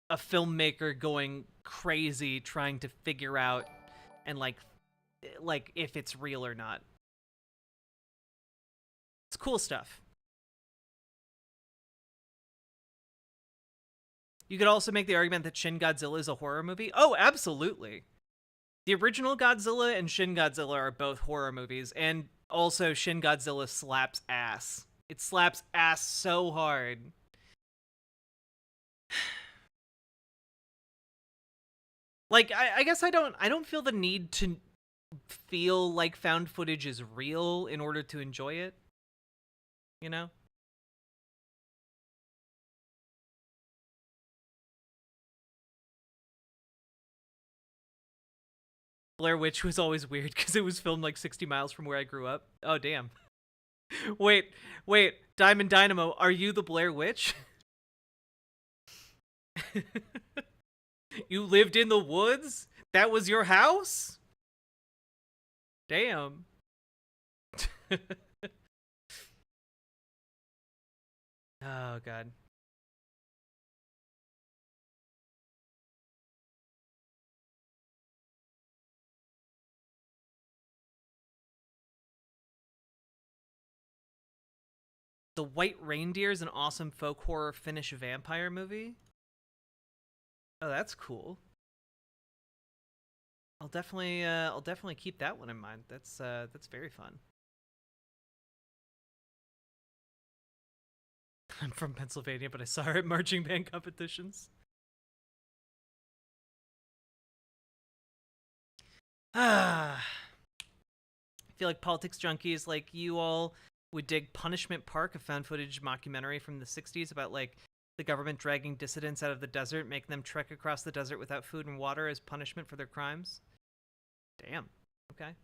a filmmaker going crazy trying to figure out and like if it's real or not. It's cool stuff. You could also make the argument that Shin Godzilla is a horror movie. Oh, absolutely. The original Godzilla and Shin Godzilla are both horror movies, and also Shin Godzilla slaps ass. It slaps ass so hard. Like, I guess I don't feel the need to feel like found footage is real in order to enjoy it. You know? Blair Witch was always weird because it was filmed like 60 miles from where I grew up. Oh, damn. Wait, Diamond Dynamo, are you the Blair Witch? You lived in the woods? That was your house? Damn. Oh, God. The White Reindeer is an awesome folk horror Finnish vampire movie. Oh, that's cool. I'll definitely keep that one in mind. That's very fun. I'm from Pennsylvania, but I saw her at marching band competitions. I feel like politics junkies like you all would dig Punishment Park, a found footage mockumentary from the 60s about like the government dragging dissidents out of the desert, making them trek across the desert without food and water as punishment for their crimes. Damn. Okay.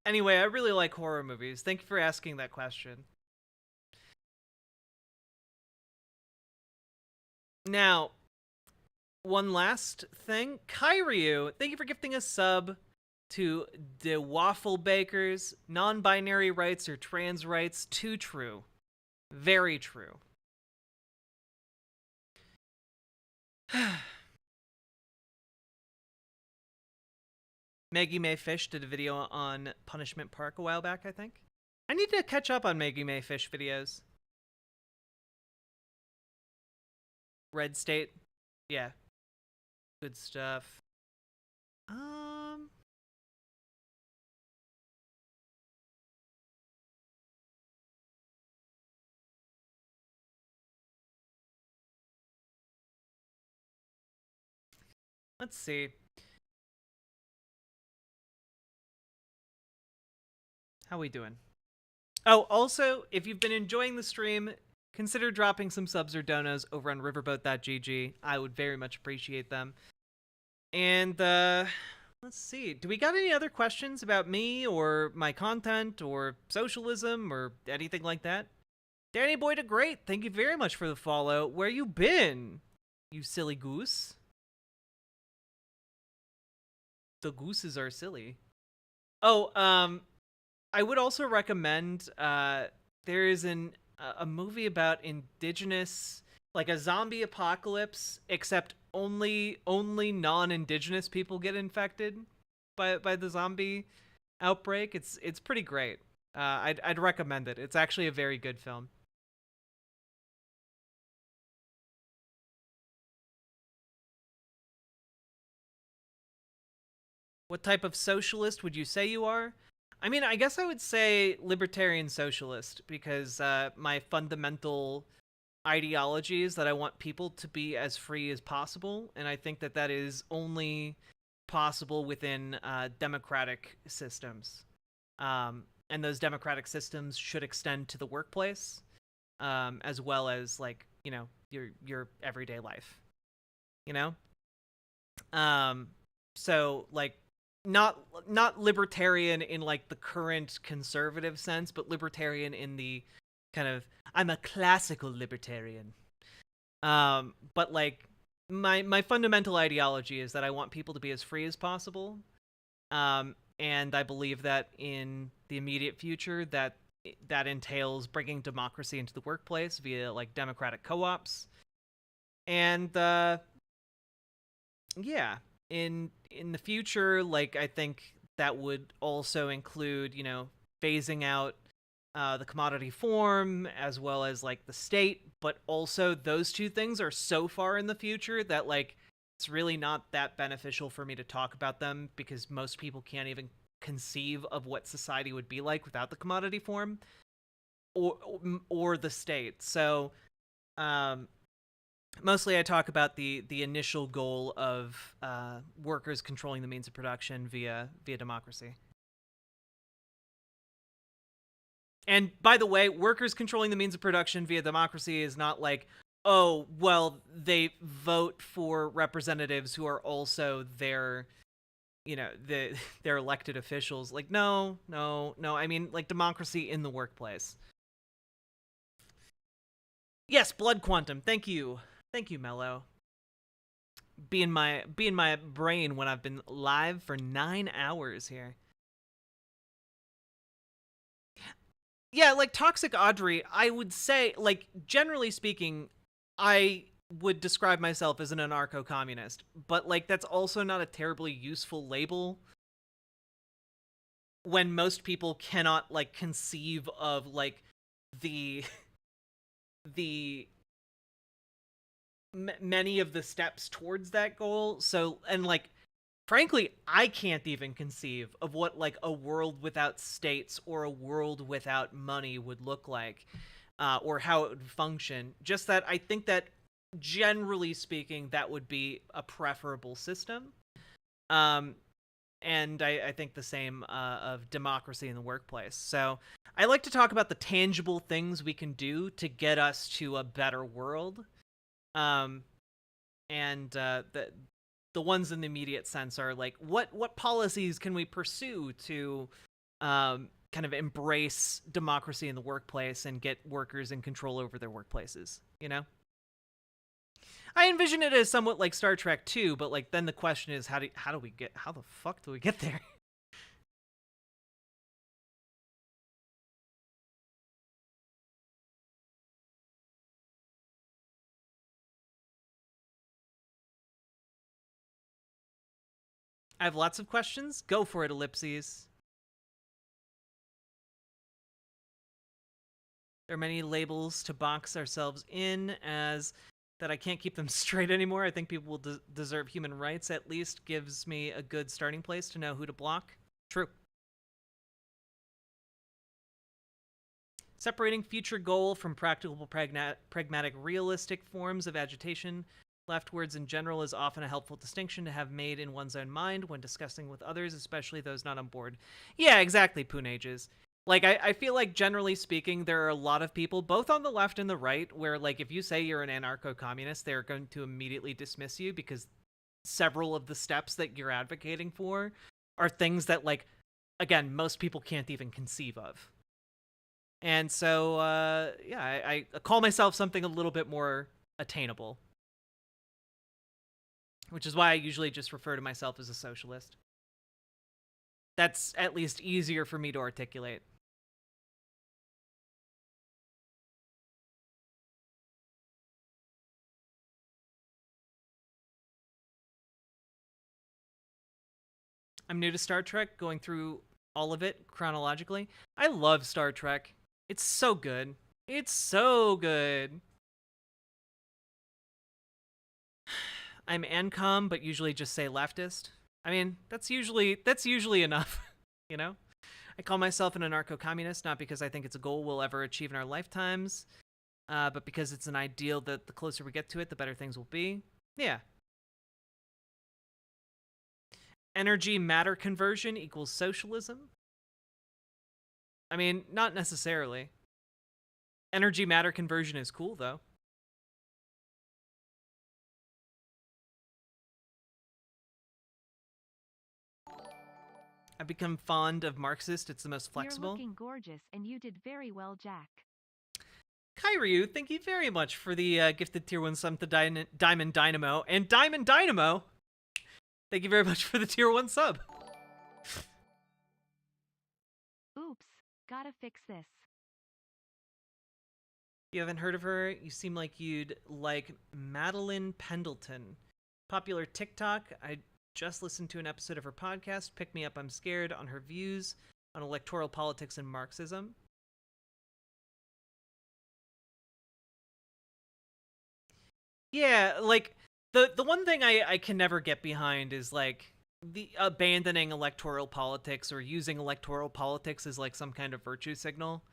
Anyway, I really like horror movies. Thank you for asking that question. Now, one last thing. Kairyu, thank you for gifting a sub to the Waffle Bakers. Non-binary rights or trans rights, too true. Very true. Maggie May Fish did a video on Punishment Park a while back, I think. I need to catch up on Maggie May Fish videos. Red State. Yeah. Good stuff. Let's see. How we doing? Oh, also, if you've been enjoying the stream, consider dropping some subs or donos over on riverboat.gg. I would very much appreciate them. And, let's see. Do we got any other questions about me or my content or socialism or anything like that? Danny Boy to Great, thank you very much for the follow. Where you been, you silly goose? The gooses are silly. Oh, I would also recommend, there is a movie about indigenous, like a zombie apocalypse, except only non-indigenous people get infected by the zombie outbreak. It's pretty great. I'd recommend it. It's actually a very good film. What type of socialist would you say you are? I mean, I guess I would say libertarian socialist, because my fundamental ideology is that I want people to be as free as possible, and I think that that is only possible within democratic systems. And those democratic systems should extend to the workplace, as well as, like, you know, your everyday life, you know? So, like, not libertarian in like the current conservative sense, but libertarian in the kind of, I'm a classical libertarian. But like my fundamental ideology is that I want people to be as free as possible. And I believe that in the immediate future that entails bringing democracy into the workplace via like democratic co-ops. And yeah, in the future, like, I think that would also include, you know, phasing out the commodity form as well as like the state, but also those two things are so far in the future that like it's really not that beneficial for me to talk about them, because most people can't even conceive of what society would be like without the commodity form or the state. So mostly I talk about the initial goal of workers controlling the means of production via democracy. And by the way, workers controlling the means of production via democracy is not like, oh, well, they vote for representatives who are also their, you know, their elected officials. Like, no. I mean, like, democracy in the workplace. Yes, Blood Quantum. Thank you, Mello. Be in my brain when I've been live for 9 hours here. Yeah, like Toxic Audrey, I would say, like, generally speaking, I would describe myself as an anarcho-communist, but, like, that's also not a terribly useful label when most people cannot, like, conceive of, like, the many of the steps towards that goal. So, and, like, frankly, I can't even conceive of what, like, a world without states or a world without money would look like, or how it would function. Just that I think that, generally speaking, that would be a preferable system. And I think the same of democracy in the workplace. So I like to talk about the tangible things we can do to get us to a better world. The ones in the immediate sense are like, what policies can we pursue to kind of embrace democracy in the workplace and get workers in control over their workplaces, you know? I envision it as somewhat like Star Trek 2, but like then the question is how the fuck do we get there? I have lots of questions. Go for it, Ellipses. There are many labels to box ourselves in as that I can't keep them straight anymore. I think people will deserve human rights. At least gives me a good starting place to know who to block. True. Separating future goal from practical, pragmatic, realistic forms of agitation leftwards in general is often a helpful distinction to have made in one's own mind when discussing with others, especially those not on board. Yeah, exactly, Poonages. Like, I feel like, generally speaking, there are a lot of people, both on the left and the right, where, like, if you say you're an anarcho-communist, they're going to immediately dismiss you because several of the steps that you're advocating for are things that, like, again, most people can't even conceive of. And so, yeah, I call myself something a little bit more attainable. Which is why I usually just refer to myself as a socialist. That's at least easier for me to articulate. I'm new to Star Trek, going through all of it chronologically. I love Star Trek. It's so good. It's so good. I'm ANCOM, but usually just say leftist. I mean, that's usually enough, you know? I call myself an anarcho-communist, not because I think it's a goal we'll ever achieve in our lifetimes, but because it's an ideal that the closer we get to it, the better things will be. Yeah. Energy matter conversion equals socialism? I mean, not necessarily. Energy matter conversion is cool, though. I've become fond of Marxist. It's the most flexible. You're looking gorgeous, and you did very well, Jack. Kairyu, thank you very much for the gifted tier 1 sub to Diamond Dynamo. And Diamond Dynamo, thank you very much for the tier 1 sub. Oops, gotta fix this. You haven't heard of her? You seem like you'd like Madeline Pendleton. Popular TikTok. I just listened to an episode of her podcast, Pick Me Up, I'm Scared, on her views on electoral politics and Marxism. Yeah, like, the one thing I can never get behind is, like, the abandoning electoral politics or using electoral politics as, like, some kind of virtue signal.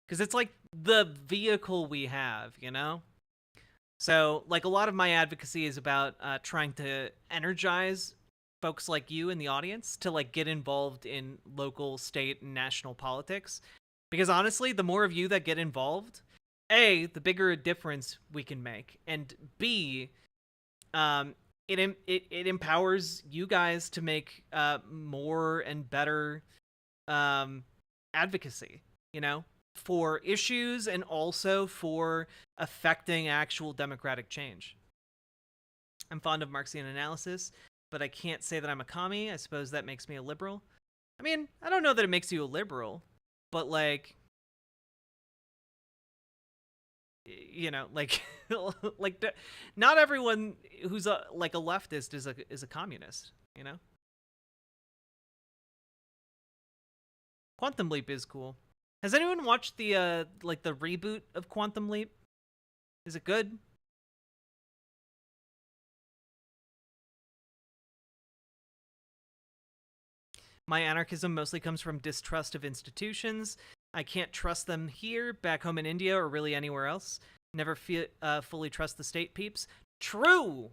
Because it's, like, the vehicle we have, you know? So, like, a lot of my advocacy is about trying to energize folks like you in the audience to, like, get involved in local, state, and national politics. Because honestly, the more of you that get involved, A, the bigger a difference we can make, and B, it empowers you guys to make more and better advocacy, you know, for issues and also for affecting actual democratic change. I'm fond of Marxian analysis, but I can't say that I'm a commie. I suppose that makes me a liberal. I mean, I don't know that it makes you a liberal, but, like, You know, like not everyone who's a leftist is a communist, you know. Quantum Leap is cool. Has anyone watched the the reboot of Quantum Leap? Is it good? My anarchism mostly comes from distrust of institutions. I can't trust them here, back home in India, or really anywhere else. Never fully trust the state, peeps. True!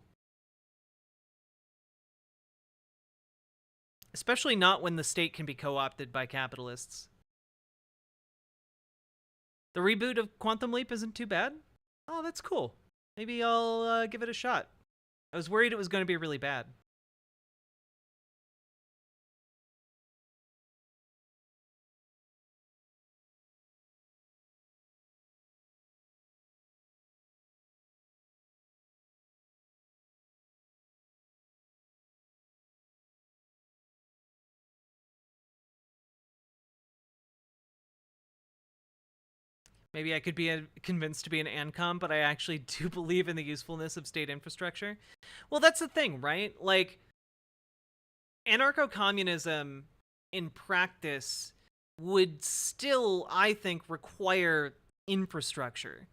Especially not when the state can be co-opted by capitalists. The reboot of Quantum Leap isn't too bad. Oh, that's cool. Maybe I'll give it a shot. I was worried it was going to be really bad. Maybe I could be convinced to be an ANCOM, but I actually do believe in the usefulness of state infrastructure. Well, that's the thing, right? Like, anarcho-communism in practice would still, I think, require infrastructure.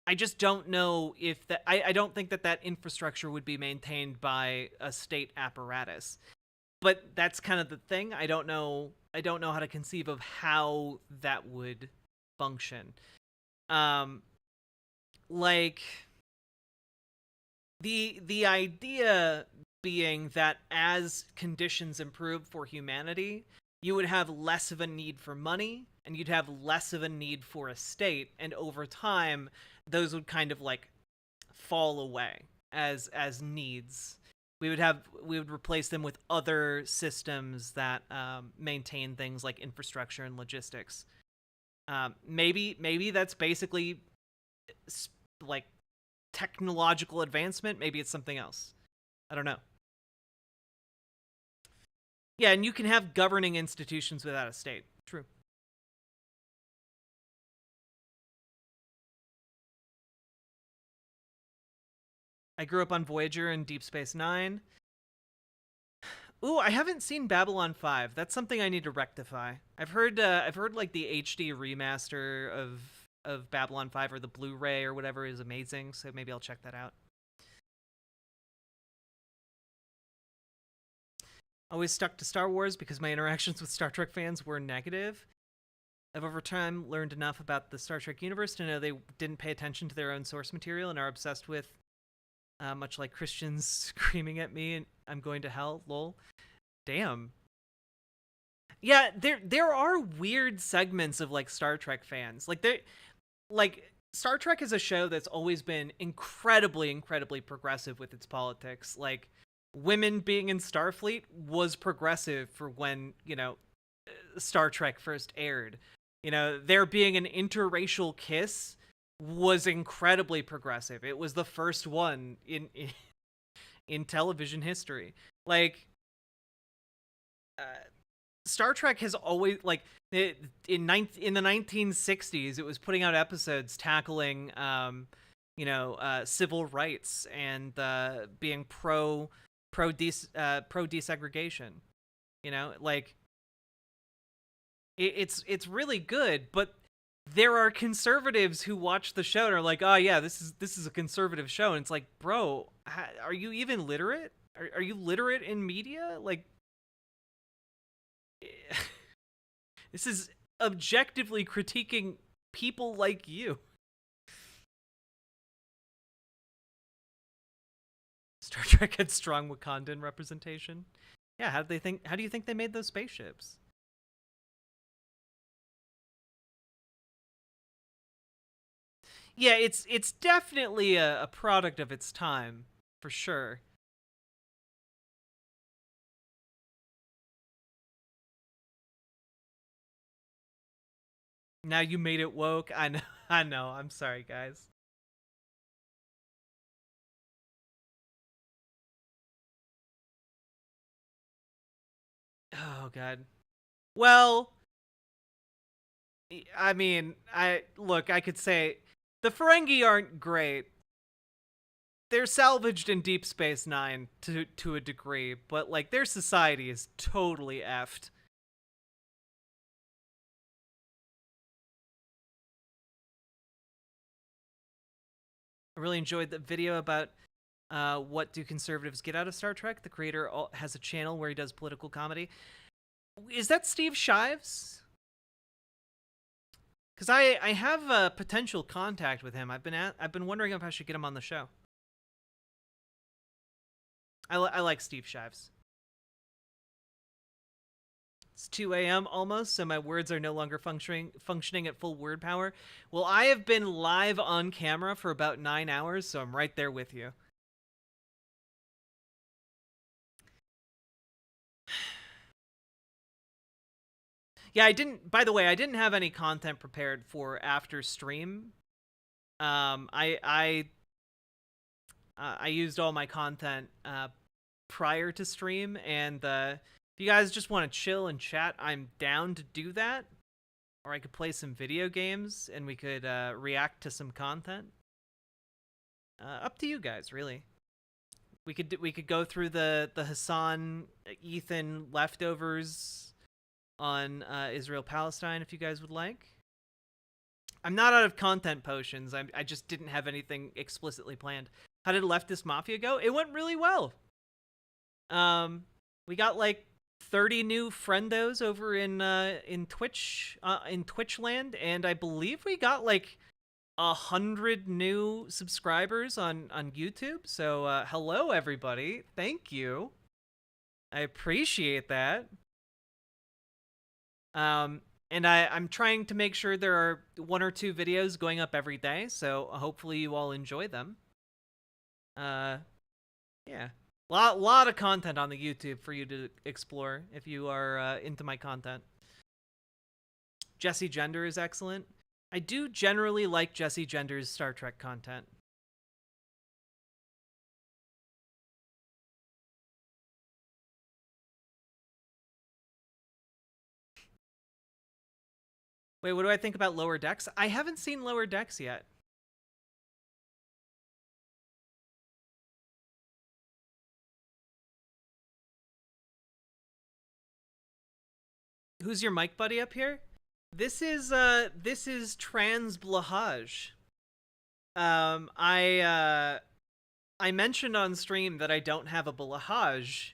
I just don't know if that. I don't think that infrastructure would be maintained by a state apparatus. But that's kind of the thing. I don't know how to conceive of how that would function. Like the idea being that as conditions improve for humanity, you would have less of a need for money and you'd have less of a need for a state, and over time those would kind of like fall away as needs. We would replace them with other systems that maintain things like infrastructure and logistics. Maybe that's basically like technological advancement. Maybe it's something else. I don't know. Yeah, and you can have governing institutions without a state. True. I grew up on Voyager and Deep Space Nine. Ooh, I haven't seen Babylon 5. That's something I need to rectify. I've heard like the HD remaster of Babylon 5 or the Blu-ray or whatever is amazing, so maybe I'll check that out. Always stuck to Star Wars because my interactions with Star Trek fans were negative. I've over time learned enough about the Star Trek universe to know they didn't pay attention to their own source material and are obsessed with much like Christians screaming at me and I'm going to hell, lol. Damn. Yeah, there are weird segments of like Star Trek fans. Like Star Trek is a show that's always been incredibly progressive with its politics. Like women being in Starfleet was progressive for when, you know, Star Trek first aired. You know, there being an interracial kiss was incredibly progressive. It was the first one in television history. Like Star Trek has always, like, in the 1960s, it was putting out episodes tackling civil rights and being pro desegregation. You know, like it's really good, but there are conservatives who watch the show and are like, "Oh yeah, this is a conservative show." And it's like, "Bro, are you even literate? Are you literate in media? Like this is objectively critiquing people like you." Star Trek had strong Wakandan representation. Yeah, how do you think they made those spaceships? Yeah, it's definitely a product of its time, for sure. Now you made it woke. I know. I'm sorry, guys. Oh god. Well, I mean, I could say The Ferengi aren't great. They're salvaged in Deep Space Nine to a degree, but like their society is totally effed. I really enjoyed the video about what do conservatives get out of Star Trek. The creator has a channel where he does political comedy. Is that Steve Shives? Because I have a potential contact with him. I've been wondering if I should get him on the show. I like Steve Shives. It's 2 a.m. almost, so my words are no longer functioning at full word power. Well, I have been live on camera for about 9 hours, so I'm right there with you. Yeah, by the way, I didn't have any content prepared for after stream. I used all my content prior to stream, and if you guys just want to chill and chat, I'm down to do that. Or I could play some video games, and we could react to some content. Up to you guys, really. We could go through the Hasan Ethan leftovers on Israel-Palestine if you guys would like. I'm not out of content potions. I just didn't have anything explicitly planned. How did Leftist Mafia go? It went really well. We got like 30 new friendos over in Twitch land, and I believe we got like 100 new subscribers on YouTube. So hello everybody. Thank you. I appreciate that. And I'm trying to make sure there are 1 or 2 videos going up every day, so hopefully you all enjoy them. Yeah. Lot of content on the YouTube for you to explore if you are into my content. Jesse Gender is excellent. I do generally like Jesse Gender's Star Trek content. Wait, what do I think about Lower Decks? I haven't seen Lower Decks yet. Who's your mic buddy up here? This is Trans Blahaj. I mentioned on stream that I don't have a Blahaj,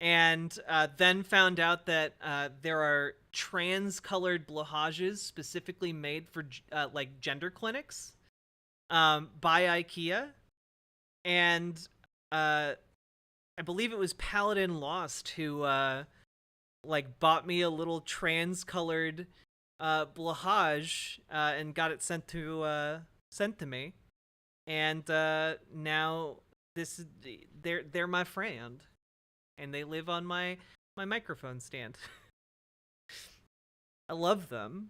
and then found out that there are trans-colored Blahages specifically made for like gender clinics by IKEA, and I believe it was Paladin Lost who like bought me a little trans-colored Blahaj and got it sent to me, and now they're my friend, and they live on my microphone stand. I love them.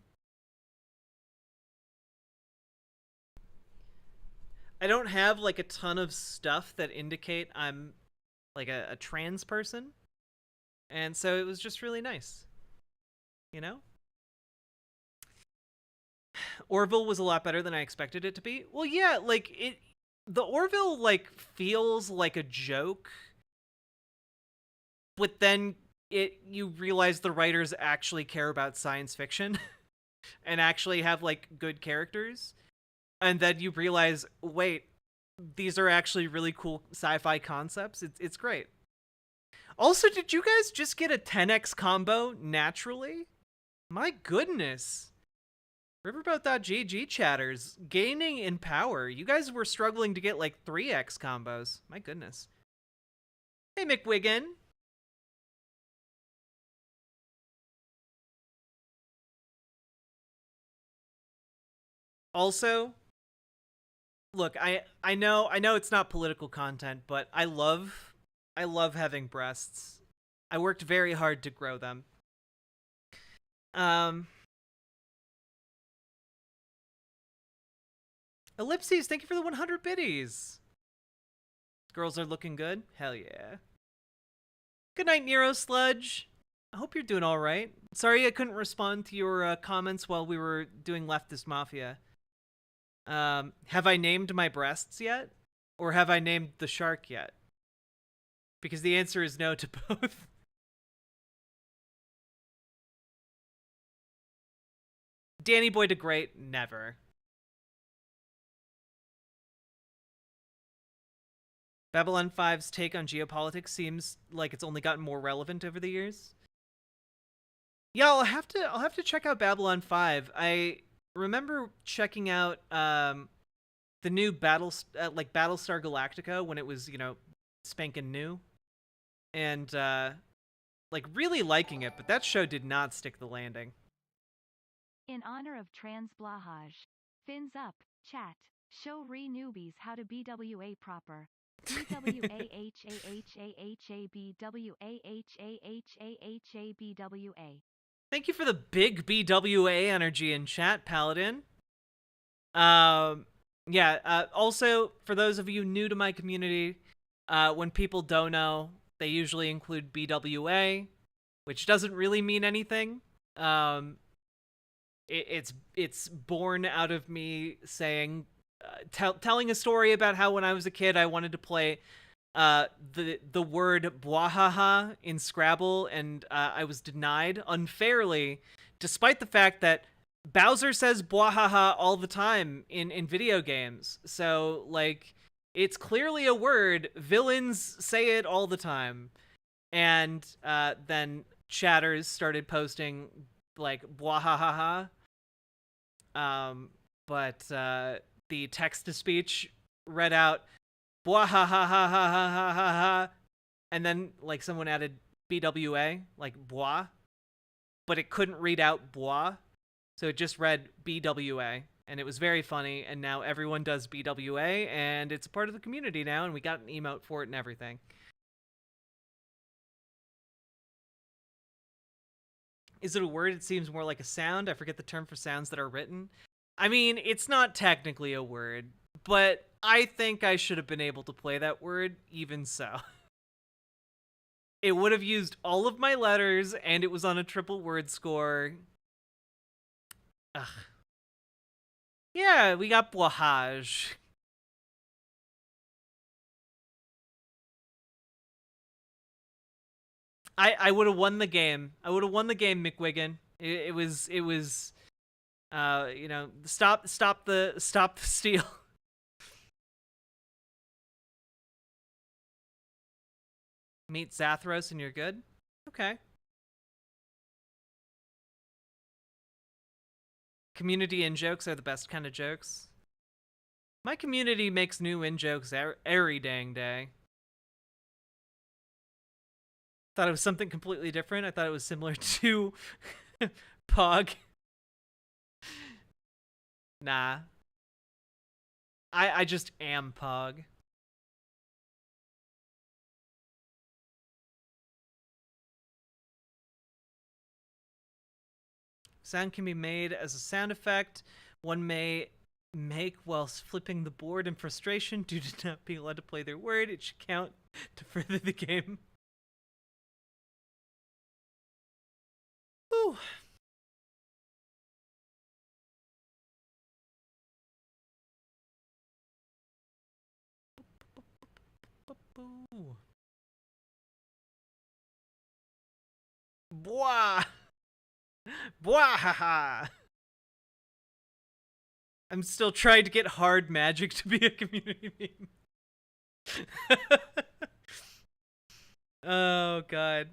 I don't have like a ton of stuff that indicate I'm like a trans person, and so it was just really nice, you know? Orville was a lot better than I expected it to be. Well, yeah, like the Orville like feels like a joke, but then you realize the writers actually care about science fiction and actually have like good characters, and then you realize, wait, these are actually really cool sci-fi concepts. It's great. Also, did you guys just get a 10x combo naturally? My goodness. Riverboat.gg chatters gaining in power. You guys were struggling to get like 3x combos. My goodness. Hey, McWiggin. Also, look, I know it's not political content, but I love having breasts. I worked very hard to grow them. Ellipses, thank you for the 100 biddies. Girls are looking good. Hell yeah. Good night, Nero Sludge. I hope you're doing all right. Sorry I couldn't respond to your comments while we were doing Leftist Mafia. Have I named my breasts yet? Or have I named the shark yet? Because the answer is no to both. Danny Boy to great, never. Babylon 5's take on geopolitics seems like it's only gotten more relevant over the years. Yeah, I'll have to check out Babylon 5. I remember checking out the new Battlestar Galactica when it was, spanking new, and really liking it, but that show did not stick the landing. In honor of Trans Blahaj, fins up, chat, show newbies how to BWA proper. BWAHAHAHABWAHAHAHABWA. Thank you for the big BWA energy in chat, Paladin. Also, for those of you new to my community, when people don't know, they usually include BWA, which doesn't really mean anything. It's born out of me saying, telling a story about how when I was a kid I wanted to play the word bwahaha in Scrabble, and I was denied unfairly, despite the fact that Bowser says bwahaha all the time in video games. So, it's clearly a word. Villains say it all the time. And then chatters started posting, bwahahaha. But the text-to-speech read out bwahahahahahaha, and then, someone added BWA, bwa, but it couldn't read out bwa. So it just read BWA, and it was very funny, and now everyone does BWA, and it's a part of the community now, and we got an emote for it and everything. Is it a word? It seems more like a sound. I forget the term for sounds that are written. I mean, it's not technically a word, but I think I should have been able to play that word even so. It would have used all of my letters, and it was on a triple word score. Ugh. Yeah, we got Blahaj. I would have won the game. I would have won the game, McWiggin. It was stop the steal. Meet Zathros and you're good? Okay. Community in-jokes are the best kind of jokes. My community makes new in-jokes every dang day. Thought it was something completely different. I thought it was similar to Pog. Nah. I just am Pog. Sound can be made as a sound effect. One may make whilst flipping the board in frustration due to not being allowed to play their word. It should count to further the game. Ooh. Bwah! Bwahaha! I'm still trying to get hard magic to be a community meme. Oh, God.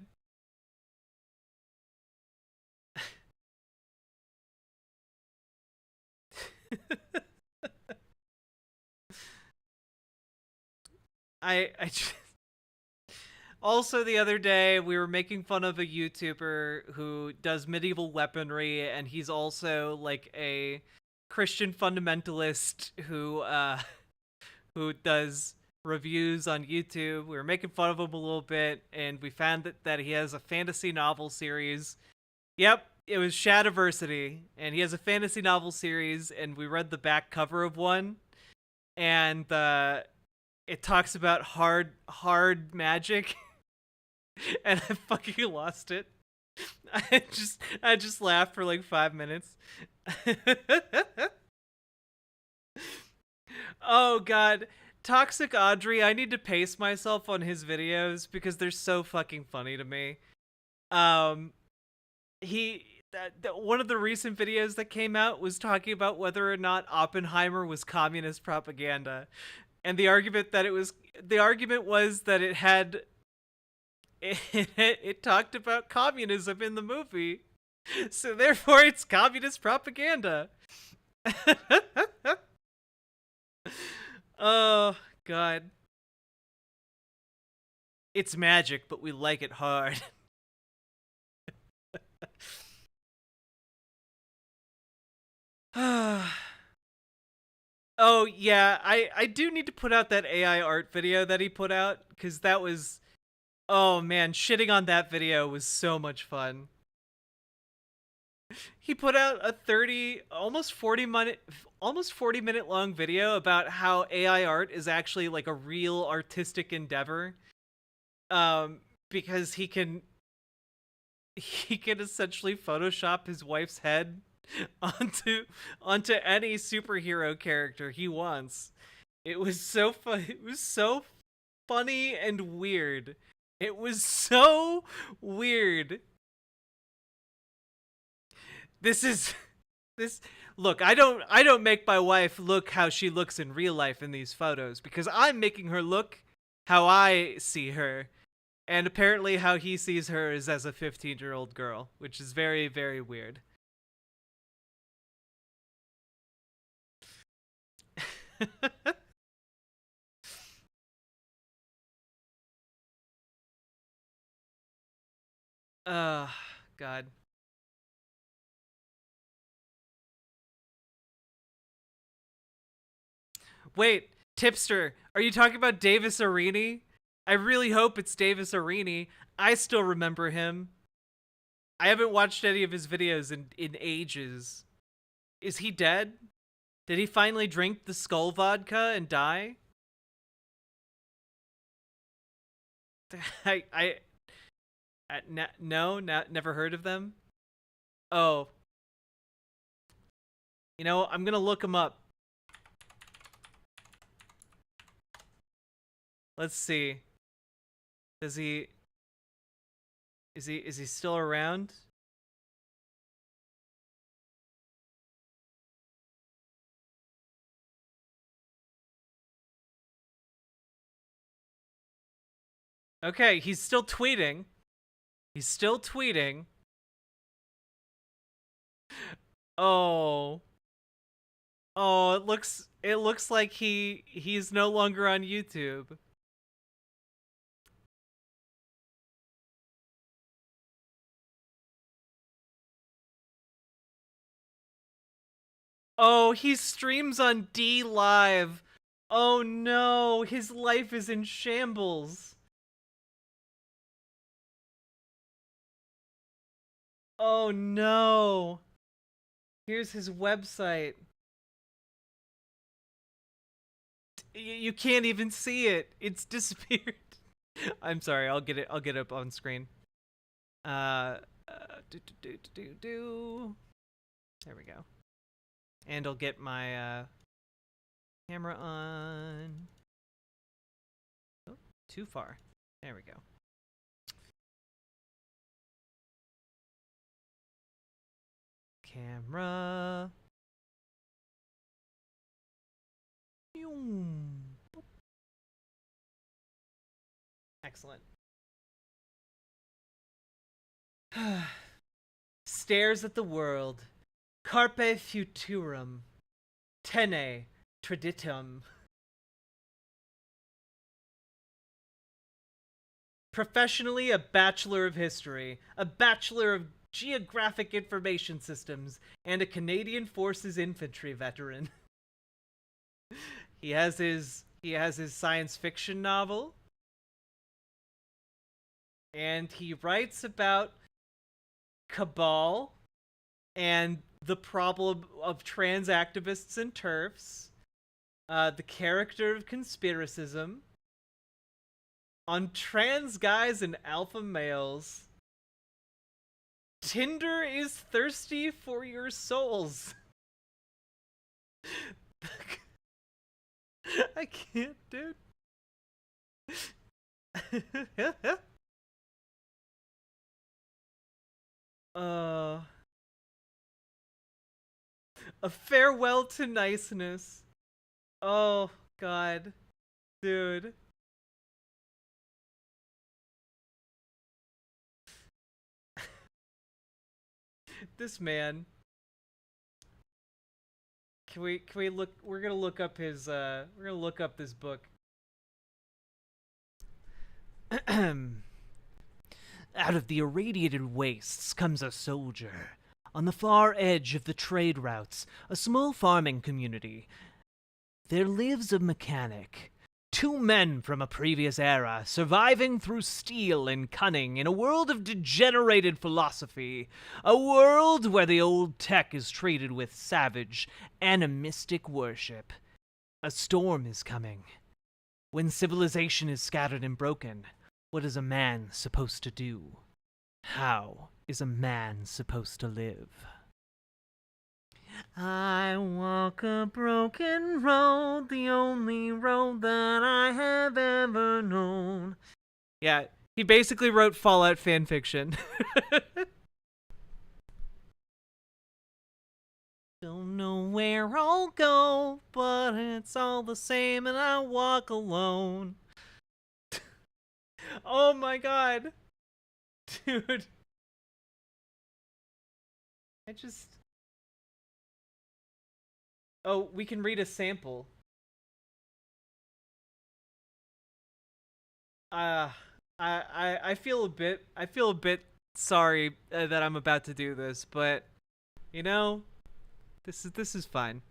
I just... Also, the other day, we were making fun of a YouTuber who does medieval weaponry, and he's also, a Christian fundamentalist who does reviews on YouTube. We were making fun of him a little bit, and we found that he has a fantasy novel series. Yep, it was Shadiversity, and he has a fantasy novel series, and we read the back cover of one, and it talks about hard magic. And I fucking lost it. I just laughed for 5 minutes. Oh god, Toxic Audrey, I need to pace myself on his videos because they're so fucking funny to me. One of the recent videos that came out was talking about whether or not Oppenheimer was communist propaganda. And the argument was that it talked about communism in the movie. So therefore it's communist propaganda. Oh god. It's magic, but we like it hard. Oh yeah, I do need to put out that AI art video that he put out, because that was, oh man, shitting on that video was so much fun. He put out a almost 40 minute long video about how AI art is actually like a real artistic endeavor. Because he can essentially Photoshop his wife's head onto any superhero character he wants. It was so fun. It was so funny and weird. It was so weird. Look, I don't make my wife look how she looks in real life in these photos, because I'm making her look how I see her. And apparently how he sees her is as a 15-year-old girl, which is very, very weird. God. Wait, Tipster, are you talking about Davis Arini? I really hope it's Davis Arini. I still remember him. I haven't watched any of his videos in ages. Is he dead? Did he finally drink the skull vodka and die? Never heard of them. Oh. You know, I'm gonna look him up. Let's see. Is he still around? Okay, he's still tweeting. He's still tweeting. Oh. Oh, it looks like he's no longer on YouTube. Oh, he streams on D Live. Oh no, his life is in shambles. Oh no. Here's his website. You can't even see it. It's disappeared. I'm sorry. I'll get it up on screen. There we go. And I'll get my camera on. Oh, too far. There we go. Camera. Excellent. Stares at the world. Carpe futurum. Tene traditum. Professionally, a Bachelor of History, a Bachelor of Geographic Information Systems, and a Canadian Forces Infantry veteran. He has his science fiction novel. And he writes about cabal and the problem of trans activists and TERFs, the character of conspiracism, on trans guys and alpha males. Tinder is thirsty for your souls. I can't, dude. A farewell to niceness. Oh, God. Dude. This man. Can we look? We're gonna look up his. We're gonna look up this book. Out of the irradiated wastes comes a soldier. On the far edge of the trade routes, a small farming community, there lives a mechanic. Two men from a previous era, surviving through steel and cunning in a world of degenerated philosophy. A world where the old tech is treated with savage, animistic worship. A storm is coming. When civilization is scattered and broken, what is a man supposed to do? How is a man supposed to live? I walk a broken road, the only road that I have ever known. Yeah, he basically wrote Fallout fanfiction. Don't know where I'll go, but it's all the same and I walk alone. Oh my god. Dude. Oh, we can read a sample. I feel a bit sorry that I'm about to do this, but you know, this is fine.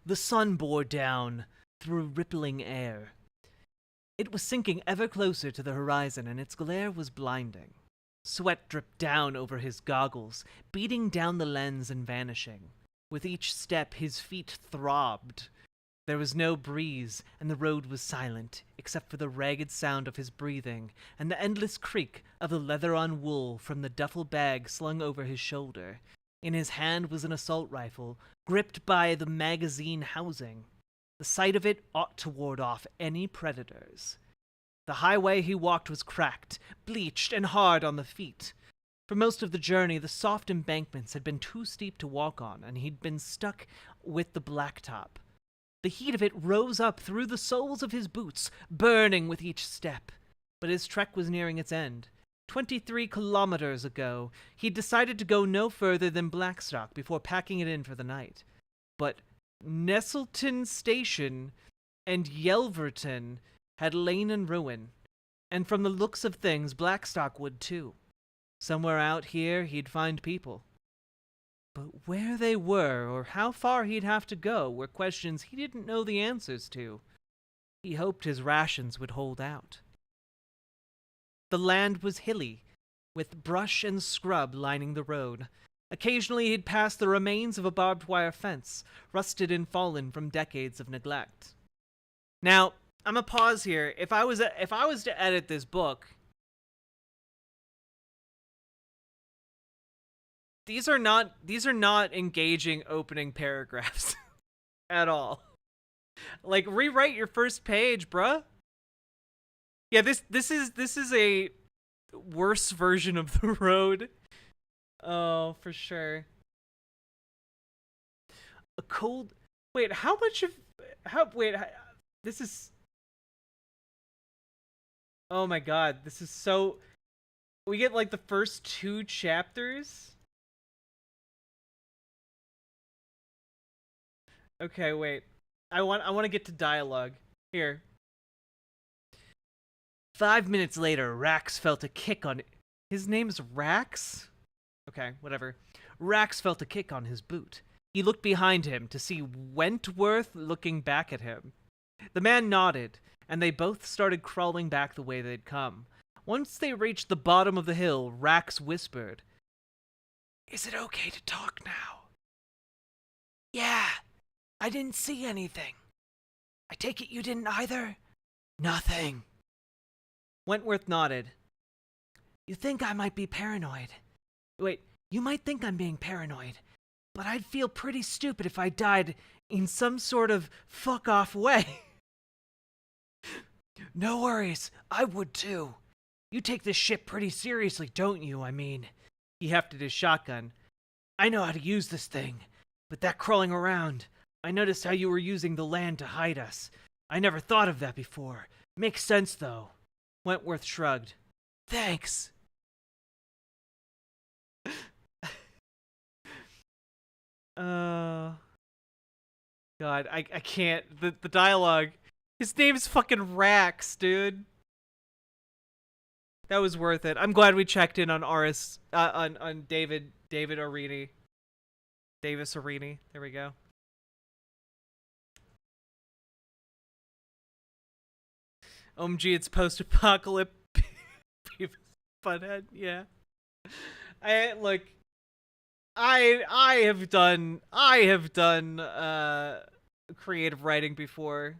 The sun bore down through rippling air. It was sinking ever closer to the horizon, and its glare was blinding. Sweat dripped down over his goggles, beating down the lens and vanishing. With each step, his feet throbbed. There was no breeze, and the road was silent, except for the ragged sound of his breathing and the endless creak of the leather-on-wool from the duffel bag slung over his shoulder. In his hand was an assault rifle, gripped by the magazine housing. The sight of it ought to ward off any predators. The highway he walked was cracked, bleached, and hard on the feet. For most of the journey, the soft embankments had been too steep to walk on, and he'd been stuck with the blacktop. The heat of it rose up through the soles of his boots, burning with each step. But his trek was nearing its end. 23 kilometers ago, he'd decided to go no further than Blackstock before packing it in for the night. But Nestleton Station and Yelverton had lain in ruin, and from the looks of things, Blackstock would too. Somewhere out here, he'd find people. But where they were, or how far he'd have to go, were questions he didn't know the answers to. He hoped his rations would hold out. The land was hilly, with brush and scrub lining the road. Occasionally he'd pass the remains of a barbed wire fence, rusted and fallen from decades of neglect. Now, I'm gonna pause here. If I was to edit this book, these are not engaging opening paragraphs at all. Like, rewrite your first page, bruh. Yeah, this is a worse version of the road. Oh, for sure. A cold. Wait, how much of this is. Oh my god, this is so. We get like the first 2 chapters. Okay, wait. I want to get to dialogue. Here. 5 minutes later, Rax felt a kick on... His name's Rax? Okay, whatever. Rax felt a kick on his boot. He looked behind him to see Wentworth looking back at him. The man nodded, and they both started crawling back the way they'd come. Once they reached the bottom of the hill, Rax whispered, "Is it okay to talk now?" "Yeah. I didn't see anything. I take it you didn't either?" "Nothing." Wentworth nodded. "You think I might be paranoid? Wait, you might think I'm being paranoid, but I'd feel pretty stupid if I died in some sort of fuck-off way. No worries, I would too. You take this shit pretty seriously, don't you? I mean, he hefted his shotgun. I know how to use this thing, but that crawling around, I noticed how you were using the land to hide us. I never thought of that before. Makes sense, though. Wentworth shrugged. Thanks. God, I can't. The dialogue. His name's fucking Rax, dude. That was worth it. I'm glad we checked in on on David Arini. Davis Arini. There we go. OMG, it's post-apocalypse. Butthead, yeah. I have done creative writing before.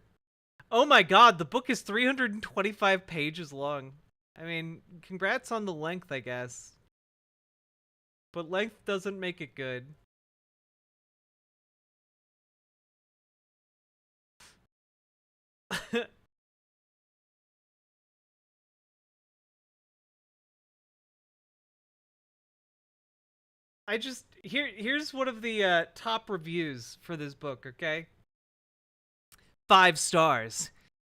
Oh my god, the book is 325 pages long. I mean, congrats on the length, I guess. But length doesn't make it good. Here's one of the top reviews for this book, okay? 5 stars.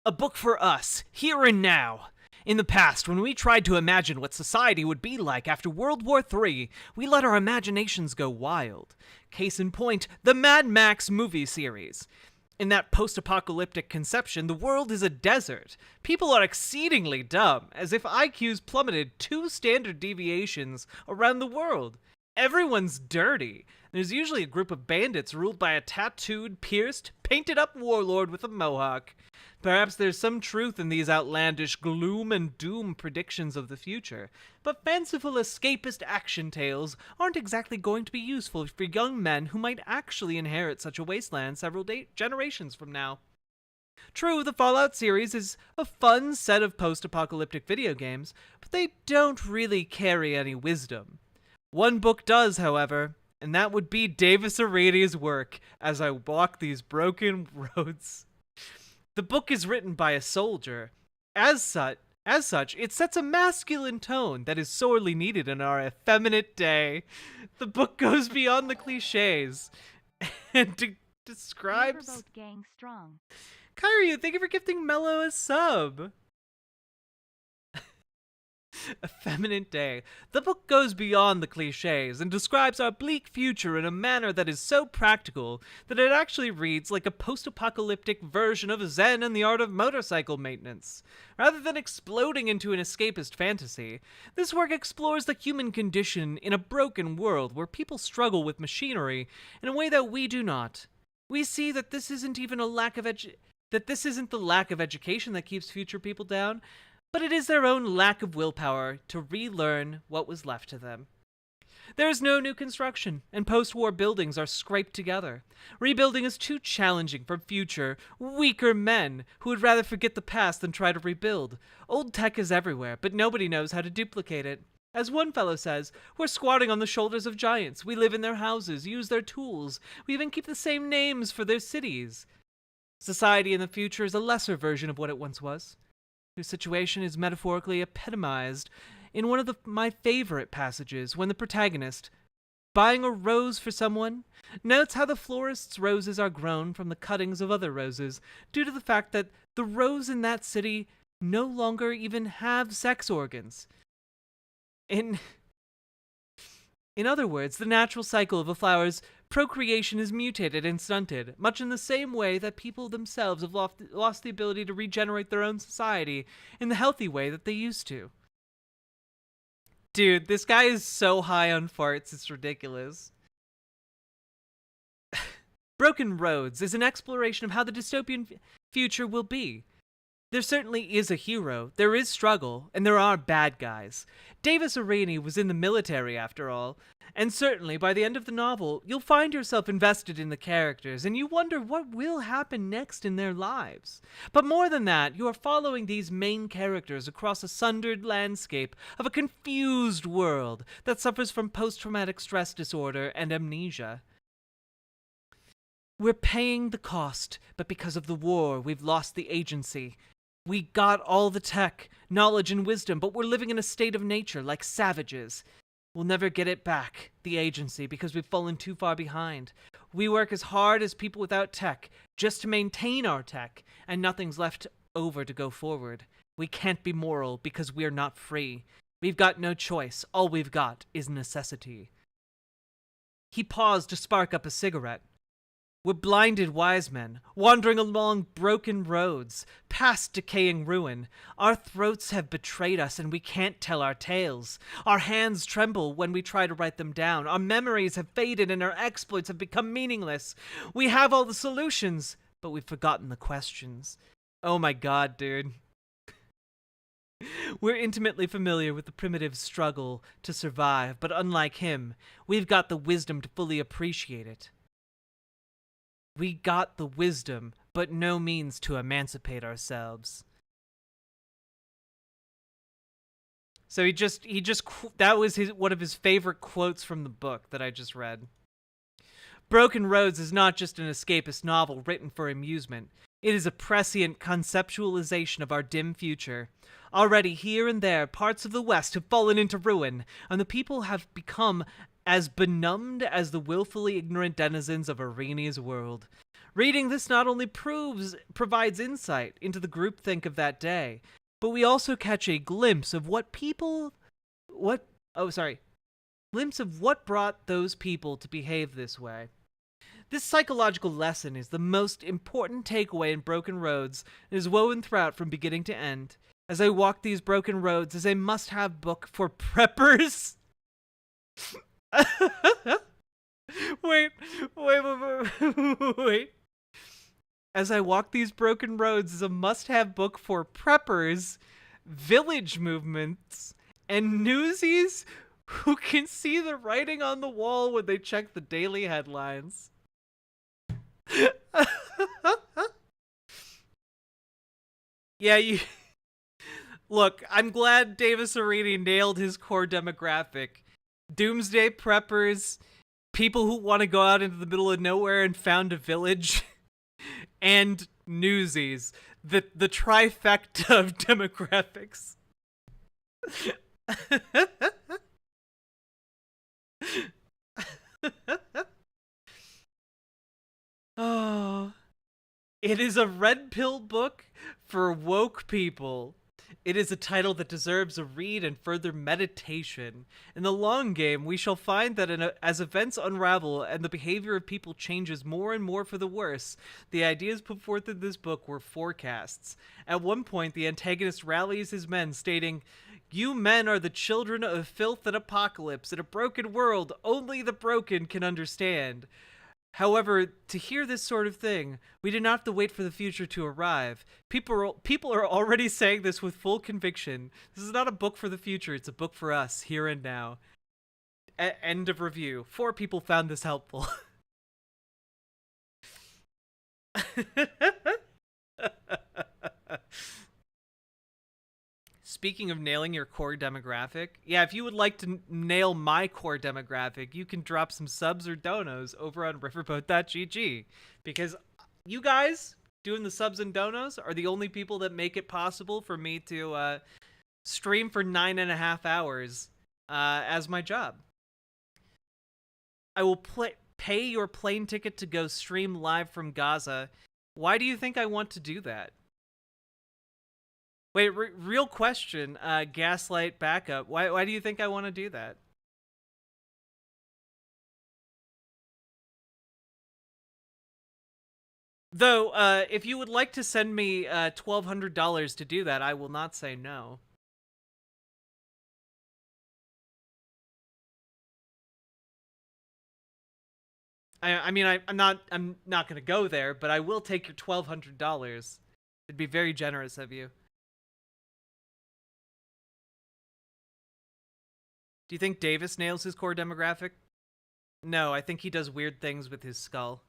A book for us, here and now. In the past, when we tried to imagine what society would be like after World War III, we let our imaginations go wild. Case in point, the Mad Max movie series. In that post-apocalyptic conception, the world is a desert. People are exceedingly dumb, as if IQs plummeted 2 standard deviations around the world. Everyone's dirty. There's usually a group of bandits ruled by a tattooed, pierced, painted-up warlord with a mohawk. Perhaps there's some truth in these outlandish gloom and doom predictions of the future, but fanciful escapist action tales aren't exactly going to be useful for young men who might actually inherit such a wasteland several generations from now. True, the Fallout series is a fun set of post-apocalyptic video games, but they don't really carry any wisdom. One book does, however, and that would be Davis Aradi's work as I walk these broken roads. The book is written by a soldier. As such, it sets a masculine tone that is sorely needed in our effeminate day. The book goes beyond the cliches and describes... Riverboat gang strong. Kyrie, thank you for gifting Mello a sub. Effeminate day. The book goes beyond the cliches and describes our bleak future in a manner that is so practical that it actually reads like a post-apocalyptic version of Zen and the Art of Motorcycle Maintenance. Rather than exploding into an escapist fantasy, this work explores the human condition in a broken world where people struggle with machinery in a way that we do not. We see that this isn't even a lack of this isn't the lack of education that keeps future people down, but it is their own lack of willpower to relearn what was left to them. There is no new construction, and post-war buildings are scraped together. Rebuilding is too challenging for future, weaker men who would rather forget the past than try to rebuild. Old tech is everywhere, but nobody knows how to duplicate it. As one fellow says, we're squatting on the shoulders of giants. We live in their houses, use their tools. We even keep the same names for their cities. Society in the future is a lesser version of what it once was, whose situation is metaphorically epitomized in one of my favorite passages when the protagonist, buying a rose for someone, notes how the florist's roses are grown from the cuttings of other roses due to the fact that the rose in that city no longer even have sex organs. In other words, the natural cycle of a flower's procreation is mutated and stunted, much in the same way that people themselves have lost the ability to regenerate their own society in the healthy way that they used to. Dude, this guy is so high on farts, it's ridiculous. Broken Roads is an exploration of how the dystopian future will be. There certainly is a hero, there is struggle, and there are bad guys. Davis Arani was in the military after all, and certainly by the end of the novel, you'll find yourself invested in the characters, and you wonder what will happen next in their lives. But more than that, you are following these main characters across a sundered landscape of a confused world that suffers from post-traumatic stress disorder and amnesia. We're paying the cost, but because of the war, we've lost the agency. We got all the tech, knowledge, and wisdom, but we're living in a state of nature, like savages. We'll never get it back, the agency, because we've fallen too far behind. We work as hard as people without tech, just to maintain our tech, and nothing's left over to go forward. We can't be moral, because we're not free. We've got no choice. All we've got is necessity. He paused to spark up a cigarette. We're blinded wise men, wandering along broken roads, past decaying ruin. Our throats have betrayed us and we can't tell our tales. Our hands tremble when we try to write them down. Our memories have faded and our exploits have become meaningless. We have all the solutions, but we've forgotten the questions. Oh my god, dude. We're intimately familiar with the primitive struggle to survive, but unlike him, we've got the wisdom to fully appreciate it. We got the wisdom, but no means to emancipate ourselves. So that was one of his favorite quotes from the book that I just read. Broken Roads is not just an escapist novel written for amusement. It is a prescient conceptualization of our dim future. Already here and there, parts of the West have fallen into ruin, and the people have become as benumbed as the willfully ignorant denizens of Irene's world. Reading this not only provides insight into the groupthink of that day, but we also catch a glimpse of what brought those people to behave this way. This psychological lesson is the most important takeaway in Broken Roads and is woven throughout from beginning to end. As I Walk These Broken Roads is a must-have book for preppers. Wait. As I Walk These Broken Roads is a must-have book for preppers, village movements, and newsies who can see the writing on the wall when they check the daily headlines. Yeah, Look, I'm glad Davis Areni nailed his core demographic. Doomsday preppers, people who want to go out into the middle of nowhere and found a village, and newsies. The trifecta of demographics. Oh, it is a red pill book for woke people. It is a title that deserves a read and further meditation. In the long game, we shall find that as events unravel and the behavior of people changes more and more for the worse, the ideas put forth in this book were forecasts. At one point, the antagonist rallies his men, stating, "You men are the children of filth and apocalypse. In a broken world, only the broken can understand." However, to hear this sort of thing, we do not have to wait for the future to arrive. People are already saying this with full conviction. This is not a book for the future, it's a book for us, here and now. End of review. 4 people found this helpful. Speaking of nailing your core demographic, yeah, if you would like to nail my core demographic, you can drop some subs or donos over on riverboat.gg, because you guys doing the subs and donos are the only people that make it possible for me to stream for 9.5 hours as my job. I will pay your plane ticket to go stream live from Gaza. Why do you think I want to do that? Wait, real question, Gaslight Backup. Why do you think I want to do that? Though, if you would like to send me $1,200 to do that, I will not say no. I mean, I'm not gonna go there, but I will take your $1,200. It'd be very generous of you. Do you think Davis nails his core demographic? No, I think he does weird things with his skull.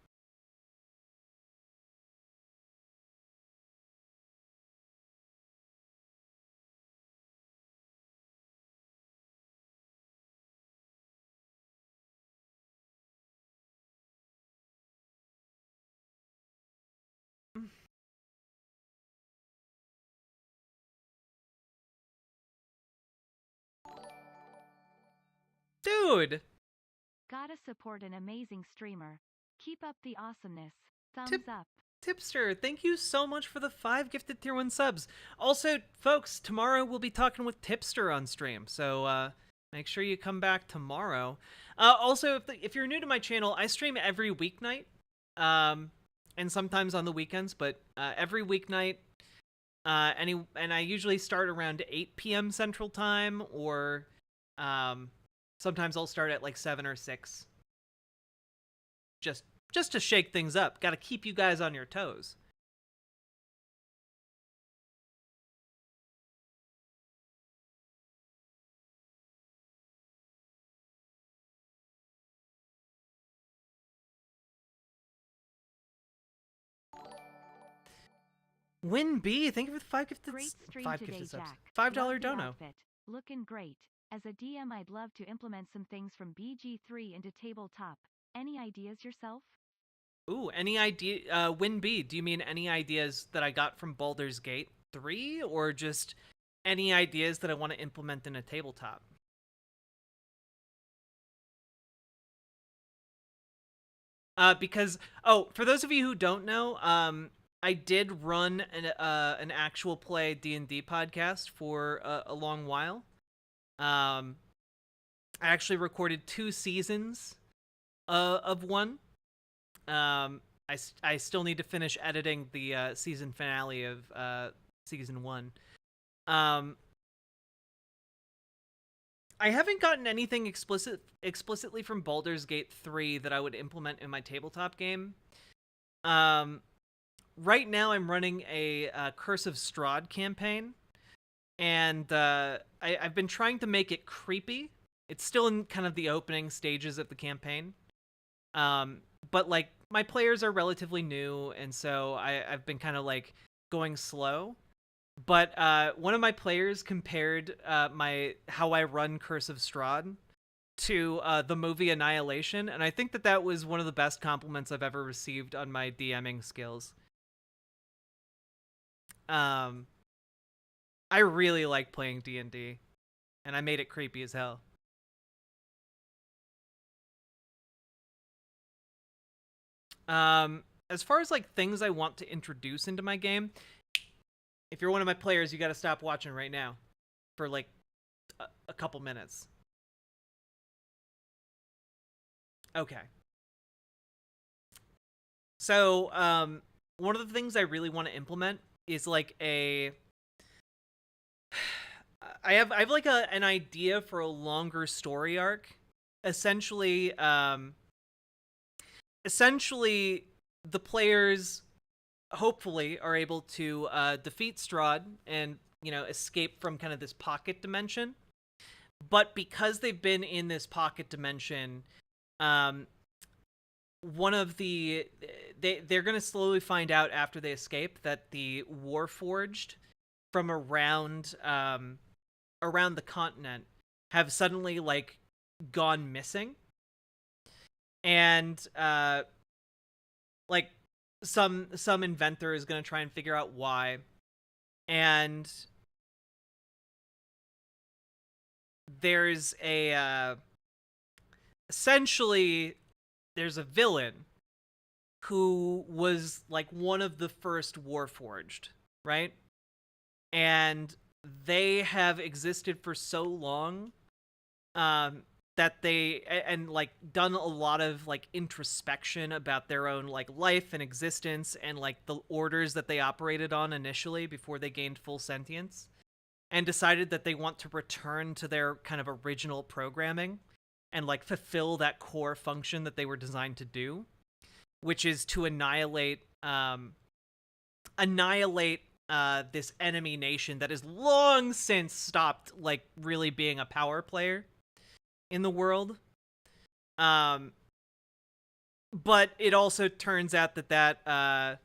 Dude! Gotta support an amazing streamer. Keep up the awesomeness. Thumbs up. Tipster, thank you so much for the 5 gifted tier 1 subs. Also, folks, tomorrow we'll be talking with Tipster on stream, so make sure you come back tomorrow. Also, if you're new to my channel, I stream every weeknight, and sometimes on the weekends, but every weeknight, and I usually start around 8 p.m. Central Time, or sometimes I'll start at like 7 or 6. Just to shake things up. Got to keep you guys on your toes. Win B, thank you for the 5 gifted Great stream 5 today, gifted subs. Jack. $5 Love the dono. outfit. Looking great. As a DM, I'd love to implement some things from BG3 into tabletop. Any ideas yourself? Ooh, any idea? Win B, do you mean any ideas that I got from Baldur's Gate 3, or just any ideas that I want to implement in a tabletop? Because, for those of you who don't know, I did run an actual play D&D podcast for a long while. I actually recorded 2 seasons of one. I still need to finish editing the season finale of season 1. I haven't gotten anything explicitly from Baldur's Gate 3 that I would implement in my tabletop game. Right now I'm running a Curse of Strahd campaign, and I've been trying to make it creepy. It's still in kind of the opening stages of the campaign. But like my players are relatively new, and so I've been kind of like going slow. But one of my players compared how I run Curse of Strahd to the movie Annihilation, and I think that was one of the best compliments I've ever received on my DMing skills. I really like playing D&D, and I made it creepy as hell. As far as like things I want to introduce into my game, if you're one of my players, you got to stop watching right now for like a couple minutes. Okay. So, one of the things I really want to implement is like I have like an idea for a longer story arc. Essentially, the players hopefully are able to defeat Strahd and, you know, escape from kind of this pocket dimension. But because they've been in this pocket dimension, one of they're going to slowly find out after they escape that the Warforged from around the continent have suddenly like gone missing, and like some inventor is going to try and figure out why, and there's essentially there's a villain who was like one of the first Warforged, right? And they have existed for so long that they and like done a lot of like introspection about their own like life and existence and like the orders that they operated on initially before they gained full sentience, and decided that they want to return to their kind of original programming and like fulfill that core function that they were designed to do, which is to annihilate this enemy nation that has long since stopped like really being a power player in the world. But it also turns out that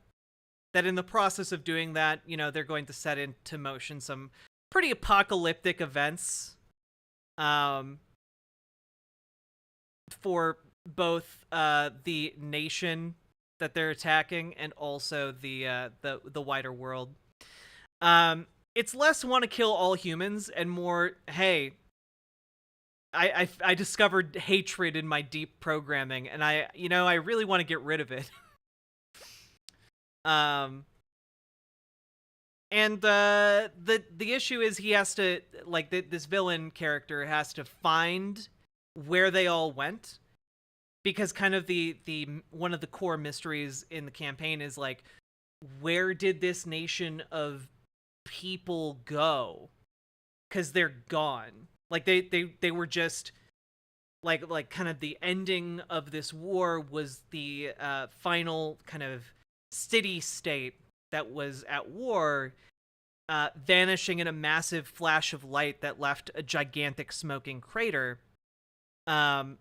in the process of doing that, you know, they're going to set into motion some pretty apocalyptic events for both the nation that they're attacking and also the wider world. It's less want to kill all humans and more, hey, I discovered hatred in my deep programming, and I really want to get rid of it. And the issue is he has to, like, this villain character has to find where they all went, because kind of the one of the core mysteries in the campaign is, like, where did this nation of people go? Because they're gone. Like, they were just like kind of the ending of this war was the final kind of city state that was at war, vanishing in a massive flash of light that left a gigantic smoking crater. And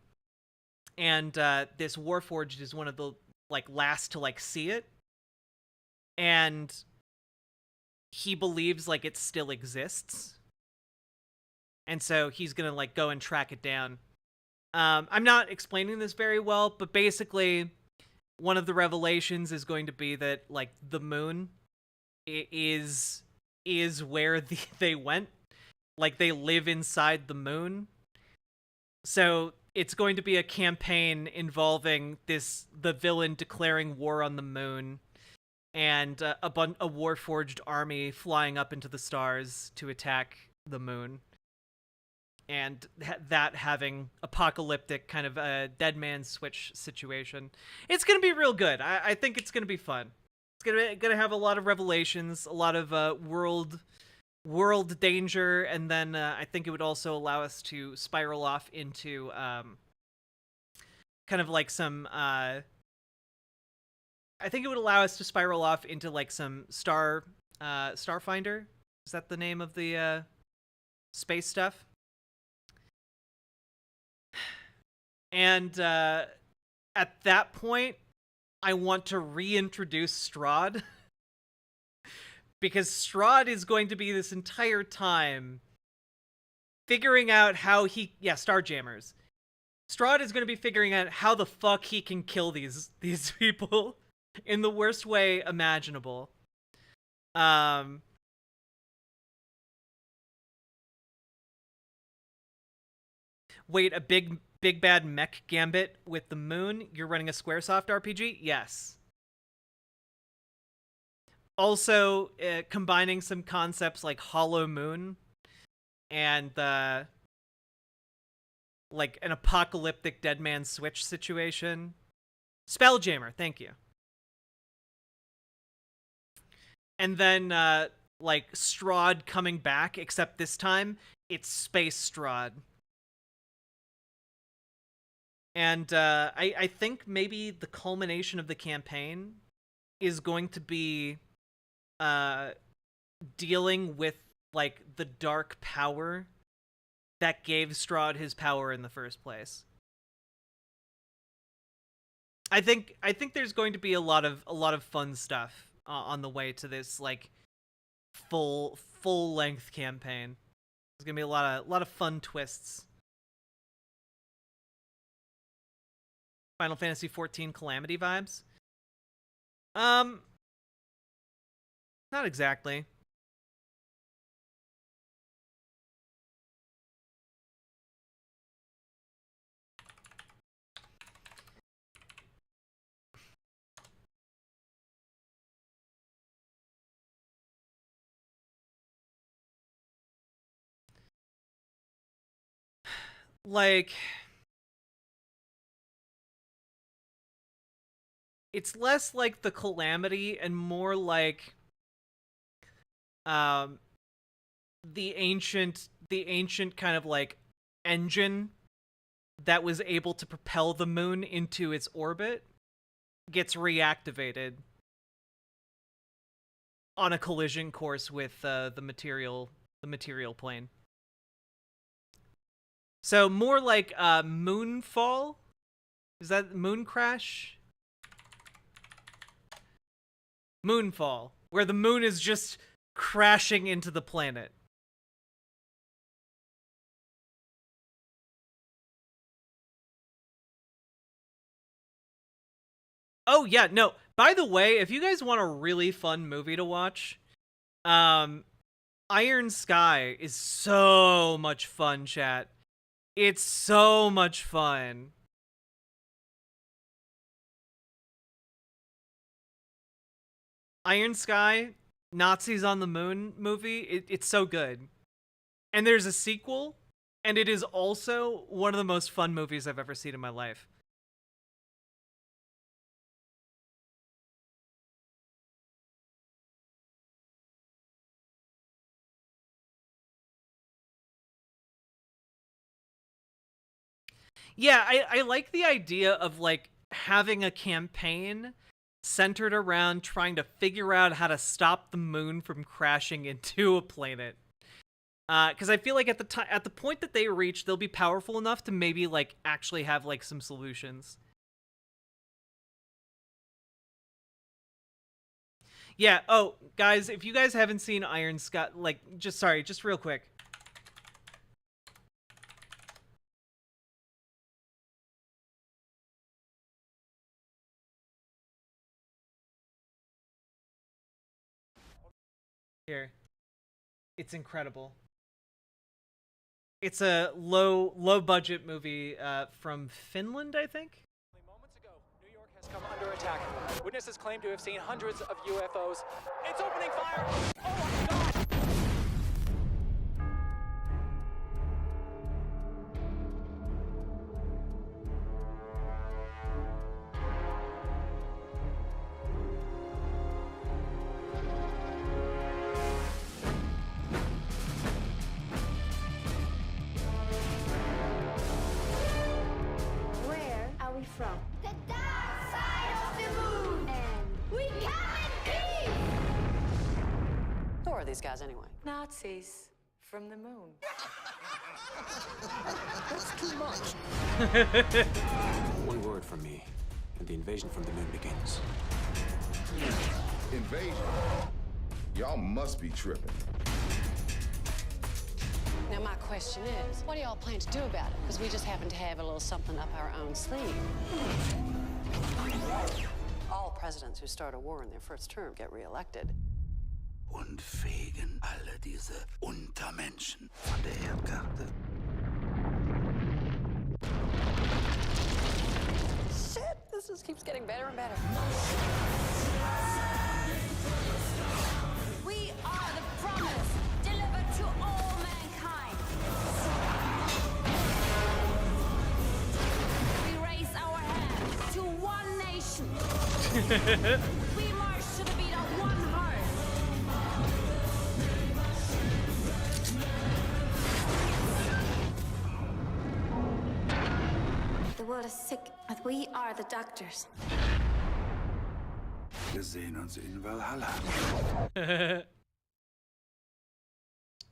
this Warforged is one of the, like, last to, like, see it. And he believes, like, it still exists. And so he's gonna, like, go and track it down. I'm not explaining this very well, but basically one of the revelations is going to be that, like, the moon is where they went. Like, they live inside the moon. So it's going to be a campaign involving the villain declaring war on the moon, and a Warforged army flying up into the stars to attack the moon. And that having apocalyptic kind of a dead man switch situation. It's going to be real good. I think it's going to be fun. It's going to have a lot of revelations, a lot of world danger, and then I think it would also allow us to spiral off into kind of like some I think it would allow us to spiral off into, like, some Starfinder. Is that the name of the space stuff? And at that point, I want to reintroduce Strahd. Because Strahd is going to be this entire time figuring out how Starjammers. Strahd is going to be figuring out how the fuck he can kill these people in the worst way imaginable. Wait, a big bad mech gambit with the moon? You're running a Squaresoft RPG? Yes. Also, combining some concepts like Hollow Moon and like an apocalyptic dead man switch situation. Spelljammer, thank you. And then like Strahd coming back, except this time it's Space Strahd. And I think maybe the culmination of the campaign is going to be dealing with, like, the dark power that gave Strahd his power in the first place. I think there's going to be a lot of fun stuff on the way to this, like, full length campaign. There's gonna be a lot of fun twists. Final Fantasy XIV Calamity vibes? Not exactly. Like, it's less like the Calamity and more like the ancient kind of, like, engine that was able to propel the moon into its orbit gets reactivated on a collision course with the material plane. So more like Moonfall? Is that Moon Crash? Moonfall, where the moon is just crashing into the planet. Oh yeah, no. By the way, if you guys want a really fun movie to watch, Iron Sky is so much fun, chat. It's so much fun. Iron Sky, Nazis on the Moon movie, it's so good. And there's a sequel, and it is also one of the most fun movies I've ever seen in my life. Yeah, I like the idea of, like, having a campaign centered around trying to figure out how to stop the moon from crashing into a planet. Because I feel like at the point that they reach, they'll be powerful enough to maybe, like, actually have, like, some solutions. Yeah, oh, guys, if you guys haven't seen Iron Sky, like, just real quick. Here. It's incredible. It's a low budget movie from Finland, I think. Moments ago, New York has come under attack. Witnesses claim to have seen hundreds of UFOs. It's opening fire! Oh my God! From the dark side of the moon, and we come in peace. Who are these guys anyway? Nazis from the moon. That's too much. One word from me, and the invasion from the moon begins. Invasion? Y'all must be tripping. Now my question is, what do y'all plan to do about it? Because we just happen to have a little something up our own sleeve. All presidents who start a war in their first term get reelected. Und fegen alle diese Untermenschen von der Erdkarte. Shit, this just keeps getting better and better. We are the promise delivered to all mankind. We raise our hands to one nation. We march to the beat of one heart. The world is sick, but we are the doctors. Wir sehen uns in Valhalla.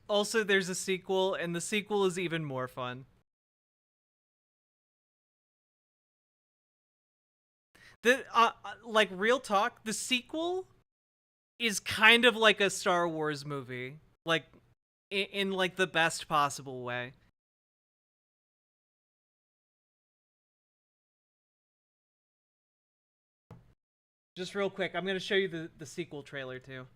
Also, there's a sequel, and the sequel is even more fun. Like, real talk, the sequel is kind of like a Star Wars movie. Like, in like, the best possible way. Just real quick, I'm going to show you the sequel trailer, too.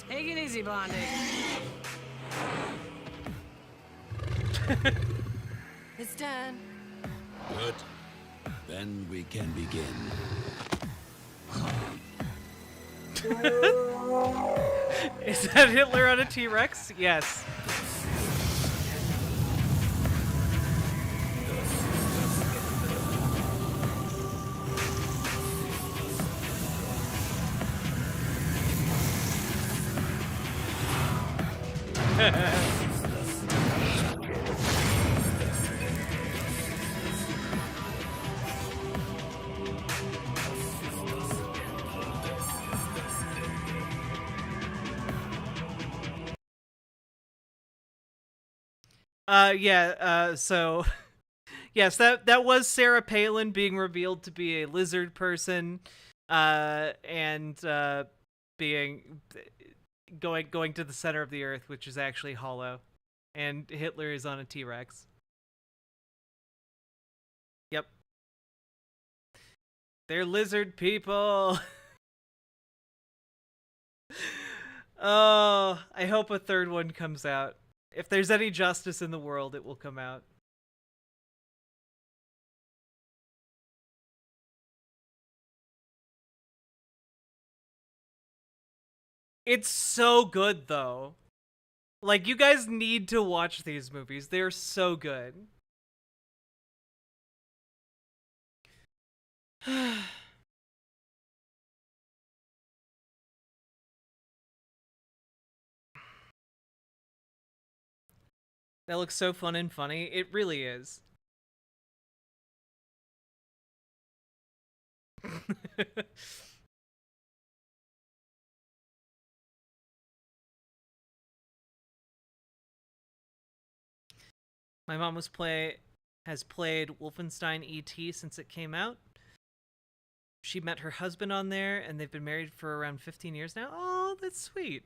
Take it easy, Blondie. It's done. Good. Then we can begin. Is that Hitler on a T-Rex? Yes. So yes, that was Sarah Palin being revealed to be a lizard person, and being going to the center of the earth, which is actually hollow, and Hitler is on a T-Rex. Yep. They're lizard people. Oh, I hope a third one comes out. If there's any justice in the world, it will come out. It's so good, though. Like, you guys need to watch these movies. They're so good. That looks so fun and funny. It really is. My mom has played Wolfenstein ET since it came out. She met her husband on there, and they've been married for around 15 years now. Oh, that's sweet.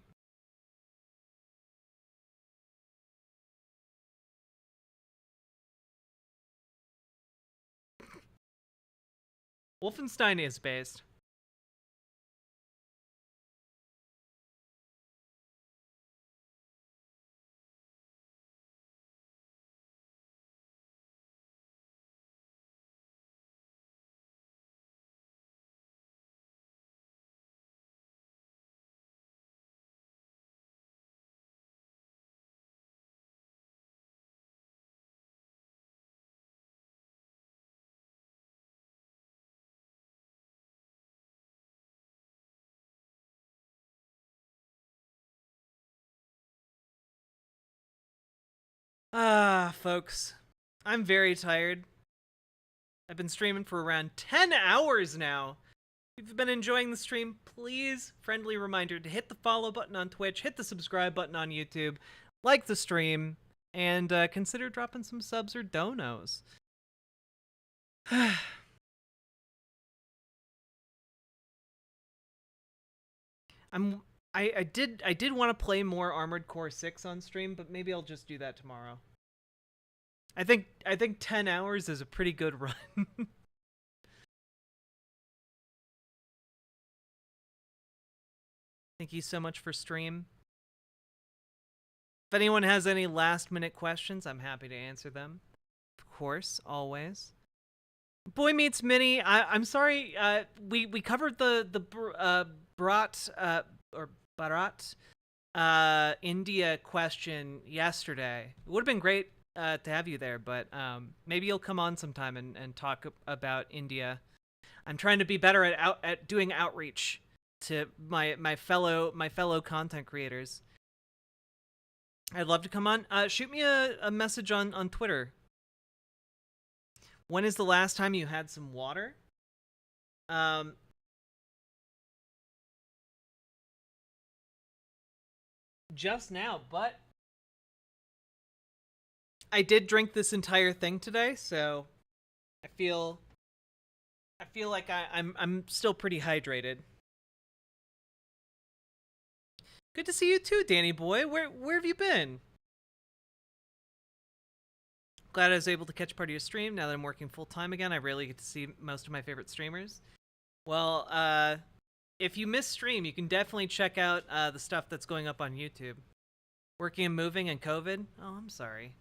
Wolfenstein is based. Folks, I'm very tired. I've been streaming for around 10 hours now. If you've been enjoying the stream, please, friendly reminder to hit the follow button on Twitch, hit the subscribe button on YouTube, like the stream, and consider dropping some subs or donos. I did want to play more Armored Core 6 on stream, but maybe I'll just do that tomorrow. I think 10 hours is a pretty good run. Thank you so much for stream. If anyone has any last minute questions, I'm happy to answer them. Of course, always. Boy Meets Mini, I'm sorry, we covered the Barat India question yesterday. It would have been great to have you there, but maybe you'll come on sometime and talk about India. I'm trying to be better at doing outreach to my fellow content creators. I'd love to come on. Shoot me a message on Twitter. When is the last time you had some water? Just now, but I did drink this entire thing today, so I feel like I'm still pretty hydrated. Good to see you too, Danny boy. Where have you been? Glad I was able to catch part of your stream. Now that I'm working full time again, I rarely get to see most of my favorite streamers. Well, if you miss stream, you can definitely check out the stuff that's going up on YouTube. Working and moving and COVID. Oh, I'm sorry.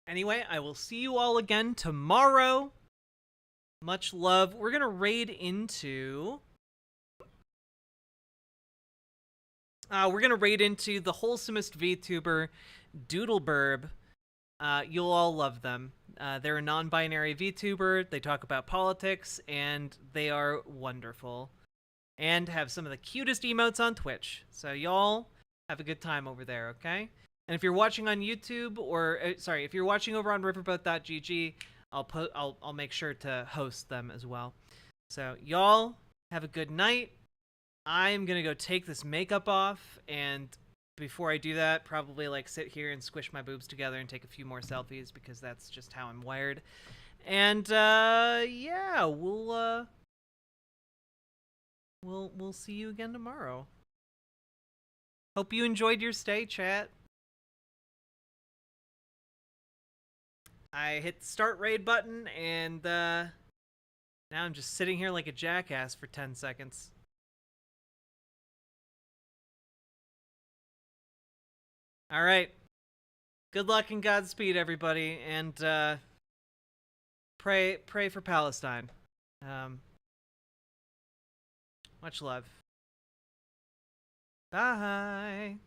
Anyway, I will see you all again tomorrow. Much love. We're gonna raid into the wholesomest VTuber, Doodleburb. You'll all love them. They're a non-binary VTuber. They talk about politics, and they are wonderful. And have some of the cutest emotes on Twitch. So y'all have a good time over there, okay? And if you're watching on YouTube, or if you're watching over on riverboat.gg, I'll make sure to host them as well. So y'all have a good night. I'm gonna go take this makeup off, and before I do that, probably like sit here and squish my boobs together and take a few more selfies because that's just how I'm wired. And yeah, we'll see you again tomorrow. Hope you enjoyed your stay, chat. I hit the start raid button, and now I'm just sitting here like a jackass for 10 seconds. All right. Good luck and Godspeed, everybody, and pray for Palestine. Much love. Bye.